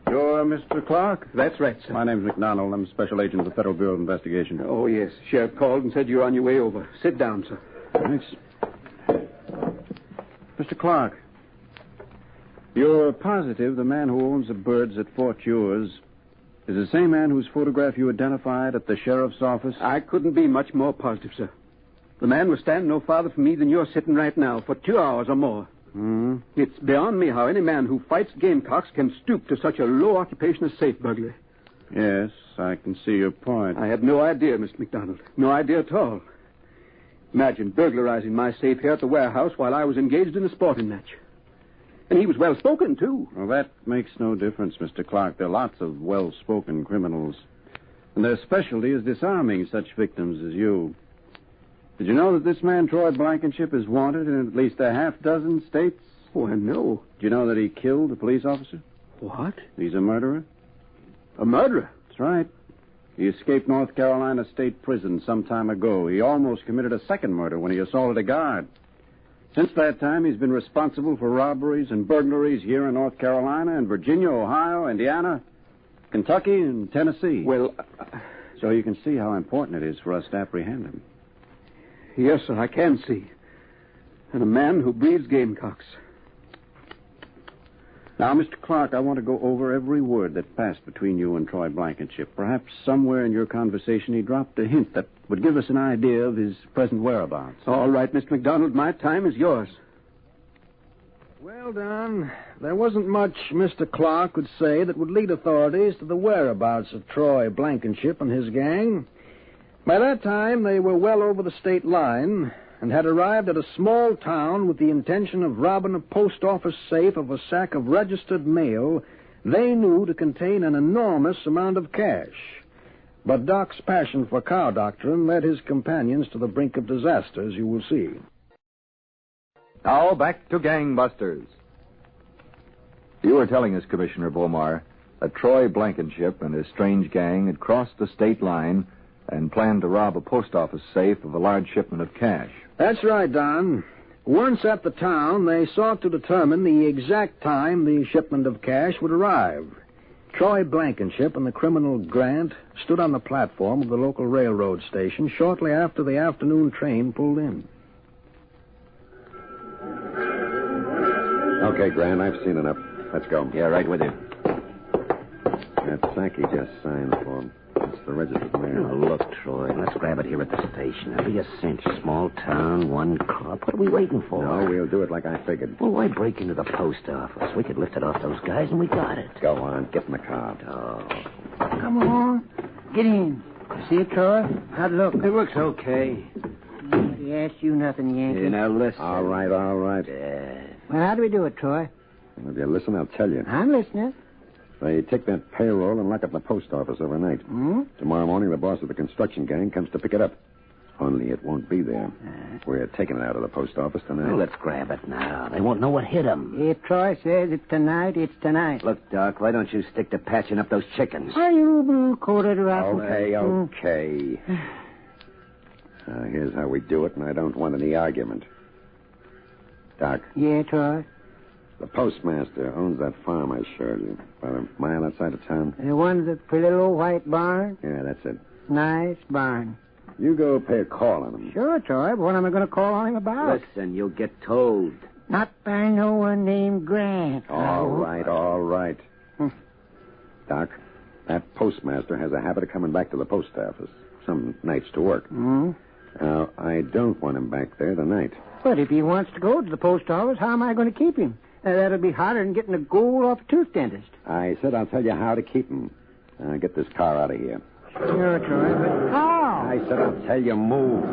You're Mr. Clark? That's right, sir. My name's McDonald. I'm Special Agent of the Federal Bureau of Investigation. Oh, yes. Sheriff called and said you're on your way over. Sit down, sir. Thanks. Mr. Clark, you're positive the man who owns the birds at Fort Ewers is the same man whose photograph you identified at the sheriff's office? I couldn't be much more positive, sir. The man was standing no farther from me than you're sitting right now for 2 hours or more. Hmm? It's beyond me how any man who fights gamecocks can stoop to such a low occupation as safe burglary. Yes, I can see your point. I had no idea, Mr. McDonald. No idea at all. Imagine burglarizing my safe here at the warehouse while I was engaged in a sporting match. And he was well-spoken, too. Well, that makes no difference, Mr. Clark. There are lots of well-spoken criminals. And their specialty is disarming such victims as you. Did you know that this man, Troy Blankenship, is wanted in at least a half-dozen states? Oh, I know. Did you know that he killed a police officer? What? He's a murderer. A murderer? That's right. He escaped North Carolina State Prison some time ago. He almost committed a second murder when he assaulted a guard. Since that time, he's been responsible for robberies and burglaries here in North Carolina and Virginia, Ohio, Indiana, Kentucky, and Tennessee. Well, so you can see how important it is for us to apprehend him. Yes, sir, I can see. And a man who breeds gamecocks. Now, Mr. Clark, I want to go over every word that passed between you and Troy Blankenship. Perhaps somewhere in your conversation he dropped a hint that would give us an idea of his present whereabouts. All right, Mr. McDonald, my time is yours. Well done. There wasn't much Mr. Clark could say that would lead authorities to the whereabouts of Troy Blankenship and his gang. By that time, they were well over the state line and had arrived at a small town with the intention of robbing a post office safe of a sack of registered mail they knew to contain an enormous amount of cash. But Doc's passion for cow doctrine led his companions to the brink of disaster, as you will see. Now, back to Gangbusters. You were telling us, Commissioner Beaumar, that Troy Blankenship and his strange gang had crossed the state line and planned to rob a post office safe of a large shipment of cash. That's right, Don. Once at the town, they sought to determine the exact time the shipment of cash would arrive. Troy Blankenship and the criminal Grant stood on the platform of the local railroad station shortly after the afternoon train pulled in. Okay, Grant, I've seen enough. Let's go. Yeah, right with you. That Sankey just signed the form. It's the registered mail. Oh, look, Troy, let's grab it here at the station. It'll be a cinch. Small town, one cop. What are we waiting for? No, we'll do it like I figured. Well, why break into the post office? We could lift it off those guys, and we got it. Go on, get in the car. Oh. Come on. Get in. See it, Troy? How'd it look? It looks okay. Nobody asked you nothing, Yankee. Yeah, now listen. All right. Well, how do we do it, Troy? Well, if you listen, I'll tell you. I'm listening. They take that payroll and lock up the post office overnight. Tomorrow morning, the boss of the construction gang comes to pick it up. Only it won't be there. We're taking it out of the post office tonight. Well, let's grab it now. They won't know what hit them. If Troy says it's tonight, it's tonight. Look, Doc, why don't you stick to patching up those chickens? Are you blue-coated rotten? Okay. Here's how we do it, and I don't want any argument. Doc. Yeah, Troy? The postmaster owns that farm I showed you, about a mile outside of town. The one with the pretty little white barn? Yeah, that's it. Nice barn. You go pay a call on him. Sure, Troy, but what am I going to call on him about? Listen, you'll get told. Not by no one named Grant. All right. Doc, that postmaster has a habit of coming back to the post office, some nights to work. Now, I don't want him back there tonight. But if he wants to go to the post office, how am I going to keep him? That'll be harder than getting a gold off a tooth dentist. I said I'll tell you how to keep him. Get this car out of here. Sure, Troy, but how? I said I'll tell you, move.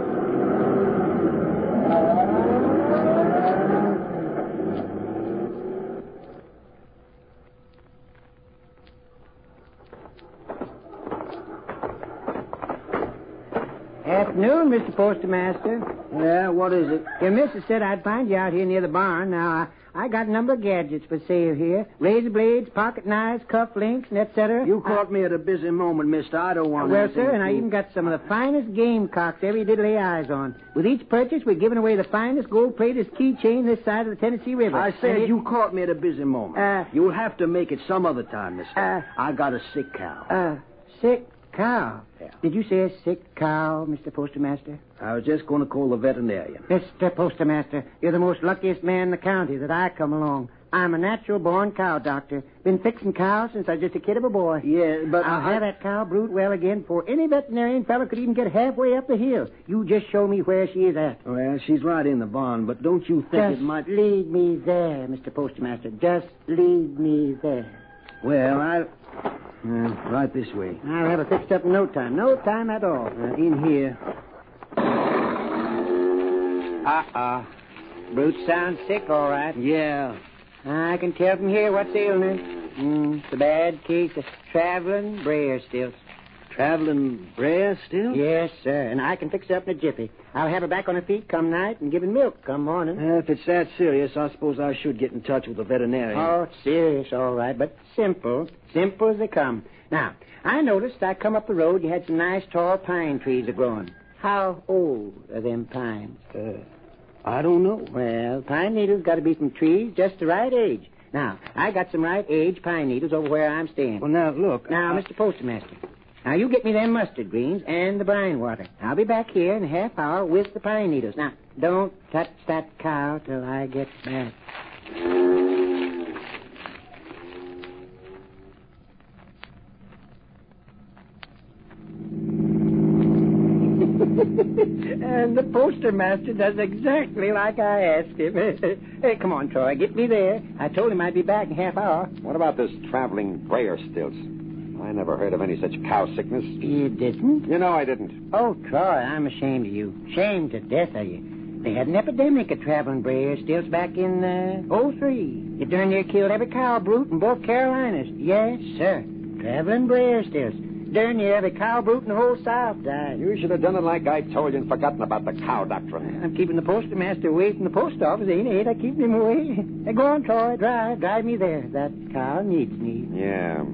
Afternoon, Mr. Postmaster. Yeah, what is it? Your missus said I'd find you out here near the barn. Now, I got a number of gadgets for sale here. Razor blades, pocket knives, cuff links, and et cetera. You caught me at a busy moment, mister. I don't want Well, sir, and I even got some of the finest gamecocks ever you did lay eyes on. With each purchase, we're giving away the finest gold-plated keychain this side of the Tennessee River. I said you caught me at a busy moment. You'll have to make it some other time, mister. I got a sick cow. Sick cow? Yeah. Did you say a sick cow, Mr. Postmaster? I was just going to call the veterinarian. Mr. Postmaster, you're the most luckiest man in the county that I come along. I'm a natural-born cow doctor. Been fixing cows since I was just a kid of a boy. Yeah, but I'll have that cow brood well again before any veterinarian fellow could even get halfway up the hill. You just show me where she is at. Well, she's right in the barn, but don't you think Just it might... lead me there, Mr. Postmaster. Just lead me there. Well, I'll... right this way. I'll have it fixed up in no time. No time at all. In here. Brute sounds sick, all right. Yeah. I can tell from here what's ailing her. It's a bad case of traveling brayer stilts. Traveling brayer still? Yes, sir, and I can fix her up in a jiffy. I'll have her back on her feet come night and giving milk come morning. If it's that serious, I suppose I should get in touch with the veterinarian. Oh, it's serious, all right, but simple. Simple as they come. Now, I noticed I come up the road, you had some nice tall pine trees a-growing. How old are them pines? I don't know. Well, pine needles got to be from trees just the right age. Now, I got some right age pine needles over where I'm staying. Well, now, look. Now, Mr. Postmaster, now you get me them mustard greens and the brine water. I'll be back here in a half hour with the pine needles. Now, don't touch that cow till I get back. And the postmaster does exactly like I asked him. Hey, come on, Troy, get me there. I told him I'd be back in a half hour. What about this traveling brayer stilts? I never heard of any such cow sickness. You didn't? You know I didn't. Oh, Troy, I'm ashamed of you. Ashamed to death of you. They had an epidemic of traveling brayer stilts back in, 03. It darn near killed every cow brute in both Carolinas. Yes, sir. Traveling brayer stilts. Darn near every cow brute in the whole South died. You should have done it like I told you and forgotten about the cow doctrine. I'm keeping the postmaster away from the post office, ain't I? Keeping him away. Hey, go on, Troy. Drive me there. That cow needs me. Yeah,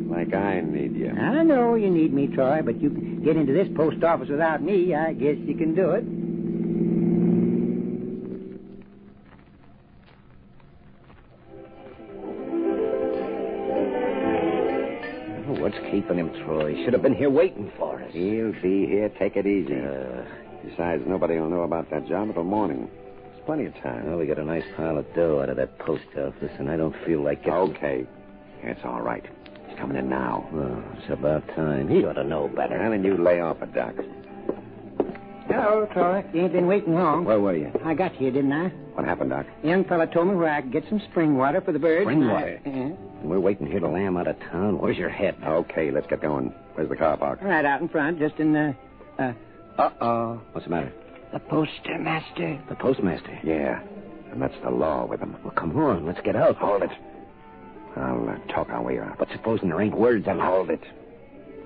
like I need you. I know you need me, Troy, but you can get into this post office without me. I guess you can do it. What's keeping him, Troy? Should have been here waiting for us. He'll be here. Take it easy. Besides, nobody will know about that job until morning. There's plenty of time. Well, we got a nice pile of dough out of that post office, and I don't feel like getting... Okay. It's all right. He's coming in now. Oh, it's about time. He ought to know better. Well, then you lay off it, Doc. Hello, Troy. You ain't been waiting long. Where were you? I got here, didn't I? What happened, Doc? The young fella told me where I could get some spring water for the birds. Spring water? We're waiting here to lay him out of town. Where's your head? Okay, let's get going. Where's the car parked? Right out in front, just in the... Uh-oh. What's the matter? The postmaster. The postmaster? Yeah, and that's the law with him. Well, come on. Let's get out. Hold it. I'll talk our way out. But supposing there ain't words on Hold it.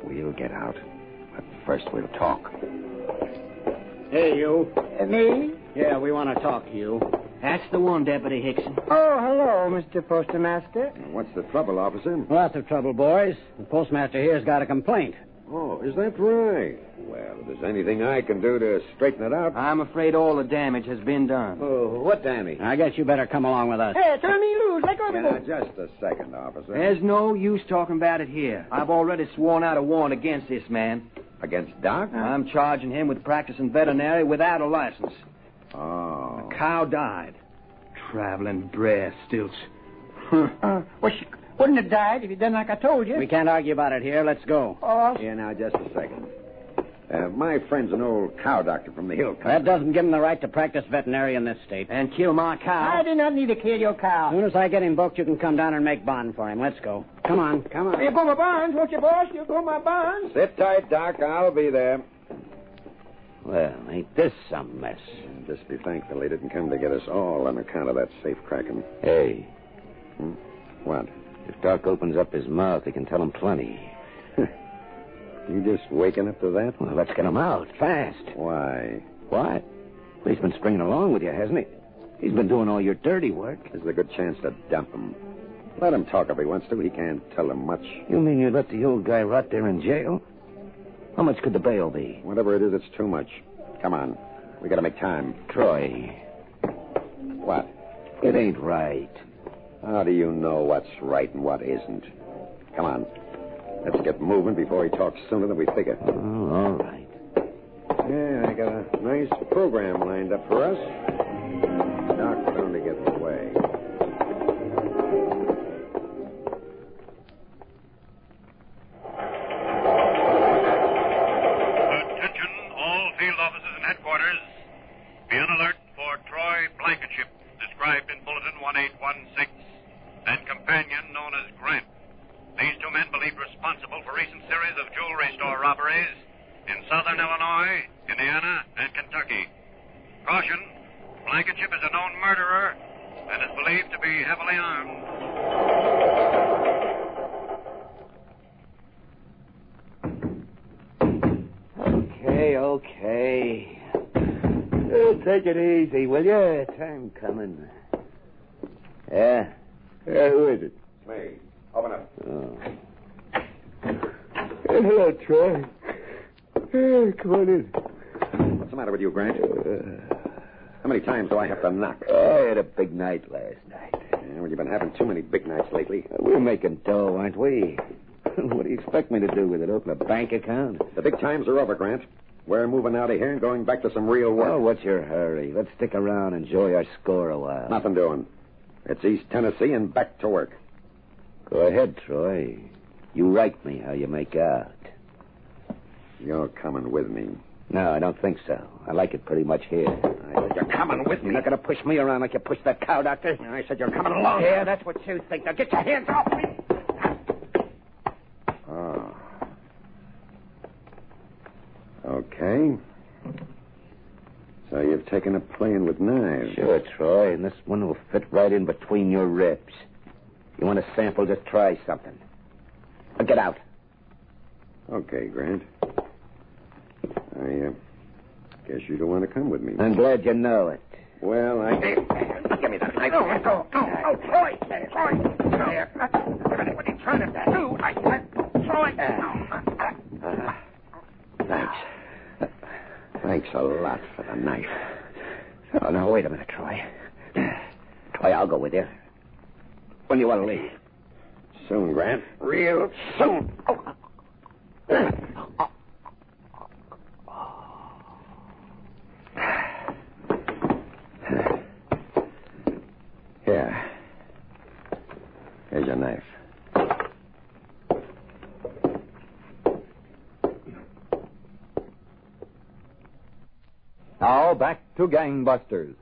We'll get out. But first we'll talk. Hey, you. Me? Yeah, we want to talk to you. That's the one, Deputy Hickson. Oh, hello, Mr. Postmaster. What's the trouble, officer? Lots of trouble, boys. The postmaster here's got a complaint. Oh, is that right? Well, if there's anything I can do to straighten it out... I'm afraid all the damage has been done. Oh, what damage? I guess you better come along with us. Hey, turn me loose. Let go of me. Now, just a second, officer. There's no use talking about it here. I've already sworn out a warrant against this man. Against Doc? I'm charging him with practicing veterinary without a license. Oh. The cow died. Traveling bred stilts. Well, she wouldn't have died if you'd done like I told you. We can't argue about it here. Let's go. Oh. Yeah, now, just a second. My friend's an old cow doctor from the hill country. That doesn't give him the right to practice veterinary in this state. And kill my cow. I do not need to kill your cow. As soon as I get him booked, you can come down and make bond for him. Let's go. Come on, come on. You go my bonds, won't you, boss? You go my bonds. Sit tight, Doc. I'll be there. Well, ain't this some mess? Just be thankful they didn't come to get us all on account of that safe cracking. Hey. What? If Doc opens up his mouth, he can tell him plenty. You just waking up to that? Well, let's get him out, fast. Why? What? Well, he's been stringing along with you, hasn't he? He's been doing all your dirty work. There's a good chance to dump him. Let him talk if he wants to. He can't tell him much. You mean you let the old guy rot there in jail? How much could the bail be? Whatever it is, it's too much. Come on. We gotta make time. Troy. What? It ain't right. How do you know what's right and what isn't? Come on. Let's get moving before he talks sooner than we figure. Oh, all right. Yeah, I got a nice program lined up for us. Doc's going to get in the way. Attention, all field officers and headquarters. Be on alert for Troy Blankenship, described in Bulletin 1816, and companion known as Grant. These two men believed responsible for recent series of jewelry store robberies in southern Illinois, Indiana, and Kentucky. Caution, Blankenship is a known murderer and is believed to be heavily armed. Okay. Take it easy, will you? Time coming. Yeah? Who is it? Me. Open up. Oh. Hello, Troy. Come on in. What's the matter with you, Grant? How many times do I have to knock? I had a big night last night. Yeah, well, you've been having too many big nights lately. We're making dough, aren't we? What do you expect me to do with it? Open a bank account? The big times are over, Grant. We're moving out of here and going back to some real work. Oh, what's your hurry? Let's stick around and enjoy our score a while. Nothing doing. It's East Tennessee and back to work. Go ahead, Troy. You write me how you make out. You're coming with me. No, I don't think so. I like it pretty much here. You're coming with me. You're not going to push me around like you pushed that cow, Doctor. I said you're coming along. Yeah, that's what you think. Now get your hands off me. Oh. Okay. So you've taken up playing with knives. Sure, Troy, and this one will fit right in between your ribs. You want a sample? Just try something. Now get out. Okay, Grant. I guess you don't want to come with me. I'm glad you know it. Well, Give me that knife. No, Troy! Troy! What are you trying to do? Troy! Thanks. Thanks a lot for the knife. Oh, now, wait a minute, Troy. Troy, I'll go with you. When do you want to leave? Soon, Grant. Real soon. Here. Here's your knife. Now, back to Gangbusters.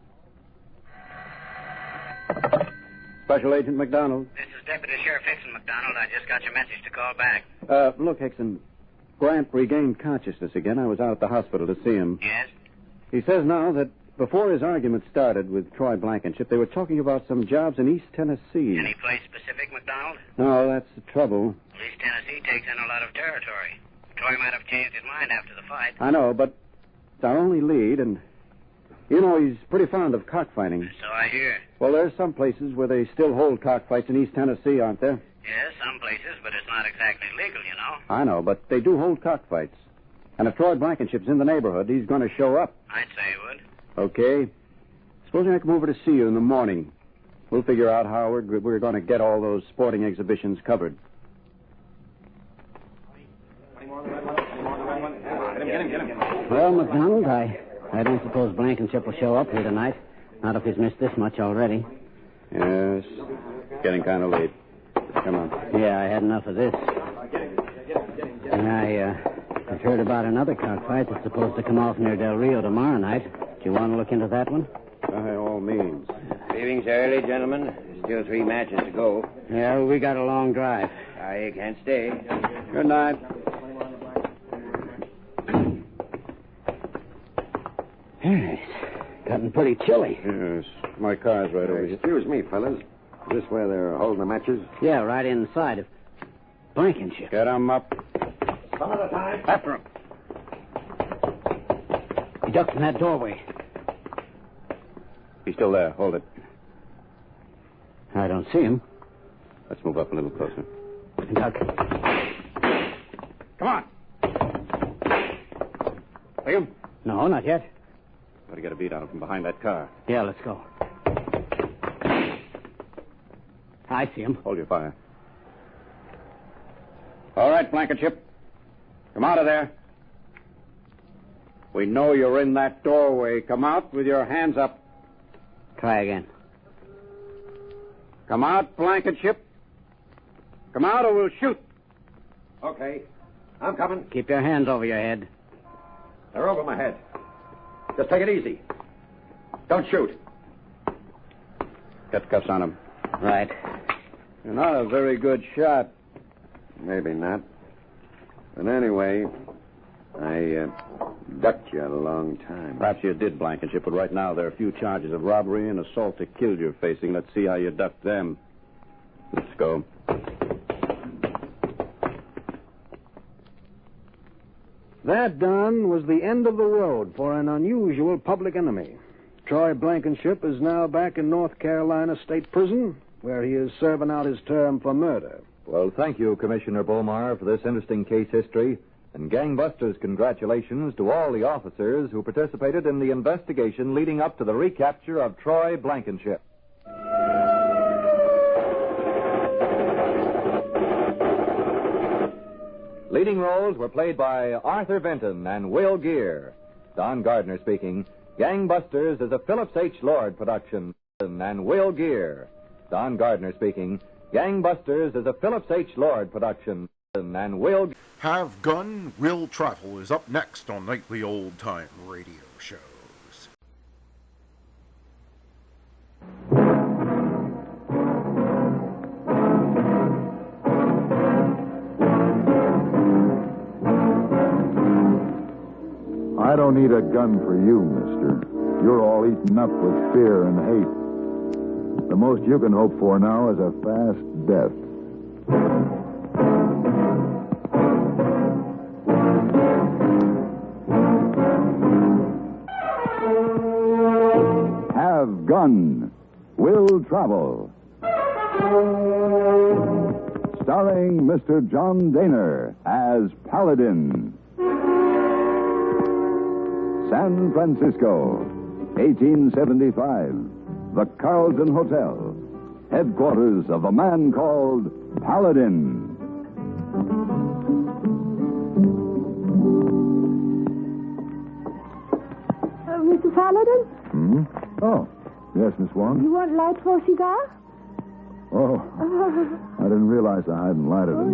Special Agent McDonald. This is Deputy Sheriff Hickson, McDonald. I just got your message to call back. Look, Hickson, Grant regained consciousness again. I was out at the hospital to see him. Yes? He says now that before his argument started with Troy Blankenship, they were talking about some jobs in East Tennessee. Any place specific, McDonald? No, that's the trouble. East Tennessee takes in a lot of territory. Troy might have changed his mind after the fight. I know, but it's our only lead, and, you know, he's pretty fond of cockfighting. So I hear. Well, there's some places where they still hold cockfights in East Tennessee, aren't there? Yes, some places, but it's not exactly legal, you know. I know, but they do hold cockfights. And if Troy Blankenship's in the neighborhood, he's going to show up. I'd say he would. Okay. Supposing I come over to see you in the morning. We'll figure out how we're going to get all those sporting exhibitions covered. Well, McDonald, I don't suppose Blankenship will show up here tonight. Not if he's missed this much already. Yes. Getting kind of late. Come on. Yeah, I had enough of this. And I've heard about another cockfight that's supposed to come off near Del Rio tomorrow night. Do you want to look into that one? By all means. Leaving's early, gentlemen. There's still 3 matches to go. Yeah, we got a long drive. I can't stay. Good night. It's gotten pretty chilly. Yes. My car's right over here. Excuse me, fellas. Is this where they're holding the matches? Yeah, right inside of Blankenship. Get 'em up. Some at a time. After him. He ducked in that doorway. He's still there. Hold it. I don't see him. Let's move up a little closer. Duck. Come on. See him? No, not yet. Got to get a beat on him from behind that car. Yeah, let's go. I see him. Hold your fire. All right, Blankenship. Come out of there. We know you're in that doorway. Come out with your hands up. Try again. Come out, Blankenship. Come out or we'll shoot. Okay. I'm coming. Keep your hands over your head. They're over my head. Just take it easy. Don't shoot. Get cuffs on him. Right. You're not a very good shot. Maybe not. But anyway, I ducked you a long time. Perhaps you did, Blankenship, but right now there are a few charges of robbery and assault to kill you're facing. Let's see how you duck them. Let's go. That, Don, was the end of the road for an unusual public enemy. Troy Blankenship is now back in North Carolina State Prison, where he is serving out his term for murder. Well, thank you, Commissioner Bomar, for this interesting case history. And Gangbusters, congratulations to all the officers who participated in the investigation leading up to the recapture of Troy Blankenship. Leading roles were played by Arthur Vinton and Will Gear. Don Gardner speaking. Gangbusters is a Phillips H. Lord production. And Will Gear. Don Gardner speaking. Gangbusters is a Phillips H. Lord production. And Will... Have Gun, Will Travel is up next on Nightly Old Time Radio Shows. I don't need a gun for you, mister. You're all eaten up with fear and hate. The most you can hope for now is a fast death. Gun Will Travel. Starring Mr. John Daner as Paladin. San Francisco, 1875. The Carlton Hotel, headquarters of a man called Paladin. Mr. Paladin? Oh, yes, Miss Wong. You want light for a cigar? Oh, I didn't realize I hadn't lighted it.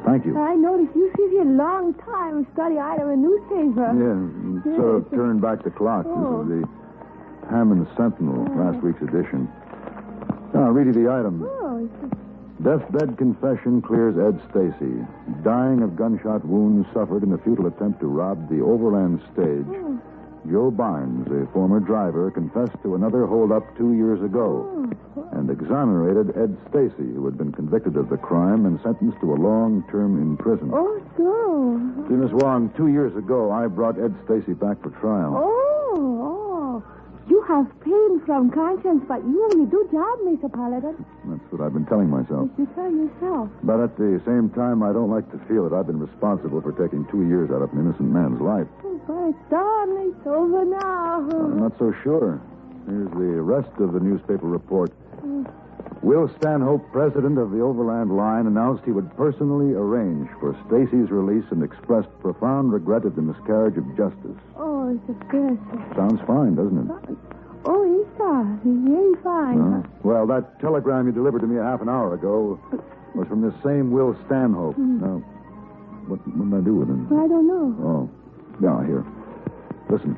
Thank you. I noticed you sit here a long time and study item in newspaper. Yeah, sort of turned back the clock. Oh. This is the Hammond Sentinel, last week's edition. Now, I'll read you the item. Oh, Deathbed confession clears Ed Stacy. Dying of gunshot wounds suffered in a futile attempt to rob the Overland stage. Joe Barnes, a former driver, confessed to another holdup 2 years ago and exonerated Ed Stacy, who had been convicted of the crime and sentenced to a long term in prison. Oh, so. See, Miss Wong, 2 years ago, I brought Ed Stacy back for trial. Oh. You have pain from conscience, but you only do job, Mr. Paladin. That's what I've been telling myself. You tell yourself. But at the same time, I don't like to feel that I've been responsible for taking 2 years out of an innocent man's life. Oh, but it's done. It's over now. I'm not so sure. Here's the rest of the newspaper report. Will Stanhope, president of the Overland Line, announced he would personally arrange for Stacy's release and expressed profound regret at the miscarriage of justice. Oh, it's a good. Sounds fine, doesn't it? Oh, he does. He's very fine. Well, that telegram you delivered to me a half an hour ago was from this same Will Stanhope. Now, what did I do with him? I don't know. Oh, yeah, here. Listen.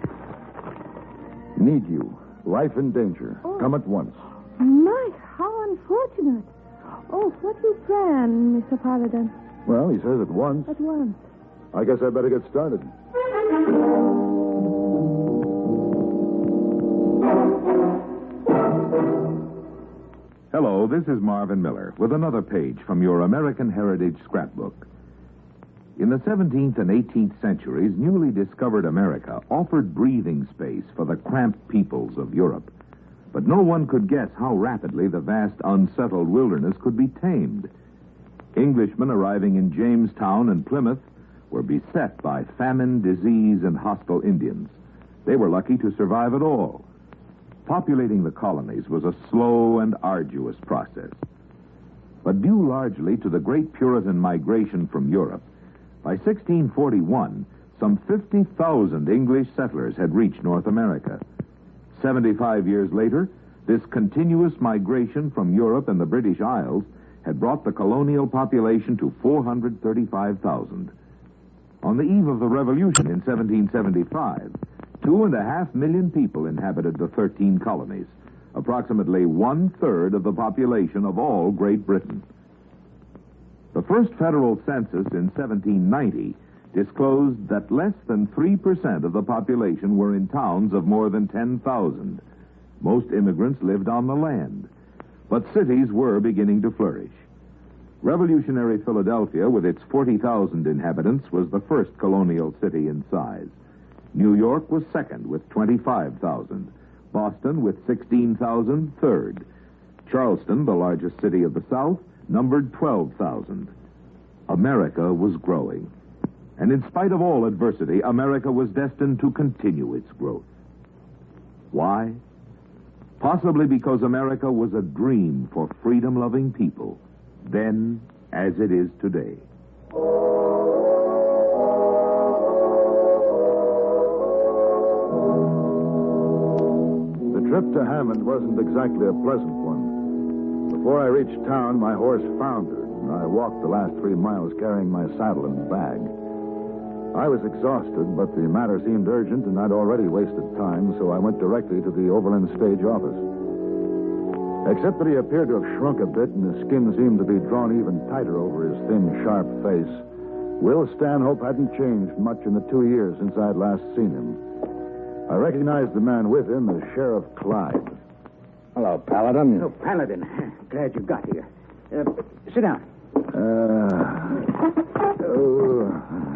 Need you. Life in danger. Come at once. My, how unfortunate. Oh, what you plan, Mr. Paladin? Well, he says at once. At once. I guess I better get started. Hello, this is Marvin Miller with another page from your American Heritage Scrapbook. In the 17th and 18th centuries, newly discovered America offered breathing space for the cramped peoples of Europe. But no one could guess how rapidly the vast, unsettled wilderness could be tamed. Englishmen arriving in Jamestown and Plymouth were beset by famine, disease, and hostile Indians. They were lucky to survive at all. Populating the colonies was a slow and arduous process. But due largely to the great Puritan migration from Europe, by 1641, some 50,000 English settlers had reached North America. 75 years later, this continuous migration from Europe and the British Isles had brought the colonial population to 435,000. On the eve of the Revolution in 1775, 2.5 million people inhabited the 13 colonies, approximately 1/3 of the population of all Great Britain. The first federal census in 1790 disclosed that less than 3% of the population were in towns of more than 10,000. Most immigrants lived on the land, but cities were beginning to flourish. Revolutionary Philadelphia, with its 40,000 inhabitants, was the first colonial city in size. New York was second with 25,000. Boston, with 16,000, third. Charleston, the largest city of the South, numbered 12,000. America was growing. And in spite of all adversity, America was destined to continue its growth. Why? Possibly because America was a dream for freedom-loving people, then as it is today. The trip to Hammond wasn't exactly a pleasant one. Before I reached town, my horse foundered, and I walked the last 3 miles carrying my saddle and bag. I was exhausted, but the matter seemed urgent, and I'd already wasted time, so I went directly to the Overland stage office. Except that he appeared to have shrunk a bit, and his skin seemed to be drawn even tighter over his thin, sharp face, Will Stanhope hadn't changed much in the 2 years since I'd last seen him. I recognized the man with him as Sheriff Clyde. Hello, Paladin. Oh, Paladin. Glad you got here. Sit down.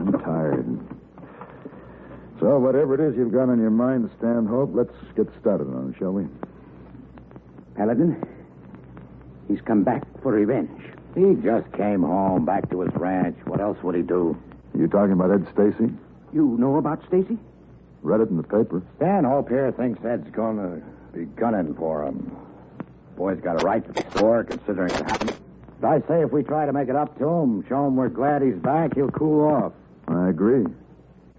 I'm tired. So, whatever it is you've got on your mind, Stanhope, let's get started on it, shall we? Paladin, he's come back for revenge. He just came home, back to his ranch. What else would he do? You talking about Ed Stacy? You know about Stacy? Read it in the paper. Stanhope here thinks Ed's going to be gunning for him. Boy's got a right to the store, considering it happened. But I say if we try to make it up to him, show him we're glad he's back, he'll cool off. I agree.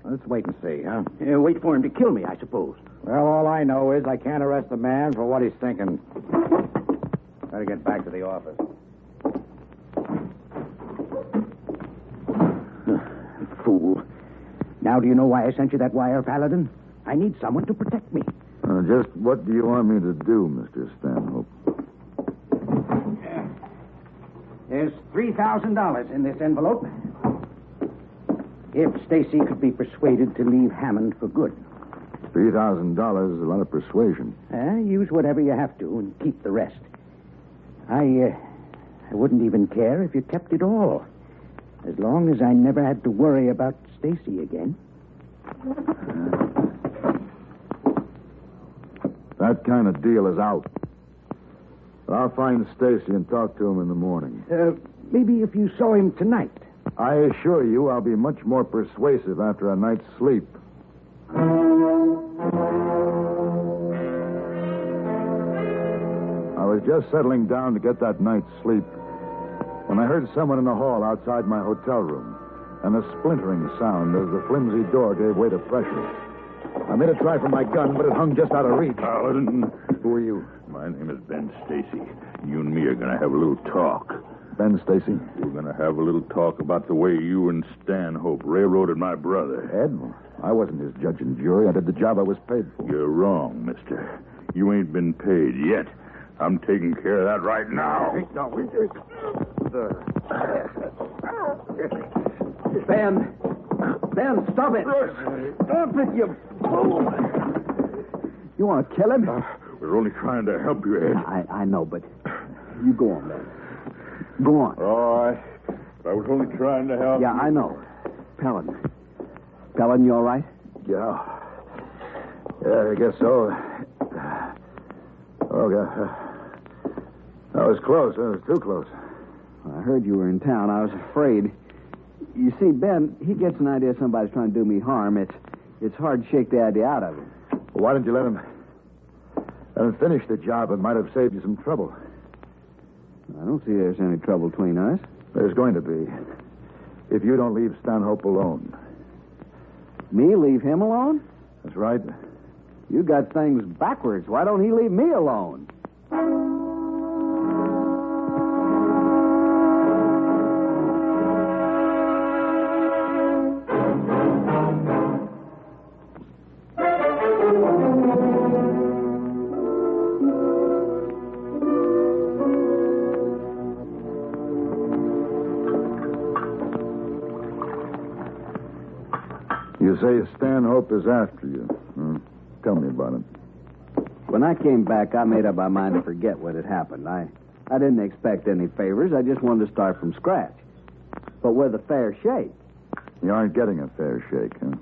Let's wait and see, huh? Wait for him to kill me, I suppose. Well, all I know is I can't arrest the man for what he's thinking. Better get back to the office. Fool. Now do you know why I sent you that wire, Paladin? I need someone to protect me. Just what do you want me to do, Mr. Stanhope? There's $3,000 in this envelope. If Stacy could be persuaded to leave Hammond for good. $3,000 is a lot of persuasion. Use whatever you have to and keep the rest. I wouldn't even care if you kept it all. As long as I never had to worry about Stacy again. That kind of deal is out. But I'll find Stacy and talk to him in the morning. Maybe if you saw him tonight. I assure you I'll be much more persuasive after a night's sleep. I was just settling down to get that night's sleep when I heard someone in the hall outside my hotel room, and a splintering sound as the flimsy door gave way to pressure. I made a try for my gun, but it hung just out of reach. Paladin. Who are you? My name is Ben Stacy. You and me are going to have a little talk. Ben Stacy? We're going to have a little talk about the way you and Stanhope railroaded my brother. Ed? I wasn't his judge and jury. I did the job I was paid for. You're wrong, mister. You ain't been paid yet. I'm taking care of that right now. Ben, stop it. Stop it, you fool. You want to kill him? We're only trying to help you, Ed. I know, but you go on, Ben. Go on. All right. I was only trying to help Yeah, you. I know. Paladin, you all right? Yeah, I guess so. Oh, God. That was close. That was too close. I heard you were in town. I was afraid. You see, Ben, he gets an idea somebody's trying to do me harm. It's hard to shake the idea out of him. Well, why didn't you let him finish the job? It might have saved you some trouble. I don't see there's any trouble between us. There's going to be. If you don't leave Stanhope alone. Me leave him alone? That's right. You got things backwards. Why don't he leave me alone? You say Stanhope is after you. Tell me about it. When I came back, I made up my mind to forget what had happened. I didn't expect any favors. I just wanted to start from scratch. But with a fair shake. You aren't getting a fair shake, huh?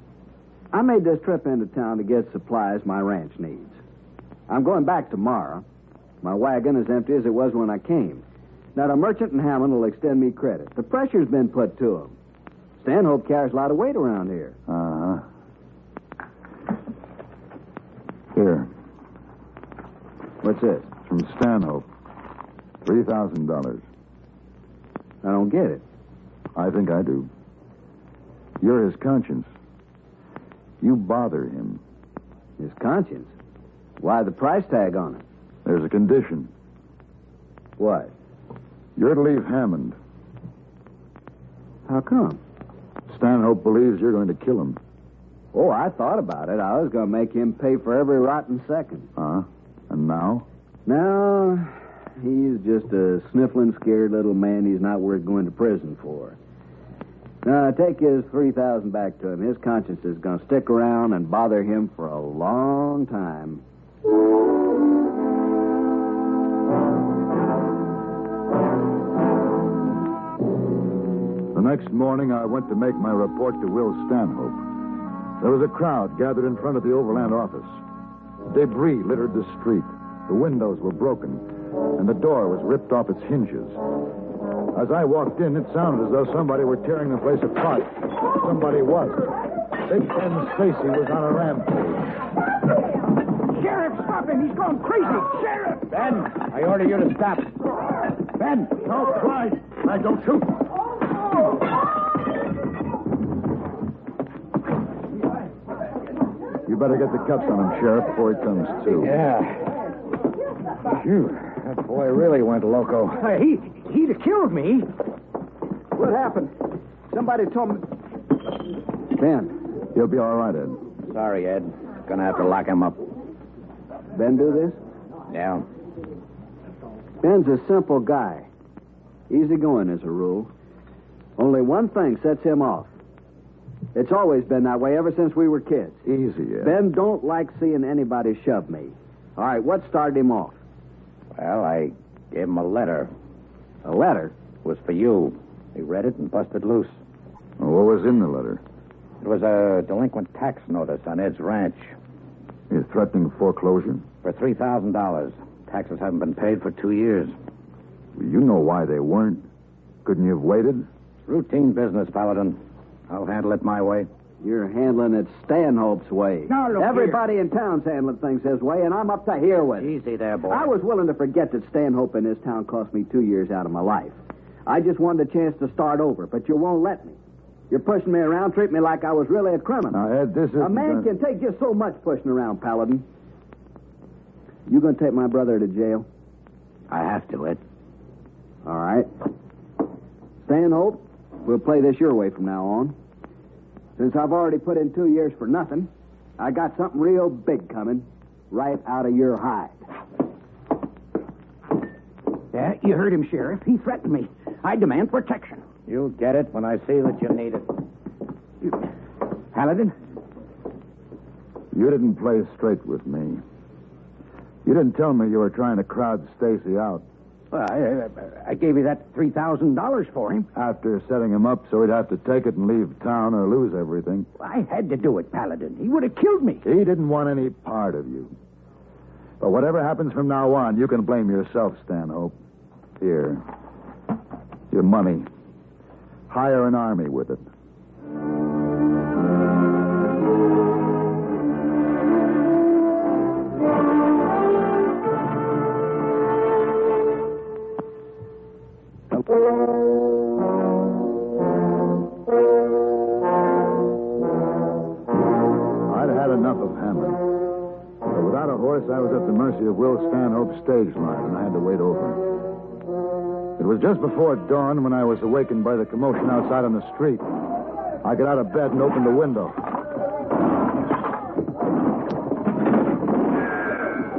I made this trip into town to get supplies my ranch needs. I'm going back tomorrow. My wagon is empty as it was when I came. Now, the merchant in Hammond will extend me credit. The pressure's been put to him. Stanhope carries a lot of weight around here. Uh-huh. Here. What's this? From Stanhope. $3,000. I don't get it. I think I do. You're his conscience. You bother him. His conscience? Why the price tag on it? There's a condition. What? You're to leave Hammond. How come? Stanhope believes you're going to kill him. Oh, I thought about it. I was going to make him pay for every rotten second. And now? Now, he's just a sniffling, scared little man he's not worth going to prison for. Now, take his $3,000 back to him. His conscience is going to stick around and bother him for a long time. The next morning, I went to make my report to Will Stanhope. There was a crowd gathered in front of the Overland office. Debris littered the street. The windows were broken, and the door was ripped off its hinges. As I walked in, it sounded as though somebody were tearing the place apart. Somebody was. Big Ben Stacy was on a rampage. Sheriff, stop him. He's going crazy. Sheriff! Ben, I order you to stop. Ben! No, Clyde. Clyde, don't shoot. You better get the cuffs on him, Sheriff, before he comes to. Yeah. Phew. That boy really went loco. He'd have killed me. What happened? Somebody told me... Ben. He'll be all right, Ed. Sorry, Ed. Gonna have to lock him up. Ben do this? Yeah. Ben's a simple guy. Easygoing as a rule. Only one thing sets him off. It's always been that way ever since we were kids. Easy, Ed. Ben don't like seeing anybody shove me. All right, what started him off? Well, I gave him a letter. A letter? It was for you. He read it and busted loose. Well, what was in the letter? It was a delinquent tax notice on Ed's ranch. He's threatening foreclosure? For $3,000. Taxes haven't been paid for 2 years. You know why they weren't. Couldn't you have waited? Routine business, Paladin. I'll handle it my way. You're handling it Stanhope's way. Now, look Everybody in town's handling things his way, and I'm up to here with it. Easy there, boy. I was willing to forget that Stanhope in this town cost me 2 years out of my life. I just wanted a chance to start over, but you won't let me. You're pushing me around, treating me like I was really a criminal. Now, Ed, this is... A man can take just so much pushing around, Paladin. You gonna take my brother to jail? I have to, Ed. All right. Stanhope, we'll play this your way from now on. Since I've already put in 2 years for nothing, I got something real big coming right out of your hide. Yeah, you heard him, Sheriff. He threatened me. I demand protection. You'll get it when I see that you need it. Paladin? You didn't play straight with me. You didn't tell me you were trying to crowd Stacy out. Well, I gave you that $3,000 for him. After setting him up so he'd have to take it and leave town or lose everything. I had to do it, Paladin. He would have killed me. He didn't want any part of you. But whatever happens from now on, you can blame yourself, Stanhope. Here. Your money. Hire an army with it. I'd had enough of Hammond. But without a horse, I was at the mercy of Will Stanhope's stage line, and I had to wait over. It was just before dawn when I was awakened by the commotion outside on the street. I got out of bed and opened the window.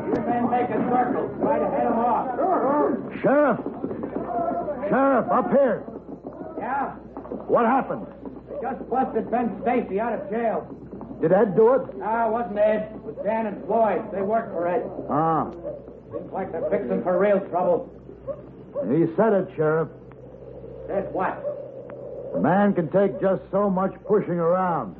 You men make a circle. Try to head him off. Sheriff! Sheriff, up here! Yeah? What happened? They just busted Ben Stacy out of jail. Did Ed do it? No, it wasn't Ed. It was Dan and Floyd. They worked for Ed. Ah. Seems like they're fixing for real trouble. He said it, Sheriff. Said what? A man can take just so much pushing around.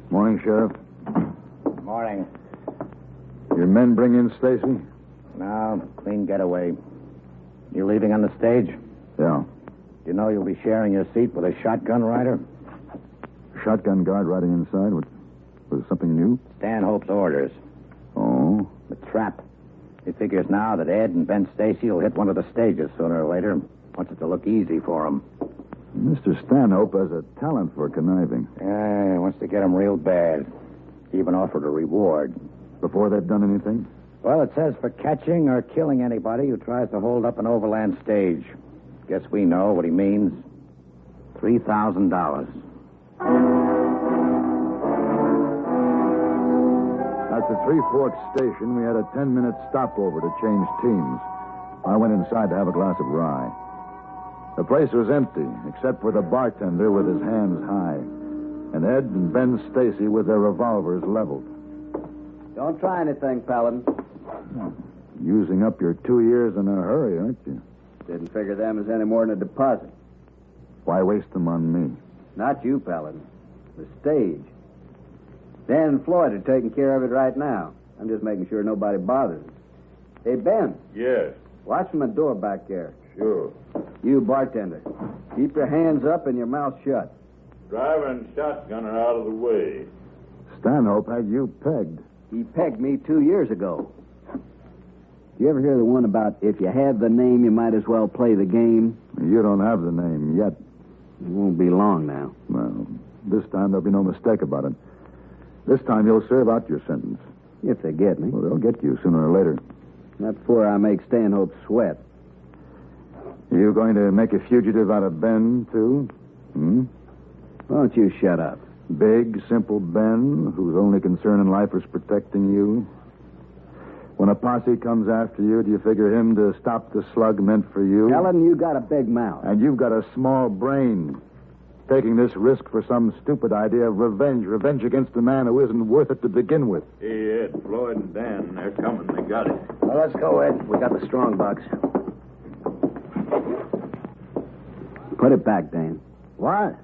Morning, Sheriff. Morning. Your men bring in Stacy? No, clean getaway. You leaving on the stage? Yeah. You know you'll be sharing your seat with a shotgun rider? Shotgun guard riding inside? Was it something new? Stanhope's orders. Oh? The trap. He figures now that Ed and Ben Stacy will hit one of the stages sooner or later. Wants it to look easy for him. Mr. Stanhope has a talent for conniving. Yeah, he wants to get him real bad. He even offered a reward. Before they've done anything? Well, it says for catching or killing anybody who tries to hold up an overland stage. Guess we know what he means. $3,000. At the Three Forks station, we had a 10-minute stopover to change teams. I went inside to have a glass of rye. The place was empty, except for the bartender with his hands high, and Ed and Ben Stacy with their revolvers leveled. Don't try anything, Paladin. using up your 2 years in a hurry, aren't you? Didn't figure them as any more than a deposit. Why waste them on me? Not you, Paladin. The stage. Dan and Floyd are taking care of it right now. I'm just making sure nobody bothers them. Hey, Ben. Yes. Watch from the door back there. Sure. You, bartender. Keep your hands up and your mouth shut. Driver and shotgun are out of the way. Stanhope had you pegged. He pegged me 2 years ago. You ever hear the one about if you have the name, you might as well play the game? You don't have the name yet. It won't be long now. Well, this time there'll be no mistake about it. This time you'll serve out your sentence. If they get me. Well, they'll get you sooner or later. Not before I make Stanhope sweat. You going to make a fugitive out of Ben, too? Hmm? Why don't you shut up? Big, simple Ben, whose only concern in life is protecting you? When a posse comes after you, do you figure him to stop the slug meant for you? Ellen, you got a big mouth. And you've got a small brain. Taking this risk for some stupid idea of revenge. Revenge against a man who isn't worth it to begin with. Hey, Ed, Floyd, and Dan, they're coming. They got it. Well, let's go, Ed. We got the strong box. Put it back, Dan. What?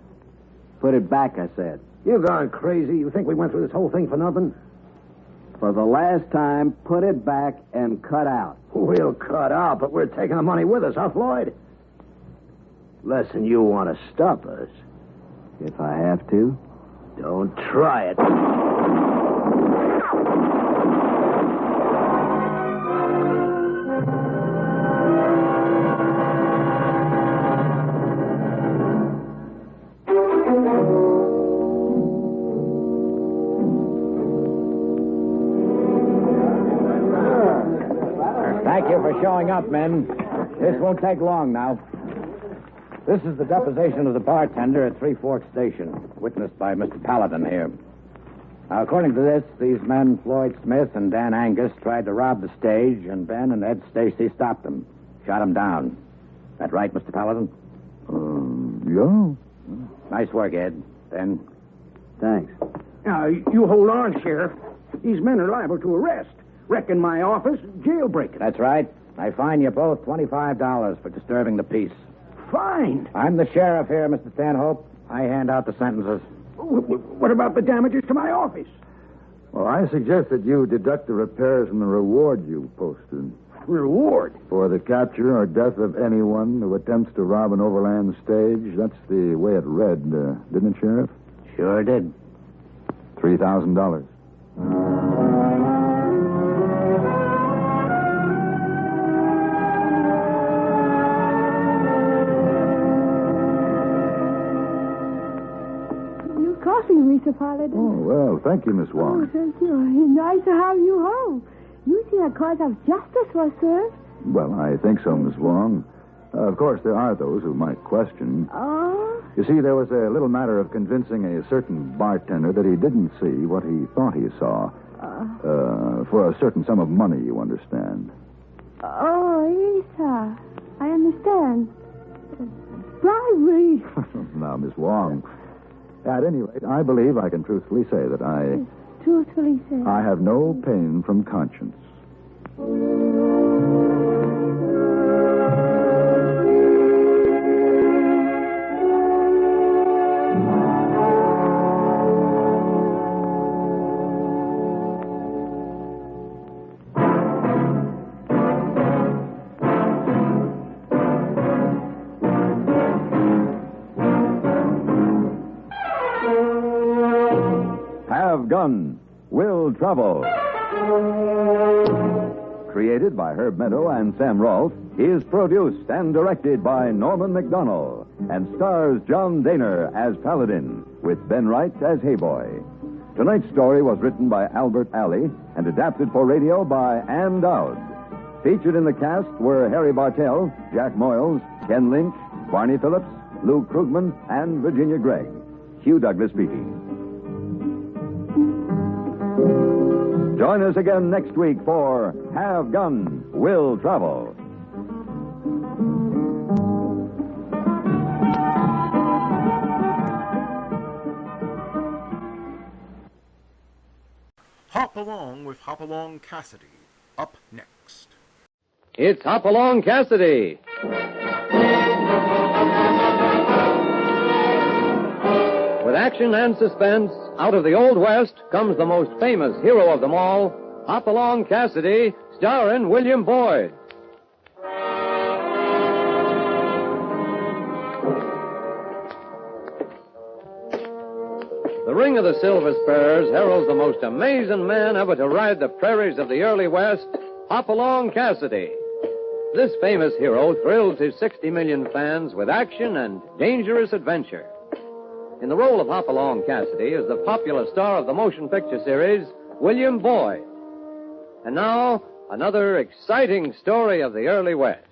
Put it back, I said. You gone crazy? You think we went through this whole thing for nothing? For the last time, put it back and cut out. We'll cut out, but we're taking the money with us, huh, Floyd? Listen, you want to stop us. If I have to. Don't try it. Thank you for showing up, men. This won't take long now. This is the deposition of the bartender at Three Forks Station, witnessed by Mr. Paladin here. Now, according to this, these men, Floyd Smith and Dan Angus, tried to rob the stage, and Ben and Ed Stacy stopped them, shot them down. That right, Mr. Paladin? Yeah. Nice work, Ed. Ben? Thanks. Now, you hold on, Sheriff. These men are liable to arrest. Wreck in my office, jailbreaking. That's right. I fine you both $25 for disturbing the peace. Fined? I'm the sheriff here, Mr. Stanhope. I hand out the sentences. What about the damages to my office? Well, I suggest that you deduct the repairs from the reward you posted. Reward? For the capture or death of anyone who attempts to rob an overland stage. That's the way it read, didn't it, Sheriff? Sure did. $3,000. Mr. Paladin. Oh, well, thank you, Miss Wong. Oh, thank you. It's nice to have you home. You see a cause of justice was served. Well, I think so, Miss Wong. Of course, there are those who might question. Oh? You see, there was a little matter of convincing a certain bartender that he didn't see what he thought he saw. For a certain sum of money, you understand. Oh, yes, sir. I understand. Bribery. Now, Miss Wong... At any rate, I believe I can truthfully say that Truthfully say? I have no pain from conscience. Gun Will Travel. Created by Herb Meadow and Sam Rolfe, is produced and directed by Norman McDonnell and stars John Daner as Paladin with Ben Wright as Hayboy. Tonight's story was written by Albert Alley and adapted for radio by Ann Dowd. Featured in the cast were Harry Bartell, Jack Moyles, Ken Lynch, Barney Phillips, Lou Krugman, and Virginia Gregg. Hugh Douglas speaking. Join us again next week for Have Gun, Will Travel. Hop Along with Along Cassidy. Up next. It's Hop Along Cassidy. With action and suspense, out of the Old West comes the most famous hero of them all, Hop Along Cassidy, starring William Boyd. The Ring of the Silver Spurs heralds the most amazing man ever to ride the prairies of the early West, Hop Along Cassidy. This famous hero thrills his 60 million fans with action and dangerous adventure. In the role of Hop Along Cassidy is the popular star of the motion picture series, William Boyd. And now, another exciting story of the early West.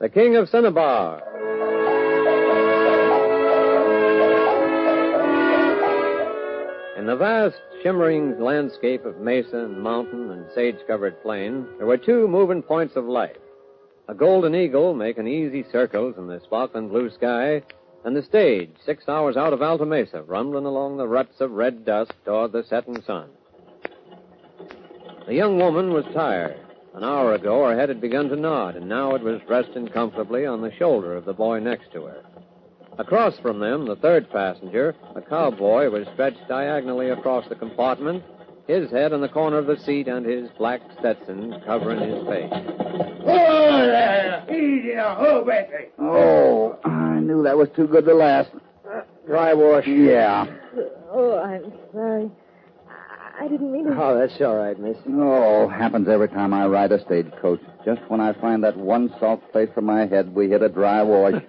The King of Cinnabar. In the vast, shimmering landscape of mesa and mountain and sage-covered plain, there were two moving points of light. A golden eagle making easy circles in the sparkling blue sky, and the stage 6 hours out of Alta Mesa, rumbling along the ruts of red dust toward the setting sun. The young woman was tired. An hour ago, her head had begun to nod, and now it was resting comfortably on the shoulder of the boy next to her. Across from them, the third passenger, a cowboy, was stretched diagonally across the compartment, his head in the corner of the seat and his black Stetson covering his face. Oh, there! Easy now. Oh, Betty. Oh, I knew that was too good to last. Dry wash. Yeah. Oh, I'm sorry. I didn't mean to... Oh, that's all right, miss. Oh, happens every time I ride a stagecoach. Just when I find that one soft place for my head, we hit a dry wash.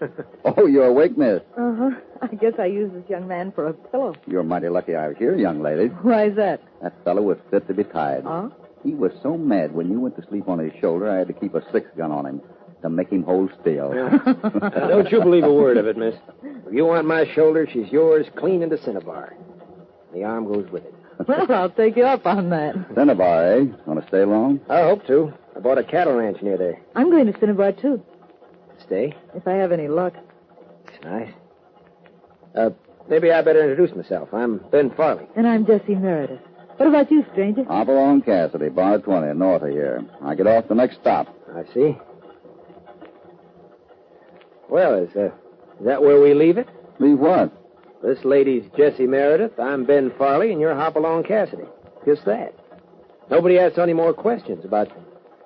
Oh, you're awake, miss? Uh-huh. I guess I used this young man for a pillow. You're mighty lucky I was here, young lady. Why's that? That fellow was fit to be tied. Huh? He was so mad when you went to sleep on his shoulder, I had to keep a 6-gun on him to make him hold still. Don't you believe a word of it, miss. If you want my shoulder, she's yours clean into Cinnabar. The arm goes with it. Well, I'll take you up on that. Cinnabar, eh? Want to stay long? I hope to. I bought a cattle ranch near there. I'm going to Cinnabar, too. Stay? If I have any luck. It's nice. Maybe I better introduce myself. I'm Ben Farley. And I'm Jessie Meredith. What about you, stranger? Hop Along Cassidy, bar 20, north of here. I get off the next stop. I see. Well, is that where we leave it? Leave what? This lady's Jessie Meredith, I'm Ben Farley, and you're Hop Along Cassidy. Just that. Nobody asks any more questions about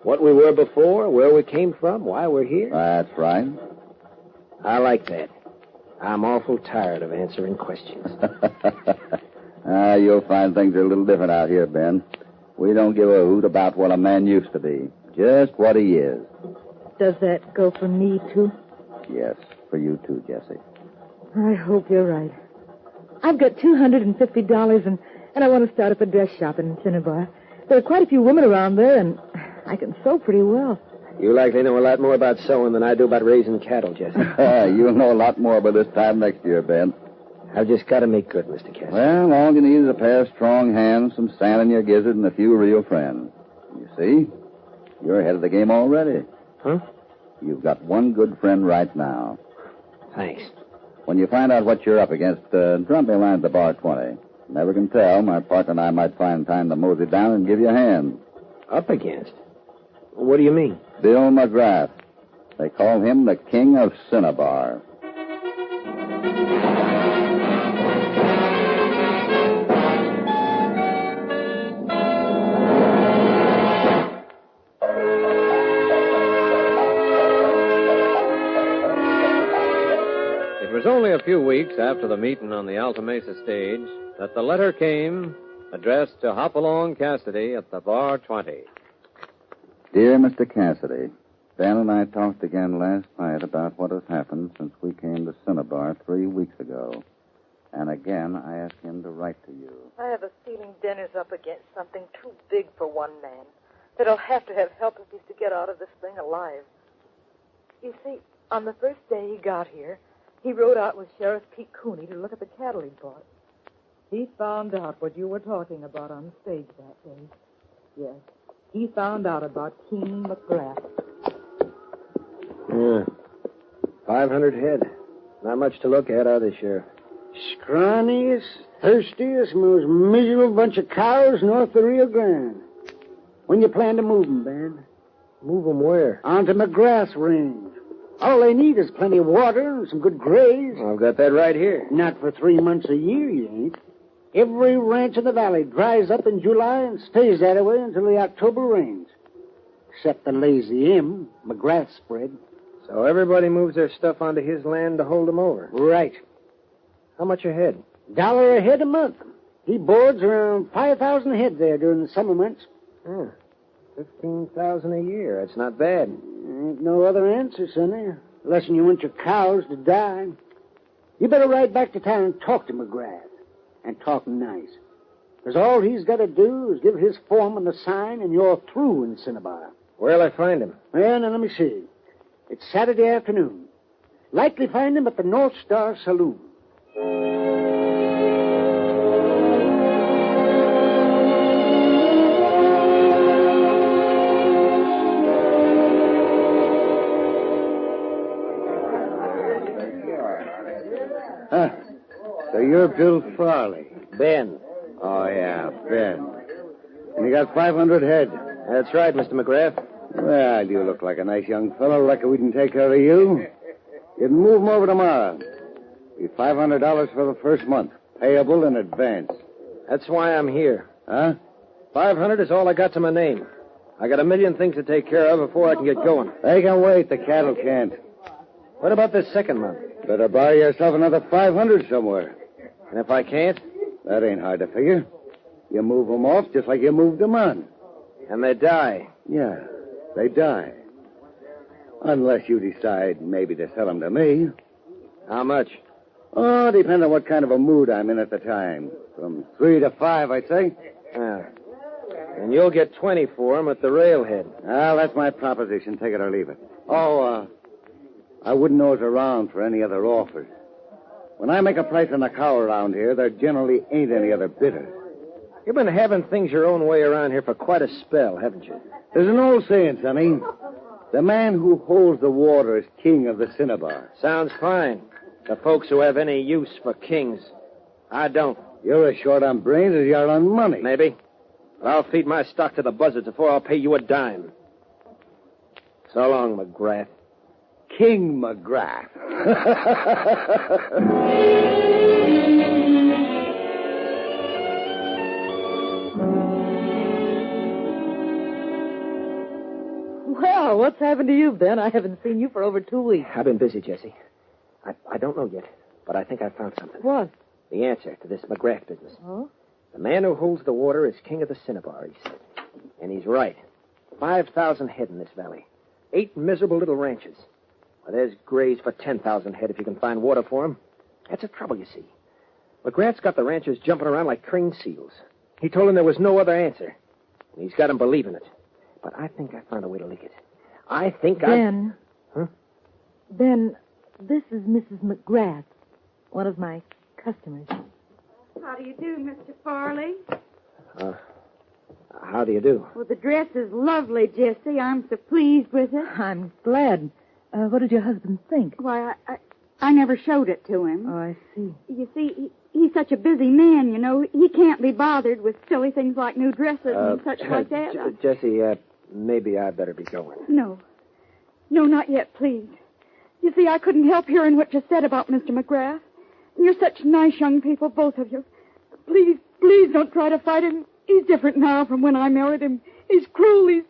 what we were before, where we came from, why we're here. That's right. I like that. I'm awful tired of answering questions. You'll find things are a little different out here, Ben. We don't give a hoot about what a man used to be, just what he is. Does that go for me, too? Yes, for you too, Jessie. I hope you're right. I've got $250, and I want to start up a dress shop in Cinnabar. There are quite a few women around there, and I can sew pretty well. You likely know a lot more about sewing than I do about raising cattle, Jessie. You'll know a lot more by this time next year, Ben. I've just got to make good, Mr. Cassidy. Well, all you need is a pair of strong hands, some sand in your gizzard, and a few real friends. You see? You're ahead of the game already. Huh? You've got one good friend right now. Thanks. When you find out what you're up against, drop me a line at the bar 20. Never can tell. My partner and I might find time to mosey down and give you a hand. Up against? What do you mean? Bill McGrath. They call him the King of Cinnabar. It was only a few weeks after the meeting on the Alta Mesa stage that the letter came addressed to Hop Along Cassidy at the bar 20. Dear Mr. Cassidy, Ben and I talked again last night about what has happened since we came to Cinnabar 3 weeks ago. And again, I asked him to write to you. I have a feeling Den is up against something too big for one man. That he'll have to have help if he's to get out of this thing alive. You see, on the first day he got here, he rode out with Sheriff Pete Cooney to look at the cattle he'd bought. He found out what you were talking about on the stage that day. Yes, he found out about King McGrath. Yeah. 500 head. Not much to look at, are they, Sheriff? Scrawniest, thirstiest, most miserable bunch of cows north of the Rio Grande. When you plan to move 'em, Ben? Move them where? Onto McGrath's range. All they need is plenty of water and some good graze. I've got that right here. Not for 3 months a year, you ain't. Every ranch in the valley dries up in July and stays that way until the October rains. Except the Lazy M, McGrath's spread. So everybody moves their stuff onto his land to hold them over. Right. How much a head? $1 a head a month. He boards around 5,000 head there during the summer months. Huh. 15,000 a year. That's not bad. Ain't no other answer, Sonny. Unless you want your cows to die. You better ride back to town and talk to McGrath. And talk nice. Because all he's got to do is give his foreman the sign and you're through in Cinnabar. Where'll I find him? Well, now let me see. It's Saturday afternoon. Likely find him at the North Star Saloon. So you're Bill Farley. Ben. Oh, yeah, Ben. And you got 500 head. That's right, Mr. McGrath. Well, you look like a nice young fellow. Reckon we can take care of you. You can move them over tomorrow. Be $500 for the first month. Payable in advance. That's why I'm here. Huh? 500 is all I got to my name. I got a million things to take care of before I can get going. They can wait. The cattle can't. What about this second month? Better buy yourself another 500 somewhere. And if I can't? That ain't hard to figure. You move them off just like you moved them on. And they die. Yeah, they die. Unless you decide maybe to sell them to me. How much? Oh, depends on what kind of a mood I'm in at the time. From 3 to 5, I'd say. Yeah. And you'll get 20 for them at the railhead. Well, that's my proposition. Take it or leave it. Oh, I wouldn't nose around for any other offers. When I make a price on a cow around here, there generally ain't any other bidders. You've been having things your own way around here for quite a spell, haven't you? There's an old saying, Sonny. The man who holds the water is king of the Cinnabar. Sounds fine. The folks who have any use for kings. I don't. You're as short on brains as you are on money. Maybe. But I'll feed my stock to the buzzards before I'll pay you a dime. So long, McGrath. King McGrath. Well, what's happened to you, Ben? I haven't seen you for over 2 weeks. I've been busy, Jessie. I don't know yet, but I think I found something. What? The answer to this McGrath business. Oh? The man who holds the water is king of the Cinnabar, he said. And he's right. 5,000 head in this valley. 8 miserable little ranches. Well, there's graze for 10,000 head if you can find water for them. That's the trouble, you see. McGrath's got the ranchers jumping around like crane seals. He told them there was no other answer. And he's got them believing it. But I think I found a way to leak it. I think Ben. Huh? Ben, this is Mrs. McGrath, one of my customers. How do you do, Mr. Farley? How do you do? Well, the dress is lovely, Jessie. I'm so pleased with it. I'm glad. What did your husband think? Why, I never showed it to him. Oh, I see. You see, he's such a busy man, you know. He can't be bothered with silly things like new dresses and such like that. Jessie, maybe I better be going. No, not yet, please. You see, I couldn't help hearing what you said about Mr. McGrath. You're such nice young people, both of you. Please don't try to fight him. He's different now from when I married him. He's cruel.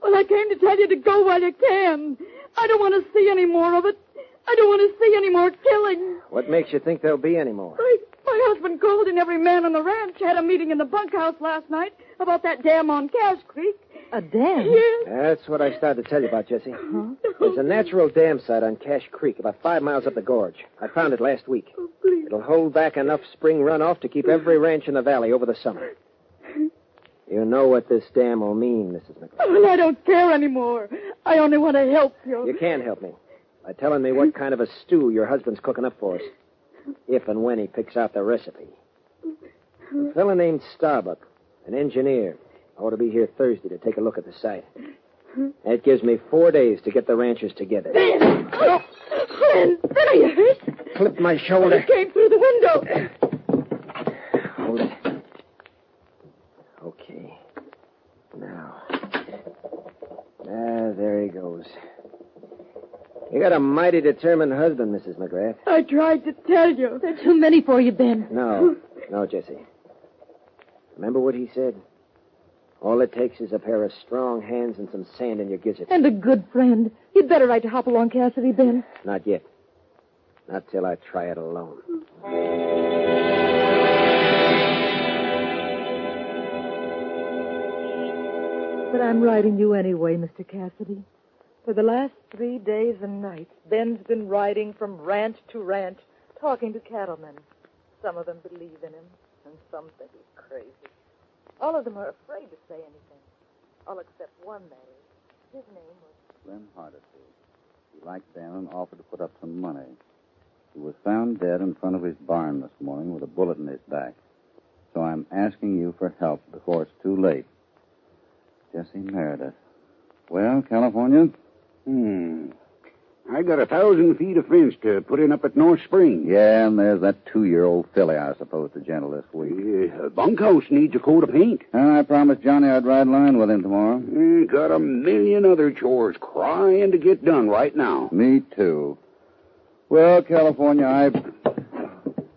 Well, I came to tell you to go while you can. I don't want to see any more of it. I don't want to see any more killing. What makes you think there'll be any more? My husband called and every man on the ranch had a meeting in the bunkhouse last night about that dam on Cass Creek. A dam? Yes. That's what I started to tell you about, Jessie. Huh? There's a natural dam site on Cash Creek, about 5 miles up the gorge. I found it last week. Oh, please. It'll hold back enough spring runoff to keep every ranch in the valley over the summer. You know what this dam will mean, Mrs. McGrath. Well, I don't care anymore. I only want to help you. You can't help me by telling me what kind of a stew your husband's cooking up for us, if and when he picks out the recipe. A fellow named Starbuck, an engineer, ought to be here Thursday to take a look at the site. That gives me 4 days to get the ranchers together. Ben! Oh, Ben, are you hurt? Clipped my shoulder. It came through the window. Hold it. Okay. Now. goes. You got a mighty determined husband, Mrs. McGrath. I tried to tell you. There are too many for you, Ben. No, Jesse. Remember what he said? All it takes is a pair of strong hands and some sand in your gizzard. And a good friend. You'd better write to hop along Cassidy, Ben. Not yet. Not till I try it alone. But I'm writing you anyway, Mr. Cassidy. For the last 3 days and nights, Ben's been riding from ranch to ranch, talking to cattlemen. Some of them believe in him, and some think he's crazy. All of them are afraid to say anything. All except one, that is. His name was Glenn Hardesty. He liked Ben and offered to put up some money. He was found dead in front of his barn this morning with a bullet in his back. So I'm asking you for help before it's too late. Jesse Meredith. Well, California? I got 1,000 feet of fence to put in up at North Spring. Yeah, and there's that 2-year-old filly I was supposed to gentle this week. Bunkhouse needs a coat of paint. And I promised Johnny I'd ride line with him tomorrow. Got a million other chores crying to get done right now. Me too. Well, California,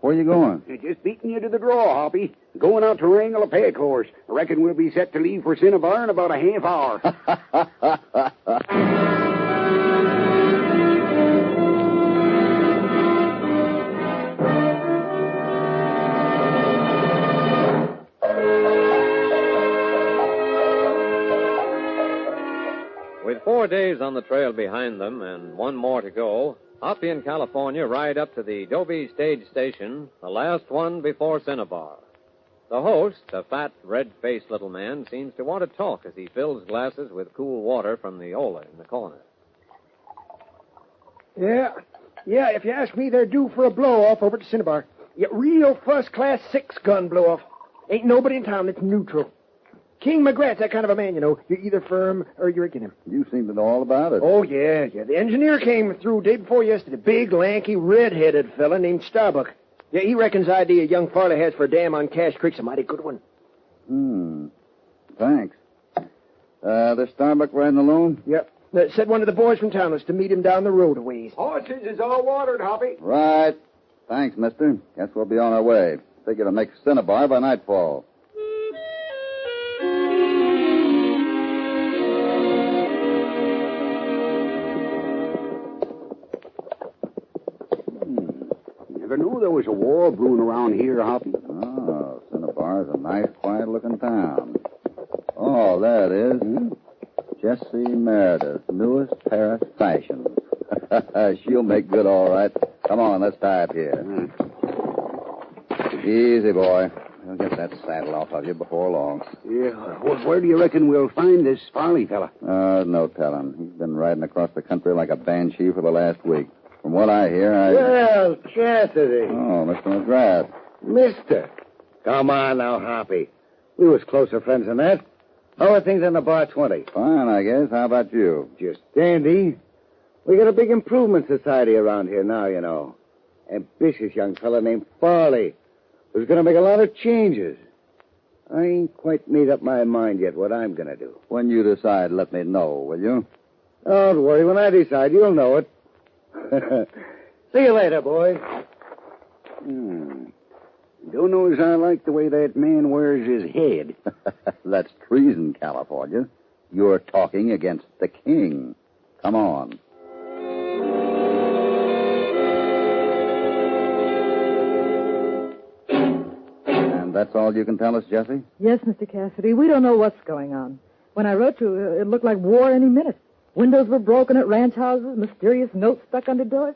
Where you going? Just beating you to the draw, Hoppy. Going out to wrangle a pack horse. I reckon we'll be set to leave for Cinnabar in about a half hour. With 4 days on the trail behind them and one more to go, Hoppy and California ride up to the Dobie stage station, the last one before Cinnabar. The host, a fat, red-faced little man, seems to want to talk as he fills glasses with cool water from the Ola in the corner. Yeah, if you ask me, they're due for a blow-off over at Cinnabar. Yeah, real first-class 6-gun blow-off. Ain't nobody in town that's neutral. King McGrath's that kind of a man, you know. You're either firm or you're against him. You seem to know all about it. Oh, yeah. The engineer came through day before yesterday. Big, lanky, red-headed fella named Starbuck. Yeah, he reckons the idea young Farley has for a dam on Cash Creek's a mighty good one. Thanks. This Starbuck riding alone? Yep. Said one of the boys from town was to meet him down the road a ways. Horses is all watered, Hoppy. Right. Thanks, mister. Guess we'll be on our way. Figure to make Cinnabar by nightfall. Never knew there was a war brewing around here, Hoppy. Oh, Cinnabar's a nice, quiet-looking town. Oh, there it is. Jessie Meredith, newest Paris fashions. She'll make good, all right. Come on, let's tie up here. Easy, boy. I'll get that saddle off of you before long. Yeah, where do you reckon we'll find this Farley fella? No telling. He's been riding across the country like a banshee for the last week. From what I hear, Well, Cassidy. Oh, Mr. McGrath. Mister. Come on now, Hoppy. We was closer friends than that. How are things on the Bar 20? Fine, I guess. How about you? Just dandy. We got a big improvement society around here now, you know. Ambitious young fella named Farley who's going to make a lot of changes. I ain't quite made up my mind yet what I'm going to do. When you decide, let me know, will you? Don't worry. When I decide, you'll know it. See you later, boys. Don't know as I like the way that man wears his head. That's treason, California. You're talking against the king. Come on. And that's all you can tell us, Jessie? Yes, Mr. Cassidy. We don't know what's going on. When I wrote you, it looked like war any minute. Windows were broken at ranch houses, mysterious notes stuck under doors.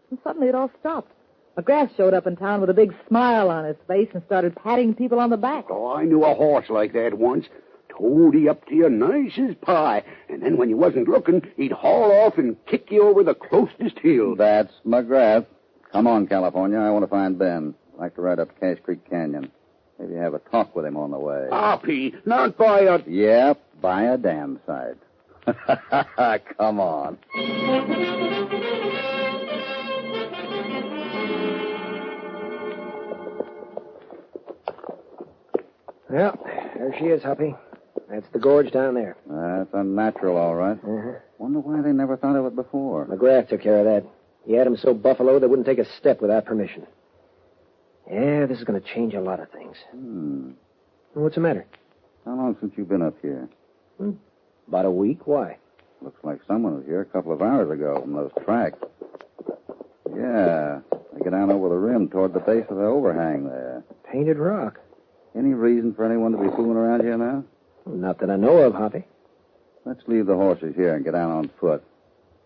And suddenly it all stopped. McGrath showed up in town with a big smile on his face and started patting people on the back. Oh, I knew a horse like that once. Toady up to you nice as pie. And then when you wasn't looking, he'd haul off and kick you over the closest hill. That's McGrath. Come on, California. I want to find Ben. I'd like to ride up Cash Creek Canyon. Maybe have a talk with him on the way. Hoppy, not by a... Yep, by a damn sight. Come on. Well, there she is, Hoppy. That's the gorge down there. That's unnatural, all right. Wonder why they never thought of it before. McGrath took care of that. He had him so buffalo they wouldn't take a step without permission. Yeah, this is going to change a lot of things. What's the matter? How long since you've been up here? About a week. Why? Looks like someone was here a couple of hours ago from those tracks. Yeah, they get down over the rim toward the base of the overhang there. Painted rock. Any reason for anyone to be fooling around here now? Not that I know of, Hoppy. Let's leave the horses here and get down on foot.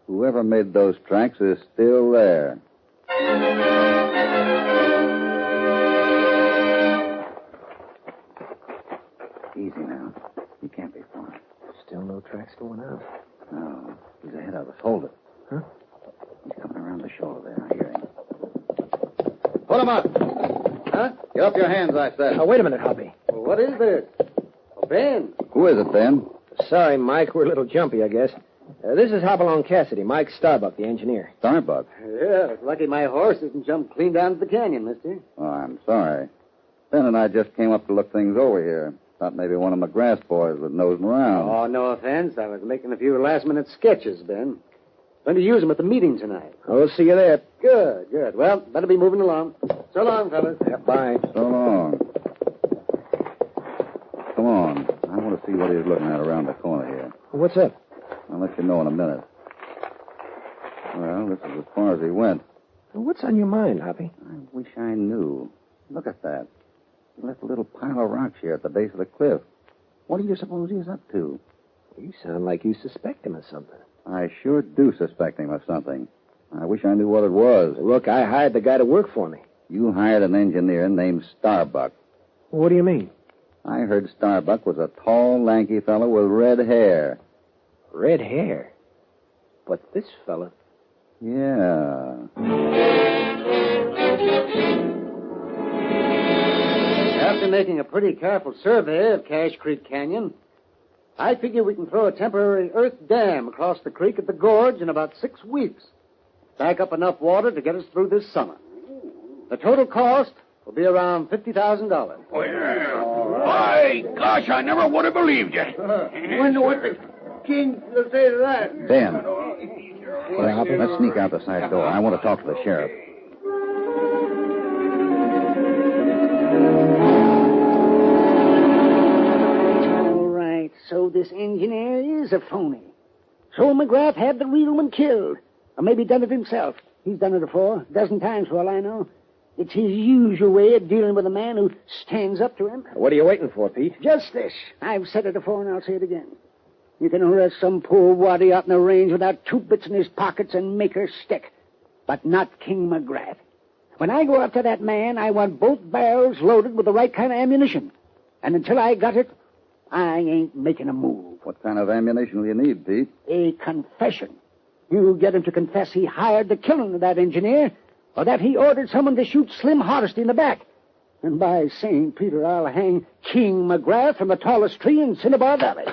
Whoever made those tracks is still there. Easy now. He can't be far. Still no tracks going out. No, he's ahead of us. Hold it. Huh? He's coming around the shoulder there. I hear him. Pull him up. Huh? Get up your hands, I said. Oh, wait a minute, Hoppy. Well, what is this? Oh, Ben. Who is it, Ben? Sorry, Mike. We're a little jumpy, I guess. This is Along Cassidy, Mike Starbuck, the engineer. Starbuck? Yeah, it's lucky my horse isn't jumped clean down to the canyon, mister. Oh, I'm sorry. Ben and I just came up to look things over here. Thought maybe one of McGrath's boys was nosing around. Oh, no offense. I was making a few last-minute sketches, Ben. Going to use them at the meeting tonight. I'll see you there. Good, good. Well, better be moving along. So long, fellas. Yeah, bye. So long. Come on. I want to see what he's looking at around the corner here. What's up? I'll let you know in a minute. Well, this is as far as he went. What's on your mind, Hoppy? I wish I knew. Look at that. He left a little pile of rocks here at the base of the cliff. What do you suppose he's up to? You sound like you suspect him of something. I sure do suspect him of something. I wish I knew what it was. Look, I hired the guy to work for me. You hired an engineer named Starbuck. What do you mean? I heard Starbuck was a tall, lanky fellow with red hair. Red hair? But this fella... Yeah. After making a pretty careful survey of Cache Creek Canyon, I figure we can throw a temporary earth dam across the creek at the gorge in about 6 weeks. Back up enough water to get us through this summer. The total cost will be around $50,000. Oh, yeah. My gosh, I never would have believed you. Wonder what the king will say to that. Ben. Well, let's sneak out the side door. I want to talk to the sheriff. All right, so this engineer is a phony. So McGrath had the real one killed. Or maybe done it himself. He's done it before, a dozen times for all I know. It's his usual way of dealing with a man who stands up to him. What are you waiting for, Pete? Just this. I've said it before, and I'll say it again. You can arrest some poor waddy out in the range without 2 bits in his pockets and make her stick. But not King McGrath. When I go after that man, I want both barrels loaded with the right kind of ammunition. And until I got it, I ain't making a move. What kind of ammunition will you need, Pete? A confession. You get him to confess he hired the killing of that engineer, or that he ordered someone to shoot Slim Hardesty in the back. And by St. Peter, I'll hang King McGrath from the tallest tree in Cinnabar Valley.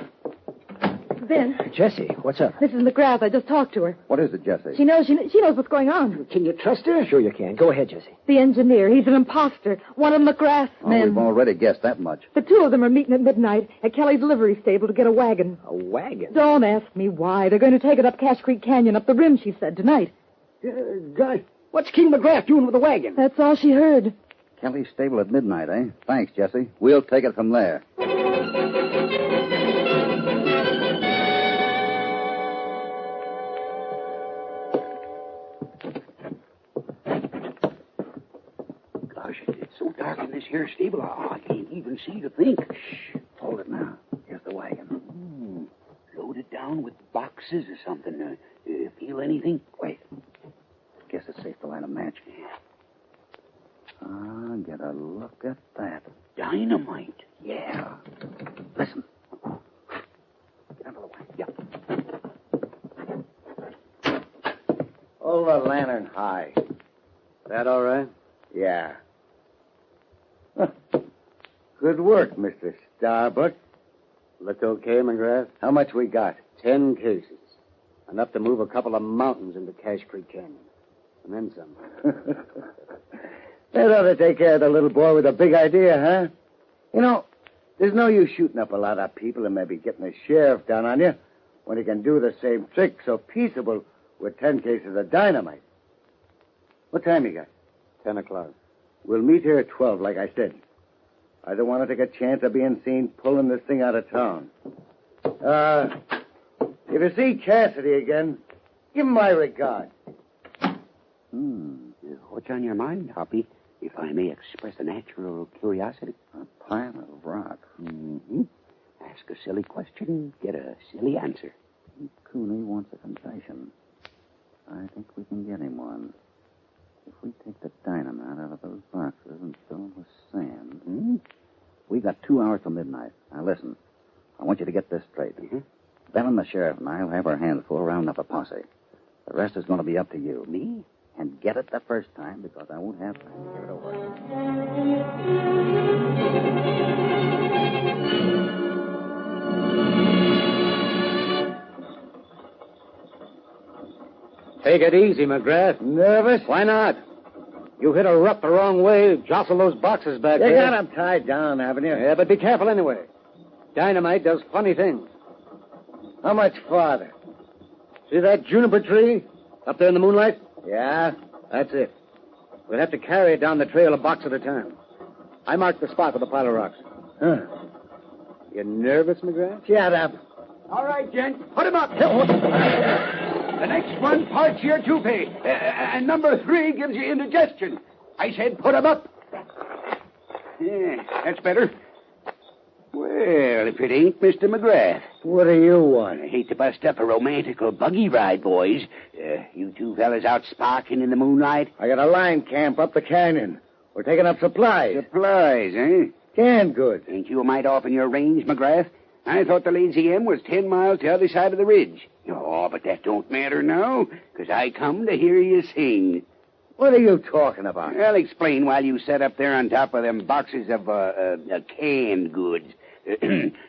Ben. Jesse, what's up? Mrs. McGrath, I just talked to her. What is it, Jesse? She knows what's going on. Can you trust her? Sure you can. Go ahead, Jesse. The engineer, he's an imposter. One of McGrath's men. We've already guessed that much. The two of them are meeting at midnight at Kelly's livery stable to get a wagon. A wagon? Don't ask me why. They're going to take it up Cache Creek Canyon, up the rim, she said, tonight. God, what's King McGrath doing with the wagon? That's all she heard. Kelly's stable at midnight, eh? Thanks, Jesse. We'll take it from there. It's so dark in this here stable, I can't even see to think. Shh. Hold it now. Here's the wagon. Loaded down with boxes or something. Feel anything? Wait. Guess it's safe to light a match. Get a look at that. Dynamite. Yeah. Listen. Get out of the way. Yeah. Hold the lantern high. That all right? Yeah. Good work, Mr. Starbuck. Look okay, McGrath? How much we got? 10 cases. Enough to move a couple of mountains into Cache Creek Canyon. And then some. That ought to take care of the little boy with a big idea, huh? You know, There's no use shooting up a lot of people and maybe getting the sheriff down on you when he can do the same trick so peaceable with 10 cases of dynamite. What time you got? 10 o'clock. We'll meet here at 12, like I said. I don't want to take a chance of being seen pulling this thing out of town. If you see Cassidy again, give him my regard. What's on your mind, Hoppy, if I may express a natural curiosity? A pile of rock. Mm-hmm. Ask a silly question, get a silly answer. Cooney wants a confession. I think we can get him one. If we take the dynamite out of those boxes and fill them with sand... We got 2 hours till midnight. Now, listen. I want you to get this straight. Ben and the sheriff and I will have our hands full rounding up a posse. The rest is going to be up to you. Me? And get it the first time, because I won't have time to give it over. Take it easy, McGrath. Nervous? Why not? You hit a rut the wrong way, jostle those boxes back You there. got him tied down, haven't you? Yeah, but be careful anyway. Dynamite does funny things. How much farther? See that juniper tree up there in the moonlight? Yeah? That's it. We'll have to carry it down the trail a box at a time. I marked the spot with a pile of rocks. Huh. You nervous, McGrath? Shut up. All right, gents, put him up. The next one parts your toupee, and number 3 gives you indigestion. I said put him up. Yeah, that's better. Well, if it ain't Mr. McGrath. What do you want? I hate to bust up a romantical buggy ride, boys. You two fellas out sparking in the moonlight? I got a line camp up the canyon. We're taking up supplies. Supplies, eh? Canned goods. Ain't you a mite off in your range, McGrath? I thought the Lazy M was 10 miles the other side of the ridge. Oh, but that don't matter now, because I come to hear you sing. What are you talking about? I'll explain while you sit up there on top of them boxes of canned goods.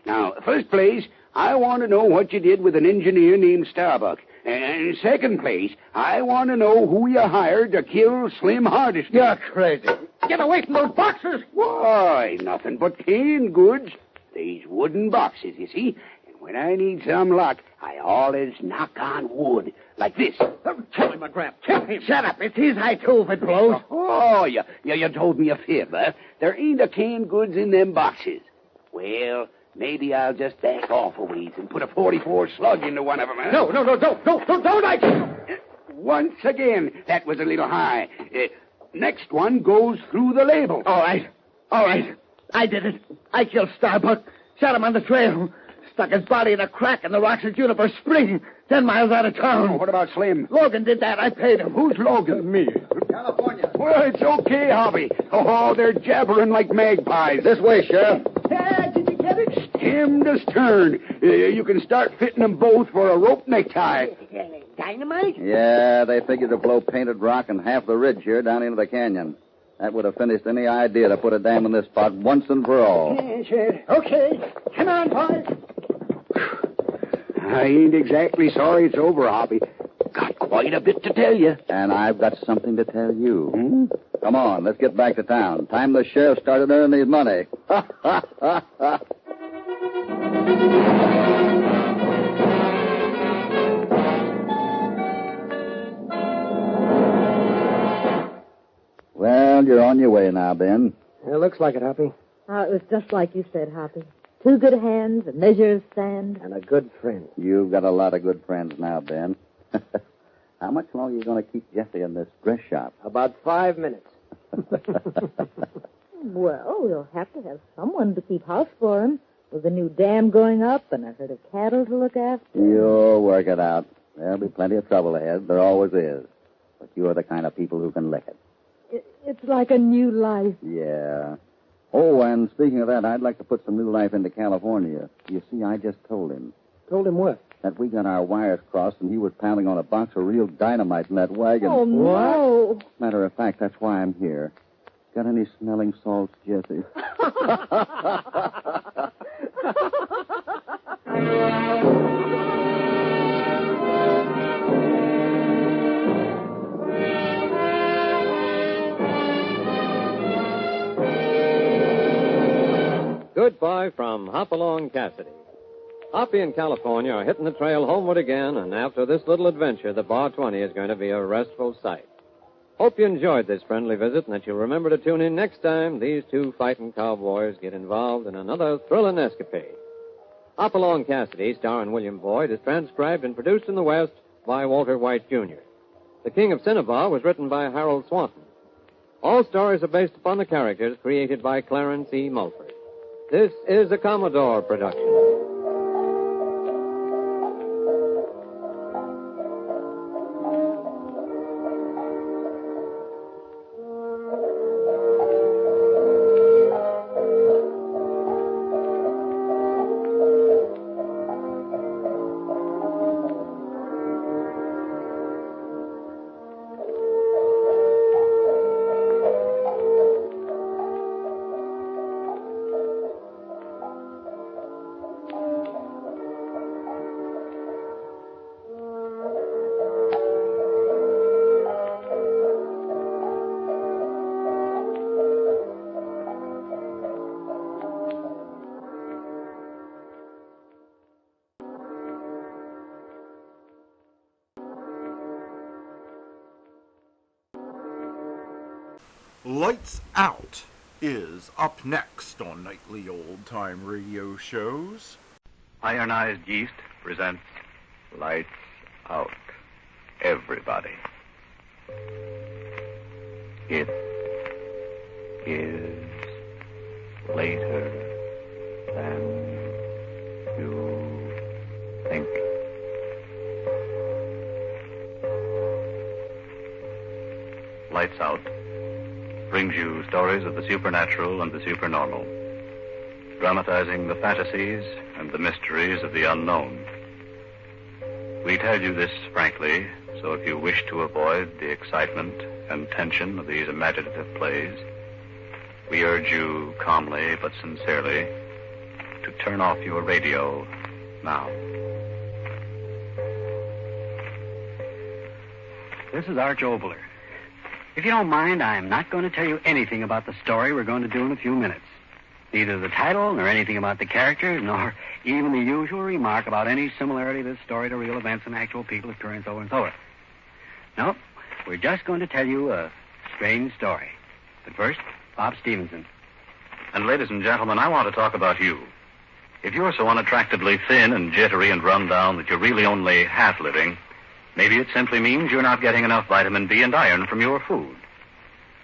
Now, first place, I want to know what you did with an engineer named Starbuck. And second place, I want to know who you hired to kill Slim Hardesty. You're crazy. Get away from those boxes! Why, nothing but canned goods. These wooden boxes, you see. And when I need some luck, I always knock on wood. Like this. Kill him, McGrath. Kill him. Shut up. It's his high too if it blows. Oh, you told me a fib, huh? There ain't a canned goods in them boxes. Well, maybe I'll just back off a ways and put a 44 slug into one of them, huh? No, don't I... Once again, that was a little high. Next one goes through the label. All right. I did it. I killed Starbuck. Shot him on the trail. Stuck his body in a crack in the rocks at Juniper Spring, 10 miles out of town. Oh, what about Slim? Logan did that. I paid him. Who's Logan? Me. California. Well, it's okay, Hobby. Oh, they're jabbering like magpies. This way, Sheriff. Did you get it? Stem to stern. You can start fitting them both for a rope necktie. Dynamite? Yeah, they figured to blow painted rock and half the ridge here down into the canyon. That would have finished any idea to put a dam in this spot once and for all. Yeah, sure. Okay. Come on, boys. I ain't exactly sorry it's over, Hobby. Got quite a bit to tell you. And I've got something to tell you. Come on, let's get back to town. Time the sheriff started earning his money. Well, you're on your way now, Ben. It looks like it, Hoppy. It was just like you said, Hoppy. 2 good hands, a measure of sand. And a good friend. You've got a lot of good friends now, Ben. How much longer are you going to keep Jesse in this dress shop? About 5 minutes. Well, we'll have to have someone to keep house for him. With the new dam going up and a herd of cattle to look after. You'll work it out. There'll be plenty of trouble ahead. There always is. But you're the kind of people who can lick it. It's like a new life. Yeah. Oh, and speaking of that, I'd like to put some new life into California. You see, I just told him. Told him what? That we got our wires crossed and he was pounding on a box of real dynamite in that wagon. Oh, no. Matter of fact, that's why I'm here. Got any smelling salts, Jesse? Goodbye. live from Hop-Along Cassidy. Hoppy and California are hitting the trail homeward again, and after this little adventure, the Bar 20 is going to be a restful sight. Hope you enjoyed this friendly visit and that you'll remember to tune in next time these two fighting cowboys get involved in another thrilling escapade. Hop-Along Cassidy, starring William Boyd, is transcribed and produced in the West by Walter White, Jr. The King of Cinnabar was written by Harold Swanton. All stories are based upon the characters created by Clarence E. Mulford. This is a Commodore production. Lights Out is up next on Nightly Old-Time Radio Shows. Ironized Yeast presents Lights Out, Everybody. It is later than you think. Lights Out brings you stories of the supernatural and the supernormal, dramatizing the fantasies and the mysteries of the unknown. We tell you this frankly, so if you wish to avoid the excitement and tension of these imaginative plays, we urge you calmly but sincerely to turn off your radio now. This is Arch Obler. If you don't mind, I'm not going to tell you anything about the story we're going to do in a few minutes. Neither the title, nor anything about the characters, nor even the usual remark about any similarity of this story to real events and actual people occurring so and so. No, we're just going to tell you a strange story. But first, Bob Stevenson. And ladies and gentlemen, I want to talk about you. If you're so unattractively thin and jittery and run down that you're really only half living, maybe it simply means you're not getting enough vitamin B and iron from your food.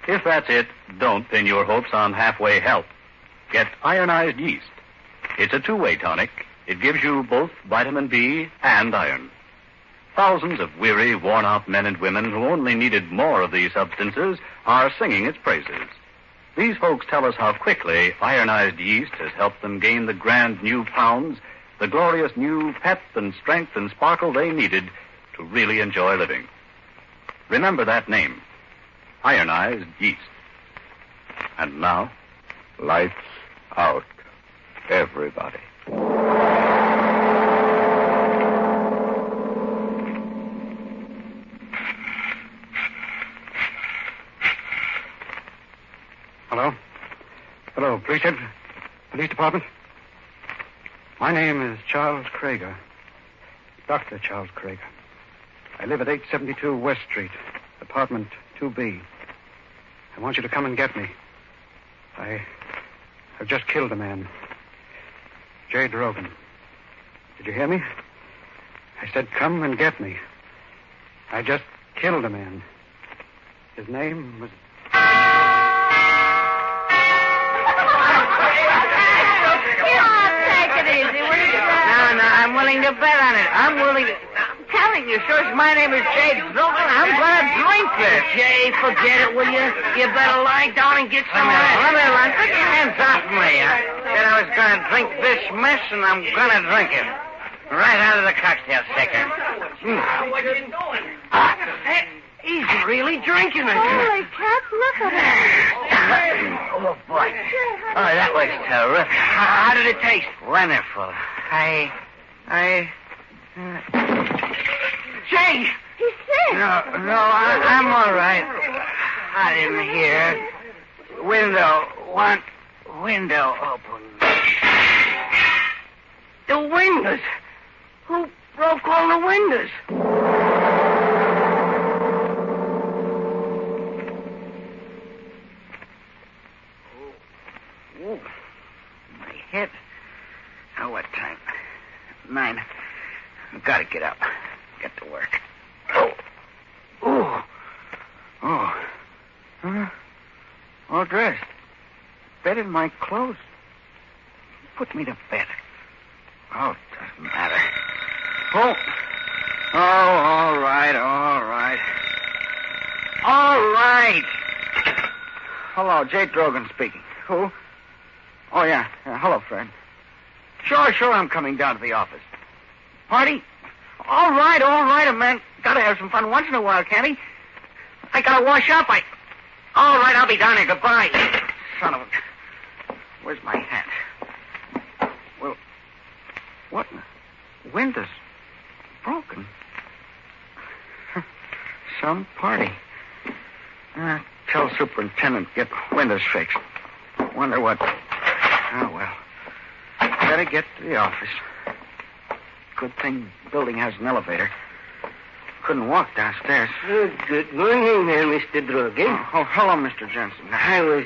If that's it, don't pin your hopes on halfway help. Get ironized yeast. It's a two-way tonic. It gives you both vitamin B and iron. Thousands of weary, worn-out men and women who only needed more of these substances are singing its praises. These folks tell us how quickly ironized yeast has helped them gain the grand new pounds, the glorious new pep and strength and sparkle they needed to really enjoy living. Remember that name, ironized yeast. And now, lights out, everybody. Hello? Hello, Police Department? My name is Charles Krager. Dr. Charles Krager. I live at 872 West Street, apartment 2B. I want you to come and get me. I've just killed a man. J. Drogan. Did you hear me? I said come and get me. I just killed a man. His name was... Take it easy, will you? No, I'm willing to bet on it. I'm telling you, sir, my name is Jay Drogan. I'm going to drink this. Jay, forget it, will you? You better lie down and get some rest. Let me lie. Put your hands off me. I said I was going to drink this mess, and I'm going to drink it. Right out of the cocktail shaker. What are you doing? He's really drinking it. Holy cats, look at him. Oh, boy. Oh, that was terrific. How did it taste? Wonderful. Jay! He's sick. No, I'm all right. Hot in here. Window open. the windows? Who broke all the windows? Oh, my head. Now what time? 9. I've got to get up. Get to work. Oh. All dressed. Bed in my clothes. Put me to bed. Oh, it doesn't matter. Oh, all right. All right. Hello, Jay Drogan speaking. Who? Oh, yeah. Hello, Fred. Sure, I'm coming down to the office. Party? All right, a man gotta have some fun once in a while, can't he? I gotta wash up, All right, I'll be down there. Goodbye. Son of a... Where's my hat? Well, what? Windows broken. Some party. Tell superintendent get windows fixed. Wonder what... Oh, well. Better get to the office. Good thing the building has an elevator. Couldn't walk downstairs. Good morning there, Mr. Drogan. Oh, hello, Mr. Jensen.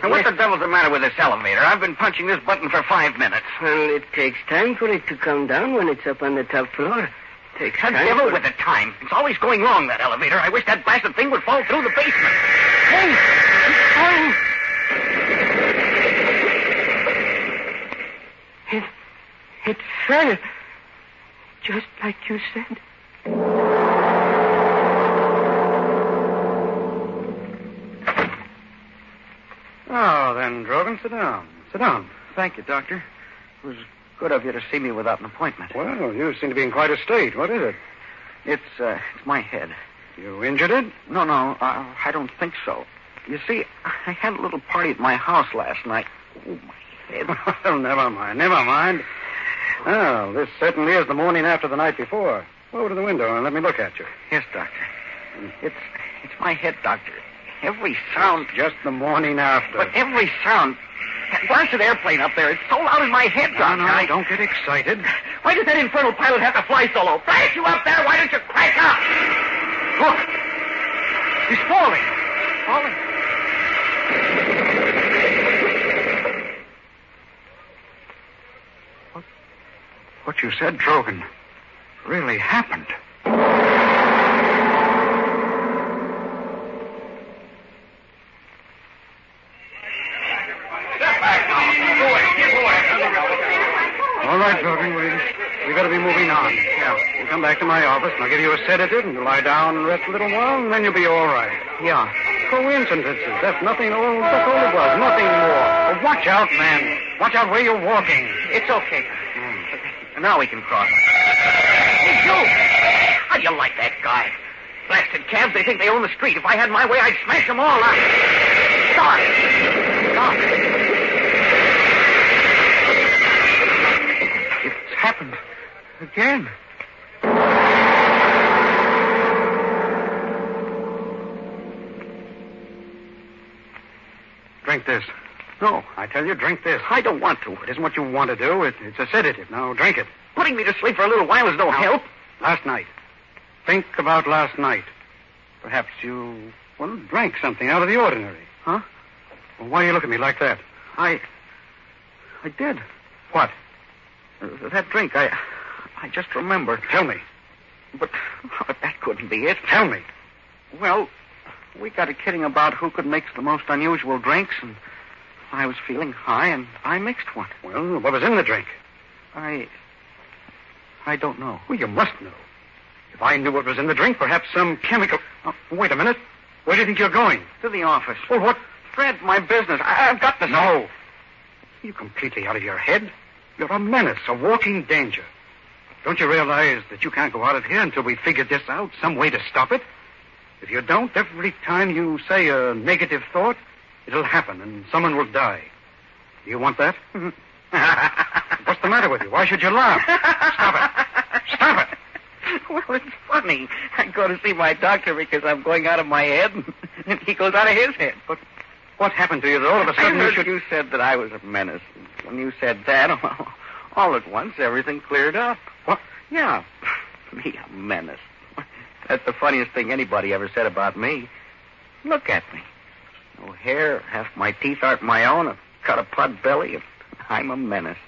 What the devil's the matter with this elevator? I've been punching this button for 5 minutes. Well, it takes time for it to come down when it's up on the top floor. Takes The time devil for... with the time. It's always going wrong, that elevator. I wish that blasted thing would fall through the basement. Hey, it's falling. It fell. Just like you said. Oh, then, Drogan, sit down. Sit down. Thank you, Doctor. It was good of you to see me without an appointment. Well, you seem to be in quite a state. What is it? It's my head. You injured it? No, I don't think so. You see, I had a little party at my house last night. Oh, my head. Well, never mind. Oh, this certainly is the morning after the night before. Go over to the window and let me look at you. Yes, Doctor. It's my head, Doctor. Every sound... Just the morning after. But every sound... That blasted airplane up there, it's so loud in my head, Doctor. No, don't get excited. Why does that infernal pilot have to fly so low? Blast you up there, why don't you crack up? Look. He's falling. What you said, Drogan, really happened. All right, Drogan, we better be moving on. Yeah. You come back to my office, and I'll give you a sedative, and you lie down and rest a little while, and then you'll be all right. Yeah. Coincidences. That's nothing. That's all it was. Nothing more. Oh, watch out, man. Watch out where you're walking. It's okay. Now we can cross. Hey, you! How do you like that guy? Blasted cabs, they think they own the street. If I had my way, I'd smash them all up. Stop! It's happened. Again. Drink this. No. I tell you, drink this. I don't want to. It isn't what you want to do. It's a sedative. Now, drink it. Putting me to sleep for a little while is no help. Last night. Think about last night. Perhaps you, drank something out of the ordinary. Huh? Well, why do you look at me like that? I did. What? That drink, I just remembered. Tell me. But that couldn't be it. Tell me. Well, we got a kidding about who could mix the most unusual drinks, and I was feeling high, and I mixed one. Well, what was in the drink? I don't know. Well, you must know. If I knew what was in the drink, perhaps some chemical... Oh, wait a minute. Where do you think you're going? To the office. Well, what? Fred, my business. I've got to... No. You're completely out of your head. You're a menace, a walking danger. Don't you realize that you can't go out of here until we figure this out, some way to stop it? If you don't, every time you say a negative thought, it'll happen and someone will die. Do you want that? What's the matter with you? Why should you laugh? Stop it. Stop it. Well, it's funny. I go to see my doctor because I'm going out of my head, and he goes out of his head. But what happened to you that all of a sudden you said that I was a menace. When you said that, all at once, everything cleared up. What? Yeah. Me, a menace. That's the funniest thing anybody ever said about me. Look at me. No hair, half my teeth aren't my own. I've got a pot belly, and I'm a menace.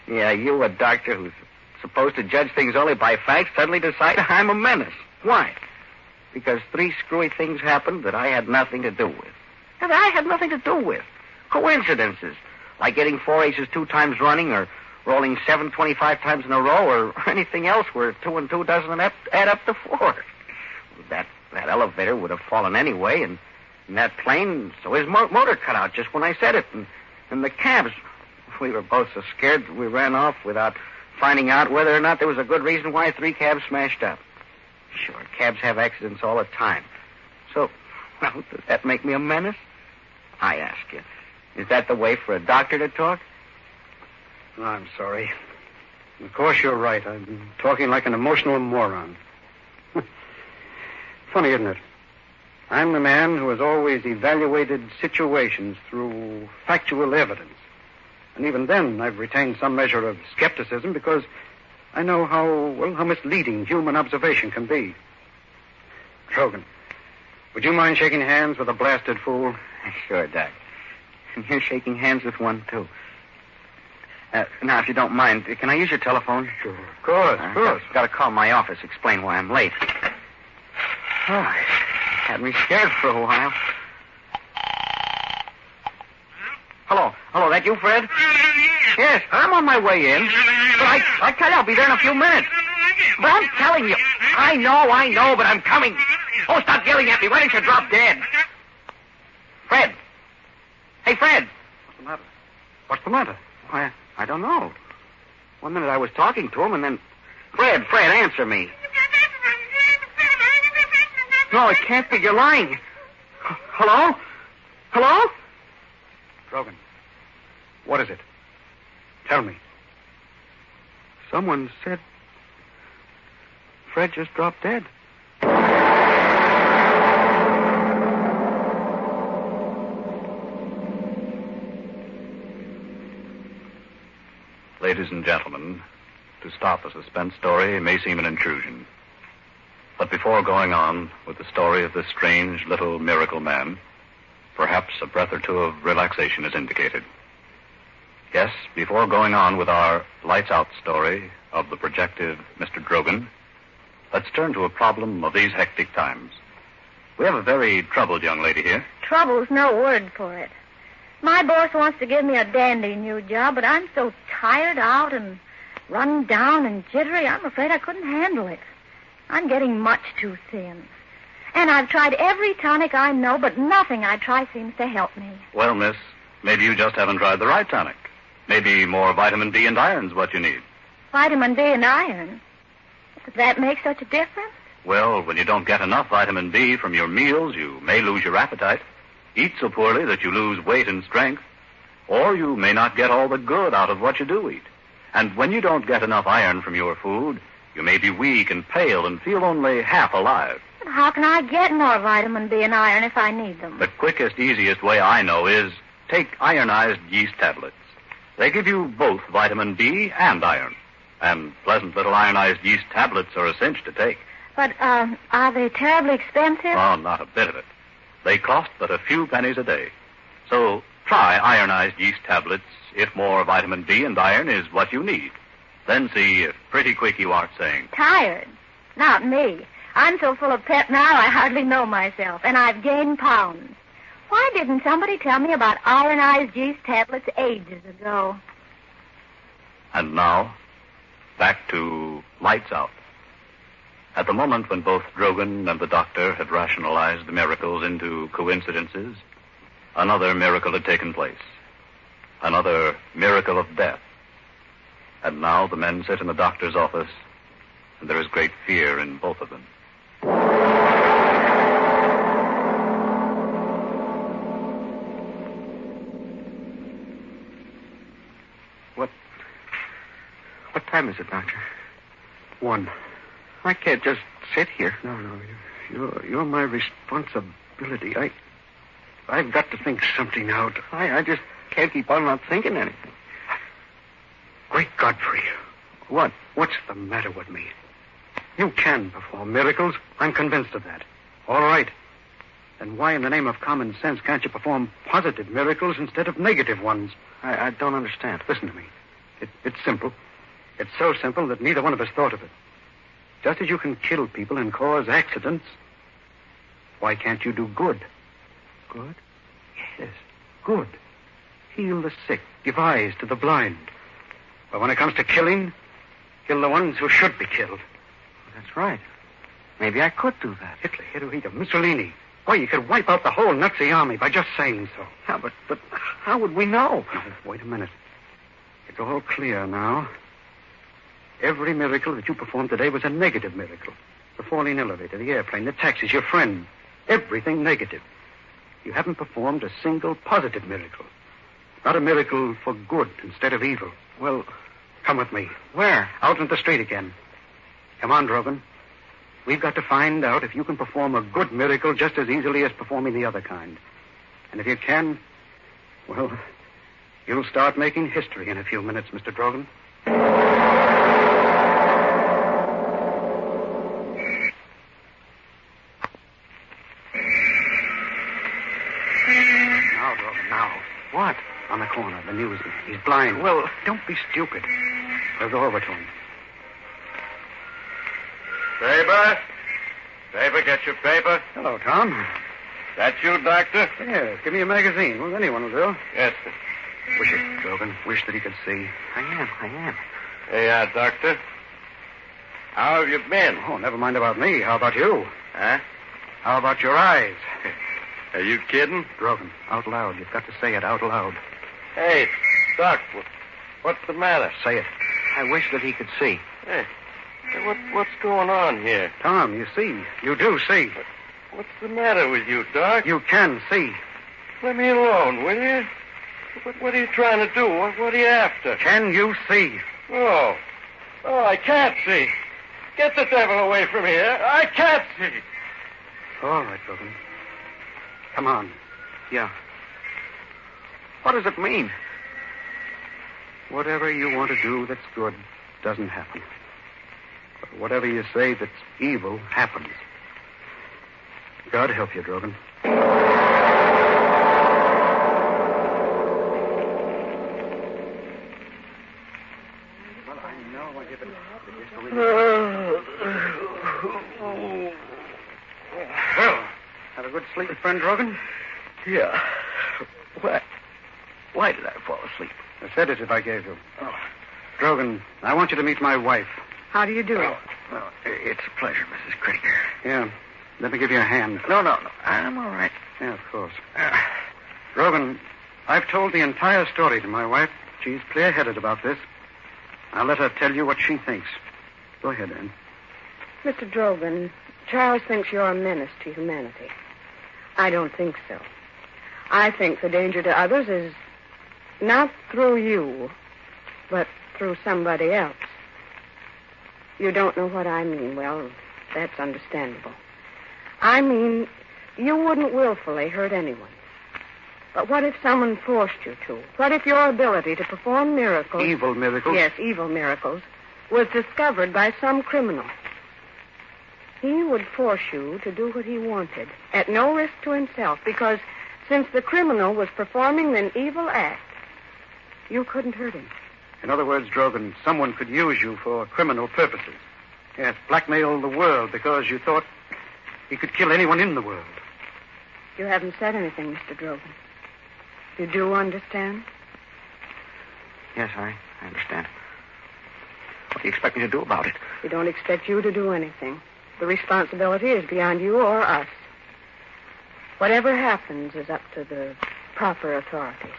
Yeah, you, a doctor who's supposed to judge things only by facts, suddenly decide I'm a menace. Why? Because 3 screwy things happened that I had nothing to do with. That I had nothing to do with. Coincidences. Like getting 4 aces 2 times running, or rolling 7 25 times in a row, or anything else where 2 and 2 doesn't add up to 4. That elevator would have fallen anyway, and that plane, so his motor cut out just when I said it. And the cabs, we were both so scared we ran off without finding out whether or not there was a good reason why 3 cabs smashed up. Sure, cabs have accidents all the time. So, well, does that make me a menace? I ask you, is that the way for a doctor to talk? Oh, I'm sorry. Of course you're right. I'm talking like an emotional moron. Funny, isn't it? I'm the man who has always evaluated situations through factual evidence. And even then, I've retained some measure of skepticism because I know how misleading human observation can be. Trogan, would you mind shaking hands with a blasted fool? Sure, Doc. And you're shaking hands with one, too. Now, if you don't mind, can I use your telephone? Sure, of course. Got to call my office, explain why I'm late. Oh, had me scared for a while. Hello, that you, Fred? Yes, I'm on my way in. But I tell you, I'll be there in a few minutes. But I'm telling you, I know, but I'm coming. Oh, stop yelling at me. Why don't you drop dead? Fred. Hey, Fred. What's the matter? Why, I don't know. One minute I was talking to him, and then... Fred, answer me. No, it can't be. You're lying. Hello? Trogan, what is it? Tell me. Someone said Fred just dropped dead. Ladies and gentlemen, to stop a suspense story may seem an intrusion. But before going on with the story of this strange little miracle man, perhaps a breath or two of relaxation is indicated. Yes, before going on with our lights-out story of the projective Mr. Drogan, let's turn to a problem of these hectic times. We have a very troubled young lady here. Trouble's no word for it. My boss wants to give me a dandy new job, but I'm so tired out and run down and jittery, I'm afraid I couldn't handle it. I'm getting much too thin. And I've tried every tonic I know, but nothing I try seems to help me. Well, miss, maybe you just haven't tried the right tonic. Maybe more vitamin D and iron's what you need. Vitamin D and iron? Does that make such a difference? Well, when you don't get enough vitamin D from your meals, you may lose your appetite, eat so poorly that you lose weight and strength, or you may not get all the good out of what you do eat. And when you don't get enough iron from your food, you may be weak and pale and feel only half alive. But how can I get more vitamin D and iron if I need them? The quickest, easiest way I know is take ironized yeast tablets. They give you both vitamin D and iron. And pleasant little ironized yeast tablets are a cinch to take. But, are they terribly expensive? Oh, not a bit of it. They cost but a few pennies a day. So try ironized yeast tablets if more vitamin D and iron is what you need. Then see if pretty quick you aren't saying. Tired? Not me. I'm so full of pep now I hardly know myself, and I've gained pounds. Why didn't somebody tell me about ironized yeast tablets ages ago? And now, back to lights out. At the moment when both Drogan and the doctor had rationalized the miracles into coincidences, another miracle had taken place. Another miracle of death. And now the men sit in the doctor's office, and there is great fear in both of them. What time is it, Doctor? 1. I can't just sit here. No, you're my responsibility. I've got to think something out. I just can't keep on not thinking anything. Great Godfrey. What? What's the matter with me? You can perform miracles. I'm convinced of that. All right. Then why in the name of common sense can't you perform positive miracles instead of negative ones? I don't understand. Listen to me. It's simple. It's so simple that neither one of us thought of it. Just as you can kill people and cause accidents, why can't you do good? Good? Yes, good. Heal the sick, give eyes to the blind. But when it comes to killing, kill the ones who should be killed. That's right. Maybe I could do that. Hitler, Mussolini. Why, you could wipe out the whole Nazi army by just saying so. Yeah, but how would we know? Now, wait a minute. It's all clear now. Every miracle that you performed today was a negative miracle. The falling elevator, the airplane, the taxis, your friend. Everything negative. You haven't performed a single positive miracle. Not a miracle for good instead of evil. Well, come with me. Where? Out into the street again. Come on, Drogan. We've got to find out if you can perform a good miracle just as easily as performing the other kind. And if you can, well, you'll start making history in a few minutes, Mr. Drogan. Now, Drogan, now. What? On the corner, the newsman. He's blind. Well, don't be stupid. We'll go over to him. Fibber, get your paper. Hello, Tom. That you, Doctor? Yes, give me a magazine. Well, anyone will do. Yes, sir. Wish it, Drogan. Wish that he could see. I am. Hey, Doctor. How have you been? Oh, never mind about me. How about you? Huh? How about your eyes? Are you kidding? Drogan, out loud. You've got to say it out loud. Hey, Doc, what's the matter? Say it. I wish that he could see. Hey, what's going on here? Tom, you see. You do see. What's the matter with you, Doc? You can see. Let me alone, will you? What are you trying to do? What are you after? Can you see? Oh, I can't see. Get the devil away from here. I can't see. All right, Drogan. Come on. Yeah. What does it mean? Whatever you want to do that's good doesn't happen. But whatever you say that's evil happens. God help you, Drogan. Well, I know I'll give it Well, have a good sleep, friend Drogan? Yeah. Why did I fall asleep? I said it if I gave you. Oh. Drogan, I want you to meet my wife. How do you do? Well, it's a pleasure, Mrs. Krieger. Yeah. Let me give you a hand. No. I'm all right. Yeah, of course. Drogan, I've told the entire story to my wife. She's clear-headed about this. I'll let her tell you what she thinks. Go ahead, Anne. Mr. Drogan, Charles thinks you're a menace to humanity. I don't think so. I think the danger to others is not through you, but through somebody else. You don't know what I mean. Well, that's understandable. I mean, you wouldn't willfully hurt anyone. But what if someone forced you to? What if your ability to perform miracles... Evil miracles? Yes, evil miracles, was discovered by some criminal. He would force you to do what he wanted, at no risk to himself, because since the criminal was performing an evil act, you couldn't hurt him. In other words, Drogan, someone could use you for criminal purposes. Yes, blackmail the world because you thought he could kill anyone in the world. You haven't said anything, Mr. Drogan. You do understand? Yes, I understand. What do you expect me to do about it? We don't expect you to do anything. The responsibility is beyond you or us. Whatever happens is up to the proper authorities.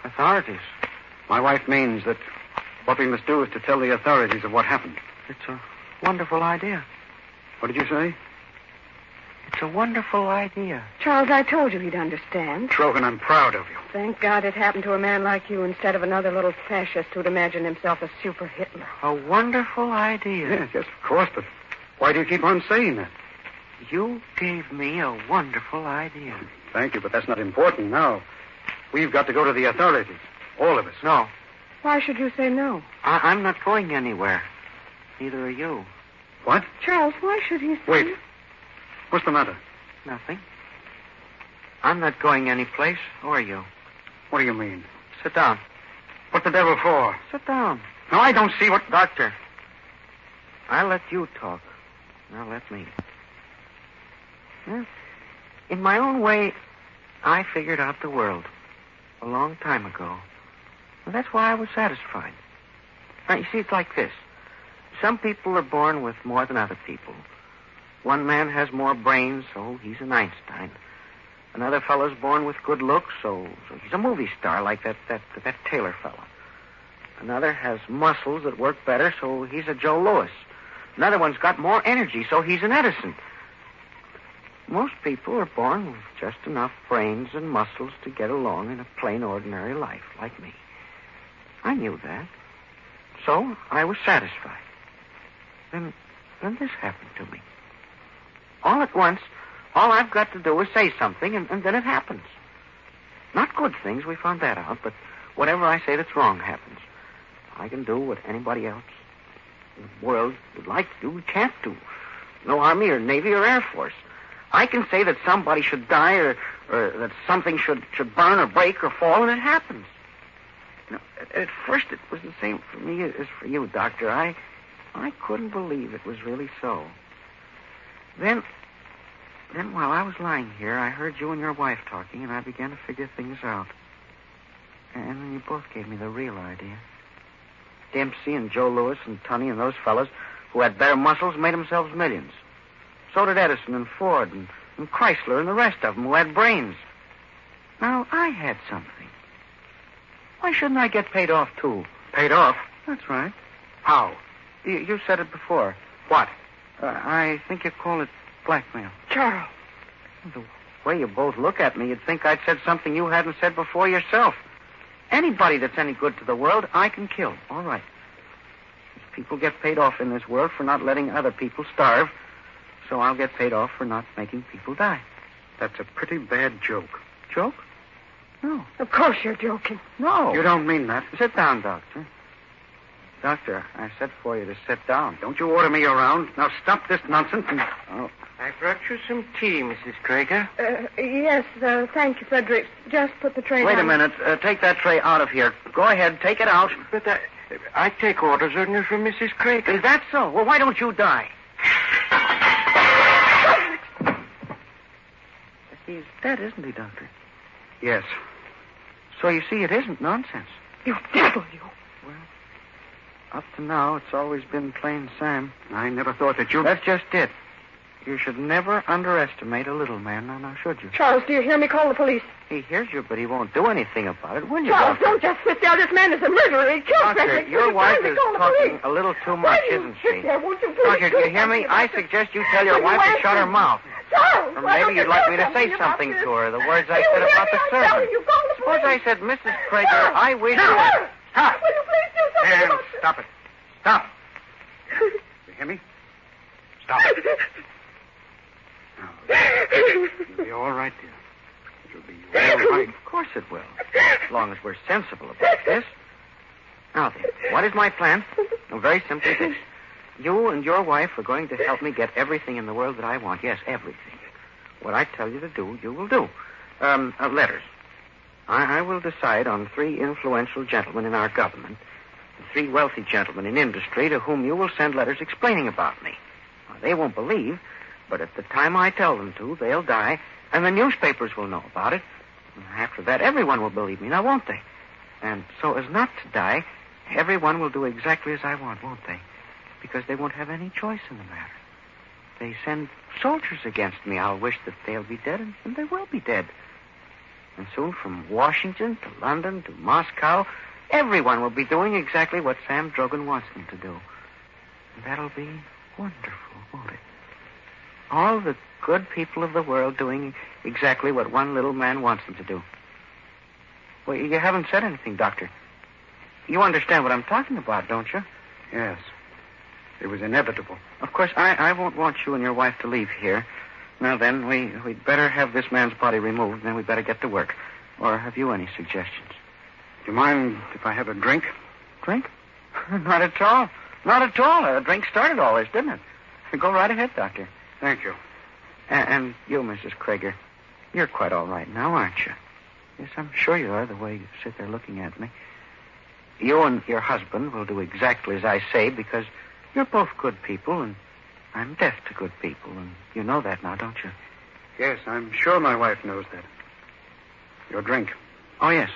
Authorities? My wife means that what we must do is to tell the authorities of what happened. It's a wonderful idea. What did you say? It's a wonderful idea. Charles, I told you he'd understand. Drogan, I'm proud of you. Thank God it happened to a man like you instead of another little fascist who'd imagined himself a super Hitler. A wonderful idea. Yes, of course, but why do you keep on saying that? You gave me a wonderful idea. Thank you, but that's not important now. We've got to go to the authorities. All of us. No. Why should you say no? I'm not going anywhere. Neither are you. What? Charles, why should he say... Wait. What's the matter? Nothing. I'm not going anyplace, or are you? What do you mean? Sit down. What the devil for? Sit down. No, I don't see what... Doctor, I let you talk. Now let me. Well, in my own way, I figured out the world a long time ago. And that's why I was satisfied. Now, you see, it's like this. Some people are born with more than other people. One man has more brains, so he's an Einstein. Another fellow's born with good looks, so he's a movie star like that Taylor fellow. Another has muscles that work better, so he's a Joe Louis. Another one's got more energy, so he's an Edison. Most people are born with just enough brains and muscles to get along in a plain, ordinary life, like me. I knew that. So I was satisfied. Then this happened to me. All at once, all I've got to do is say something, and then it happens. Not good things, we found that out, but whatever I say that's wrong happens. I can do what anybody else in the world would like to do, can't do. No Army or Navy or Air Force. I can say that somebody should die or that something should burn or break or fall, and it happens. You know, at first it was the same for me as for you, Doctor. I couldn't believe it was really so. Then while I was lying here, I heard you and your wife talking, and I began to figure things out. And then you both gave me the real idea. Dempsey and Joe Louis and Tunney and those fellas who had better muscles made themselves millions. So did Edison and Ford and Chrysler and the rest of them who had brains. Now, I had something. Why shouldn't I get paid off, too? Paid off? That's right. How? You said it before. What? I think you call it blackmail. Charles. The way you both look at me, you'd think I'd said something you hadn't said before yourself. Anybody that's any good to the world, I can kill. All right. People get paid off in this world for not letting other people starve, so I'll get paid off for not making people die. That's a pretty bad joke. Joke? No. Of course you're joking. No. You don't mean that. Sit down, Doctor. Doctor, I said for you to sit down. Don't you order me around. Now stop this nonsense and... Oh. I brought you some tea, Mrs. Krager. Yes, thank you, Frederick. Just put the tray down. Wait a minute. Take that tray out of here. Go ahead, take it out. But I take orders only from Mrs. Krager. Is that so? Well, why don't you die? He's dead, isn't he, Doctor? Yes. So you see, it isn't nonsense. You devil, you. Well, up to now, it's always been plain Sam. I never thought that you... That's just it. You should never underestimate a little man, now should you? Charles, do you hear me? Call the police. He hears you, but he won't do anything about it, will you, Charles, Doctor? don't just sit there. This man is a murderer. He killed Doctor, Frederick. your wife is talking a little too much, isn't she? Sit there, won't you please? Doctor, do you hear me? I suggest you tell your wife to shut her mouth. Charles! Or maybe you'd like me to say something to her, the words I said about the servant. Suppose I said, Mrs. Krager, I wish you would... Stop! Will you please do something about this? Stop it. Stop. You hear me? Stop it. It'll be all right, dear. It'll be all right. Of course it will, as long as we're sensible about this. Now then, what is my plan? Well, very simply this. You and your wife are going to help me get everything in the world that I want. Yes, everything. What I tell you to do, you will do. Letters. I will decide on 3 influential gentlemen in our government, and 3 wealthy gentlemen in industry to whom you will send letters explaining about me. Now, they won't believe, but at the time I tell them to, they'll die, and the newspapers will know about it. And after that, everyone will believe me, now won't they? And so as not to die, everyone will do exactly as I want, won't they? Because they won't have any choice in the matter. They send soldiers against me. I'll wish that they'll be dead, and they will be dead. And soon from Washington to London to Moscow, everyone will be doing exactly what Sam Drogan wants them to do. And that'll be wonderful, won't it? All the good people of the world doing exactly what one little man wants them to do. Well, you haven't said anything, Doctor. You understand what I'm talking about, don't you? Yes. It was inevitable. Of course, I won't want you and your wife to leave here. Now then, we'd better have this man's body removed, and then we'd better get to work. Or have you any suggestions? Do you mind if I have a drink? Drink? Not at all. Not at all. A drink started all this, didn't it? Go right ahead, Doctor. Thank you. And you, Mrs. Krager, you're quite all right now, aren't you? Yes, I'm sure you are, the way you sit there looking at me. You and your husband will do exactly as I say because you're both good people, and I'm deaf to good people, and you know that now, don't you? Yes, I'm sure my wife knows that. Your drink. Oh, yes.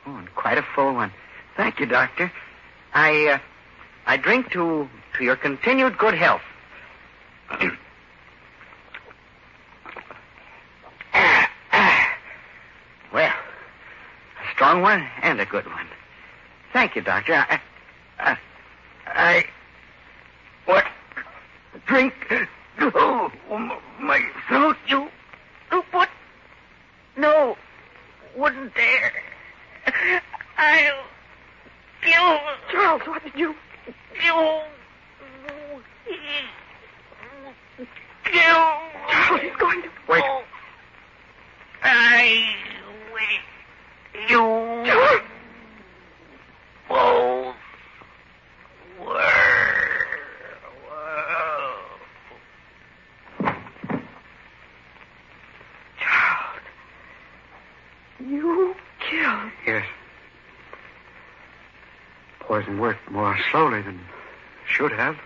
Oh, and quite a full one. Thank you, Doctor. I drink to your continued good health. Well, a strong one and a good one. Thank you, Doctor. What? Drink? Oh, my throat, you what? No, wouldn't dare. I'll kill. Charles, what did you... Kill. Charles, he's going to... Wait. You both Charles, you killed... Yes. Poison worked more slowly than it should have.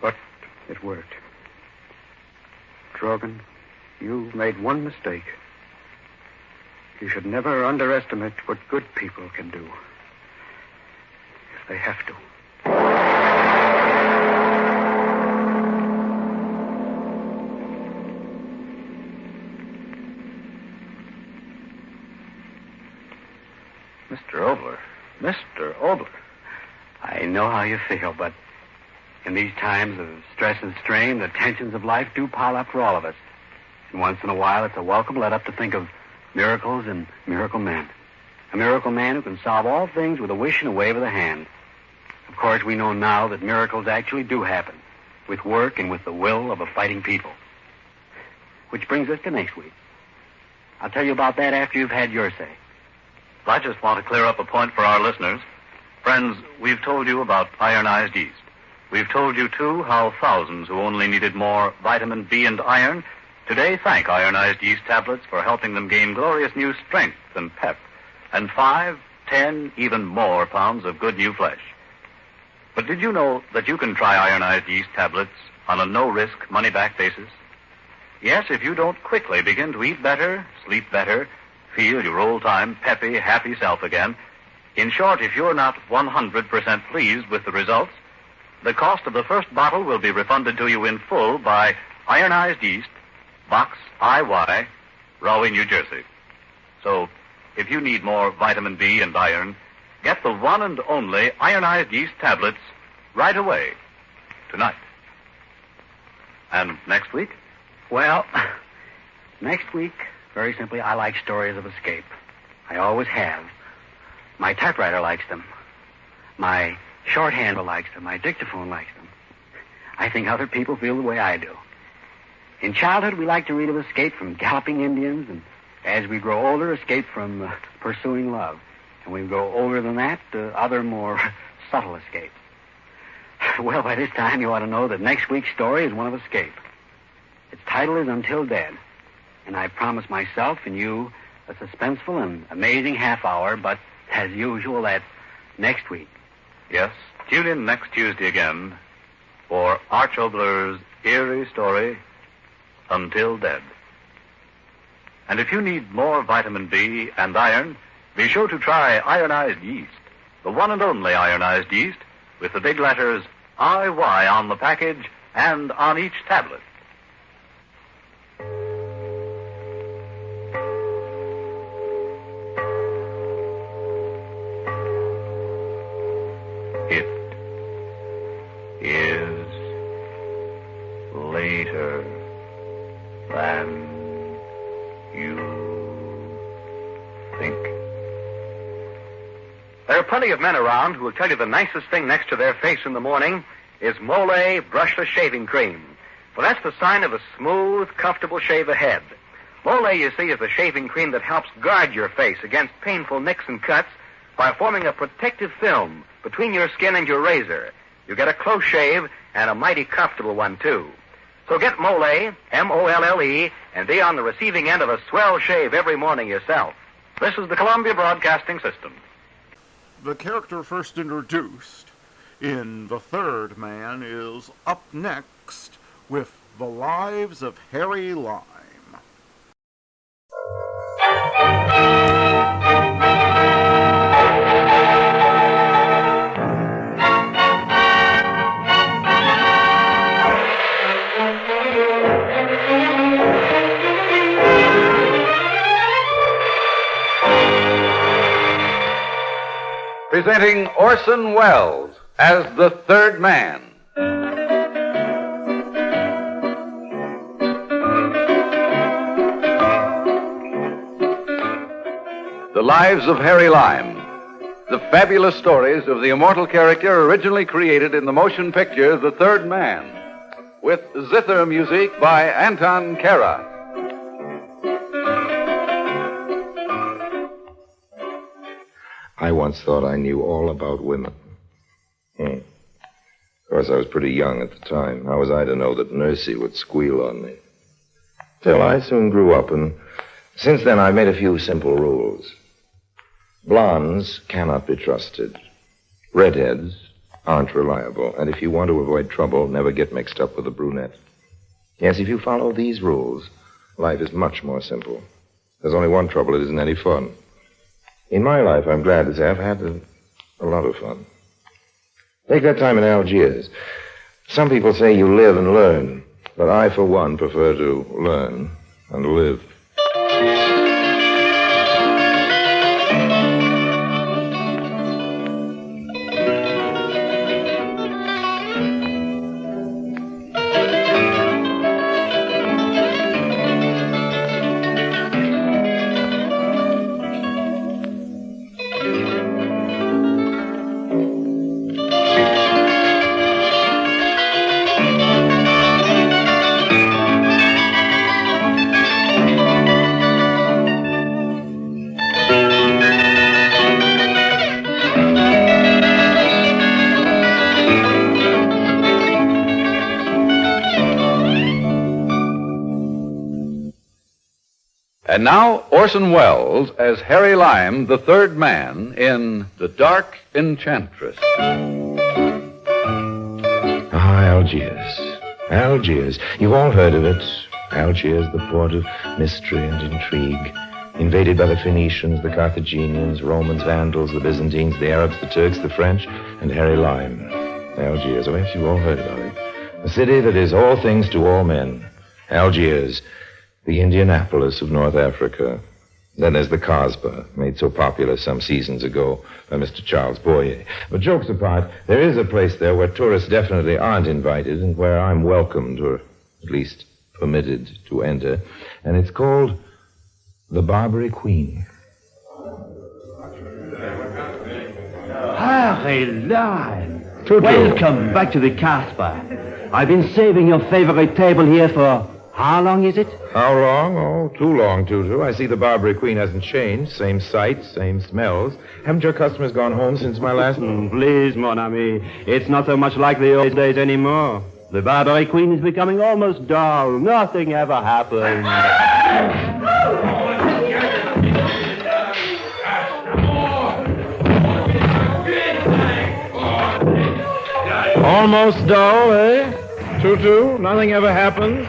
But it worked. Drogan, you made one mistake. You should never underestimate what good people can do. If they have to. Mr. Obler. Mr. Obler. I know how you feel, but in these times of stress and strain, the tensions of life do pile up for all of us. And once in a while, it's a welcome let up to think of miracles and miracle men. A miracle man who can solve all things with a wish and a wave of the hand. Of course, we know now that miracles actually do happen, with work and with the will of a fighting people. Which brings us to next week. I'll tell you about that after you've had your say. I just want to clear up a point for our listeners. Friends, we've told you about ironized yeast. We've told you, too, how thousands who only needed more vitamin B and iron today thank ironized yeast tablets for helping them gain glorious new strength and pep, and 5, 10, even more pounds of good new flesh. But did you know that you can try ironized yeast tablets on a no-risk, money-back basis? Yes, if you don't quickly begin to eat better, sleep better, feel your old-time, peppy, happy self again. In short, if you're not 100% pleased with the results, the cost of the first bottle will be refunded to you in full by ironized yeast, Box IY, Rahway, New Jersey. So, if you need more vitamin B and iron, get the one and only ironized yeast tablets right away, tonight. And next week? Well, next week, very simply, I like stories of escape. I always have. My typewriter likes them. My shorthand likes them. My dictaphone likes them. I think other people feel the way I do. In childhood, we like to read of escape from galloping Indians, and as we grow older, escape from pursuing love. And when we grow older than that, other more subtle escapes. Well, by this time, you ought to know that next week's story is one of escape. Its title is Until Dead. And I promise myself and you a suspenseful and amazing half hour, but as usual, that's next week. Yes, tune in next Tuesday again for Arch Obler's eerie story, Until Dead. And if you need more vitamin B and iron, be sure to try ironized yeast, the one and only ironized yeast, with the big letters IY on the package and on each tablet. It is later than you think. There are plenty of men around who will tell you the nicest thing next to their face in the morning is Mole brushless shaving cream. For that's the sign of a smooth, comfortable shave ahead. Mole, you see, is the shaving cream that helps guard your face against painful nicks and cuts by forming a protective film between your skin and your razor. You get a close shave and a mighty comfortable one, too. So get Mole, M-O-L-L-E, and be on the receiving end of a swell shave every morning yourself. This is the Columbia Broadcasting System. The character first introduced in The Third Man is up next with The Lives of Harry Lime. Presenting Orson Welles as the Third Man. The Lives of Harry Lime. The fabulous stories of the immortal character originally created in the motion picture The Third Man, with zither music by Anton Kara. I once thought I knew all about women. Of course, I was pretty young at the time. How was I to know that Nursey would squeal on me? Still, I soon grew up, and since then I've made a few simple rules. Blondes cannot be trusted. Redheads aren't reliable. And if you want to avoid trouble, never get mixed up with a brunette. Yes, if you follow these rules, life is much more simple. There's only one trouble: it isn't any fun. In my life, I'm glad to say I've had a lot of fun. Take that time in Algiers. Some people say you live and learn, but I, for one, prefer to learn and live. And now, Orson Welles as Harry Lime, the Third Man, in The Dark Enchantress. Algiers. Algiers. You've all heard of it. Algiers, the port of mystery and intrigue. Invaded by the Phoenicians, the Carthaginians, Romans, Vandals, the Byzantines, the Arabs, the Turks, the French, and Harry Lime. Algiers. Oh, yes, you've all heard about it. A city that is all things to all men. Algiers. The Indianapolis of North Africa. Then there's the Casbah, made so popular some seasons ago by Mr. Charles Boyer. But jokes apart, there is a place there where tourists definitely aren't invited and where I'm welcomed, or at least permitted to enter. And it's called the Barbary Queen. Harry Lime. Welcome back to the Casbah. I've been saving your favorite table here for... How long is it? How long? Oh, too long, Tutu. I see the Barbary Queen hasn't changed. Same sights, same smells. Haven't your customers gone home since my last... Please, mon ami. It's not so much like the old days anymore. The Barbary Queen is becoming almost dull. Nothing ever happens. Almost dull, eh? Tutu, nothing ever happens?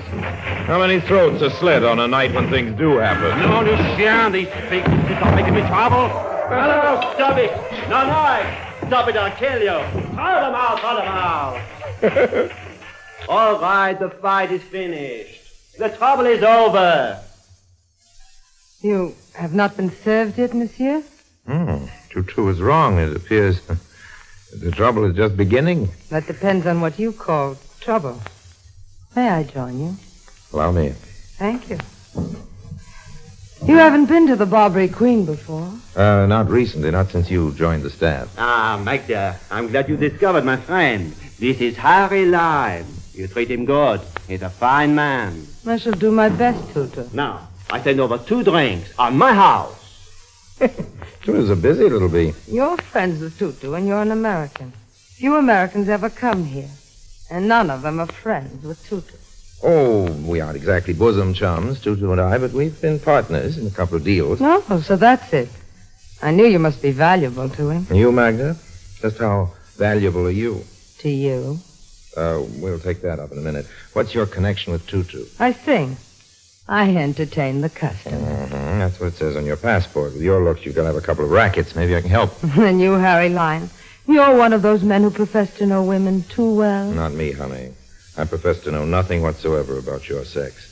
How many throats are slit on a night when things do happen? No, Lucien, these pigs are making me trouble. No, stop it. No, stop it, I'll kill you. Throw them out. All right, the fight is finished. The trouble is over. You have not been served yet, monsieur? Tutu is wrong. It appears the trouble is just beginning. That depends on what you call trouble. May I join you? Allow me. Thank you. You haven't been to the Barbary Queen before? Not recently, not since you joined the staff. Ah, Magda, I'm glad you discovered my friend. This is Harry Lime. You treat him good. He's a fine man. I shall do my best, Tutu. Now, I send over 2 drinks on my house. Tutu's a busy little bee. You're friends with Tutu, and you're an American. Few Americans ever come here, and none of them are friends with Tutu. Oh, we aren't exactly bosom chums, Tutu and I, but we've been partners in a couple of deals. No, so that's it. I knew you must be valuable to him. You, Magda? Just how valuable are you? To you? We'll take that up in a minute. What's your connection with Tutu? I sing. I entertain the customer. Mm-hmm. That's what it says on your passport. With your looks, you've got to have a couple of rackets. Maybe I can help. And you, Harry Lyon, you're one of those men who profess to know women too well. Not me, honey. I profess to know nothing whatsoever about your sex.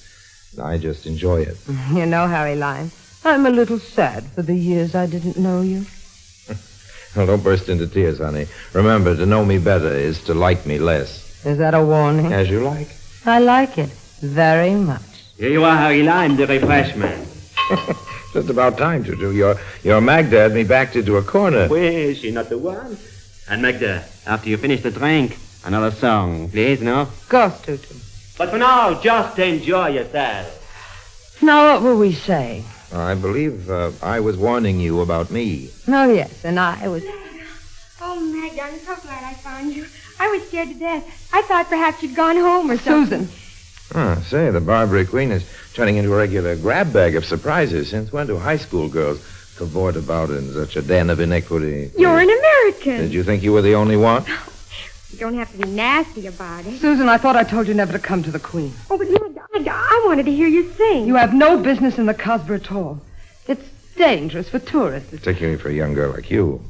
I just enjoy it. You know, Harry Lyon, I'm a little sad for the years I didn't know you. Well, don't burst into tears, honey. Remember, to know me better is to like me less. Is that a warning? As you like. I like it very much. Here you are, Harry Lime, the refreshment. Just about time, Tutu. Your Magda had me backed into a corner. Well, is she not the one? And Magda, after you finish the drink, another song, please, no? Of course, Tutu. But for now, just enjoy yourself. Now, what were we saying? I believe I was warning you about me. Oh, yes, and I was... Oh, Magda, I'm so glad I found you. I was scared to death. I thought perhaps you'd gone home or something. Susan. Say, the Barbary Queen is turning into a regular grab bag of surprises. Since when do high school girls cavort about in such a den of iniquity? You're an American. Did you think you were the only one? You don't have to be nasty about it. Susan, I thought I told you never to come to the Queen. Oh, but Magda, I wanted to hear you sing. You have no business in the Cosber at all. It's dangerous for tourists. Particularly for a young girl like you.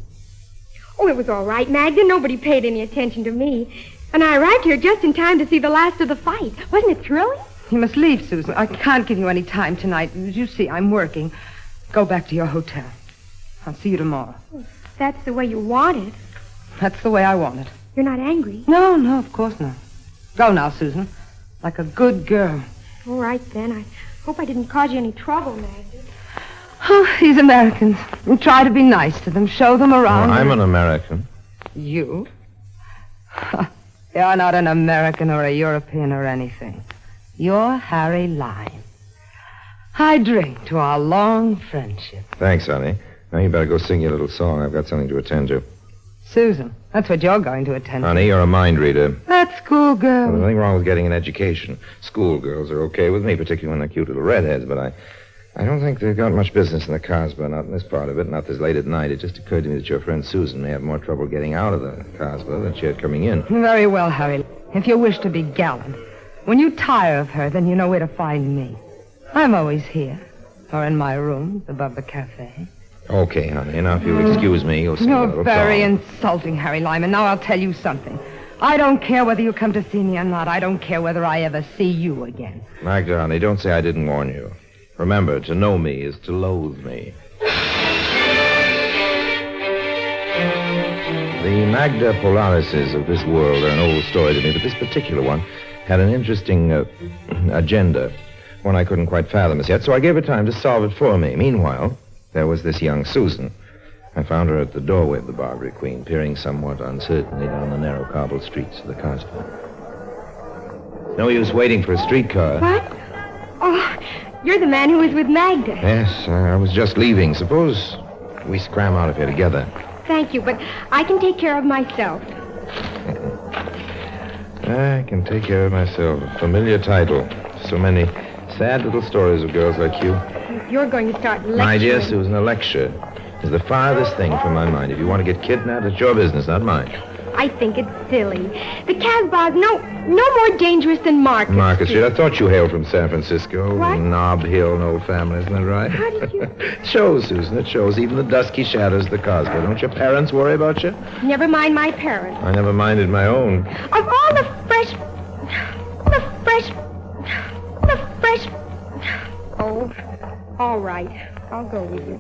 Oh, it was all right, Magda. Nobody paid any attention to me. And I arrived here just in time to see the last of the fight. Wasn't it thrilling? You must leave, Susan. I can't give you any time tonight. As you see, I'm working. Go back to your hotel. I'll see you tomorrow. That's the way you want it. That's the way I want it. You're not angry? No, of course not. Go now, Susan. Like a good girl. All right, then. I hope I didn't cause you any trouble, Magda. Oh, these Americans. You try to be nice to them. Show them around. Well, I'm an American. You? You're not an American or a European or anything. You're Harry Lime. I drink to our long friendship. Thanks, honey. Now you better go sing your little song. I've got something to attend to. Susan, that's what you're going to attend to. Honey, you're a mind reader. That's schoolgirl. Well, there's nothing wrong with getting an education. Schoolgirls are okay with me, particularly when they're cute little redheads, but I don't think they've got much business in the Cosby, not in this part of it, not this late at night. It just occurred to me that your friend Susan may have more trouble getting out of the Cosby than she had coming in. Very well, Harry. If you wish to be gallant, when you tire of her, then you know where to find me. I'm always here, or in my room above the cafe. Okay, honey. Now, if you'll excuse me, you'll sing a little You're very song. insulting, Harry Lyman. Now I'll tell you something. I don't care whether you come to see me or not. I don't care whether I ever see you again. Magda, honey, don't say I didn't warn you. Remember, to know me is to loathe me. The Magda Polarises of this world are an old story to me, but this particular one had an interesting agenda, one I couldn't quite fathom as yet, so I gave her time to solve it for me. Meanwhile, there was this young Susan. I found her at the doorway of the Barbary Queen, peering somewhat uncertainly down the narrow cobbled streets of the Cosby. No use waiting for a streetcar. What? Oh, you're the man who was with Magda. Yes, I was just leaving. Suppose we scram out of here together. Thank you, but I can take care of myself. I can take care of myself. A familiar title. So many sad little stories of girls like you. You're going to start lecturing. My dear Susan, a lecture is the farthest thing from my mind. If you want to get kidnapped, it's your business, not mine. I think it's silly. The Casbah's no more dangerous than Market Market Street. I thought you hailed from San Francisco. What? Nob Hill, an old family, isn't that right? How did you... It shows, Susan, it shows. Even the dusky shadows of the Cosby. Don't your parents worry about you? Never mind my parents. I never minded my own. Of all the fresh... Oh, all right. I'll go with you.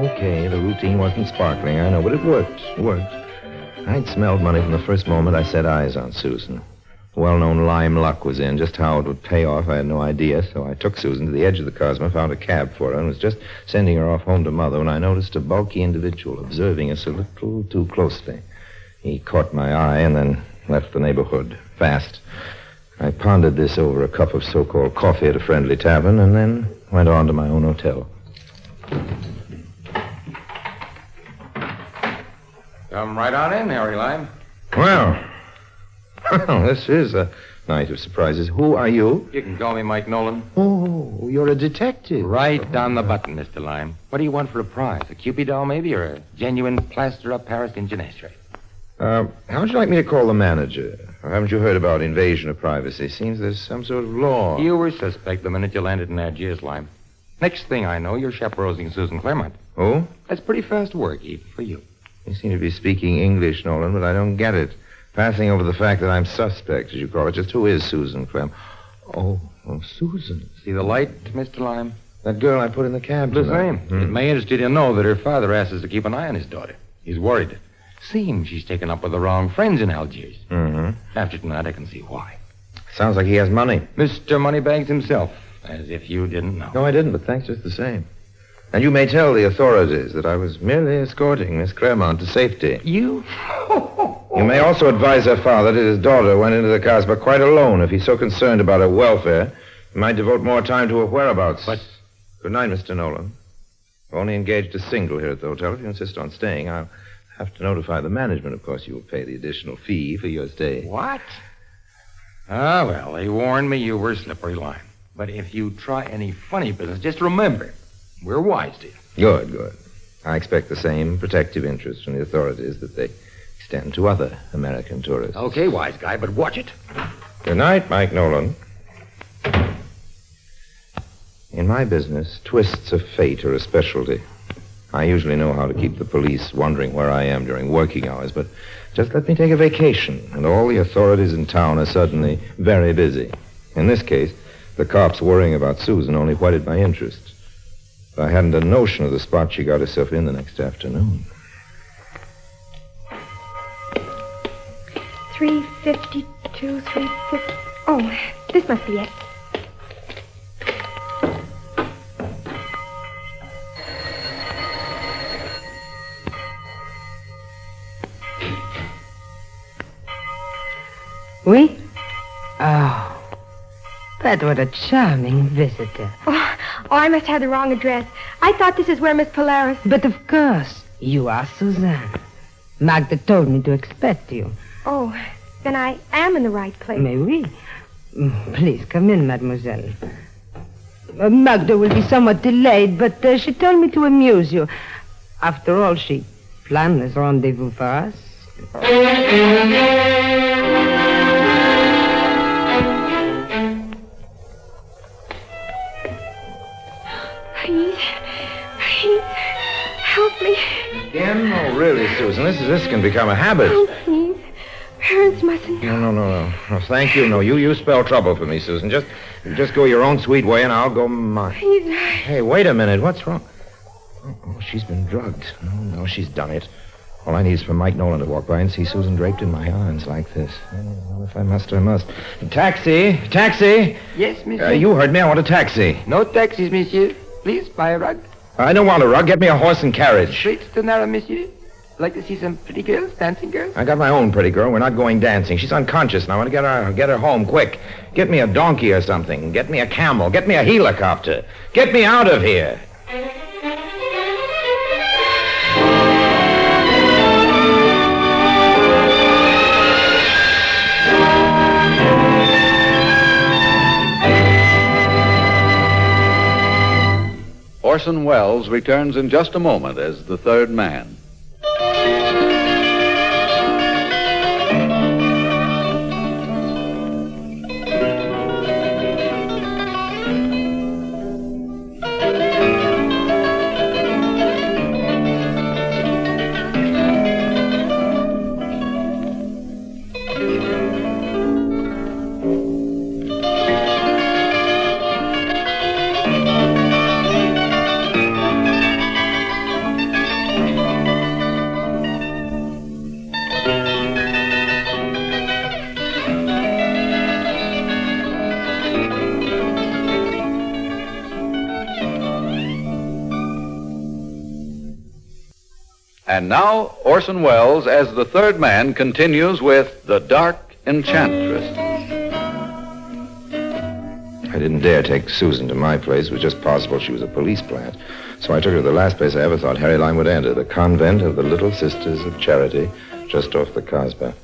Okay, the routine wasn't sparkling, I know, but it worked. I'd smelled money from the first moment I set eyes on Susan. Well-known lime luck was in. Just how it would pay off, I had no idea, so I took Susan to the edge of the Cosmo, found a cab for her, and was just sending her off home to Mother when I noticed a bulky individual observing us a little too closely. He caught my eye and then left the neighborhood fast. I pondered this over a cup of so-called coffee at a friendly tavern and then went on to my own hotel. Come right on in, Harry Lime. Well, this is a night of surprises. Who are you? You can call me Mike Nolan. Oh, you're a detective. Right down the button, Mr. Lime. What do you want for a prize? A Cupid doll, maybe, or a genuine plaster-up Paris in Genestre? How would you like me to call the manager? Or haven't you heard about invasion of privacy? Seems there's some sort of law. You were suspect the minute you landed in Algiers, Lime. Next thing I know, you're chaperoning Susan Claremont. Oh? That's pretty fast work, even for you. You seem to be speaking English, Nolan, but I don't get it. Passing over the fact that I'm suspect, as you call it. Just who is Susan Clem? Oh, Susan. See the light, Mr. Lime? That girl I put in the cab The tonight. same. It may interest you to know that her father asks us to keep an eye on his daughter. He's worried. Seems she's taken up with the wrong friends in Algiers. Mm-hmm. After tonight, I can see why. Sounds like he has money. Mr. Moneybags himself. As if you didn't know. No, I didn't, but thanks just the same. And you may tell the authorities that I was merely escorting Miss Claremont to safety. You? You may also advise her father that his daughter went into the Casbah quite alone. If he's so concerned about her welfare, he might devote more time to her whereabouts. But... Good night, Mr. Nolan. I've only engaged a single here at the hotel. If you insist on staying, I'll have to notify the management. Of course, you will pay the additional fee for your stay. What? Ah, well, they warned me you were slippery line. But if you try any funny business, just remember, we're wise to you. Good. I expect the same protective interest from the authorities that they extend to other American tourists. Okay, wise guy, but watch it. Good night, Mike Nolan. In my business, twists of fate are a specialty. I usually know how to keep the police wondering where I am during working hours, but just let me take a vacation, and all the authorities in town are suddenly very busy. In this case, the cops worrying about Susan only whetted my interest. I hadn't a notion of the spot she got herself in the next afternoon. 352, 350. Oh, this must be it. Oui? Oh. But what a charming visitor. Oh, I must have the wrong address. I thought this is where Miss Polaris... But of course, you are Suzanne. Magda told me to expect you. Oh, then I am in the right place. Mais oui. Please, come in, mademoiselle. Magda will be somewhat delayed, but she told me to amuse you. After all, she planned this rendezvous for us. Please, help me. Again? Oh, really, Susan, this can become a habit. Oh, please. Parents mustn't know. No. Oh, thank you. No, you spell trouble for me, Susan. Just go your own sweet way, and I'll go mine. Please. Hey, wait a minute. What's wrong? Oh, she's been drugged. No, she's done it. All I need is for Mike Nolan to walk by and see Susan draped in my arms like this. Well, if I must, I must. Taxi! Yes, monsieur. You heard me. I want a taxi. No taxis, monsieur. Please, buy a rug. I don't want a rug. Get me a horse and carriage. Straight to Nara, monsieur. Like to see some pretty girls, dancing girls? I got my own pretty girl. We're not going dancing. She's unconscious, and I want to get her home quick. Get me a donkey or something. Get me a camel. Get me a helicopter. Get me out of here. Orson Welles returns in just a moment as the third man. And now, Orson Welles, as the third man, continues with The Dark Enchantress. I didn't dare take Susan to my place. It was just possible she was a police plant. So I took her to the last place I ever thought Harry Lyme would enter, the convent of the Little Sisters of Charity, just off the Casbah.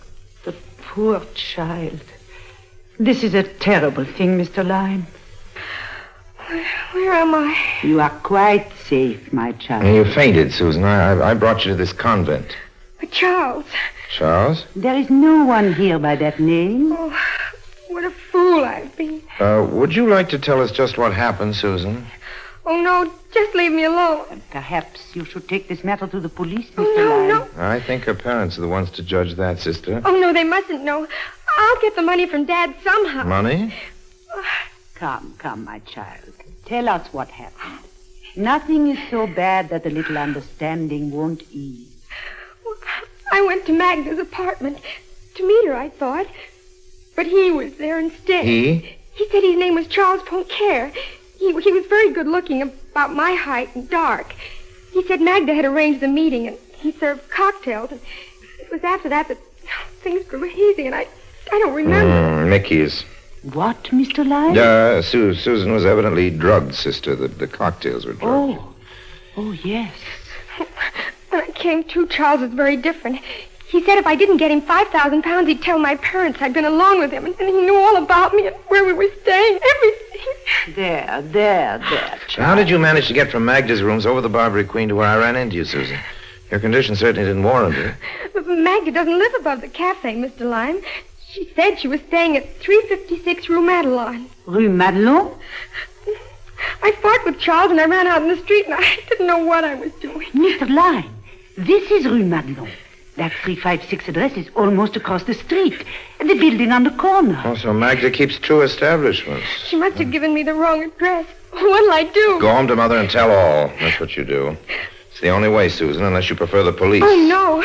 The poor child. This is a terrible thing, Mr. Lyme. Where am I? You are quite safe, my child. You fainted, Susan. I brought you to this convent. But Charles. Charles? There is no one here by that name. Oh, what a fool I've been. Would you like to tell us just what happened, Susan? Oh, no, just leave me alone. Perhaps you should take this matter to the police, Mr. Oh, no. I think her parents are the ones to judge that, sister. Oh, no, they mustn't know. I'll get the money from Dad somehow. Money? Come, my child. Tell us what happened. Nothing is so bad that a little understanding won't ease. I went to Magda's apartment to meet her, I thought. But he was there instead. He? He said his name was Charles Poncaire. He was very good looking, about my height and dark. He said Magda had arranged the meeting, and he served cocktails. And it was after that things grew hazy, and I don't remember. Mickey's. What, Mr. Lyme? Susan was evidently drugged, sister. The cocktails were drugged. Oh, yes. When I came to, Charles was very different. He said if I didn't get him 5,000 pounds, he'd tell my parents I'd been alone with him, and he knew all about me and where we were staying, everything. There, child. How did you manage to get from Magda's rooms over the Barbary Queen to where I ran into you, Susan? Your condition certainly didn't warrant it. But Magda doesn't live above the cafe, Mr. Lyme. She said she was staying at 356 Rue Madelon. Rue Madelon? I fought with Charles and I ran out in the street and I didn't know what I was doing. Mr. Lyme, this is Rue Madelon. That 356 address is almost across the street. The building on the corner. Oh, so Magda keeps two establishments. She must have given me the wrong address. What'll I do? Go home to Mother and tell all. That's what you do. It's the only way, Susan, unless you prefer the police. Oh, no.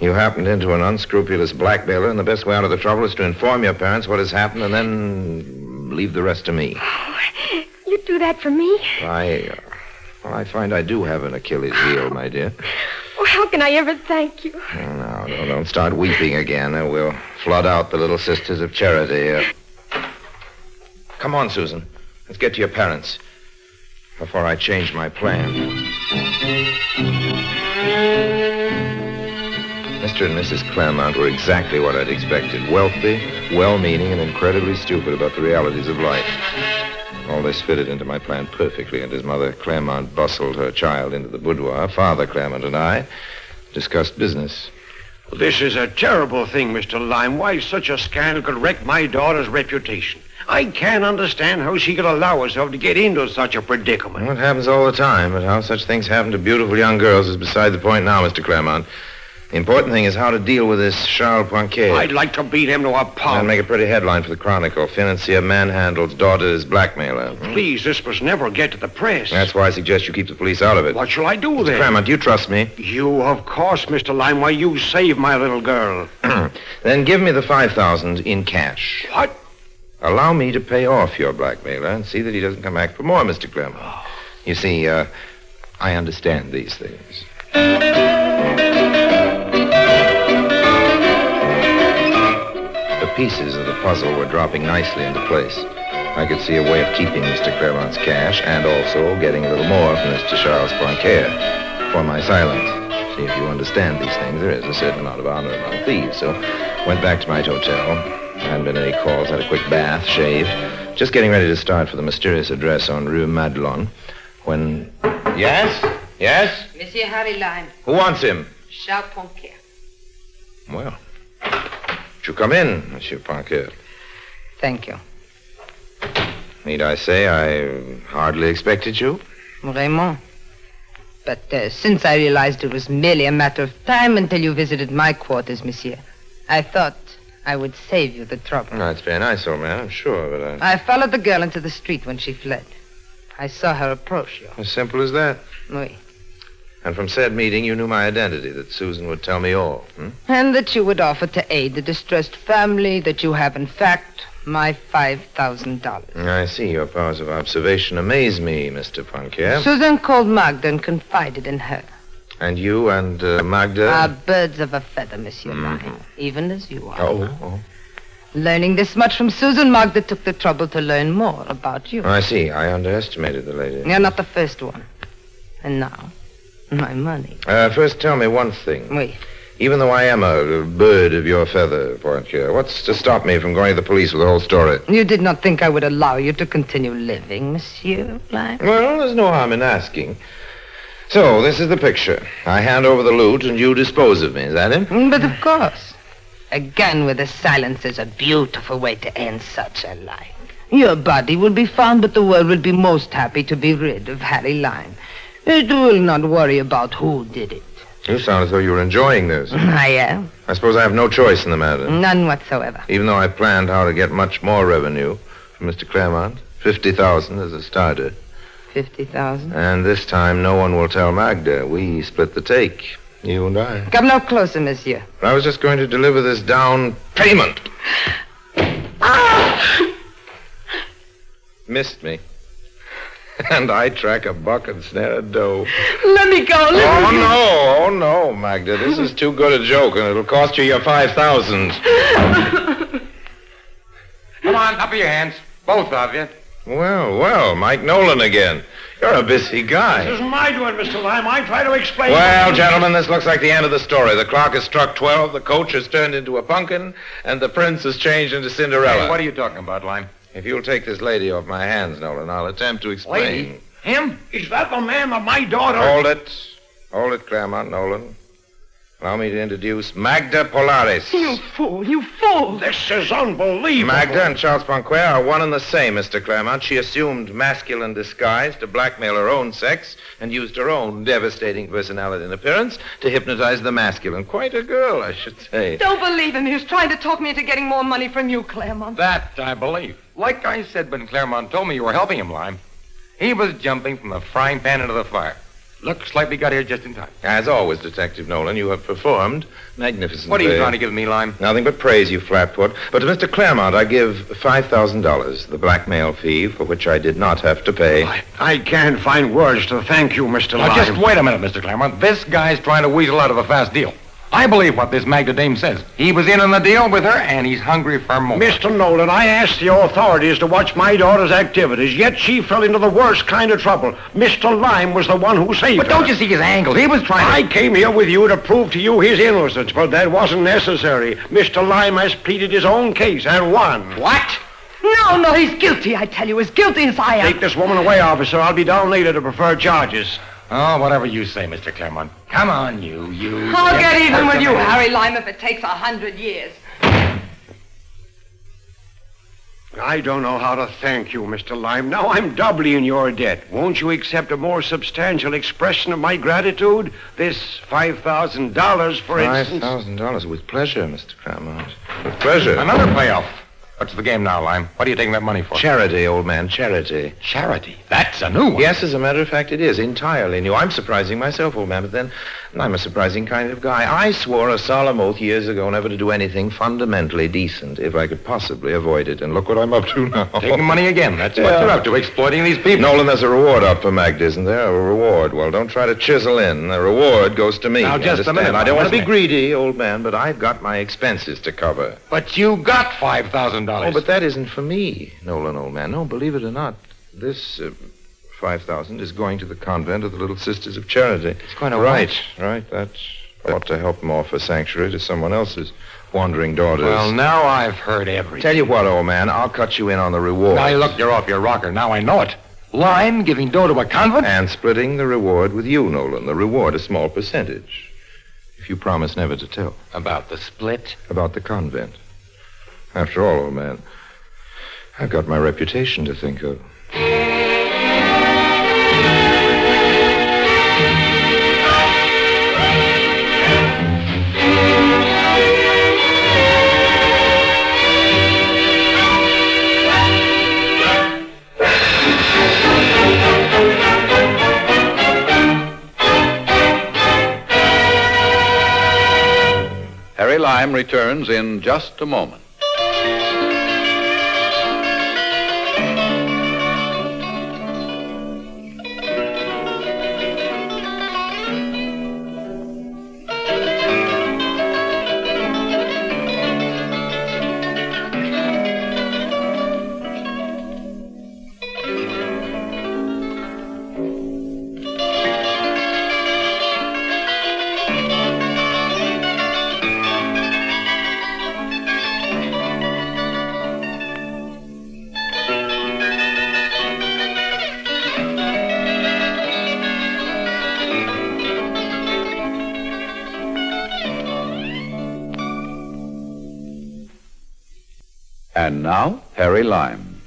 You happened into an unscrupulous blackmailer, and the best way out of the trouble is to inform your parents what has happened and then leave the rest to me. Oh, you'd do that for me? I find I do have an Achilles heel, my dear. Oh, how can I ever thank you? Oh, no, don't start weeping again. We'll flood out the Little Sisters of Charity. Come on, Susan. Let's get to your parents before I change my plan. Mr. and Mrs. Claremont were exactly what I'd expected. Wealthy, well-meaning, and incredibly stupid about the realities of life. All this fitted into my plan perfectly, and as Mother Claremont bustled her child into the boudoir, Father Claremont and I discussed business. This is a terrible thing, Mr. Lyme. Why such a scandal could wreck my daughter's reputation. I can't understand how she could allow herself to get into such a predicament. Well, it happens all the time, but how such things happen to beautiful young girls is beside the point now, Mr. Claremont. The important thing is how to deal with this Charles Poncaire. I'd like to beat him to a pulp. And make a pretty headline for the Chronicle. Financier manhandles daughter as blackmailer. Please, this must never get to the press. That's why I suggest you keep the police out of it. What shall I do then? Claremont, do you trust me? You, of course, Mr. Lyme. Why, you saved my little girl. Then give me the 5,000 in cash. What? Allow me to pay off your blackmailer and see that he doesn't come back for more, Mr. Claremont. You see, I understand these things. The pieces of the puzzle were dropping nicely into place. I could see a way of keeping Mr. Claremont's cash and also getting a little more from Mr. Charles Poncaire for my silence. See, if you understand these things, there is a certain amount of honor among thieves. So went back to my hotel. There hadn't been any calls. Had a quick bath, shaved. Just getting ready to start for the mysterious address on Rue Madelon when... Yes? Monsieur Harry Lyme. Who wants him? Charles Poncaire. Well, you come in, Monsieur Poncaire. Thank you. Need I say I hardly expected you? Vraiment. But since I realized it was merely a matter of time until you visited my quarters, monsieur, I thought I would save you the trouble. No, it's very nice, old man, I'm sure, but I followed the girl into the street when she fled. I saw her approach you. As simple as that? Oui. And from said meeting, you knew my identity, that Susan would tell me all, And that you would offer to aid the distressed family, that you have, in fact, my $5,000. I see. Your powers of observation amaze me, Mr. Poncaire. Susan called Magda and confided in her. And you and Magda? Are birds of a feather, Monsieur Lyme, even as you are. Oh. Learning this much from Susan, Magda took the trouble to learn more about you. I see. I underestimated the lady. You're not the first one. And now, my money. First, tell me one thing. Oui. Even though I am a bird of your feather, Pointier, what's to stop me from going to the police with the whole story? You did not think I would allow you to continue living, Monsieur Lime? Well, there's no harm in asking. So, this is the picture. I hand over the loot and you dispose of me. Is that it? But of course. Again, with the silence is a beautiful way to end such a life. Your body will be found, but the world will be most happy to be rid of Harry Lime. It will not worry about who did it. You sound as though you were enjoying this. I am. I suppose I have no choice in the matter. None whatsoever. Even though I planned how to get much more revenue from Mr. Claremont. 50,000 as a starter. 50,000? And this time no one will tell Magda. We split the take. You and I. Come no closer, monsieur. I was just going to deliver this down payment. Missed me. And I track a buck and snare a doe. Let me go. Oh, no, Magda. This is too good a joke, and it'll cost you your 5,000. Come on, up your hands. Both of you. Well, Mike Nolan again. You're a busy guy. This is my doing, Mr. Lime. I try to explain... Well, gentlemen, this looks like the end of the story. The clock has struck 12, the coach has turned into a pumpkin, and the prince has changed into Cinderella. Hey, what are you talking about, Lime? If you'll take this lady off my hands, Nolan, I'll attempt to explain. Lady? Him? Is that the man that my daughter... Hold it, Claremont, Nolan. Allow me to introduce Magda Polaris. You fool. This is unbelievable. Magda and Charles Ponquer are one and the same, Mr. Claremont. She assumed masculine disguise to blackmail her own sex and used her own devastating personality and appearance to hypnotize the masculine. Quite a girl, I should say. Don't believe him. He was trying to talk me into getting more money from you, Claremont. That I believe. Like I said when Claremont told me you were helping him, Lime, he was jumping from the frying pan into the fire. Looks like we got here just in time. As always, Detective Nolan, you have performed magnificently. What are you trying to give me, Lime? Nothing but praise, you flatfoot. But to Mr. Claremont, I give $5,000, the blackmail fee for which I did not have to pay. I can't find words to thank you, Mr. Lime. Now, just wait a minute, Mr. Claremont. This guy's trying to weasel out of a fast deal. I believe what this Magda dame says. He was in on the deal with her, and he's hungry for more. Mr. Nolan, I asked the authorities to watch my daughter's activities, yet she fell into the worst kind of trouble. Mr. Lime was the one who saved her. But don't you see his angles? He was trying I came here with you to prove to you his innocence, but that wasn't necessary. Mr. Lime has pleaded his own case and won. What? No, he's guilty, I tell you. As guilty as I am. Take this woman away, officer. I'll be down later to prefer charges. Oh, whatever you say, Mr. Claremont. Come on, you. I'll get even with you, Harry Lime, if it takes 100 years. I don't know how to thank you, Mr. Lime. Now I'm doubly in your debt. Won't you accept a more substantial expression of my gratitude? This $5,000, for instance. $5,000 with pleasure, Mr. Claremont. With pleasure. Another payoff. What's the game now, Lime? What are you taking that money for? Charity, old man, charity. Charity? That's a new one. Yes, as a matter of fact, it is. Entirely new. I'm surprising myself, old man, but then I'm a surprising kind of guy. I swore a solemn oath years ago never to do anything fundamentally decent if I could possibly avoid it. And look what I'm up to now. Taking money again. That's what you're up to, exploiting these people. Nolan, there's a reward out for Magda, isn't there? A reward. Well, don't try to chisel in. The reward goes to me. Now, just a minute. I don't want to be greedy, old man, but I've got my expenses to cover. But you got $5,000. Oh, but that isn't for me, Nolan, old man. No, believe it or not, this $5,000 is going to the convent of the Little Sisters of Charity. It's going to Right. That ought to help them offer sanctuary to someone else's wandering daughters. Well, now I've heard everything. Tell you what, old man, I'll cut you in on the reward. Now, look, you're off your rocker. Now I know it. Lime giving dough to a convent? And splitting the reward with you, Nolan. The reward, a small percentage. If you promise never to tell. About the split? About the convent. After all, old man, I've got my reputation to think of. Harry Lime returns in just a moment. And now, Harry Lime.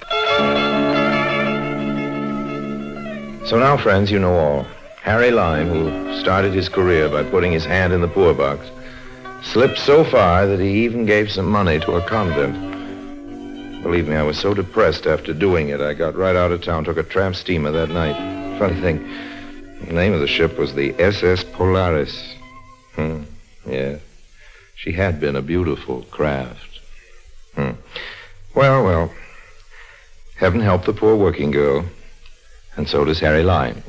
So now, friends, you know all. Harry Lime, who started his career by putting his hand in the poor box, slipped so far that he even gave some money to a convent. Believe me, I was so depressed after doing it, I got right out of town, took a tramp steamer that night. Funny thing, the name of the ship was the SS Polaris. Yeah. She had been a beautiful craft. Well. Heaven help the poor working girl. And so does Harry Lime.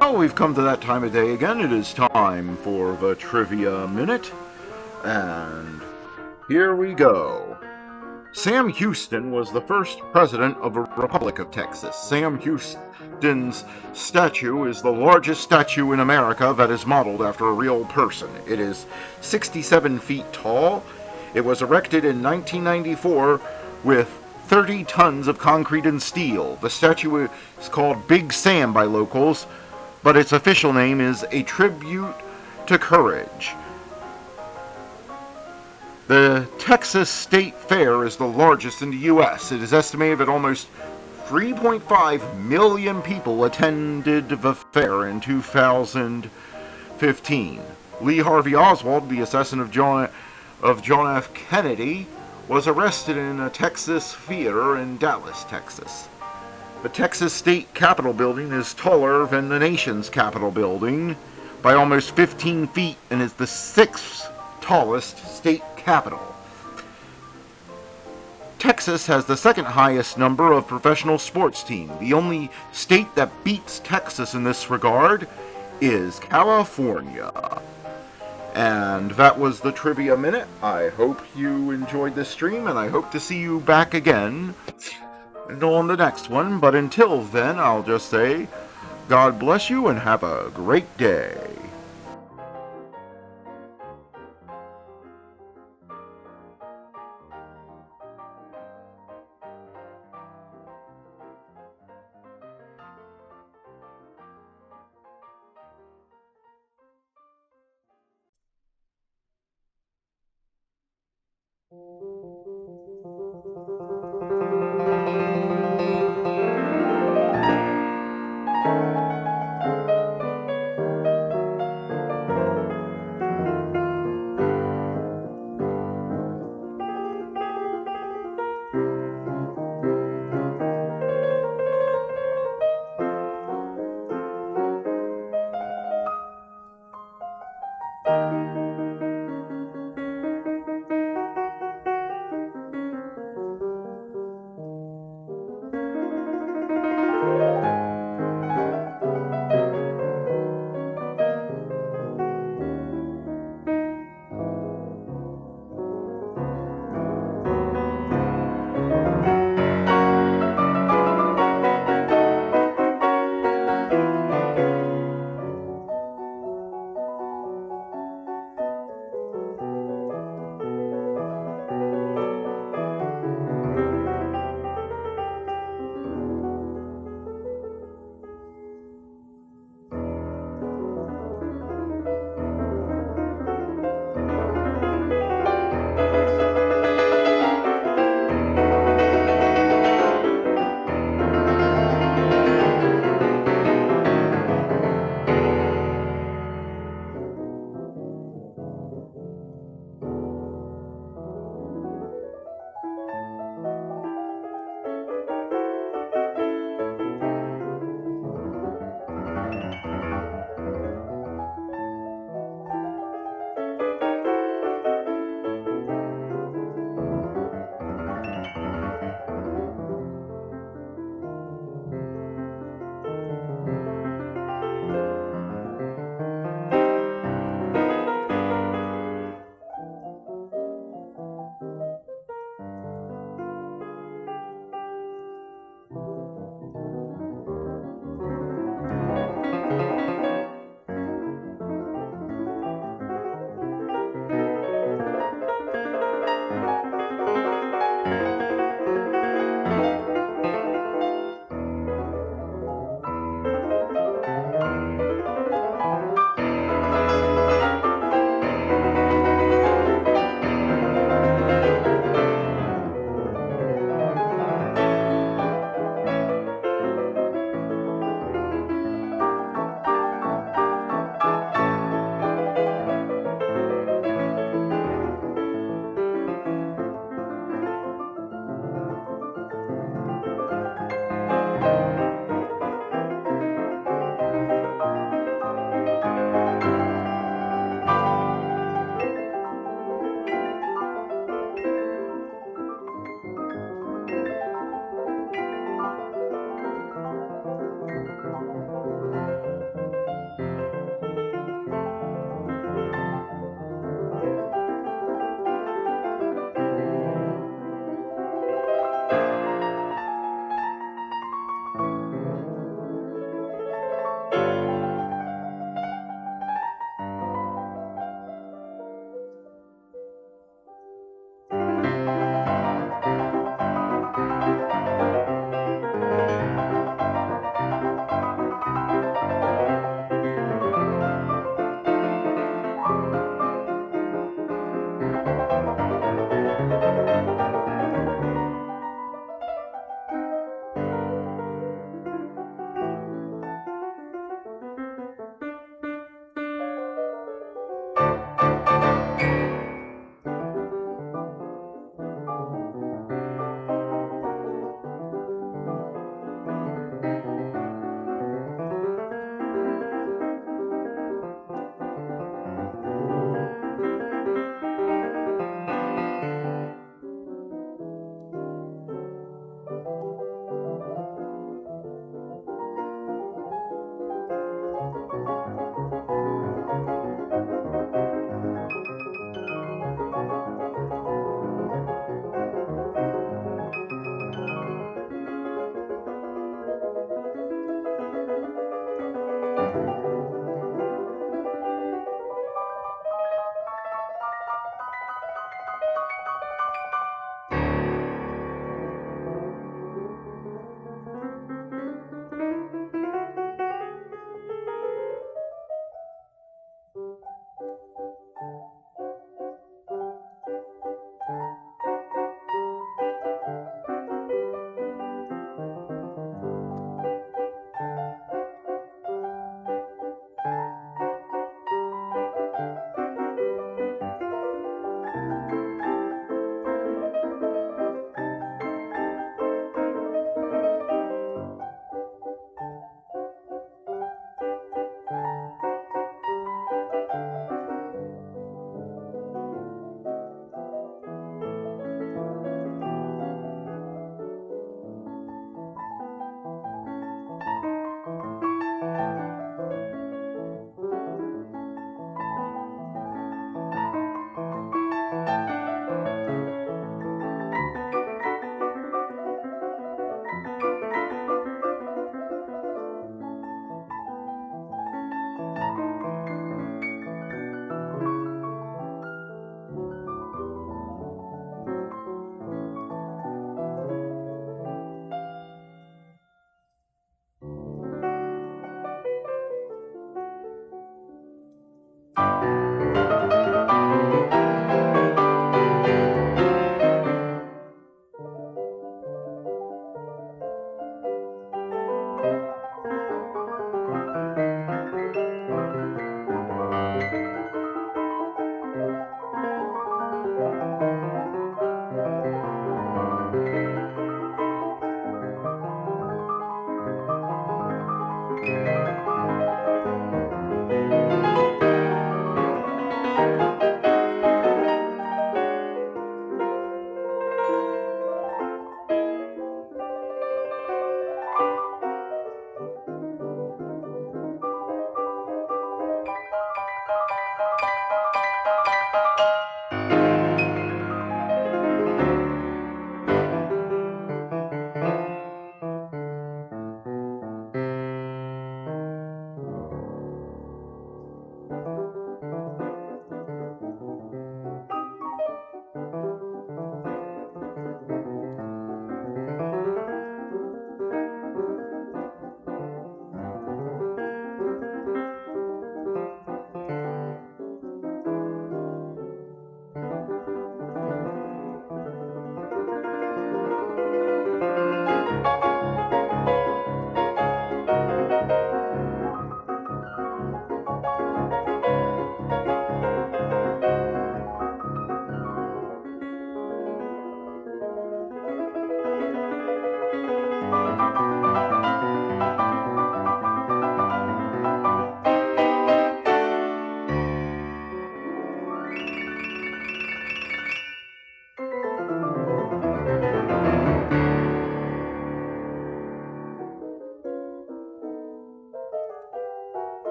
Well, we've come to that time of day again. It is time for the Trivia Minute. And here we go. Sam Houston was the first president of the Republic of Texas. Sam Houston's statue is the largest statue in America that is modeled after a real person. It is 67 feet tall. It was erected in 1994 with 30 tons of concrete and steel. The statue is called Big Sam by locals, but its official name is A Tribute to Courage. The Texas State Fair is the largest in the U.S. It is estimated that almost 3.5 million people attended the fair in 2015. Lee Harvey Oswald, the assassin of John F. Kennedy, was arrested in a Texas theater in Dallas, Texas. The Texas State Capitol building is taller than the nation's Capitol building by almost 15 feet and is the sixth tallest state capitol. Texas has the second highest number of professional sports teams. The only state that beats Texas in this regard is California. And that was the Trivia Minute. I hope you enjoyed this stream, and I hope to see you back again on the next one. But until then, I'll just say, God bless you and have a great day.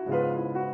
Thank you.